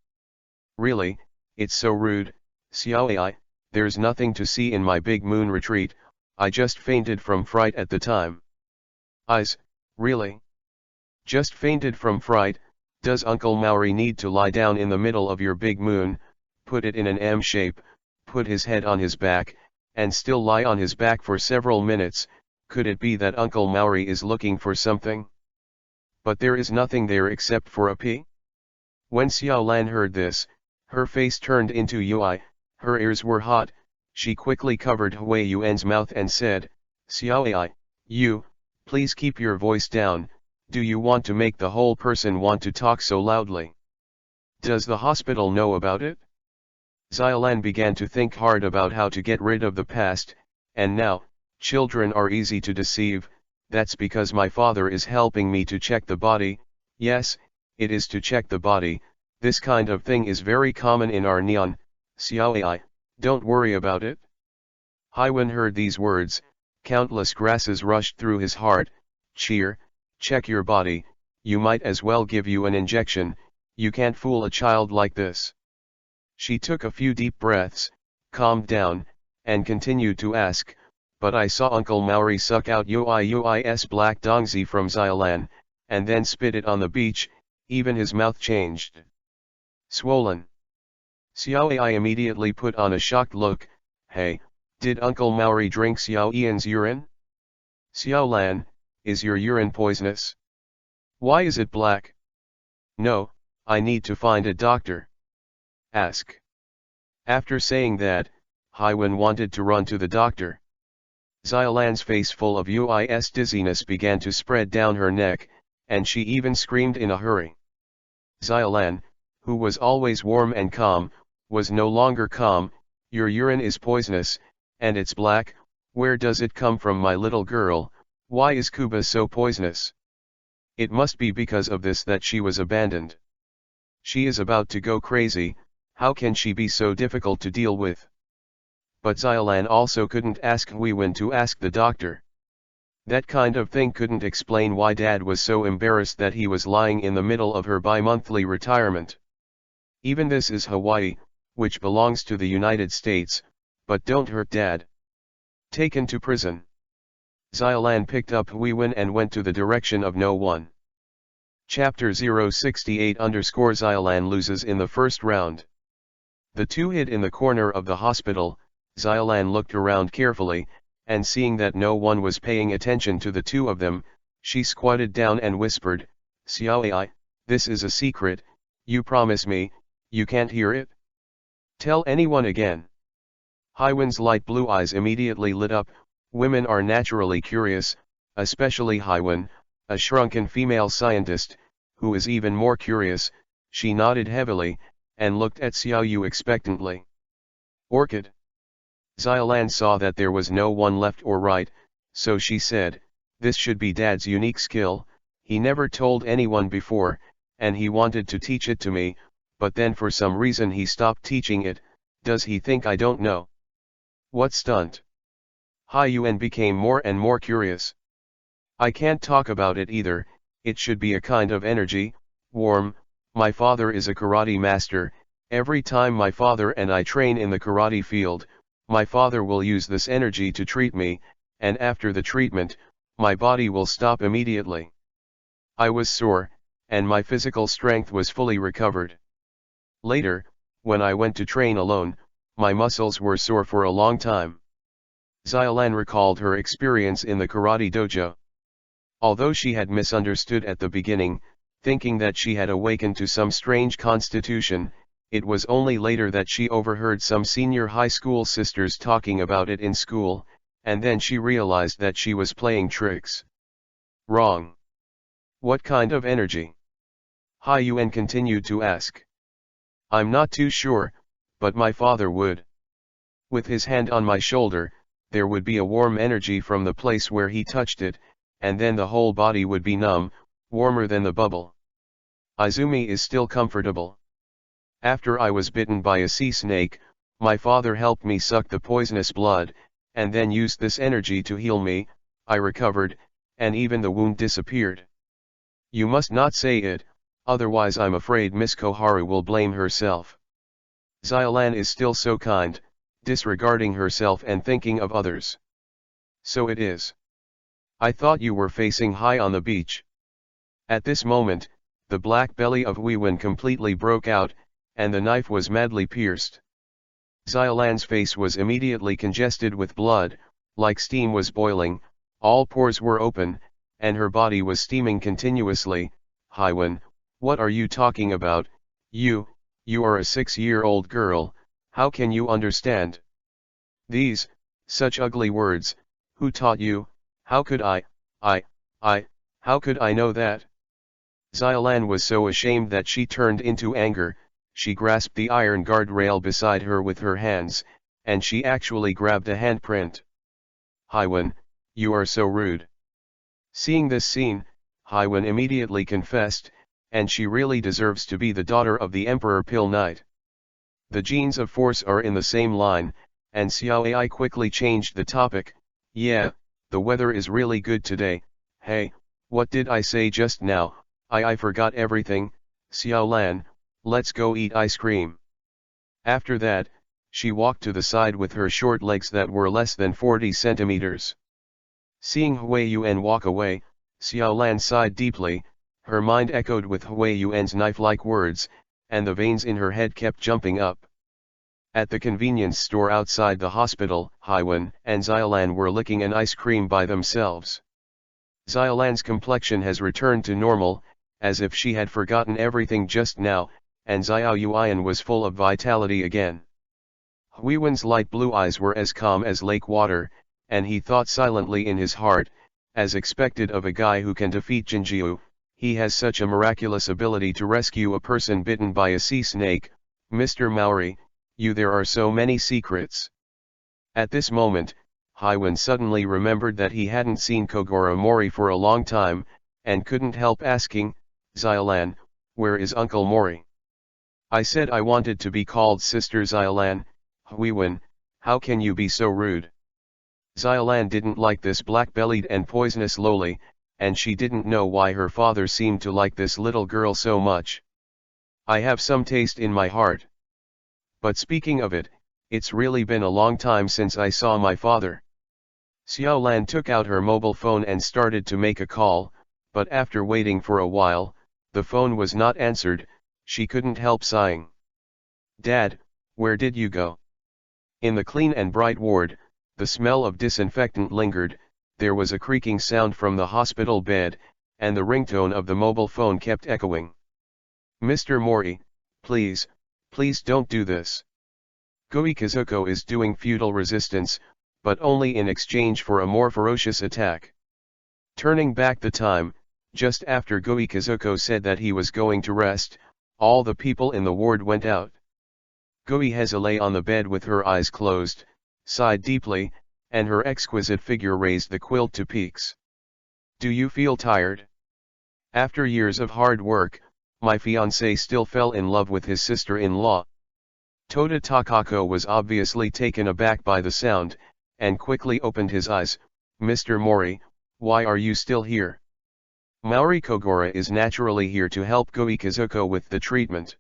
"Really, it's so rude, Xiao Ai, there's nothing to see in my big moon retreat, I just fainted from fright at the time." "Eyes, really? Just fainted from fright? Does Uncle Maori need to lie down in the middle of your big moon, put it in an M shape, put his head on his back, and still lie on his back for several minutes? Could it be that Uncle Maori is looking for something? But there is nothing there except for a P?" When Xiao Lan heard this, her face turned into UI, her ears were hot, she quickly covered Hui Yuan's mouth and said, "Xiao Ai, you, please keep your voice down, do you want to make the whole person want to talk so loudly? Does the hospital know about it?" Xiao Lan began to think hard about how to get rid of the past, and now, children are easy to deceive, that's because my father is helping me to check the body. Yes, it is to check the body, this kind of thing is very common in our Neon, Xiao Ai, don't worry about it. Haiwen heard these words, countless grasses rushed through his heart. "Cheer, check your body, you might as well give you an injection, you can't fool a child like this." She took a few deep breaths, calmed down, and continued to ask, "But I saw Uncle Maori suck out Ui's black dongzi from Xiao Lan, and then spit it on the beach, even his mouth changed. Swollen." Xiao Ai immediately put on a shocked look. "Hey, did Uncle Maori drink Xiao Ian's urine? Xiao Lan, is your urine poisonous? Why is it black? No, I need to find a doctor. Ask." After saying that, Haiwen wanted to run to the doctor. Xiao Lan's face full of Ui's dizziness began to spread down her neck, and she even screamed in a hurry. Xiao Lan, who was always warm and calm, was no longer calm. "Your urine is poisonous, and it's black, where does it come from, my little girl? Why is Kuba so poisonous? It must be because of this that she was abandoned. She is about to go crazy, how can she be so difficult to deal with?" But Xiao Lan also couldn't ask Huiwen to ask the doctor. That kind of thing couldn't explain why Dad was so embarrassed that he was lying in the middle of her bi-monthly retirement. Even this is Hawaii, which belongs to the United States, but don't hurt Dad. Taken to prison. Xiao Lan picked up Huiwen and went to the direction of no one. Chapter 068 Xiao Lan loses in the first round. The two hid in the corner of the hospital. Xiao Lan looked around carefully, and seeing that no one was paying attention to the two of them, she squatted down and whispered, "Xiao Ai, this is a secret, you promise me, you can't hear it? Tell anyone again." Haiwen's light blue eyes immediately lit up. Women are naturally curious, especially Haiwen, a shrunken female scientist, who is even more curious. She nodded heavily, and looked at Xiao Yu expectantly. "Orchid." Xiao Lan saw that there was no one left or right, so she said, "This should be Dad's unique skill, he never told anyone before, and he wanted to teach it to me, but then for some reason he stopped teaching it. Does he think I don't know? What stunt?" Hai Yuan became more and more curious. "I can't talk about it either, it should be a kind of energy, warm, my father is a karate master, every time my father and I train in the karate field, my father will use this energy to treat me, and after the treatment, my body will stop immediately. I was sore, and my physical strength was fully recovered. Later, when I went to train alone, my muscles were sore for a long time." Xiao Lan recalled her experience in the karate dojo. Although she had misunderstood at the beginning, thinking that she had awakened to some strange constitution, it was only later that she overheard some senior high school sisters talking about it in school, and then she realized that she was playing tricks. Wrong. What kind of energy? Hai Yuan continued to ask. I'm not too sure, but my father would. With his hand on my shoulder, there would be a warm energy from the place where he touched it, and then the whole body would be numb, warmer than the bubble. Izumi is still comfortable. After I was bitten by a sea snake, my father helped me suck the poisonous blood, and then used this energy to heal me. I recovered, and even the wound disappeared. You must not say it, otherwise I'm afraid Miss Koharu will blame herself. Xylan is still so kind, disregarding herself and thinking of others. So it is. I thought you were facing high on the beach. At this moment, the black belly of Weiwen completely broke out, and the knife was madly pierced. Xylan's face was immediately congested with blood, like steam was boiling, all pores were open, and her body was steaming continuously. Weiwen, what are you talking about? You are a 6-year-old girl, how can you understand these, such ugly words? Who taught you? How could how could I know that? Xylan was so ashamed that she turned into anger. She grasped the iron guardrail beside her with her hands, and she actually grabbed a handprint. Weiwen, you are so rude. Seeing this scene, Weiwen immediately confessed, and she really deserves to be the daughter of the Emperor Pill Knight. The genes of force are in the same line, and Xiao Ai quickly changed the topic. Yeah, the weather is really good today. Hey, what did I say just now? I forgot everything. Xiaolan, let's go eat ice cream. After that, she walked to the side with her short legs that were less than 40 centimeters. Seeing Hui Yuan walk away, Xiaolan sighed deeply, her mind echoed with Hui Yuan's knife-like words, and the veins in her head kept jumping up. At the convenience store outside the hospital, Weiwen and Xylan were licking an ice cream by themselves. Xylan's complexion has returned to normal, as if she had forgotten everything just now, and Xiao Yuan was full of vitality again. Weiwen's light blue eyes were as calm as lake water, and he thought silently in his heart, as expected of a guy who can defeat Jinjiu, he has such a miraculous ability to rescue a person bitten by a sea snake. Mr. Mori, there are so many secrets. At this moment, Weiwen suddenly remembered that he hadn't seen Kogoro Mori for a long time, and couldn't help asking, Xylan, where is Uncle Mori? I said I wanted to be called Sister Xylan. Weiwen, how can you be so rude? Xylan didn't like this black-bellied and poisonous loli, and she didn't know why her father seemed to like this little girl so much. I have some taste in my heart. But speaking of it, it's really been a long time since I saw my father. Xiaolan took out her mobile phone and started to make a call, but after waiting for a while, the phone was not answered. She couldn't help sighing. Dad, where did you go? In the clean and bright ward, the smell of disinfectant lingered, there was a creaking sound from the hospital bed, and the ringtone of the mobile phone kept echoing. Mr. Mori, please don't do this. Goi Kazuko is doing futile resistance, but only in exchange for a more ferocious attack. Turning back the time, just after Goi Kazuko said that he was going to rest, all the people in the ward went out. Goi Heza lay on the bed with her eyes closed, sighed deeply, and her exquisite figure raised the quilt to peaks. Do you feel tired? After years of hard work, my fiancé still fell in love with his sister-in-law. Toda Takako was obviously taken aback by the sound, and quickly opened his eyes. Mr. Mori, why are you still here? Maori Kogoro is naturally here to help Goi Kazuko with the treatment.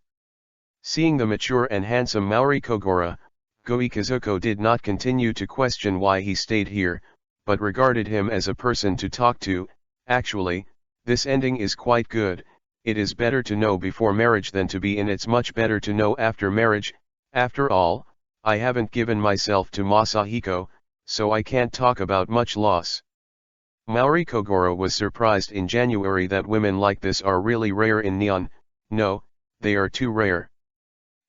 Seeing the mature and handsome Maori Kogoro, Goi Kazuko did not continue to question why he stayed here, but regarded him as a person to talk to. Actually, this ending is quite good. It is better to know before marriage than to be in. It's much better to know after marriage. After all, I haven't given myself to Masahiko, so I can't talk about much loss. Maori Kogoro was surprised in January that women like this are really rare in Neon. No, they are too rare.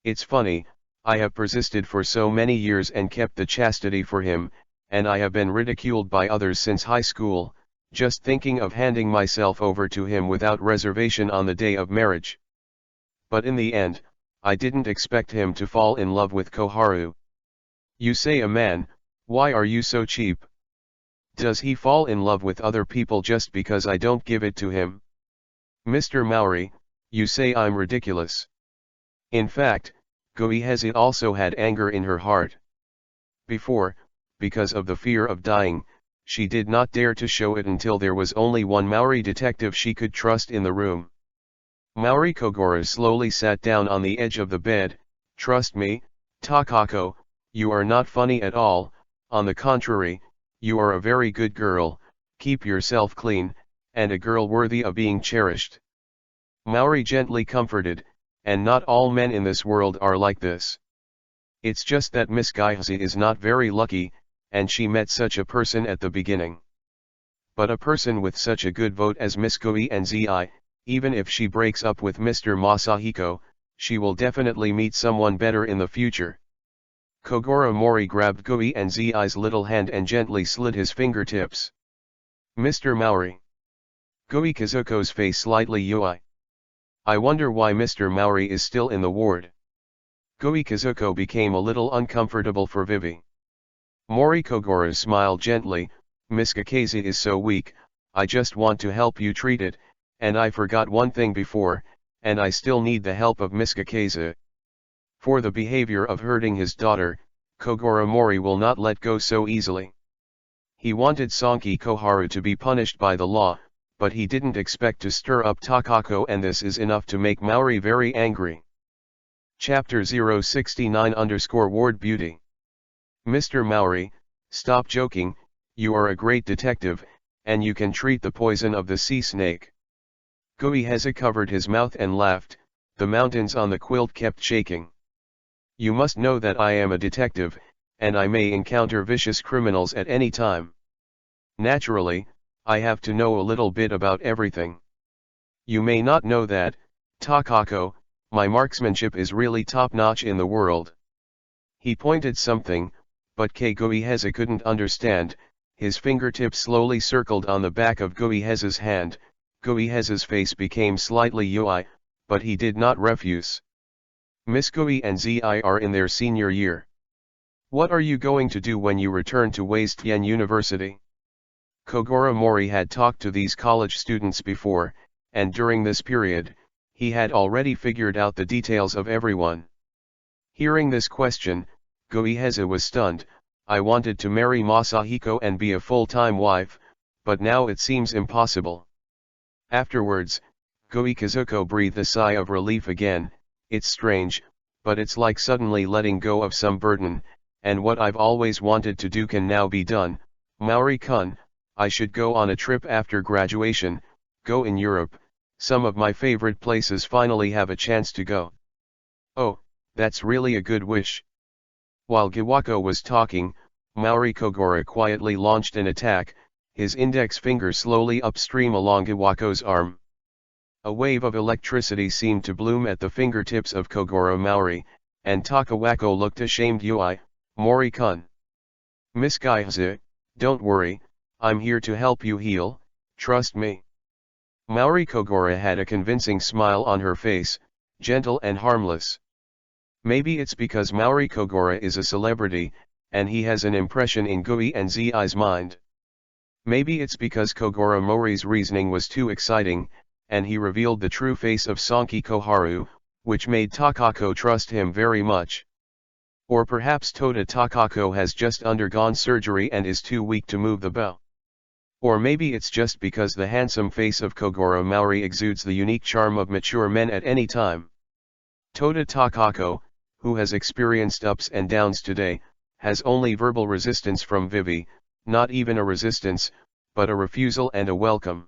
It's funny, I have persisted for so many years and kept the chastity for him, and I have been ridiculed by others since high school, just thinking of handing myself over to him without reservation on the day of marriage. But in the end, I didn't expect him to fall in love with Koharu. You say a man, why are you so cheap? Does he fall in love with other people just because I don't give it to him? Mr. Mori, you say I'm ridiculous. In fact, Goiheze also had anger in her heart. Before, because of the fear of dying, she did not dare to show it until there was only one Maori detective she could trust in the room. Maori Kogoro slowly sat down on the edge of the bed. Trust me, Takako, you are not funny at all, on the contrary, you are a very good girl, keep yourself clean, and a girl worthy of being cherished. Maori gently comforted, and not all men in this world are like this. It's just that Miss Goiheze is not very lucky, and she met such a person at the beginning. But a person with such a good vote as Miss Goiheze, even if she breaks up with Mr. Masahiko, she will definitely meet someone better in the future. Kogoro Mori grabbed Goihenze's little hand and gently slid his fingertips. Mr. Mori. Goi Kazuko's face slightly yui. I wonder why Mr. Mori is still in the ward. Goi Kazuko became a little uncomfortable for Vivi. Mori Kogoro smiled gently, Miss Kakeze is so weak, I just want to help you treat it, and I forgot one thing before, and I still need the help of Miss Kakeze. For the behavior of hurting his daughter, Kogoro Mori will not let go so easily. He wanted Sanki Koharu to be punished by the law, but he didn't expect to stir up Takako, and this is enough to make Maori very angry. Chapter 069_Ward Beauty. Mr. Maori, stop joking, you are a great detective, and you can treat the poison of the sea snake. Goiheze covered his mouth and laughed, the mountains on the quilt kept shaking. You must know that I am a detective, and I may encounter vicious criminals at any time. Naturally, I have to know a little bit about everything. You may not know that, Takako, my marksmanship is really top-notch in the world. He pointed something, but Goiheze couldn't understand. His fingertips slowly circled on the back of Goiheze's hand. Goiheze's face became slightly yui, but he did not refuse. Miss Goiheze are in their senior year. What are you going to do when you return to Waistien University? Kogoro Mori had talked to these college students before, and during this period, he had already figured out the details of everyone. Hearing this question, Goiheze was stunned. I wanted to marry Masahiko and be a full-time wife, but now it seems impossible. Afterwards, Goi Kazuko breathed a sigh of relief again. It's strange, but it's like suddenly letting go of some burden, and what I've always wanted to do can now be done. Maori-kun, I should go on a trip after graduation, go in Europe, some of my favorite places finally have a chance to go. Oh, that's really a good wish. While Giwako was talking, Maori Kogoro quietly launched an attack, his index finger slowly upstream along Giwako's arm. A wave of electricity seemed to bloom at the fingertips of Kogoro Mori, and Takawako looked ashamed. Yui, Mori-kun. Miss Goiheze, don't worry, I'm here to help you heal, trust me. Maori Kogoro had a convincing smile on her face, gentle and harmless. Maybe it's because Maori Kogoro is a celebrity, and he has an impression in Goihenze's mind. Maybe it's because Kogoro Mori's reasoning was too exciting, and he revealed the true face of Sanki Koharu, which made Takako trust him very much. Or perhaps Toda Takako has just undergone surgery and is too weak to move the bow. Or maybe it's just because the handsome face of Kogoro Mori exudes the unique charm of mature men at any time. Toda Takako, who has experienced ups and downs today, has only verbal resistance from Vivi, not even a resistance, but a refusal and a welcome.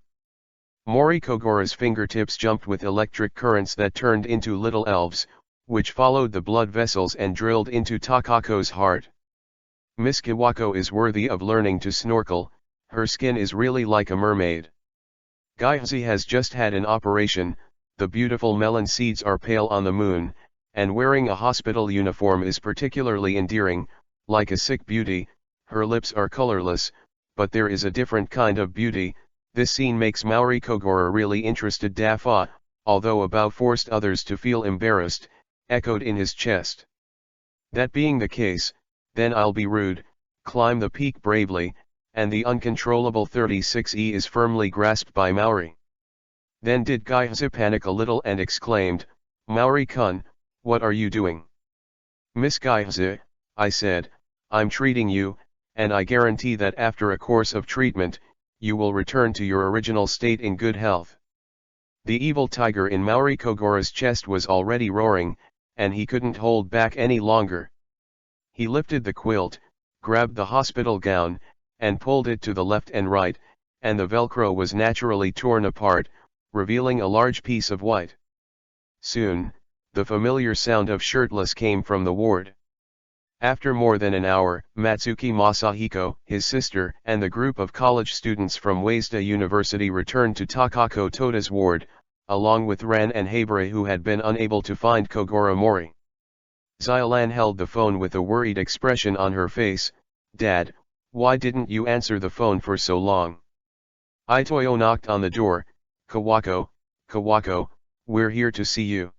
Mori Kogoro's fingertips jumped with electric currents that turned into little elves, which followed the blood vessels and drilled into Takako's heart. Miss Giwako is worthy of learning to snorkel, her skin is really like a mermaid. Goiheze has just had an operation, the beautiful melon seeds are pale on the moon, and wearing a hospital uniform is particularly endearing, like a sick beauty. Her lips are colorless, but there is a different kind of beauty. This scene makes Maori Kogoro really interested. Dafa, although Abao forced others to feel embarrassed, echoed in his chest. That being the case, then I'll be rude, climb the peak bravely, and the uncontrollable 36E is firmly grasped by Maori. Then did Gyuzi panic a little and exclaimed, "Maori-kun, what are you doing?" "Miss Gyuzi," I said, "I'm treating you, and I guarantee that after a course of treatment, you will return to your original state in good health." The evil tiger in Maori Kogoro's chest was already roaring, and he couldn't hold back any longer. He lifted the quilt, grabbed the hospital gown, and pulled it to the left and right, and the velcro was naturally torn apart, revealing a large piece of white. Soon, the familiar sound of shirtless came from the ward. After more than an hour, Matsuki Masahiko, his sister, and the group of college students from Waseda University returned to Takako Toda's ward, along with Ran and Habare, who had been unable to find Kogoro Mori. Xiolan held the phone with a worried expression on her face. "Dad, why didn't you answer the phone for so long?" Itoyo knocked on the door. Kawako, we're here to see you."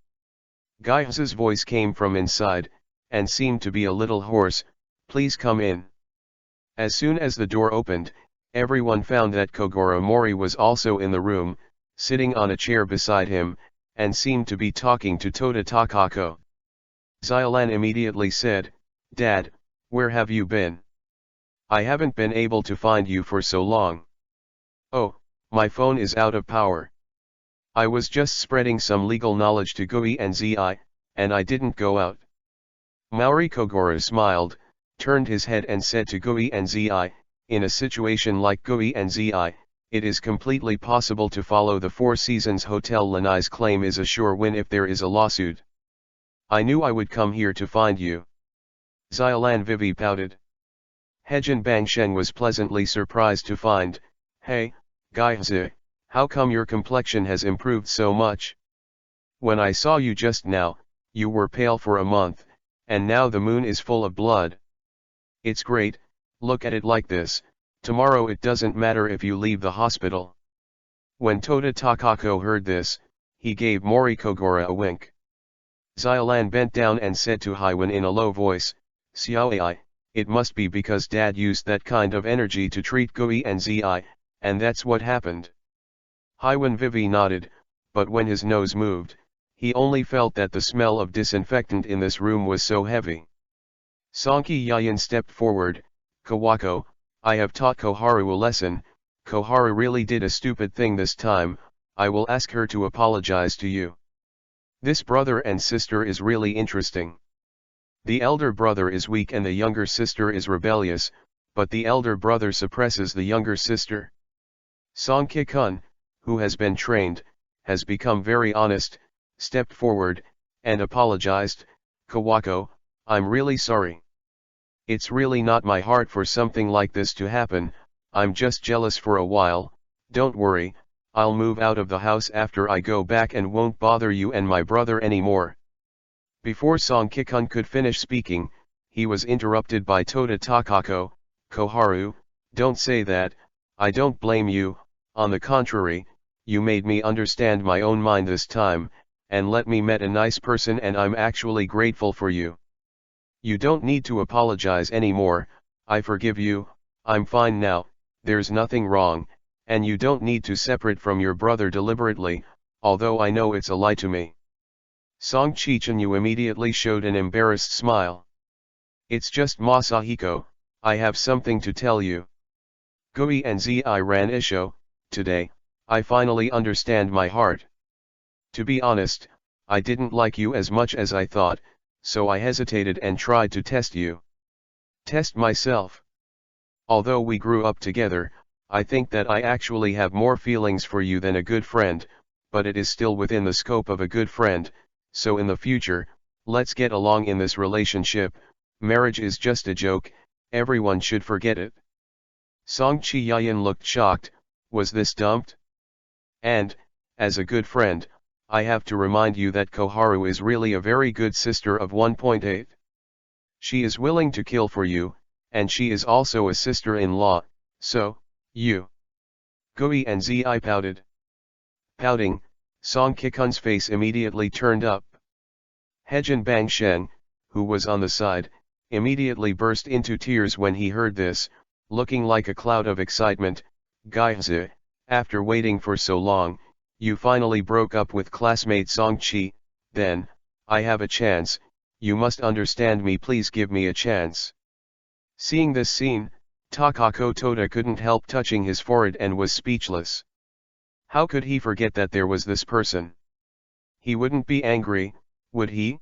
Gyuzi's voice came from inside, and seemed to be a little hoarse. "Please come in." As soon as the door opened, everyone found that Kogoro Mori was also in the room, sitting on a chair beside him, and seemed to be talking to Toda Takako. Xiolan immediately said, "Dad, where have you been? I haven't been able to find you for so long." "Oh, my phone is out of power. I was just spreading some legal knowledge to Gui and Zi, and I didn't go out." Maori Kogoro smiled, turned his head and said to Gui and Zi, "In a situation like Gui and Zi, it is completely possible to follow the Four Seasons Hotel. Lanai's claim is a sure win if there is a lawsuit. I knew I would come here to find you." Xiolan Vivi pouted. Hejin Bangsheng was pleasantly surprised to find, "Hey, Gyuzi, how come your complexion has improved so much? When I saw you just now, you were pale for a month, and now the moon is full of blood. It's great, look at it like this, tomorrow it doesn't matter if you leave the hospital." When Toda Takako heard this, he gave Mori Kogoro a wink. Xiolan bent down and said to Haiwan in a low voice, "Xiaoai, it must be because Dad used that kind of energy to treat Gui and Zi, and that's what happened." Haiwan Vivi nodded, but when his nose moved, he only felt that the smell of disinfectant in this room was so heavy. Sonki Yayan stepped forward. "Kawako, I have taught Koharu a lesson. Koharu really did a stupid thing this time. I will ask her to apologize to you. This brother and sister is really interesting. The elder brother is weak and the younger sister is rebellious, but the elder brother suppresses the younger sister. Sonki-kun, who has been trained, has become very honest, stepped forward, and apologized. Kawako, I'm really sorry. It's really not my heart for something like this to happen, I'm just jealous for a while. Don't worry, I'll move out of the house after I go back and won't bother you and my brother anymore." Before Sonki-kun could finish speaking, he was interrupted by Toda Takako. "Koharu, don't say that, I don't blame you, on the contrary, you made me understand my own mind this time, and let me meet a nice person and I'm actually grateful for you. You don't need to apologize anymore, I forgive you, I'm fine now, there's nothing wrong, and you don't need to separate from your brother deliberately, although I know it's a lie to me." Song Chichanyu immediately showed an embarrassed smile. "It's just Masahiko, I have something to tell you. Gui and Zi ran Isho, today, I finally understand my heart. To be honest, I didn't like you as much as I thought, so I hesitated and tried to test you. Test myself. Although we grew up together, I think that I actually have more feelings for you than a good friend, but it is still within the scope of a good friend, so in the future, let's get along in this relationship. Marriage is just a joke, everyone should forget it." Song Chi-yayan looked shocked. Was this dumped? "And, as a good friend, I have to remind you that Koharu is really a very good sister of 1.8. She is willing to kill for you, and she is also a sister-in-law, so, you." Gui and Zi pouted. Pouting, Song Kikun's face immediately turned up. Hejin Bangsheng, who was on the side, immediately burst into tears when he heard this, looking like a cloud of excitement. "Gyuzi, after waiting for so long, you finally broke up with classmate Song-chi, then, I have a chance, you must understand me, please give me a chance. Seeing this scene, Takako Toda couldn't help touching his forehead and was speechless. How could he forget that there was this person? He wouldn't be angry, would he?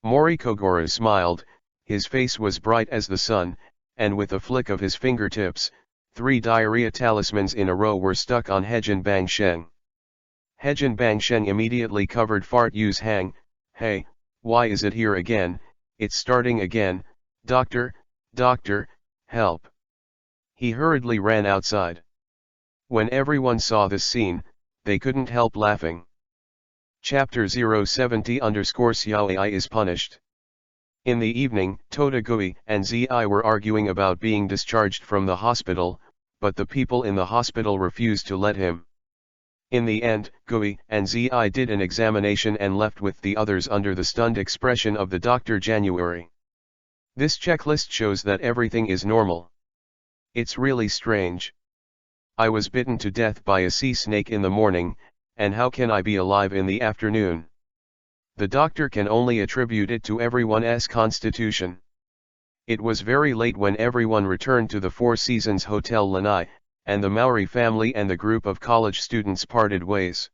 Mori Kogoro smiled, his face was bright as the sun, and with a flick of his fingertips, 3 diarrhea talismans in a row were stuck on Hejin Bangsheng. Hejin Bangsheng immediately covered Fart Yu's hang. Hey, why is it here again? It's starting again, doctor, help. He hurriedly ran outside. When everyone saw this scene, they couldn't help laughing. Chapter 070_Xiaoai is punished. In the evening, Totagui and Zi were arguing about being discharged from the hospital, but the people in the hospital refused to let him. In the end, Gui and Zi did an examination and left with the others under the stunned expression of the Dr. January. This checklist shows that everything is normal. It's really strange. I was bitten to death by a sea snake in the morning, and how can I be alive in the afternoon? The doctor can only attribute it to everyone's constitution. It was very late when everyone returned to the Four Seasons Hotel Lanai, and the Maori family and the group of college students parted ways.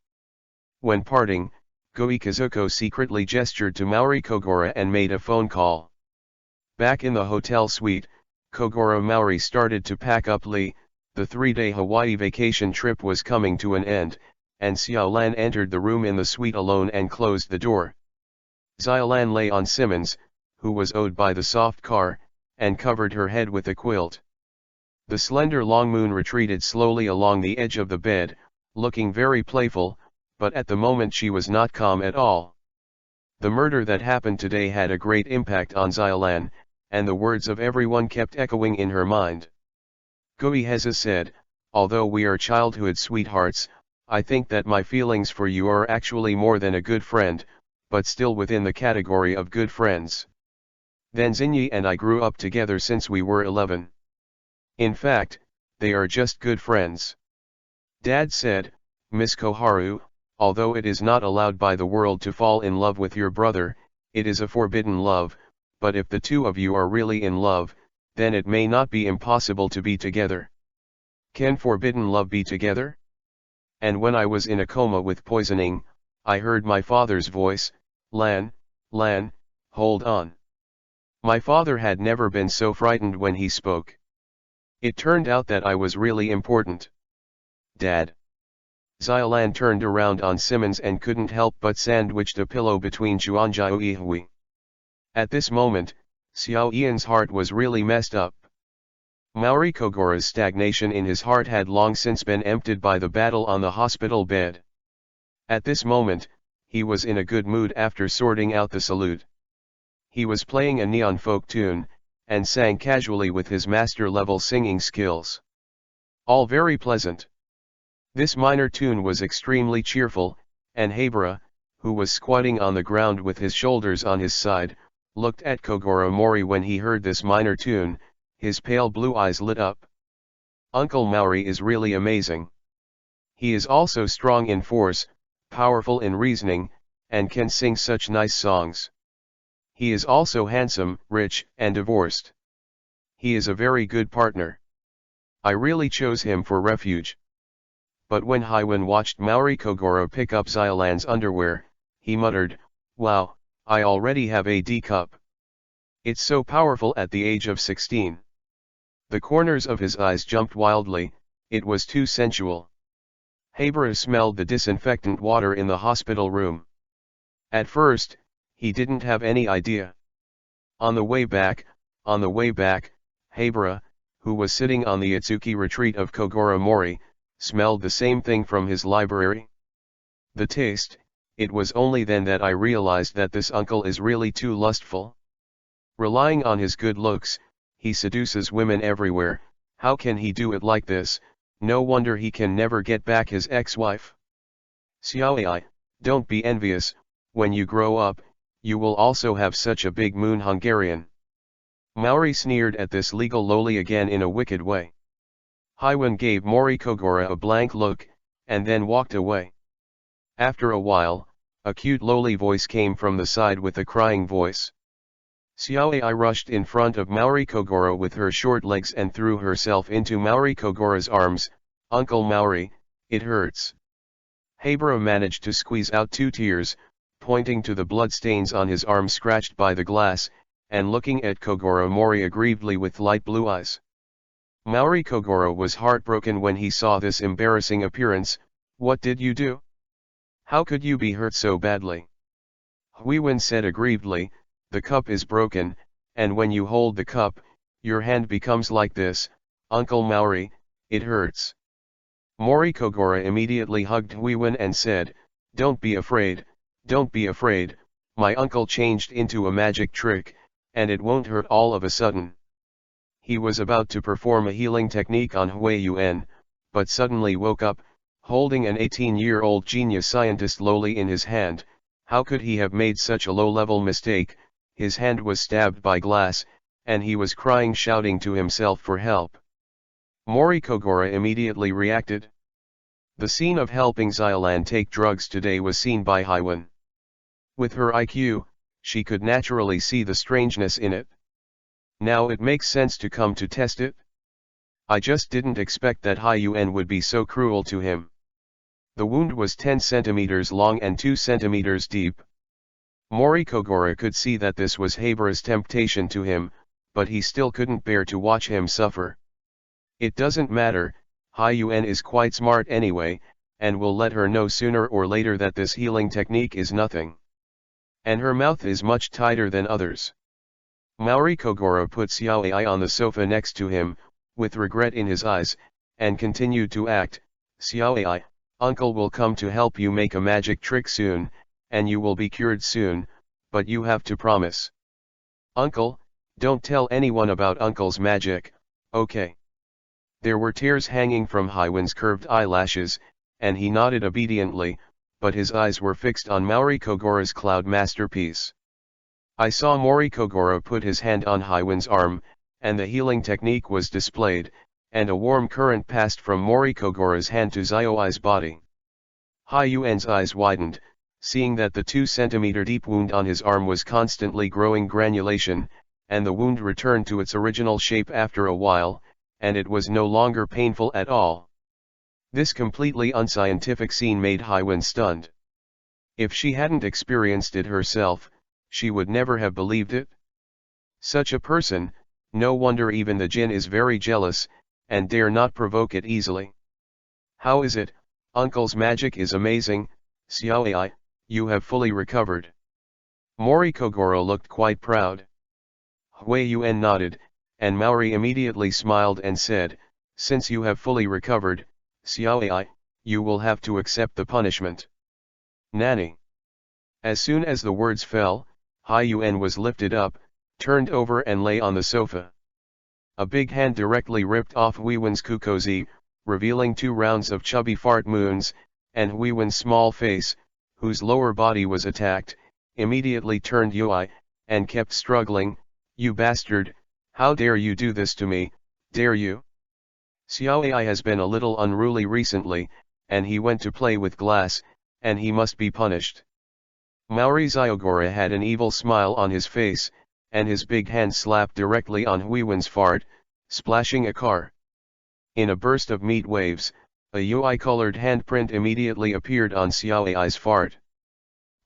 When parting, Goi Kazuko secretly gestured to Maori Kogoro and made a phone call. Back in the hotel suite, Kogoro Maori started to pack up Lee. The 3-day Hawaii vacation trip was coming to an end, and Xiaolan entered the room in the suite alone and closed the door. Xiaolan lay on Simmons, who was owed by the soft car, and covered her head with a quilt. The slender long moon retreated slowly along the edge of the bed, looking very playful, but at the moment she was not calm at all. The murder that happened today had a great impact on Xiaolan, and the words of everyone kept echoing in her mind. Gui Heza said, although we are childhood sweethearts, I think that my feelings for you are actually more than a good friend, but still within the category of good friends. Then Xinyi and I grew up together since we were 11. In fact, they are just good friends. Dad said, Miss Koharu, although it is not allowed by the world to fall in love with your brother, it is a forbidden love, but if the two of you are really in love, then it may not be impossible to be together. Can forbidden love be together? And when I was in a coma with poisoning, I heard my father's voice, Lan, hold on. My father had never been so frightened when he spoke. It turned out that I was really important. Dad. Xiaolan turned around on Simmons and couldn't help but sandwiched a pillow between Chuanjiao Ihui. At this moment, Xiao Ian's heart was really messed up. Maori Kogoro's stagnation in his heart had long since been emptied by the battle on the hospital bed. At this moment, he was in a good mood after sorting out the salute. He was playing a neon folk tune, and sang casually with his master-level singing skills. All very pleasant. This minor tune was extremely cheerful, and Habara, who was squatting on the ground with his shoulders on his side, looked at Kogoro Mori when he heard this minor tune. His pale blue eyes lit up. Uncle Maori is really amazing. He is also strong in force, powerful in reasoning, and can sing such nice songs. He is also handsome, rich, and divorced. He is a very good partner. I really chose him for refuge. But when Haiwan watched Maori Kogoro pick up Xiaolan's underwear, he muttered, wow, I already have a D cup. It's so powerful at the age of 16. The corners of his eyes jumped wildly, it was too sensual. Habara smelled the disinfectant water in the hospital room. At first, he didn't have any idea. On the way back, Habara, who was sitting on the Itsuki retreat of Kogoro Mori, smelled the same thing from his library. The taste, it was only then that I realized that this uncle is really too lustful. Relying on his good looks, he seduces women everywhere. How can he do it like this? No wonder he can never get back his ex-wife. Xiaoai, don't be envious, when you grow up, you will also have such a big moon Hungarian. Maori sneered at this legal loli again in a wicked way. Haiwan gave Mori Kogoro a blank look, and then walked away. After a while, a cute lowly voice came from the side with a crying voice. Xiaoai rushed in front of Maori Kogoro with her short legs and threw herself into Maori Kogoro's arms. "Uncle Maori, it hurts." Habara managed to squeeze out 2 tears, pointing to the bloodstains on his arm scratched by the glass, and looking at Kogoro Mori aggrievedly with light blue eyes. Maori Kogoro was heartbroken when he saw this embarrassing appearance. "What did you do? How could you be hurt so badly?" Huiwen said aggrievedly, "The cup is broken, and when you hold the cup, your hand becomes like this. Uncle Maori, it hurts." Mori Kogoro immediately hugged Huiwen and said, "Don't be afraid, don't be afraid, my uncle changed into a magic trick, and it won't hurt all of a sudden." He was about to perform a healing technique on Huiwen, but suddenly woke up, holding an 18-year-old genius scientist loli in his hand. How could he have made such a low-level mistake? His hand was stabbed by glass, and he was crying, shouting to himself for help. Mori Kogoro immediately reacted. The scene of helping Xiolan take drugs today was seen by Huiwen. With her IQ, she could naturally see the strangeness in it. Now it makes sense to come to test it. I just didn't expect that Huiwen would be so cruel to him. The wound was 10 centimeters long and 2 centimeters deep. Mori Kogoro could see that this was Habara's temptation to him, but he still couldn't bear to watch him suffer. It doesn't matter, Huiwen is quite smart anyway, and will let her know sooner or later that this healing technique is nothing. And her mouth is much tighter than others. Maori Kogoro put Xiaoai on the sofa next to him, with regret in his eyes, and continued to act. "Xiaoai, uncle will come to help you make a magic trick soon, and you will be cured soon, but you have to promise." "Uncle, don't tell anyone about uncle's magic, okay?" There were tears hanging from Huiwen's curved eyelashes, and he nodded obediently, but his eyes were fixed on Maori Kogoro's cloud masterpiece. I saw Mori Kogoro put his hand on Huiwen's arm, and the healing technique was displayed, and a warm current passed from Mori Kogoro's hand to Xiaoai's body. Huiwen's eyes widened, seeing that the 2 centimeter deep wound on his arm was constantly growing granulation, and the wound returned to its original shape after a while, and it was no longer painful at all. This completely unscientific scene made Huiwen stunned. If she hadn't experienced it herself, she would never have believed it. Such a person, no wonder even the Jinn is very jealous, and dare not provoke it easily. "How is it? Uncle's magic is amazing. Xiaoai, you have fully recovered." Mori Kogoro looked quite proud. Huiwen nodded, and Maori immediately smiled and said, "Since you have fully recovered, Xiaoai, you will have to accept the punishment." "Nanny." As soon as the words fell, Huiwen was lifted up, turned over and lay on the sofa. A big hand directly ripped off Huiwen's kukozi, revealing 2 rounds of chubby fart moons, and Huiwen's small face, whose lower body was attacked, immediately turned Yui, and kept struggling. "You bastard, how dare you do this to me, dare you?" Xiaoai has been a little unruly recently, and he went to play with glass, and he must be punished. Maori Xiogora had an evil smile on his face, and his big hand slapped directly on Huiwen's fart, splashing a car. In a burst of meat waves, a UI-colored handprint immediately appeared on Xiaoai's fart.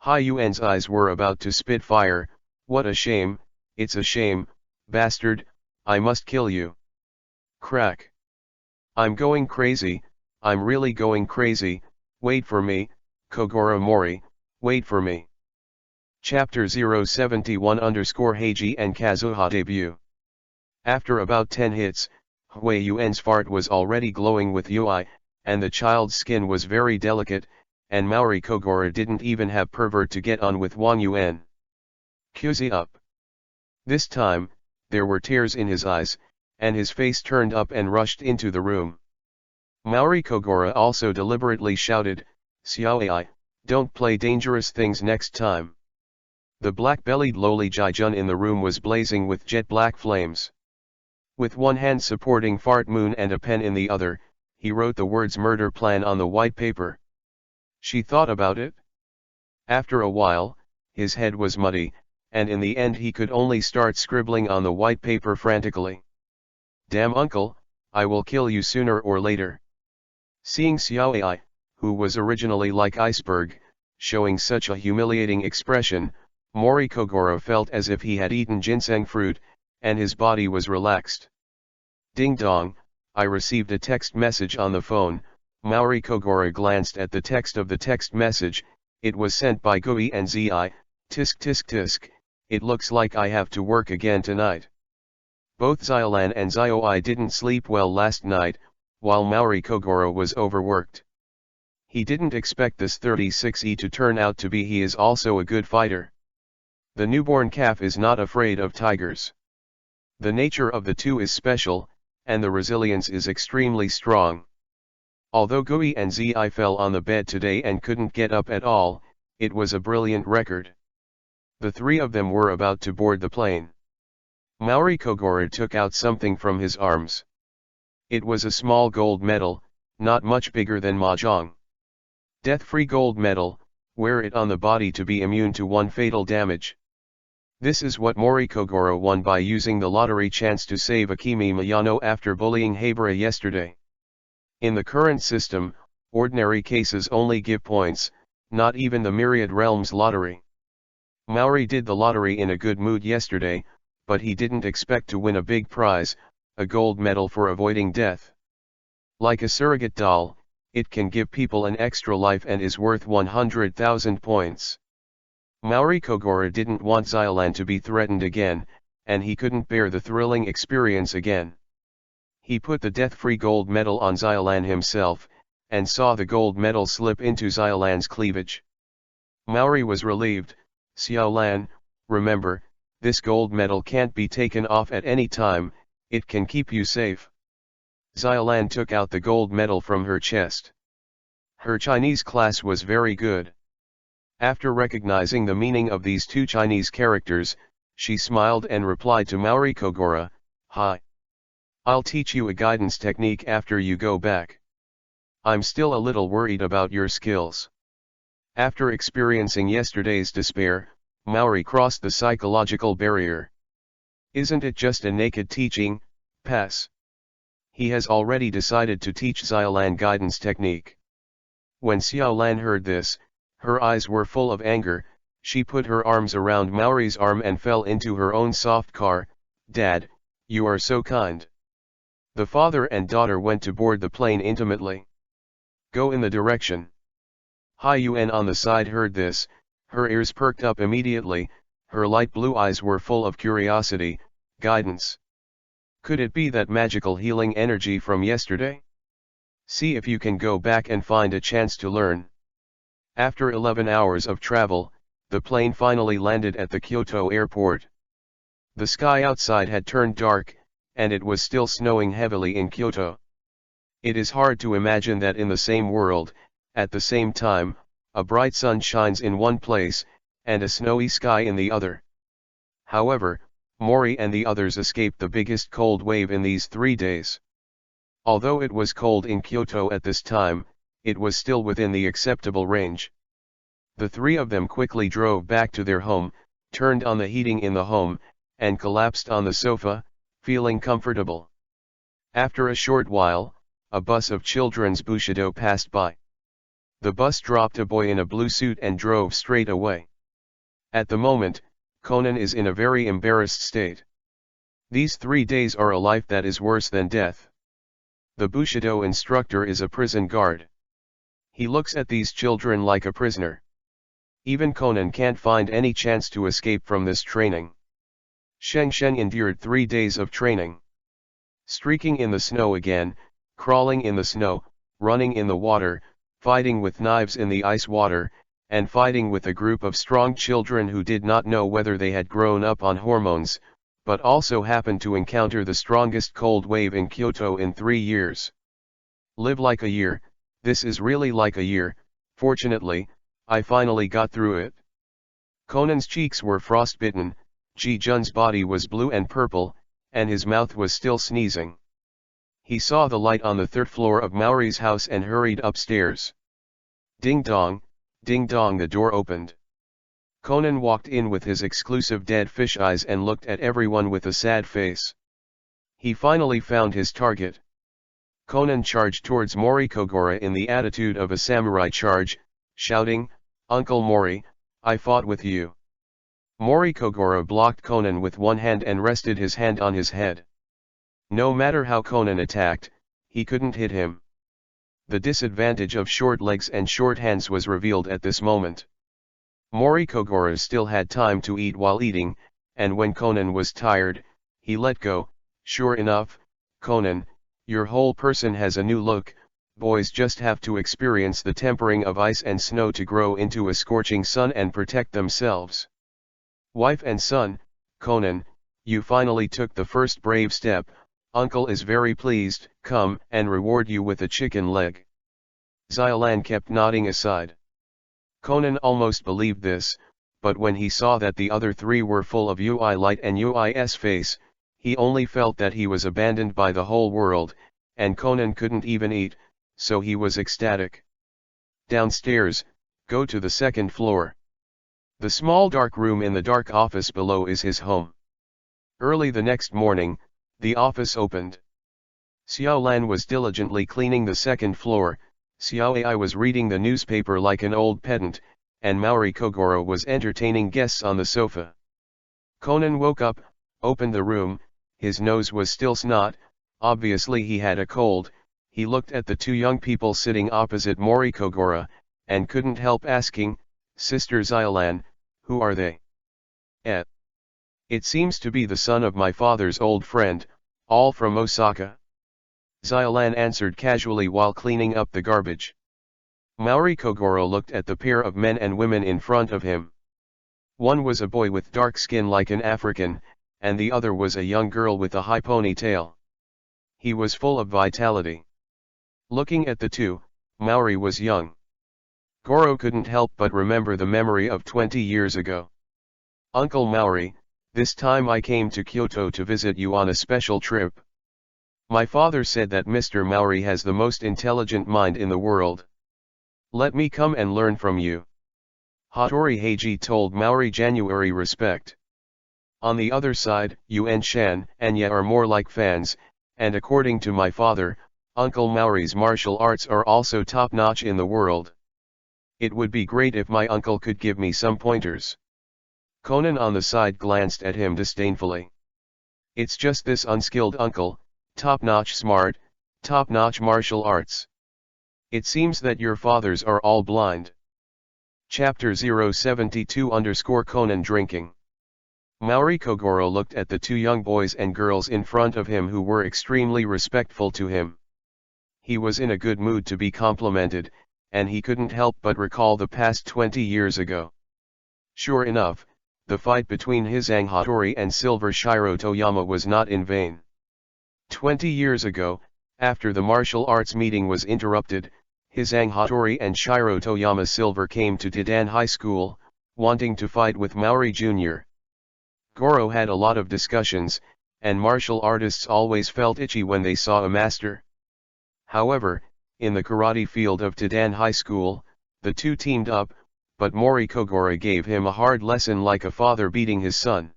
Huiwen's eyes were about to spit fire. "What a shame, it's a shame, bastard, I must kill you." Crack. "I'm going crazy, I'm really going crazy, wait for me, Kogoro Mori, wait for me." Chapter 071_Heiji and Kazuha debut. After about 10 hits, Huiwen's fart was already glowing with UI, and the child's skin was very delicate, and Maori Kogoro didn't even have pervert to get on with Wang Yuan. Cusi up. This time, there were tears in his eyes, and his face turned up and rushed into the room. Maori Kogoro also deliberately shouted, "Xiaoai, don't play dangerous things next time." The black-bellied lowly Jaijun in the room was blazing with jet-black flames. With one hand supporting Fart Moon and a pen in the other, he wrote the words "murder plan" on the white paper. She thought about it. After a while, his head was muddy, and in the end he could only start scribbling on the white paper frantically. Damn uncle, I will kill you sooner or later. Seeing Xiaoai, who was originally like iceberg, showing such a humiliating expression, Mori Kogoro felt as if he had eaten ginseng fruit, and his body was relaxed. Ding dong, I received a text message on the phone. Mori Kogoro glanced at the text of the text message. It was sent by Gui and Zi. Tisk tisk tisk, it looks like I have to work again tonight. Both Xiaolan and Xiaoi didn't sleep well last night, while Mori Kogoro was overworked. He didn't expect this 36E to turn out to be. He is also a good fighter. The newborn calf is not afraid of tigers. The nature of the two is special, and the resilience is extremely strong. Although Gui and Zi fell on the bed today and couldn't get up at all, it was a brilliant record. The three of them were about to board the plane. Mori Kogoro took out something from his arms. It was a small gold medal, not much bigger than mahjong. Death-free gold medal, wear it on the body to be immune to one fatal damage. This is what Mori Kogoro won by using the lottery chance to save Akimi Miyano after bullying Habara yesterday. In the current system, ordinary cases only give points, not even the Myriad Realms lottery. Mori did the lottery in a good mood yesterday, but he didn't expect to win a big prize, a gold medal for avoiding death. Like a surrogate doll, it can give people an extra life and is worth 100,000 points. Mori Kogoro didn't want Xiaolan to be threatened again, and he couldn't bear the thrilling experience again. He put the death-free gold medal on Xiaolan himself, and saw the gold medal slip into Xiaolan's cleavage. Mori was relieved. Xiaolan, remember, this gold medal can't be taken off at any time, it can keep you safe. Xiaolan took out the gold medal from her chest. Her Chinese class was very good. After recognizing the meaning of these two Chinese characters, she smiled and replied to Mori Kogoro, "Hi. I'll teach you a guidance technique after you go back. I'm still a little worried about your skills." After experiencing yesterday's despair, Mori crossed the psychological barrier. Isn't it just a naked teaching, pass? He has already decided to teach Xiaolan guidance technique. When Xiaolan heard this, her eyes were full of anger. She put her arms around Mori's arm and fell into her own soft car. "Dad, you are so kind." The father and daughter went to board the plane intimately. "Go in the direction." Hai Yuan on the side heard this, her ears perked up immediately, her light blue eyes were full of curiosity. Guidance. Could it be that magical healing energy from yesterday? See if you can go back and find a chance to learn. After 11 hours of travel, the plane finally landed at the Kyoto airport. The sky outside had turned dark, and it was still snowing heavily in Kyoto. It is hard to imagine that in the same world, at the same time, a bright sun shines in one place, and a snowy sky in the other. However, Mori and the others escaped the biggest cold wave in these 3 days. Although it was cold in Kyoto at this time, it was still within the acceptable range. The three of them quickly drove back to their home, turned on the heating in the home, and collapsed on the sofa, feeling comfortable. After a short while, a bus of children's bushido passed by. The bus dropped a boy in a blue suit and drove straight away. At the moment, Conan is in a very embarrassed state. These 3 days are a life that is worse than death. The bushido instructor is a prison guard. He looks at these children like a prisoner. Even Conan can't find any chance to escape from this training. Sheng Sheng endured 3 days of training. Streaking in the snow again, crawling in the snow, running in the water, fighting with knives in the ice water, and fighting with a group of strong children who did not know whether they had grown up on hormones, but also happened to encounter the strongest cold wave in Kyoto in 3 years. Live like a year, this is really like a year. Fortunately, I finally got through it. Conan's cheeks were frostbitten, Ji Jun's body was blue and purple, and his mouth was still sneezing. He saw the light on the 3rd floor of Maori's house and hurried upstairs. Ding dong, the door opened. Conan walked in with his exclusive dead fish eyes and looked at everyone with a sad face. He finally found his target. Conan charged towards Mori Kogoro in the attitude of a samurai charge, shouting, "Uncle Mori, I fought with you." Mori Kogoro blocked Conan with one hand and rested his hand on his head. No matter how Conan attacked, he couldn't hit him. The disadvantage of short legs and short hands was revealed at this moment. Mori Kogoro still had time to eat while eating, and when Conan was tired, he let go. Sure enough, Conan, your whole person has a new look. Boys just have to experience the tempering of ice and snow to grow into a scorching sun and protect themselves. Wife and son, Conan, you finally took the first brave step. Uncle is very pleased. Come and reward you with a chicken leg. Xiaolan kept nodding aside. Conan almost believed this, but when he saw that the other three were full of UI light and UI's face, he only felt that he was abandoned by the whole world, and Conan couldn't even eat, so he was ecstatic. Downstairs, go to the second floor. The small dark room in the dark office below is his home. Early the next morning, the office opened. Xiaolan was diligently cleaning the second floor, Xiaoai was reading the newspaper like an old pedant, and Mori Kogoro was entertaining guests on the sofa. Conan woke up, opened the room, his nose was still snot, obviously he had a cold. He looked at the two young people sitting opposite Mori Kogoro, and couldn't help asking, "Sister Xiaolan, who are they?" It seems to be the son of my father's old friend, all from Osaka." Xiaolan answered casually while cleaning up the garbage. Mori Kogoro looked at the pair of men and women in front of him. One was a boy with dark skin like an African, and the other was a young girl with a high ponytail. He was full of vitality. Looking at the two, Mori was young. Goro couldn't help but remember the memory of 20 years ago. "Uncle Mori, this time I came to Kyoto to visit you on a special trip. My father said that Mr. Mori has the most intelligent mind in the world. Let me come and learn from you." Hattori Heiji told Mori January respect. "On the other side, Yuan Shan and Ye are more like fans, and according to my father, Uncle Mori's martial arts are also top-notch in the world. It would be great if my uncle could give me some pointers." Conan on the side glanced at him disdainfully. "It's just this unskilled uncle, top-notch smart, top-notch martial arts. It seems that your fathers are all blind." Chapter 072_Conan drinking. Mori Kogoro looked at the two young boys and girls in front of him who were extremely respectful to him. He was in a good mood to be complimented, and he couldn't help but recall the past 20 years ago. Sure enough, the fight between Hizang Hattori and Silver Shiro Toyama was not in vain. 20 years ago, after the martial arts meeting was interrupted, Hizang Hattori and Shiro Toyama Silver came to Tidan High School, wanting to fight with Mori Jr. Goro had a lot of discussions, and martial artists always felt itchy when they saw a master. However, in the karate field of Tidan High School, the two teamed up, but Mori Kogoro gave him a hard lesson like a father beating his son.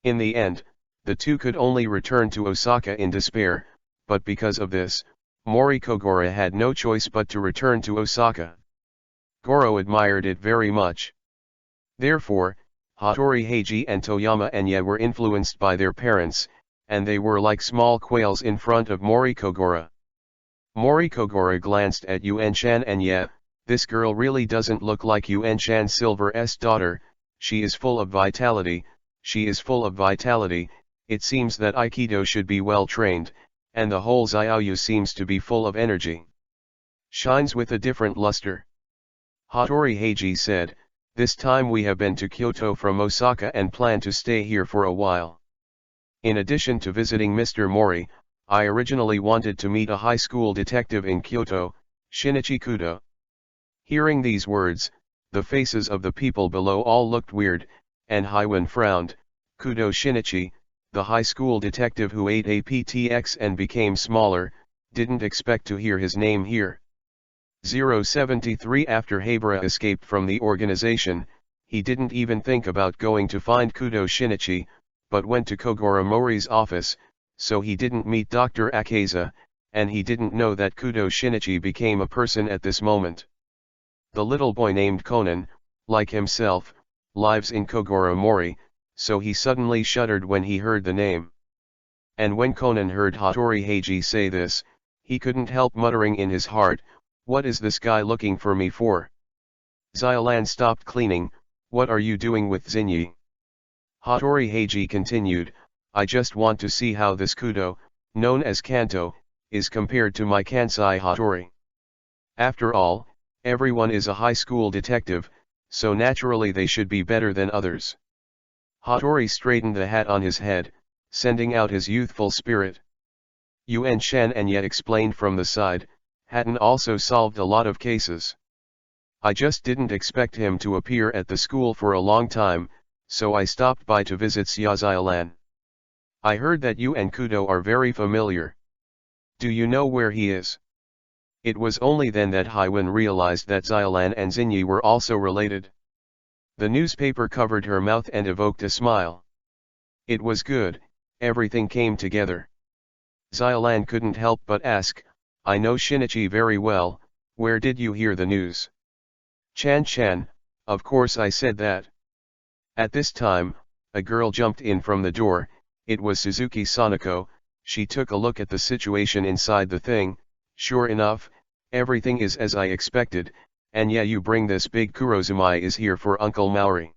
In the end, the two could only return to Osaka in despair, but because of this, Mori Kogoro had no choice but to return to Osaka. Goro admired it very much. Therefore, Hattori Heiji and Toyama and Ye were influenced by their parents, and they were like small quails in front of Mori Kogoro. Mori Kogoro glanced at Yuan Shan and Ye. "This girl really doesn't look like Yuan Shan Silver's daughter. She is full of vitality, she is full of vitality. It seems that Aikido should be well trained, and the whole Xiaoyu seems to be full of energy. Shines with a different luster." Hattori Heiji said, "This time we have been to Kyoto from Osaka and plan to stay here for a while. In addition to visiting Mr. Mori, I originally wanted to meet a high school detective in Kyoto, Shinichi Kudo." Hearing these words, the faces of the people below all looked weird, and Haiwan frowned. Kudo Shinichi, the high school detective who ate a PTX and became smaller, didn't expect to hear his name here. 073 After Habara escaped from the organization, he didn't even think about going to find Kudo Shinichi, but went to Kogoro Mori's office, so he didn't meet Dr. Akaza, and he didn't know that Kudo Shinichi became a person at this moment. The little boy named Conan, like himself, lives in Kogoro Mori, so he suddenly shuddered when he heard the name. And when Conan heard Hattori Heiji say this, he couldn't help muttering in his heart, "What is this guy looking for me for?" Xylan stopped cleaning. "What are you doing with Zinyi?" Hattori Heiji continued, "I just want to see how this Kudo, known as Kanto, is compared to my Kansai Hattori. After all, everyone is a high school detective, so naturally they should be better than others." Hattori straightened the hat on his head, sending out his youthful spirit. Yuan Shan and yet explained from the side, "Hatton also solved a lot of cases. I just didn't expect him to appear at the school for a long time, so I stopped by to visit Xiaozilan. I heard that you and Kudo are very familiar. Do you know where he is?" It was only then that Haiwen realized that Xiaolan and Zinyi were also related. The newspaper covered her mouth and evoked a smile. It was good, everything came together. Xiaolan couldn't help but ask, "I know Shinichi very well, where did you hear the news?" "Chan, of course I said that." At this time, a girl jumped in from the door. It was Suzuki Sanako. She took a look at the situation inside the thing. "Sure enough, everything is as I expected, and yeah, you bring this big Kurozumai is here for Uncle Maori."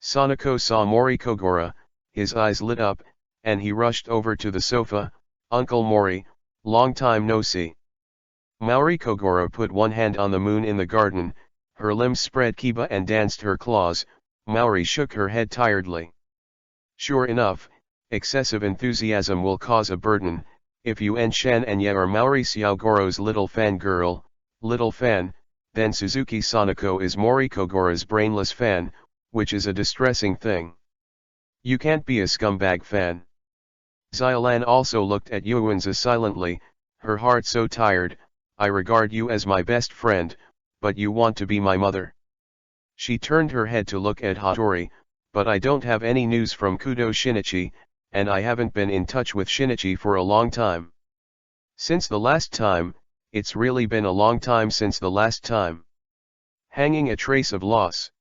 Sanako saw Mori Kogoro, his eyes lit up, and he rushed over to the sofa. "Uncle Mori, long time no see." Maori Kogoro put one hand on the moon in the garden, her limbs spread kiba and danced her claws. Maori shook her head tiredly. "Sure enough, excessive enthusiasm will cause a burden. If you and Shan and Ye are Maori Xiaogoro's little fan girl, then Suzuki Sanako is Mori Kogoro's brainless fan, which is a distressing thing. You can't be a scumbag fan." Xiaolan also looked at Yuanza silently, her heart so tired. "I regard you as my best friend, but you want to be my mother." She turned her head to look at Hattori, "But I don't have any news from Kudo Shinichi, and I haven't been in touch with Shinichi for a long time. Since the last time, it's really been a long time since the last time." Hanging a trace of loss.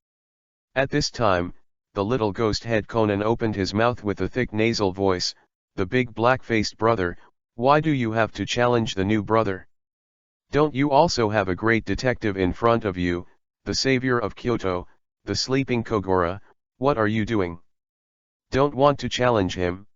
At this time, the little ghost head Conan opened his mouth with a thick nasal voice. "The big black-faced brother, why do you have to challenge the new brother? Don't you also have a great detective in front of you, the savior of Kyoto, the sleeping Kogoro? What are you doing? Don't want to challenge him?"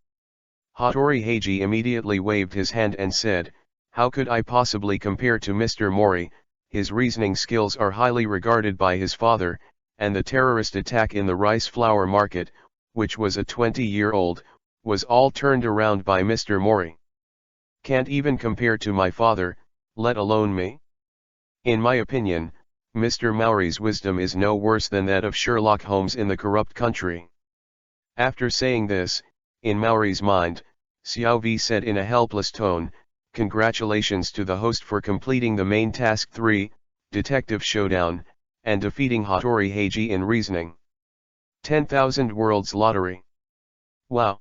Hattori Heiji immediately waved his hand and said, "How could I possibly compare to Mr. Mori? His reasoning skills are highly regarded by his father, and the terrorist attack in the rice flour market, which was a 20-year-old, was all turned around by Mr. Mori. Can't even compare to my father, let alone me. In my opinion, Mr. Maori's wisdom is no worse than that of Sherlock Holmes in the corrupt country." After saying this, in Maori's mind, Xiao V said in a helpless tone, "Congratulations to the host for completing the main task 3, Detective Showdown, and defeating Hattori Heiji in reasoning. 10,000 Worlds Lottery. Wow!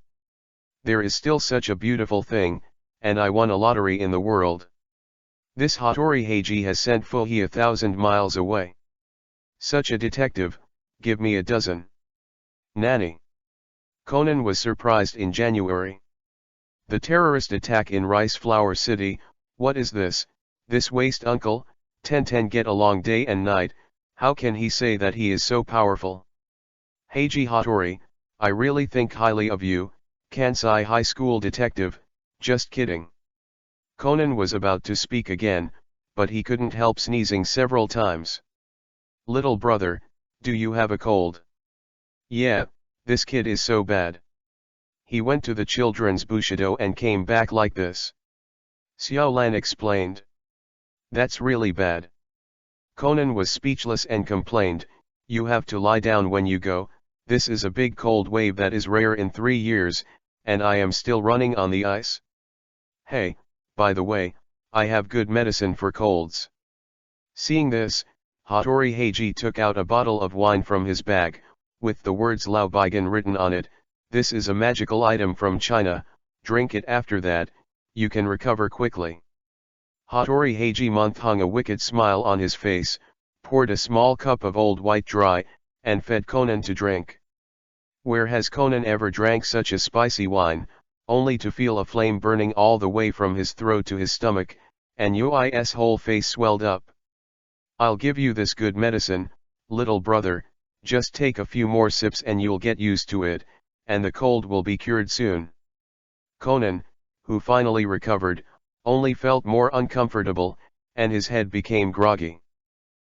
There is still such a beautiful thing, and I won a lottery in the world. This Hattori Heiji has sent Fuhi 1,000 miles away. Such a detective, give me a dozen. Nanny." Conan was surprised in January. The terrorist attack in Rice Flower City, what is this waste uncle? 10 get along day and night, how can he say that he is so powerful? Heiji Hattori, I really think highly of you, Kansai High School detective, just kidding. Conan was about to speak again, but he couldn't help sneezing several times. "Little brother, do you have a cold?" "Yeah, this kid is so bad. He went to the children's Bushido and came back like this." Xiaolan explained. "That's really bad." Conan was speechless and complained, "You have to lie down when you go, this is a big cold wave that is rare in 3 years, and I am still running on the ice. Hey, by the way, I have good medicine for colds." Seeing this, Hattori Heiji took out a bottle of wine from his bag, with the words Lao Baigan written on it. This is a magical item from China, drink it after that, you can recover quickly. Hattori Heiji hung a wicked smile on his face, poured a small cup of old white dry, and fed Conan to drink. Where has Conan ever drank such a spicy wine, only to feel a flame burning all the way from his throat to his stomach, and Yui's whole face swelled up. I'll give you this good medicine, little brother, just take a few more sips and you'll get used to it, and the cold will be cured soon. Conan, who finally recovered, only felt more uncomfortable, and his head became groggy.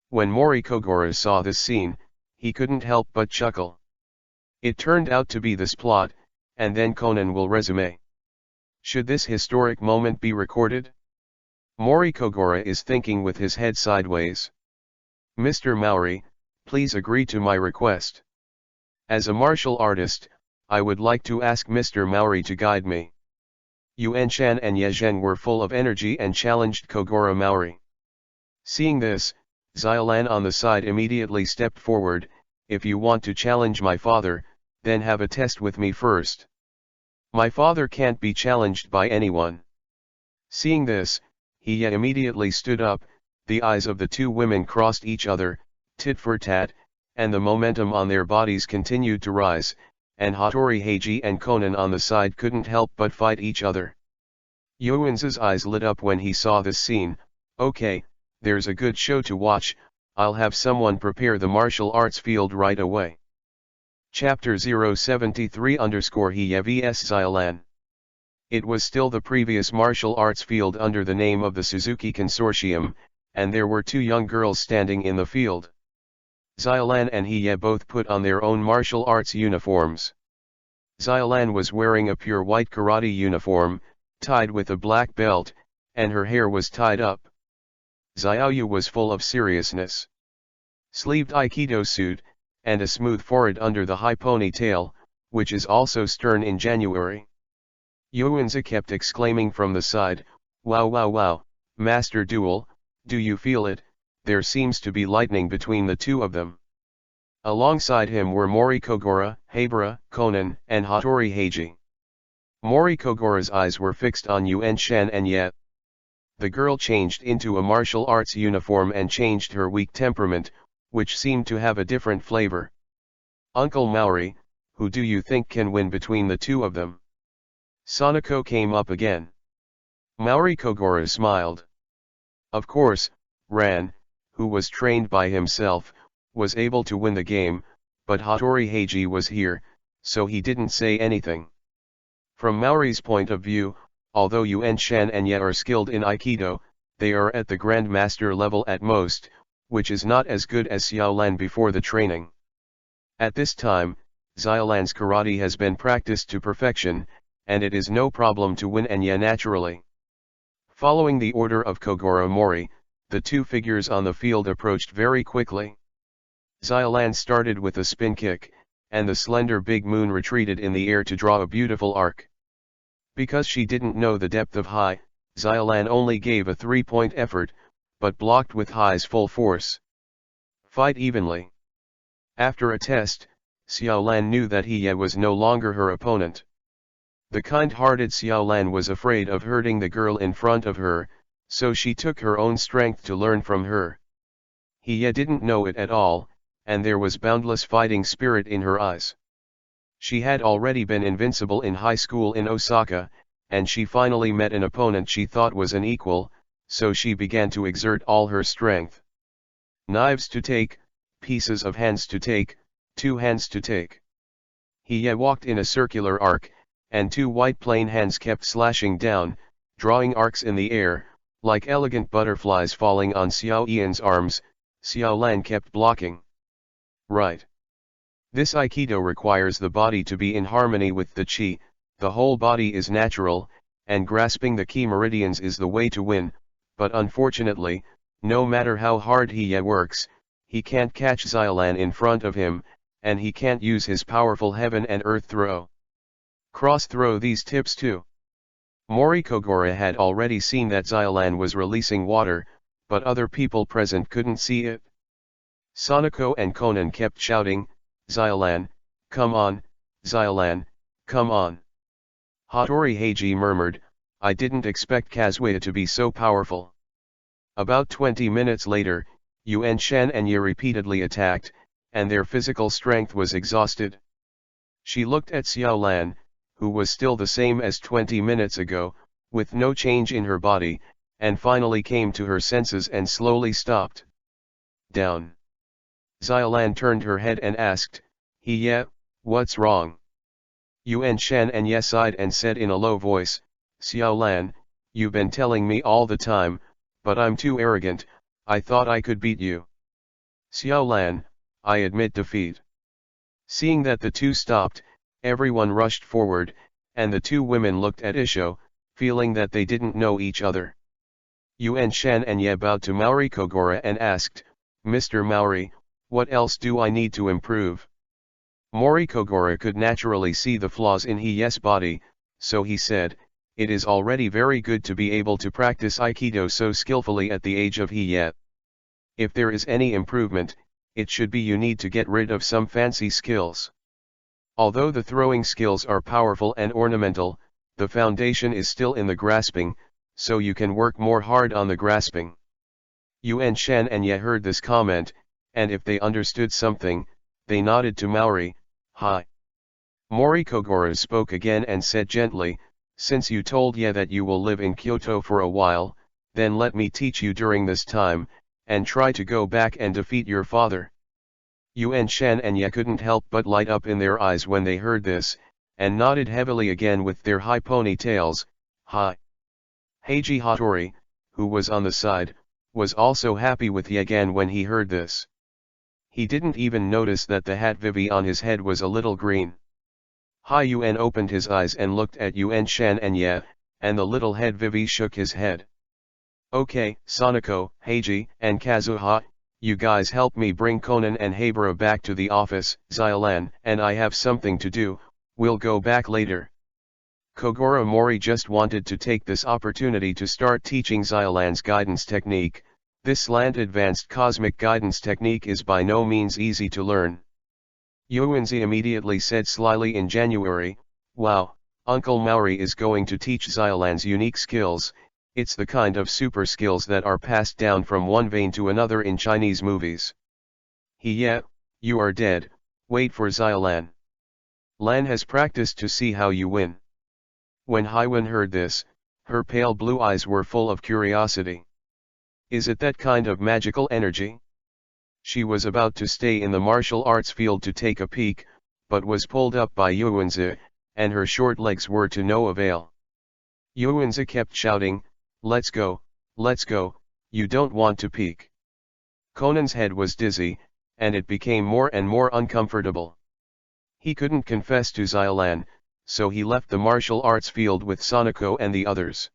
When Mori Kogoro saw this scene, he couldn't help but chuckle. It turned out to be this plot, and then Conan will resume. Should this historic moment be recorded? Mori Kogoro is thinking with his head sideways. Mr. Mori, please agree to my request. As a martial artist, I would like to ask Mr. Mori to guide me. Yuan Shan and Ye Zhen were full of energy and challenged Kogoro Mori. Seeing this, Xiaolan on the side immediately stepped forward. If you want to challenge my father, then have a test with me first. My father can't be challenged by anyone. Seeing this, he immediately stood up. The eyes of the two women crossed each other, tit for tat, and the momentum on their bodies continued to rise, and Hattori Heiji and Conan on the side couldn't help but fight each other. Yuan's eyes lit up when he saw this scene. Okay, there's a good show to watch, I'll have someone prepare the martial arts field right away. Chapter 073_He vs Xiaolan. It was still the previous martial arts field under the name of the Suzuki Consortium, and there were two young girls standing in the field. Xiaolan and He both put on their own martial arts uniforms. Xiaolan was wearing a pure white karate uniform, tied with a black belt, and her hair was tied up. Xiaoyu was full of seriousness. Sleeved Aikido suit, and a smooth forehead under the high ponytail, which is also stern in January. Yuanzi kept exclaiming from the side, wow wow wow, Master Duel, do you feel it? There seems to be lightning between the two of them. Alongside him were Mori Kogoro, Habara, Conan, and Hattori Heiji. Mori Kogoro's eyes were fixed on Yuan Shan and Ye. The girl changed into a martial arts uniform and changed her weak temperament, which seemed to have a different flavor. Uncle Mori, who do you think can win between the two of them? Sanako came up again. Mori Kogoro smiled. Of course, Ran, who was trained by himself, was able to win the game, but Hattori Heiji was here, so he didn't say anything. From Mori's point of view, although Yuan Shan and Ye are skilled in Aikido, they are at the Grandmaster level at most, which is not as good as Xiaolan before the training. At this time, Xiaolan's karate has been practiced to perfection, and it is no problem to win Ye naturally. Following the order of Kogoro Mori, the two figures on the field approached very quickly. Xiaolan started with a spin kick, and the slender big moon retreated in the air to draw a beautiful arc. Because she didn't know the depth of Hai, Xiaolan only gave a 3-point effort, but blocked with Hai's full force. Fight evenly. After a test, Xiaolan knew that He was no longer her opponent. The kind-hearted Xiaolan was afraid of hurting the girl in front of her, so she took her own strength to learn from her. He didn't know it at all, and there was boundless fighting spirit in her eyes. She had already been invincible in high school in Osaka, and she finally met an opponent she thought was an equal, so she began to exert all her strength. Knives to take, pieces of hands to take, 2 hands to take. He walked in a circular arc, and 2 white plain hands kept slashing down, drawing arcs in the air, like elegant butterflies falling on Xiao Yan's arms. Xiaolan kept blocking. Right. This Aikido requires the body to be in harmony with the Qi, the whole body is natural, and grasping the key meridians is the way to win, but unfortunately, no matter how hard he works, he can't catch Xiaolan in front of him, and he can't use his powerful heaven and earth throw. Cross throw these tips too. Mori Kogoro had already seen that Xiaolan was releasing water, but other people present couldn't see it. Sonoko and Conan kept shouting, "Xylan, come on, Xylan, come on." Hattori Heiji murmured, "I didn't expect Kazuya to be so powerful." About 20 minutes later, Yuan Shan and Ye repeatedly attacked, and their physical strength was exhausted. She looked at Xiaolan, who was still the same as 20 minutes ago, with no change in her body, and finally came to her senses and slowly stopped. "Down." Xiaolan turned her head and asked, "Ye, what's wrong?" Yuan Shan and Ye sighed and said in a low voice, "Xiaolan, you've been telling me all the time, but I'm too arrogant, I thought I could beat you." "Xiaolan, I admit defeat." Seeing that the two stopped, everyone rushed forward, and the two women looked at Isho, feeling that they didn't know each other. Yuan Shan and Ye bowed to Mori Kogoro and asked, "Mr. Mori, what else do I need to improve?" Mori Kogoro could naturally see the flaws in Ye's body, so he said, "It is already very good to be able to practice Aikido so skillfully at the age of Ye. If there is any improvement, it should be you need to get rid of some fancy skills. Although the throwing skills are powerful and ornamental, the foundation is still in the grasping, so you can work more hard on the grasping." Yuan Shan and Ye heard this comment, and if they understood something, they nodded to Maori. "Hi." Mori Kogoro spoke again and said gently, "Since you told Ye that you will live in Kyoto for a while, then let me teach you during this time, and try to go back and defeat your father." Yuan Shan and Ye couldn't help but light up in their eyes when they heard this, and nodded heavily again with their high ponytails. "Hi." Heiji Hattori, who was on the side, was also happy with Ye again when he heard this. He didn't even notice that the hat vivi on his head was a little green. Hai Yuan opened his eyes and looked at Yuan Shan and Ye, and the little head vivi shook his head. "Okay, Sonoko, Heiji, and Kazuha, you guys help me bring Conan and Habara back to the office. Xylan and I have something to do, we'll go back later." Kogoro Mori just wanted to take this opportunity to start teaching Xylan's guidance technique. This slant advanced cosmic guidance technique is by no means easy to learn. Yuanzi immediately said slyly in January, "Wow, Uncle Maori is going to teach Xylan's unique skills. It's the kind of super skills that are passed down from one vein to another in Chinese movies." "Yeah, you are dead, wait for Xylan. Lan has practiced to see how you win." When Haiwen heard this, her pale blue eyes were full of curiosity. "Is it that kind of magical energy?" She was about to stay in the martial arts field to take a peek, but was pulled up by Yuanzi, and her short legs were to no avail. Yuanzi kept shouting, let's go, you don't want to peek." Conan's head was dizzy, and it became more and more uncomfortable. He couldn't confess to Xylan, so he left the martial arts field with Sonoko and the others.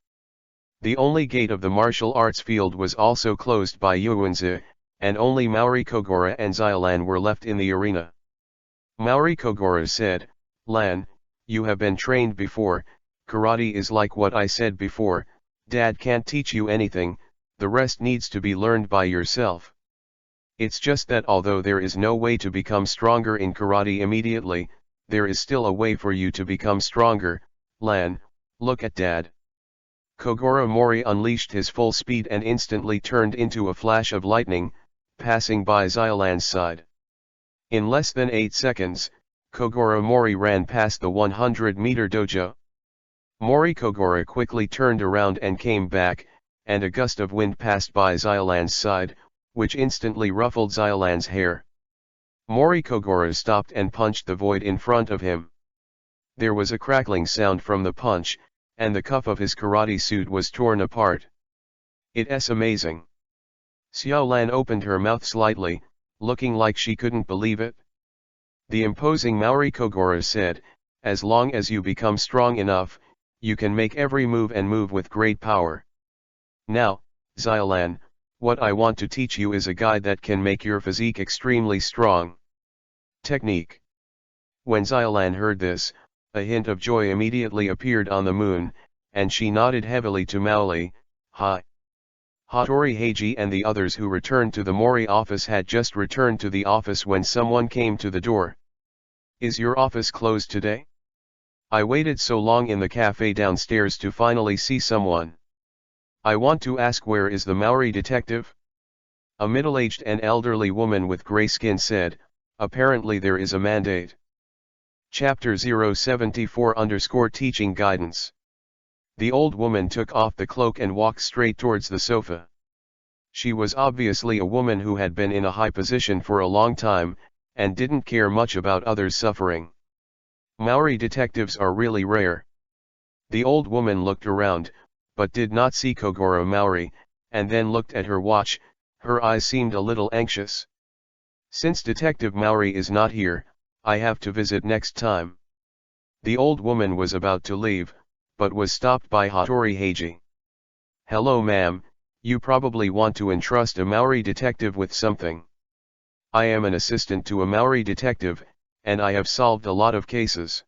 The only gate of the martial arts field was also closed by Yuanzi, and only Mori Kogoro and Xylan were left in the arena. Mori Kogoro said, "Lan, you have been trained before, karate is like what I said before, Dad can't teach you anything, the rest needs to be learned by yourself. It's just that although there is no way to become stronger in karate immediately, there is still a way for you to become stronger. Lan, look at Dad." Kogoro Mori unleashed his full speed and instantly turned into a flash of lightning, passing by Xylan's side. In less than 8 seconds, Kogoro Mori ran past the 100-meter dojo. Mori Kogoro quickly turned around and came back, and a gust of wind passed by Xylan's side, which instantly ruffled Xylan's hair. Mori Kogoro stopped and punched the void in front of him. There was a crackling sound from the punch, and the cuff of his karate suit was torn apart. "It's amazing." Xiaolan opened her mouth slightly, looking like she couldn't believe it. The imposing Mori Kogoro said, "As long as you become strong enough, you can make every move and move with great power. Now, Xylan, what I want to teach you is a guide that can make your physique extremely strong. Technique." When Xylan heard this, a hint of joy immediately appeared on the moon, and she nodded heavily to Maoli. "Hi." Hattori Heiji and the others who returned to the MORI office had just returned to the office when someone came to the door. "Is your office closed today? I waited so long in the cafe downstairs to finally see someone. I want to ask, where is the Maori detective?" A middle-aged and elderly woman with grey skin said. "Apparently there is a mandate." Chapter 074 Teaching Guidance. The old woman took off the cloak and walked straight towards the sofa. She was obviously a woman who had been in a high position for a long time, and didn't care much about others suffering. Maori detectives are really rare. The old woman looked around, but did not see Kogoro Maori, and then looked at her watch. Her eyes seemed a little anxious. "Since Detective Maori is not here, I have to visit next time." The old woman was about to leave, but was stopped by Hattori Heiji. "Hello ma'am, you probably want to entrust a Maori detective with something. I am an assistant to a Maori detective, and I have solved a lot of cases.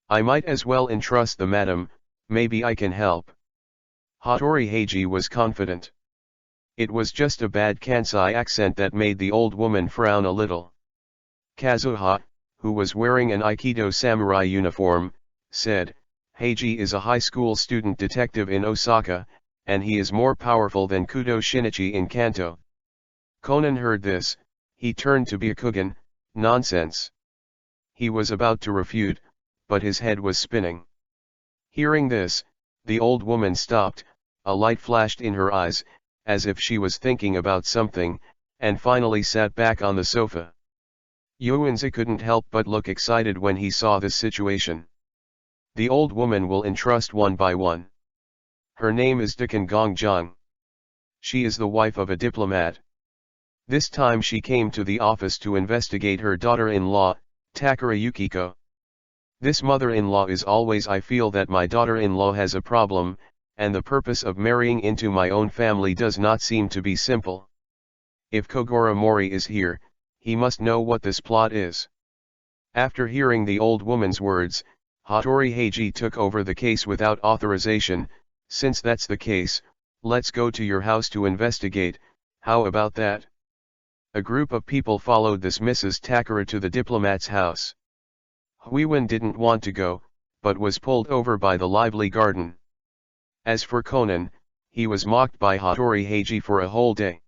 I might as well entrust the madam, maybe I can help." Hattori Heiji was confident. It was just a bad Kansai accent that made the old woman frown a little. Kazuha, who was wearing an Aikido samurai uniform, said, "Heiji is a high school student detective in Osaka, and he is more powerful than Kudo Shinichi in Kanto." Conan heard this. He turned to Byakugan. "Nonsense." He was about to refute, but his head was spinning. Hearing this, the old woman stopped, a light flashed in her eyes, as if she was thinking about something, and finally sat back on the sofa. Yuanzi couldn't help but look excited when he saw this situation. The old woman will entrust one by one. Her name is Dikan Gongjang. She is the wife of a diplomat. This time she came to the office to investigate her daughter-in-law, Takara Yukiko. This mother-in-law is always. I feel that my daughter-in-law has a problem, and the purpose of marrying into my own family does not seem to be simple. If Kogoro Mori is here, he must know what this plot is." After hearing the old woman's words, Hattori Heiji took over the case without authorization. "Since that's the case, let's go to your house to investigate, how about that?" A group of people followed this Mrs. Takara to the diplomat's house. Huiwen didn't want to go, but was pulled over by the lively garden. As for Conan, he was mocked by Hattori Heiji for a whole day.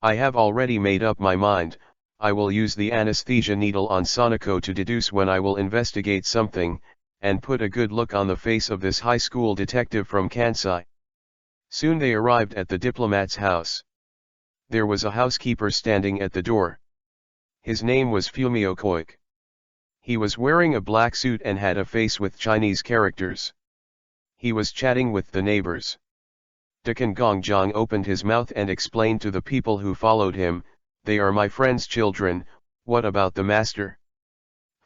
"I have already made up my mind. I will use the anesthesia needle on Sonoko to deduce when I will investigate something, and put a good look on the face of this high school detective from Kansai." Soon they arrived at the diplomat's house. There was a housekeeper standing at the door. His name was Fumio Koike. He was wearing a black suit and had a face with Chinese characters. He was chatting with the neighbors. Dikan Gongjang opened his mouth and explained to the people who followed him, "They are my friend's children. What about the master?"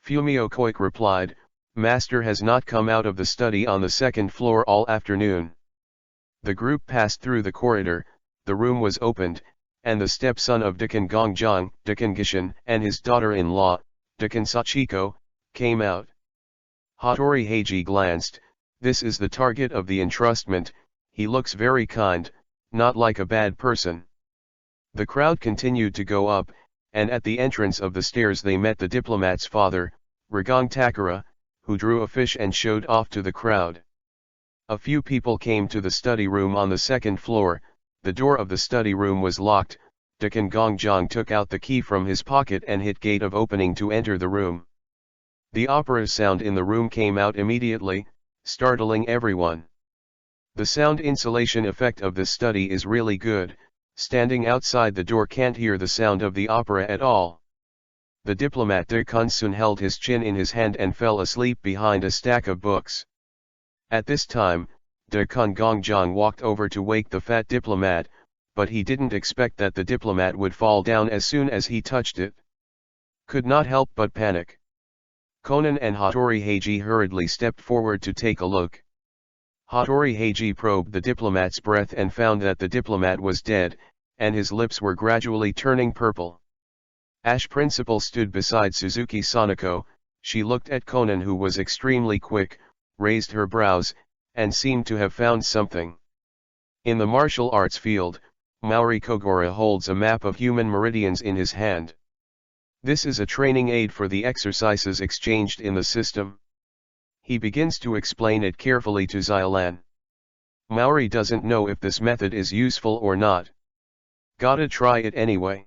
Fumio Koike replied, "Master has not come out of the study on the second floor all afternoon." The group passed through the corridor, the room was opened, and the stepson of Dikan Gongjang, Dikan Gishin, and his daughter-in-law, Dikan Sachiko, came out. Hattori Heiji glanced. This is the target of the entrustment. He looks very kind, not like a bad person. The crowd continued to go up, and at the entrance of the stairs they met the diplomat's father, Ragang Takara, who drew a fish and showed off to the crowd. A few people came to the study room on the second floor. The door of the study room was locked. Dikan Gongjang took out the key from his pocket and hit gate of opening to enter the room. The opera sound in the room came out immediately, startling everyone. The sound insulation effect of this study is really good. Standing outside the door can't hear the sound of the opera at all. The diplomat Dikan soon held his chin in his hand and fell asleep behind a stack of books. At this time, Dikan Gongjang walked over to wake the fat diplomat, but he didn't expect that the diplomat would fall down as soon as he touched it. Could not help but panic. Conan and Hattori Heiji hurriedly stepped forward to take a look. Hattori Heiji probed the diplomat's breath and found that the diplomat was dead, and his lips were gradually turning purple. Ash Principal stood beside Suzuki Sonoko. She looked at Conan, who was extremely quick, raised her brows, and seemed to have found something. In the martial arts field, MORI Kogoro holds a map of human meridians in his hand. This is a training aid for the exercises exchanged in the system. He begins to explain it carefully to Xiaolan. MORI doesn't know if this method is useful or not. Gotta try it anyway.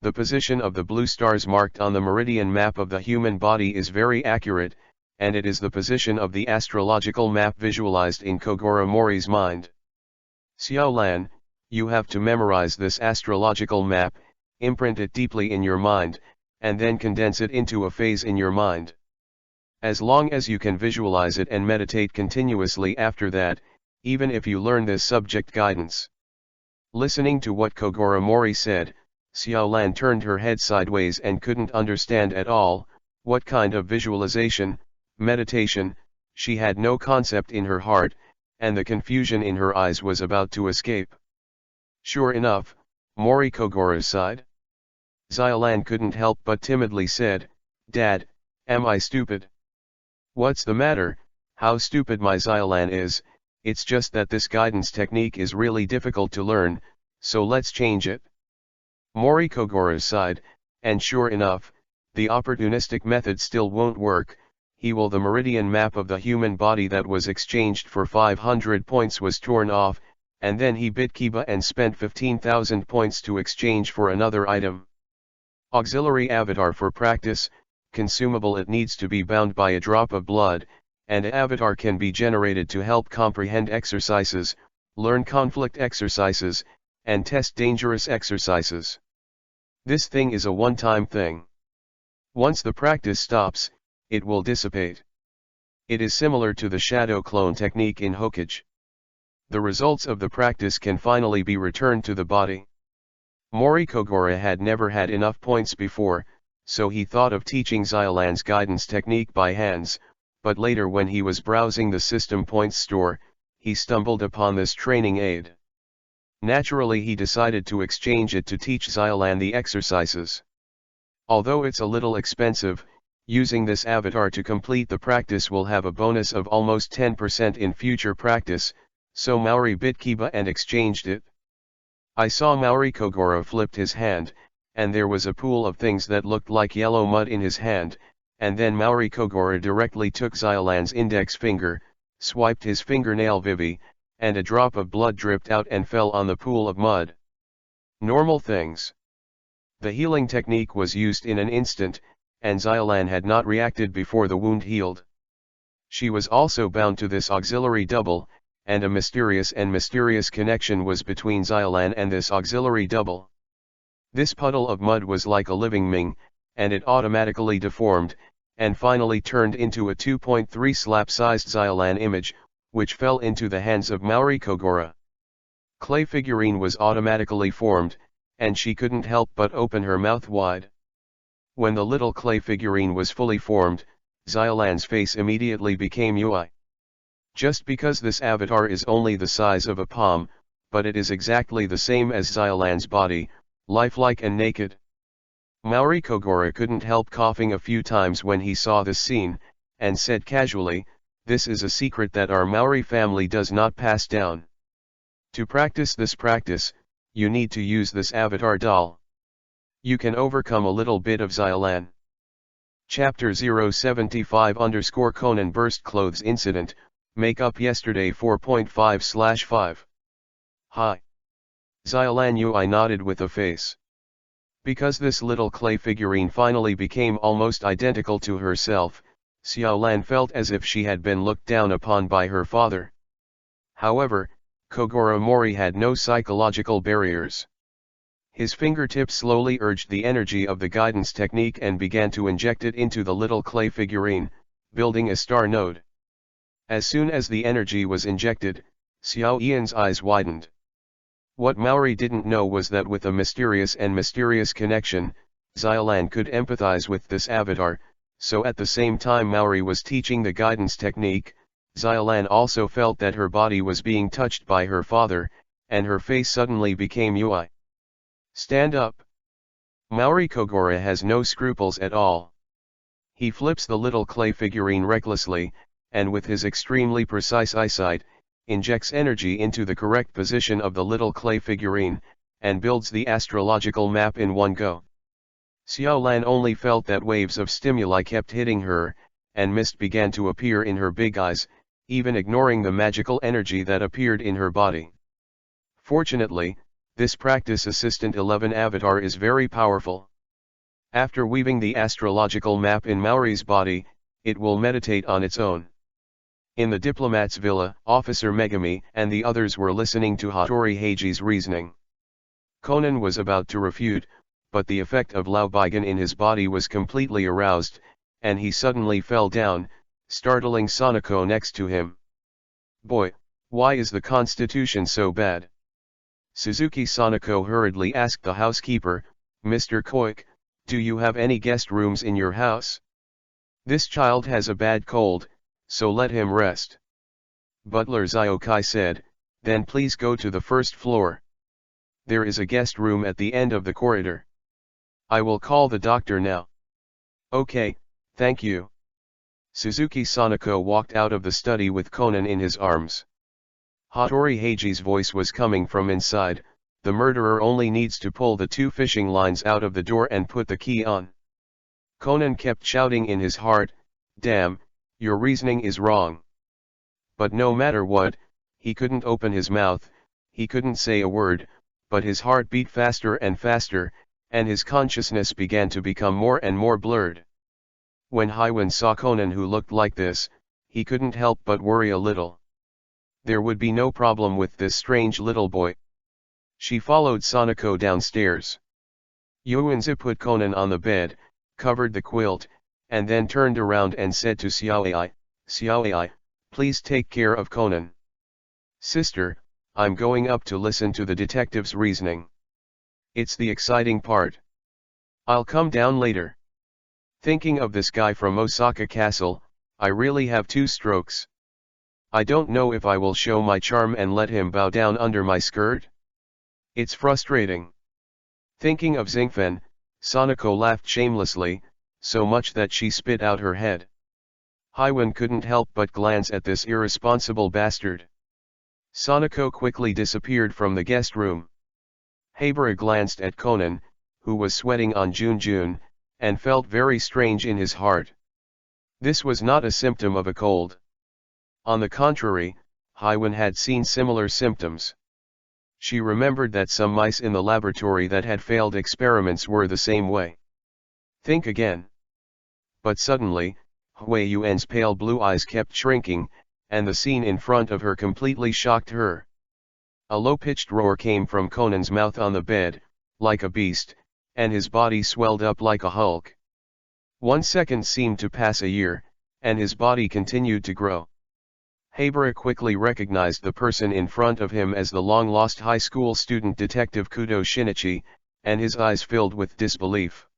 The position of the blue stars marked on the meridian map of the human body is very accurate, and it is the position of the astrological map visualized in Kogoro Mori's mind. Xiaolan, you have to memorize this astrological map, imprint it deeply in your mind, and then condense it into a phase in your mind. As long as you can visualize it and meditate continuously after that, even if you learn this subject guidance. Listening to what Kogoro Mori said, Xiaolan turned her head sideways and couldn't understand at all what kind of visualization, meditation. She had no concept in her heart, and the confusion in her eyes was about to escape. Sure enough, Mori Kogoro sighed. Xiaolan couldn't help but timidly said, "Dad, am I stupid?" "What's the matter? How stupid my Xiaolan is, it's just that this guidance technique is really difficult to learn, so let's change it." Mori Kogoro sighed, and sure enough, the opportunistic method still won't work. The meridian map of the human body that was exchanged for 500 points was torn off, and then he bit Kiba and spent 15,000 points to exchange for another item. Auxiliary avatar for practice, consumable. It needs to be bound by a drop of blood, and an avatar can be generated to help comprehend exercises, learn conflict exercises, and test dangerous exercises. This thing is a one-time thing. Once the practice stops, it will dissipate. It is similar to the shadow clone technique in Hokage. The results of the practice can finally be returned to the body. Mori Kogoro had never had enough points before, so he thought of teaching Xiaolan's guidance technique by hands, but later when he was browsing the system points store, he stumbled upon this training aid. Naturally he decided to exchange it to teach Xiaolan the exercises. Although it's a little expensive, using this avatar to complete the practice will have a bonus of almost 10% in future practice, so Mori bit Kiba and exchanged it. I saw Mori Kogoro flipped his hand, and there was a pool of things that looked like yellow mud in his hand, and then Mori Kogoro directly took Xiaolan's index finger, swiped his fingernail Vivi, and a drop of blood dripped out and fell on the pool of mud. Normal things. The healing technique was used in an instant, and Xiaolan had not reacted before the wound healed. She was also bound to this auxiliary double, and a mysterious connection was between Xiaolan and this auxiliary double. This puddle of mud was like a living Ming, and it automatically deformed, and finally turned into a 2.3 slap-sized Xiaolan image, which fell into the hands of Mori Kogoro. Clay figurine was automatically formed, and she couldn't help but open her mouth wide. When the little clay figurine was fully formed, Xiaolan's face immediately became UI. Just because this avatar is only the size of a palm, but it is exactly the same as Xiaolan's body, lifelike and naked. Mori Kogoro couldn't help coughing a few times when he saw this scene, and said casually, "This is a secret that our Mori family does not pass down. To practice this practice, you need to use this avatar doll. You can overcome a little bit of Xiaolan." CHAPTER-1-75 Burst Clothes Incident, Makeup Yesterday 4.5/5. Hi. Xiaolan Yui nodded with a face. Because this little clay figurine finally became almost identical to herself, Xiaolan felt as if she had been looked down upon by her father. However, Kogoro Mori had no psychological barriers. His fingertips slowly urged the energy of the guidance technique and began to inject it into the little clay figurine, building a star node. As soon as the energy was injected, Xiao Yan's eyes widened. What Mori didn't know was that with a mysterious connection, Xiaolan could empathize with this avatar, so at the same time Mori was teaching the guidance technique, Xiaolan also felt that her body was being touched by her father, and her face suddenly became UI. Stand up. Mori Kogoro has no scruples at all. He flips the little clay figurine recklessly, and with his extremely precise eyesight, injects energy into the correct position of the little clay figurine, and builds the astrological map in one go. Xiaolan only felt that waves of stimuli kept hitting her, and mist began to appear in her big eyes, even ignoring the magical energy that appeared in her body. Fortunately, this practice assistant 11 avatar is very powerful. After weaving the astrological map in Maori's body, it will meditate on its own. In the diplomat's villa, Officer Megami and the others were listening to Hattori Heiji's reasoning. Conan was about to refute, but the effect of Lao Baigan in his body was completely aroused, and he suddenly fell down, startling Sanako next to him. "Boy, why is the constitution so bad?" Suzuki Sanako hurriedly asked the housekeeper, "Mr. Koik, do you have any guest rooms in your house? This child has a bad cold, so let him rest." Butler Zyokai said, "Then please go to the first floor. There is a guest room at the end of the corridor. I will call the doctor now." "Okay, thank you." Suzuki Sanako walked out of the study with Conan in his arms. Hattori Heiji's voice was coming from inside. "The murderer only needs to pull the 2 fishing lines out of the door and put the key on." Conan kept shouting in his heart, "Damn, your reasoning is wrong." But no matter what, he couldn't open his mouth, he couldn't say a word, but his heart beat faster and faster, and his consciousness began to become more and more blurred. When Haiwen saw Conan who looked like this, he couldn't help but worry a little. There would be no problem with this strange little boy. She followed Sanako downstairs. Yuanzi put Conan on the bed, covered the quilt, and then turned around and said to Xiaoai, "Xiaoai, please take care of Conan." "Sister, I'm going up to listen to the detective's reasoning. It's the exciting part. I'll come down later. Thinking of this guy from Osaka Castle, I really have 2 strokes. I don't know if I will show my charm and let him bow down under my skirt. It's frustrating." Thinking of Xingfen, Sanako laughed shamelessly, so much that she spit out her head. Haiwen couldn't help but glance at this irresponsible bastard. Sanako quickly disappeared from the guest room. Habara glanced at Conan, who was sweating on Junjun, and felt very strange in his heart. This was not a symptom of a cold. On the contrary, Haiwen had seen similar symptoms. She remembered that some mice in the laboratory that had failed experiments were the same way. Think again. But suddenly, Hui Yuan's pale blue eyes kept shrinking, and the scene in front of her completely shocked her. A low-pitched roar came from Conan's mouth on the bed, like a beast, and his body swelled up like a hulk. 1 second seemed to pass a year, and his body continued to grow. Habara quickly recognized the person in front of him as the long-lost high school student detective Kudo Shinichi, and his eyes filled with disbelief.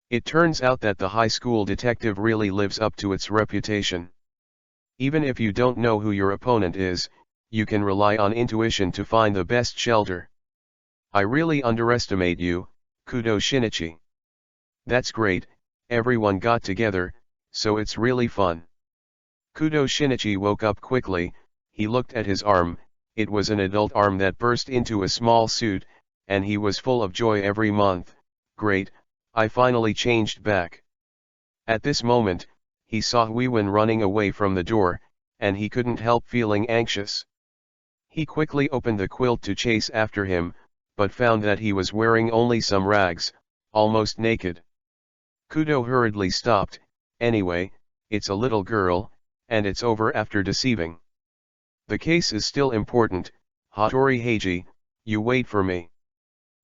It turns out that the high school detective really lives up to its reputation. Even if you don't know who your opponent is, you can rely on intuition to find the best shelter. I really underestimate you, Kudo Shinichi. That's great, everyone got together, so it's really fun. Kudo Shinichi woke up quickly. He looked at his arm. It was an adult arm that burst into a small suit, and he was full of joy every month. Great, I finally changed back. At this moment, he saw Huiwen running away from the door, and he couldn't help feeling anxious. He quickly opened the quilt to chase after him, but found that he was wearing only some rags, almost naked. Kudo hurriedly stopped. Anyway, it's a little girl, and it's over after deceiving. The case is still important, Hattori Heiji, you wait for me.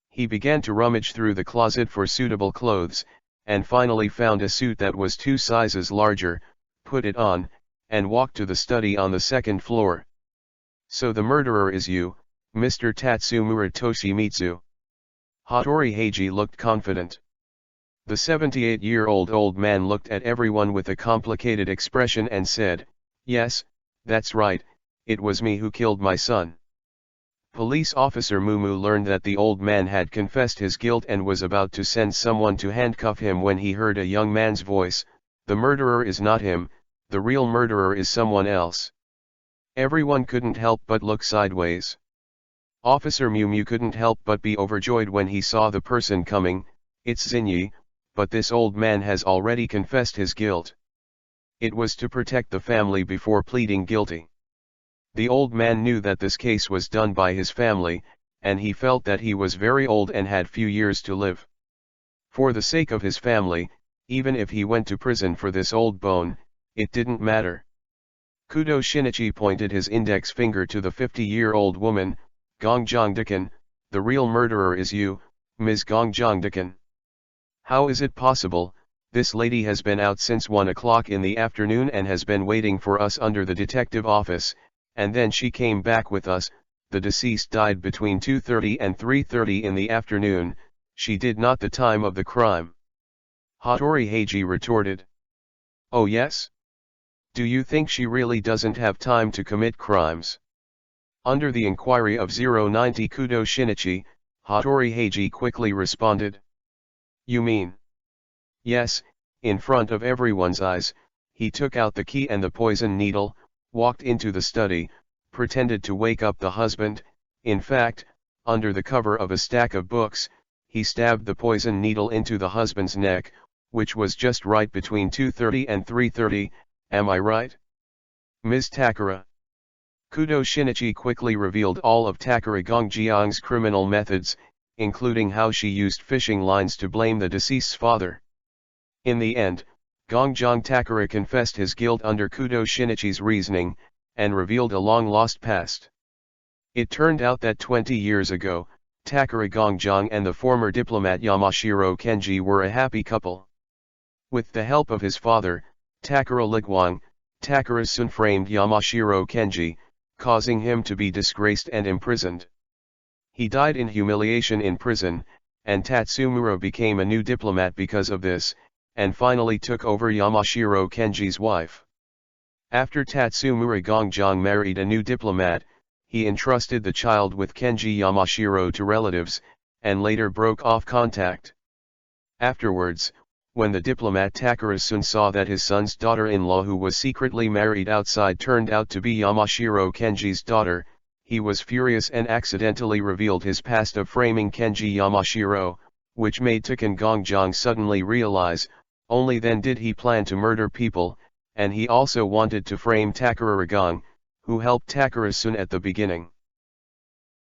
He began to rummage through the closet for suitable clothes, and finally found a suit that was 2 sizes larger, put it on, and walked to the study on the 2nd floor. So the murderer is you, Mr. Tatsumura Toshimitsu. Hattori Heiji looked confident. The 78-year-old old man looked at everyone with a complicated expression and said, "Yes, that's right, it was me who killed my son." Police officer Mumu learned that the old man had confessed his guilt and was about to send someone to handcuff him when he heard a young man's voice, "The murderer is not him, the real murderer is someone else." Everyone couldn't help but look sideways. Officer Mew Mew couldn't help but be overjoyed when he saw the person coming. It's Xinyi, but this old man has already confessed his guilt. It was to protect the family before pleading guilty. The old man knew that this case was done by his family, and he felt that he was very old and had few years to live. For the sake of his family, even if he went to prison for this old bone, it didn't matter. Kudo Shinichi pointed his index finger to the 50-year-old woman. Gongjongdekan, the real murderer is you, Ms. Gongjongdekan. How is it possible? This lady has been out since 1 o'clock in the afternoon and has been waiting for us under the detective office, and then she came back with us. The deceased died between 2:30 and 3:30 in the afternoon. She did not the time of the crime. Hattori Heiji retorted. Oh yes? Do you think she really doesn't have time to commit crimes? Under the inquiry of 090 Kudo Shinichi, Hattori Heiji quickly responded. You mean? Yes, in front of everyone's eyes, he took out the key and the poison needle, walked into the study, pretended to wake up the husband. In fact, under the cover of a stack of books, he stabbed the poison needle into the husband's neck, which was just right between 2:30 and 3:30, am I right? Ms. Takara. Kudo Shinichi quickly revealed all of Takara Gongjiang's criminal methods, including how she used fishing lines to blame the deceased's father. In the end, Gongjiang Takara confessed his guilt under Kudo Shinichi's reasoning, and revealed a long-lost past. It turned out that 20 years ago, Takara Gongjiang and the former diplomat Yamashiro Kenji were a happy couple. With the help of his father, Takara Liguang, Takara-sun framed Yamashiro Kenji, causing him to be disgraced and imprisoned. He died in humiliation in prison, and Tatsumura became a new diplomat because of this, and finally took over Yamashiro Kenji's wife. After Tatsumura Gongjiang married a new diplomat, he entrusted the child with Kenji Yamashiro to relatives, and later broke off contact. Afterwards, when the diplomat Takara-sun saw that his son's daughter-in-law who was secretly married outside turned out to be Yamashiro Kenji's daughter, he was furious and accidentally revealed his past of framing Kenji Yamashiro, which made Takan Gongjiang suddenly realize, only then did he plan to murder people, and he also wanted to frame Takara Rigang, who helped Takara-sun at the beginning.